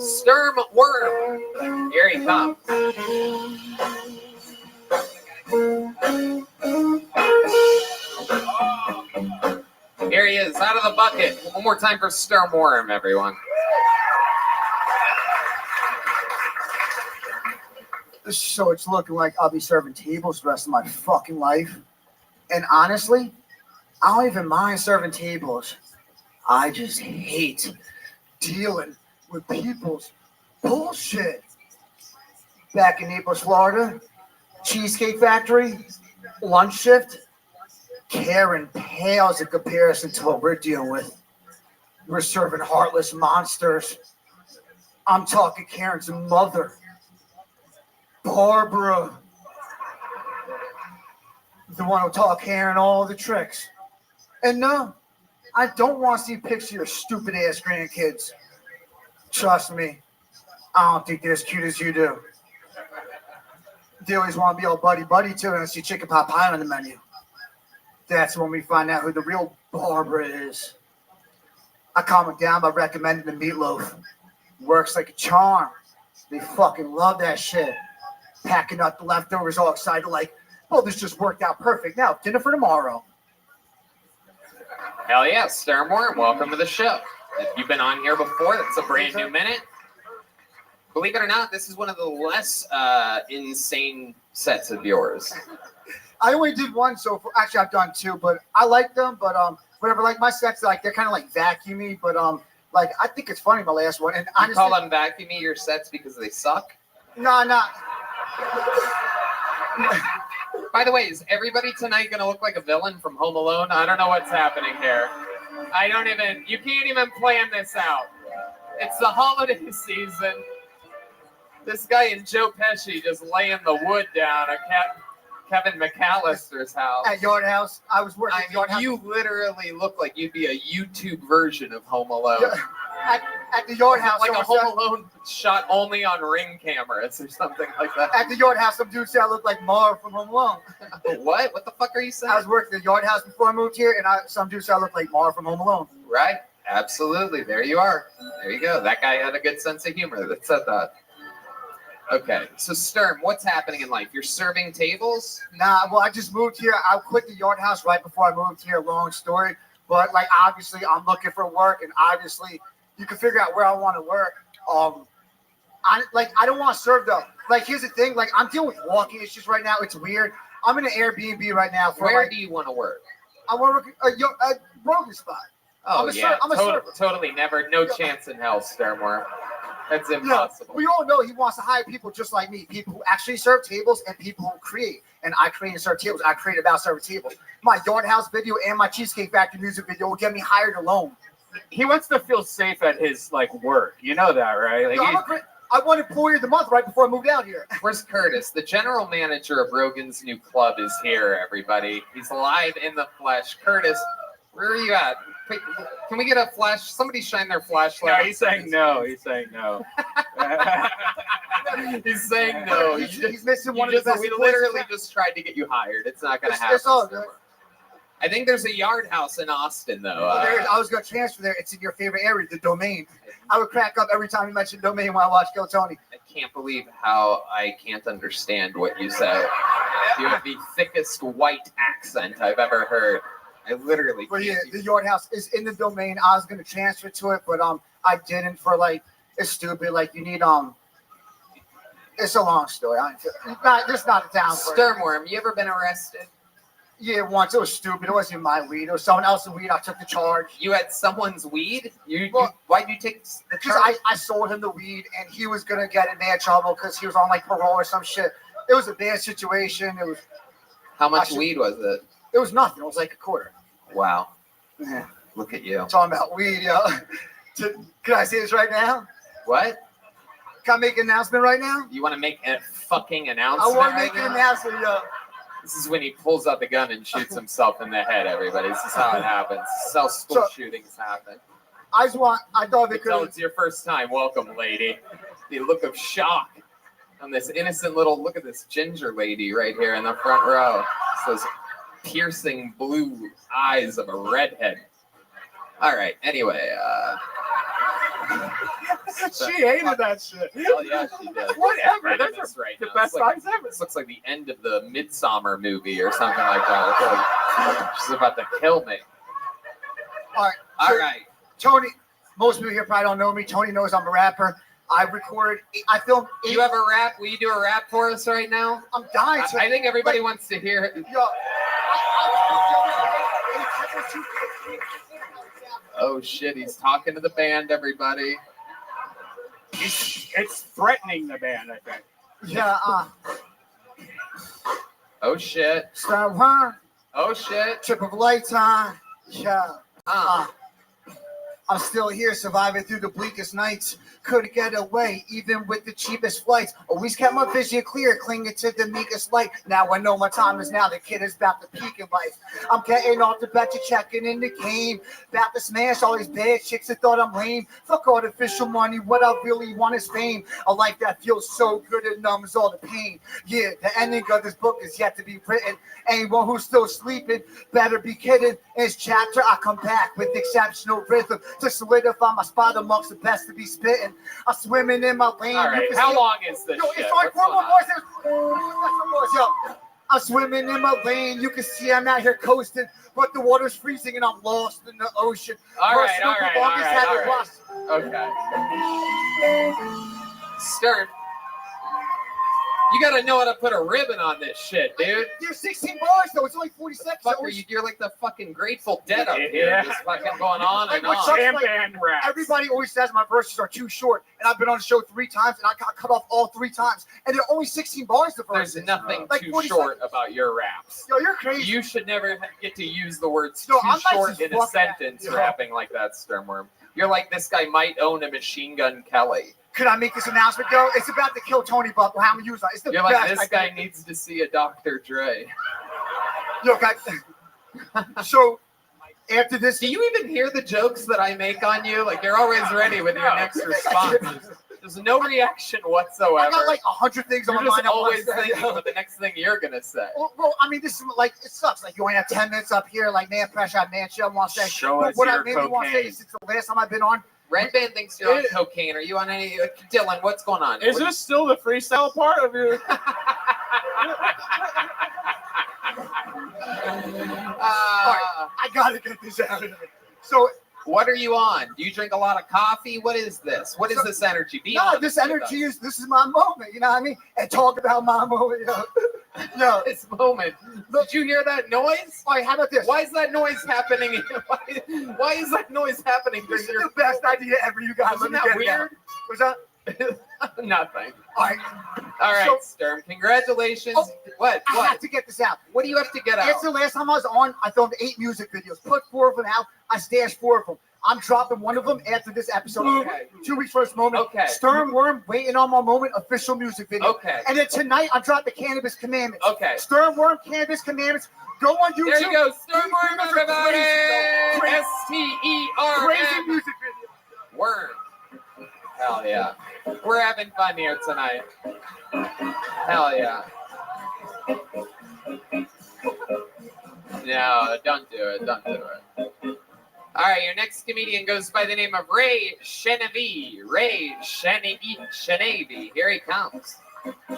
Sturm Worm. Here he comes. Here he is, out of the bucket. One more time for Sturm Worm, everyone. So it's looking like I'll be serving tables the rest of my fucking life. And honestly, I don't even mind serving tables. I just hate dealing with people's bullshit. Back in Naples, Florida, Cheesecake Factory, lunch shift. Karen pales in comparison to what we're dealing with. We're serving heartless monsters. I'm talking Karen's mother, Barbara, the one who taught Karen all the tricks. And no, I don't want to see pictures of your stupid ass grandkids. Trust me, I don't think they're as cute as you do. They always want to be all buddy too, and see chicken pot pie on the menu. That's when we find out who the real Barbara is. I calm it down by recommending the meatloaf. Works like a charm. They fucking love that shit. Packing up the leftovers, all excited, like, oh, this just worked out perfect. Now, dinner for tomorrow. Hell yeah, Starmore, welcome to the show. If you've been on here before, that's a brand new minute. Believe it or not, this is one of the less insane sets of yours. I only did one, so actually I've done two, but I like them. But whatever, like my sets, like they're kind of like vacuumy, but like I think it's funny my last one. And You honestly, call them vacuumy your sets because they suck? nah. By the way, is everybody tonight gonna look like a villain from Home Alone? I don't know what's happening here. You can't even plan this out. It's the holiday season. This guy and Joe Pesci just laying the wood down at Kevin McAllister's house. At Yard House, I was working at Yard House. You literally look like you'd be a YouTube version of Home Alone. At the Yard House, like a Home Alone shot only on Ring cameras or something like that. At the Yard House, some dude said I looked like Marv from Home Alone. What? What the fuck are you saying? I was working at the Yard House before I moved here, and some dude said I looked like Marv from Home Alone. Right? Absolutely. There you are. There you go. That guy had a good sense of humor that said that. Okay, so Sturm, what's happening in life? You're serving tables? Nah, well, I just moved here. I quit the Yard House right before I moved here. Long story, but like obviously I'm looking for work, and obviously you can figure out where I want to work. I don't want to serve though. Like here's the thing, like I'm dealing with walking issues right now. It's weird. I'm in an Airbnb right now. Where do you want to work? I want to work a Rogan spot. Oh yeah, totally never, no chance in hell, Sturmore. That's impossible. We all know he wants to hire people just like me, people who actually serve tables and people who create. And I create and serve tables. I create about serving tables. My Yard House video and my Cheesecake Factory music video will get me hired alone. He wants to feel safe at his work. You know that, right? Like, I won Employee of the Month right before I moved out here. Where's Curtis? The general manager of Rogan's new club is here, everybody. He's live in the flesh. Curtis, where are you at? Can we get a flash? Somebody shine their flashlight. No, he's saying no. He's saying no. He's saying no. He's missing one of the best. We literally just tried to get you hired. It's not going to happen. It's all good. I think there's a Yard House in Austin, though. I was going to transfer there. It's in your favorite area, the Domain. I would crack up every time you mentioned Domain when I watch Kill Tony. I can't believe how I can't understand what you say. You have the thickest white accent I've ever heard. I literally. But yeah, the Yard House is in the Domain. I was going to transfer to it, but I didn't for it's stupid. Like you need It's a long story. It's not a town. Sturmworm, you ever been arrested? Yeah, once. It was stupid. It wasn't my weed. It was someone else's weed. I took the charge. You had someone's weed? Why'd you take the charge? Because I sold him the weed, and he was gonna get in bad trouble because he was on parole or some shit. It was a bad situation. It was. How much weed was it? It was nothing. It was like a quarter. Wow. Yeah. Look at you. Talking about weed, yo. Can I say this right now? What? Can I make an announcement right now? You want to make a fucking announcement? I want to make an announcement, yo. This is when he pulls out the gun and shoots himself in the head, everybody. This is how it happens. This is how school shootings happen. I thought it's your first time. Welcome, lady. The look of shock on this innocent look at this ginger lady right here in the front row. It's those piercing blue eyes of a redhead. All right, anyway. She hated that shit. Oh yeah, she did. Whatever. That's right the best eyes ever. This looks like the end of the Midsommar movie or something like that. She's about to kill me. All right. Tony, most people here probably don't know me. Tony knows I'm a rapper. I filmed. You have a rap? Will you do a rap for us right now? I'm dying to. I think everybody wants to hear it. Yo. Oh shit, he's talking to the band, everybody. It's threatening the band, I think. Yeah, Oh shit. Start one. Oh shit. Trip of a lifetime. Yeah. I'm still here, surviving through the bleakest nights. Couldn't get away, even with the cheapest flights. Always kept my vision clear, clinging to the meekest light. Now I know my time is now. The kid is about to peak in life. I'm getting off the bet, you're checking in the game. About to smash all these bad chicks that thought I'm lame. Fuck artificial money, what I really want is fame. A life that feels so good it numbs all the pain. Yeah, the ending of this book is yet to be written. Anyone who's still sleeping better be kidding. In this chapter, I come back with exceptional rhythm. to solidify my spot amongst the best to be spitting. I'm swimming in my lane. All You right, can how see- long is this Yo, shit? it's like What's four more going voices. Yo, I'm swimming in my lane. You can see I'm out here coasting, but the water's freezing and I'm lost in the ocean. All right, Personal all right, belongings all right, have all it right. lost. Okay. Stern, you gotta know how to put a ribbon on this shit, dude. There's 16 bars though. It's only 40 seconds. Fuck are you? You're like the fucking Grateful Dead up here. Yeah. Just fucking going on Like, and what on. sucks, like, everybody always says my verses are too short, and I've been on the show 3 times, and I got cut off all 3 times, and they're only 16 bars the verses. There's nothing Like, too 40 short seconds. about your raps. Yo, you're crazy. You should never get to use the words Yo, too I'm nice short as in a fuck, man. sentence Yo. rapping like that, Sternworm. You're like, this guy might own a Machine Gun Kelly. Could I make this announcement though? It's about to kill Tony Buck. How many use It's the You're best. like, this guy needs to see a Dr. Dre. Yo, guys. So after this, do you even hear the jokes that I make on you? Like, you're always ready with your next response. There's no reaction whatsoever. I got like 100 things on You're my just mind. at always once. thinking about the next thing you're gonna say. Well, I mean, this is like, it sucks. Like, you only have 10 minutes up here, like, man, pressure, man, shit, I want to say. Show But us what I your mainly want to say cocaine. is, since the last time I've been on, Red Band thinks you're on cocaine. Are you on any? Dylan, what's going on? Is this still the freestyle part of your? I gotta get this out of there. So, what are you on? Do you drink a lot of coffee? What is this? What is this energy? Be no, honest this with energy us. this is my moment, you know what I mean? And talk about my moment, yo. This moment. Did you hear that noise? All right, how about this? Why is that noise happening? Why is that noise happening? This is the best idea ever, you guys. Isn't Let that me get it weird? out. What's that? Nothing. All right. All right, So- Sturm. Congratulations. What? I have to get this out. What do you have to get out? After the last time I was on, I filmed 8 music videos. Put 4 of them out. I stashed 4 of them. I'm dropping one of them after this episode. Okay. 2 weeks first moment. Okay. Stern Worm, Waiting on My Moment, official music video. Okay. And then tonight, I dropped the Cannabis Commandments. Okay. Stern Worm, Cannabis Commandments. Go on YouTube. There you go. Stern Worm, These videos are everybody. crazy. S-T-E-R-M. Crazy music video. Worm. Hell yeah. We're having fun here tonight. Hell yeah. No, don't do it. Don't do it. All right, your next comedian goes by the name of Ray Chenevi. Ray Chenevi. Here he comes.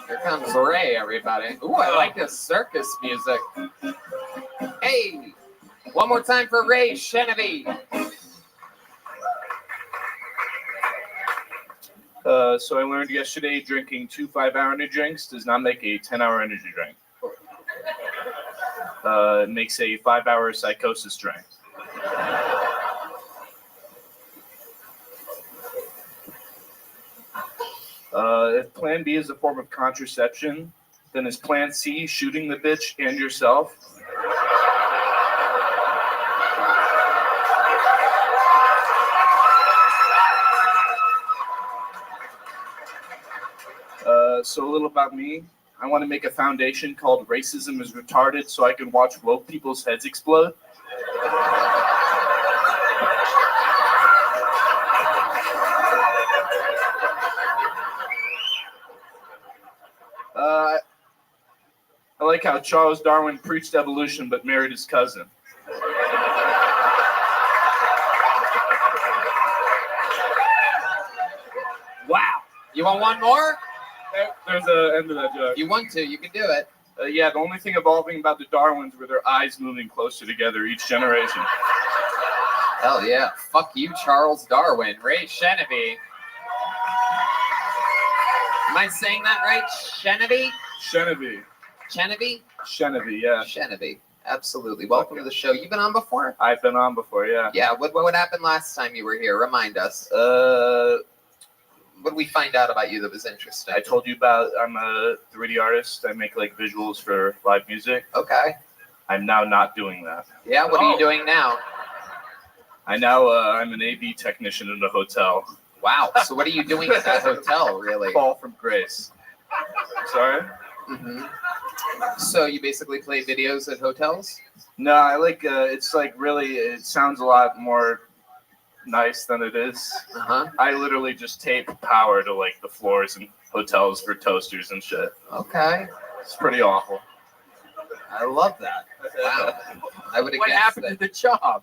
Here comes Ray, everybody. Ooh, I like this circus music. Hey, one more time for Ray Chenevi. So I learned yesterday drinking 2 5-hour energy drinks does not make a 10-hour energy drink. It makes a 5-hour psychosis drink. If Plan B is a form of contraception, then is Plan C shooting the bitch and yourself? So a little about me. I want to make a foundation called Racism is Retarded so I can watch woke people's heads explode. I like how Charles Darwin preached evolution but married his cousin. Wow. You want one more? There's an end to that joke. You want to, you can do it. Yeah, the only thing evolving about the Darwins were their eyes moving closer together each generation. Hell yeah. Fuck you, Charles Darwin. Ray Chenevi. Am I saying that right? Chenevi? Chenevi. Chenevi? Chenevi, yeah. Chenevi. Absolutely. Welcome to the show. You've been on before? I've been on before, yeah. Yeah. What happened last time you were here? Remind us. What did we find out about you that was interesting? I told you about I'm a 3D artist. I make like visuals for live music. Okay. I'm now not doing that. Yeah, what are you doing now? I'm an AV technician in a hotel. Wow. So what are you doing at that hotel, really? Fall from grace. Sorry? Mm-hmm. So you basically play videos at hotels? No, I like, it's like really, it sounds a lot more nice than it is. Uh-huh. I literally just tape power to like the floors in hotels for toasters and shit. Okay. It's pretty awful. I love that. Wow. I would have What guessed happened that. to the job?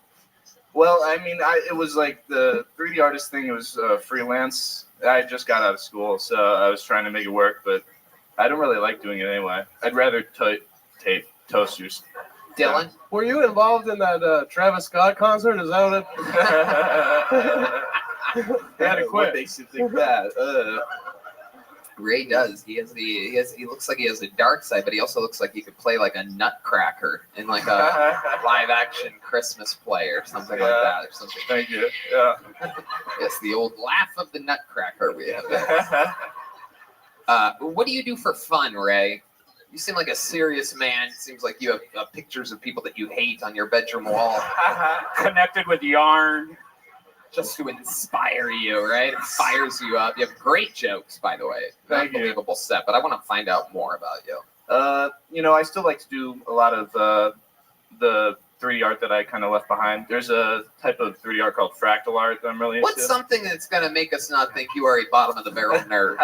Well, I mean, it was like the 3D artist thing. It was freelance. I just got out of school, so I was trying to make it work, but I don't really like doing it anyway. I'd rather tape toasters. Dylan, were you involved in that Travis Scott concert? Is that what it? They had to quit. What makes you think that? Ray does. He looks like he has a dark side, but he also looks like he could play like a nutcracker in like a live action Christmas play or something like that. Or something. Thank you. Yeah. Yes, the old laugh of the nutcracker we have there. What do you do for fun, Ray? You seem like a serious man. It seems like you have pictures of people that you hate on your bedroom wall. Connected with yarn. Just to inspire you, right? It fires you up. You have great jokes, by the way. Thank you. Unbelievable set, but I want to find out more about you. I still like to do a lot of the 3D art that I kind of left behind. There's a type of 3D art called fractal art that I'm really into. What's something that's going to make us not think you are a bottom of the barrel nerd?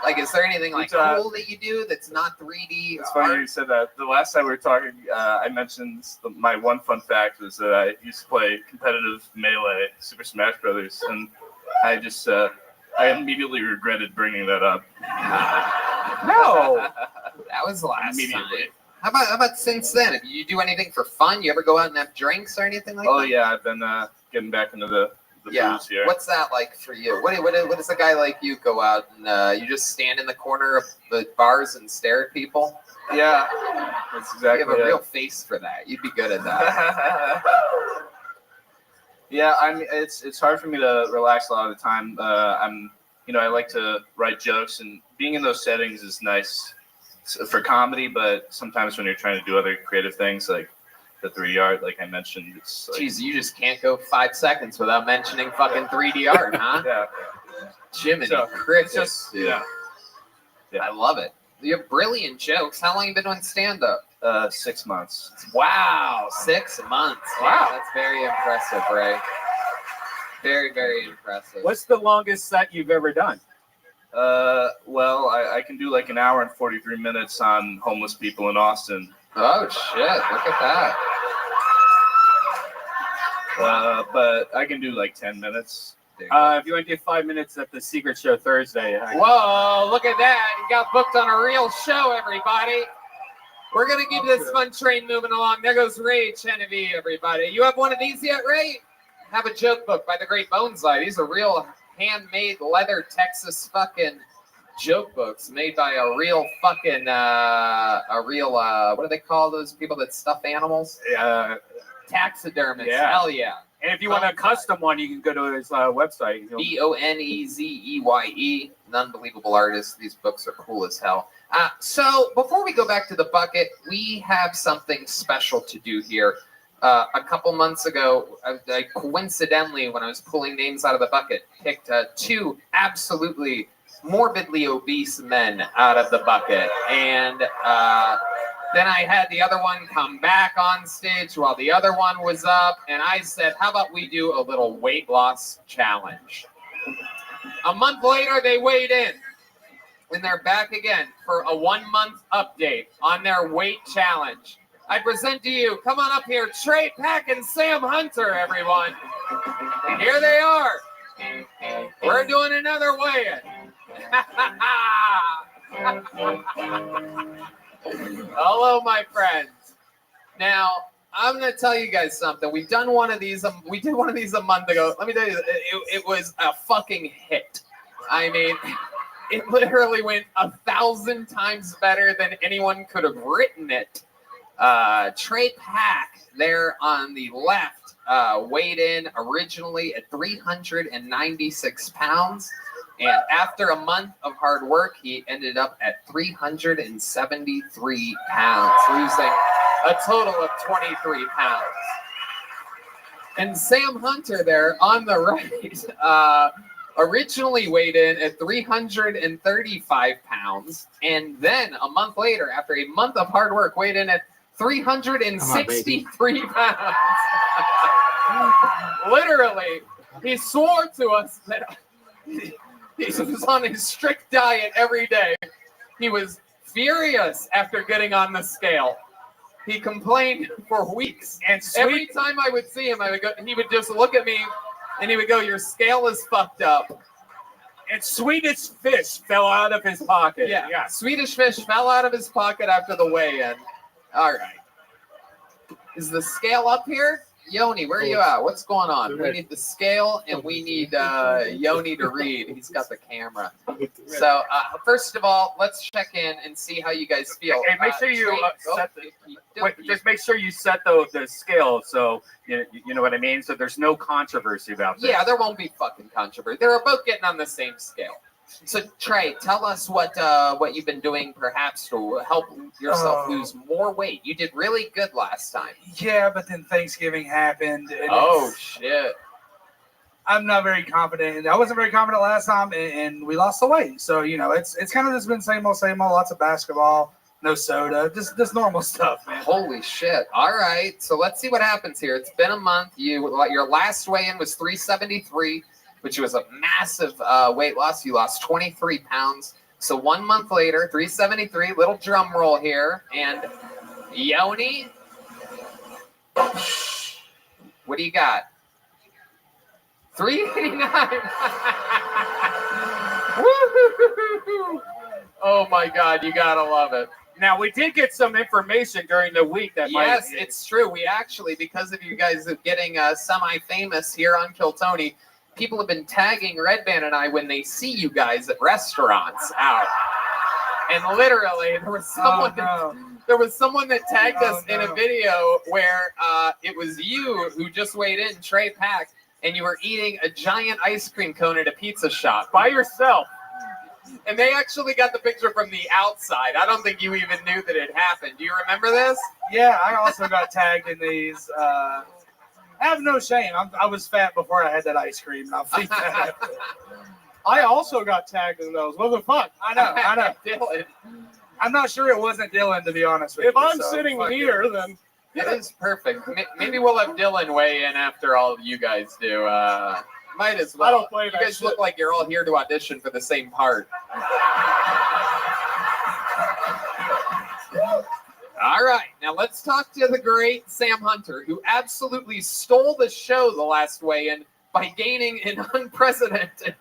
Like, is there anything like cool that you do that's not 3D? It's funny you said that. The last time we were talking, I mentioned my one fun fact was that I used to play competitive Melee, Super Smash Brothers, and I just I immediately regretted bringing that up. No, that was last time. How about since then? If you do anything for fun, you ever go out and have drinks or anything like that? Oh yeah, I've been getting back into the booze here. What's that like for you? What does a guy like you go out and you just stand in the corner of the bars and stare at people? Yeah, that's exactly. You have a real face for that. You'd be good at that. Yeah, it's hard for me to relax a lot of the time. I like to write jokes, and being in those settings is nice for comedy, but sometimes when you're trying to do other creative things like the 3D art, like I mentioned, it's like... Jeez, you just can't go 5 seconds without mentioning fucking 3D art, huh? Yeah. Jiminy Crickets. Yeah. I love it. You have brilliant jokes. How long have you been doing stand-up? 6 months. Wow, 6 months. Wow. That's very impressive, Ray. Very, very impressive. What's the longest set you've ever done? Well, I can do like an hour and 43 minutes on homeless people in Austin. Oh, shit. Look at that. But I can do like 10 minutes. If you want to do 5 minutes at the Secret Show Thursday. Whoa, look at that. You got booked on a real show, everybody. We're going to keep this fun train moving along. There goes Ray Genevieve, everybody. You have one of these yet, Ray? Have a joke book by the great Boneside. These are real handmade leather Texas fucking joke books made by a real fucking, what do they call those people that stuff animals? Taxidermists. Yeah. Hell yeah. And if you want a custom one, you can go to his website. Bonezeye. An unbelievable artist. These books are cool as hell. So before we go back to the bucket, we have something special to do here. A couple months ago, I coincidentally, when I was pulling names out of the bucket, picked 2 absolutely morbidly obese men out of the bucket. And then I had the other one come back on stage while the other one was up. And I said, how about we do a little weight loss challenge? A month later, they weighed in. And they're back again for a 1-month update on their weight challenge. I present to you, come on up here, Trey Pack and Sam Hunter, everyone. Here they are. We're doing another weigh-in. Hello, my friends. Now, I'm going to tell you guys something. We've done one of these. We did one of these a month ago. Let me tell you, it was a fucking hit. I mean, it literally went 1,000 times better than anyone could have written it. Trey Pack there on the left weighed in originally at 396 pounds. And after a month of hard work, he ended up at 373 pounds, losing a total of 23 pounds. And Sam Hunter there on the right originally weighed in at 335 pounds. And then a month later, after a month of hard work, weighed in at 363 pounds. Literally, he swore to us that he was on a strict diet every day. He was furious after getting on the scale. He complained for weeks. And every time I would see him, he would just look at me and he would go, "Your scale is fucked up." And Swedish Fish fell out of his pocket. Yeah. Swedish Fish fell out of his pocket after the weigh-in. All right. Is the scale up here? Yoni, where are you at? What's going on? We need the scale and we need Yoni to read. He's got the camera. So first of all, let's check in and see how you guys feel. Hey, make sure you just make sure you set the scale so you know what I mean. So there's no controversy about this. Yeah, there won't be fucking controversy. They're both getting on the same scale. So Trey, tell us what you've been doing, perhaps to help yourself lose more weight. You did really good last time. Yeah, but then Thanksgiving happened. And Shit! I'm not very confident. I wasn't very confident last time, and we lost the weight. So it's kind of just been same old. Lots of basketball, no soda, just normal stuff, man. Holy shit! All right, so let's see what happens here. It's been a month. Your last weigh-in was 373. Which was a massive weight loss. You lost 23 pounds. So 1 month later, 373, little drum roll here. And Yoni, what do you got? 389. Woo-hoo-hoo-hoo-hoo. Oh my God, you gotta love it. Now, we did get some information during the week that Yes, it's true. We actually, because of you guys getting semi-famous here on Kill Tony, people have been tagging Red Band and I when they see you guys at restaurants out. And literally, there was someone that tagged us in a video where it was you who just weighed in, Trey Pack, and you were eating a giant ice cream cone at a pizza shop by yourself. And they actually got the picture from the outside. I don't think you even knew that it happened. Do you remember this? Yeah, I also got tagged in these. I have no shame. I was fat before I had that ice cream, and I'll think that. I also got tagged in those. What the fuck? I know. Dylan. I'm not sure it wasn't Dylan, to be honest with you. If I'm sitting here, then it is perfect. Maybe we'll have Dylan weigh in after all you guys do. Might as well. I don't play you that guys shit. look like you're all here to audition for the same part. All right, now let's talk to the great Sam Hunter, who absolutely stole the show the last weigh-in by gaining an unprecedented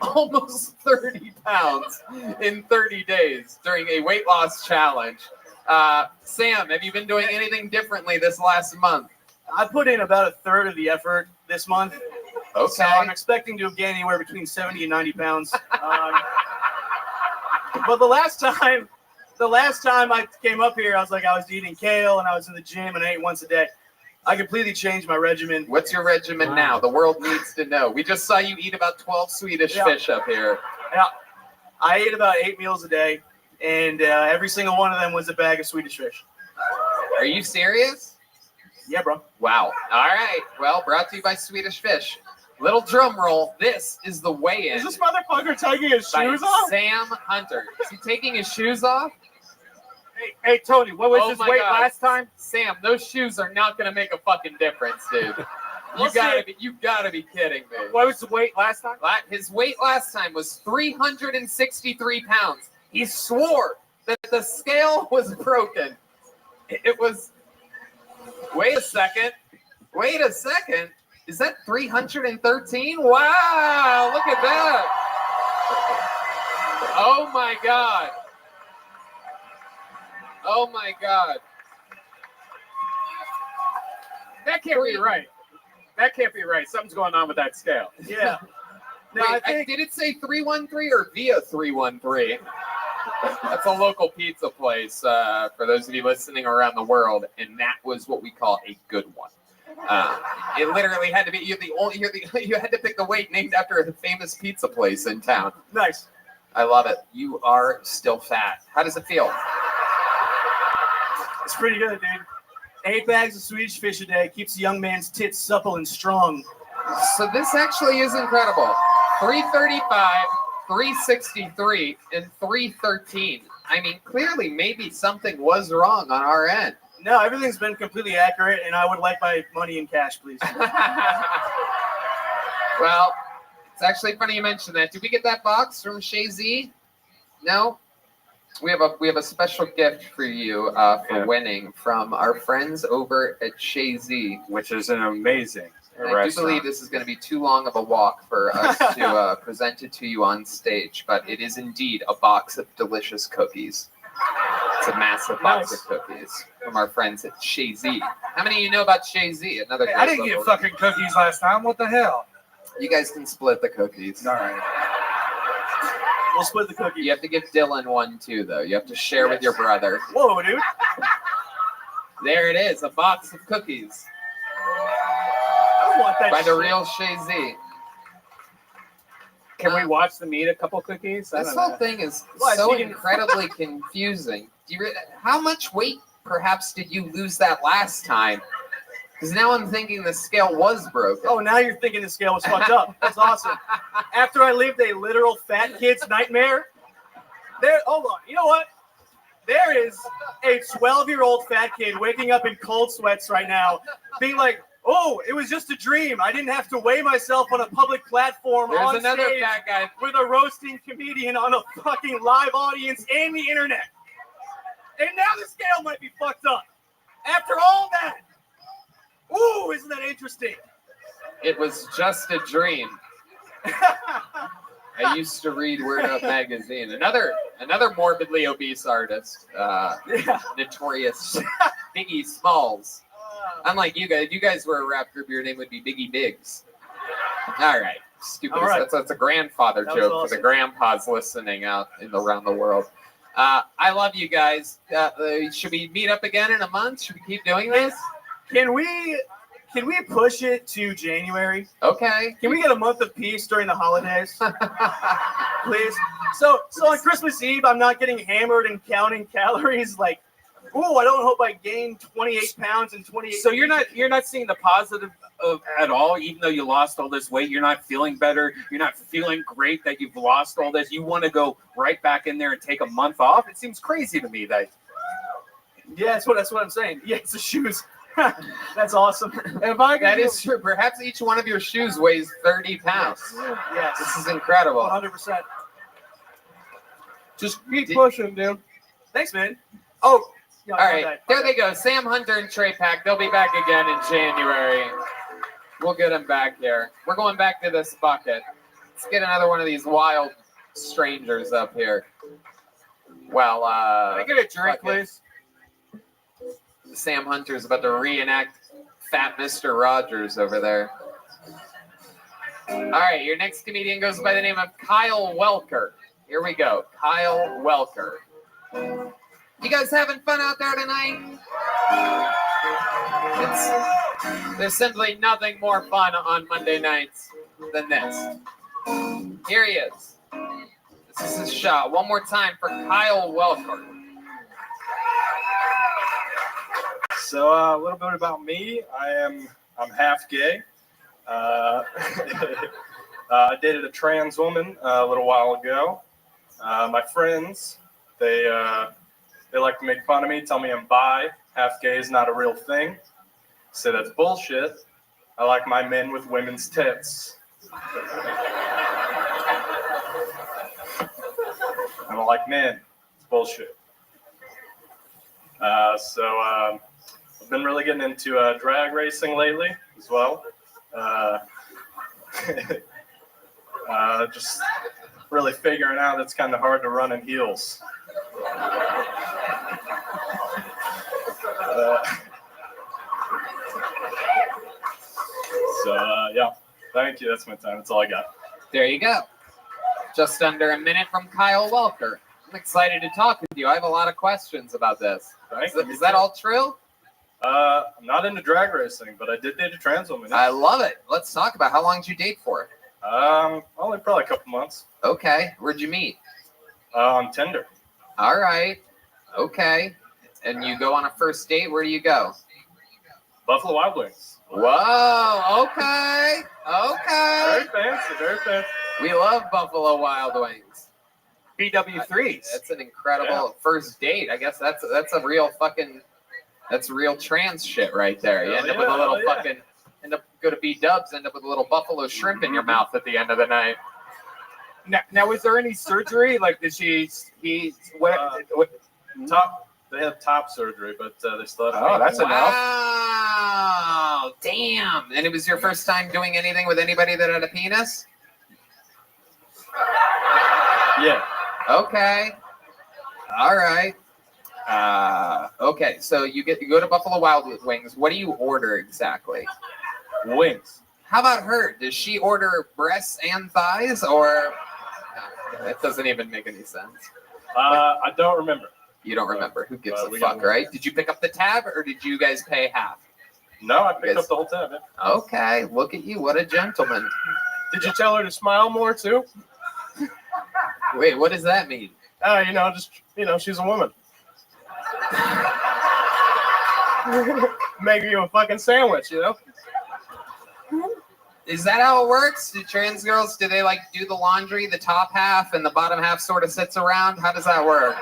almost 30 pounds in 30 days during a weight loss challenge. Sam, have you been doing anything differently this last month? I put in about a third of the effort this month. Okay. So I'm expecting to have gained anywhere between 70 and 90 pounds. But the last time I came up here, I was eating kale and I was in the gym and I ate once a day. I completely changed my regimen. What's your regimen now? The world needs to know. We just saw you eat about 12 Swedish fish up here. Yeah. I ate about 8 meals a day, and every single one of them was a bag of Swedish fish. Are you serious? Yeah, bro. Wow. All right. Well, brought to you by Swedish Fish. Little drum roll. This is the weigh-in. Is this motherfucker taking his shoes off? Sam Hunter. Is he taking his shoes off? Hey, Tony, what was his weight last time? Sam, those shoes are not going to make a fucking difference, dude. You gotta be kidding me. What was the weight last time? His weight last time was 363 pounds. He swore that the scale was broken. It was. Wait a second. Is that 313? Wow! Look at that. Oh my God. Oh my God. That can't be right. That can't be right. Something's going on with that scale. Yeah. No, did it say 313 or via 313? That's a local pizza place for those of you listening around the world, and that was what we call a good one. It literally had to be you had to pick the weight named after a famous pizza place in town. Nice. I love it. You are still fat. How does it feel? It's pretty good, dude. 8 bags of Swedish fish a day keeps a young man's tits supple and strong. So this actually is incredible. 335, 363, and 313. I mean, clearly maybe something was wrong on our end. No, everything's been completely accurate, and I would like my money in cash, please. Well, it's actually funny you mentioned that. Did we get that box from Shay Z? No? We have a special gift for you for winning from our friends over at Shazy, which is an amazing and I do believe this is going to be too long of a walk for us to present it to you on stage, but it is indeed a box of delicious cookies. It's a massive box of cookies from our friends at Shazy. How many of you know about Shazy? Another Hey, I didn't get fucking cookies last time. What the hell? You guys can split the cookies. All right. We'll split the cookies. You have to give Dylan one too, though. You have to share with your brother. Whoa, dude. There it is, a box of cookies. I don't want that By the shit. real Shazy. Can we watch them eat a couple cookies? This whole thing is so incredibly confusing. How much weight, perhaps, did you lose that last time? Because now I'm thinking the scale was broken. Oh, now you're thinking the scale was fucked up. That's awesome. After I lived a literal fat kid's nightmare, hold on. You know what? There is a 12-year-old fat kid waking up in cold sweats right now, being like, oh, it was just a dream. I didn't have to weigh myself on a public platform There's on another stage fat guy with a roasting comedian on a fucking live audience and the internet. And now the scale might be fucked up. After all that. Ooh, isn't that interesting? It was just a dream. I used to read Word Up magazine. Another morbidly obese artist, notorious Biggie Smalls. Unlike you guys were a rap group. Your name would be Biggie Biggs. All right, stupid. All right. That's a grandfather That was joke for awesome. the grandpas listening out around the world. I love you guys. Should we meet up again in a month? Should we keep doing this? Can we push it to January? Okay. Can we get a month of peace during the holidays? Please. So on Christmas Eve, I'm not getting hammered and counting calories like, ooh, I don't hope I gain 28 pounds in 28 So you're not seeing the positive of at all, even though you lost all this weight. You're not feeling better. You're not feeling great that you've lost all this. You want to go right back in there and take a month off. It seems crazy to me that. Yeah, that's what I'm saying. Yeah, it's the shoes. That's awesome. That is true. Perhaps each one of your shoes weighs 30 pounds. Yes. This is incredible. 100%. Just keep pushing, dude. Thanks, man. Oh, yeah, all right. There they go. Sam Hunter and Trey Pack. They'll be back again in January. We'll get them back here. We're going back to this bucket. Let's get another one of these wild strangers up here. Well, Can I get a drink, please? Sam Hunter's about to reenact Fat Mr. Rogers over there. All right, your next comedian goes by the name of Kyle Welker. Here we go. Kyle Welker. You guys having fun out there tonight? There's simply nothing more fun on Monday nights than this. Here he is. This is his shot. One more time for Kyle Welker. So a little bit about me. I'm half gay. I dated a trans woman a little while ago. My friends, they like to make fun of me, tell me I'm bi. Half gay is not a real thing. Say that's bullshit. I like my men with women's tits. I don't like men. It's bullshit. So I've been really getting into drag racing lately as well. Just really figuring out it's kind of hard to run in heels. Yeah, thank you. That's my time. That's all I got. There you go. Just under a minute from Kyle Welker. I'm excited to talk with you. I have a lot of questions about this. Is that all true? I'm not into drag racing, but I did date a trans woman. I love it. Let's talk about how long did you date for? Only probably a couple months. Okay. Where'd you meet? On Tinder. All right. Okay. And you go on a first date. Where do you go? Buffalo Wild Wings. Whoa. Okay. Very fancy. Very fancy. We love Buffalo Wild Wings. BW3s. That's an incredible first date. I guess that's a real real trans shit right there. You end up with a little go to B-dubs, end up with a little buffalo shrimp in your mouth at the end of the night. Now, was there any surgery? Like, did she? Top. They had top surgery, but they still have. Oh, that's enough. Wow, damn! And it was your first time doing anything with anybody that had a penis? Yeah. Okay. All right. Okay, so you go to Buffalo Wild Wings. What do you order exactly? Wings. How about her? Does she order breasts and thighs, or that doesn't even make any sense? I don't remember. You don't remember? Who gives a fuck, right? Did you pick up the tab, or did you guys pay half? No, I picked up the whole tab. Yeah. Okay, look at you. What a gentleman. Did you tell her to smile more too? Wait, what does that mean? She's a woman. Make you a fucking sandwich, you know? Is that how it works? Do trans girls, do they like do the laundry, the top half, and the bottom half sort of sits around? How does that work?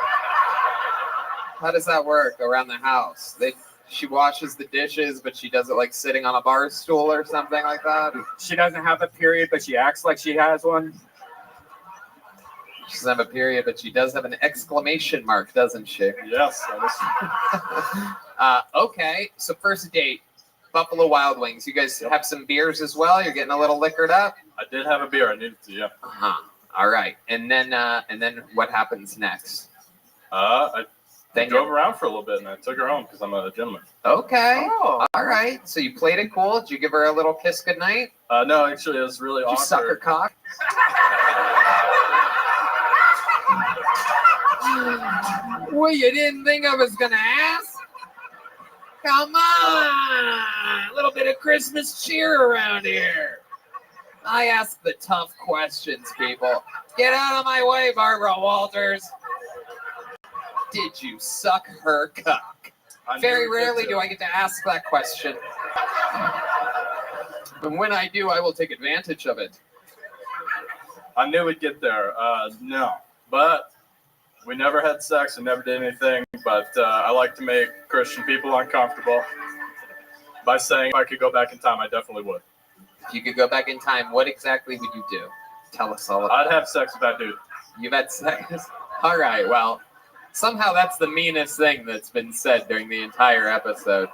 How does that work around the house? She washes the dishes, but she does it like sitting on a bar stool or something like that? She doesn't have a period, but she acts like she has one. She doesn't have a period, but she does have an exclamation mark, doesn't she? Yes. Okay, so first date, Buffalo Wild Wings. You guys have some beers as well? You're getting a little liquored up? I did have a beer. I needed to, yeah. Uh-huh. All right. And then what happens next? I drove around for a little bit, and I took her home because I'm a gentleman. Okay. Oh. All right. So you played it cool. Did you give her a little kiss goodnight? No, actually, it was really awkward. Did you suck her cock? Well, you didn't think I was going to ask? Come on. A little bit of Christmas cheer around here. I ask the tough questions, people. Get out of my way, Barbara Walters. Did you suck her cock? Very rarely do I get to ask that question. And when I do, I will take advantage of it. I knew we'd get there. No. But we never had sex and never did anything. But I like to make Christian people uncomfortable by saying if I could go back in time, I definitely would. If you could go back in time, what exactly would you do? Tell us all about it. I'd have sex with that dude. You've had sex? All right, well, somehow that's the meanest thing that's been said during the entire episode.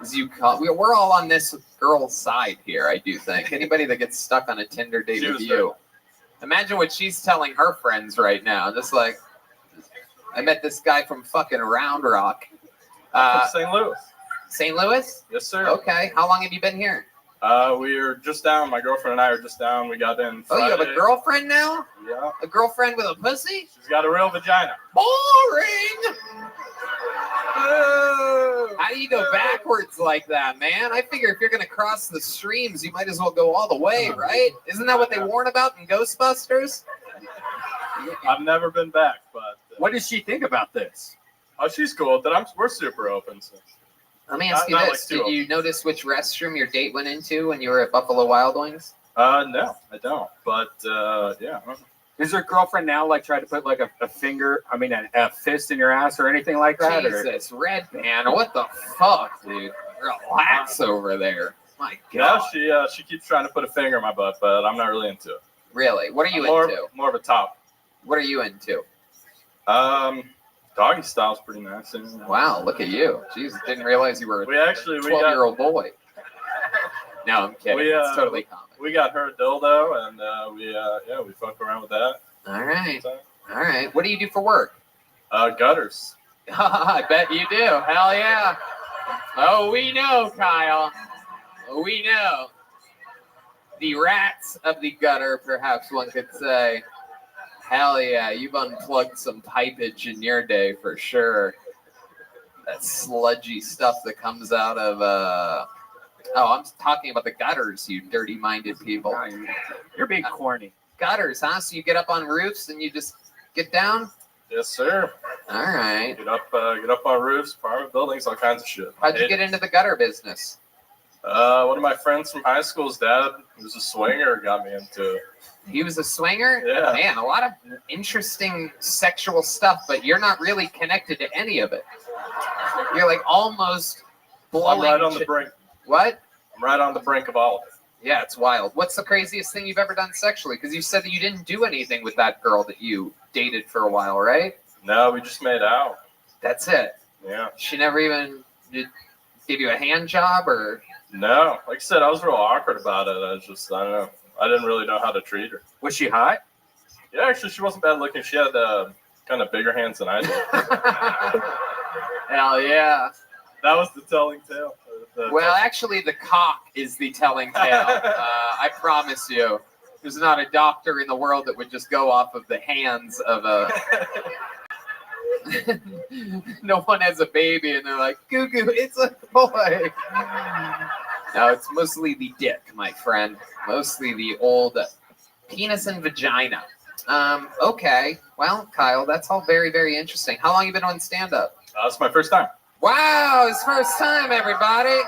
We're all on this girl's side here, I do think. Anybody that gets stuck on a Tinder date with you. Imagine what she's telling her friends right now. Just like, I met this guy from fucking Round Rock. From St. Louis. St. Louis? Yes, sir. Okay. How long have you been here? We're just down. My girlfriend and I are just down. We got in Friday. Oh, you have a girlfriend now? Yeah. A girlfriend with a pussy? She's got a real vagina. Boring! How do you go backwards like that, man? I figure if you're going to cross the streams, you might as well go all the way, right? Isn't that what they warn about in Ghostbusters? I've never been back, but... what does she think about this? Oh, she's cool. We're super open. So. Let me ask you this. Did you notice which restroom your date went into when you were at Buffalo Wild Wings? No, I don't. But, yeah. Is your girlfriend now like try to put like a fist in your ass or anything like that? Jesus, Red Man, what the fuck, dude? Relax over there. My God. No, she keeps trying to put a finger in my butt, but I'm not really into it. Really? What are you into? More of a top. What are you into? Doggy style's pretty nice. Wow, look at you. Jesus, didn't realize you were a 12-year-old boy. No, I'm kidding. It's totally common. We got her a dildo, and we fuck around with that. All right. All right. What do you do for work? Gutters. I bet you do. Hell yeah. Oh, we know, Kyle. We know. The rats of the gutter, perhaps one could say. Hell yeah, you've unplugged some pipage in your day for sure. That sludgy stuff that comes out of I'm talking about the gutters, you dirty-minded people. You're being corny. Gutters, huh? So you get up on roofs and you just get down? Yes, sir. All right. Get up on roofs, apartment buildings, all kinds of shit. How'd you get into the gutter business? One of my friends from high school's dad, who was a swinger, got me into it. He was a swinger? Yeah. Man, a lot of interesting sexual stuff, but you're not really connected to any of it. You're like almost blowing. I'm right on the brink. What? I'm right on the brink of all of it. Yeah, it's wild. What's the craziest thing you've ever done sexually? Because you said that you didn't do anything with that girl that you dated for a while, right? No, we just made out. That's it. Yeah. She never even give you a hand job or? No, like I said, I was real awkward about it. I don't know. I didn't really know how to treat her. Was she hot? Yeah, actually, she wasn't bad looking. She had kind of bigger hands than I did. Hell yeah. That was the telling tale. Well, actually, the cock is the telling tale. I promise you. There's not a doctor in the world that would just go off of the hands of a... No one has a baby and they're like, goo goo, it's a boy. No, it's mostly the dick, my friend. Mostly the old penis and vagina. Okay. Well, Kyle, that's all very, very interesting. How long have you been on stand-up? It's my first time. Wow, his first time, everybody.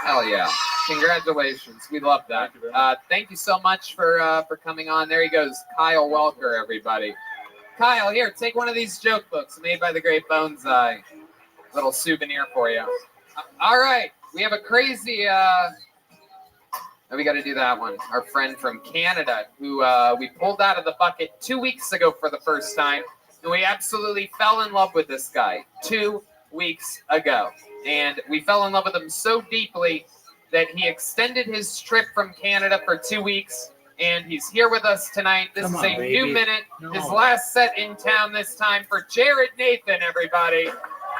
Hell yeah. Congratulations. We love that. Thank you so much for coming on. There he goes, Kyle Welker, everybody. Kyle, here, take one of these joke books made by the great Bonsai. Little souvenir for you. All right. We have a crazy... we got to do that one. Our friend from Canada, who we pulled out of the bucket 2 weeks ago for the first time. And we absolutely fell in love with this guy 2 weeks ago. And we fell in love with him so deeply that he extended his trip from Canada for 2 weeks. And he's here with us tonight. This is a new minute. No. His last set in town this time for Jared Nathan, everybody.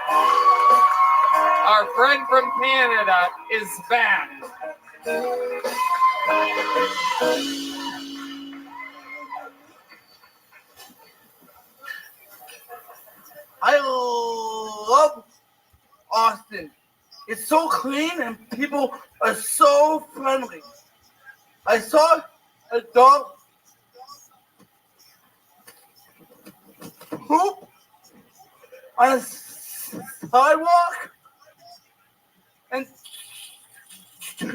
Our friend from Canada is back. I love Austin. It's so clean and people are so friendly. I saw a dog poop on a sidewalk, and 2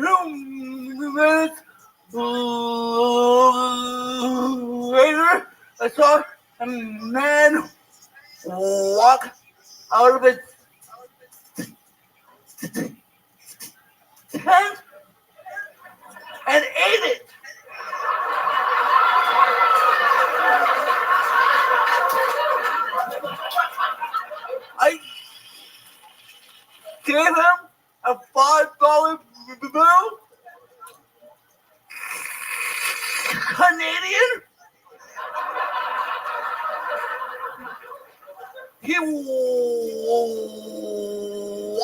minutes later, I saw a man walk out of his tent and ate it. I gave him a $5 bill, Canadian. He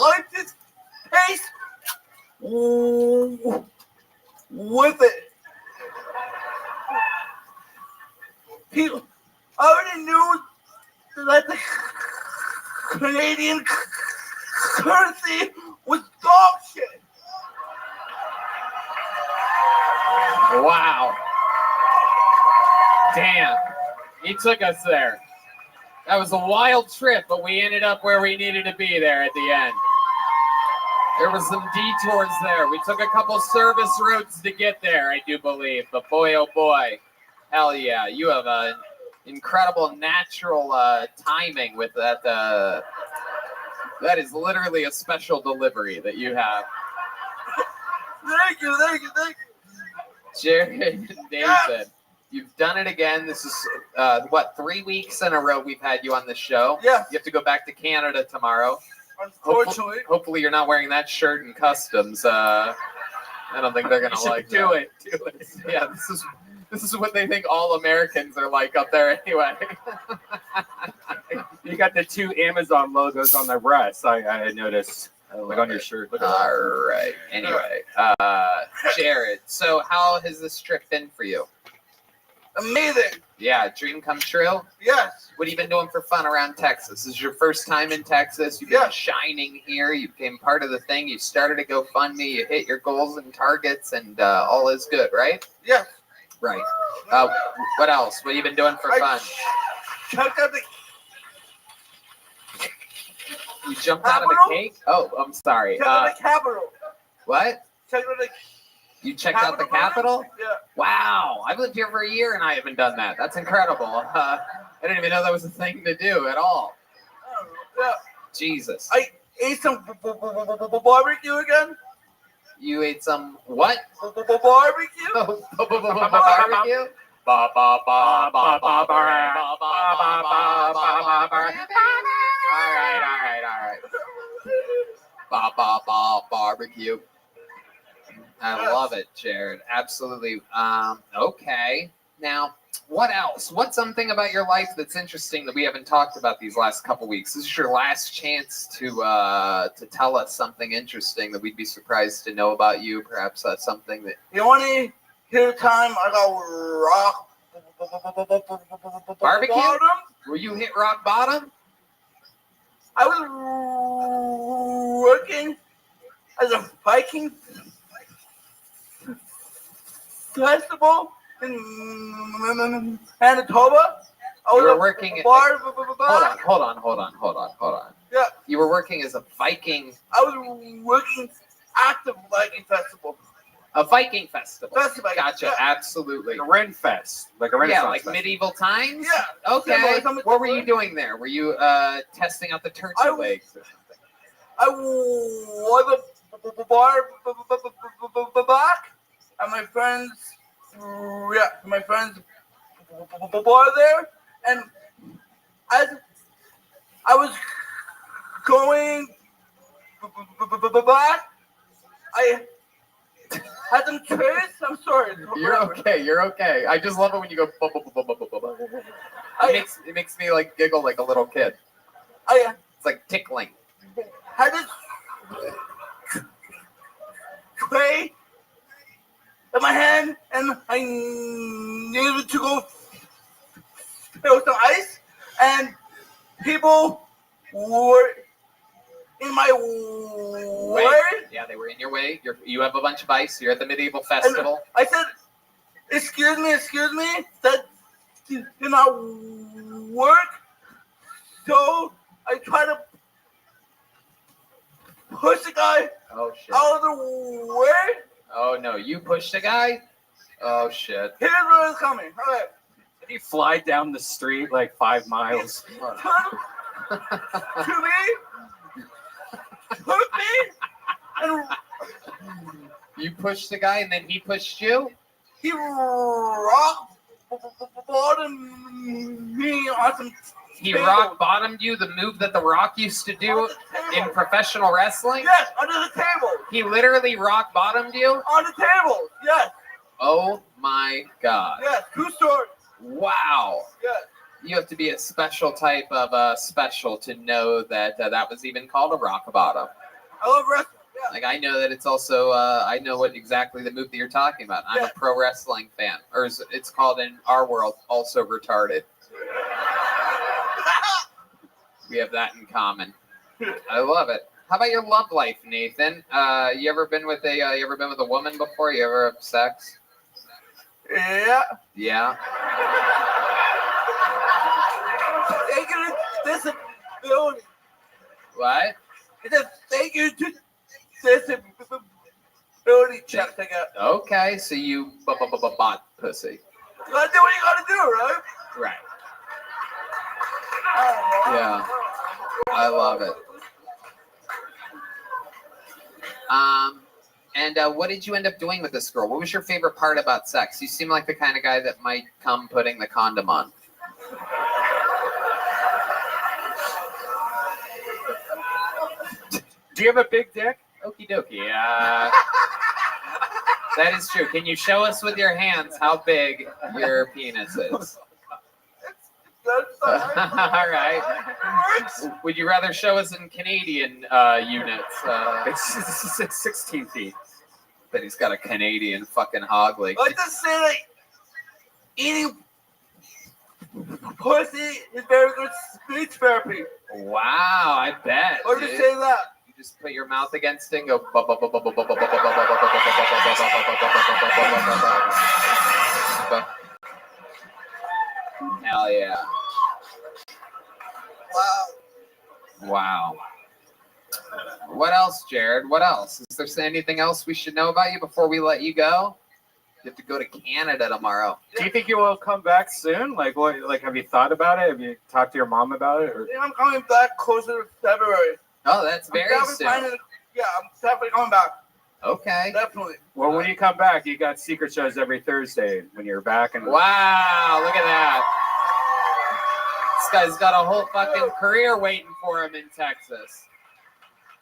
wiped his face with it. He already knew that the Canadian currency was dog shit. Wow. Damn. He took us there. That was a wild trip, but we ended up where we needed to be there at the end. There was some detours there. We took a couple service roads to get there, I do believe. But boy, oh boy, hell yeah. You have an incredible natural timing with that. That is literally a special delivery that you have. Thank you. Jared and David, you've done it again. This is, 3 weeks in a row we've had you on the show? Yeah. You have to go back to Canada tomorrow. Unfortunately. Hopefully you're not wearing that shirt in customs. I don't think they're going to like do that. Do it. Yeah, this is what they think all Americans are like up there anyway. You got the 2 Amazon logos on the breast. I noticed. Like on your shirt. All right. Anyway, Jared, so how has this trip been for you? Amazing. Yeah, dream come true? Yes. What have you been doing for fun around Texas? This is your first time in Texas. You've been shining here. You became part of the thing. You started a GoFundMe. You hit your goals and targets, and all is good, right? Yes. Right. What else? What have you been doing for fun? Checked out the You jumped out of the cake? Oh, I'm sorry. Checked out the Capitol. What? Checked out the You checked out the Capitol? Yeah. Wow. I've lived here for a year and I haven't done that. That's incredible. I didn't even know that was a thing to do at all. Yeah. Jesus. I ate some barbecue again. You ate some what? Barbecue. Barbecue. Ba ba ba ba ba ba ba ba ba ba. All right. Ba ba ba barbecue. I love it, Jared. Absolutely. Okay. Now, what else? What's something about your life that's interesting that we haven't talked about these last couple weeks? This is your last chance to tell us something interesting that we'd be surprised to know about you. Perhaps that's something that You want to hear the time I got rock barbecue. bottom? Were you hit rock bottom? I was working as a Viking festival in Manitoba. You were working. Hold on. Yeah. You were working as a Viking. I was working at the Viking festival. A Viking festival. Festival. Gotcha. Yeah. Absolutely. A Ren Fest, like a Renaissance Yeah, like festival. medieval times. Yeah. Okay. Similar. What were you doing there? Were you testing out the turkey legs or something? I was a back, and my friends, bar there, and as I was going back, I had some trays. I'm sorry. You're okay. I just love it when you go. It makes me like giggle like a little kid. It's like tickling. Had this tray in my hand, and I needed to go fill some ice, and people were in my way. Yeah, they were in your way. You have a bunch of ice. You're at the medieval festival. And I said, excuse me, that did not work. So I tried to push the guy out of the way. Oh no, you pushed the guy? Oh shit. Here's where it's coming. All right. Did he fly down the street like 5 miles? To me, and you pushed the guy and then he pushed you? He rock bottomed me on some He rock bottomed you, the move that The Rock used to do in professional wrestling? Yes, under the table. He literally rock bottomed you? On the table, yes. Oh my god. Yes, true story. Wow. Yes. You have to be a special type of special to know that that was even called a rock bottom. I love wrestling. Yeah. Like I know that it's also I know what exactly the move that you're talking about. I'm a pro wrestling fan, or it's called in our world also retarded. We have that in common. I love it. How about your love life, Nathan? You ever been with a woman before? You ever have sex? Yeah. Yeah. Thank you to disability. What? It says thank you to disability check I got. Okay, so you bought pussy. You gotta do what you gotta do, right? Right. Yeah. I love it. And what did you end up doing with this girl? What was your favorite part about sex? You seem like the kind of guy that might come putting the condom on. Do you have a big dick? Okie dokie. That is true. Can you show us with your hands how big your penis is? All right. Would you rather show us in Canadian units? It's 16 feet. But he's got a Canadian fucking hog leg. I just say like eating pussy is very good speech therapy. Wow, I bet. Or just say that. You just put your mouth against it and go. Hell yeah. Wow. What else, Jared? What else? Is there anything else we should know about you before we let you go? You have to go to Canada tomorrow. Do you think you will come back soon? Like, what? Like, have you thought about it? Have you talked to your mom about it? Or? Yeah, I'm coming back closer to February. Oh, that's very soon. Yeah, I'm definitely coming back. Okay. Definitely. Well, when you come back, you got secret shows every Thursday when you're back. And Wow, look at that. This guy's got a whole fucking career waiting for him in Texas.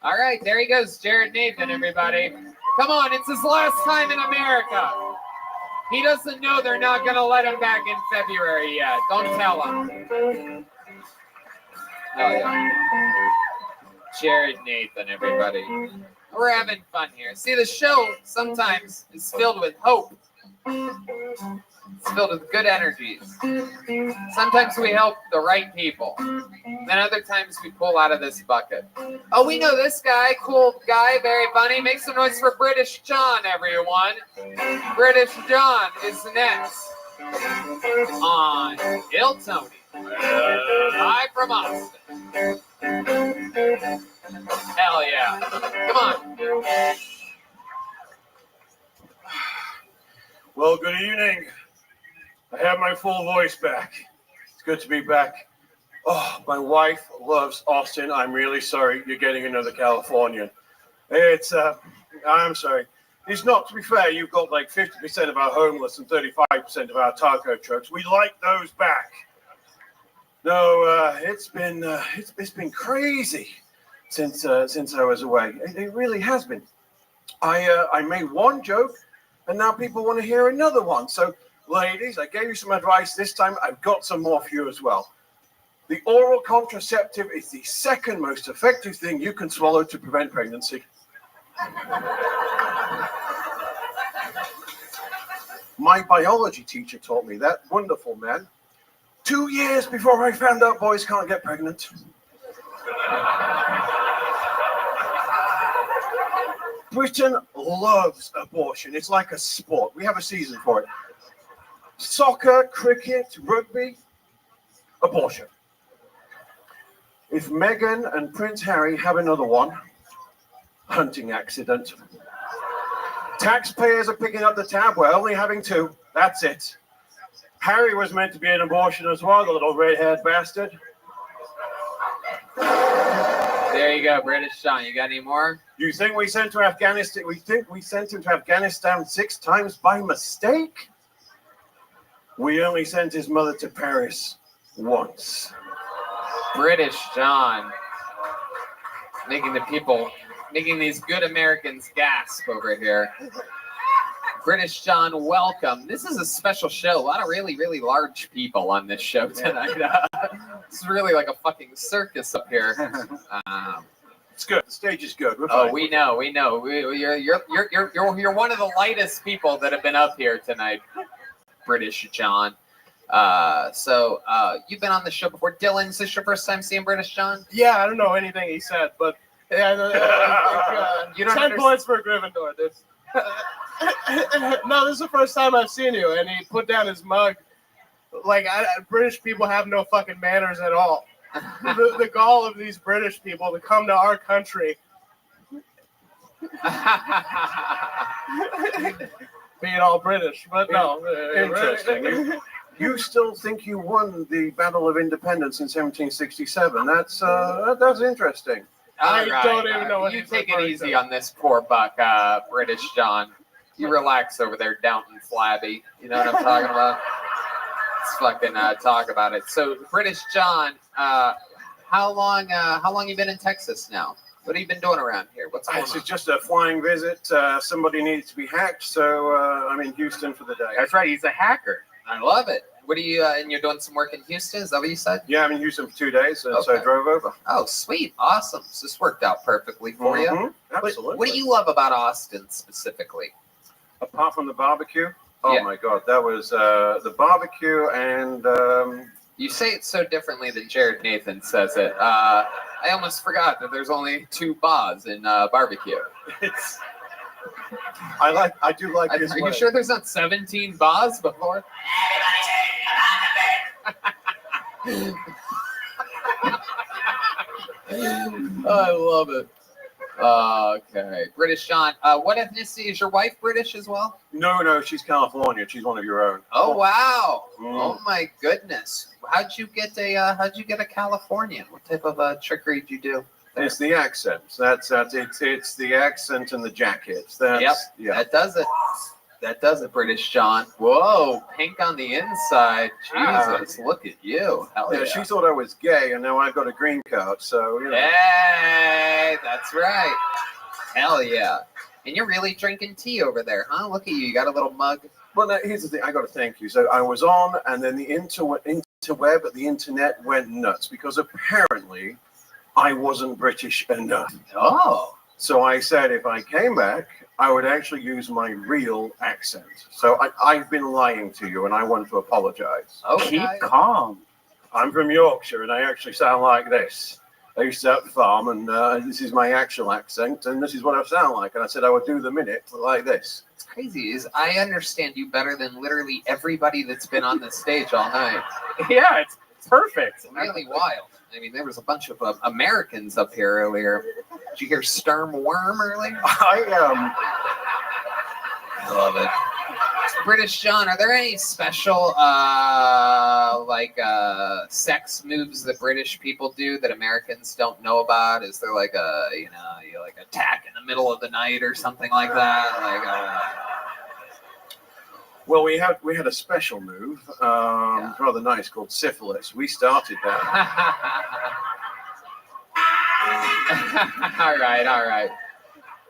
All right, there he goes, Jared Nathan, everybody. Come on, it's his last time in America. He doesn't know they're not going to let him back in February yet. Don't tell him. Oh, yeah. Jared Nathan, everybody. We're having fun here. See, the show sometimes is filled with hope. It's filled with good energies. Sometimes we help the right people. Then other times we pull out of this bucket. Oh, we know this guy. Cool guy, very funny. Make some noise for British John, everyone. British John is next on Il Tony. Live from Austin. Hell yeah. Come on. Well, good evening. I have my full voice back. It's good to be back. Oh, my wife loves Austin. I'm really sorry you're getting another Californian. I'm sorry. It's not, to be fair, you've got like 50% of our homeless and 35% of our taco trucks. We like those back. No, it's been crazy since I was away. It really has been. I made one joke, and now people want to hear another one. So, ladies, I gave you some advice this time. I've got some more for you as well. The oral contraceptive is the second most effective thing you can swallow to prevent pregnancy. My biology teacher taught me that. Wonderful man. 2 years before I found out boys can't get pregnant. Britain loves abortion. It's like a sport. We have a season for it. Soccer, cricket, rugby, abortion. If Meghan and Prince Harry have another one, hunting accident. Taxpayers are picking up the tab. We're only having 2. That's it. Harry was meant to be an abortion as well, the little red-haired bastard. There you go, British John. You got any more? You think we sent to Afghanistan? We think we sent him to Afghanistan 6 times by mistake? We only sent his mother to Paris once. British John. Making these good Americans gasp over here. British John, welcome. This is a special show. A lot of really, really large people on this show tonight. It's really like a fucking circus up here. It's good. The stage is good. We're Oh, fine. we know. You're one of the lightest people that have been up here tonight, British John. So you've been on the show before. Dylan, is this your first time seeing British John? Yeah, I don't know anything he said, but You don't 10 points for Gryffindor. No, this is the first time I've seen you, and he put down his mug. Like, British people have no fucking manners at all. The gall of these British people to come to our country. Being all British, but no. Interesting. You still think you won the Battle of Independence in 1767? That's interesting. All don't even know what you he's take it referring easy to. on this poor buck, British John. You relax over there, Downton Flabby. You know what I'm talking about? Let's fucking talk about it. So, British John, how long you been in Texas now? What have you been doing around here? What's going This on? is just a flying visit. Somebody needed to be hacked, so I'm in Houston for the day. That's right. He's a hacker. I love it. What are you? And you're doing some work in Houston? Is that what you said? Yeah, I'm in Houston for 2 days, so I Okay. drove over. Oh, sweet. Awesome. So this worked out perfectly for you. Mhm, absolutely. What do you love about Austin specifically? Apart from the barbecue, oh Yeah. my God, that was the barbecue and You say it so differently than Jared Nathan says it. I almost forgot that there's only 2 bars in barbecue. I do like his Are you way. sure there's not 17 bars before? I love it. Okay. British John. What ethnicity is your wife? British as well? No, she's California. She's one of your own. Oh wow! Mm. Oh my goodness! How'd you get a Californian? What type of trickery did you do? there. It's the accents. That's it's the accent and the jackets. That's Yep, yeah. that does it. That does it, British John. Whoa, pink on the inside. Jesus, look at you. Hell yeah. Yeah, she thought I was gay, and now I've got a green card. So you know. Hey, that's right. Hell yeah. And you're really drinking tea over there, huh? Look at you. You got a little mug. Well, now, here's the thing. I got to thank you. So I was on, and then the interweb, the internet went nuts because apparently I wasn't British enough. Oh. So I said if I came back, I would actually use my real accent. So I've been lying to you, and I want to apologize. Okay. Keep calm. I'm from Yorkshire, and I actually sound like this. I used to have a farm, and this is my actual accent, and this is what I sound like. And I said I would do the minute like this. What's crazy is I understand you better than literally everybody that's been on this stage all night. Yeah, it's perfect. It's really wild. I mean, there was a bunch of Americans up here earlier. Did you hear Sturm Worm earlier? I love it. British John, are there any special sex moves that British people do that Americans don't know about? Is there like a like attack in the middle of the night or something like that? Well, we had a special move, rather nice, called syphilis. We started that. all right.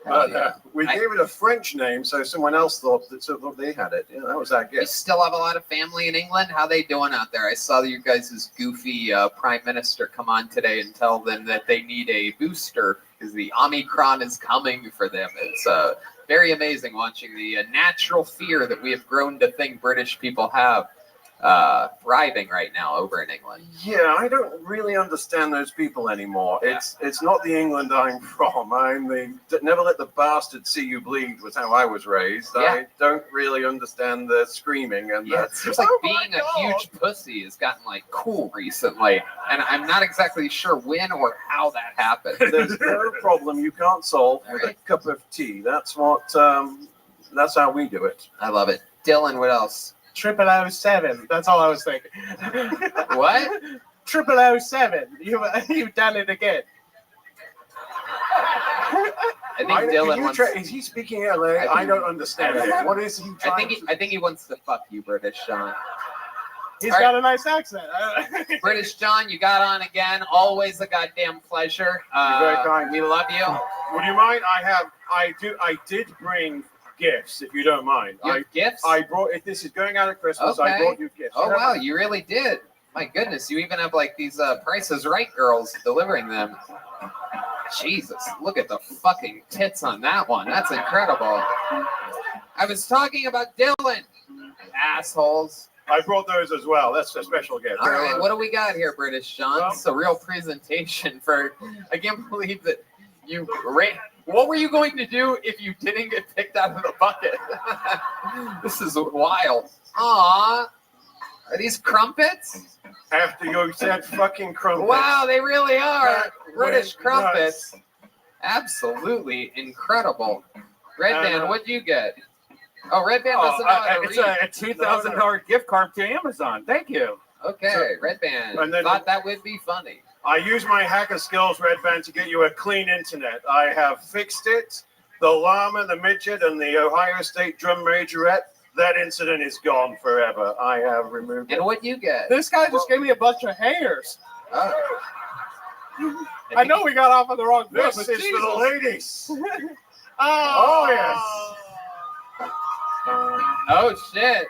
But we gave it a French name, so someone else thought that they had it. Yeah, that was our You gift. still have a lot of family in England? How they doing out there? I saw you guys' goofy prime minister come on today and tell them that they need a booster because the Omicron is coming for them. It's very amazing watching the natural fear that we have grown to think British people have thriving right now over in England. Yeah, I don't really understand those people anymore. Yeah. It's not the England I'm from. I'm the never let the bastard see you bleed was how I was raised. Yeah. I don't really understand the screaming and Yeah, the it seems like being a huge pussy has gotten like cool recently, and I'm not exactly sure when or how that happened. There's no problem you can't solve with a cup of tea. That's what. That's how we do it. I love it. Dylan, what else? 007. That's all I was thinking. What? 007. You've done it again. I think Dylan wants. Is he speaking LA? I don't understand it. What is he trying I think he wants to fuck you, British John. He's All got a nice accent. British John, you got on again. Always a goddamn pleasure. You're very kind. We love you. Would you mind? I did bring gifts, if you don't mind. Gifts? I brought. If this is going out at Christmas, I brought you gifts. Oh wow, you really did. My goodness, you even have like these Price is Right girls delivering them. Jesus, look at the fucking tits on that one. That's incredible. I was talking about Dylan. Assholes. I brought those as well. That's a special gift. All right, what do we got here, British John? Well, it's a real presentation for. I can't believe that you ran. What were you going to do if you didn't get picked out of the bucket? This is wild. Aw, are these crumpets? After you said fucking crumpets. Wow, they really are. That British went crumpets. nuts. Absolutely incredible. Red Band, what'd you get? Oh, Red Band doesn't know how to it's read. a $2,000 gift card to Amazon. Thank you. Okay, Red Band. And then- Thought that would be funny. I use my hacker skills, Red Band, to get you a clean internet. I have fixed it. The llama, the midget, and the Ohio State drum majorette. That incident is gone forever. I have removed it. And what'd you get? This guy just gave me a bunch of hairs. Oh. I know we got off on the wrong foot, This but is for the ladies. Oh, yes. Oh, shit.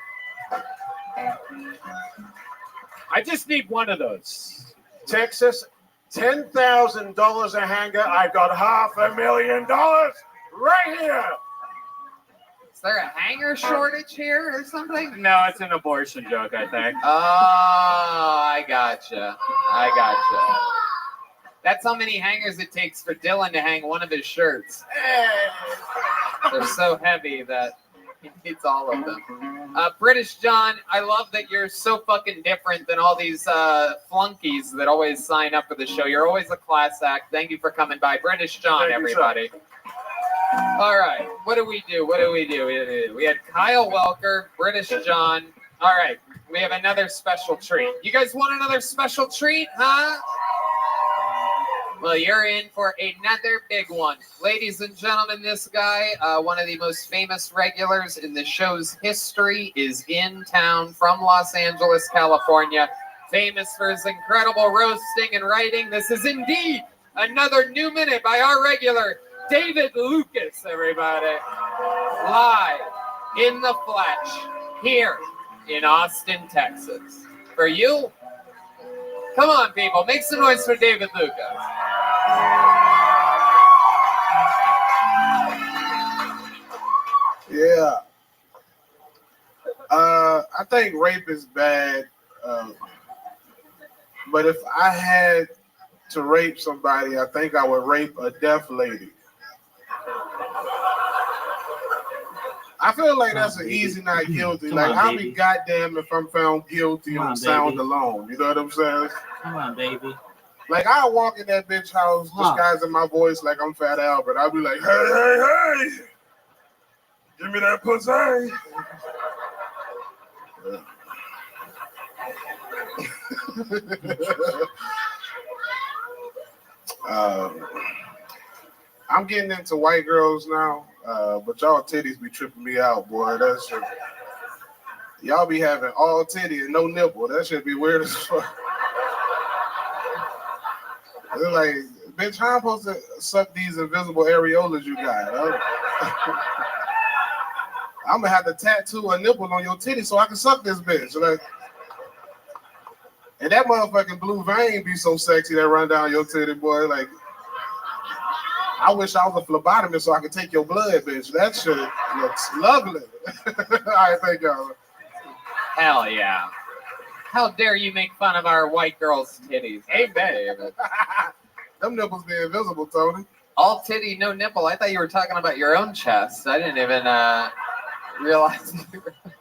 I just need one of those. Texas, $10,000 a hanger. I've got $500,000 right here. Is there a hanger shortage here or something? No, it's an abortion joke, I think. Oh, I gotcha. That's how many hangers it takes for Dylan to hang one of his shirts. They're so heavy that he needs all of them. British John, I love that you're so fucking different than all these flunkies that always sign up for the show. You're always a class act. Thank you for coming by. British John, Thank you, everybody. All right, what do we do? We had Kyle Welker, British John. All right, we have another special treat. You guys want another special treat, huh? Well, you're in for another big one. Ladies and gentlemen, this guy, one of the most famous regulars in the show's history, is in town from Los Angeles, California. Famous for his incredible roasting and writing. This is indeed another new minute by our regular, David Lucas, everybody. Live in the flesh here in Austin, Texas. For you, come on, people, make some noise for David Lucas. Yeah. I think rape is bad. But if I had to rape somebody, I think I would rape a deaf lady. I feel like that's an easy not guilty. Come Like, on, I'll baby. be goddamn if I'm found guilty Come on on, sound baby. alone. You know what I'm saying? Come on, baby. Like, I walk in that bitch house disguising my voice like I'm Fat Albert. I'll be like, hey, hey, hey, give me that pussy. I'm getting into white girls now, but y'all titties be tripping me out, boy. That shit. Y'all be having all titty and no nipple. That shit be weird as fuck. They're like, bitch, how am I supposed to suck these invisible areolas you got? I'm gonna have to tattoo a nipple on your titty so I can suck this bitch. Like, and that motherfucking blue vein be so sexy that run down your titty, boy. Like, I wish I was a phlebotomist so I could take your blood, bitch. That shit looks lovely. All right, thank y'all. Hell yeah. How dare you make fun of our white girls' titties? Amen, David. Them nipples be invisible, Tony. All titty, no nipple. I thought you were talking about your own chest. I didn't even realize.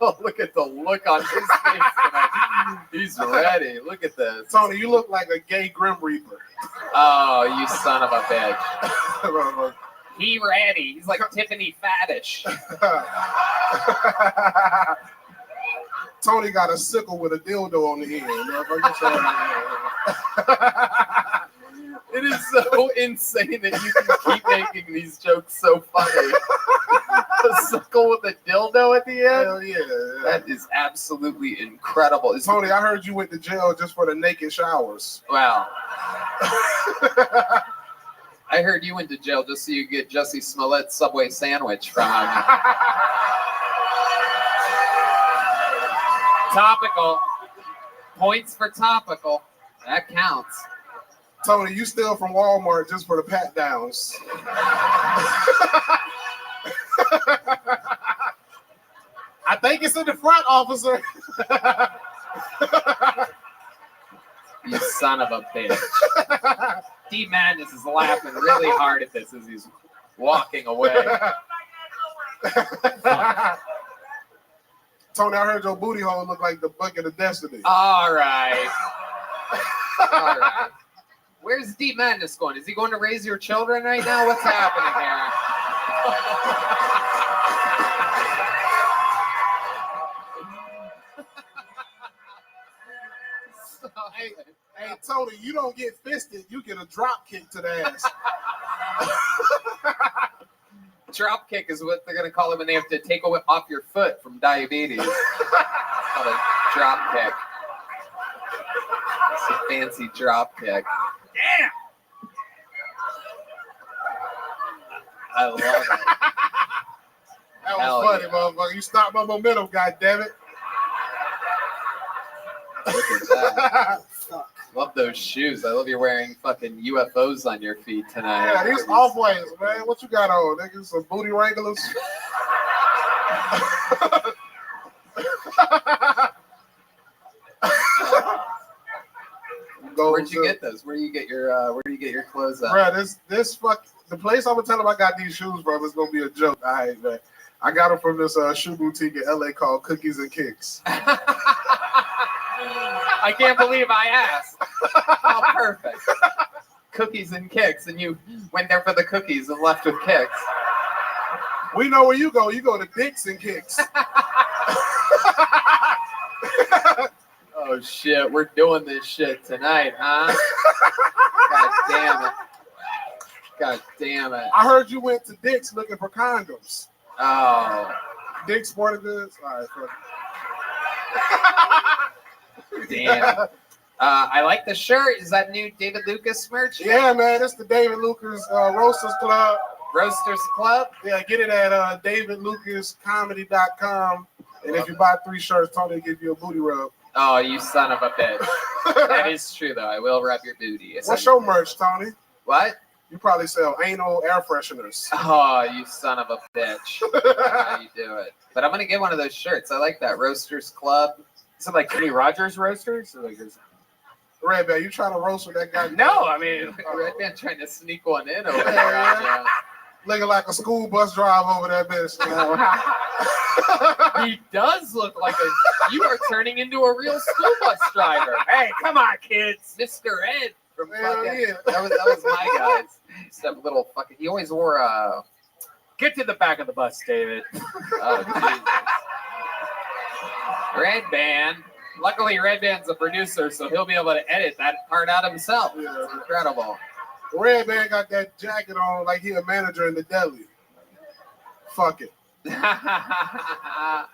Oh, look at the look on his face tonight. He's ready. Look at this. Tony, you look like a gay Grim Reaper. Oh, you son of a bitch. He ready. He's like Tiffany Faddish. Tony got a sickle with a dildo on the end. It is so insane that you can keep making these jokes so funny. A sickle with a dildo at the end? Hell yeah. That is absolutely incredible. Tony, I heard you went to jail just for the naked showers. Wow. I heard you went to jail just so you get Jussie Smollett's Subway sandwich from him. Topical. Points for topical. That counts. Tony, you steal from Walmart just for the pat downs. I think it's in the front, officer. You son of a bitch. D Madness is laughing really hard at this as he's walking away. Tony, I heard your booty hole look like the bucket of destiny. All right. All right. Where's D Madness going? Is he going to raise your children right now? What's happening here? Hey, Tony, you don't get fisted. You get a drop kick to the ass. Drop kick is what they're going to call it when they have to take off your foot from diabetes. It's called a drop kick. It's a fancy drop kick. Damn! I love it. That was Hell funny, yeah. motherfucker. You stopped my momentum, goddammit. Look at that. Love those shoes. I love you're wearing fucking UFOs on your feet tonight. Yeah, these off-whites, man. What you got on, nigga? Some booty wranglers? Where'd you get those? Where do you get your clothes at? Bro, the place I'm gonna tell him I got these shoes from is gonna be a joke. All right, man. I got them from this shoe boutique in LA called Cookies and Kicks. I can't believe I asked. How perfect. Cookies and kicks, and you went there for the cookies and left with kicks. We know where you go. You go to Dicks and Kicks. Oh shit, we're doing this shit tonight, huh? God damn it. God damn it. I heard you went to Dick's looking for condoms. Oh. Dick's Sporting Goods? All right, fuck. Damn. I like the shirt. Is that new David Lucas merch? Yeah, man. It's the David Lucas Roasters Club. Roasters Club? Yeah, get it at davidlucascomedy.com. And if you buy 3 shirts, Tony will give you a booty rub. Oh, you son of a bitch. That is true, though. I will rub your booty. What's your merch, Tony? What? You probably sell anal air fresheners. Oh, you son of a bitch. How you do it. But I'm going to get one of those shirts. I like that. Roasters Club. Is it like Kenny Rogers Roasters? Or like Red Band, you trying to roast with that guy? No, I mean, Red Band trying to sneak one in over there. Looking like a school bus drive over that bitch. He does look like a. You are turning into a real school bus driver. Hey, come on, kids. Mr. Ed from Hell fucking. yeah. That was my guy. Just have a little fucking. He always wore a. Get to the back of the bus, David. Oh, Jesus. Red Band. Luckily, Red Band's a producer, so he'll be able to edit that part out himself. Yeah. It's incredible. Red Band got that jacket on like he a manager in the deli. Fuck it. How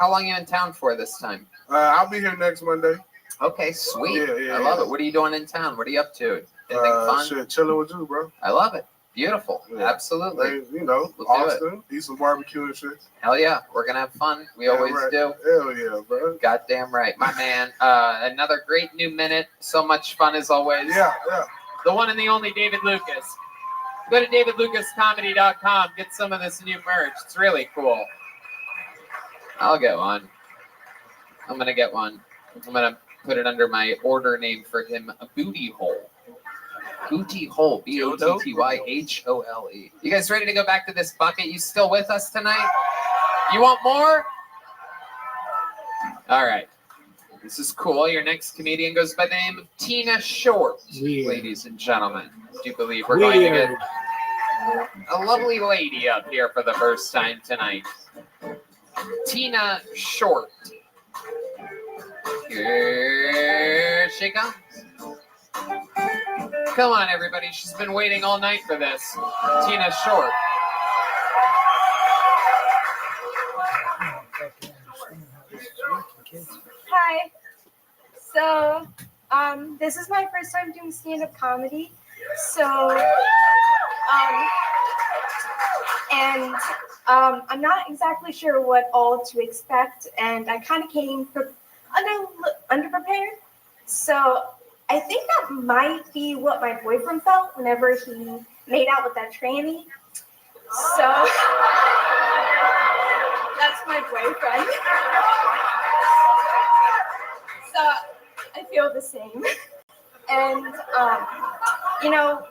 long are you in town for this time? I'll be here next Monday. Okay, sweet. Yeah, I love it. What are you doing in town? What are you up to? Anything fun? Shit, chilling with you, bro. I love it. Beautiful. Yeah. Absolutely. Hey, you know, We'll do Austin, eat some barbecue and shit. Hell yeah. We're going to have fun. We always right. do. Hell yeah, bro. Goddamn right. My man. Another great new minute. So much fun as always. Yeah. The one and the only David Lucas. Go to davidlucascomedy.com. Get some of this new merch. It's really cool. I'll get one. I'm going to get one. I'm going to put it under my order name for him, a Booty Hole. Booty Hole, BOTTYHOLE. You guys ready to go back to this bucket? You still with us tonight? You want more? All right. This is cool. Your next comedian goes by the name of Tina Short, ladies and gentlemen. Do you believe we're going to get a lovely lady up here for the first time tonight? Tina Short. Here she comes. Come on, everybody. She's been waiting all night for this. Tina Short. Hi. So, this is my first time doing stand-up comedy. So, I'm not exactly sure what all to expect, and I kind of came underprepared. So, I think that might be what my boyfriend felt whenever he made out with that tranny. So, that's my boyfriend. So, I feel the same. And,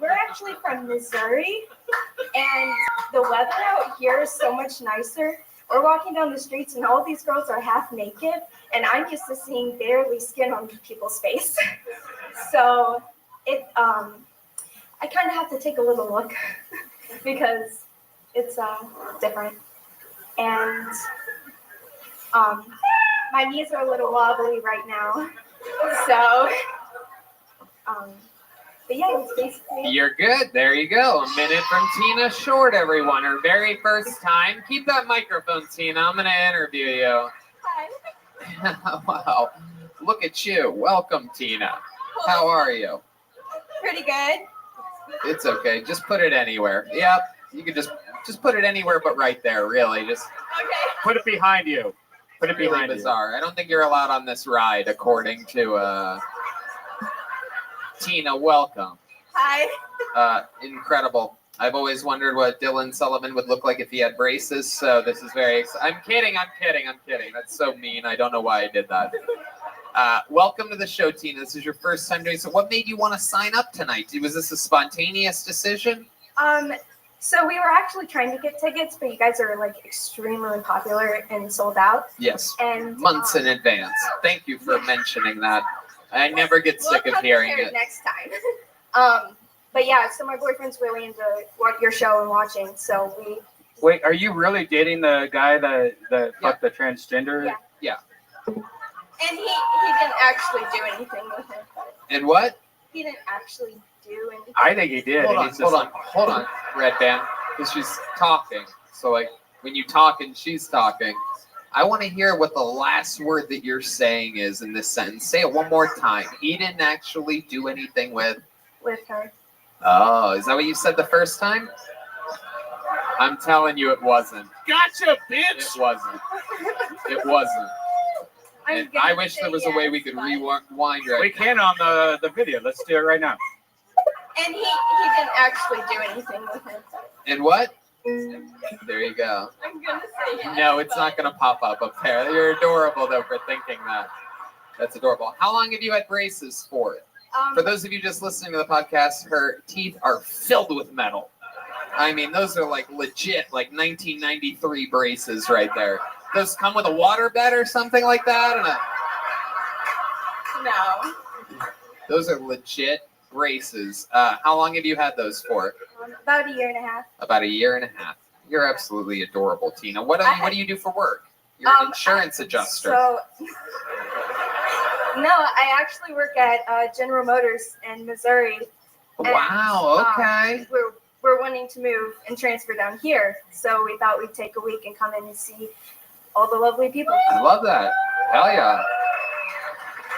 we're actually from Missouri, and the weather out here is so much nicer. We're walking down the streets, and all these girls are half naked, and I'm used to seeing barely skin on people's face. So, I kind of have to take a little look because it's different. And, my knees are a little wobbly right now. So, but yeah, it's basically. You're good. There you go. A minute from Tina Short, everyone. Her very first time. Keep that microphone, Tina. I'm going to interview you. Hi. Wow. Look at you. Welcome, Tina. How are you? Pretty good. It's okay. Just put it anywhere. Yep. You can just put it anywhere but right there, really. Just Put it behind you. Put it really behind bizarre. I don't think you're allowed on this ride, according to Tina. Welcome. Hi. Incredible. I've always wondered what Dylan Sullivan would look like if he had braces, so this is very I'm kidding. That's so mean. I don't know why I did that. Welcome to the show, Tina. This is your first time doing so. What made you want to sign up tonight? Was this a spontaneous decision? So we were actually trying to get tickets, but you guys are like extremely popular and sold out. Yes. And months in advance. Thank you for mentioning that. I never get sick of hearing it. Next time. But yeah, so my boyfriend's really into your show and watching, so we. Wait, are you really dating the guy that fucked the transgender? Yeah. And he didn't actually do anything with it. And what? He didn't actually do. And I think he did. Hold and on, he's just hold on, Red Band, because she's talking. So like when you talk and she's talking, I want to hear what the last word that you're saying is in this sentence. Say it one more time. He didn't actually do anything with her. Oh, is that what you said the first time? I'm telling you, it wasn't. Gotcha, bitch. It wasn't. It wasn't. And I wish there was a way we could rewind right We can on the video. Let's do it right now. And he didn't actually do anything with her. And what? There you go. I'm gonna say yes. No, it's not going to pop up there. You're adorable, though, for thinking that. That's adorable. How long have you had braces for? For those of you just listening to the podcast, her teeth are filled with metal. I mean, those are like legit, like 1993 braces right there. Those come with a water bed or something like that? No. Those are legit braces. How long have you had those for? About a year and a half. About a year and a half. You're absolutely adorable, Tina. What do you do for work? You're an insurance adjuster. So, no, I actually work at General Motors in Missouri. And, Wow, okay. We're wanting to move and transfer down here, so we thought we'd take a week and come in and see all the lovely people. I love that. Hell yeah.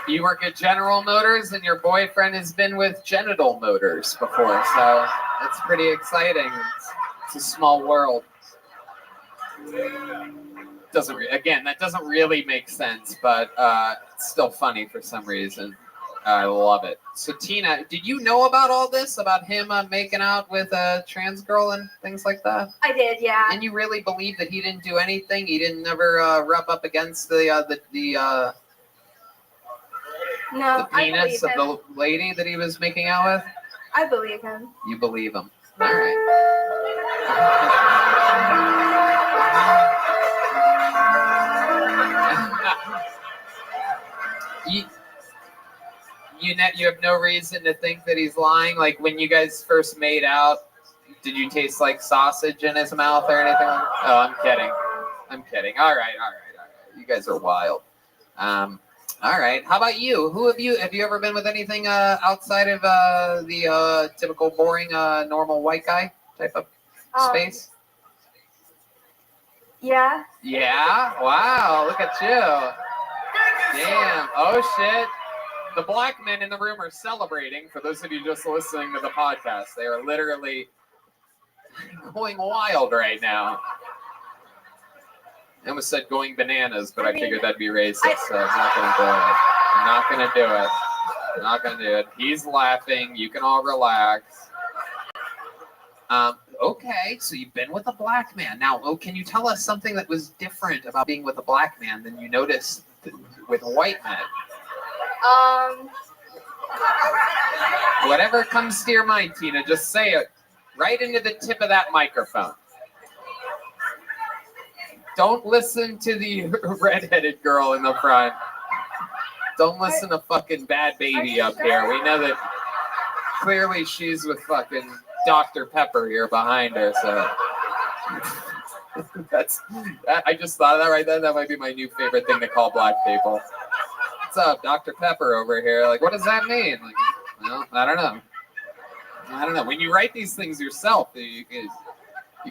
You work at General Motors, and your boyfriend has been with Genital Motors before, so that's pretty exciting. It's a small world. That doesn't really make sense, but it's still funny for some reason. I love it. So Tina, did you know about all this, about him making out with a trans girl and things like that? I did, yeah. And you really believe that he didn't do anything? He didn't never rub up against the penis of the lady that he was making out with? I believe him. You believe him. All right. You have no reason to think that he's lying? Like when you guys first made out, did you taste like sausage in his mouth or anything? Oh, I'm kidding. All right. You guys are wild. All right. How about you? Have you ever been with anything outside of the typical boring normal white guy type of space? Yeah. Yeah? Wow, look at you. Damn. Oh shit. The black men in the room are celebrating. For those of you just listening to the podcast, they are literally going wild right now. I almost said going bananas, but I figured that'd be racist, so I'm not gonna do it. He's laughing. You can all relax. Okay, so you've been with a black man. Now, can you tell us something that was different about being with a black man than you noticed with white men? Whatever comes to your mind, Tina, just say it right into the tip of that microphone. Don't listen to the redheaded girl in the front. Don't listen to fucking Bad Baby up here. We know that clearly she's with fucking Dr. Pepper here behind her, so I just thought of that right then. That might be my new favorite thing to call black people. What's up, Dr. Pepper over here? Like, what does that mean? Like, well, I don't know. When you write these things yourself, you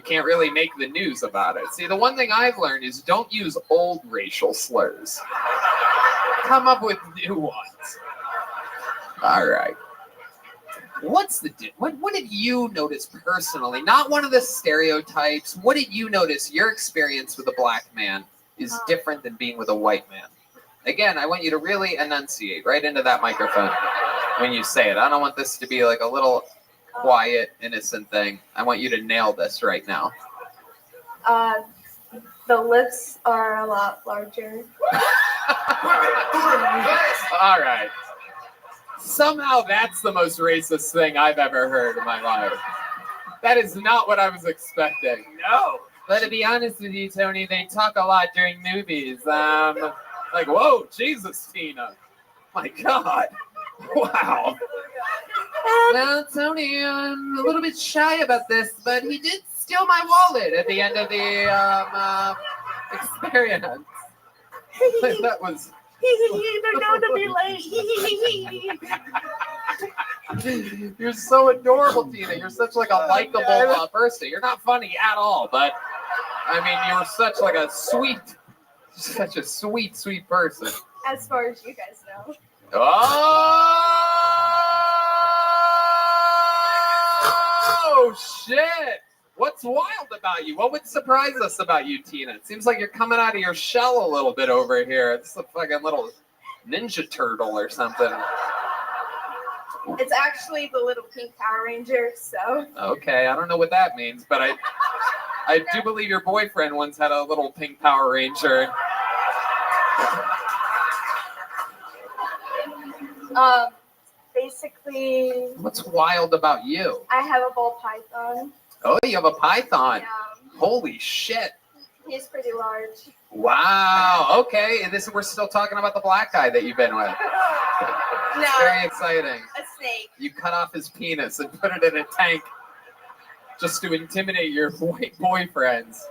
can't really make the news about it. See, the one thing I've learned is don't use old racial slurs. Come up with new ones. All right. What did you notice personally? Not one of the stereotypes. What did you notice your experience with a black man is different than being with a white man? Again, I want you to really enunciate right into that microphone when you say it. I don't want this to be like a little quiet, innocent thing. I want you to nail this right now. The lips are a lot larger. All right. Somehow that's the most racist thing I've ever heard in my life. That is not what I was expecting. No. But to be honest with you, Tony, they talk a lot during movies. Like, whoa, Jesus, Tina. My God. Wow. Well, Tony, I'm a little bit shy about this, but he did steal my wallet at the end of the experience. That was... They're going to be late. You're so adorable, Tina. You're such like a likable person. You're not funny at all, but I mean, you're such like a such a sweet person. As far as you guys know. Oh shit! What's wild about you? What would surprise us about you, Tina? It seems like you're coming out of your shell a little bit over here. It's a fucking little Ninja Turtle or something. It's actually the little pink Power Ranger, so. Okay, I don't know what that means, but I do believe your boyfriend once had a little pink Power Ranger. Basically. What's wild about you? I have a ball python. Oh, you have a python. Yeah. Holy shit. He's pretty large. Wow. Okay, and we're still talking about the black guy that you've been with. No. Very exciting. A snake. You cut off his penis and put it in a tank just to intimidate your white boyfriends.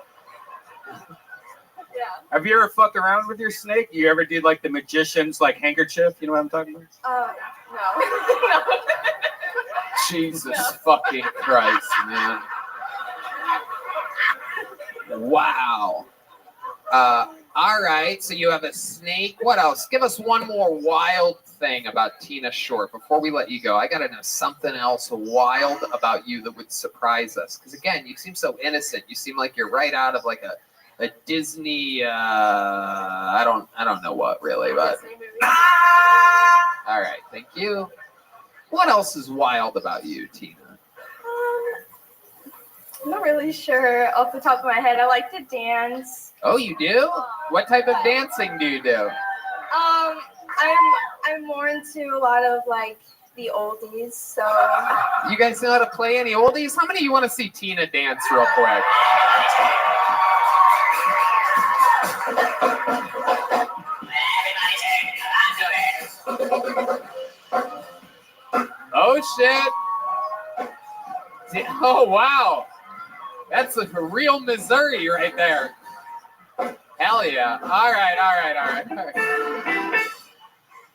Yeah. Have you ever fucked around with your snake? You ever did like the magician's like handkerchief? You know what I'm talking about? No. No. Jesus fucking Christ, man. Wow. All right, so you have a snake. What else? Give us one more wild thing about Tina Short before we let you go. I got to know something else wild about you that would surprise us. Because again, you seem so innocent. You seem like you're right out of like a Disney. I don't know what really, but. All right, thank you. What else is wild about you, Tina? I'm not really sure off the top of my head. I like to dance. Oh, you do? What type of dancing do you do? I'm more into a lot of like the oldies. So. You guys know how to play any oldies? How many of you want to see Tina dance real quick? Oh shit! Oh wow! That's a real Missouri right there. Hell yeah! All right.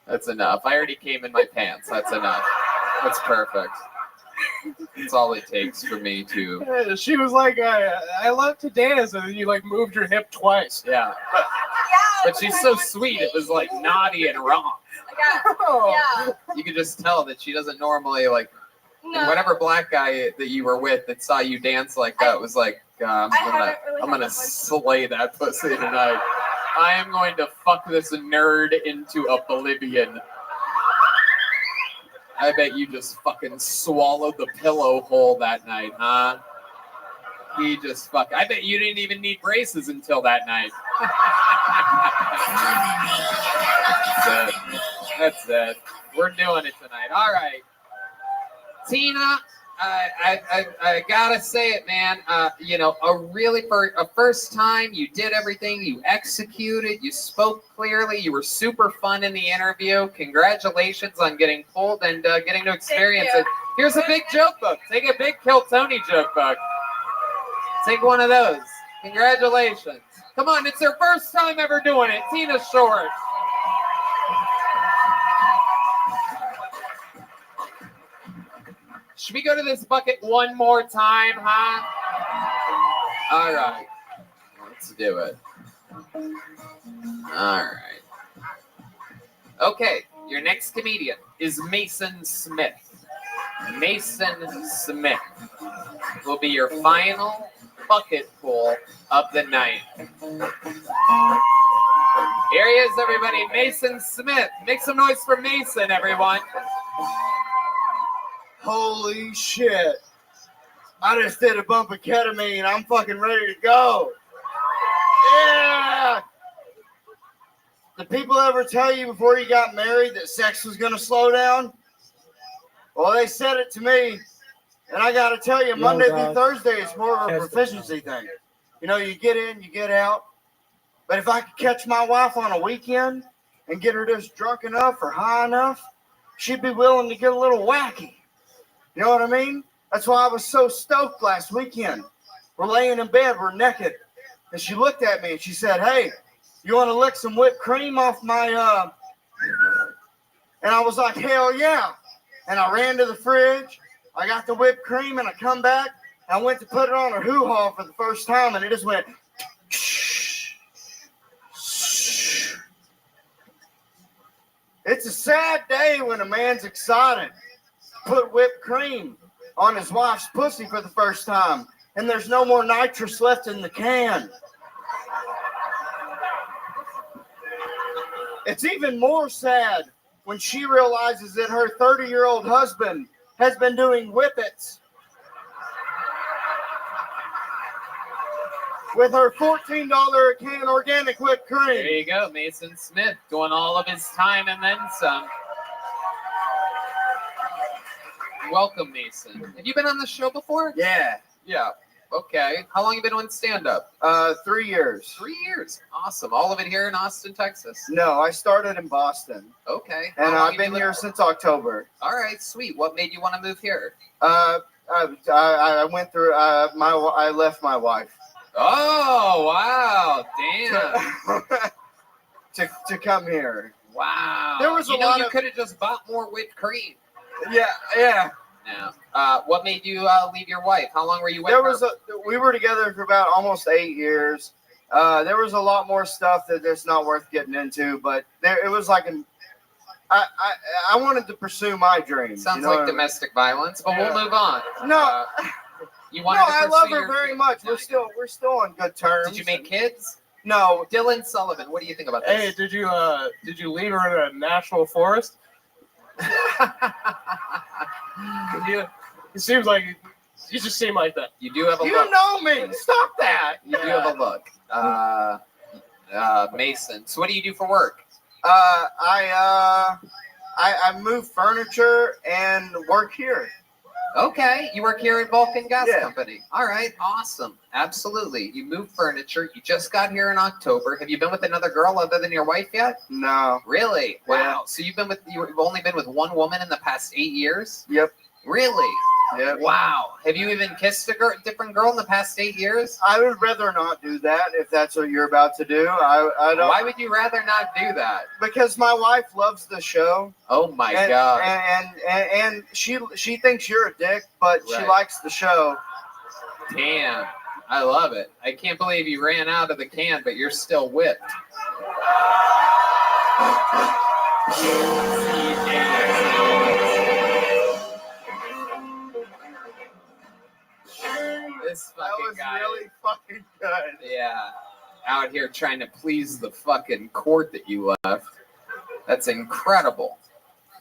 That's enough. I already came in my pants. That's enough. That's perfect. That's all it takes for me to. She was like, I love to dance, and then you like moved your hip twice. Yeah. But she's so sweet. It was like naughty and wrong. Yeah. You could just tell that she doesn't normally like. No. Whatever black guy that you were with that saw you dance like that was like, I'm gonna slay that pussy tonight. I am going to fuck this nerd into oblivion. I bet you just fucking swallowed the pillow whole that night, huh? He just fuck. I bet you didn't even need braces until that night. That's it. We're doing it tonight. All right. Tina, I gotta say it, man. For a first time, you did everything. You executed. You spoke clearly. You were super fun in the interview. Congratulations on getting pulled and getting to experience it. Here's a big joke book. Take a big Kill Tony joke book. Take one of those. Congratulations. Come on, it's their first time ever doing it. Tina Short. Should we go to this bucket one more time, huh? All right. Let's do it. All right. Okay, your next comedian is Mason Smith. Mason Smith will be your final bucket pool of the night. Here he is, everybody. Mason Smith. Make some noise for Mason, everyone. Holy shit. I just did a bump of ketamine. I'm fucking ready to go. Yeah. Did people ever tell you before you got married that sex was going to slow down? Well, they said it to me. And I got to tell you, Monday through Thursday, it's more of a proficiency thing. You know, you get in, you get out. But if I could catch my wife on a weekend and get her just drunk enough or high enough, she'd be willing to get a little wacky. You know what I mean? That's why I was so stoked last weekend. We're laying in bed, we're naked. And she looked at me and she said, hey, you want to lick some whipped cream off my, And I was like, hell yeah. and I ran to the fridge. I got the whipped cream, and I come back. I went to put it on her hoo-ha for the first time, and it just went. It's a sad day when a man's excited to put whipped cream on his wife's pussy for the first time, and there's no more nitrous left in the can. It's even more sad when she realizes that her 30-year-old husband has been doing whippets with her $14 a can organic whipped cream. There you go, Mason Smith, doing all of his time and then some. Welcome, Mason. Have you been on the show before? Yeah. Yeah. Okay. How long have you been doing stand-up? 3 years. 3 years. Awesome. All of it here in Austin, Texas? No, I started in Boston. Okay. And I've been here since October. All right, sweet. What made you want to move here? I went through, I left my wife. Oh, wow. Damn. to come here. Wow. There was a you know, lot you of- could have just bought more whipped cream. Yeah. Yeah. What made you leave your wife? How long were you with her? We were together for about almost 8 years. There was a lot more stuff that's not worth getting into, but it was like I wanted to pursue my dreams. Sounds you know like what I mean? domestic violence, but we'll move on. No. You No, wanted to I pursue love her your very dream. much. We're still on good terms. Did you make kids? No. Dylan Sullivan, what do you think about this? Hey, did you leave her in a national forest? It seems like you just seem like that. You do have a You look. know me. Stop that. You do have a look. Mason. So what do you do for work? I move furniture and work here. Okay, you work here at Vulcan Gas Company. All right, awesome. Absolutely. You move furniture. You just got here in October. Have you been with another girl other than your wife yet? No. Really? Wow. Yeah. So you've only been with one woman in the past 8 years? Yep. Really? Yep. Wow. Have you even kissed a different girl in the past 8 years? I would rather not do that if that's what you're about to do. I don't. Why would you rather not do that? Because my wife loves the show. Oh my God. And she thinks you're a dick, but she Right. likes the show. Damn. I love it. I can't believe you ran out of the can, but you're still whipped. This fucking guy. Really fucking good. Yeah. Out here trying to please the fucking court that you left. That's incredible.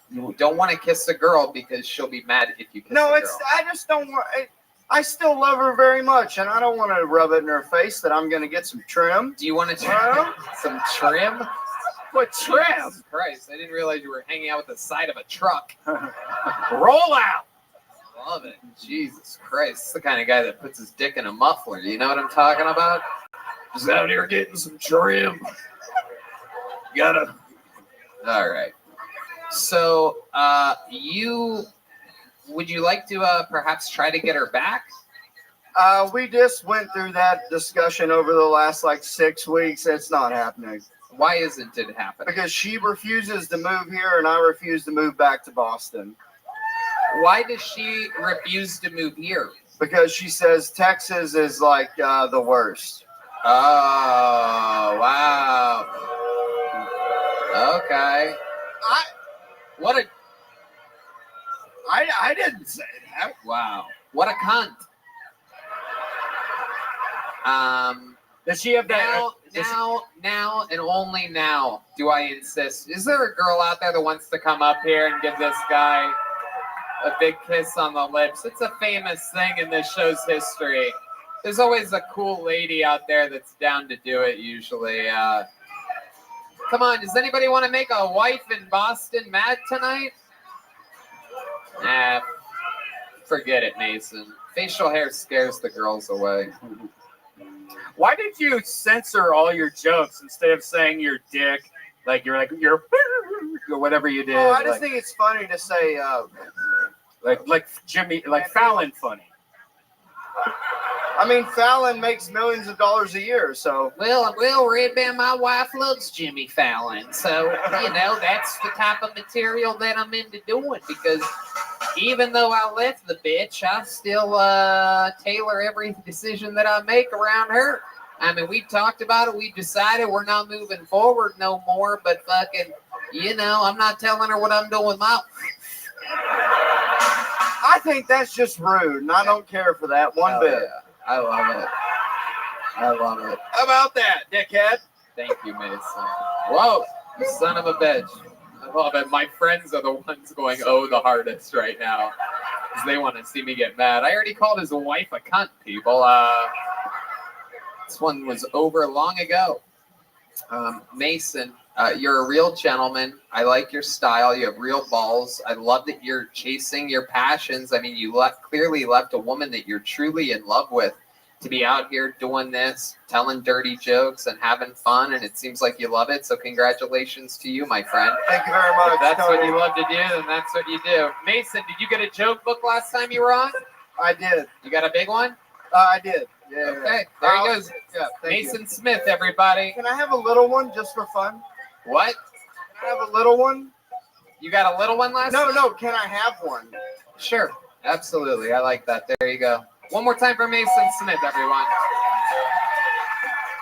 You don't want to kiss a girl because she'll be mad if you kiss No, a it's. girl. I just don't want. I still love her very much, and I don't want to rub it in her face that I'm going to get some trim. Do you want to trim some trim? What trim? Jesus Christ, I didn't realize you were hanging out with the side of a truck. Roll out. Love it. Jesus Christ. It's the kind of guy that puts his dick in a muffler. Do you know what I'm talking about? Just out here getting some trim. Gotta. All right. So, would you like to perhaps try to get her back? We just went through that discussion over the last 6 weeks. It's not happening. Why isn't it happening? Because she refuses to move here, and I refuse to move back to Boston. Why does she refuse to move here? Because she says Texas is the worst. Oh, wow. Okay. I didn't say that. Wow. What a cunt. Does she have that? Now, and only now do I insist. Is there a girl out there that wants to come up here and give this guy a big kiss on the lips? It's a famous thing in this show's history. There's always a cool lady out there that's down to do it usually. Come on, does anybody want to make a wife in Boston mad tonight? Nah, forget it, Mason. Facial hair scares the girls away. Why did you censor all your jokes instead of saying your dick? You're or whatever you did. Oh, I just think it's funny to say like Jimmy, like Fallon funny. I mean, Fallon makes millions of dollars a year, so. Well, Red Band, my wife loves Jimmy Fallon. So, you know, that's the type of material that I'm into doing because even though I left the bitch, I still tailor every decision that I make around her. I mean, we've talked about it. We've decided we're not moving forward no more, but fucking, you know, I'm not telling her what I'm doing with my... I think that's just rude, and I don't care for that one bit. Yeah. I love it. I love it. How about that, dickhead? Thank you, Mason. Whoa, you son of a bitch. I love it. My friends are the ones going, oh, the hardest right now. Because they want to see me get mad. I already called his wife a cunt, people. This one was over long ago. Mason, you're a real gentleman. I like your style. You have real balls. I love that you're chasing your passions. I mean, you clearly left a woman that you're truly in love with to be out here doing this, telling dirty jokes and having fun, and it seems like you love it. So congratulations to you, my friend. Thank you very much. If that's what you love to do, then that's what you do. Mason, did you get a joke book last time you were on? I did. You got a big one? I did. Yeah. Okay, there he goes. Yeah, Mason Smith, everybody. Can I have a little one just for fun? What? Can I have a little one? You got a little one last No, time? no. Can I have one? Sure. Absolutely. I like that. There you go. One more time for Mason Smith, everyone.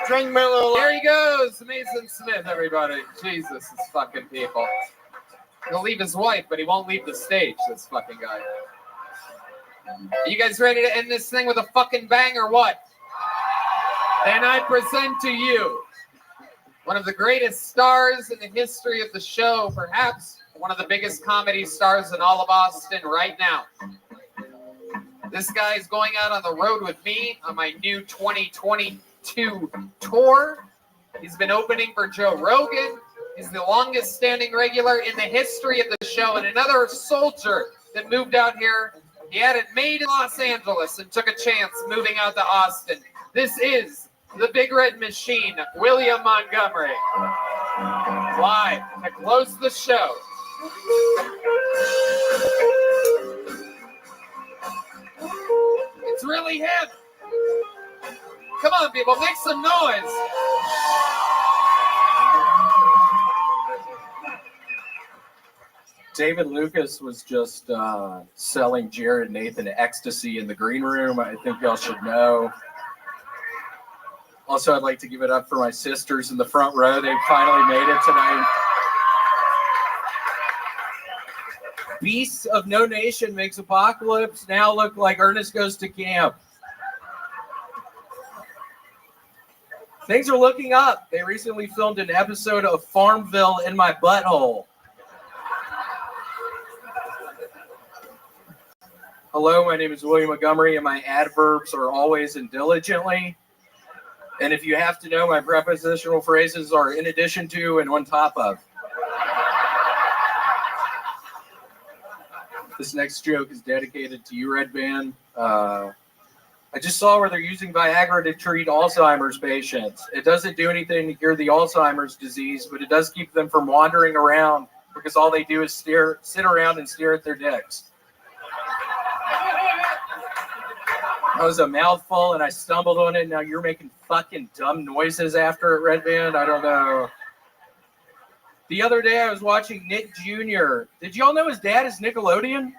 Drink my little. There he goes. Mason Smith, everybody. Jesus, this fucking people. He'll leave his wife, but he won't leave the stage, this fucking guy. Are you guys ready to end this thing with a fucking bang or what? Then I present to you one of the greatest stars in the history of the show, perhaps one of the biggest comedy stars in all of Austin right now. This guy is going out on the road with me on my new 2022 tour. He's been opening for Joe Rogan. He's the longest standing regular in the history of the show, and another soldier that moved out here. He had it made in Los Angeles and took a chance moving out to Austin. This is the Big Red Machine, William Montgomery. Live to close the show. It's really him. Come on, people, make some noise. David Lucas was just selling Jared Nathan ecstasy in the green room. I think y'all should know. Also, I'd like to give it up for my sisters in the front row. They finally made it tonight. Beasts of No Nation makes Apocalypse now look like Ernest Goes to Camp. Things are looking up. They recently filmed an episode of Farmville in my butthole. Hello, my name is William Montgomery, and my adverbs are always and diligently. And if you have to know, my prepositional phrases are in addition to and on top of. This next joke is dedicated to you, Red Band. I just saw where they're using Viagra to treat Alzheimer's patients. It doesn't do anything to cure the Alzheimer's disease, but it does keep them from wandering around because all they do is sit around and stare at their dicks. That was a mouthful, and I stumbled on it. Now you're making fucking dumb noises after it, Red Band. I don't know. The other day I was watching Nick Jr. Did y'all know his dad is Nickelodeon?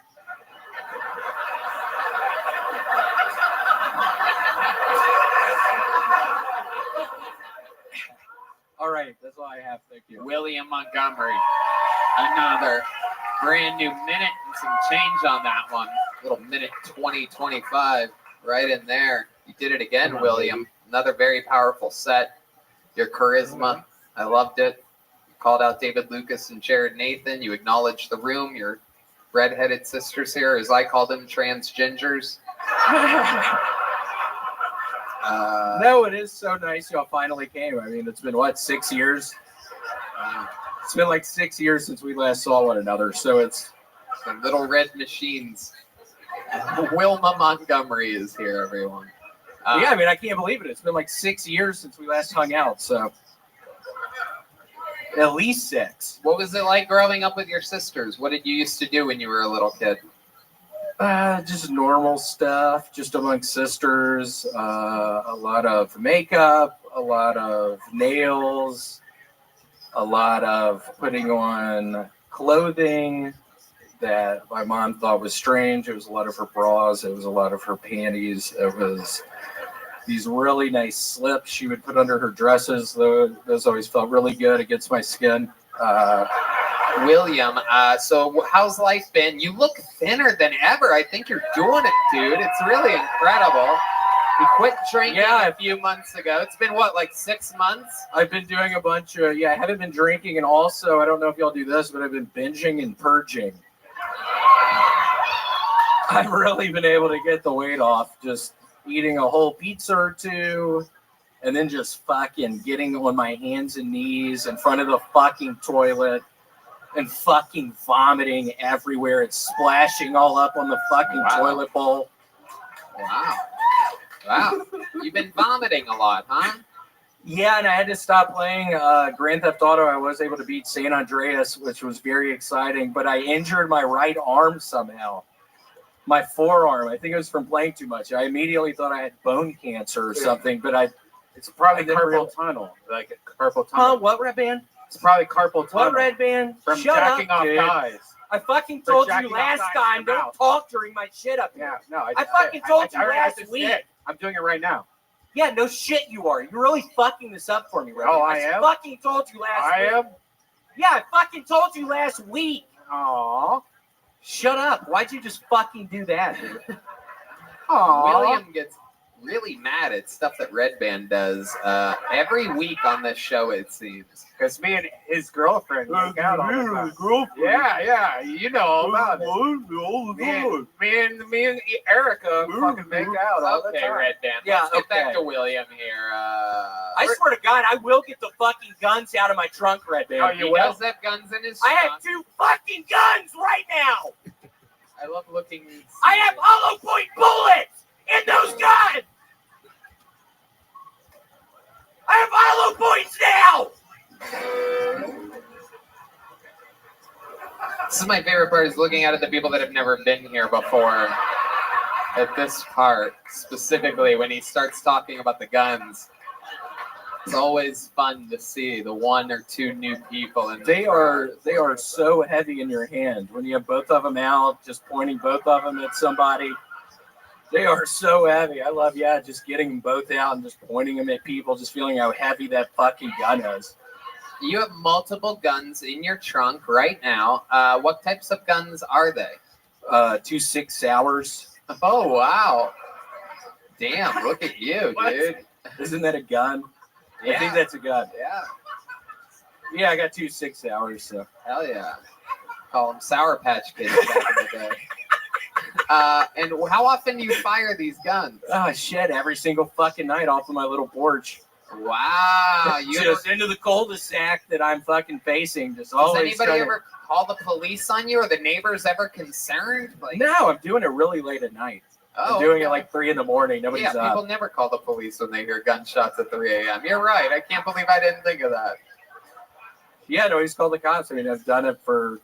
All right, that's all I have. Thank you. William Montgomery. Another brand new minute and some change on that one. Little minute 20-25 right in there. You did it again, William. Another very powerful set. Your charisma, I loved it. You called out David Lucas and Jared Nathan. You acknowledged the room. Your redheaded sisters here, as I call them, transgingers. No, it is so nice y'all finally came. I mean, it's been, what, 6 years? It's been like 6 years since we last saw one another, so it's... The little red machines. Wilma Montgomery is here, everyone. Yeah, I mean, I can't believe it. It's been like 6 years since we last hung out, so... At least 6. What was it like growing up with your sisters? What did you used to do when you were a little kid? Just normal stuff, just among sisters. A lot of makeup, a lot of nails, a lot of putting on clothing that my mom thought was strange. It was a lot of her bras. It was a lot of her panties. It was these really nice slips she would put under her dresses. Those always felt really good against my skin. William, so how's life been? You look thinner than ever. I think you're doing it, dude. It's really incredible. You quit drinking a few months ago. It's been what, like 6 months? I've been doing a bunch of, I haven't been drinking, and also, I don't know if y'all do this, but I've been binging and purging. I've really been able to get the weight off, just eating a whole pizza or two, and then just fucking getting on my hands and knees in front of the fucking toilet and fucking vomiting everywhere. It's splashing all up on the fucking toilet bowl. Wow. You've been vomiting a lot, huh? Yeah, and I had to stop playing Grand Theft Auto. I was able to beat San Andreas, which was very exciting, but I injured my right arm somehow. My forearm. I think it was from playing too much. I immediately thought I had bone cancer or something, but it's probably carpal tunnel. Like a carpal tunnel. Huh? What, Red Band? It's probably carpal tunnel. What, Red Band? From Shut jacking up, off dude. guys. I fucking told you last time, don't talk during my shit up here. Yeah, no. I fucking told you last week. I'm doing it right now. Yeah, no shit you are. You're really fucking this up for me, Red. Oh, I am? Fucking told you last week. I am? Yeah, I fucking told you last week. Aww. Shut up. Why'd you just fucking do that, dude? William gets really mad at stuff that Red Band does every week on this show, it seems. Because me and his girlfriend make out all the time. Yeah, you know all about it. Me and Erica fucking make out all the time. Red Band. Yeah, Let's get back to William here. I swear to God, I will get the fucking guns out of my trunk, Red Band. Oh, you will? He does have guns in his trunk. I have 2 fucking guns right now. I love looking. I have hollow point bullets in those guns. I have hollow points now. This is my favorite part, is looking out at the people that have never been here before. At this part, specifically, when he starts talking about the guns, it's always fun to see the 1 or 2 new people. And they are so heavy in your hand when you have both of them out, just pointing both of them at somebody. They are so heavy. I love, just getting them both out and just pointing them at people, just feeling how heavy that fucking gun is. You have multiple guns in your trunk right now. What types of guns are they? 2 6 hours. Oh, wow. Damn, look at you, dude. Isn't that a gun? Yeah. I think that's a gun. Yeah. Yeah, I got 2 6 hours, so. Hell yeah. Call them Sour Patch Kids back in the day. And how often do you fire these guns? Oh, shit, every single fucking night off of my little porch. Wow. You just into the cul-de-sac that I'm fucking facing. Just Does always anybody ever call the police on you? Or the neighbors ever concerned? Like, no, I'm doing it really late at night. Oh, I'm doing it like 3 in the morning. Nobody's yeah, up. people never call the police when they hear gunshots at 3 a.m. You're right. I can't believe I didn't think of that. Yeah, no, he's called the cops. I mean, I've done it for,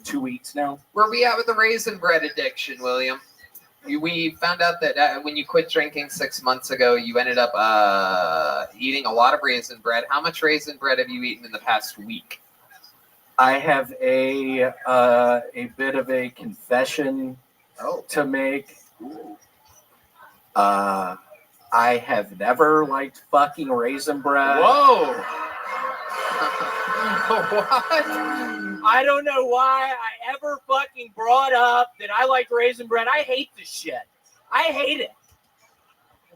2 weeks now. Where are we at with the raisin bread addiction, William? We found out that when you quit drinking 6 months ago, you ended up eating a lot of raisin bread. How much raisin bread have you eaten in the past week? I have a bit of a confession to make. I have never liked fucking raisin bread. Whoa! What? I don't know why I ever fucking brought up that I like raisin bread. I hate this shit. I hate it.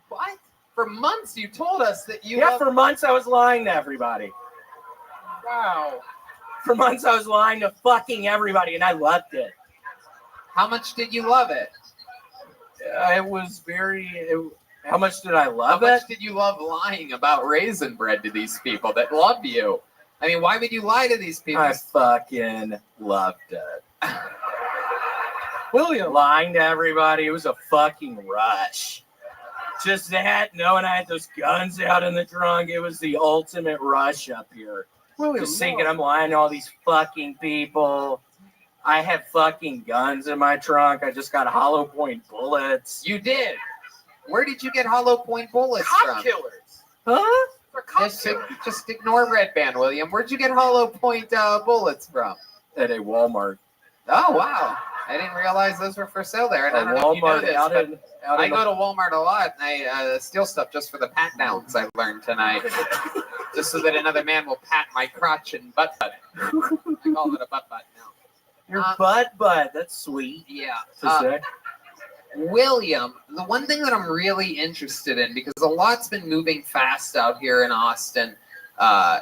What? For months you told us that you Yeah, for months I was lying to everybody. Wow. For months I was lying to fucking everybody, and I loved it. How much did you love it? It was very... how much did I love it? How much did you love lying about raisin bread to these people that love you? I mean, why would you lie to these people? I fucking loved it. William. Lying to everybody, it was a fucking rush. Just that, knowing I had those guns out in the trunk, it was the ultimate rush up here. William, just thinking I'm lying to all these fucking people. I have fucking guns in my trunk. I just got hollow point bullets. You did. Where did you get hollow point bullets Cop from? killers. Huh? They're cop Just, just ignore Red Band, William. Where'd you get hollow point bullets from? At a Walmart. Oh wow! I didn't realize those were for sale there. And I A don't know if you know Walmart this, out but in out I in go to Walmart a lot, and I steal stuff just for the pat downs I learned tonight, just so that another man will pat my crotch and butt button. I call it a butt button now. your butt. That's sweet. Yeah. To say. William, the one thing that I'm really interested in, because a lot's been moving fast out here in Austin.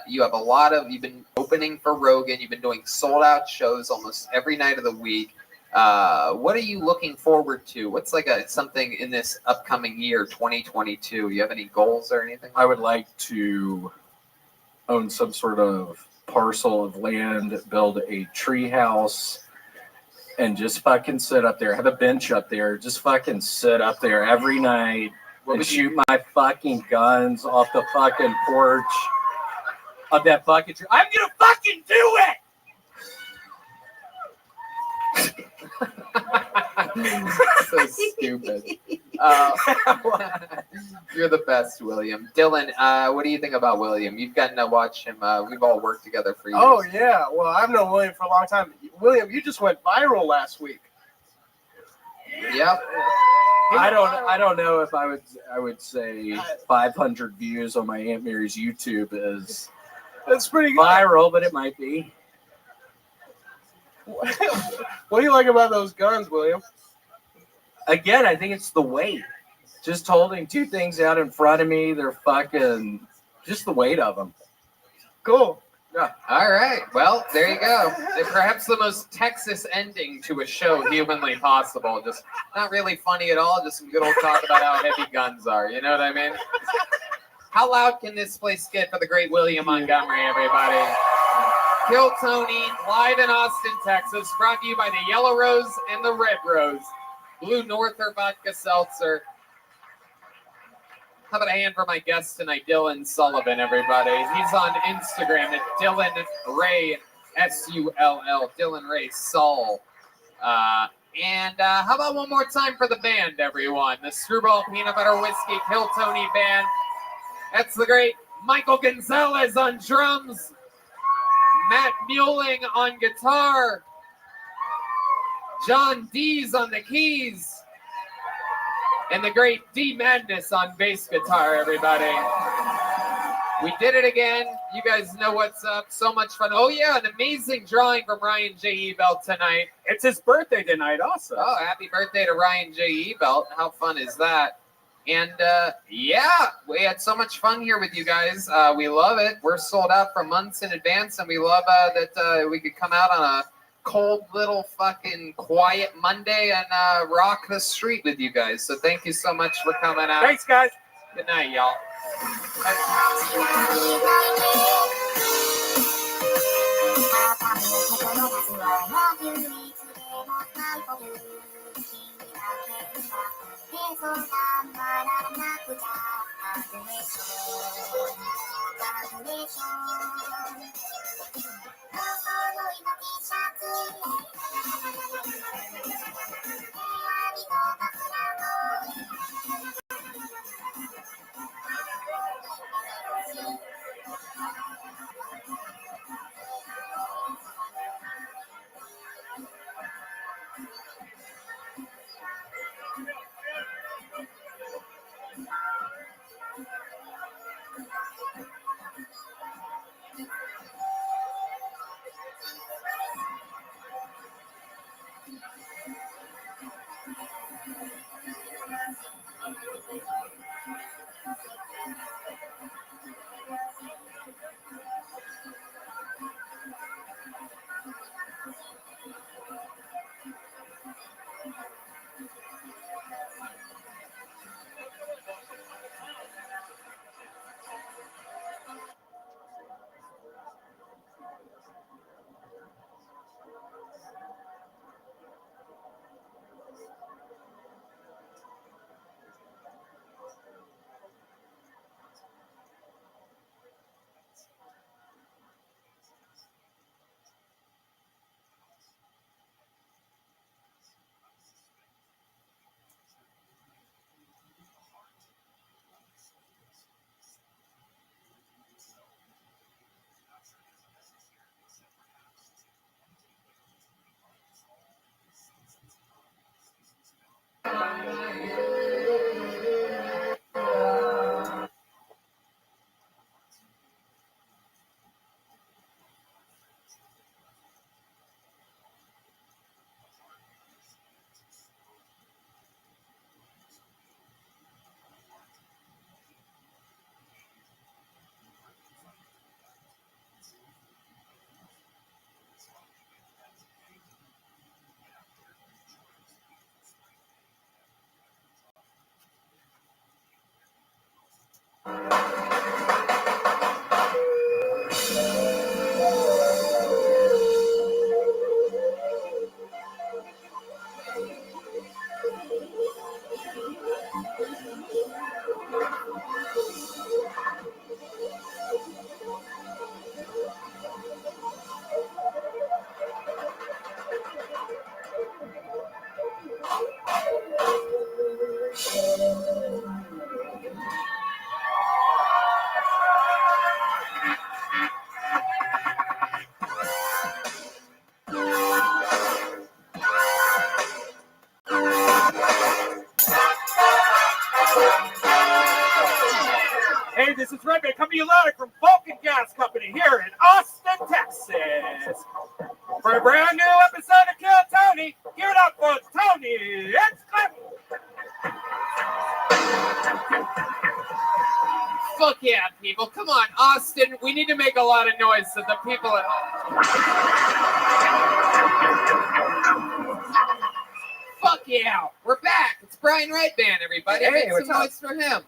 You've been opening for Rogan. You've been doing sold out shows almost every night of the week. What are you looking forward to? What's like something in this upcoming year, 2022? You have any goals or anything? I would like to own some sort of parcel of land, build a tree house, and just fucking sit up there. Have a bench up there. Just fucking sit up there every night and shoot my fucking guns off the fucking porch of that fucking tree. I'm gonna fucking do it! So stupid. You're the best, William. Dylan, what do you think about William? You've gotten to watch him. We've all worked together for years. Oh yeah. Well, I've known William for a long time. William, you just went viral last week. Yep. I don't know if I would say 500 views on my Aunt Mary's YouTube is That's pretty good. viral, but it might be. What do you like about those guns, William? Again, I think it's the weight. Just holding two things out in front of me, they're fucking just the weight of them. Cool. Yeah. All right. Well, there you go. Perhaps the most Texas ending to a show humanly possible. Just not really funny at all. Just some good old talk about how heavy guns are. You know what I mean? How loud can this place get for the great William Montgomery, everybody? Kill Tony, live in Austin, Texas. Brought to you by the Yellow Rose and the Red Rose. Blue Norther Vodka Seltzer. How about a hand for my guest tonight, Dylan Sullivan, everybody. He's on Instagram at Dylan Ray, S-U-L-L, Dylan Ray Sull. And how about one more time for the band, everyone? The Screwball Peanut Butter Whiskey Kill Tony Band. That's the great Michael Gonzalez on drums. Matt Muelling on guitar. John Dees on the keys. And the great D Madness on bass guitar, everybody. We did it again. You guys know what's up. So much fun. Oh, yeah, an amazing drawing from Ryan J. Ebelt tonight. It's his birthday tonight also. Oh, happy birthday to Ryan J. Ebelt. How fun is that? And, yeah, we had so much fun here with you guys. We love it. We're sold out for months in advance, and we love that we could come out on a cold little fucking quiet Monday and rock the street with you guys. So thank you so much for coming out. Thanks, guys. Good night, y'all. Hey, this is Rabbi coming to you live from Vulcan Gas Company here in Austin, Texas. For a brand new episode of Kill Tony, give it up for Tony. It's Clip. Fuck yeah, people. Come on, Austin. We need to make a lot of noise so the people at home. Fuck yeah. We're back. It's Brian Redband, everybody. Hey, Make what's some up? noise for him.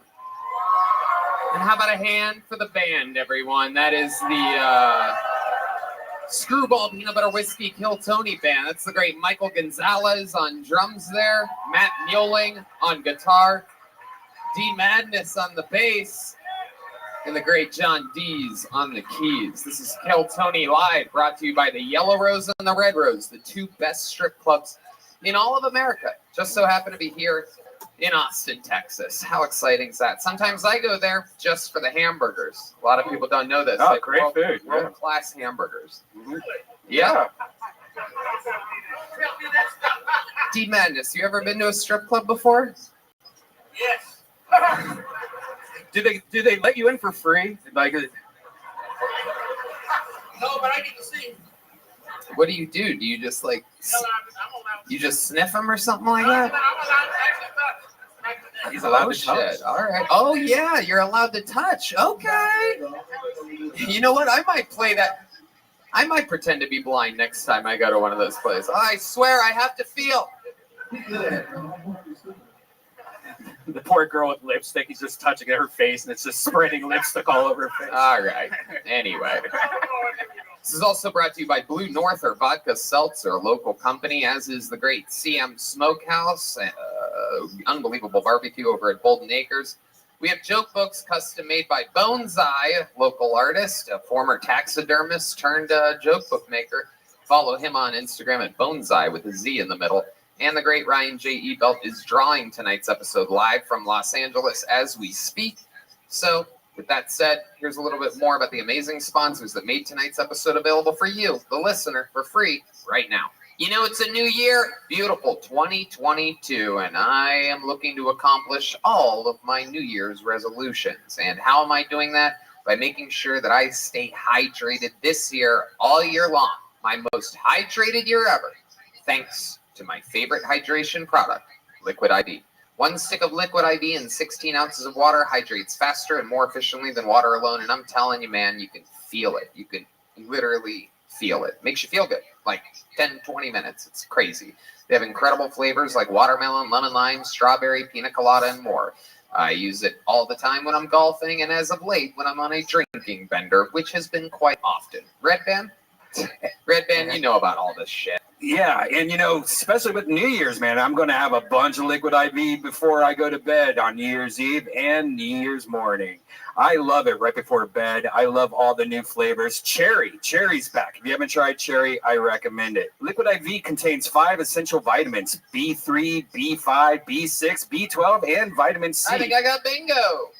And how about a hand for the band, everyone? That is the Screwball Peanut Butter Whiskey Kill Tony band. That's the great Michael Gonzalez on drums there, Matt Mueling on guitar, D Madness on the bass, and the great John Dees on the keys. This is Kill Tony Live, brought to you by the Yellow Rose and the Red Rose, the two best strip clubs in all of America. Just so happen to be here in Austin, Texas. How exciting is that? Sometimes I go there just for the hamburgers. A lot of people don't know this. Oh, great food. Yeah. World-class hamburgers. Yeah. D Madness, you ever been to a strip club before? Yes. Do they let you in for free? Like, No, but I get to see. What do? Do you just like, you just sniff them or something like that? he's allowed to touch. Shit. All right. Oh yeah, you're allowed to touch. Okay. You know what? I might play that. I might pretend to be blind next time I go to one of those places. I swear I have to feel. The poor girl with lipstick, he's just touching her face and it's just spreading lipstick all over her face. All right. Anyway. This is also brought to you by Blue Norther Vodka Seltzer, a local company, as is the great CM Smokehouse, unbelievable barbecue over at Bolden Acres. We have joke books custom made by Boneseye, local artist, a former taxidermist turned joke book maker. Follow him on Instagram at Boneseye with a Z in the middle. And the great Ryan J. Ebelt is drawing tonight's episode live from Los Angeles as we speak. So, with that said, here's a little bit more about the amazing sponsors that made tonight's episode available for you, the listener, for free right now. You know, it's a new year, beautiful 2022, and I am looking to accomplish all of my New Year's resolutions. And how am I doing that? By making sure that I stay hydrated this year, all year long. My most hydrated year ever, thanks to my favorite hydration product, Liquid IV. 1 stick of Liquid IV and 16 ounces of water hydrates faster and more efficiently than water alone. And I'm telling you, man, you can feel it. You can literally feel it. Makes you feel good. Like 10, 20 minutes. It's crazy. They have incredible flavors like watermelon, lemon lime, strawberry, pina colada, and more. I use it all the time when I'm golfing and as of late when I'm on a drinking bender, which has been quite often. Red Band? Red Band, you know about all this shit. Yeah, and you know, especially with New Year's, man, I'm going to have a bunch of Liquid IV before I go to bed on New Year's Eve and New Year's morning. I love it right before bed. I love all the new flavors. Cherry's back. If you haven't tried cherry, I recommend it. Liquid IV contains 5 essential vitamins: B3, B5, B6, B12, and vitamin C. I think I got bingo.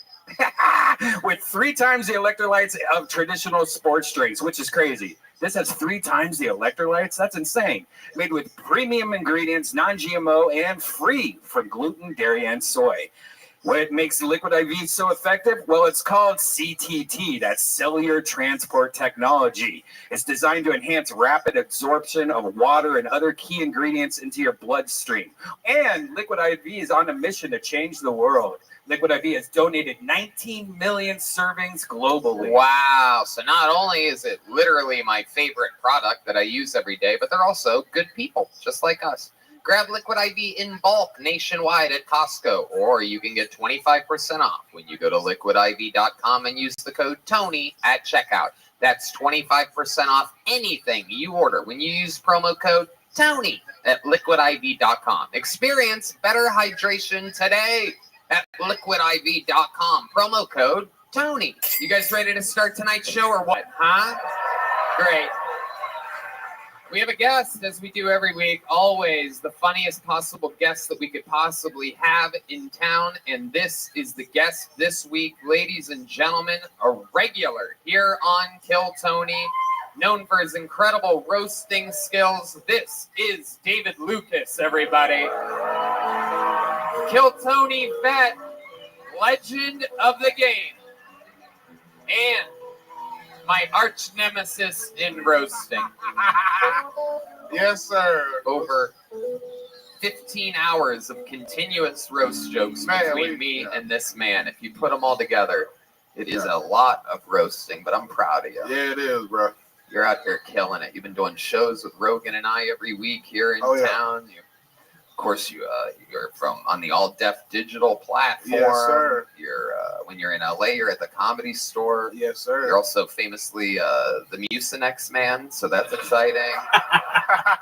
With 3 times the electrolytes of traditional sports drinks, which is crazy. This has 3 times the electrolytes. That's insane. Made with premium ingredients, non-GMO, and free from gluten, dairy, and soy. What makes Liquid IV so effective? Well, it's called CTT. That's Cellular Transport Technology. It's designed to enhance rapid absorption of water and other key ingredients into your bloodstream. And Liquid IV is on a mission to change the world. Liquid IV has donated 19 million servings globally. Wow. So not only is it literally my favorite product that I use every day, but they're also good people, just like us. Grab Liquid IV in bulk nationwide at Costco, or you can get 25% off when you go to liquidiv.com and use the code TONY at checkout. That's 25% off anything you order when you use promo code TONY at liquidiv.com. Experience better hydration today at liquidiv.com. Promo code TONY. You guys ready to start tonight's show or what, huh? Great. We have a guest, as we do every week, always the funniest possible guest that we could possibly have in town. And this is the guest this week, ladies and gentlemen, a regular here on Kill Tony, known for his incredible roasting skills. This is David Lucas, everybody. Kill Tony vet, legend of the game, and my arch nemesis in roasting. Yes, sir. Over 15 hours of continuous roast jokes between me and this man. If you put them all together, it is a lot of roasting, but I'm proud of you. Yeah, it is, bro. You're out there killing it. You've been doing shows with Rogan and I every week here in town. Of course, you're from on the All Deaf Digital platform. Yes, sir. You're when you're in LA, you're at the Comedy Store. Yes, sir. You're also famously the Mucinex man, so that's exciting. That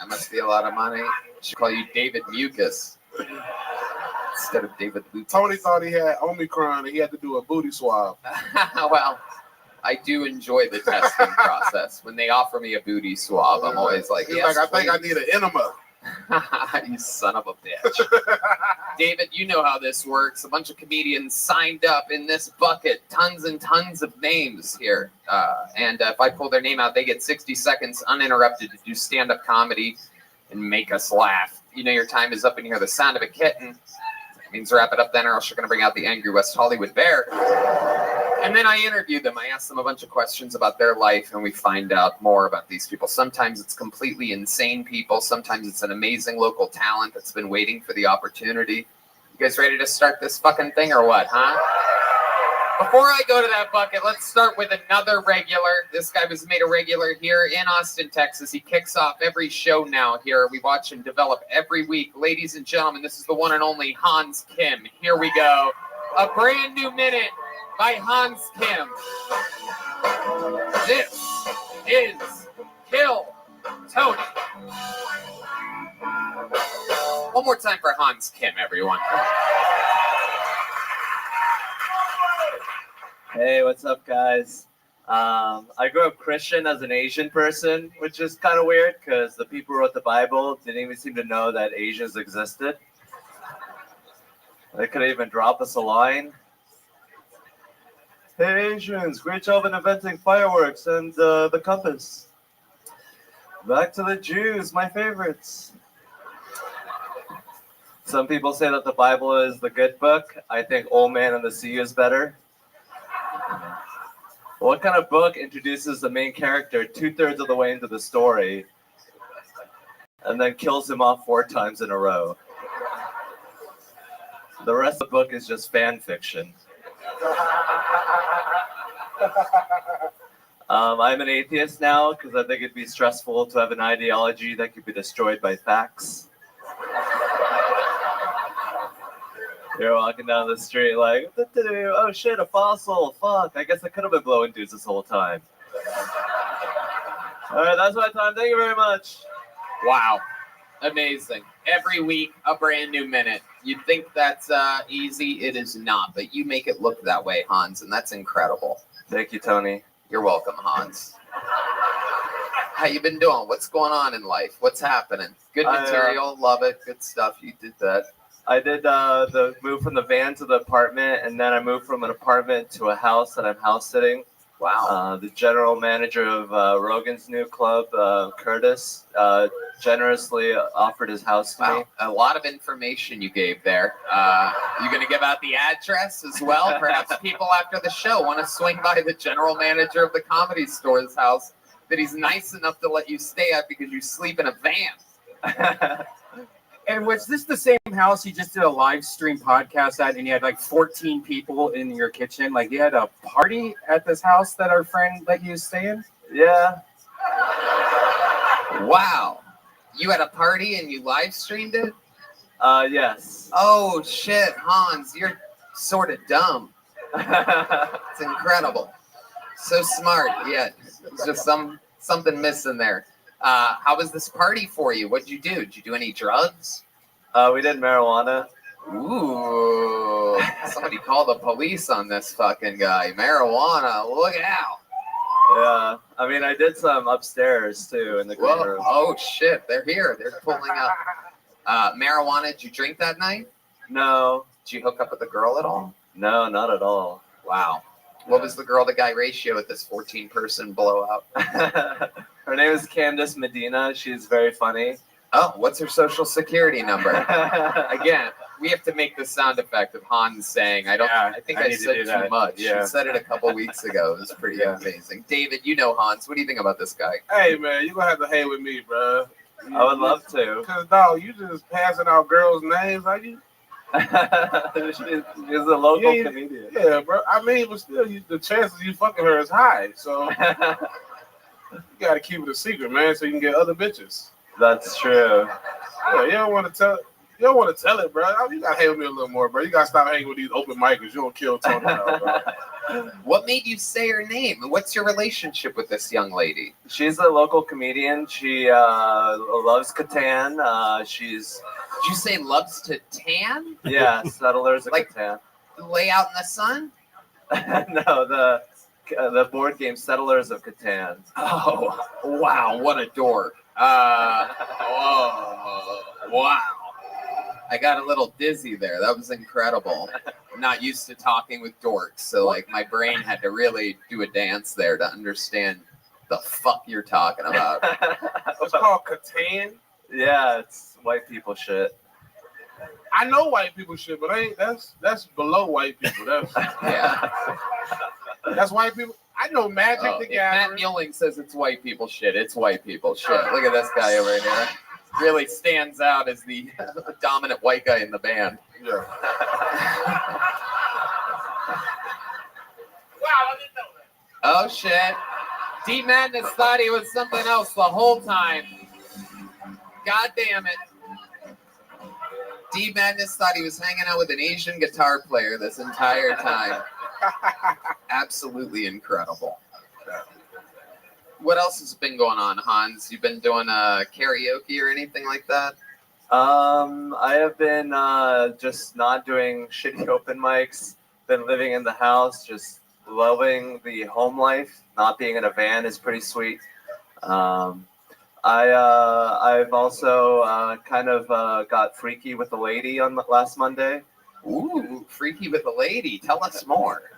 must be a lot of money. Should call you David Mucus instead of David Lucas. Tony thought he had Omicron and he had to do a booty swab. Well, I do enjoy the testing process. When they offer me a booty swab, I'm always like, He's yes, like, I think I need an enema. You son of a bitch. David, you know how this works. A bunch of comedians signed up in this bucket. Tons and tons of names here. And if I pull their name out, they get 60 seconds uninterrupted to do stand-up comedy and make us laugh. You know your time is up and you hear the sound of a kitten. It means wrap it up then or else you're going to bring out the angry West Hollywood bear. And then I interview them. I ask them a bunch of questions about their life, and we find out more about these people. Sometimes it's completely insane people. Sometimes it's an amazing local talent that's been waiting for the opportunity. You guys ready to start this fucking thing or what, huh? Before I go to that bucket, let's start with another regular. This guy was made a regular here in Austin, Texas. He kicks off every show now here. We watch him develop every week. Ladies and gentlemen, this is the one and only Hans Kim. Here we go. A brand new minute by Hans Kim. This is Kill Tony. One more time for Hans Kim, everyone. Hey, what's up, guys? I grew up Christian as an Asian person, which is kind of weird because the people who wrote the Bible didn't even seem to know that Asians existed. They couldn't even drop us a line. Hey, Asians, great job in inventing fireworks and the compass. Back to the Jews, my favorites. Some people say that the Bible is the good book. I think Old Man and the Sea is better. What kind of book introduces the main character 2/3 of the way into the story and then kills him off 4 times in a row? The rest of the book is just fan fiction. I'm an atheist now because I think it'd be stressful to have an ideology that could be destroyed by facts. You're walking down the street like, oh shit, a fossil, fuck. I guess I could have been blowing dudes this whole time. All right, that's my time. Thank you very much. Wow. Amazing. Every week, a brand new minute. You'd think that's easy. It is not, but you make it look that way, Hans, and that's incredible. Thank you, Tony. You're welcome, Hans. How you been doing? What's going on in life? What's happening? Good material. Love it. Good stuff. You did that. I did the move from the van to the apartment, and then I moved from an apartment to a house that I'm house sitting. Wow. The general manager of Rogan's new club, Curtis, generously offered his house to me. A lot of information you gave there. You going to give out the address as well? Perhaps people after the show want to swing by the general manager of the Comedy Store's house that he's nice enough to let you stay at because you sleep in a van. And was this the same house you just did a live stream podcast at and you had like 14 people in your kitchen? Like you had a party at this house that our friend let you stay in? Yeah. Wow. You had a party and you live streamed it? Yes. Oh shit, Hans, you're sort of dumb. It's incredible. So smart, yet there's just something missing there. How was this party for you? What'd you do? Did you do any drugs? We did marijuana. Ooh, somebody call the police on this fucking guy. Marijuana, look out. Yeah, I mean, I did some upstairs too in the green Whoa. room. Oh shit, they're here. They're pulling up. Marijuana, did you drink that night? No. Did you hook up with a girl at all? No, not at all. Wow. What was the girl to guy ratio at this 14-person blowout? Her name is Candace Medina. She's very funny. Oh, what's her social security number? Again, we have to make the sound effect of Hans saying, I think I said too much. Yeah. She said it a couple weeks ago. It was pretty amazing. David, you know Hans. What do you think about this guy? Hey, man, you're going to have to hang with me, bro. I would love to. Because, dog, you just passing out girls' names, are you? She's a local comedian. Yeah, bro. I mean, but still, the chances of you fucking her is high. So you got to keep it a secret, man, so you can get other bitches. That's true. Yeah, you don't want to tell. You don't want to tell it, bro. You gotta hang with me a little more, bro. You gotta stop hanging with these open micers. You don't kill Tony now, bro. What made you say her name? What's your relationship with this young lady? She's a local comedian. She loves Catan. Did you say loves to tan? Yeah, settlers of Catan. Lay out in the sun? No, the board game Settlers of Catan. Oh, wow, what a dork. Wow. I got a little dizzy there. That was incredible. I'm not used to talking with dorks, so like my brain had to really do a dance there to understand the fuck you're talking about. It's called Catan. Yeah, it's white people shit. I know white people shit, but that's below white people. That's that's white people. I know Magic the Gathering. Matt Muelling says it's white people shit. It's white people shit. Look at this guy over here. Really stands out as the dominant white guy in the band. Yeah. Wow, I didn't know that. Oh shit. D Madness thought he was something else the whole time. God damn it. D Madness thought he was hanging out with an Asian guitar player this entire time. Absolutely incredible. What else has been going on, Hans? You've been doing karaoke or anything like that? I have been just not doing shitty open mics. Been living in the house, just loving the home life. Not being in a van is pretty sweet. I've also kind of got freaky with a lady on last Monday. Ooh, freaky with a lady. Tell us more.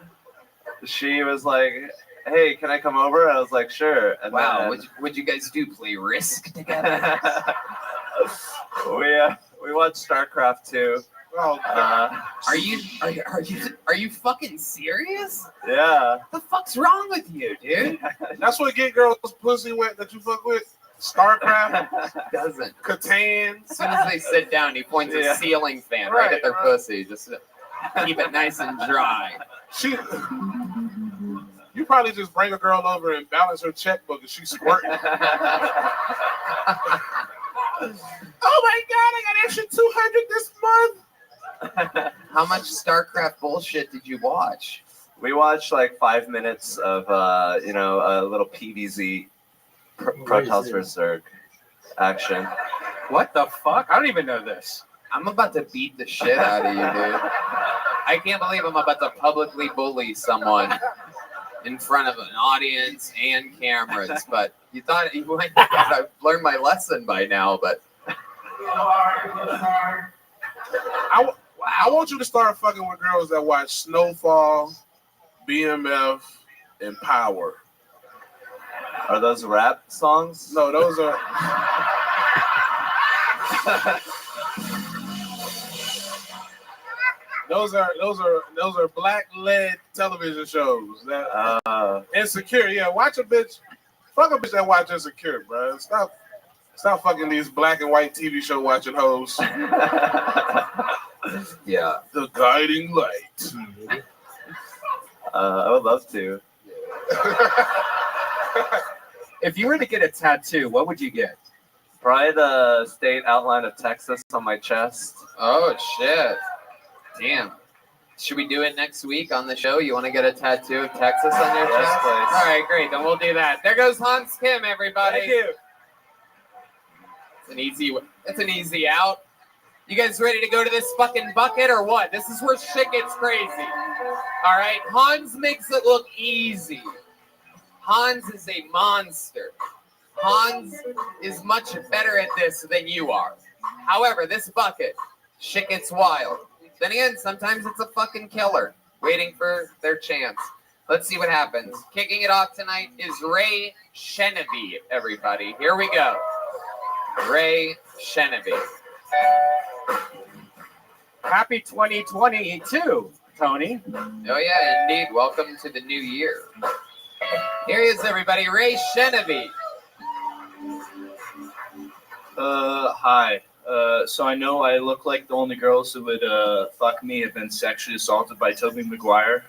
She was like, hey, can I come over? I was like, sure. And wow, then, what'd you guys do? Play Risk together? we watched StarCraft 2. Oh, are you fucking serious? Yeah. What the fuck's wrong with you, dude? That's what get girls pussy wet that you fuck with. StarCraft doesn't. Catan. As soon as they sit down, he points a ceiling fan right at their pussy, just to keep it nice and dry. You probably just bring a girl over and balance her checkbook and she's squirting. Oh my God, I got extra 200 this month. How much StarCraft bullshit did you watch? We watched like 5 minutes of, a little PVZ, Protoss Berserk action. What the fuck? I don't even know this. I'm about to beat the shit out of you, dude. I can't believe I'm about to publicly bully someone in front of an audience and cameras, but you thought you might think I've learned my lesson by now, but I want you to start fucking with girls that watch Snowfall, BMF, and Power. Are those rap songs? No, those are. Those are black-led television shows. That Insecure, yeah. Watch a bitch, fuck a bitch that watch Insecure, bro. Stop fucking these black and white TV show watching hoes. Yeah. The guiding light. I would love to. If you were to get a tattoo, what would you get? Probably the state outline of Texas on my chest. Oh shit! Damn. Should we do it next week on the show? You want to get a tattoo of Texas on your Yes, chest? please. All right, great. Then we'll do that. There goes Hans Kim, everybody. Thank you. It's an easy out. You guys ready to go to this fucking bucket or what? This is where shit gets crazy. All right, Hans makes it look easy. Hans is a monster. Hans is much better at this than you are. However, this bucket, shit gets wild. Then again, sometimes it's a fucking killer waiting for their chance. Let's see what happens. Kicking it off tonight is Ray Sheneby, everybody. Here we go. Ray Sheneby. Happy 2022, Tony. Oh yeah, indeed. Welcome to the new year. Here he is, everybody. Ray Sheneby. Hi. So I know I look like the only girls who would fuck me have been sexually assaulted by Tobey Maguire.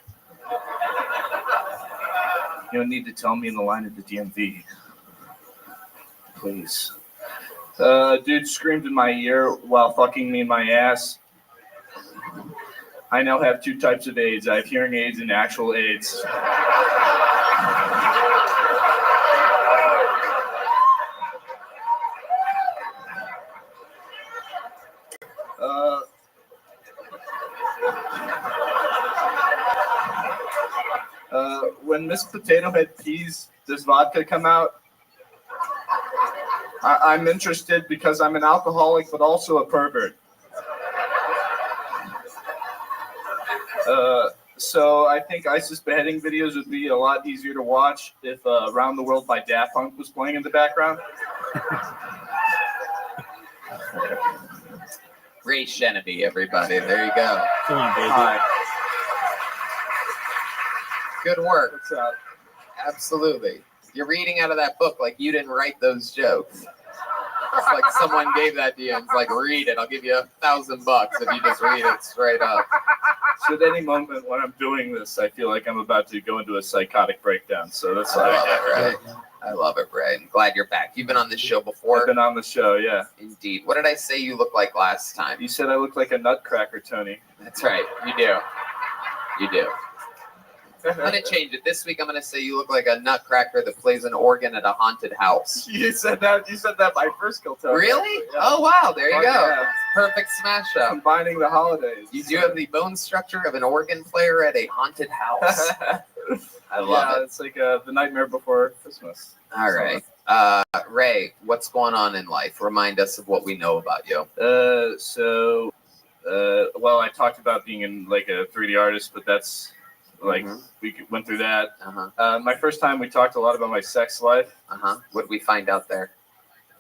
You don't need to tell me in the line at the DMV. Please. Dude screamed in my ear while fucking me in my ass. I now have 2 types of AIDS. I have hearing aids and actual AIDS. When Miss Potato Head pees, does vodka come out? I'm interested because I'm an alcoholic, but also a pervert. So I think ISIS beheading videos would be a lot easier to watch if Around the World by Daft Punk was playing in the background. Ray Sheneby, everybody. There you go. Come on, baby. Hi. Good work. What's up? Absolutely. You're reading out of that book like you didn't write those jokes. It's like someone gave that to you and it's like, read it. I'll give you $1,000 if you just read it straight up. So at any moment when I'm doing this, I feel like I'm about to go into a psychotic breakdown. So that's I love it, Ray. I love it, Ray. I'm glad you're back. You've been on this show before. I've been on the show, yeah. Indeed. What did I say you looked like last time? You said I look like a nutcracker, Tony. That's right. You do. You do. I'm going to change it. This week I'm going to say you look like a nutcracker that plays an organ at a haunted house. You said that my first kill, Tony. Really? Yeah. Oh, wow. There you go. Yeah. Perfect smash up. Combining the holidays. You do have the bone structure of an organ player at a haunted house. I love it. It's like the Nightmare Before Christmas. All right. Ray, what's going on in life? Remind us of what we know about you. Well, I talked about being in like a 3D artist, but that's like we went through that. My first time, we talked a lot about my sex life. What did we find out there?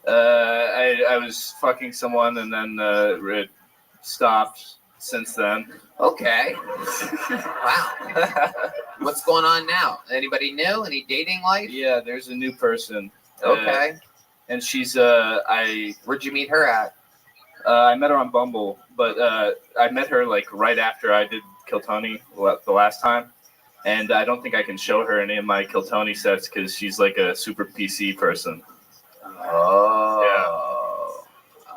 I was fucking someone and then it stopped since then. Okay. Wow. What's going on now? Anybody new? Any dating life? Yeah, there's a new person. Okay. And she's Where'd you meet her at? I met her on Bumble, but I met her like right after I did Kill Tony the last time. And I don't think I can show her any of my Kill Tony sets because she's like a super PC person. Oh.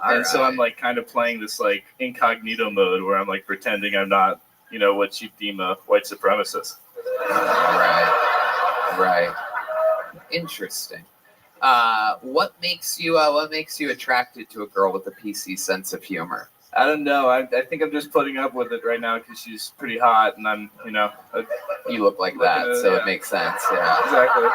Yeah. And so I'm like kind of playing this like incognito mode where I'm like pretending I'm not, what you deem a white supremacist. Right. Interesting. What makes you attracted to a girl with a PC sense of humor? I don't know. I think I'm just putting up with it right now because she's pretty hot, and I'm, you look like that, so it makes sense. Yeah, exactly.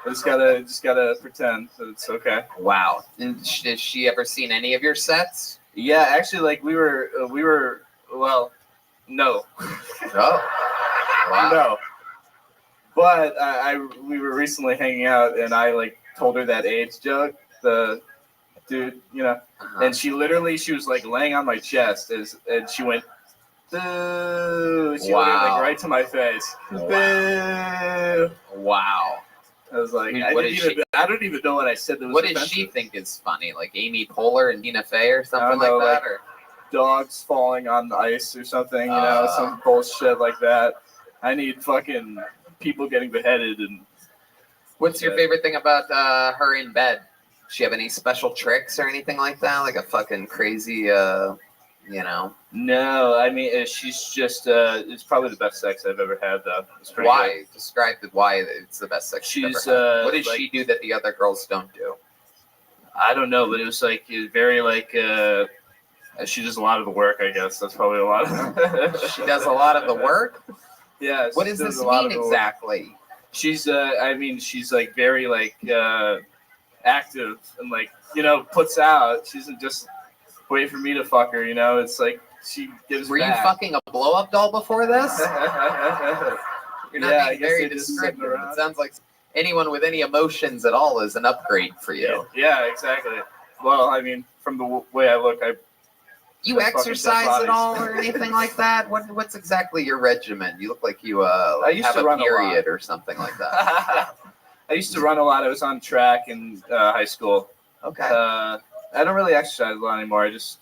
I just gotta pretend that it's okay. Wow. And has she ever seen any of your sets? Yeah, actually, like we were. Well, no. Oh. Wow. No. But we were recently hanging out, and I like told her that AIDS joke. The dude, and she was like laying on my chest and she went, boo. She went like right to my face. Wow. Boo. Wow. I was like, I don't even know what I said. That was what does offensive. she think is funny? Like Amy Poehler and Tina Fey or something like that? Or dogs falling on the ice or something, some bullshit like that. I need fucking people getting beheaded. And what's your favorite thing about her in bed? She have any special tricks or anything like that? Like a fucking crazy, No, I mean she's just. It's probably the best sex I've ever had, though. It's pretty Why? good. Describe why it's the best sex you've She's, ever had. What does like- she do that the other girls don't do? I don't know, but it was like very like. She does a lot of the work, I guess. That's probably a lot of. She does a lot of the work? Yeah. What she does does this a lot mean of the work. exactly? She's. I mean, she's like very like active and like puts out. She doesn't just wait for me to fuck her. It's like she gives. Were back. you fucking a blow up doll before this? You're not Yeah, I being guess very they just descriptive. sitting around. It sounds like anyone with any emotions at all is an upgrade for you. Yeah, exactly. Well, I mean, from the way I look, You I fucking exercise dead at all or anything like that? What's exactly your regimen? You look like you used have to a run a lot. period or something like that. I used to run a lot. I was on track in high school. Okay. I don't really exercise a lot anymore. I just,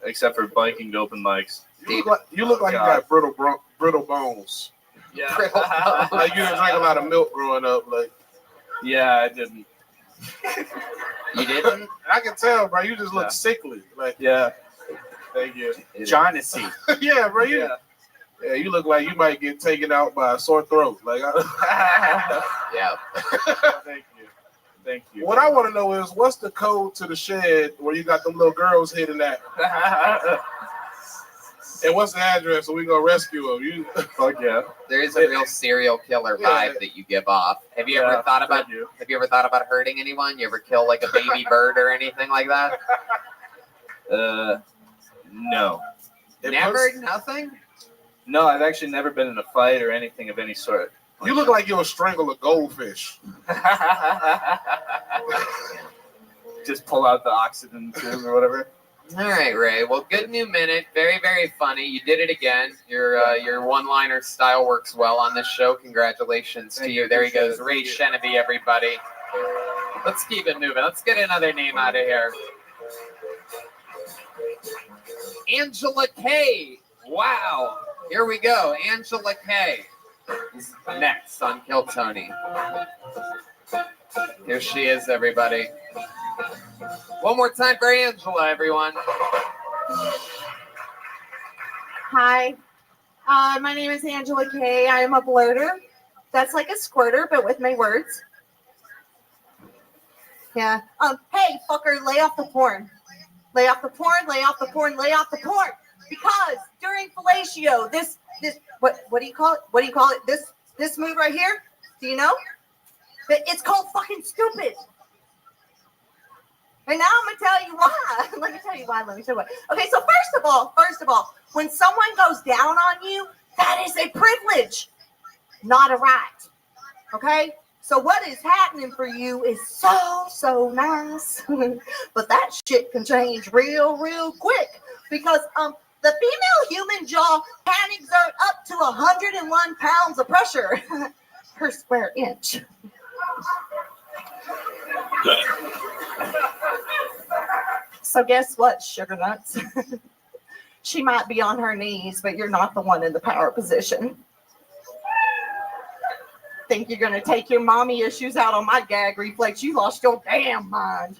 except for biking to open mics. You look like you got brittle bones. Yeah. Like you didn't drink a lot of milk growing up. Like. Yeah, I didn't. You didn't? I can tell, bro. You just look sickly. Like. Yeah. Thank you. Jaundicy. Yeah, bro. Yeah, you look like you might get taken out by a sore throat. Like. Yeah. Thank you. What I want to know is, what's the code to the shed where you got them little girls hidden at? And what's the address so we gonna rescue them? You. Fuck yeah. There is a real serial killer vibe that you give off. Have you ever thought about? Have you ever thought about hurting anyone? You ever kill like a baby bird or anything like that? No. Never. Nothing. No, I've actually never been in a fight or anything of any sort. You look like you'll strangle a goldfish. Just pull out the oxygen tube or whatever. All right, Ray. Well, good new minute. Very, very funny. You did it again. Your one-liner style works well on this show. Congratulations to you. There he goes, Ray Sheneby, everybody. Let's keep it moving. Let's get another name out of here. Angela K. Wow. Here we go. Angela K. is next on Kill Tony. Here she is, everybody. One more time for Angela, everyone. Hi, my name is Angela Kay. I am a blurter. That's like a squirter, but with my words. Yeah. Hey, fucker, lay off the porn. Lay off the porn, lay off the porn, lay off the porn. Because during fellatio, this, what do you call it? What do you call it? This move right here? Do you know? It's called fucking stupid. And now I'm gonna tell you why. Let me tell you why. Okay, so first of all, when someone goes down on you, that is a privilege, not a right. Okay? So what is happening for you is so nice. But that shit can change real quick. Because the female human jaw can exert up to 101 pounds of pressure per square inch. So guess what, sugar nuts? She might be on her knees, but you're not the one in the power position. Think you're gonna take your mommy issues out on my gag reflex? You lost your damn mind.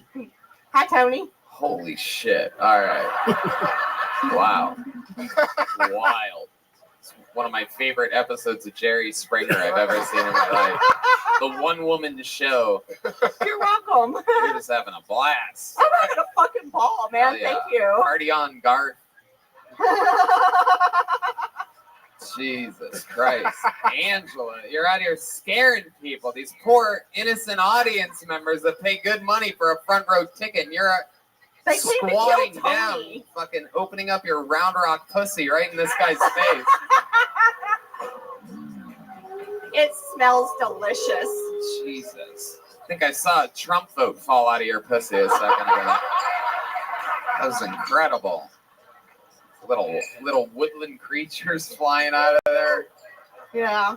Hi, Tony. Holy shit. All right. Wow. Wild. It's one of my favorite episodes of Jerry Springer I've ever seen in my life. The one woman show. You're welcome. You're just having a blast. I'm having a fucking ball, man. Yeah. Thank you. Party on, Garth. Jesus Christ. Angela, you're out here scaring people. These poor innocent audience members that pay good money for a front row ticket. And you're They came to squatting kill down, Tony. fucking opening up your round rock pussy right in this guy's face. It smells delicious. Jesus. I think I saw a Trump vote fall out of your pussy a second ago. That was incredible. Little woodland creatures flying out of there. Yeah.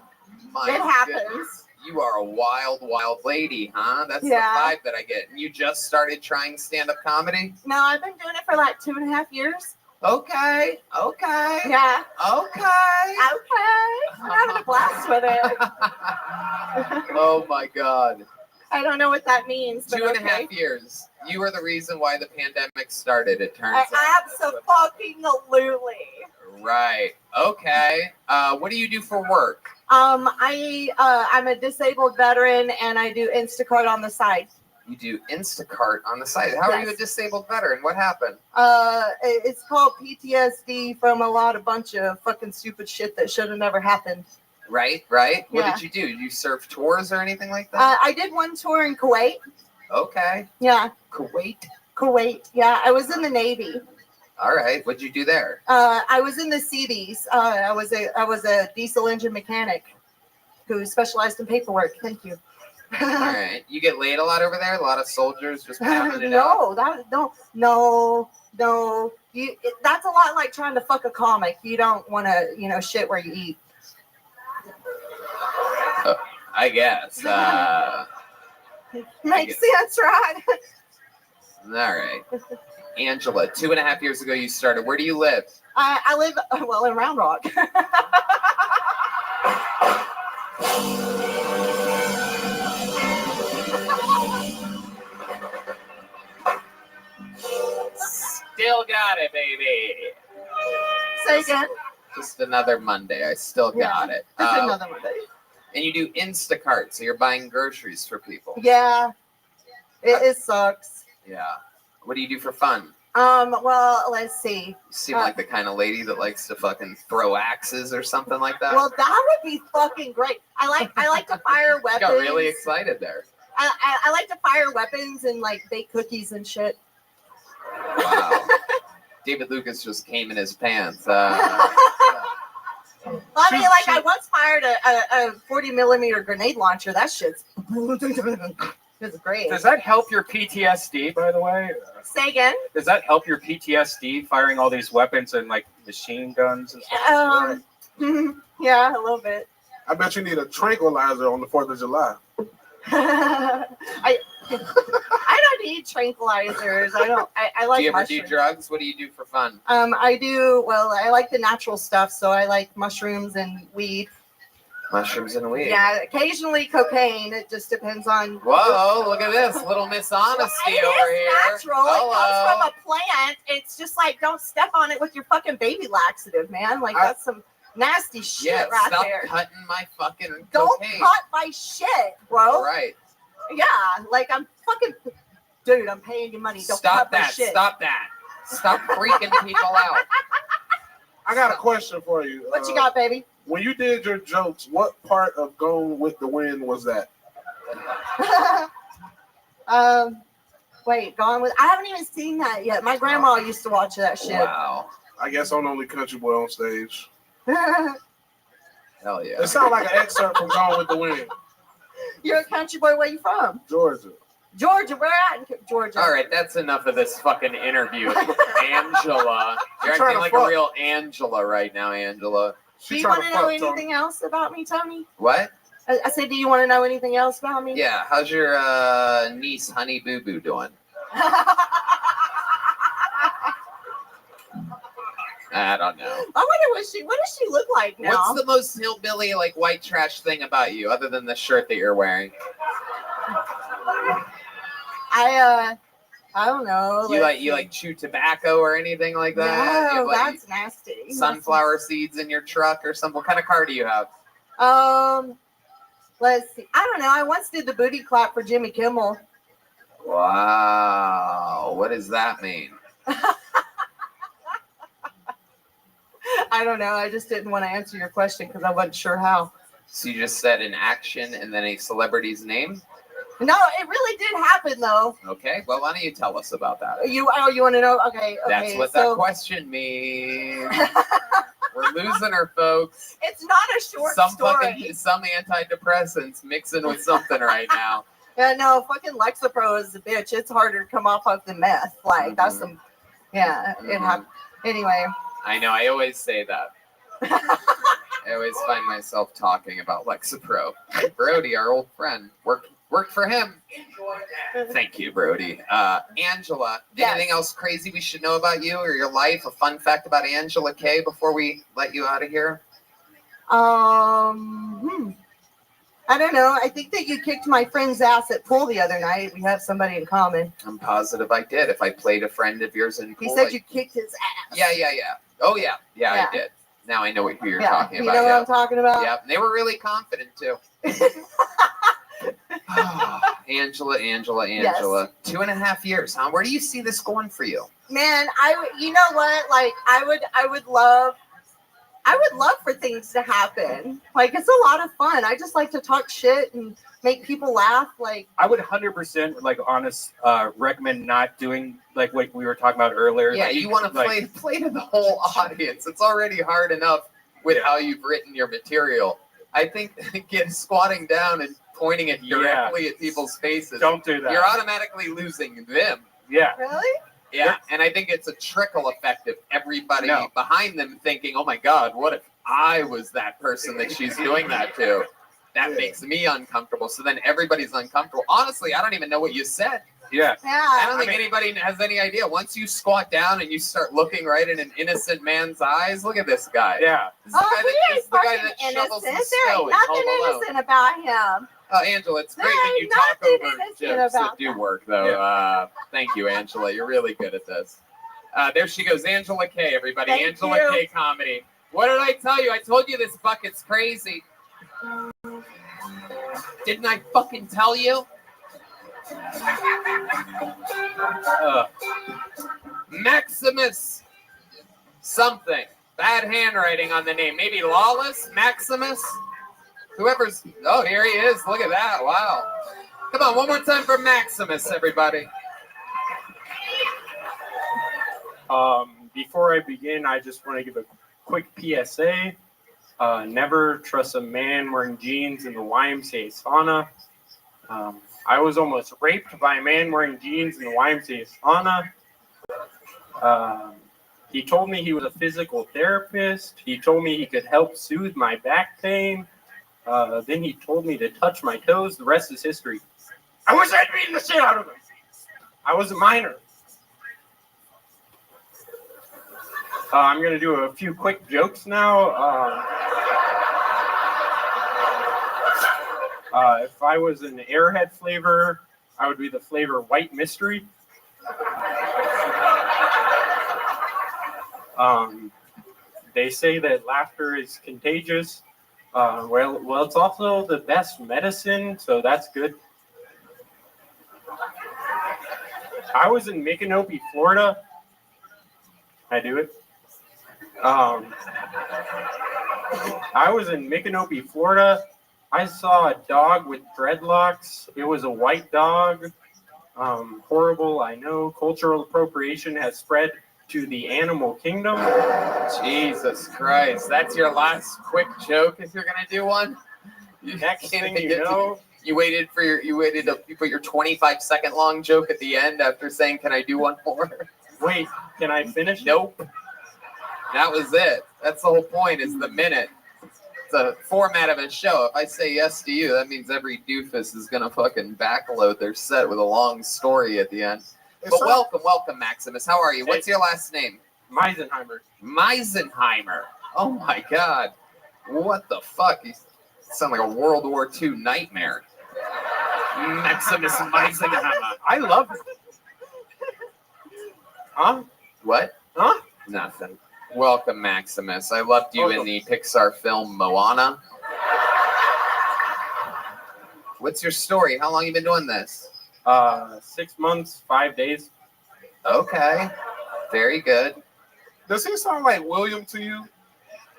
My It happens. goodness. You are a wild lady, huh? That's Yeah. the vibe that I get. And you just started trying stand-up comedy? No, I've been doing it for like 2.5 years. Okay. Yeah. Okay. I'm having a blast with it. Oh my God. I don't know what that means. But 2.5 years. You are the reason why the pandemic started, it turns out. Absolutely. Right. Okay. What do you do for work? I'm a disabled veteran and I do Instacart on the side. You do Instacart on the side. How are you a disabled veteran? What happened? It's called PTSD from a bunch of fucking stupid shit that should have never happened. Right. What Yeah. did you do? Did you serve tours or anything like that? I did one tour in Kuwait. Okay. Yeah. Kuwait. Yeah, I was in the Navy. All right. What'd you do there? I was in the Seabees. I was a diesel engine mechanic who specialized in paperwork. Thank you. All right. You get laid a lot over there? A lot of soldiers just pounding it out? No. That's a lot like trying to fuck a comic. You don't want to, shit where you eat. I guess. Makes sense, right? All right. Angela, 2.5 years ago you started. Where do you live? I live, in Round Rock. Still got it, baby. Say again? Just another Monday. I still got it. Just another Monday. And you do Instacart, so you're buying groceries for people. Yeah. It sucks. Yeah. What do you do for fun? Well, let's see. You seem like the kind of lady that likes to fucking throw axes or something like that. Well, that would be fucking great. I like to fire weapons. Got really excited there. I like to fire weapons and bake cookies and shit. Wow. David Lucas just came in his pants. I once fired a 40 millimeter grenade launcher. That shit's it's great. Does that help your PTSD, by the way? Say again? Does that help your PTSD, firing all these weapons and machine guns and stuff? Yeah, a little bit. I bet you need a tranquilizer on the 4th of July. I don't need tranquilizers. I like do you ever mushrooms. do drugs? What do you do for fun? I do, I like the natural stuff, so I like mushrooms and weed. Mushrooms and weed. Yeah, occasionally cocaine. It just depends on. Whoa, look at this. Little Miss Honesty over here. Natural. It comes from a plant. It's just don't step on it with your fucking baby laxative, man. That's some nasty shit right stop there. Cutting my fucking Don't cocaine. cut my shit, bro. Right. Yeah, I'm fucking. Dude, I'm paying you money. Don't cut my shit. Stop that. Stop freaking people out. I got a question for you. What you got, baby? When you did your jokes, what part of Gone with the Wind was that? Wait, Gone with. I haven't even seen that yet. My grandma used to watch that shit. Wow. I guess I'm the only country boy on stage. Hell yeah. It sounds like an excerpt from Gone with the Wind. You're a country boy. Where you from? Georgia. Georgia, where at in Georgia? All right, that's enough of this fucking interview. Angela. You're trying acting to like fuck. a real Angela right now, Angela. Do you want to know anything else about me, Tony? What? I said, do you want to know anything else about me? Yeah, how's your niece, Honey Boo Boo, doing? I don't know. I wonder what does she look like now? What's the most hillbilly, white trash thing about you, other than the shirt that you're wearing? I don't know. You like chew tobacco or anything like that? No, that's nasty. Sunflower seeds in your truck or something? What kind of car do you have? Let's see. I don't know. I once did the booty clap for Jimmy Kimmel. Wow. What does that mean? I don't know. I just didn't want to answer your question because I wasn't sure how. So you just said an action and then a celebrity's name? No, it really did happen though. Okay. Well, why don't you tell us about that? You want to know? Okay. That's what that question means. We're losing her, folks. It's not a short story. Some antidepressants mixing with something right now. Yeah, no, fucking Lexapro is a bitch. It's harder to come off of than meth. That's some. Yeah, it happened. Anyway. I know. I always say that. I always find myself talking about Lexapro. Brody, our old friend, worked for him. Thank you, Brody. Angela, anything else crazy we should know about you or your life? A fun fact about Angela Kay before we let you out of here? I don't know. I think that you kicked my friend's ass at pool the other night. We have somebody in common. I'm positive I did. If I played a friend of yours in He pool, said you kicked his ass. Yeah. Oh yeah, Yeah. I did. Now I know who you're Yeah, talking you about. know what yeah. I'm talking about? Yep, and they were really confident too. Angela. Yes. 2.5 years, huh? Where do you see this going for you? Man, you know what? Like, I would love for things to happen. Like, it's a lot of fun. I just like to talk shit and make people laugh. Like, I would 100% recommend not doing like what we were talking about earlier. Yeah, Like, you want to play to the whole audience. It's already hard enough with how you've written your material. I think squatting down and pointing it directly at people's faces. Don't do that. You're automatically losing them. Yeah. Really? Yeah, and I think it's a trickle effect of everybody behind them thinking, "Oh my God, what if I was that person that she's doing that to?" That makes me uncomfortable. So then everybody's uncomfortable. Honestly, I don't even know what you said. Yeah. I don't think anybody has any idea. Once you squat down and you start looking right in an innocent man's eyes, look at this guy. Yeah. This is He ain't the guy fucking that shovels the innocent. There snow ain't in nothing Home Alone. innocent about him. Angela, it's great There that you ain't talk nothing over innocent jokes that about do work, though. Thank you, Angela. You're really good at this. There she goes, Angela K, everybody. Thank Angela you. K comedy. What did I tell you? I told you this bucket's crazy. Didn't I fucking tell you? Maximus something. Bad handwriting on the name. Maybe Lawless? Maximus? Whoever's... Oh, here he is. Look at that. Wow. Come on, one more time for Maximus, everybody. Before I begin, I just want to give a quick PSA. Never trust a man wearing jeans in the YMCA sauna. I was almost raped by a man wearing jeans in the YMCA sauna. He told me he was a physical therapist. He told me he could help soothe my back pain. Then he told me to touch my toes. The rest is history. I wish I'd beaten the shit out of him. I was a minor. I'm going to do a few quick jokes now. If I was an Airhead flavor, I would be the flavor White Mystery. They say that laughter is contagious. Well, it's also the best medicine, so that's good. I was in Micanopy, Florida. I do it. I was in Micanopy, Florida. I saw a dog with dreadlocks. It was a white dog. Horrible, I know. Cultural appropriation has spread to the animal kingdom. Jesus Christ. That's your last quick joke if you're going to do one? Next thing you know... You put your 25-second long joke at the end after saying, "Can I do one more?" Wait, can I finish? Nope. That was it. That's the whole point, is the minute. It's a format of a show. If I say yes to you, that means every doofus is going to fucking backload their set with a long story at the end. But welcome, Maximus. How are you? What's your last name? Meisenheimer. Meisenheimer. Oh my God. What the fuck? You sound like a World War II nightmare. Maximus Meisenheimer. I love it. Huh? What? Huh? Nothing. Welcome, Maximus. I loved you in the Pixar film Moana. What's your story? How long you been doing this? 6 months, 5 days. Okay. Very good. Does he sound like William to you?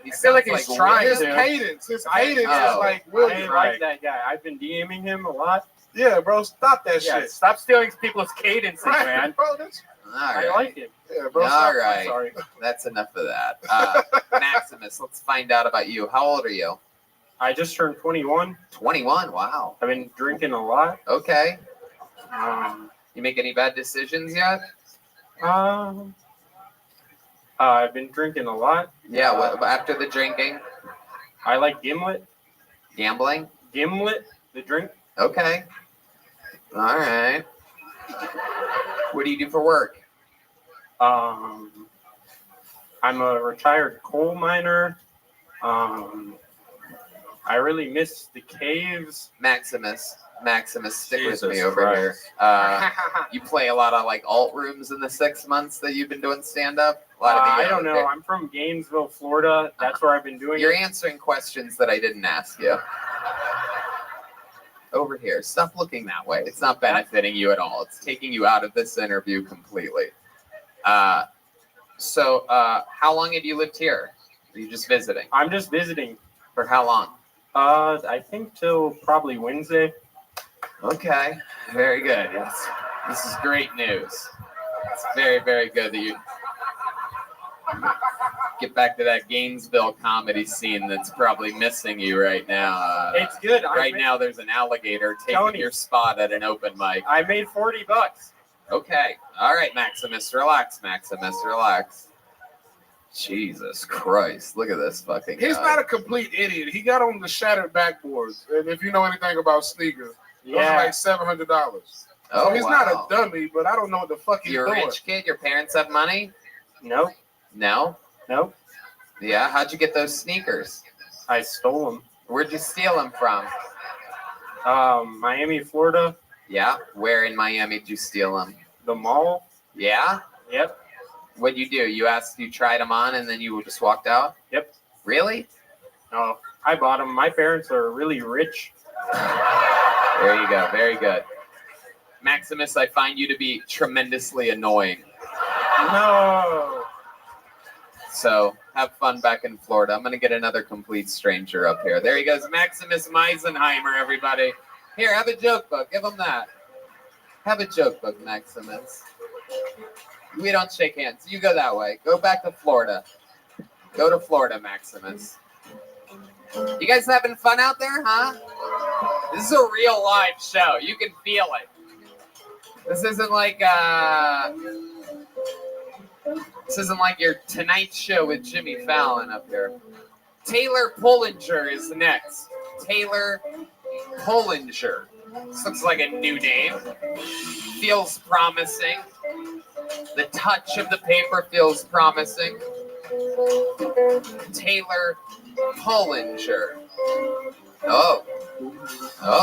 He feel like he's trying his to. cadence. His cadence is like I William. ain't like that guy. I've been DMing him a lot. Yeah, bro, stop that shit. Stop stealing people's cadences, Right, man. bro, that's... All right. I like it. Yeah, bro. All right. Sorry. That's enough of that. Maximus, let's find out about you. How old are you? I just turned 21. 21. Wow. I've been drinking a lot. Okay. You make any bad decisions yet? I've been drinking a lot. Yeah. What after the drinking? I like Gimlet. Gambling. Gimlet, the drink. Okay. All right. What do you do for work? I'm a retired coal miner. I I really miss the caves. Maximus, stick with me Jesus over Christ. here. You play a lot of like alt rooms in the 6 months that you've been doing stand up. A lot of the, I don't know. I'm from Gainesville, Florida. That's where I've been doing You're it. answering questions that I didn't ask you. Over here. Stop looking that way. It's not benefiting you at all. It's taking you out of this interview completely. So, how long have you lived here? Are you just visiting? I'm just visiting. For how long? I think till probably Wednesday. Okay. Very good. Yes. This is great news. It's very, very good that you get back to that Gainesville comedy scene that's probably missing you right now. It's good. Right now, there's an alligator taking Tony. your spot at an open mic. I made $40. Okay. All right, Maximus. Relax, Maximus. Relax. Jesus Christ. Look at this fucking He's guy. not a complete idiot. He got on the shattered backboards. And if you know anything about sneakers, those are Yeah. like $700. Oh, So he's wow. not a dummy, but I don't know what the fuck he's You're a doing. rich kid? Your parents have money? Nope. No? Nope. Yeah? How'd you get those sneakers? I stole them. Where'd you steal them from? Miami, Florida. Yeah? Where in Miami did you steal them? The mall. Yeah? Yep. What'd you do? You tried them on and then you just walked out? Yep. Really? No, I bought them. My parents are really rich. There you go. Very good. Maximus, I find you to be tremendously annoying. No. So have fun back in Florida. I'm going to get another complete stranger up here. There he goes. Maximus Meisenheimer, everybody. Here, have a joke book. Give him that. Have a joke book, Maximus. We don't shake hands. You go that way. Go back to Florida. Go to Florida, Maximus. You guys having fun out there, huh? This is a real live show. You can feel it. This isn't like your Tonight Show with Jimmy Fallon up here. Taylor Pullinger is next. Taylor Pullinger. This looks like a new name. Feels promising. The touch of the paper feels promising. Taylor Pullinger. Oh,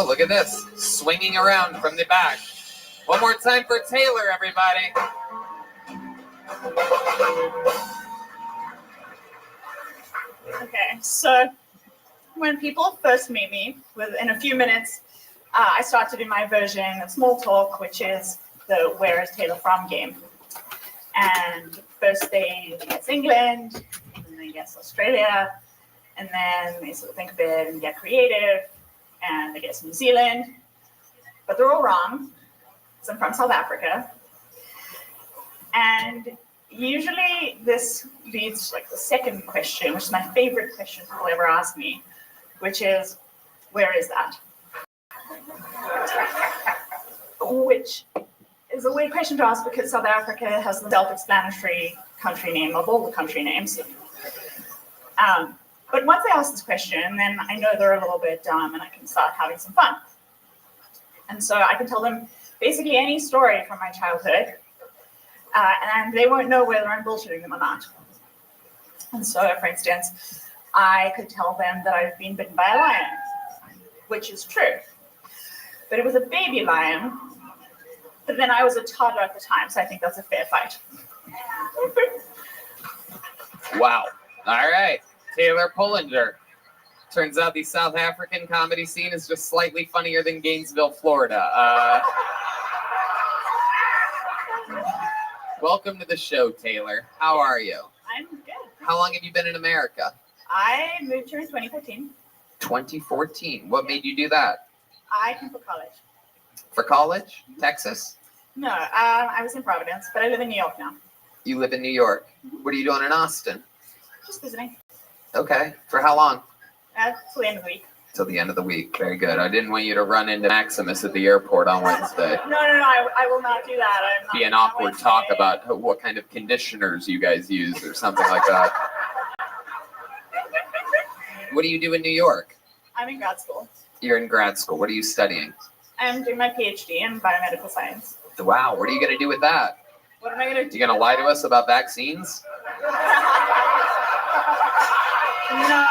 look at this. Swinging around from the back. One more time for Taylor, everybody. Okay, so when people first meet me, within a few minutes, I start to do my version of small talk, which is the "Where is Taylor from?" game. And first they guess England, and then they guess Australia, and then they sort of think a bit and get creative, and they guess New Zealand, but they're all wrong. So I'm from South Africa, and usually this leads to like the second question, which is my favorite question people ever ask me, which is, where is that? Which is a weird question to ask because South Africa has the self-explanatory country name of all the country names. But once I ask this question, then I know they're a little bit dumb and I can start having some fun. And so I can tell them basically any story from my childhood, and they won't know whether I'm bullshitting them or not. And so, for instance, I could tell them that I've been bitten by a lion, which is true. But it was a baby lion, but then I was a toddler at the time, so I think that's a fair fight. Wow. All right. Taylor Pullinger. Turns out the South African comedy scene is just slightly funnier than Gainesville, Florida. Welcome to the show, Taylor. How are you? I'm good. How long have you been in America? I moved here in 2014. 2014. What made you do that? I came for college. For college? Texas? No, I was in Providence, but I live in New York now. You live in New York. What are you doing in Austin? Just visiting. Okay. For how long? Till the end of the week. Till the end of the week. Very good. I didn't want you to run into Maximus at the airport on Wednesday. No, I will not do that. I'm not Be an awkward talk about what kind of conditioners you guys use or something like that. What do you do in New York? I'm in grad school. You're in grad school. What are you studying? I'm doing my PhD in biomedical science. Wow. What are you going to do with that? What am I going to do? You going to lie to us about vaccines? No.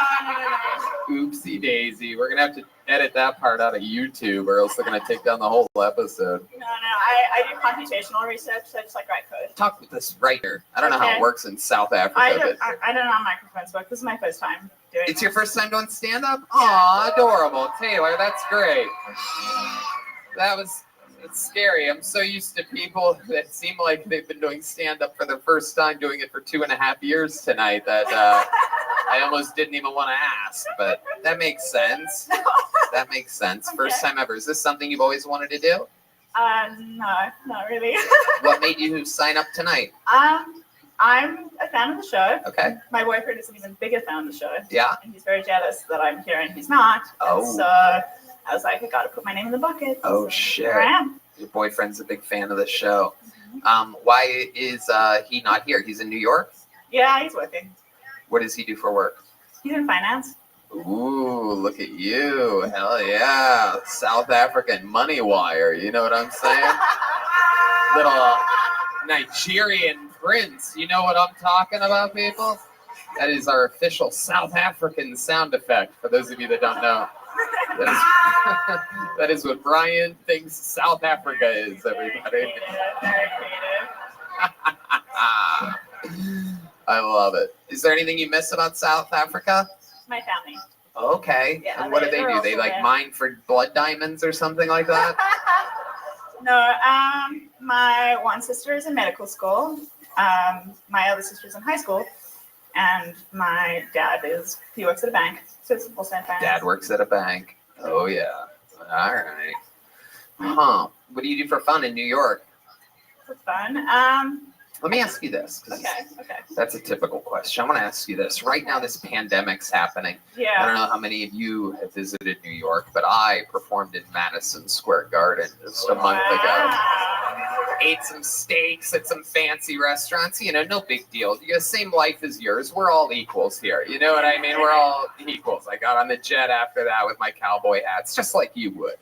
Oopsie daisy. We're gonna have to edit that part out of YouTube, or else they're gonna take down the whole episode. No, I do computational research, so I just like write code. Talk with this writer. I don't know how Okay. it works in South Africa, I but don't know how microphones work. This is my first time doing it's your first time doing stand-up? Aw, adorable. Taylor, that's great. It's scary. I'm so used to people that seem like they've been doing stand-up for the first time, doing it for 2.5 years tonight, that I almost didn't even want to ask, but that makes sense. That makes sense. First time ever. Is this something you've always wanted to do? No, not really. What made you sign up tonight? I'm a fan of the show. Okay. My boyfriend is an even bigger fan of the show. Yeah. And he's very jealous that I'm here and he's not. Oh. And so I was like, I gotta put my name in the bucket. Oh, so shit. Here I am. Your boyfriend's a big fan of the show. Why is he not here? He's in New York? Yeah, he's working. What does he do for work? He's in finance. Ooh, look at you. Hell yeah. South African money wire. You know what I'm saying? Little Nigerian prince. You know what I'm talking about, people? That is our official South African sound effect, for those of you that don't know. That is what Brian thinks South Africa is, everybody. I love it. Is there anything you miss about South Africa? My family. Okay. Yeah, And what do they they're do? They also like there. mine for blood diamonds or something like that? No, my one sister is in medical school. My other sister's in high school. And my dad he works at a bank. So it's full-time finance. Dad works at a bank. Oh, yeah. All right. Huh. What do you do for fun in New York? It's fun. Let me ask you this. 'Cause Okay. that's a typical question. I want to ask you this. Right now, this pandemic's happening. Yeah. I don't know how many of you have visited New York, but I performed in Madison Square Garden just a month ago. Ate some steaks at some fancy restaurants. You know, no big deal. You got the same life as yours. We're all equals here. You know what I mean? We're all equals. I got on the jet after that with my cowboy hats, just like you would.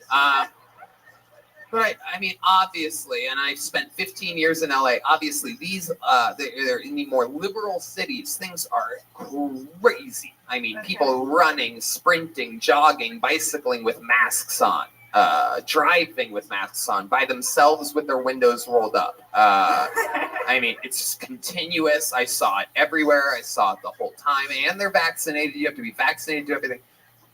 But I mean, obviously, and I've spent 15 years in LA. Obviously, these they're in the more liberal cities. Things are crazy. I mean, people running, sprinting, jogging, bicycling with masks on, driving with masks on, by themselves with their windows rolled up. I mean, it's just continuous. I saw it everywhere. I saw it the whole time. And they're vaccinated. You have to be vaccinated to do everything.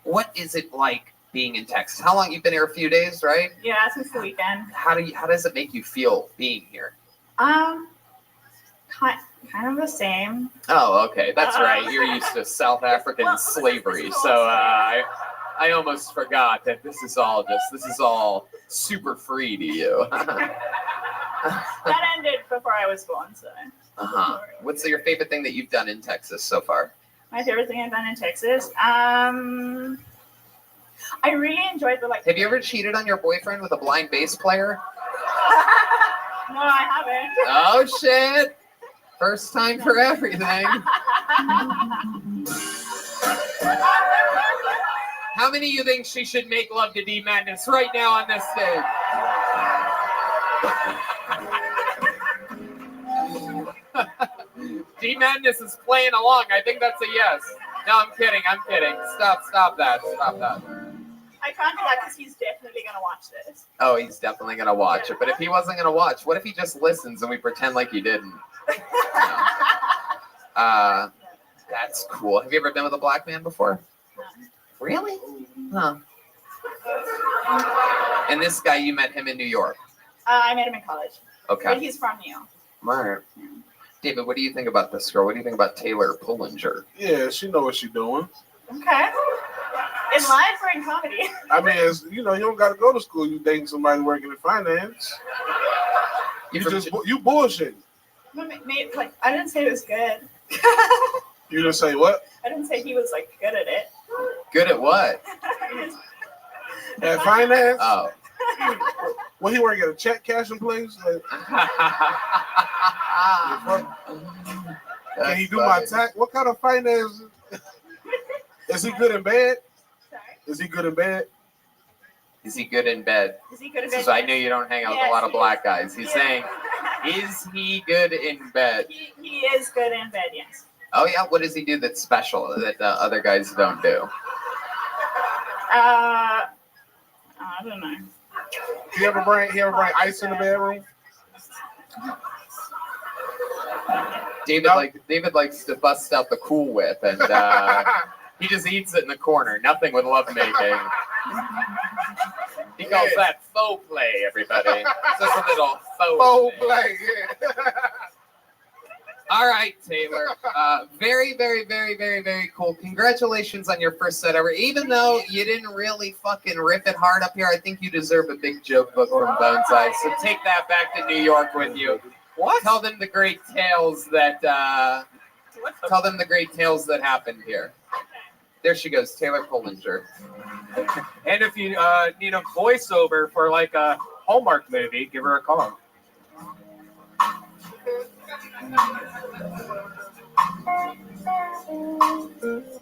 What is it like being in Texas? How long? You've been here a few days, right? Yeah, since the weekend. How does it make you feel being here? Kind of the same. Oh, okay, that's right. You're used to South African slavery, so I almost forgot that this is all super free to you. That ended before I was born, so. What's your favorite thing that you've done in Texas so far? My favorite thing I've done in Texas. I really enjoyed the Have you ever cheated on your boyfriend with a blind bass player? No, I haven't. Oh shit! First time for everything. How many of you think she should make love to D Madness right now on this stage? D Madness is playing along. I think that's a yes. No, I'm kidding. Stop that. I can't do that because he's definitely going to watch this. Oh, he's definitely going to watch it. But if he wasn't going to watch, what if he just listens and we pretend like he didn't? That's cool. Have you ever been with a black man before? No. Really? Huh. And this guy, you met him in New York? I met him in college. Okay. But he's from New York. All right. David, what do you think about this girl? What do you think about Taylor Pullinger? Yeah, she know what she's doing. Okay. In life or in comedy? I mean, you don't got to go to school. You dating somebody working in finance. You bullshit. Like, I didn't say it was good. You just say what? I didn't say he was like good at it. Good at what? At finance? Oh. Well, he work at a check cashing place. Like, can he do my tax? What kind of finance? Is he good in bed? Sorry? Is he good in bed? Is he good in bed? Is he good in bed? So I know you don't hang out with a lot of black guys. He's saying, is he good in bed? He is good in bed, yes. Oh yeah, what does he do that's special that other guys don't do? I don't know. You ever bring ice in the bedroom? David likes to bust out the Cool Whip, and he just eats it in the corner. Nothing with lovemaking. He calls that faux play, everybody. It's just a little faux play. Yeah. All right, Taylor. Very, very, very, very, very cool. Congratulations on your first set ever. Even though you didn't really fucking rip it hard up here, I think you deserve a big joke book from Boneseye. So take that back to New York with you. What? Tell them the great tales that happened here. There she goes, Taylor Pollinger. And if you need a voiceover for like a Hallmark movie, give her a call.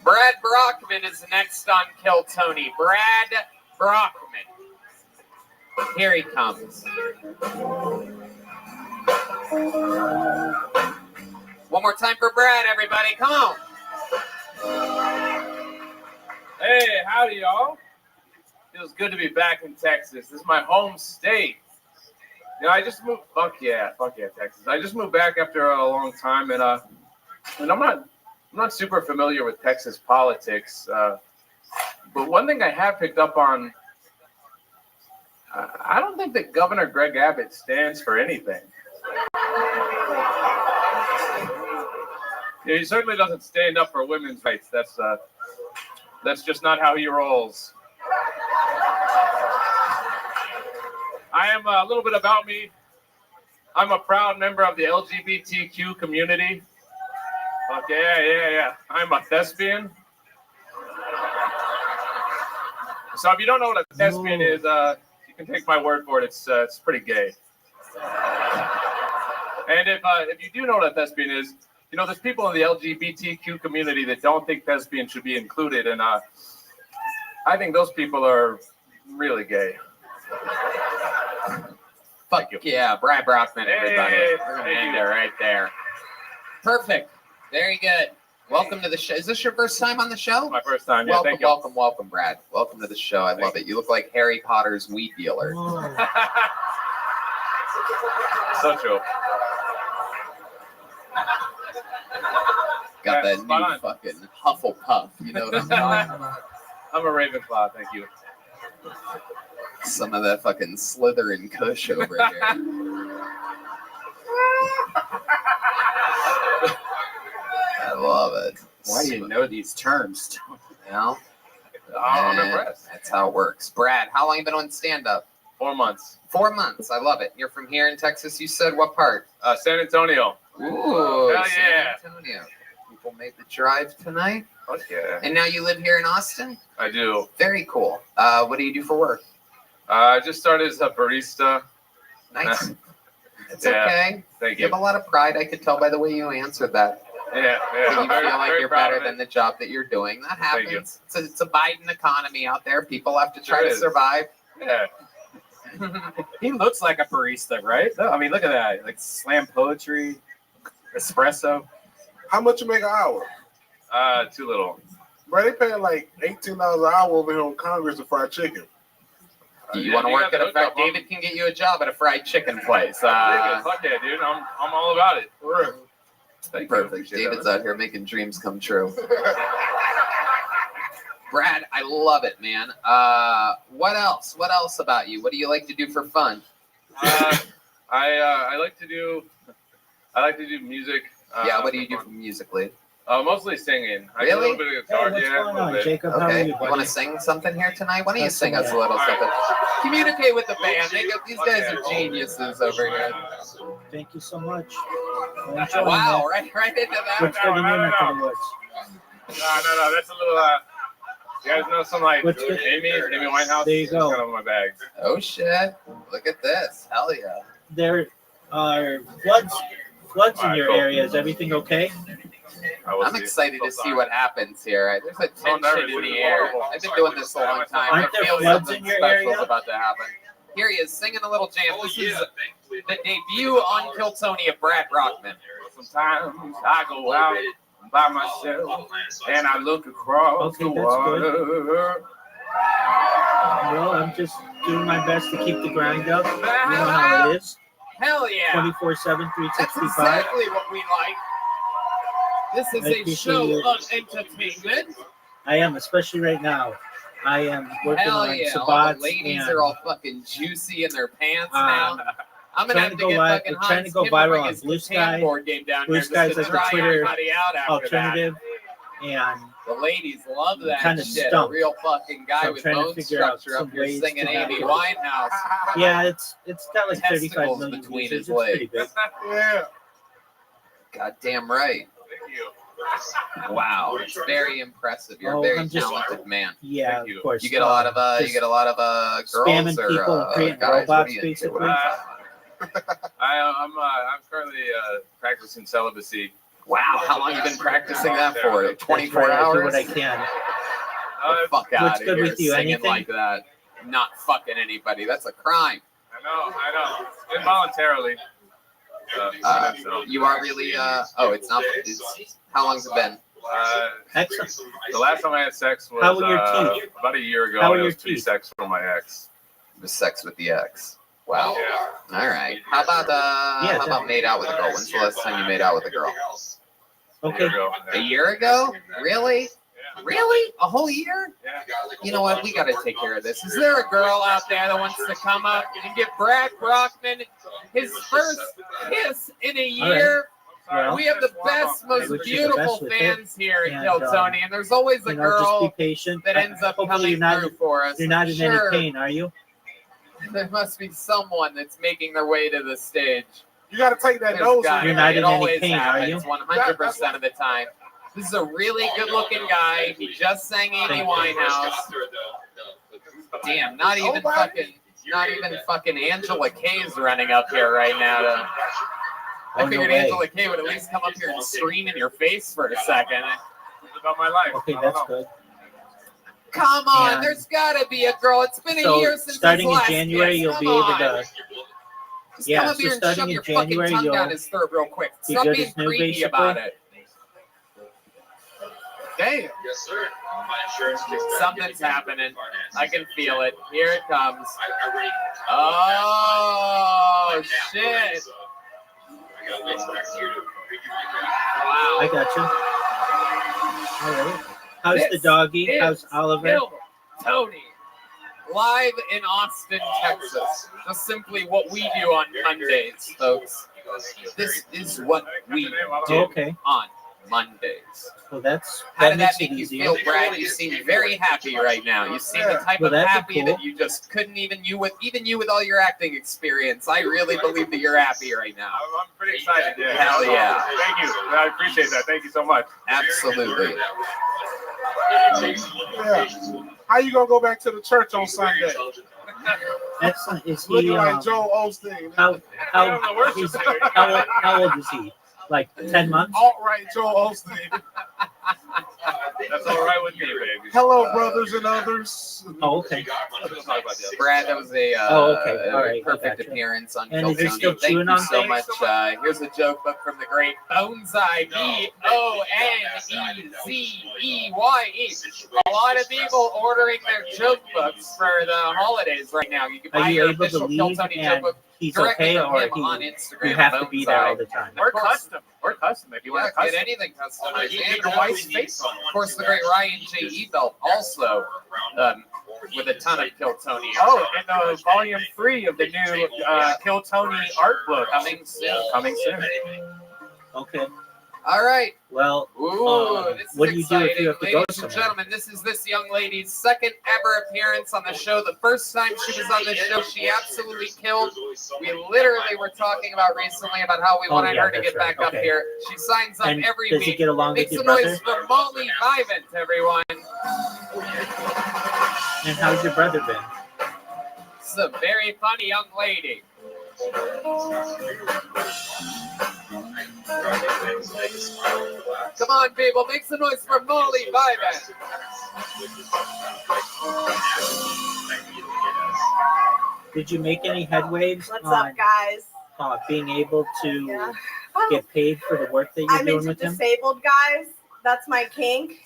Brad Brockman is next on Kill Tony. Brad Brockman. Here he comes. One more time for Brad, everybody. Come on. Hey, howdy, y'all. Feels good to be back in Texas. This is my home state. You know, I just moved. Fuck yeah, Texas. I just moved back after a long time, and I'm not super familiar with Texas politics. But one thing I have picked up on, I don't think that Governor Greg Abbott stands for anything. Yeah, he certainly doesn't stand up for women's rights. That's just not how he rolls. I am a little bit about me. I'm a proud member of the LGBTQ community. Okay, yeah. I'm a thespian. So if you don't know what a thespian is, you can take my word for it. It's pretty gay. And if you do know what a thespian is, you know, there's people in the LGBTQ community that don't think thespians should be included, and I think those people are really gay. Fuck yeah, Brad Brockman, everybody. Hey, we're gonna end it right there. Perfect. Very good. Welcome to the show. Is this your first time on the show? My first time. Yeah, welcome, thank you. welcome, Brad. Welcome to the show. I love it. You look like Harry Potter's weed dealer. So true. Got that new fucking Hufflepuff. You know what I'm talking about? I'm a Ravenclaw, thank you. Some of that fucking Slytherin Kush over here. I love it. Why do you know these terms? Well, I'm impressed. That's how it works. Brad, how long have you been on stand-up? 4 months. 4 months. I love it. You're from here in Texas, you said. What part? San Antonio. Ooh, hell yeah. San Antonio. People made the drive tonight. Fuck yeah. And now you live here in Austin? I do. Very cool. What do you do for work? I just started as a barista. Nice. It's Yeah. okay. Thank You have a lot of pride. I could tell by the way you answered that. Yeah. That you Very- feel like very you're proud better of it. than the job that you're doing. That Thank you. happens. It's a Biden economy out there. People have to try Sure to is. survive. Yeah. He looks like a barista, right? No, I mean, look at that. Like slam poetry, espresso. How much you make an hour? Too little. Bro, they paying like $18 an hour over here on Congress for fried chicken. Do you Yeah, want to you work got at the a fried? hookup, huh? David can get you a job at a fried chicken place. Fuck yeah, dude. I'm all about it. Thank you. Perfect. Appreciate David's that. out here making dreams come true. Brad, I love it, man. What else? What else about you? What do you like to do for fun? I like to do music. Yeah, what do you do for musically? Mostly singing. I do a Really? little bit of guitar. Yeah, a little bit. Okay. You want to sing something here tonight? Why don't you sing us a little something? Communicate with the band. These guys are geniuses over here. Thank you so much. Wow, right into that. What's getting in at the woods? No. That's a little. You guys know some like What's good? Amy Winehouse? There you go. That's kind of my bag. Oh shit! Look at this. Hell yeah. There are floods in your area. Is everything okay? I'm excited to see what happens here. There's a tension in the air. I've been doing this a long time. I Aren't there feel floods something in your special area? about to happen. Here he is singing a little jam. This is the debut on Kill Tony of Brad Brockman. Sometimes I go out by myself and I look across Okay, the that's good. water. Well, I'm just doing my best to keep the grind up. You know how it is. Hell yeah. 24/7, That's 365. exactly what we like. This is I a appreciate show it. of entertainment. I am, especially right now. I am working Hell on yeah. All sabbats the ladies and are all fucking juicy in their pants now. I'm gonna have to get live, fucking trying to go Hans Kim to viral bring on his Blue Catan Sky. board game down Blue here Sky's just to like a dry Twitter everybody out after alternative, and the ladies love that kinda shit. stumped. A real fucking guy So I'm with trying to bone figure out structure up some here ways singing to Amy make it. Winehouse. Yeah, it's got like 35 Testicles million between users. his It's pretty legs. big. Yeah. Goddamn right. Wow, it's very impressive. You're a Oh, very I'm just- talented man. Yeah, of course. You get a lot of Just girls spamming or people and creating guys. What robots, are you into? basically. What are you talking about? I'm currently practicing celibacy. Wow, how long have you been practicing that for? That's 24 right, I do hours? what I can. The fuck out What's of good here with you? singing Anything? like that. Not fucking anybody. That's a crime. I know. Involuntarily. You are really, it's not, how long's it been? The last time I had sex was How were your teeth? about a year ago. How were and it your was pre-sex from my ex. The sex with the ex. Wow. Yeah. All right. How about made out with a girl? When's the last time you made out with a girl? Okay. A year ago? Really? Really? A whole year? You know what? We got to take care of this. Is there a girl out there that wants to come up and give Brad Brockman his first kiss in a year? Well, We have the best, most wish you the beautiful best with fans here at And, Kill Tony, and there's always a just girl be patient. that ends up Hopefully coming you're not, through for us. You're not I'm in sure any pain, are you? there must be someone that's making their way to the stage. You got to take that There's nose. gotta You're be. not It in any always pain, are happens, you? 100% of the time. This is a really good-looking guy. He just sang Amy Winehouse. Damn, not even fucking Angela Kay's running up here right now. I no figured way. Angela Kay would at least come up here and scream in your face for a second. It's about my life. Okay, that's good. Come on, And there's gotta be a girl. It's been a So year since starting his in last January, kiss. you'll Come be able on. to. Just Yeah, come up so here and starting shove in your January, fucking tongue you'll down his throat real quick. be Stop good being as new, creepy basically. about it. Damn. Yes, sir. My insurance kicks back. Something's happening. I can feel it. Here it comes. I already. Oh, shit. I got links back here to Wow. I got you. All right. How's the This doggy? is How's Oliver? Kill Tony. Live in Austin, Texas. Just simply what we do on Mondays, folks. This is what we do Okay. on Mondays. Well, that's How that did makes that it make you easier. feel, Brad? You seem very happy right now. You seem the type Well, of that'd be happy cool. that you just couldn't even you with all your acting experience. I really believe that you're happy right now. I'm pretty excited. Yeah. Hell yeah. Thank you. I appreciate that. Thank you so much. Absolutely. Yeah. How you gonna go back to the church on Sunday? Excellent. Is he Looking like Joel Osteen. how old is he? Like 10 months? Alt-right Joel Osteen. That's all right with me, baby. Hello, brothers and others. Oh, okay. Brad, that was a Okay. All right. perfect Gotcha. appearance on And Kill is he Tony. still Thank chewing you on so things? much. Here's a joke book from the great Bonezai, Bonezeye. A lot of people ordering their joke books for the holidays right now. You can buy Are you your able to official Kill leave Tony joke and book he's directly okay, from or him on you Instagram. have to be there all the Bonezeye. time? Or custom. Or custom if you want to Get custom. anything customized. You And need your wife's face on of course, the great Ryan J. Ebelt also with a ton of Kill Tony. Oh, and volume 3 of the new Kill Tony art book Coming soon. Coming soon. Okay. All right. Well, This what is do you do if you have to go Ladies and somewhere? gentlemen, this is this young lady's second ever appearance on the show. The first time she was on this show, she absolutely killed. We literally were talking about recently about how we wanted her to get back up Okay. here. She signs up And every does week. he get along Make with your some brother? noise for Molly Vivant, everyone. And how's your brother been? This is a very funny young lady. Come on, people, make some noise for Molly Vivant. Did you make any headwaves What's on up, guys? Being able to Yeah. get paid for the work that you're I'm doing into with him? disabled guys. That's my kink.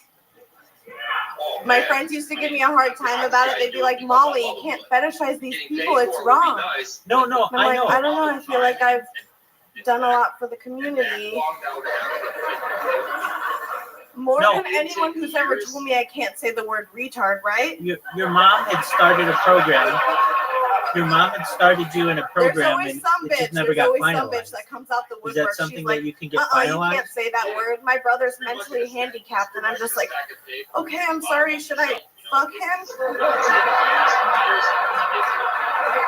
My friends used to give me a hard time about it. They'd be like, Molly, you can't fetishize these people. It's wrong. No, And I'm I like, know. I don't know. I feel like I've done a lot for the community. More than anyone who's ever told me I can't say the word retard, right? Your mom had started a program. Your mom had started you in a program, There's always and some it bitch. just never There's got always some finalized. bitch that comes out the Is woodwork. that something She's that like, you can get you finalized? can't say that word. My brother's mentally handicapped, and I'm just like, okay, I'm sorry. Should I fuck him?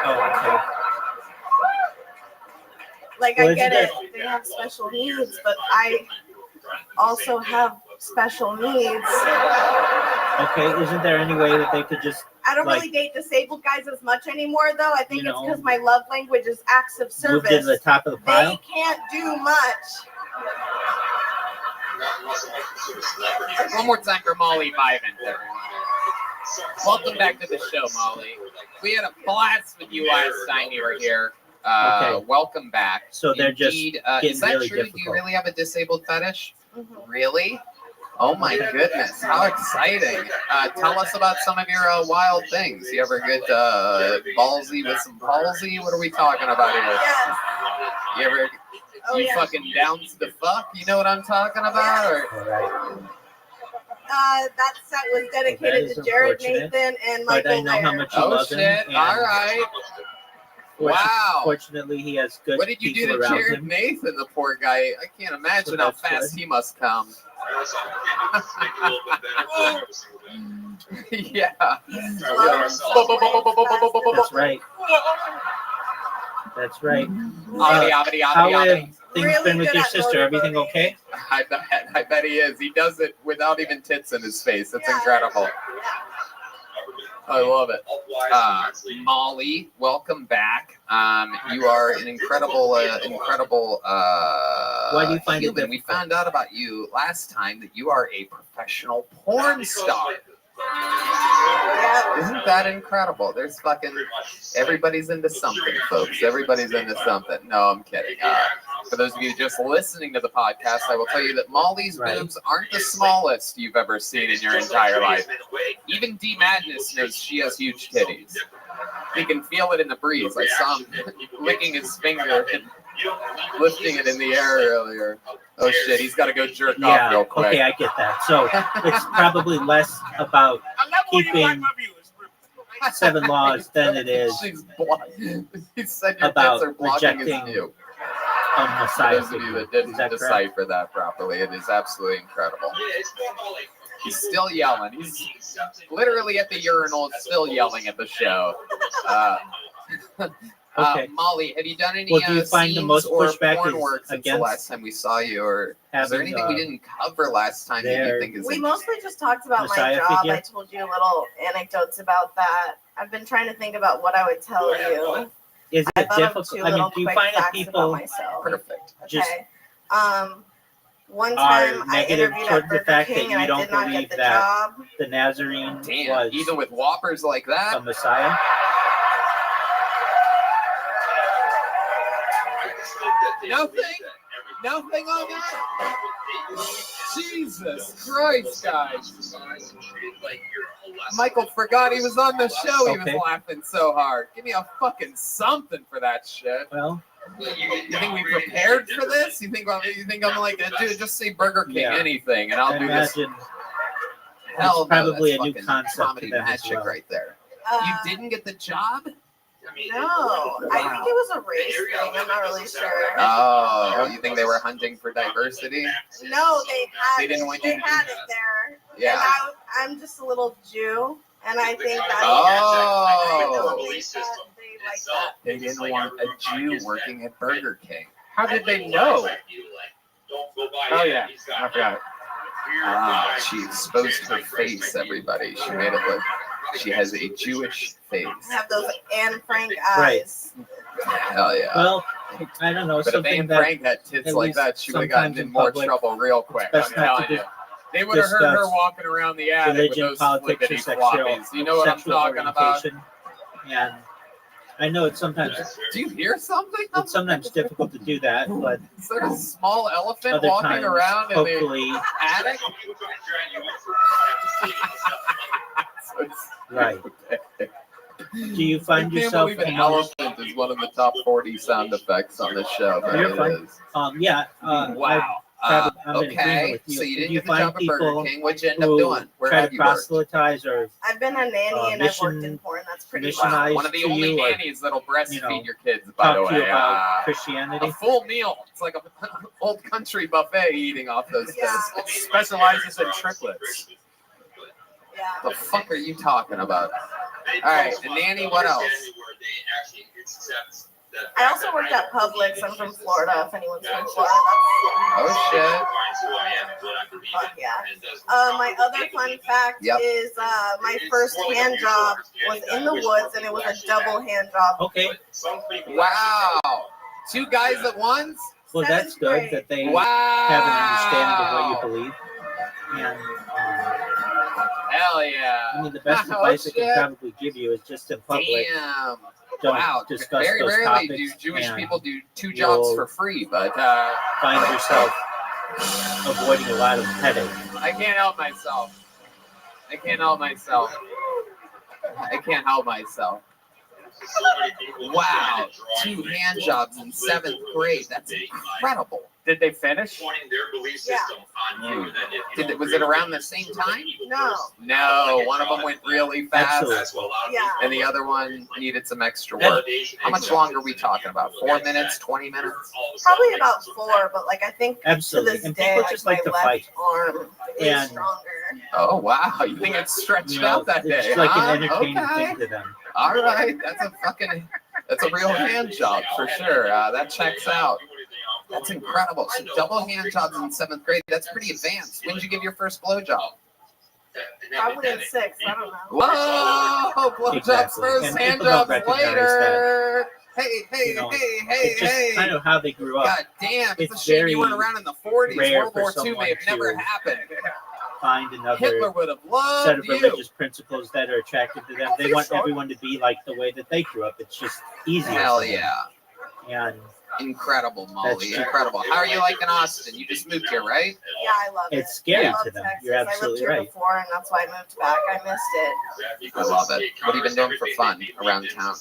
Oh, okay. Like, Well, I get isn't it. They have special needs, but I also have special needs. Okay, isn't there any way that they could just I don't like, really date disabled guys as much anymore, though. I think You it's know, because my love language is acts of move service. to the top of the They pile? can't do much. One more time for Molly Vivens, everyone. Welcome back to the show, Molly. We had a blast with you last time you were here. Okay. Welcome back. So they're just Indeed, getting is that really true? Do difficult. you really have a disabled fetish? Really? Oh my goodness, how exciting. Tell us about some of your wild things. You ever get ballsy with some palsy? What are we talking about here? Yes. You ever, fucking downs the fuck? You know what I'm talking about? Or That set was dedicated is to Jared unfortunate, Nathan and but I Michael know how Laird. much you Oh love him. shit, and all right. Wow. Fortunately, he has good What did you do people to around Jared him. Nathan, the poor guy? I can't imagine So how that's fast good. he must come. Yeah. That's right. That's right. How have things been with your sister? Everything okay? I bet he is. He does it without even tits in his face. It's incredible. I love it. Molly, welcome back. You are an incredible, Why do you find it human. We found out about you last time that you are a professional porn star. Isn't that incredible? There's fucking everybody's into something, folks. Everybody's into something. No, I'm kidding. For those of you just listening to the podcast, I will tell you that Molly's boobs aren't the smallest you've ever seen in your entire life. Even D Madness knows she has huge titties. He can feel it in the breeze. I saw him licking his finger and lifting it in the air earlier. Oh shit, he's got to go jerk off real quick. Okay, I get that. So it's probably less about keeping 7 laws than it is He said your about tits are blocking his rejecting view. a For Messiah those of you figure. that didn't Is that correct? decipher that properly, it is absolutely incredible. He's still yelling. He's literally at the urinal, still yelling at the show. Okay. Molly, have you done any Well, do you find the scenes most or pushback porn is work since the against last time we saw you? Or is there having, anything we didn't cover last time that you their- think is We mostly just talked about my Messiah job. figure? I told you little anecdotes about that. I've been trying to think about what I would tell you. Is I it thought of difficult? two I mean, little do you quick find that facts about people myself. Perfect. just Okay. One are time I negative interviewed towards at the Burger fact King that and you I don't did not believe get the that job. the Nazarene Damn, was even with whoppers like that? a Messiah? Nothing on that? Jesus Christ, guys. Michael forgot he was on the show. He was Okay. laughing so hard. Give me a fucking something for that shit. Well, You think we prepared for this? You think I'm like, dude, just say Burger King, Yeah. anything, and I'll I do this. imagine Hell it's probably no, a new that's fucking concept comedy to them as magic well. right there. You didn't get the job? No, I think it was a race thing. I'm not really sure. Oh, you think they were hunting for diversity? No, they had They didn't want they you to- had it there. Yeah. And I'm just a little Jew, and I think that Oh. they like that. They didn't want a Jew working at Burger King. How did they know? Oh yeah, I forgot. Ah, she exposed her face, everybody. She made it look. She has a Jewish face. I have those Anne Frank Right. eyes. Hell yeah. Well, I don't know. But if Something Anne that Frank had tits at like least that, she would have gotten sometimes in in more public, trouble real quick. I'm it's best not telling to you. They would have heard her discuss walking around the attic with religion, those politics, or flippity sexual, floppies. You know what I'm sexual talking about? orientation. And I know it's sometimes. Do you hear something? It's sometimes difficult to do that, but Is there a small elephant other walking times, around in hopefully, the attic? right. Do you I find can't yourself believe an amongst- elephant is one of the top 40 sound effects on this show. But You're it fine. is. Yeah. Wow. I'm in agreement Okay, with you. so you Do didn't you get the job find at Burger people King. What'd you end up who doing? Where try have to you worked? proselytize or I've been a nanny and I've worked in porn. That's pretty missionize fun. One of the to only you or, nannies that'll breastfeed you know, your kids, by the talk to you way. about Christianity? A full meal. It's like a old country buffet eating off those things. Specializes in triplets. The fuck are you talking about? All right, a nanny. What else? I also worked at Publix. I'm from Florida. If anyone's from Florida, Oh shit. fuck yeah. My other fun fact is my first hand job was in the woods, and it was a double hand job. Okay. Wow. Two guys at once? Well, that's good that they Wow. have an understanding of what you believe. And Hell yeah. I mean, the best Oh, advice I shit. can probably give you is just in public. Damn. Don't Wow. discuss Very those rarely topics. do Jewish and people do two jobs you'll for free, but find yourself avoiding a lot of headache. I can't help myself. I can't help myself. I can't help myself. Wow. 2 hand jobs in 7th grade. That's incredible. Did they finish? Was it around the same time? No. No, one of them went really fast, Yeah. and the other one needed some extra work. How much longer are we talking about? 4 minutes, 20 minutes? Probably about 4, but like I think Absolutely. to this And day, people just like my to left fight. arm is And stronger. Oh wow, you think it's stretched You know, out that day? it's like huh? an entertaining Okay. thing to them. All right, that's a real hand job for sure. That checks out. That's incredible. So double hand jobs in 7th grade. That's pretty advanced. When did you give your first blowjob? Probably in 6. I don't know. Whoa, blowjobs Exactly. first, And hand people don't jobs recognize later. Hey, You know, hey, It's just kind of how they grew up. God damn, it's a It's shame very you weren't around in the 40s. rare World for War II someone may have never to happened. Find another Hitler would have set loved of you. religious principles that are attractive to them. They want everyone to be like the way that they grew up. It's just easier. Hell for them. yeah. And Incredible, That's Molly. true. Incredible. How are you liking Austin? You just moved here, right? Yeah, I love it. it's scary I love to them. Texas. You're I lived absolutely here right. before, and that's why I moved back. I missed it. I love it. What have you been doing for fun around town?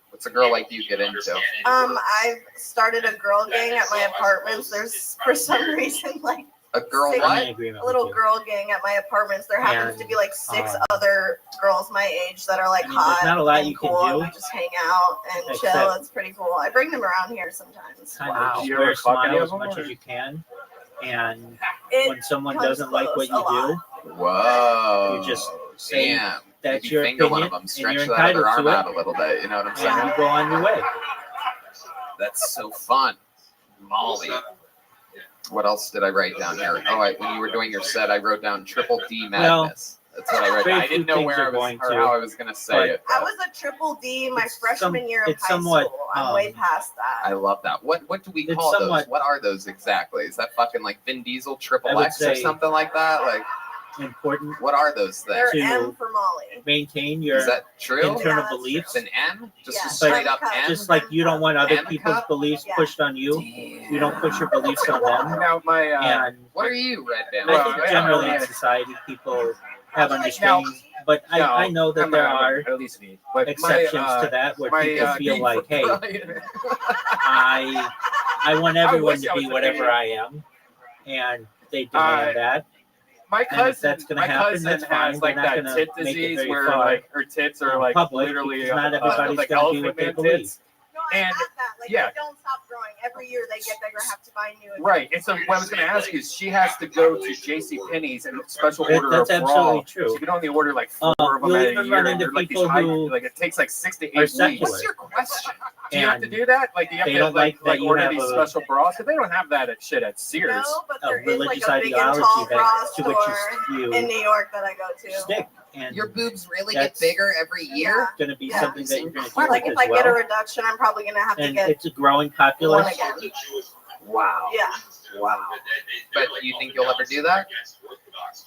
What's a girl like you get into? I've started a girl gang at my apartments. There's for some reason like A girl six- I'm in what? agreement a with little you. girl gang at my apartments. There happens And, to be like 6 um, other girls my age that are like I mean, hot there's not a lot and you can cool, and do we just hang out and chill. except- It's pretty cool. I bring them around here sometimes. Kind Wow. of You wear ever fuck any smile of as them, much or- as you can. And It when someone comes doesn't like what close a you do, Whoa. you just say Damn. that's Maybe your finger one opinion of them, and stretch you're that other entitled arm to out it, a little bit. You know what I'm and saying? you go on your way. That's so fun. Molly. What else did I write down here? When you were doing your set, I wrote down Triple D Well, Madness. That's what I wrote very down. I didn't few know things where I are was going or to, how I was going to say but- it. I was a triple D my freshman year of it's high somewhat, school. I'm way past I that. love that. What do we It's call those? somewhat- What are those exactly? Is that fucking like Vin Diesel I Triple would X or say- something like that? Like, Important what are those They're things? to- M for Molly. maintain your Is that true? internal Yeah, that's beliefs. It's an M? Just Yeah. a straight up M cup. M? Just like you don't want other M people's cup? beliefs Yeah. pushed on you, you don't push your beliefs on them. Now my And What are you, Red Band? I think yeah, generally yeah. in society people have understanding, but I know that there are at least me. But exceptions to that where people feel like, hey, I want everyone wish to I be was whatever a I am, and they demand that. my And if cousin, that's gonna happen, that's fine. has like We're not that gonna tit make it disease very where far like her tits are in like public, literally because not everybody's like gonna be elephant what they man believe. tits. No, I And- got that. Like yeah. they don't stop growing. Every year they get bigger, have to buy new. Right. And so what I was going to ask you is she has to go to JCPenney's and special That- order that's of absolutely raw. true. She can only order like 4 of them you'll at a even year. run And into they're like these people high, who like it takes like 6 to 8 are weeks. secular. What's your question? Do you have to And do that? Like do you have they to don't like that you order have these a- special bras? Because they don't have that at shit at Sears. No, but a there is like religious a big and ideology tall bra that to which store you in New York that I go to. stick, and Your boobs really get that's bigger every year? going to be Yeah. something that you're going to deal Like with if as I get a well. reduction, I'm probably gonna have to And get it's a growing one populace. again. Wow. Yeah. Wow. But you think you'll ever do that?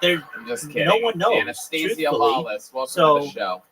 There, I'm just kidding. no one knows. Anastasia truthfully. Lawless, welcome So, to the show.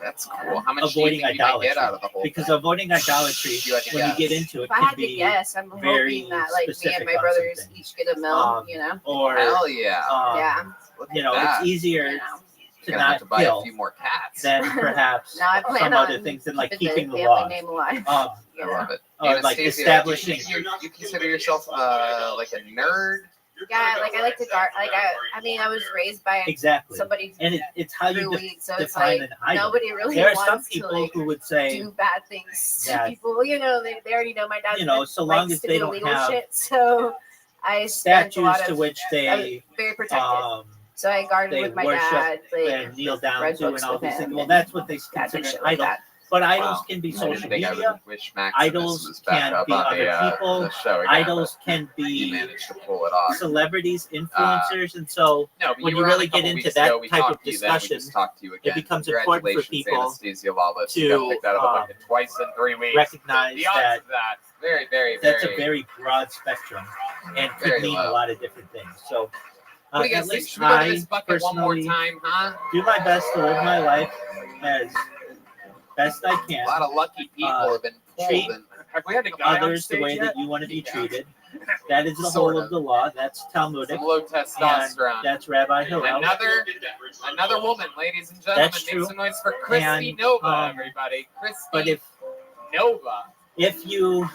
That's cool. How much avoiding do you think you might idolatry. get out of the whole Because thing? avoiding idolatry, You had to when you guess. get into it, If I can had to be guess, I'm very hoping that like me specific and my on some brothers things. each get a mill, you know. Or Hell yeah. Yeah. You know, that. it's easier You know. to You're gonna have not to buy kill a few more cats. than perhaps Now I plan some on other things than like keeping keeping the the family law. name alive. I love it. Or like Anastasia, establishing. You consider yourself like a nerd? Yeah, like I like to guard. Like I mean, I was raised by Exactly. somebody. And it's how you through weed, so it's define like an idol. nobody really There are wants some people to like who would say do bad things to that, people. You know, they already know my dad. you know, so long likes as to they do don't illegal have shit. So I spent a lot statues of, to which I they was very protected. So I guarded they with my worship dad, like and kneel down read to and books all with these him things. Well, and that's what they God did consider shit an like idol. that. But idols can be I didn't social think I media. would wish Maximus Idols was back can up be on other people. the show again, Idols but can he be managed to pull it off. celebrities, influencers, and so No, but when you you were on really a couple get into weeks that ago. We type of talked to you then, we discussion, just talked to you again. it becomes important for Congratulations, people Anastasia Lawless. You got to picked out of the bucket twice in 3 weeks. recognize The odds that of that very, very, that's very. a very broad spectrum and could Very mean low. a lot of different things. So What do you at guys think? least Should we go to I this bucket one more personally time, huh? do my best to live my life as best I can. A lot of lucky people have been treat pulled. Have we had a guy on others the stage way yet? that you want to be treated. That is the Sort whole of. of the law. That's Talmudic. Some low testosterone. And that's Rabbi Hillel. Another woman, ladies and gentlemen. That's Make true. some noise for Christy And, Nova, everybody. Christy But Nova. if you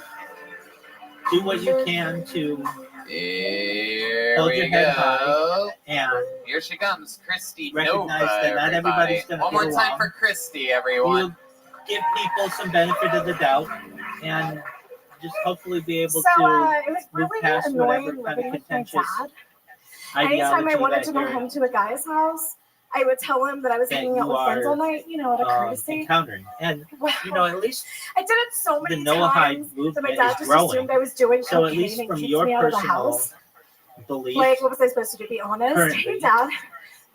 do what you can to Here hold we your head go. high and Here she comes, Christy recognize Nova. that not everybody. everybody's going to One more time for Christy, everyone. you give people some benefit of the doubt and just hopefully be able So to it was move really past whatever annoying kind living of with my contentious dad. Anytime I ideology wanted that to go you're home to a guy's house, I would tell him that I was that hanging out you with friends are, all night, out of courtesy. encountering. And you know, at least I did it so the many Noahide times that my movement dad is just growing. assumed I was doing So at cocaine least and from kicked your me out of the personal house. belief, Like, what was I supposed to do? Be honest? currently, Hey, Dad,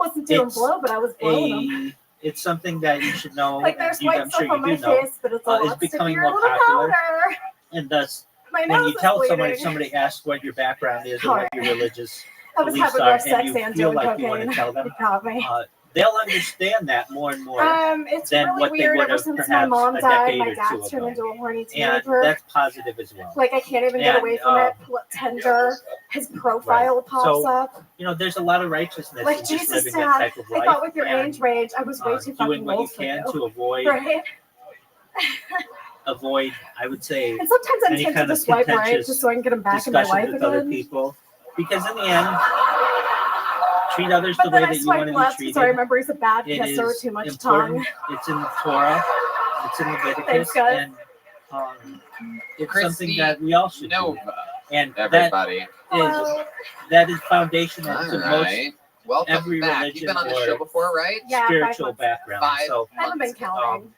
wasn't doing it's blow, but I was blowing him. it's something that you should know. Like, there's I'm white sure stuff you on my do know, face, but it's a is lot becoming stickier, more a little popular. powder. And thus, My when nose you is tell somebody, bleeding. somebody asks what your background is or All what your religious I was beliefs having are, rough and sex you and feel doing like you want cocaine. to tell them, It got me. they'll understand that more and more It's than really what they weird. would Ever have since my perhaps mom a died, decade my or dad's two turned ago. into a horny And teenager. that's positive as well. Like, I can't even get And, away from it. Tinder, his profile pops So, up. there's a lot of righteousness Like, in just Jesus, living that Dad, type of I life. thought with your and, age range, I was way too doing fucking what you old for can you. to avoid, Right? I would say, And sometimes I'm any tempted kind to of swipe right contentious just so I can get him back in my discussions life with other again. people. Because in the end, treat others But the then way I that you want swipe to be left treated. because I remember he's a bad It kisser, is too much important. tongue. It's in the Torah. It's in Leviticus. Thanks, guys. And it's Christy something that we all should Nova, do. And everybody. that is foundational All to right. Welcome every back. religion You've been on the or show before, right? Yeah, 5 spiritual months. background. 5 So I haven't been counting.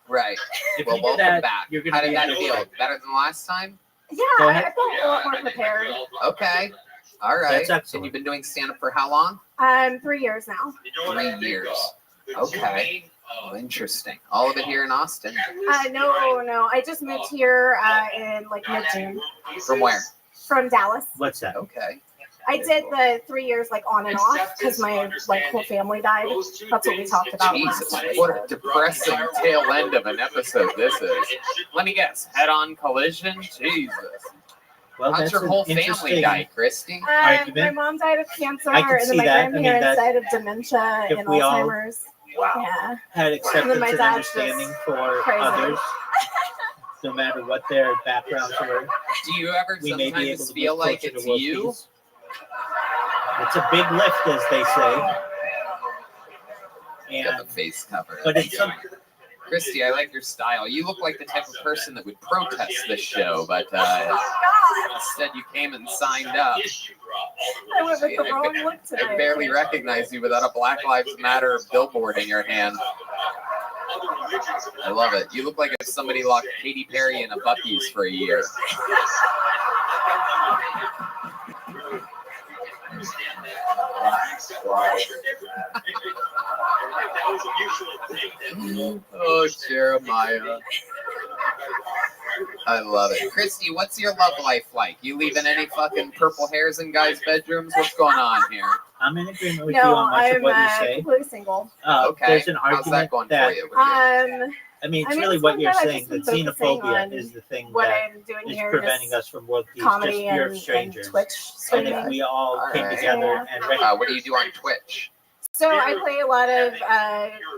Right. if Well, you do welcome that, back. you're How going to did be that able feel? to. Better than last time? Yeah, Go I ahead. felt a lot more prepared. Okay. All right. That's excellent. And you've been doing stand-up for how long? 3 years now. 3 years. Okay. Oh, interesting. All of it here in Austin? No. I just moved here in like mid-June. From where? From Dallas. What's that? Okay. I did the 3 years like on and off because my whole family died. That's what we talked about. Jesus, last what a depressing tail end of an episode this is. Let me guess. Head-on collision? Jesus. Well, How's that's your an whole family interesting die, Christy? My mom died of cancer, I can and then see my that. I mean, grandparents that- died of dementia if and we all- Alzheimer's. Wow. Yeah. Had acceptance my and dad's just understanding for crazy. others, no matter what their backgrounds were. Do you ever We may be able sometimes to feel move like closer to it's world you? peace. It's a big lift, as they say. Got And the face cover. but it's some, Christy, I like your style. You look like the type of person that would protest this show, but instead you came and signed up. I went with the wrong look I today. barely recognize you without a Black Lives Matter billboard in your hand. I love it. You look like if somebody locked Katy Perry in a Buc-ee's for a year. Oh, Jeremiah. I love it. Christy, what's your love life like? You leaving any fucking purple hairs in guys' bedrooms? What's going on here? I'm in agreement with you No, on much of I'm what you say. completely single. Okay. There's an How's that argument going that, for you? What are you- I mean, it's I mean, really it's what one you're that I've saying, just that been focusing xenophobia on is the thing what that I'm doing is here, preventing this us from world peace, comedy just fear of and strangers. Twitch And streaming. if we all came right. together and What do you do on Twitch? So I play a lot of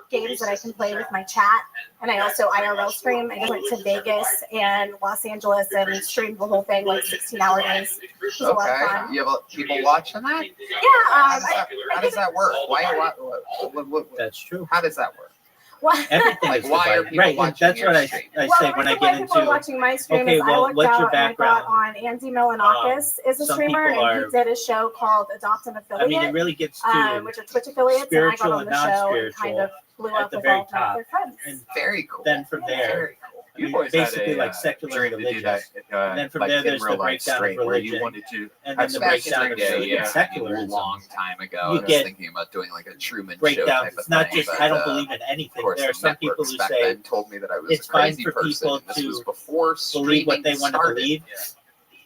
games that I can play with my chat, and I also IRL stream. I just went to Vegas and Los Angeles and streamed the whole thing like 16-hour days. It was a lot of Okay. fun. You have people watching that? Yeah, How does that work? That's true. How does that work? Everything Like, is why are divided. people Right, and watching that's your what I stream? say Well, when I the reason why get people are into. watching my stream Okay, is I well, looked what's out your and I got background? on Andy Milanakis is a some streamer, people and he are- did a show called Adopt an Affiliate. I mean, it really gets to which are Twitch affiliates, and I got spiritual on and the show and non-spiritual. kind of blew at up the with very all of top. their friends. And Very cool. then from there, Very cool. I You mean, boys basically had a, like secular dream to do religious. that, And then from like there, in there's the real life breakdown of straight, where religion. you wanted to And have then the some breakdown of extreme yeah, a secularism. long time ago. I You was get thinking about doing like a Truman Show breakdowns. type of It's not thing. just but, I don't believe in anything. Of course, There are the some people networks who back say then told me that I was it's a crazy fine for person. people And this to was before believe what they streaming want to started. believe.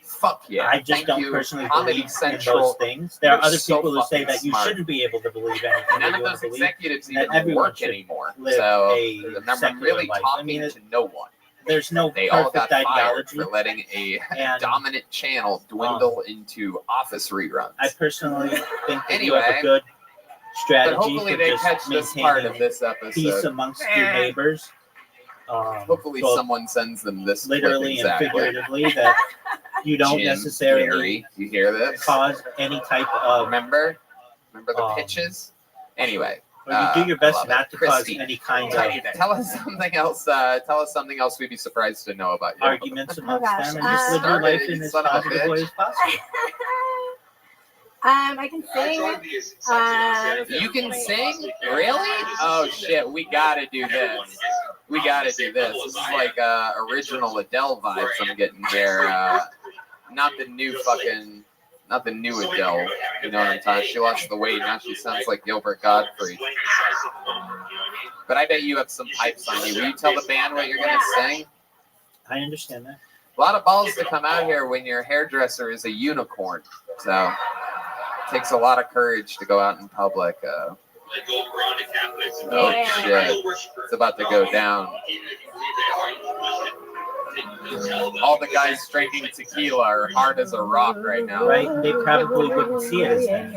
Fuck yeah! I just Thank don't you. personally Comedy believe in Central. those things. There are You're other so people who say fucking that you smart. shouldn't be able to believe anything None that of you want those to believe. executives That even everyone work should anymore. live So a I'm secular really life. talking to no one. There's no They all got perfect fired ideology. for letting a And, dominant channel dwindle into office reruns. I personally think that you Anyway, have a good but strategy hopefully for they just catch this part of maintaining this episode. peace amongst your neighbors. Hopefully both someone sends them this clip literally and exactly. figuratively, that you don't Jim, necessarily Gary, you hear this? cause any type of remember the pitches. Anyway, or you do your I best love not it. to Christy, cause any kind of tell us something else. Tell us something else we'd be surprised to know about you. arguments amongst gosh, them, and just live your life in as son of a positive way as possible. I can sing. You can sing? Really? Oh shit, we gotta do this. We gotta do this. This is like original Adele vibes I'm getting here. Not the new Adele. You know what I'm talking? She lost the weight, now she sounds like Gilbert Gottfried. But I bet you have some pipes on you. Will you tell the band what you're gonna sing? I understand that. A lot of balls to come out here when your hairdresser is a unicorn. So it takes a lot of courage to go out in public. Oh shit. It's about to go down. All the guys drinking tequila are hard as a rock right now. Right? They probably wouldn't see it as that.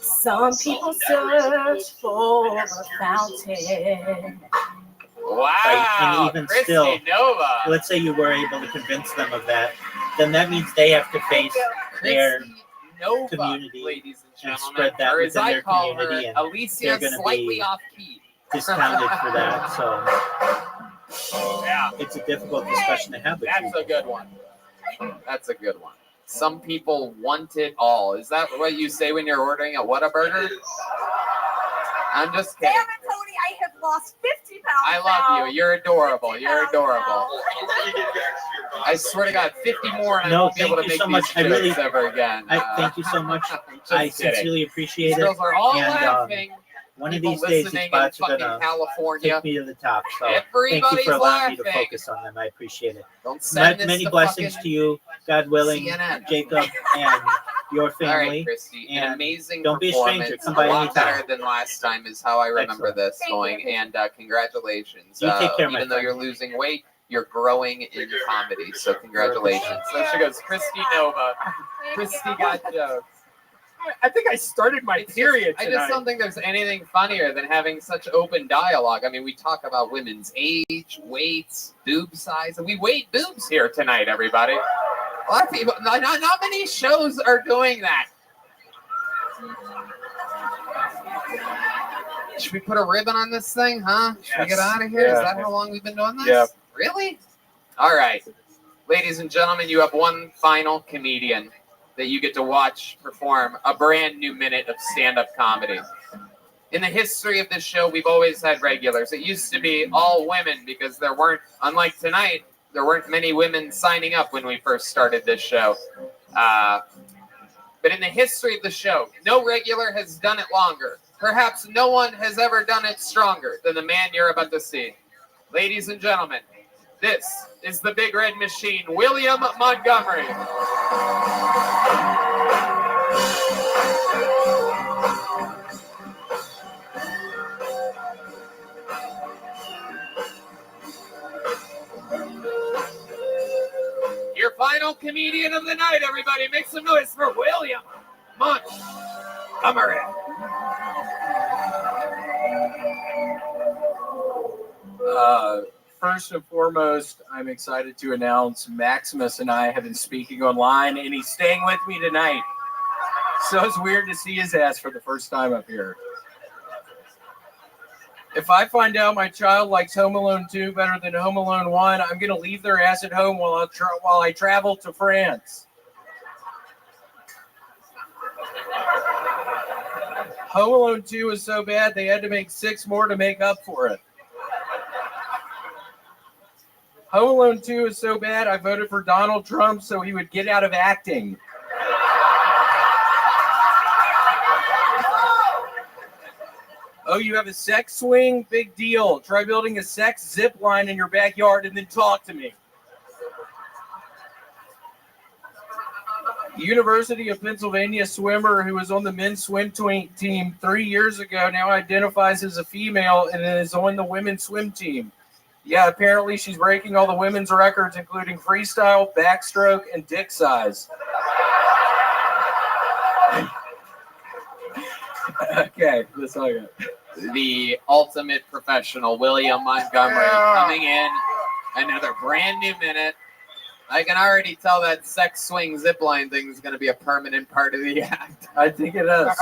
Some people search for a fountain. Wow. Right? And even Christy still, Nova. let's say you were able to convince them of that, then that means they have to face their Nova, community ladies and and gentlemen, spread that or as within I their call community, her, and Alicia, they're going to slightly be off key. discounted for that. So Yeah, it's a difficult discussion to have with that's people. a good one. That's a good one. Some people want it all. Is that what you say when you're ordering a Whataburger? I'm just kidding. Damn it, Tony, I have lost 50 pounds. I love you. You're adorable. You're adorable. I swear to God, 50 more and I No, won't be able to thank you make so these much. I really- jokes ever again. Thank you so much. Just I kidding. sincerely appreciate These it. girls are all And laughing. one of People these days, listening these bots in are fucking gonna California. take me to the top. So thank you Everybody's for allowing me to laughing. focus on them. I appreciate it. Don't send this Many to blessings fucking to you, God willing, CNN. Jacob, and your All family. right, Christy, an and amazing don't be a performance. stranger. Come by a lot anytime. better than last time is how I remember Excellent. this going. And congratulations. You take care, my even though friend. you're losing weight, you're growing in comedy. So congratulations. So she goes, Christy Nova. Christy got jokes. I think I started my period I tonight. just don't think there's anything funnier than having such open dialogue. I mean, we talk about women's age, weights, boob size, and we weight boobs here tonight, everybody. A lot of people, not many shows are doing that. Should we put a ribbon on this thing, huh? Should we get out of here? Is that how long we've been doing this? Yeah. Really? All right. Ladies and gentlemen, you have one final comedian that you get to watch perform a brand new minute of stand-up comedy. In the history of this show, we've always had regulars. It used to be all women because there weren't, unlike tonight, there weren't many women signing up when we first started this show. But in the history of the show, no regular has done it longer. Perhaps no one has ever done it stronger than the man you're about to see. Ladies and gentlemen, this is the Big Red Machine, William Montgomery. Your final comedian of the night, everybody. Make some noise for William Montgomery. First and foremost, I'm excited to announce Maximus and I have been speaking online, and he's staying with me tonight. So it's weird to see his ass for the first time up here. If I find out my child likes Home Alone 2 better than Home Alone 1, I'm going to leave their ass at home while I travel to France. Home Alone 2 was so bad they had to make 6 more to make up for it. Home Alone 2 is so bad I voted for Donald Trump so he would get out of acting. Oh, you have a sex swing? Big deal. Try building a sex zip line in your backyard and then talk to me. University of Pennsylvania swimmer who was on the men's swim team 3 years ago now identifies as a female and is on the women's swim team. Yeah, apparently she's breaking all the women's records, including freestyle, backstroke, and dick size. Okay, that's all I got. The ultimate professional, William Montgomery, coming in. Another brand new minute. I can already tell that sex swing zipline thing is going to be a permanent part of the act. I think it is.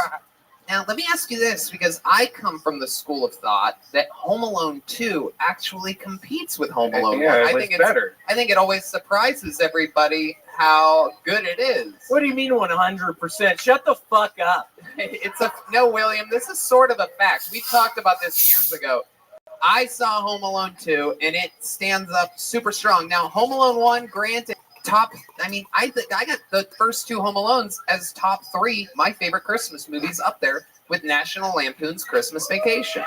Now, let me ask you this, because I come from the school of thought that Home Alone 2 actually competes with Home Alone 1. I think it's better. I think it always surprises everybody how good it is. What do you mean 100%? Shut the fuck up. No, William, this is sort of a fact. We talked about this years ago. I saw Home Alone 2, and it stands up super strong. Now, Home Alone 1, granted, I got the first 2 Home Alones as top 3 my favorite Christmas movies up there with National Lampoon's Christmas Vacation.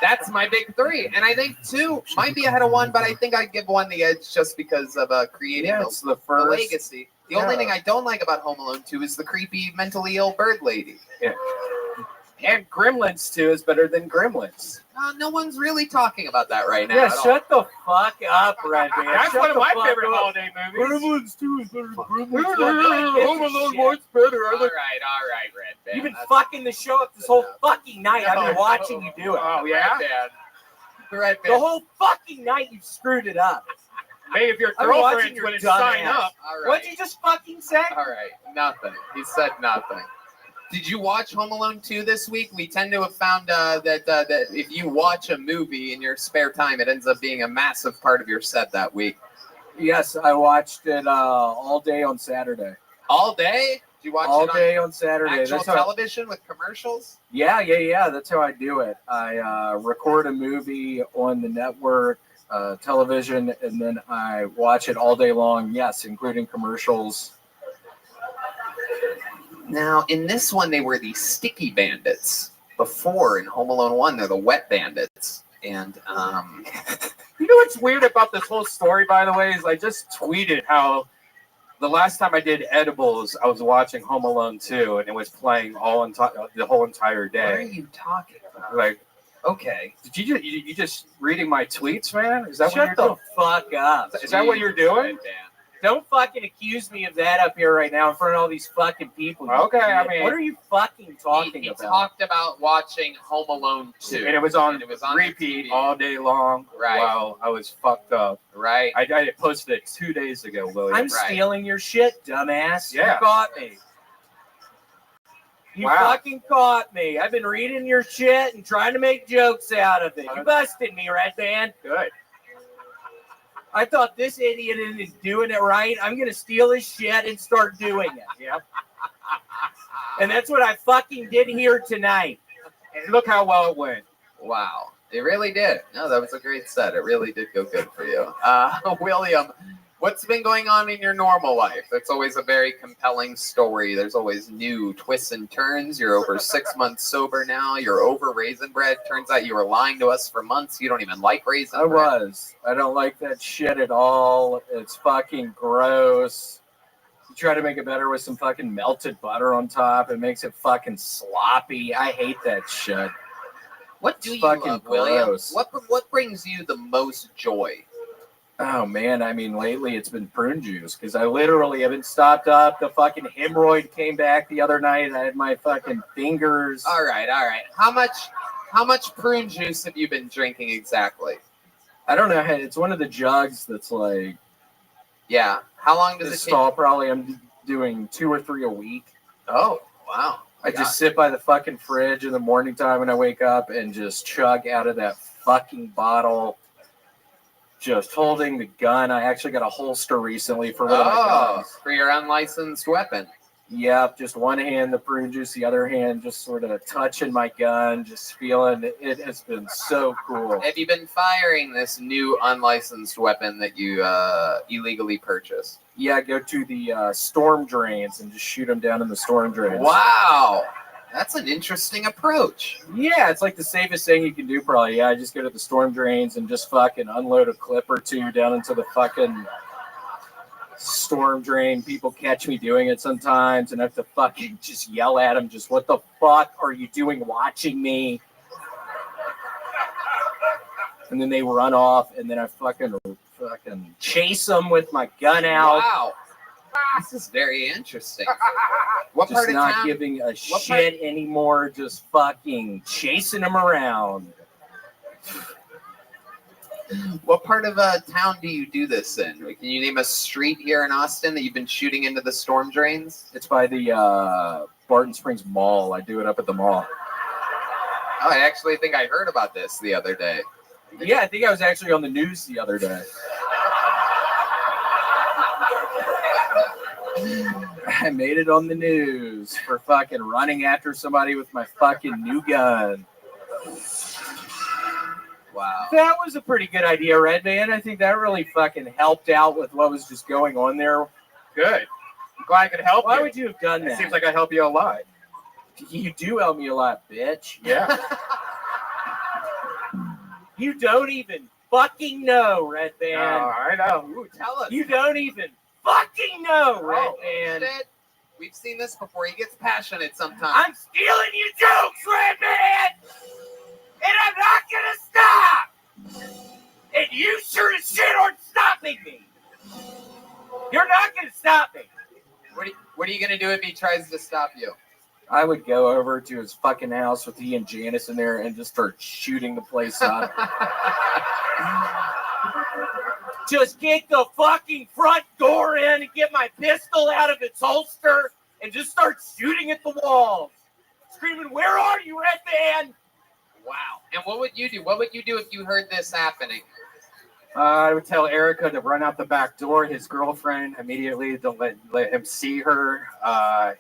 That's my big 3, and I think 2 might be ahead of 1, but I think I'd give 1 the edge just because of creating the legacy. The only thing I don't like about Home Alone 2 is the creepy, mentally ill bird lady. Yeah. And Gremlins 2 is better than Gremlins. No one's really talking about that right now. Yeah, shut the fuck up, Red Man. That's Shut one of the my fuck favorite up. holiday movies. Gremlins 2 is better than Gremlins. Home Alone 1's better. All right, Red Man. You've been fucking the show up this whole fucking night. I've been watching you do it. Oh, yeah? Red Man. The whole fucking night you've screwed it up. Hey, if your I've been watching girlfriend your wouldn't dumb sign ass. up. All right. What'd you just fucking say? All right, nothing. He said nothing. Did you watch Home Alone 2 this week? We tend to have found that if you watch a movie in your spare time, it ends up being a massive part of your set that week. Yes, I watched it all day on Saturday. All day? Did you watch all it day on Saturday? Actual That's how, television with commercials? Yeah. That's how I do it. I record a movie on the network television, and then I watch it all day long. Yes, including commercials. Now, in this one, they were the sticky bandits. Before, in Home Alone 1, they're the wet bandits. And, You know what's weird about this whole story, by the way, is I just tweeted how the last time I did edibles, I was watching Home Alone 2, and it was playing the whole entire day. What are you talking about? Like, okay. Did you just reading my tweets, man? Is that Shut what the you're doing? fuck up. Is that what you're doing? Don't fucking accuse me of that up here right now in front of all these fucking people. you Okay, I idiot. mean- what are you fucking talking He about? talked about watching Home Alone 2. And it was on the repeat TV. all day long while I was fucked up. Right. I posted it 2 days ago, William. I'm stealing your shit, dumbass. Yeah. You caught me. You fucking caught me. I've been reading your shit and trying to make jokes out of it. You busted me, Red Man. Good. I thought this idiot is doing it right. I'm going to steal his shit and start doing it. Yep. And that's what I fucking did here tonight. And look how well it went. Wow. It really did. No, that was a great set. It really did go good for you. William, what's been going on in your normal life? It's always a very compelling story. There's always new twists and turns. You're over 6 months sober now. You're over raisin bread. Turns out you were lying to us for months. You don't even like raisin bread. I was. I don't like that shit at all. It's fucking gross. You try to make it better with some fucking melted butter on top. It makes it fucking sloppy. I hate that shit. What do you fucking love, William? gross. What brings you the most joy? Oh man, I mean lately it's been prune juice because I literally haven't stopped up. The fucking hemorrhoid came back the other night. I had my fucking fingers. All right. How much prune juice have you been drinking exactly? I don't know. It's one of the jugs that's like. Yeah. How long does it take? Probably I'm doing 2 or 3 a week. Oh wow. I just sit by the fucking fridge in the morning time when I wake up and just chug out of that fucking bottle. Just holding the gun. I actually got a holster recently for one of my guns. For your unlicensed weapon. Yep, just one hand the prune juice, the other hand just sort of touching my gun, just feeling it has been so cool. Have you been firing this new unlicensed weapon that you illegally purchased? Yeah, go to the storm drains and just shoot them down in the storm drains. Wow, that's an interesting approach. Yeah, it's like the safest thing you can do probably. Yeah, I just go to the storm drains and just fucking unload a clip or two down into the fucking storm drain. People catch me doing it sometimes and I have to fucking just yell at them, just what the fuck are you doing watching me? And then they run off and then I fucking chase them with my gun out. Wow. This is very interesting. What just part of not town? giving a shit anymore, just fucking chasing them around. What part of town do you do this in? Like, can you name a street here in Austin that you've been shooting into the storm drains? It's by the Barton Springs Mall. I do it up at the mall. Oh, I actually think I heard about this the other day. Yeah, I think I was actually on the news the other day. I made it on the news for fucking running after somebody with my fucking new gun. Wow. That was a pretty good idea, Red Man. I think that really fucking helped out with what was just going on there. Good. I'm glad I could help you. Why would you have done that? It seems like I help you a lot. You do help me a lot, bitch. Yeah. You don't even fucking know, Red Man. Oh, I know. Ooh, tell us. You don't even fucking know, Red Man. Shit. We've seen this before. He gets passionate sometimes. I'm stealing your jokes, Red Man! And I'm not gonna stop! And you sure as shit aren't stopping me! You're not gonna stop me! What are you gonna do if he tries to stop you? I would go over to his fucking house with he and Janice in there and just start shooting the place up. Just kick the fucking front door in and get my pistol out of its holster and just start shooting at the walls. Screaming, "Where are you, Red Man?" Wow. And what would you do? What would you do if you heard this happening? I would tell Erica to run out the back door, his girlfriend, immediately to let him see her.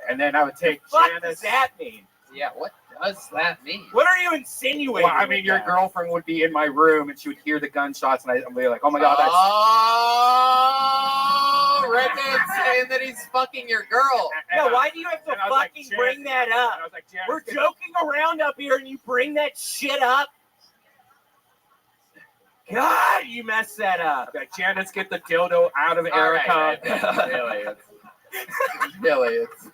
And then I would take What Janice. does that mean? Yeah, what does that mean? What are you insinuating? Well, I mean, with your that? girlfriend would be in my room and she would hear the gunshots and I'd be like, oh my God, that's... Oh, Red Man's saying that he's fucking your girl. Yeah, why do you have to and I was like, fucking Jan- bring that up? I was like, Janice, We're joking around up here and you bring that shit up? God, you messed that up. like, Janice, get the dildo out of All right, Erica. Really, it's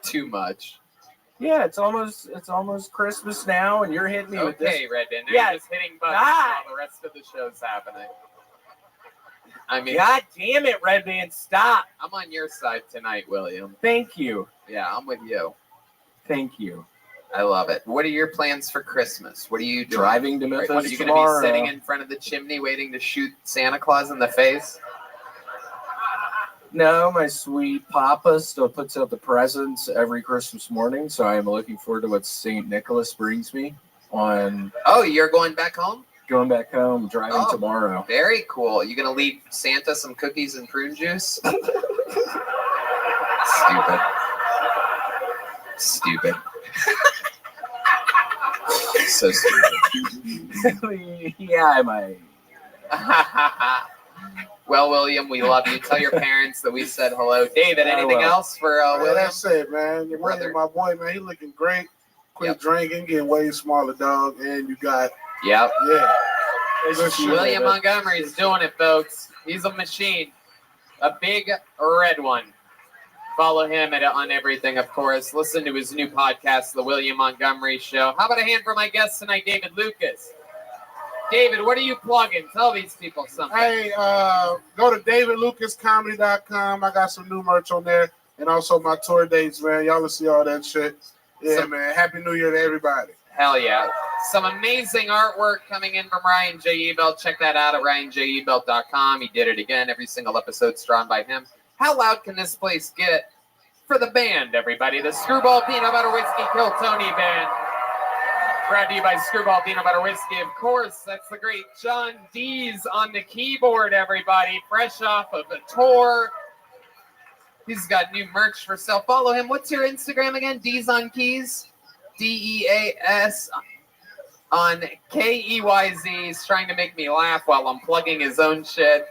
too much. Yeah, it's almost Christmas now, and you're hitting me with this. Okay, Red Man. Yeah. You're just hitting buttons God. while the rest of the show's happening. I mean, God damn it, Red Man, stop. I'm on your side tonight, William. Thank you. Yeah, I'm with you. Thank you. I love it. What are your plans for Christmas? What are you doing? Driving to Are Memphis you tomorrow. going to be sitting in front of the chimney waiting to shoot Santa Claus in the face? No, my sweet Papa still puts out the presents every Christmas morning, so I am looking forward to what St. Nicholas brings me on Oh, you're going back home? going back home, driving Oh. tomorrow. Very cool. You going to leave Santa some cookies and prune juice? Stupid. So stupid. Yeah, I might. Well, William, we love you. Tell your parents that we said hello. David, anything will. else for Man, William? that's it, man. Your brother. brother, my boy, man, he looking great. Quit drinking, getting way smaller, dog. And you got, Yep. yeah. Good shit, William man. Montgomery's doing it, folks. He's a machine. A big red one. Follow him on everything, of course. Listen to his new podcast, The William Montgomery Show. How about a hand for my guest tonight, David Lucas? David, what are you plugging? Tell these people something. Hey, go to davidlucascomedy.com. I got some new merch on there. And also my tour dates, man. Y'all will see all that shit. Yeah, man. Happy New Year to everybody. Hell yeah. Some amazing artwork coming in from Ryan J. Ebelt. Check that out at ryanjebelt.com. He did it again. Every single episode's drawn by him. How loud can this place get for the band, everybody. The Screwball Peanut Butter Whiskey Kill Tony Band. Brought to you by Screwball Peanut Butter Whiskey, of course. That's the great John Dees on the keyboard, everybody. Fresh off of a tour. He's got new merch for sale. Follow him. What's your Instagram again? Dees on Keys? DEAS on KEYZ. He's trying to make me laugh while I'm plugging his own shit.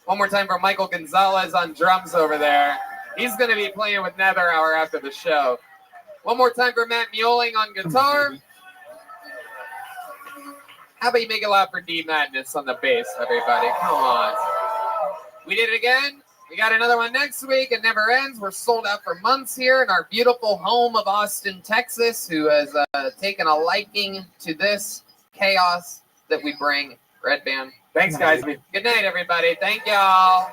One more time for Michael Gonzalez on drums over there. He's going to be playing with Nether Hour after the show. One more time for Matt Muelling on guitar. How about you make it loud for D Madness on the bass, everybody? Come on. We did it again. We got another one next week. It never ends. We're sold out for months here in our beautiful home of Austin, Texas, who has taken a liking to this chaos that we bring. Red Band. Thanks, guys. Good night, everybody. Thank y'all.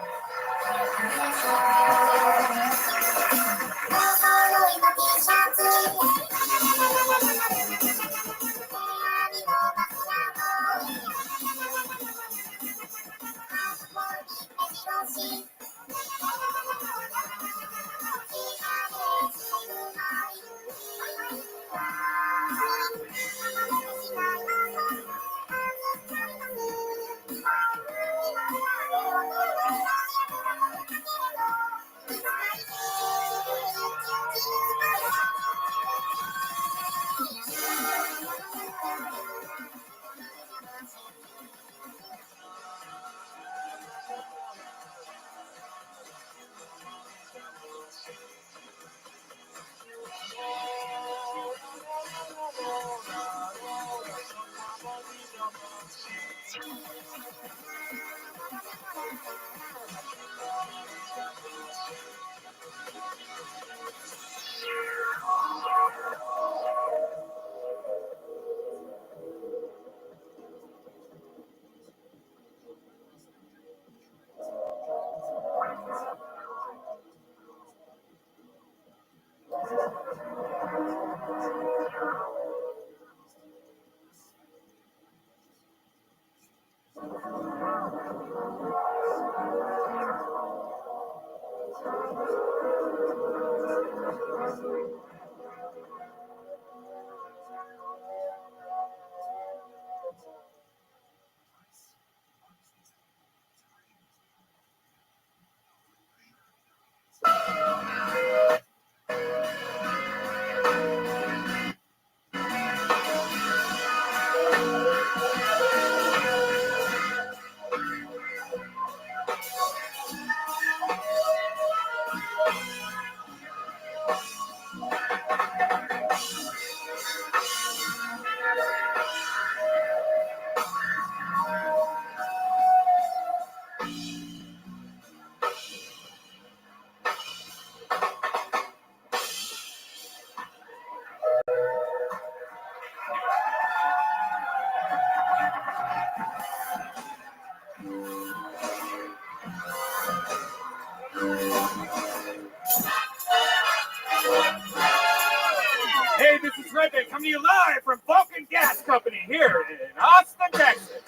Hey, this is Rabbi coming to you live from Vulcan Gas Company here in Austin, Texas.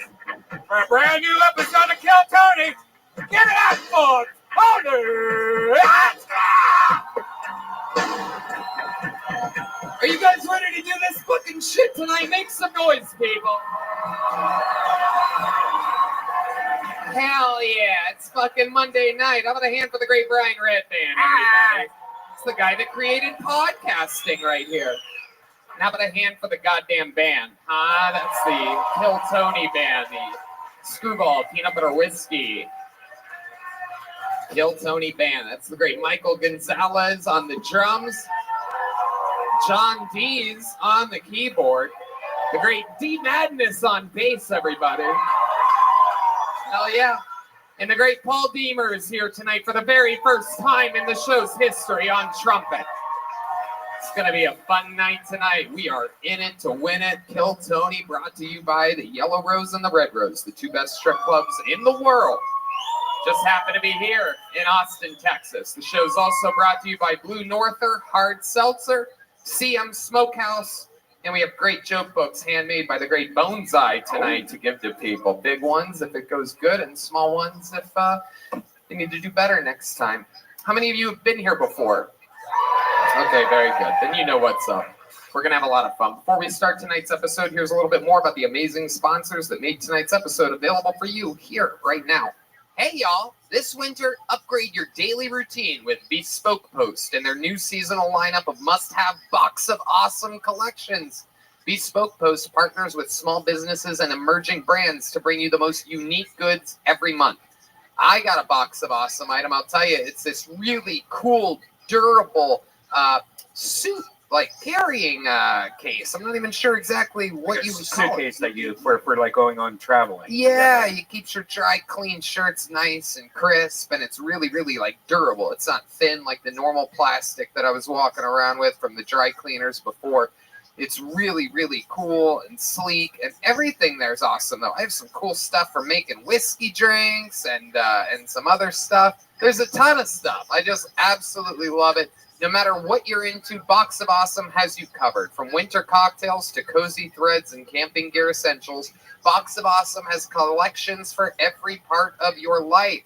For a brand new episode of Kill Tony, get it out for Tony! Are you guys ready to do this fucking shit tonight? Make some noise, people. Hell yeah, it's fucking Monday night. How about a hand for the great Brian Redband, everybody? It's the guy that created podcasting right here. And how about a hand for the goddamn band? That's the Kill Tony Band, the Screwball Peanut Butter Whiskey Kill Tony Band. That's the great Michael Gonzalez on the drums. John Dees on the keyboard. The great D Madness on bass, everybody. Hell yeah. And the great Paul Deemer is here tonight for the very first time in the show's history on trumpet. It's going to be a fun night tonight. We are in it to win it. Kill Tony, brought to you by the Yellow Rose and the Red Rose, the two best strip clubs in the world. Just happen to be here in Austin, Texas. The show's also brought to you by Blue Norther, Hard Seltzer, CM Smokehouse, and we have great joke books handmade by the great Boneseye tonight to give to people. Big ones if it goes good, and small ones if you need to do better next time. How many of you have been here before? Okay, very good. Then you know what's up. We're going to have a lot of fun. Before we start tonight's episode, here's a little bit more about the amazing sponsors that made tonight's episode available for you here right now. Hey, y'all. This winter, upgrade your daily routine with Bespoke Post and their new seasonal lineup of must-have Box of Awesome collections. Bespoke Post partners with small businesses and emerging brands to bring you the most unique goods every month. I got a Box of Awesome item. I'll tell you, it's this really cool, durable suit, like carrying case. I'm not even sure exactly what you would call it. Suitcase that you for like going on traveling. Yeah, you keep your dry clean shirts nice and crisp, and it's really, really like durable. It's not thin like the normal plastic that I was walking around with from the dry cleaners before. It's really, really cool and sleek, and everything there's awesome though. I have some cool stuff for making whiskey drinks and some other stuff. There's a ton of stuff. I just absolutely love it. No matter what you're into, Box of Awesome has you covered. From winter cocktails to cozy threads and camping gear essentials, Box of Awesome has collections for every part of your life.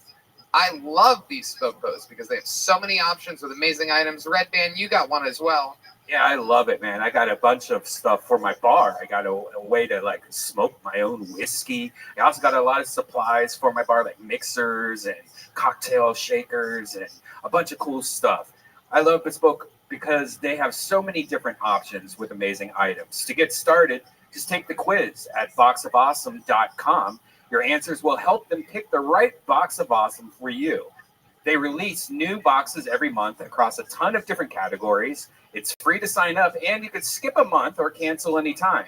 I love Bespoke Post because they have so many options with amazing items. Red Band, you got one as well. Yeah, I love it, man. I got a bunch of stuff for my bar. I got a way to like smoke my own whiskey. I also got a lot of supplies for my bar, like mixers and cocktail shakers and a bunch of cool stuff. I love Bespoke because they have so many different options with amazing items. To get started, just take the quiz at boxofawesome.com. Your answers will help them pick the right Box of Awesome for you. They release new boxes every month across a ton of different categories. It's free to sign up, and you could skip a month or cancel anytime.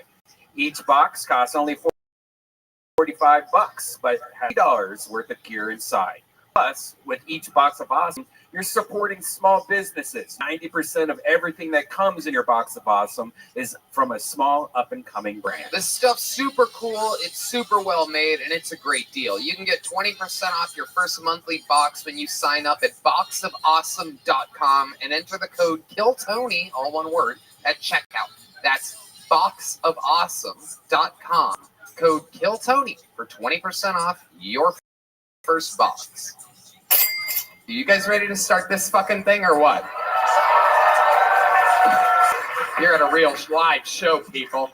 Each box costs only $45, but has $8 worth of gear inside. Plus, with each Box of Awesome, you're supporting small businesses. 90% of everything that comes in your Box of Awesome is from a small up-and-coming brand. This stuff's super cool, it's super well made, and it's a great deal. You can get 20% off your first monthly box when you sign up at boxofawesome.com and enter the code KILLTONY, all one word, at checkout. That's boxofawesome.com, code KILLTONY for 20% off your first box. Are you guys ready to start this fucking thing or what? You're at a real live show, people.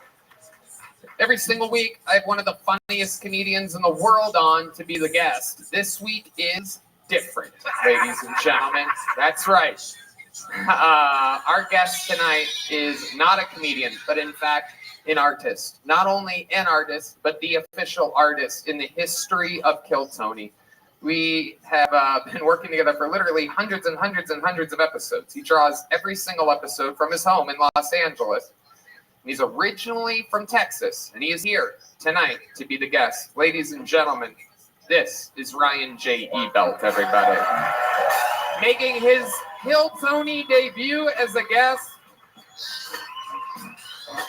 Every single week, I have one of the funniest comedians in the world on to be the guest. This week is different, ladies and gentlemen. That's right. Our guest tonight is not a comedian, but in fact, an artist. Not only an artist, but the official artist in the history of Kill Tony. We have been working together for literally hundreds and hundreds and hundreds of episodes. He draws every single episode from his home in Los Angeles. He's originally from Texas, and he is here tonight to be the guest. Ladies and gentlemen, this is Ryan J. Ebelt, everybody. Making his Kill Tony debut as a guest.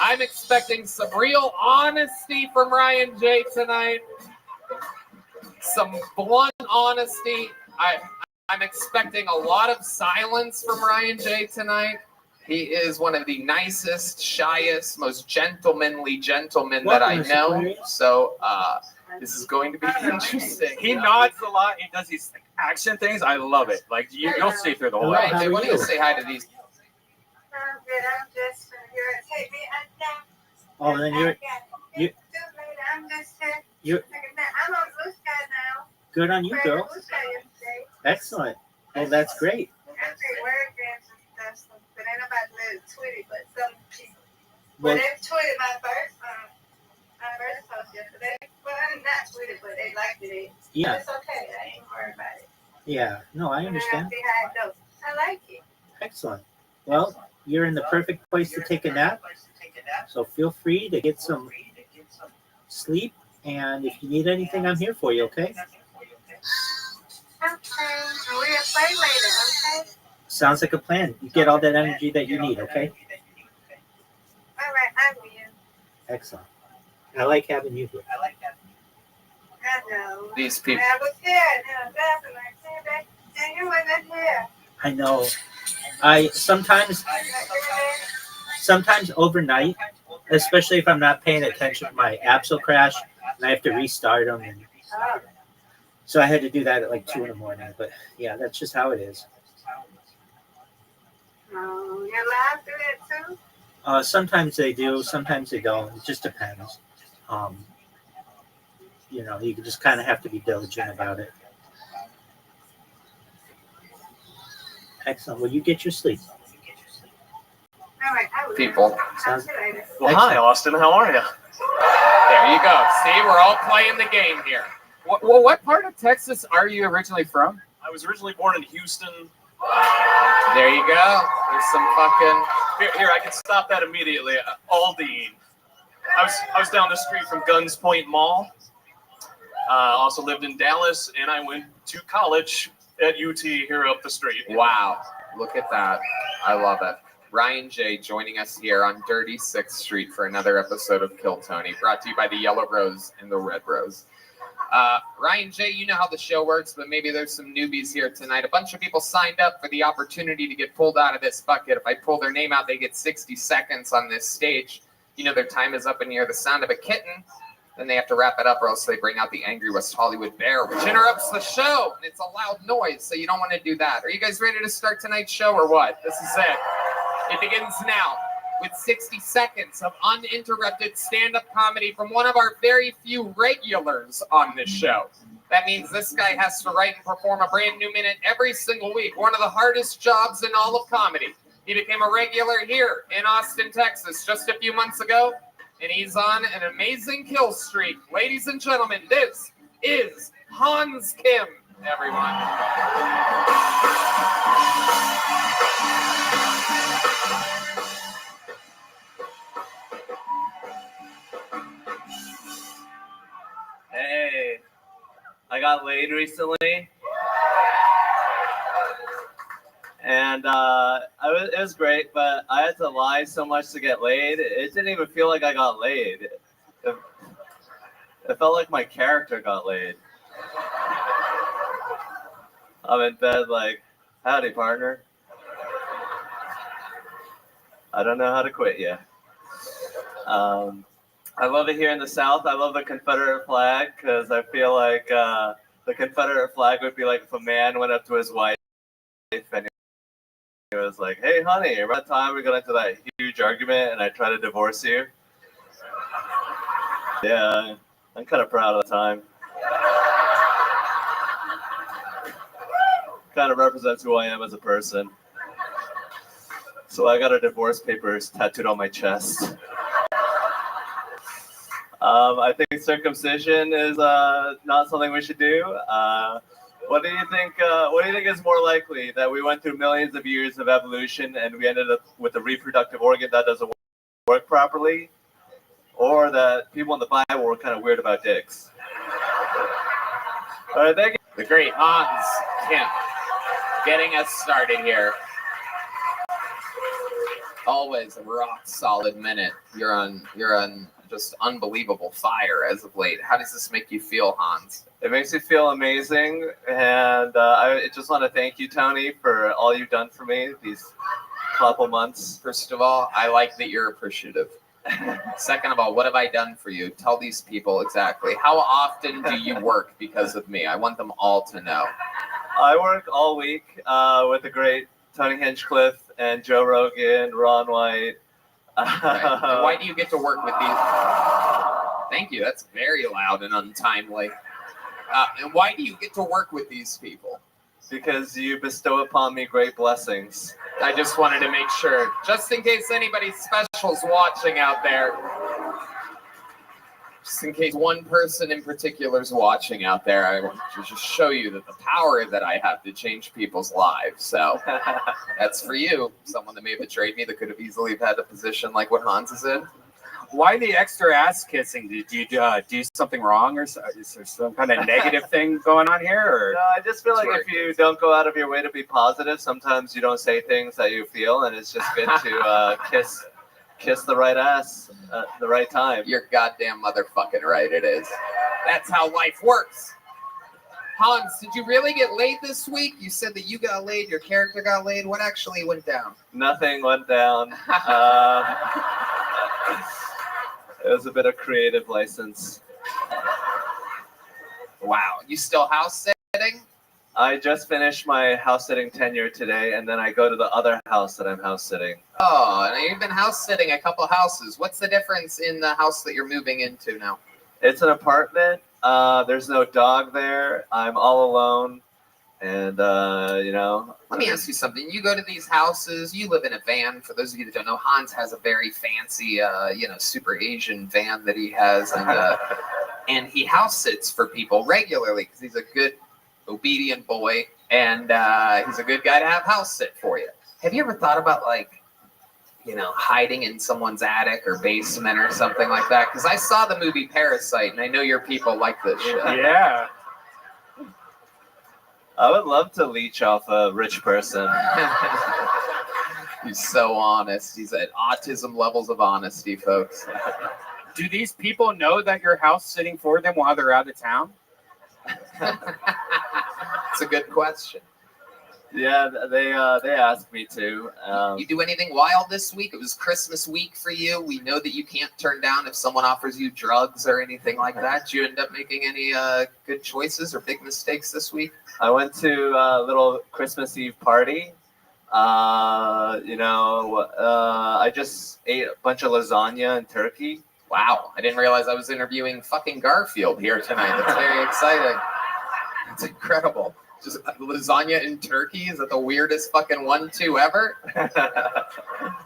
I'm expecting some real honesty from Ryan J. tonight. Some blunt honesty. I'm expecting a lot of silence from Ryan J. tonight. He is one of the nicest, shyest, most gentlemanly gentlemen that I know. So this is going to be interesting. He nods a lot. He does these action things. I love it. Like you'll see through the whole. Right. Hey, why don't you say hi to these? Oh, then you're good on you, girl. Excellent. Well, that's great. Well, they tweeted my first anniversary post yesterday. Well, I did not tweet it, but they liked it. Yeah. It's okay. I ain't worried about it. Yeah. No, I understand. I like it. Excellent. Well, you're in the perfect place to take a nap. So feel free to get some sleep. And if you need anything, I'm here for you, okay? Okay. We'll play later, okay? Sounds like a plan. You get all that energy that you need, okay? All right, I will. Excellent. I like having you here. I know. These people. I was here. And you wasn't here. I know. I sometimes overnight, especially if I'm not paying attention, my apps will crash and I have to restart them. And so I had to do that at like 2 a.m. But yeah, that's just how it is. Oh, your labs do that too? Sometimes they do, sometimes they don't. It just depends. You just kind of have to be diligent about it. Excellent. Well, you get your sleep. All right, I will. People. Sounds Well, hi, Austin. How are you? There you go. See, we're all playing the game here. What part of Texas are you originally from? I was originally born in Houston. There you go. There's some fucking. Here, I can stop that immediately. Aldine. I was down the street from Guns Point Mall. Also lived in Dallas, and I went to college at UT here up the street. Wow. Look at that. I love it. Ryan J. joining us here on Dirty 6th Street for another episode of Kill Tony, brought to you by the Yellow Rose and the Red Rose. Ryan J., you know how the show works, but maybe there's some newbies here tonight. A bunch of people signed up for the opportunity to get pulled out of this bucket. If I pull their name out, they get 60 seconds on this stage. You know their time is up and you hear the sound of a kitten. Then they have to wrap it up or else they bring out the angry West Hollywood bear, which interrupts the show. And it's a loud noise, so you don't want to do that. Are you guys ready to start tonight's show or what? This is it. It begins now with 60 seconds of uninterrupted stand-up comedy from one of our very few regulars on this show. That means this guy has to write and perform a brand new minute every single week. One of the hardest jobs in all of comedy. He became a regular here in Austin, Texas just a few months ago, and he's on an amazing kill streak. Ladies and gentlemen, this is Hans Kim, everyone. Hey, I got laid recently, and it was great, but I had to lie so much to get laid. It didn't even feel like I got laid. It felt like my character got laid. I'm in bed like, howdy, partner. I don't know how to quit yet. I love it here in the South. I love the Confederate flag because I feel like the Confederate flag would be like if a man went up to his wife and he was like, hey, honey, remember that time we got into that huge argument and I tried to divorce you? Yeah, I'm kind of proud of the time. Kind of represents who I am as a person. So I got our divorce papers tattooed on my chest. I think circumcision is not something we should do. What do you think? What do you think is more likely, that we went through millions of years of evolution and we ended up with a reproductive organ that doesn't work properly, or that people in the Bible were kind of weird about dicks? All right, thank you. The great Hans Kim getting us started here. Always a rock solid minute. You're on just unbelievable fire as of late. How does this make you feel, Hans? It makes me feel amazing, and I just want to thank you, Tony, for all you've done for me these couple months. First of all, I like that you're appreciative. Second of all, what have I done for you? Tell these people exactly. How often do you work because of me? I want them all to know. I work all week with the great Tony Hinchcliffe and Joe Rogan, Ron White. Right. And why do you get to work with these? Thank you. That's very loud and untimely. And why do you get to work with these people? Because you bestow upon me great blessings. I just wanted to make sure, just in case anybody special's watching out there, just in case one person in particular is watching out there, I want to just show you that the power that I have to change people's lives. So that's for you, someone that may have betrayed me that could have easily had a position like what Hans is in. Why the extra ass kissing? Did you do something wrong, or is there some kind of negative thing going on here? Or? No, I just feel like if you don't go out of your way to be positive, sometimes you don't say things that you feel, and it's just good to kiss the right ass at the right time. You're goddamn motherfucking right, it is. That's how life works. Hans, did you really get laid this week? You said that you got laid, your character got laid. What actually went down? Nothing went down. It was a bit of creative license. Wow. You still house sitting? I just finished my house sitting tenure today, and then I go to the other house that I'm house sitting. Oh, and you've been house sitting a couple houses. What's the difference in the house that you're moving into now? It's an apartment. There's no dog there. I'm all alone, and you know. Let me ask you something. You go to these houses. You live in a van. For those of you that don't know, Hans has a very fancy, super Asian van that he has, and and he house sits for people regularly because he's a good, obedient boy, and he's a good guy to have house sit for you. Have you ever thought about hiding in someone's attic or basement or something like that? Because I saw the movie Parasite, and I know your people like this shit. Yeah. I would love to leech off a rich person. He's so honest. He's at autism levels of honesty, folks. Do these people know that you're house sitting for them while they're out of town? It's a good question. Yeah, they asked me to. You do anything wild this week? It was Christmas week for you. We know that you can't turn down if someone offers you drugs or anything like that. Did you end up making any good choices or big mistakes this week? I went to a little Christmas Eve party. I just ate a bunch of lasagna and turkey. Wow, I didn't realize I was interviewing fucking Garfield here tonight. That's very exciting. It's incredible. Just lasagna and turkey? Is that the weirdest fucking 1-2 ever?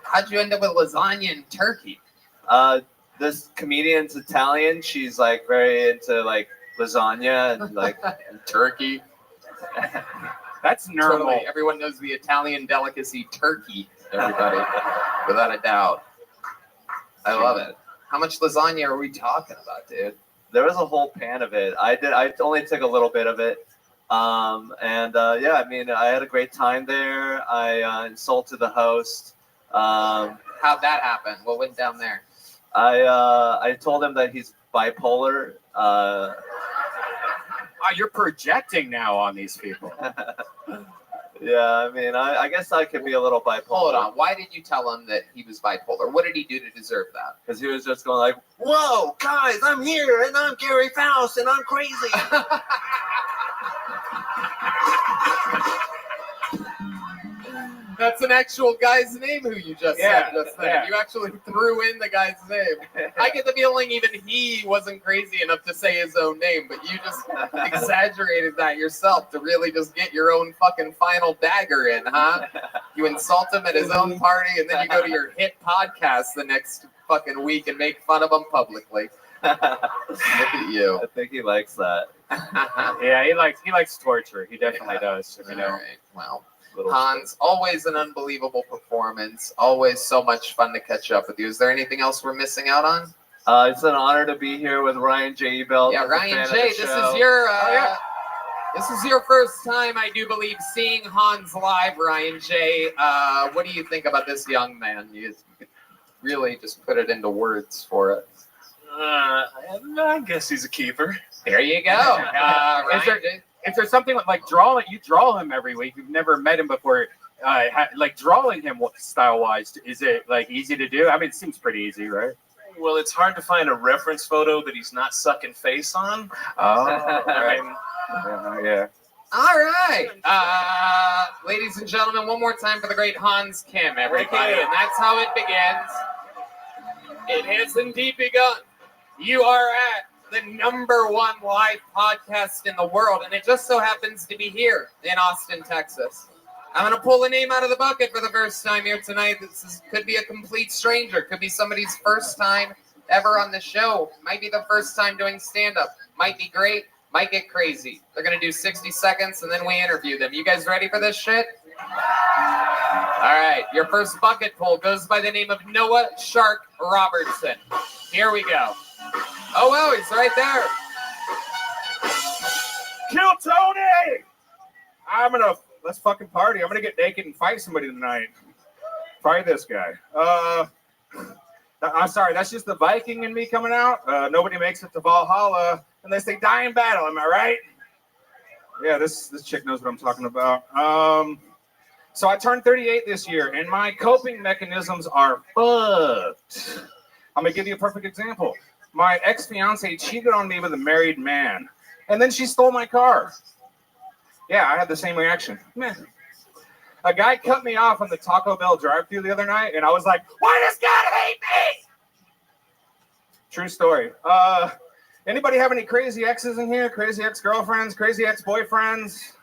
How'd you end up with lasagna and turkey? This comedian's Italian. She's like very into like lasagna and like and turkey. That's normal. Totally. Everyone knows the Italian delicacy turkey, everybody, without a doubt. I love it. How much lasagna are we talking about, dude? There was a whole pan of it. I only took a little bit of it. I had a great time there. I insulted the host. How'd that happen? What went down there? I told him that he's bipolar. You're projecting now on these people. Yeah, I guess I could be a little bipolar. Hold on. Why did you tell him that he was bipolar? What did he do to deserve that? Because he was just going like, "Whoa, guys, I'm here, and I'm Gary Faust, and I'm crazy." That's an actual guy's name who you just said just then. Yeah. You actually threw in the guy's name. I get the feeling even he wasn't crazy enough to say his own name, but you just exaggerated that yourself to really just get your own fucking final dagger in, huh? You insult him at his own party, and then you go to your hit podcast the next fucking week and make fun of him publicly. Look at you. I think he likes that. Yeah, he likes torture. He definitely does. All right. Well, Hans, always an unbelievable performance. Always so much fun to catch up with you. Is there anything else we're missing out on? It's an honor to be here with Ryan J. Ebelt. Yeah, Ryan J. This is your first time, I do believe, seeing Hans live, Ryan J. What do you think about this young man? You really just put it into words for us. I guess he's a keeper. There you go. Ryan J. Is there something like drawing? You draw him every week. You've never met him before. Like drawing him style wise, is it like easy to do? It seems pretty easy, right? Well, it's hard to find a reference photo that he's not sucking face on. Oh, right. Yeah. All right. Ladies and gentlemen, one more time for the great Hans Kim, everybody. And that's how it begins. It has indeed begun. You are at the #1 live podcast in the world, and it just so happens to be here in Austin, Texas. I'm going to pull a name out of the bucket for the first time here tonight. Could be a complete stranger. Could be somebody's first time ever on the show. Might be the first time doing stand-up. Might be great. Might get crazy. They're going to do 60 seconds, and then we interview them. You guys ready for this shit? All right. Your first bucket pull goes by the name of Noah Shark Robertson. Here we go. Oh, wow, he's right there. Kill Tony! Let's fucking party. I'm gonna get naked and fight somebody tonight. Probably this guy. I'm sorry, that's just the Viking in me coming out. Nobody makes it to Valhalla unless they die in battle, am I right? Yeah, this chick knows what I'm talking about. So I turned 38 this year, and my coping mechanisms are fucked. I'm gonna give you a perfect example. My ex-fiance cheated on me with a married man, and then she stole my car. Yeah, I had the same reaction. Man, a guy cut me off on the Taco Bell drive-thru the other night, and I was like, "Why does God hate me?" True story. Anybody have any crazy exes in here? Crazy ex-girlfriends? Crazy ex-boyfriends?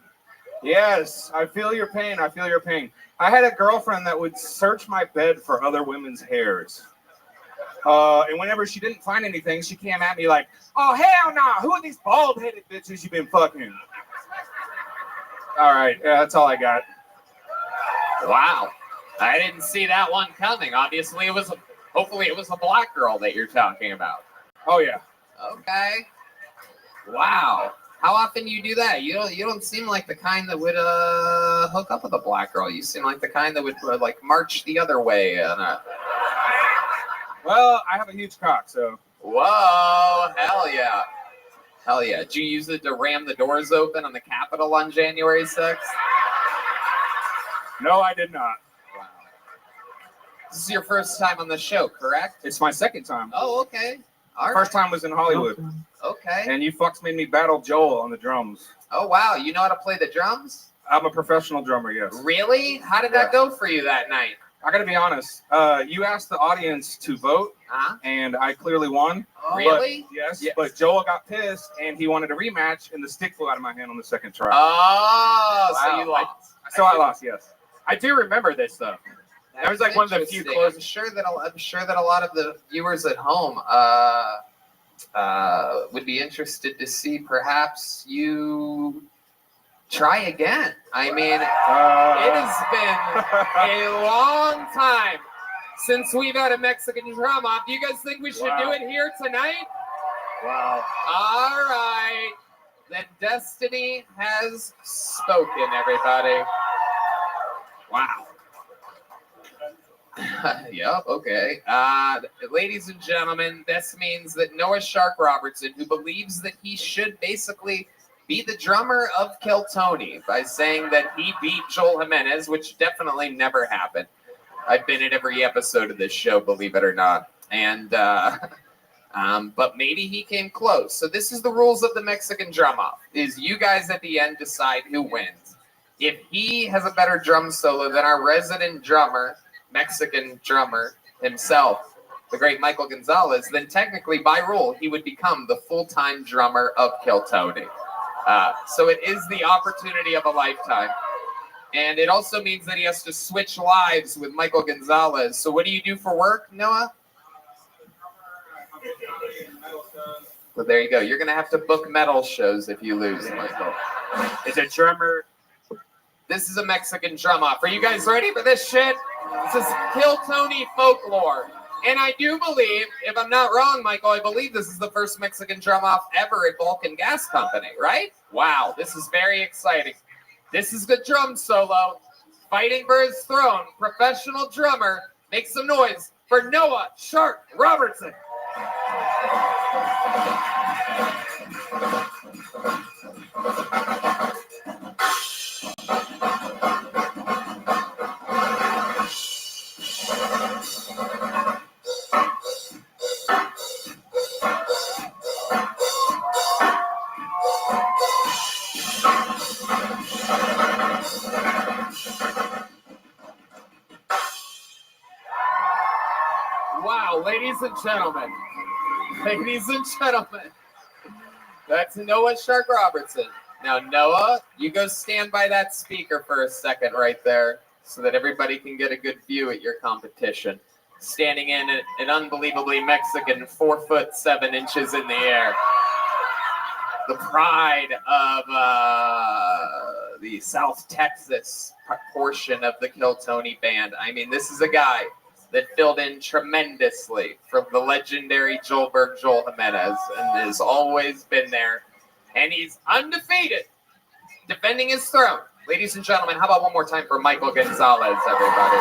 Yes, I feel your pain. I feel your pain. I had a girlfriend that would search my bed for other women's hairs. And whenever she didn't find anything, she came at me like, "Oh, hell no. Who are these bald-headed bitches you been fucking?" All right, yeah, that's all I got. Wow. I didn't see that one coming. Obviously, hopefully it was a black girl that you're talking about. Oh, yeah. Okay. Wow. How often you do that? You don't seem like the kind that would hook up with a black girl. You seem like the kind that would like march the other way. Well, I have a huge cock, so. Whoa! Hell yeah! Hell yeah! Did you use it to ram the doors open on the Capitol on January 6th? No, I did not. Wow. This is your first time on the show, correct? It's my second time. Oh, okay. All First time was in Hollywood. Okay. And you fucks made me battle Joel on the drums. Oh, wow. You know how to play the drums? I'm a professional drummer, yes. Really? How did that go for you that night? I gotta be honest. You asked the audience to vote, and I clearly won. Oh, really? But, yes, but Joel got pissed, and he wanted a rematch, and the stick flew out of my hand on the second try. Oh, wow. So you lost. I lost, yes. I do remember this, though. That was like one of the few close. I'm sure that a lot of the viewers at home would be interested to see perhaps you try again. I mean, it has been a long time since we've had a Mexican drum off. Do you guys think we should do it here tonight? Wow. All right. Then destiny has spoken, everybody. Wow. Yep, okay. Ladies and gentlemen, this means that Noah Shark Robertson, who believes that he should basically be the drummer of Kill Tony by saying that he beat Joel Jimenez, which definitely never happened. I've been at every episode of this show, believe it or not. And, but maybe he came close. So this is the rules of the Mexican drum off, is you guys at the end decide who wins. If he has a better drum solo than our resident drummer, Mexican drummer himself, the great Michael Gonzalez, then technically by rule, he would become the full-time drummer of Kill Tony. So it is the opportunity of a lifetime. And it also means that he has to switch lives with Michael Gonzalez. So what do you do for work, Noah? Well, there you go. You're going to have to book metal shows if you lose, Michael. Is a drummer. This is a Mexican drum off. Are you guys ready for this shit? This is Kill Tony folklore. And I do believe, if I'm not wrong, Michael, I believe this is the first Mexican drum off ever at Vulcan Gas Company, right? Wow, this is very exciting. This is the drum solo. Fighting for his throne, professional drummer. Make some noise for Noah Shark Robertson. Wow, ladies and gentlemen, that's Noah Shark Robertson. Now, Noah, you go stand by that speaker for a second right there so that everybody can get a good view at your competition. Standing in an unbelievably Mexican 4'7" in the air. The pride of the South Texas portion of the Kill Tony band. I mean, this is a guy that filled in tremendously from the legendary Joel Jimenez and has always been there. And he's undefeated, defending his throne. Ladies and gentlemen, how about one more time for Michael Gonzalez, everybody?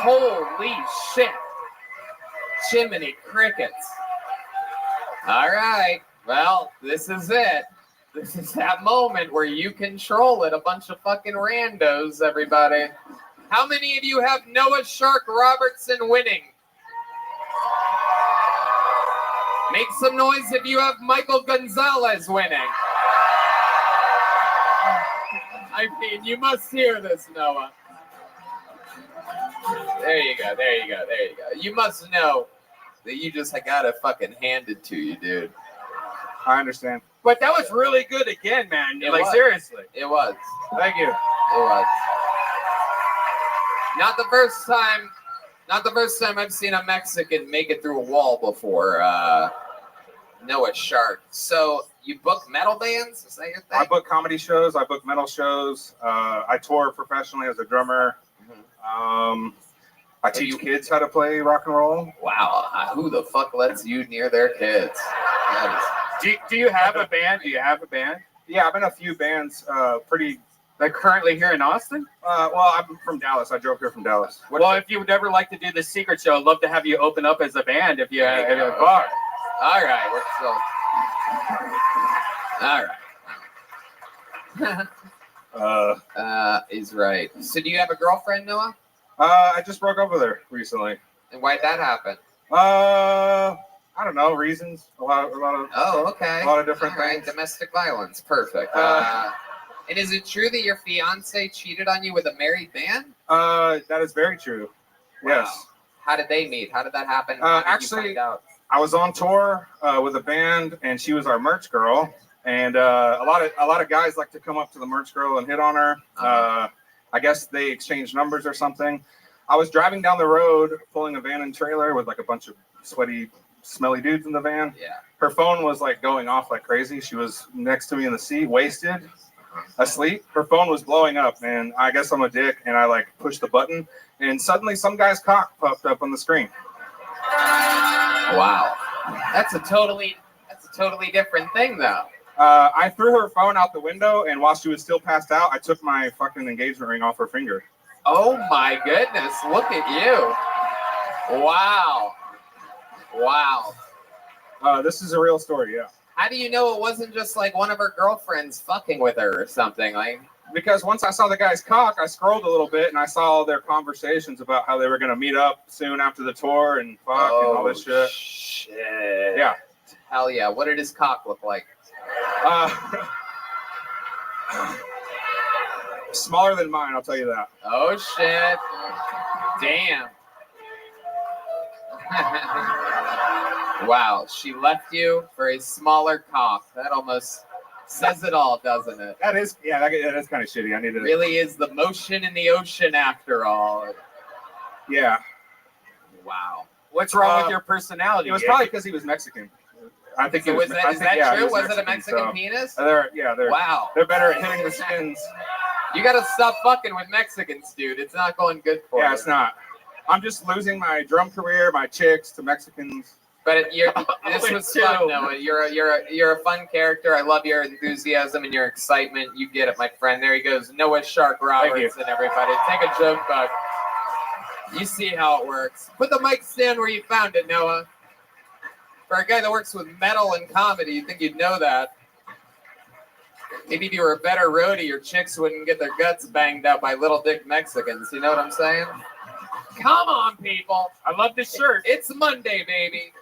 Holy shit. Jiminy crickets. All right. Well, this is it. This is that moment where you control it. A bunch of fucking randos, everybody. How many of you have Noah Shark Robertson winning? Make some noise if you have Michael Gonzalez winning. I mean, you must hear this, Noah. There you go, there you go, there you go. You must know that you just got it fucking handed to you, dude. I understand. But that was really good again, man. It Like, was. seriously. It was. Thank you. It was. Not the first time I've seen a Mexican make it through a wall before. Noah Shark. So you book metal bands? Is that your thing? I book comedy shows. I book metal shows. I tour professionally as a drummer. I teach kids how to play rock and roll. Wow. Who the fuck lets you near their kids? Do you have a band? Do you have a band? Yeah, I'm in a few bands. They're currently here in Austin? Well, I'm from Dallas. I drove here from Dallas. Well, if you would ever like to do the secret show, I'd love to have you open up as a band if you have a bar. All right, we're still. All right. Is right. So do you have a girlfriend, Noah? I just broke up with her recently. And why'd that happen? I don't know, reasons. A lot of. Oh, okay. A lot of different All right, things. domestic violence. Perfect. And is it true that your fiance cheated on you with a married man? That is very true. Wow. Yes. How did they meet? How did that happen? How did you Actually, find out? I was on tour with a band, and she was our merch girl. And a lot of guys like to come up to the merch girl and hit on her. I guess they exchanged numbers or something. I was driving down the road, pulling a van and trailer with like a bunch of sweaty, smelly dudes in the van. Yeah. Her phone was like going off like crazy. She was next to me in the seat, wasted, asleep. Her phone was blowing up, and I guess I'm a dick, and I like pushed the button, and suddenly some guy's cock popped up on the screen. Wow. That's a totally different thing, though. I threw her phone out the window, and while she was still passed out, I took my fucking engagement ring off her finger. Oh my goodness! Look at you! Wow. Wow. This is a real story, yeah. How do you know it wasn't just like one of her girlfriends fucking with her or something? Like, because once I saw the guy's cock, I scrolled a little bit and I saw all their conversations about how they were gonna meet up soon after the tour and fuck and all this shit. Shit. Yeah. Hell yeah! What did his cock look like? Smaller than mine, I'll tell you that. Oh shit! Damn. Wow, she left you for a smaller cock. That almost says it all, doesn't it? That is kind of shitty. I need to. Really is the motion in the ocean after all. Yeah. Wow. What's wrong with your personality? It was probably because he was Mexican. I think So it was. is that, I is think, that yeah, true? he Was it a Mexican so- penis? They're Wow. They're better at hitting the skins. You gotta stop fucking with Mexicans, dude. It's not going good for you. Yeah, it's not. I'm just losing my drum career, my chicks to Mexicans. But this was fun, Noah. You're a fun character. I love your enthusiasm and your excitement. You get it, my friend. There he goes, Noah Shark Robertson, everybody. Take a joke back. You see how it works. Put the mic stand where you found it, Noah. For a guy that works with metal and comedy, you'd think you'd know that. Maybe if you were a better roadie, your chicks wouldn't get their guts banged out by little dick Mexicans. You know what I'm saying? Come on, people. I love this shirt. It's Monday, baby.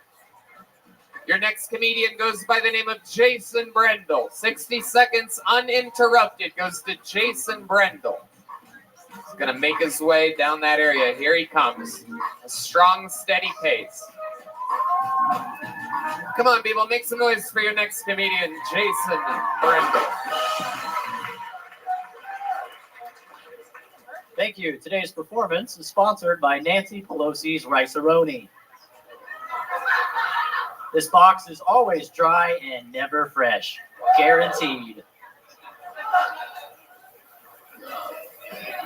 Your next comedian goes by the name of Jason Brendel. 60 seconds uninterrupted goes to Jason Brendel. He's going to make his way down that area. Here he comes. A strong, steady pace. Come on, people. Make some noise for your next comedian, Jason Brendel. Thank you. Today's performance is sponsored by Nancy Pelosi's Rice-A-Roni. This box is always dry and never fresh. Guaranteed.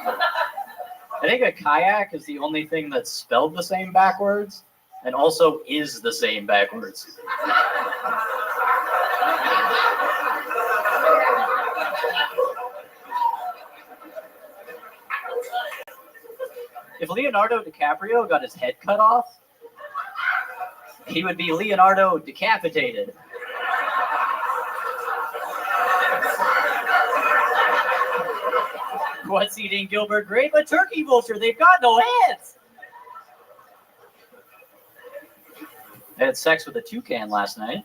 I think a kayak is the only thing that's spelled the same backwards and also is the same backwards. if Leonardo DiCaprio got his head cut off, he would be Leonardo decapitated. What's eating Gilbert Grape? A turkey vulture. They've got no heads. I had sex with a toucan last night.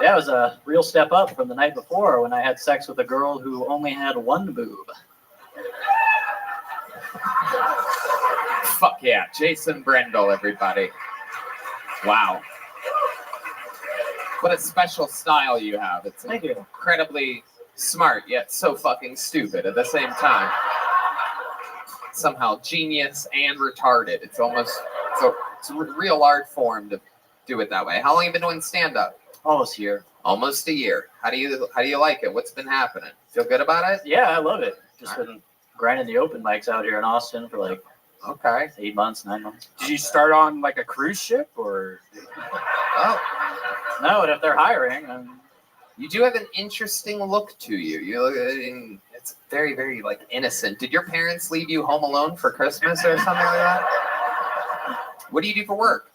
That was a real step up from the night before when I had sex with a girl who only had one boob. Fuck yeah, Jason Brendel, everybody. Wow. What a special style you have. It's Thank you. incredibly smart, yet so fucking stupid at the same time. Somehow genius and retarded. It's a real art form to do it that way. How long have you been doing stand-up? Almost a year. Almost a year. How do you like it? What's been happening? Feel good about it? Yeah, I love it. Just been grinding the open mics out here in Austin for like 8 months, 9 months. Did you start on like a cruise ship or? Oh. No, and if they're hiring, you do have an interesting look to you. You look, it's very, very like innocent. Did your parents leave you home alone for Christmas or something like that? What do you do for work?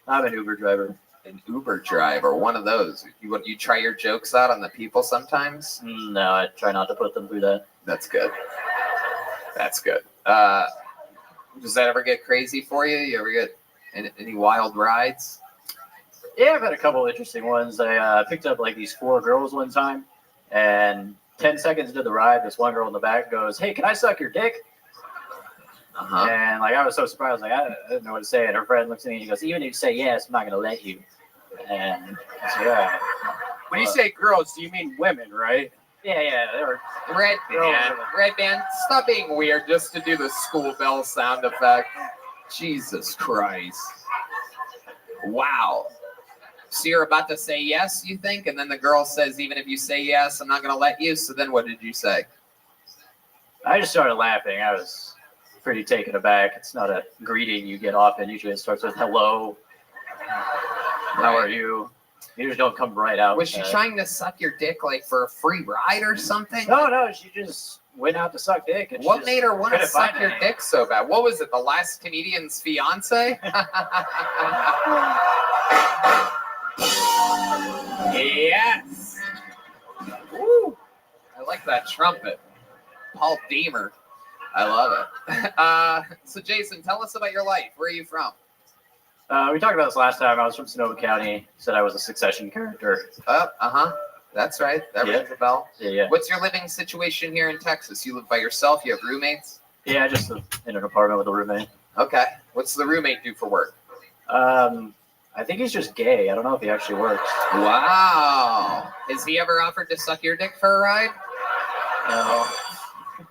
I'm an Uber driver. An Uber driver, one of those. You try your jokes out on the people sometimes? No, I try not to put them through that. That's good. That's good. Does that ever get crazy for you? You ever get any wild rides? Yeah, I've had a couple interesting ones. I picked up like these 4 girls one time, and 10 seconds into the ride, this one girl in the back goes, "Hey, can I suck your dick?" Uh-huh. And like I was so surprised, like I didn't know what to say. And her friend looks at me and she goes, "Even if you say yes, I'm not gonna let you." And I said, "Yeah." When you say girls, do you mean women, right? Yeah, they were Red band. Stop being weird just to do the school bell sound effect. Jesus Christ! Wow. So you're about to say yes, you think, and then the girl says, "Even if you say yes, I'm not gonna let you." So then, what did you say? I just started laughing. I was pretty taken aback. It's not a greeting you get often. Usually it starts with hello. How are you? You just don't come right out. Was she trying to suck your dick like for a free ride or something? No, she just went out to suck dick. And what made her want to suck your dick so bad? What was it? The Last Comedian's Fiance? Yes. Woo. I like that trumpet. Paul Deemer. I love it. So Jason, tell us about your life. Where are you from? We talked about this last time. I was from Sonoma County. Said I was a Succession character. That's right. That rings a bell. Yeah. What's your living situation here in Texas? You live by yourself? You have roommates? Yeah, just in an apartment with a roommate. Okay. What's the roommate do for work? I think he's just gay. I don't know if he actually works. Wow. Has he ever offered to suck your dick for a ride? No.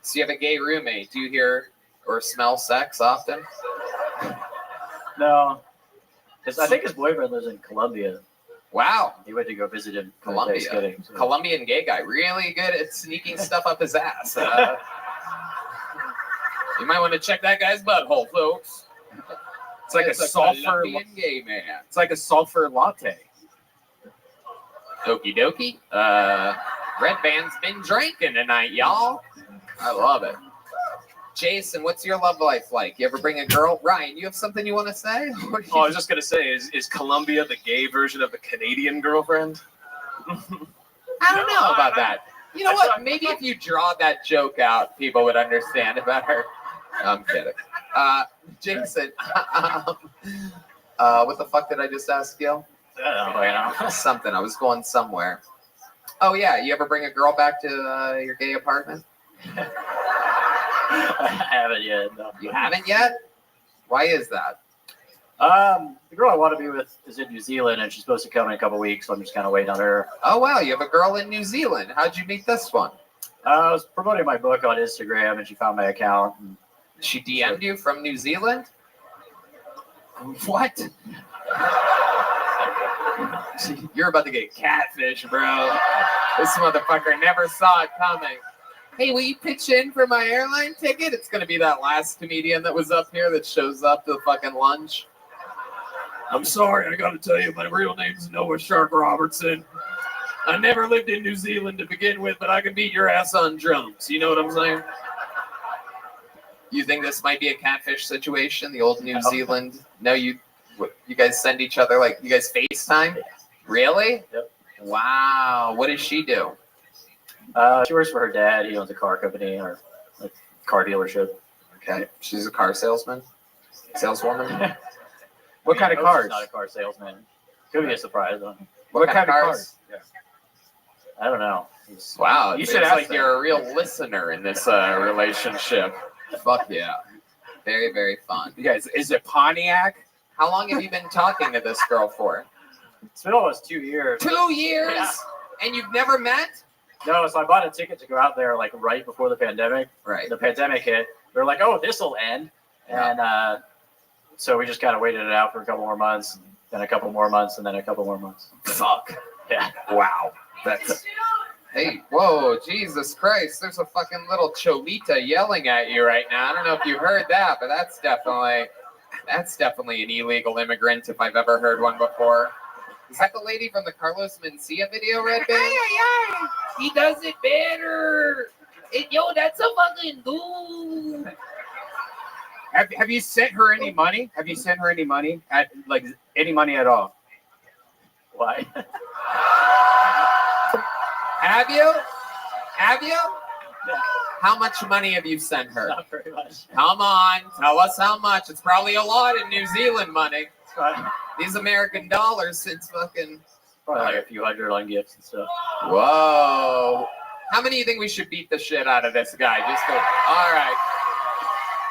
So you have a gay roommate. Do you hear or smell sex often? No. I think his boyfriend lives in Colombia. Wow. He went to go visit him for Colombia. Thanksgiving. So. Colombian gay guy. Really good at sneaking stuff up his ass. You might want to check that guy's butthole, folks. It's like a sulfur Colombian gay man. It's like a sulfur latte. Okie dokie. Red Band's been drinking tonight, y'all. I love it. Jason, what's your love life like? You ever bring a girl? Ryan, you have something you want to say? I was just gonna say, is Colombia the gay version of the Canadian girlfriend? I don't know about that. You know what? Maybe if you draw that joke out, people would understand it better. I'm kidding. Jason, what the fuck did I just ask you? Something. I was going somewhere. Oh yeah, you ever bring a girl back to your gay apartment? I haven't yet. No. You haven't yet? Why is that? The girl I want to be with is in New Zealand, and she's supposed to come in a couple weeks, so I'm just kind of waiting on her. Oh wow, you have a girl in New Zealand. How'd you meet this one? I was promoting my book on Instagram, and she found my account. And she DM'd you from New Zealand? What? You're about to get catfish, bro. This motherfucker never saw it coming. Hey, will you pitch in for my airline ticket? It's going to be that last comedian that was up here that shows up to the fucking lunch. I'm sorry, I got to tell you, my real name's Noah Shark Robertson. I never lived in New Zealand to begin with, but I can beat your ass on drums. You know what I'm saying? You think this might be a catfish situation? The old New Zealand? No, you guys send each other like you guys FaceTime? Really? Yep. Wow. What does she do? She works for her dad. He owns a car company or a car dealership. Okay. She's a car salesman? Saleswoman? What kind of She's cars? not a car salesman. Could be a surprise. Though. What kind of cars? I don't know. Wow. You It should seems ask like them. you're a real listener in this relationship. Fuck yeah. Very, very fun. You guys, is it Pontiac? How long have you been talking to this girl for? It's been almost 2 years. 2 years? Yeah. And you've never met? No, so I bought a ticket to go out there like right before the pandemic. Right. The pandemic hit. We were like, oh, this will end. And so we just kind of waited it out for a couple more months, then a couple more months, and then a couple more months. Fuck. Yeah. Wow. That's. Hey, whoa, Jesus Christ. There's a fucking little cholita yelling at you right now. I don't know if you heard that, but that's definitely an illegal immigrant if I've ever heard one before. Is that the lady from the Carlos Mencia video, Red Band? He does it better. Yo, that's a fucking dude. Have you sent her any money? Have you sent her any money? Like any money at all? Why? Have you? Have you? How much money have you sent her? Not very much. Come on, tell us how much. It's probably a lot in New Zealand money. These American dollars since fucking. Probably like a few hundred on gifts and stuff. Whoa. How many do you think we should beat the shit out of this guy? All right.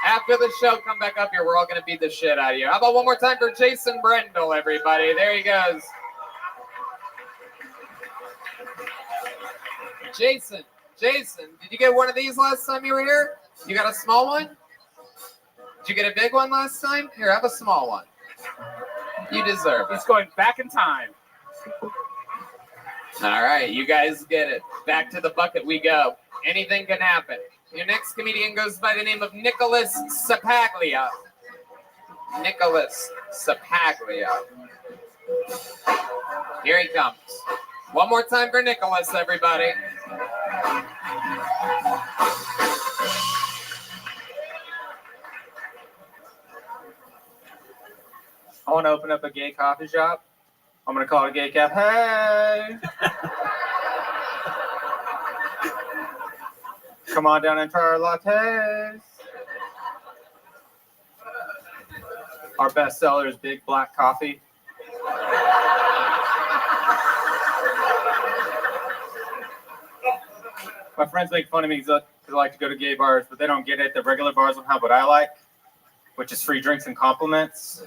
After the show, come back up here. We're all going to beat the shit out of you. How about one more time for Jason Brendel, everybody? There he goes. Jason, did you get one of these last time you were here? You got a small one? Did you get a big one last time? Here, have a small one. You deserve it. He's going back in time. All right, you guys get it. Back to the bucket we go. Anything can happen. Your next comedian goes by the name of Nicholas Sapaglia. Nicholas Sapaglia. Here he comes. One more time for Nicholas, everybody. I want to open up a gay coffee shop. I'm going to call it a gay cafe. Hey! Come on down and try our lattes. Our best seller is big black coffee. My friends make fun of me because I like to go to gay bars, but they don't get it. The regular bars don't have what I like, which is free drinks and compliments.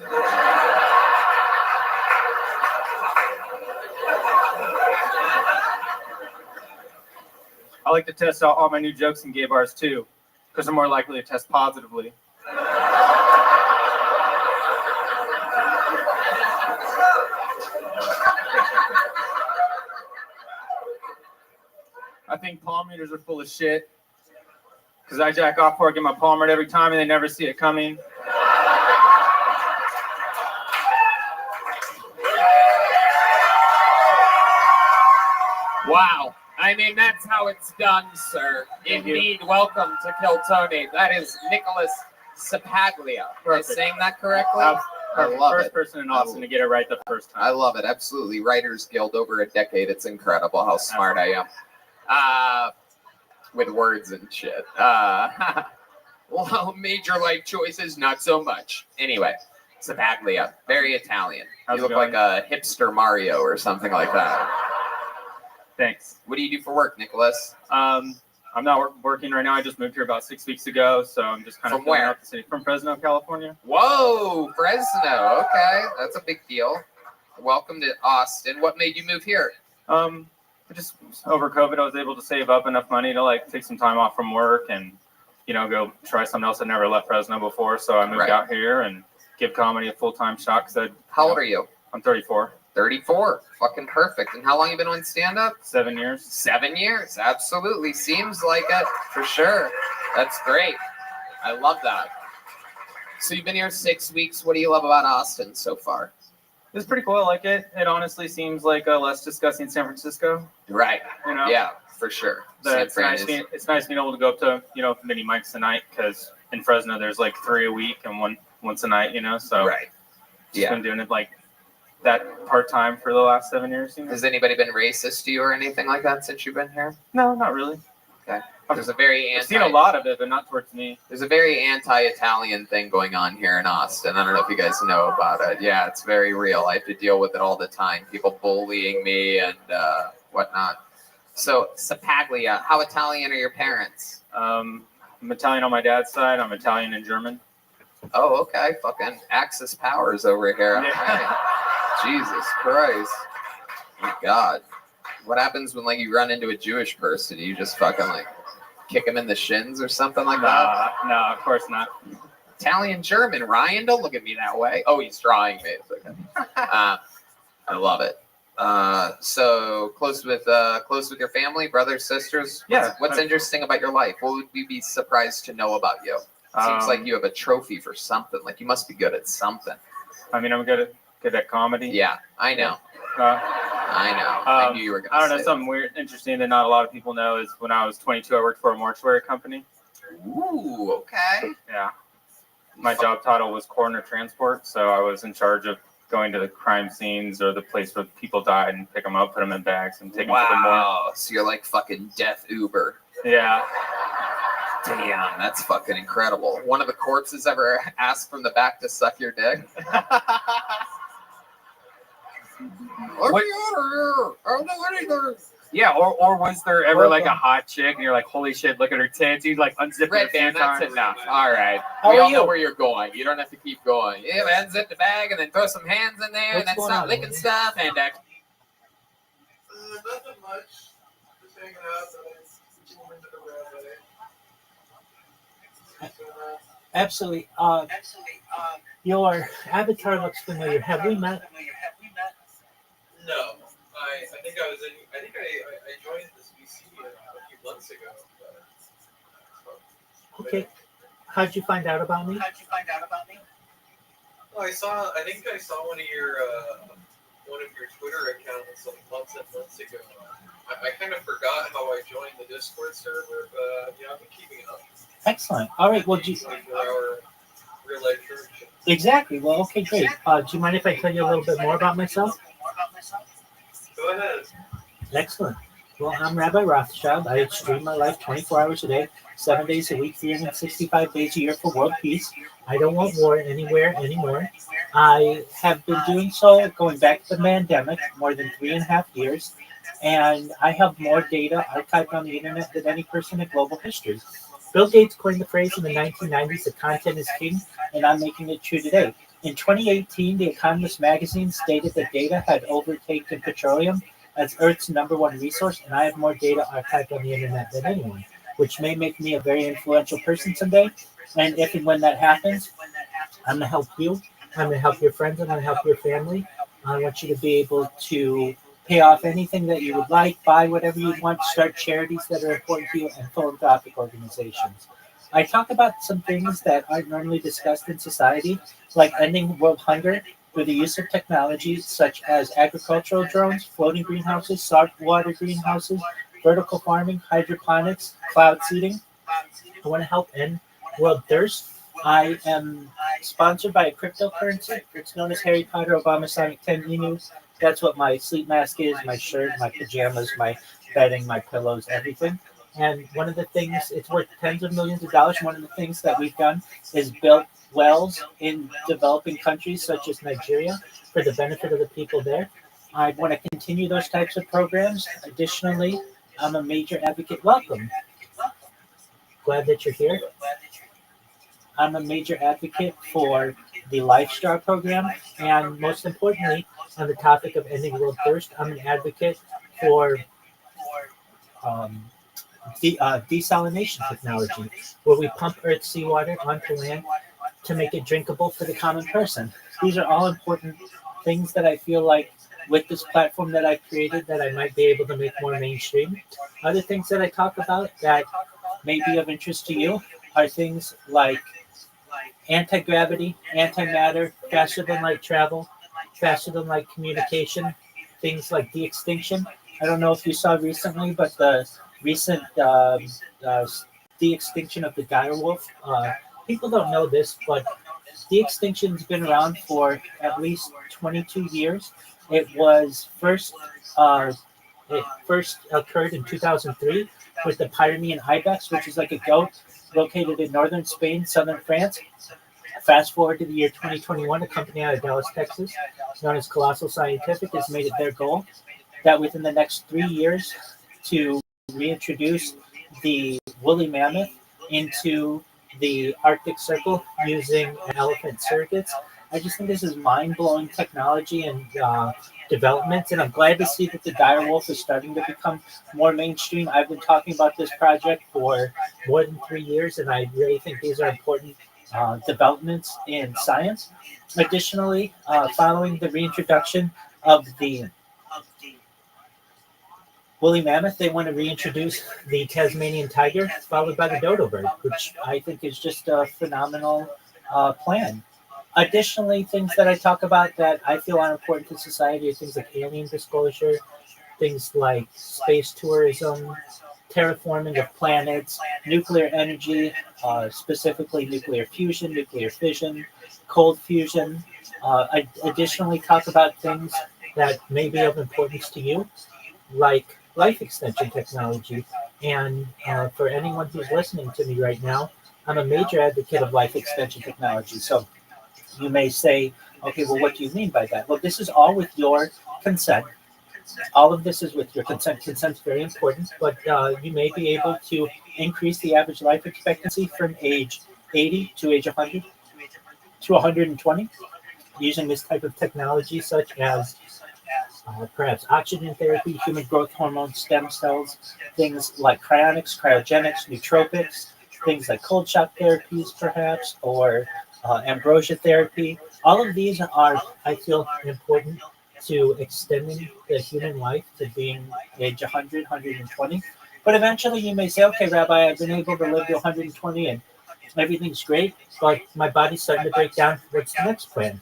I like to test out all my new jokes in gay bars too, because I'm more likely to test positively. I think palm readers are full of shit, because I jack off before I get my palm read every time and they never see it coming. Wow. I mean, that's how it's done, sir. Indeed, welcome to Kill Tony. That is Nicholas Sapaglia. Am I saying that correctly? I love First it. person in Austin to get it right the first time. I love it. Absolutely. Writers Guild over a decade. It's incredible how smart I am. With words and shit. Well, major life choices, not so much. Anyway, Sapaglia. Very Italian. How's You it look like a hipster Mario or something like that. Thanks. What do you do for work, Nicholas? I'm not working right now. I just moved here about 6 weeks ago, so I'm just kind of From where? out the city. From Fresno, California. Whoa, Fresno. Okay, that's a big deal. Welcome to Austin. What made you move here? Just over COVID, I was able to save up enough money to like take some time off from work and go try something else. I never left Fresno before, so I moved out here and give comedy a full-time shot. How old are you? I'm 34. 34. Fucking perfect. And how long you been on stand-up? 7 years. 7 years. Absolutely. Seems like it, for sure. That's great. I love that. So you've been here 6 weeks. What do you love about Austin so far? It's pretty cool. I like it. It honestly seems like a less disgusting San Francisco. Right. Yeah, for sure. It's nice being able to go up to, mini mics tonight because in Fresno, there's like 3 a week and once a night, so Right. Just been doing it like that part-time for the last 7 years. Has anybody been racist to you or anything like that since you've been here? No, not really. Okay. There's a very I've seen a lot of it, but not towards me. There's a very anti-Italian thing going on here in Austin. I don't know if you guys know about it. Yeah, it's very real. I have to deal with it all the time. People bullying me and whatnot. So, Sapaglia, how Italian are your parents? I'm Italian on my dad's side. I'm Italian and German. Oh, okay. Fucking Axis powers over here. All right. Jesus Christ. My God. What happens when you run into a Jewish person? You just fucking kick him in the shins or something like that? No, of course not. Italian, German. Ryan, don't look at me that way. Oh, he's drawing me. It's okay. I love it. So close with your family, brothers, sisters. What's interesting about your life? What would we be surprised to know about you? Seems like you have a trophy for something. You must be good at something. I mean, I'm good at comedy. Yeah, I know. I know. I knew you were going to I don't know, say something weird, interesting that not a lot of people know is when I was 22, I worked for a mortuary company. Ooh, okay. Yeah. My job title was coroner transport, so I was in charge of going to the crime scenes or the place where people died and pick them up, put them in bags, and take them to the morgue. Wow. So you're like fucking death Uber. Yeah. Damn, that's fucking incredible. One of the corpses ever asked from the back to suck your dick? Yeah, or was there ever a hot chick and you're like, holy shit, look at her tits? You unzip Red it a few band, times. that's enough. All right. How We are all know you? where you're going. You don't have to keep going. Yeah, unzip the bag and then throw some hands in there and then start licking stuff and nothing much. Just hanging out. Absolutely. Your avatar looks familiar. Have we met? No, I think I joined this VC a few months ago. Okay. How'd you find out about me? Well, I think I saw one of your Twitter accounts months and months ago. I kind of forgot how I joined the Discord server, but I've been keeping up. Excellent. All right. Well, Our real life church. exactly. Well, okay, great. Do you mind if I tell you a little bit more about myself? Go ahead. Excellent. Well, I'm Rabbi Rothschild. I stream my life 24 hours a day, 7 days a week, 365 days a year for world peace. I don't want war anywhere anymore. I have been doing so going back to the pandemic, more than 3.5 years, and I have more data archived on the internet than any person in global history. Bill Gates coined the phrase in the 1990s that content is king, and I'm making it true today. In 2018, The Economist magazine stated that data had overtaken petroleum as Earth's #1 resource, and I have more data archived on the internet than anyone, which may make me a very influential person someday. And if and when that happens, I'm going to help you. I'm going to help your friends. I'm going to help your family. I want you to be able to pay off anything that you would like, buy whatever you want, start charities that are important to you, and philanthropic organizations. I talk about some things that aren't normally discussed in society, like ending world hunger through the use of technologies such as agricultural drones, floating greenhouses, saltwater greenhouses, vertical farming, hydroponics, cloud seeding. I want to help end world thirst. I am sponsored by a cryptocurrency. It's known as Harry Potter Obama Sonic 10 Inu. That's what my sleep mask is, my shirt, my pajamas, my bedding, my pillows, everything. And one of the things, it's worth tens of millions of dollars. One of the things that we've done is built wells in developing countries such as Nigeria for the benefit of the people there. I want to continue those types of programs. Additionally, I'm a major advocate. Welcome. Glad that you're here. I'm a major advocate for the Lifestar program, and most importantly, on the topic of ending world thirst, I'm an advocate for desalination technology, where we pump Earth's seawater onto land to make it drinkable for the common person. These are all important things that I feel like with this platform that I've created that I might be able to make more mainstream. Other things that I talk about that may be of interest to you are things like anti-gravity, antimatter, faster than light travel, faster than light communication, things like de-extinction. I don't know if you saw recently, but the recent de-extinction of the direwolf people don't know this, but de-extinction's been around for at least 22 years. It was it first occurred in 2003 with the Pyrenean ibex, which is like a goat located in northern Spain, southern France. Fast forward to the year 2021, a company out of Dallas, Texas, known as Colossal Scientific, has made it their goal that within the next 3 years to reintroduce the woolly mammoth into the Arctic Circle using elephant surrogates. I just think this is mind-blowing technology and development, and I'm glad to see that the dire wolf is starting to become more mainstream. I've been talking about this project for more than 3 years, and I really think these are important developments in science. Additionally, following the reintroduction of the woolly mammoth, they want to reintroduce the Tasmanian tiger, followed by the dodo bird, which I think is just a phenomenal plan. Additionally, things that I talk about that I feel are important to society are things like alien disclosure, things like space tourism, terraforming of planets, nuclear energy, specifically nuclear fusion, nuclear fission, cold fusion. I additionally talk about things that may be of importance to you, like life extension technology. And for anyone who's listening to me right now, I'm a major advocate of life extension technology. So you may say, okay, well, what do you mean by that? Well, this is all with your consent. All of this is with your consent. Consent's very important, but you may be able to increase the average life expectancy from age 80 to age 100 to 120 using this type of technology, such as perhaps oxygen therapy, human growth hormone, stem cells, things like cryonics, cryogenics, nootropics, things like cold shock therapies, perhaps, or ambrosia therapy. All of these are, I feel, important to extending the human life to being age 100, 120. But eventually you may say, okay, Rabbi, I've been able to live to 120 and everything's great, but my body's starting to break down. What's the next plan?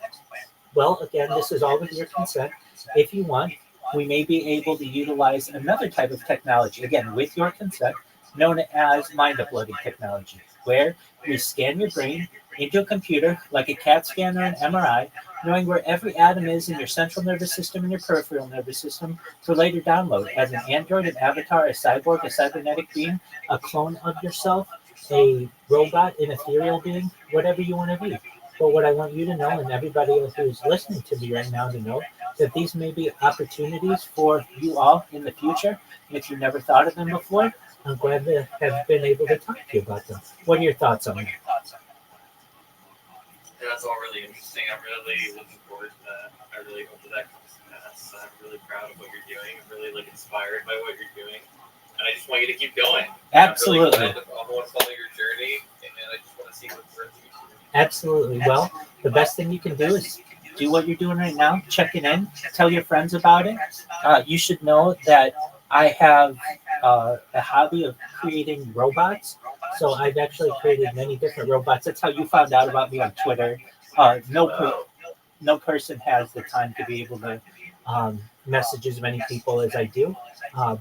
Well, again, this is all with your consent. If you want, we may be able to utilize another type of technology, again, with your consent, known as mind uploading technology, where we scan your brain into a computer like a CAT scan or an MRI, knowing where every atom is in your central nervous system and your peripheral nervous system for later download as an android, an avatar, a cyborg, a cybernetic being, a clone of yourself, a robot, an ethereal being, whatever you want to be. But what I want you to know, and everybody who's listening to me right now to know, that these may be opportunities for you all in the future. And if you never thought of them before, I'm glad to have been able to talk to you about them. What are your thoughts on that? Yeah, that's all really interesting. I'm really looking forward to that. I really hope that comes to pass. I'm really proud of what you're doing. I'm really inspired by what you're doing. And I just want you to keep going. Absolutely. I want to follow your journey, and I just want to see what's worth it. Absolutely. Well, the best thing you can do is do what you're doing right now. Check it in. Tell your friends about it. You should know that I have a hobby of creating robots. So I've actually created many different robots. That's how you found out about me on Twitter. No person has the time to be able to message as many people as I do.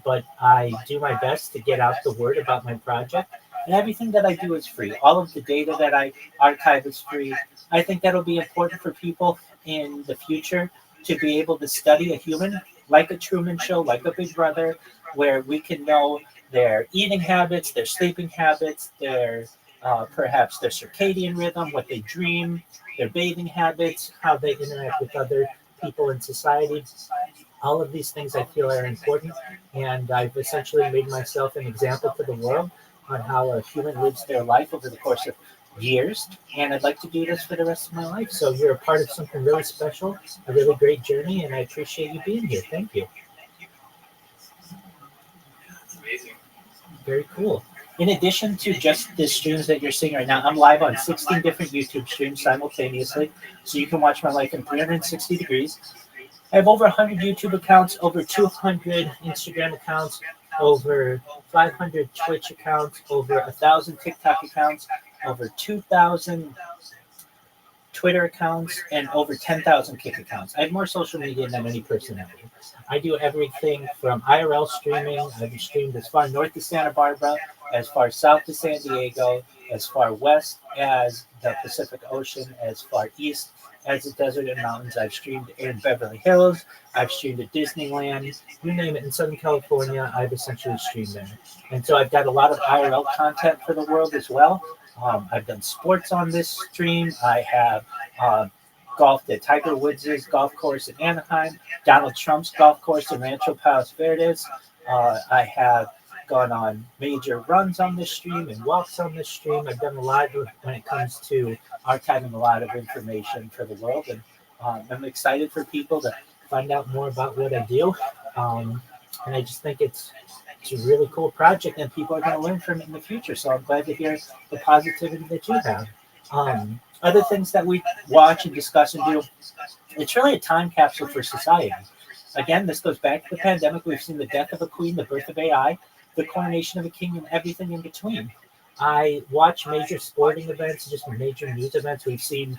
But I do my best to get out the word about my project. And everything that I do is free. All of the data that I archive is free. I think that'll be important for people in the future to be able to study a human like a Truman Show, like a Big Brother, where we can know their eating habits, their sleeping habits, their perhaps their circadian rhythm, what they dream, their bathing habits, how they interact with other people in society. All of these things I feel are important, and I've essentially made myself an example to the world on how a human lives their life over the course of years, and I'd like to do this for the rest of my life. So you're a part of something really special, a really great journey, and I appreciate you being here. Thank you. It's amazing. Very cool. In addition to just the streams that you're seeing right now, I'm live on 16 different YouTube streams simultaneously, so you can watch my life in 360 degrees. I have over 100 YouTube accounts, over 200 Instagram accounts, over 500 Twitch accounts, over 1,000 TikTok accounts, over 2,000 Twitter accounts, and over 10,000 Kick accounts. I have more social media than any person ever. I do everything from IRL streaming. I've streamed as far north as Santa Barbara, as far south as San Diego, as far west as the Pacific Ocean, as far east as the desert and mountains. I've streamed in Beverly Hills, I've streamed at Disneyland, you name it. In Southern California, I've essentially streamed there. And so I've got a lot of IRL content for the world as well. I've done sports on this stream. I have golfed at Tiger Woods' golf course in Anaheim, Donald Trump's golf course in Rancho Palos Verdes. I have gone on major runs on this stream and walks on this stream. I've done a lot when it comes to archiving a lot of information for the world, and I'm excited for people to find out more about what I do. And I just think it's a really cool project, and people are going to learn from it in the future. So I'm glad to hear the positivity that you have. Other things that we watch and discuss and do, it's really a time capsule for society. Again, this goes back to the pandemic. We've seen the death of a queen, the birth of AI, the coronation of a king, and everything in between. I watch major sporting events, just major news events. We've seen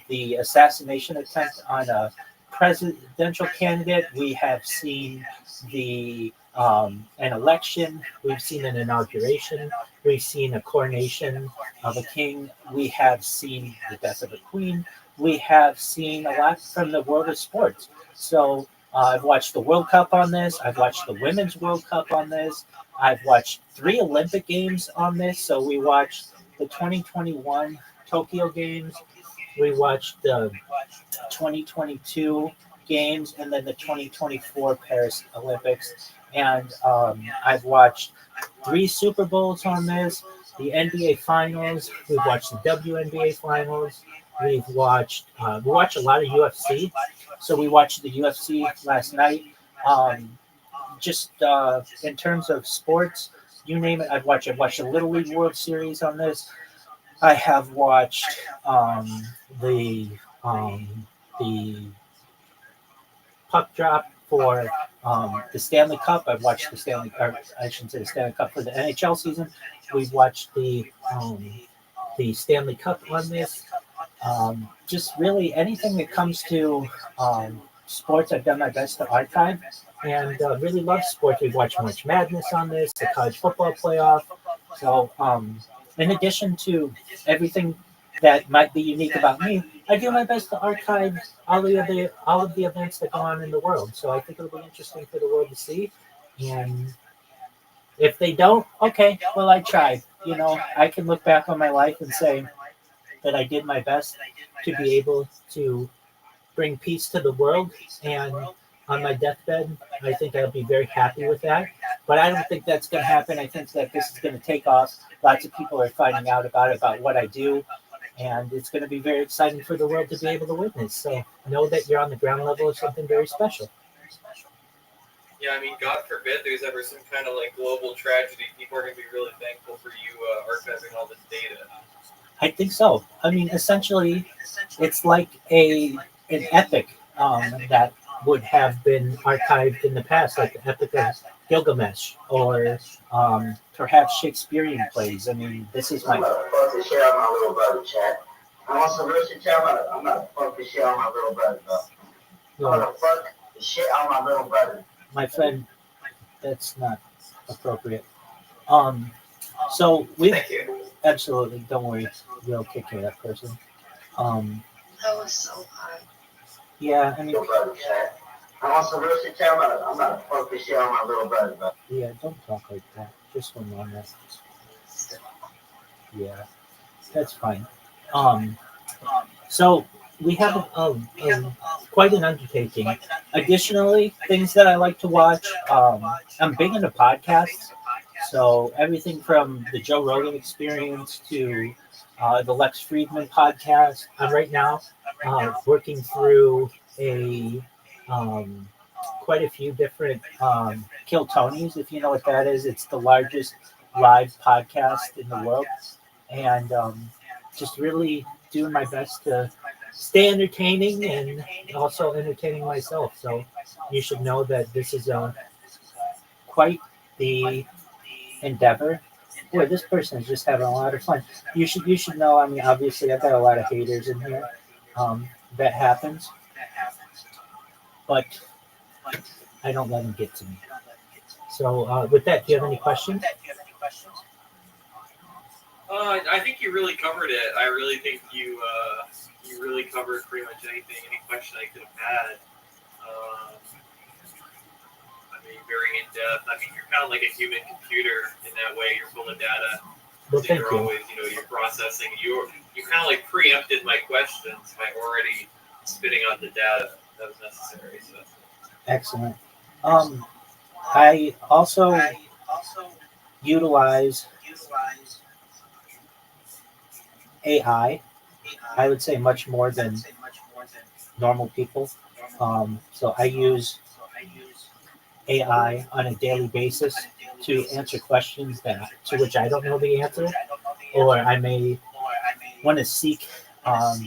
the assassination attempt on a presidential candidate. We have seen an election. We've seen an inauguration. We've seen a coronation of a king. We have seen the death of a queen. We have seen a lot from the world of sports. So I've watched the World Cup on this. I've watched the Women's World Cup on this. I've watched 3 Olympic Games on this. So we watched the 2021 Tokyo Games. We watched the 2022 Games and then the 2024 Paris Olympics. And I've watched 3 Super Bowls on this, the NBA Finals. We've watched the WNBA Finals. We watch a lot of UFC. So we watched the UFC last night. Just in terms of sports, you name it, I've watched the Little League World Series on this. I have watched the puck drop for the Stanley Cup. I've watched the Stanley Cup for the NHL season. We've watched the Stanley Cup on this. Just really anything that comes to sports, I've done my best to archive, and really love sports. We've watched March Madness on this, the college football playoff. So in addition to everything that might be unique about me, I do my best to archive all of the events that go on in the world. So I think it'll be interesting for the world to see. And if they don't, okay, well, I tried. You know, I can look back on my life and say that I did my best to be able to bring peace to the world. And on my deathbed, I think I'll be very happy with that. But I don't think that's going to happen. I think that this is going to take off. Lots of people are finding out about what I do. And it's going to be very exciting for the world to be able to witness. So know that you're on the ground level of something very special. Yeah, I mean, God forbid there's ever some kind of like global tragedy. People are going to be really thankful for you archiving all this data. I think so. I mean, essentially, it's like an epic that would have been archived in the past, like the Epic of Gilgamesh, or perhaps Shakespearean plays. I mean, this is my. I'm gonna fuck the shit out of my little brother, chat. I want some real shit, chat. I'm gonna fuck the shit out of my little brother, bro. I'm gonna fuck the shit out of my little brother. My friend, that's not appropriate. So we absolutely, don't worry, we'll kick to that person. That was so hard. Yeah, I mean, I want some real shit, chat. I'm gonna fuck the shit out of my little brother, bro. yeah, don't talk like that. Just one on that. Yeah, that's fine. So we have quite an undertaking. Additionally, things that I like to watch. I'm big into podcasts. So everything from the Joe Rogan Experience to the Lex Friedman podcast. I'm right now working through quite a few different Kill Tonys, if you know what that is. It's the largest live podcast in the world. And just really doing my best to stay entertaining and also entertaining myself. So you should know that this is quite the endeavor. Boy, this person is just having a lot of fun. You should know. I mean, obviously, I've got a lot of haters in here. That happens, but I don't let them get to me. So, with that, do you have any questions? I think you really covered it. I really think you really covered pretty much anything, any question I could have had. I mean, very in depth. I mean, you're kind of like a human computer in that way. You're full of data. Well, So thank you're you. always, you're processing. You kind of like preempted my questions by already spitting out the data that was necessary. So. Excellent. I also utilize AI. I would say much more than normal people. So I use AI on a daily basis to answer questions to which I don't know the answer, or I may want to seek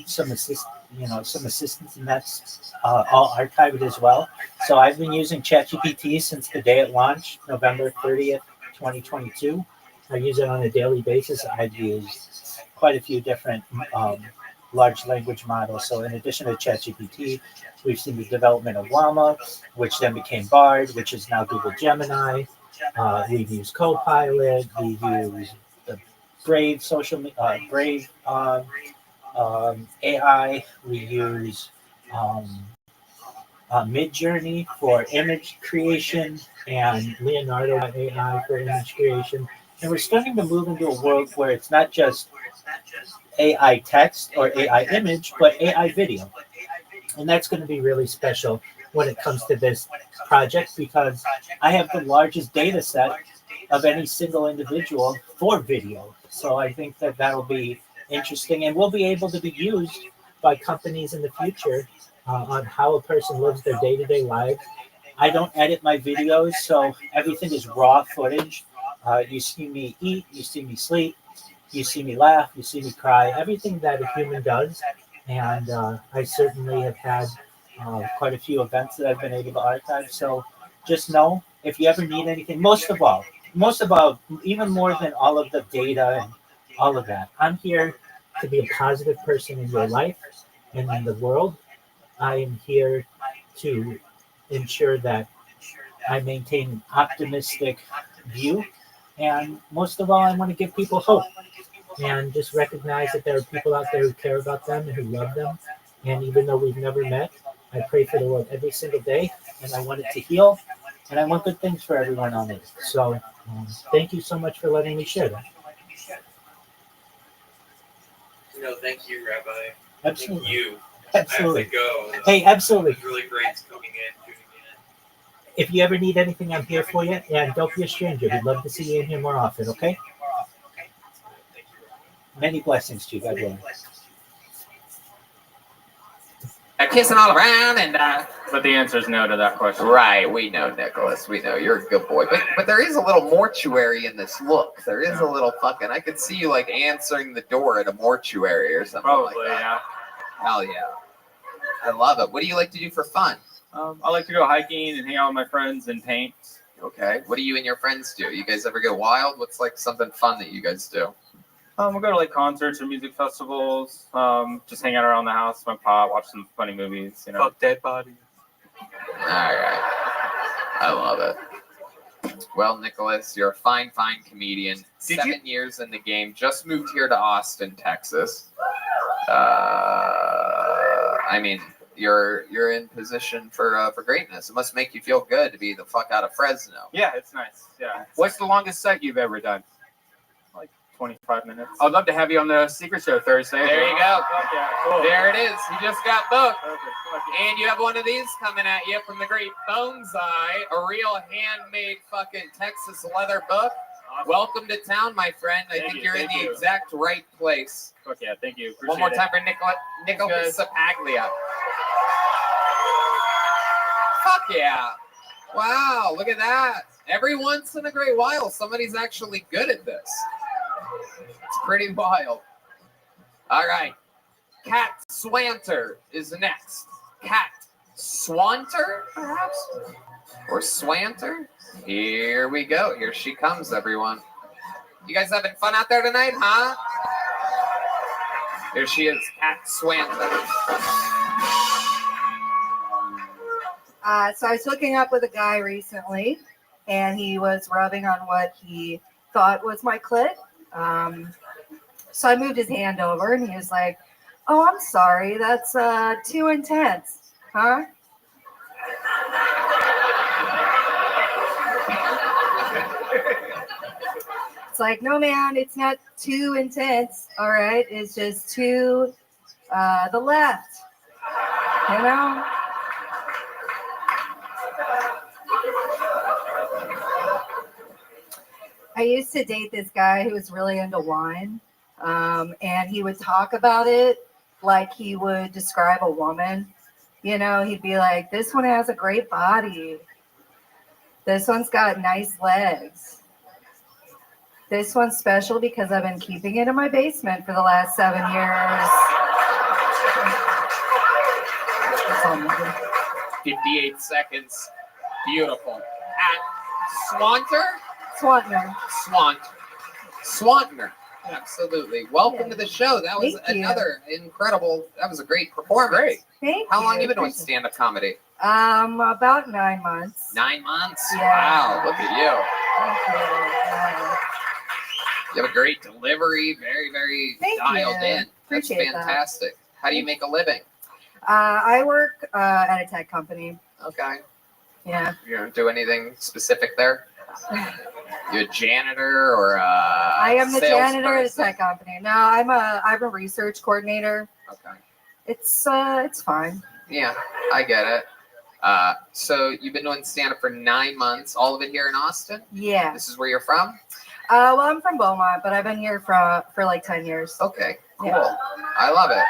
some assistance, and that's all archived as well. So I've been using ChatGPT since the day it launched, November 30th, 2022. I use it on a daily basis. I've used quite a few different large language models. So in addition to ChatGPT, we've seen the development of Llama, which then became Bard, which is now Google Gemini. We've used Copilot. We use the Brave AI. We use Midjourney for image creation and Leonardo AI for image creation. And we're starting to move into a world where it's not just AI text or AI image, but AI video. And that's going to be really special when it comes to this project, because I have the largest data set of any single individual for video. So I think that that'll be interesting and will be able to be used by companies in the future on how a person lives their day-to-day life. I don't edit my videos, so everything is raw footage. You see me eat, you see me sleep, you see me laugh, you see me cry, everything that a human does. And I certainly have had quite a few events that I've been able to archive. So just know, if you ever need anything, most of all, even more than all of the data and all of that, I'm here to be a positive person in your life and in the world. I am here to ensure that I maintain an optimistic view. And most of all, I want to give people hope and just recognize that there are people out there who care about them and who love them. And even though we've never met, I pray for the world every single day, and I want it to heal, and I want good things for everyone on it. So thank you so much for letting me share that. Thank you, Rabbi. Absolutely. Thank you. Absolutely. I have to go. Hey, absolutely. It was really great coming in, tuning in. If you ever need anything, I'm here for you. And don't be a stranger. We'd love to see you in here more often, okay? Many blessings to you. God bless. Kissing all around and But the answer is no to that question. Right, we know, Nicholas. We know you're a good boy, but there is a little mortuary in this look. There is a little fucking. I could see you like answering the door at a mortuary or something. Probably, like that. yeah. Hell yeah, I love it. What do you like to do for fun? I like to go hiking and hang out with my friends and paint. Okay. What do you and your friends do? You guys ever go wild? What's like something fun that you guys do? We'll go to like concerts or music festivals. Just hang out around the house, smoke pot, watch some funny movies. Fuck dead bodies. All right. I love it. Well, Nicholas, you're a fine comedian. 7 years in the game. Just moved here to Austin, Texas. I mean, you're in position for greatness. It must make you feel good to be the fuck out of Fresno. Yeah, it's nice. Yeah. What's the longest set you've ever done? Like 25 minutes. I'd love to have you on the Secret Show Thursday. There you go. Yeah, cool. There it is. You just got booked. Perfect. And you have one of these coming at you from the great Bone's Eye, a real handmade fucking Texas leather book. Awesome. Welcome to town, my friend. I think you're in the exact right place. Fuck yeah, thank you. One more time for Nicholas Sapaglia. Fuck yeah. Wow, look at that. Every once in a great while, somebody's actually good at this. It's pretty wild. All right. Kat Swanter is next. Kat Swanter, perhaps? Or Swanter? Here we go. Here she comes, everyone. You guys having fun out there tonight, huh? Here she is, Kat Swanter. So I was hooking up with a guy recently, and he was rubbing on what he thought was my clit. So I moved his hand over and he was like, "Oh, I'm sorry. That's too intense, huh?" It's like, "No, man, it's not too intense. All right. It's just to the left, you know?" I used to date this guy who was really into wine, and he would talk about it like he would describe a woman. You know, he'd be like, "This one has a great body. This one's got nice legs. This one's special because I've been keeping it in my basement for the last 7 years." That's all I'm gonna do. 58 seconds. Beautiful. At Swanter? Swantner. Absolutely. Welcome to the show. That was Thank you. another incredible, that was a great performance. Great. Thank How long you. have you been doing stand-up comedy? About 9 months. 9 months? Yeah. Wow, look at you. Thank you. You have a great delivery, very, very Thank dialed you. in. That's Appreciate that. fantastic. How do you make a living? I work at a tech company. Okay. Yeah. You don't do anything specific there? You're a janitor or a I am the janitor at a salesperson? tech company. No, I'm a research coordinator. Okay. It's fine. Yeah, I get it. So you've been doing stand-up for 9 months, all of it here in Austin? Yeah. This is where you're from? Well, I'm from Beaumont, but I've been here for like 10 years. Okay, cool. Yeah. I love it.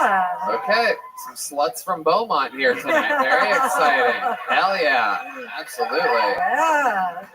Yeah. Okay, some sluts from Beaumont here tonight. Very exciting. Hell yeah, absolutely. Yeah.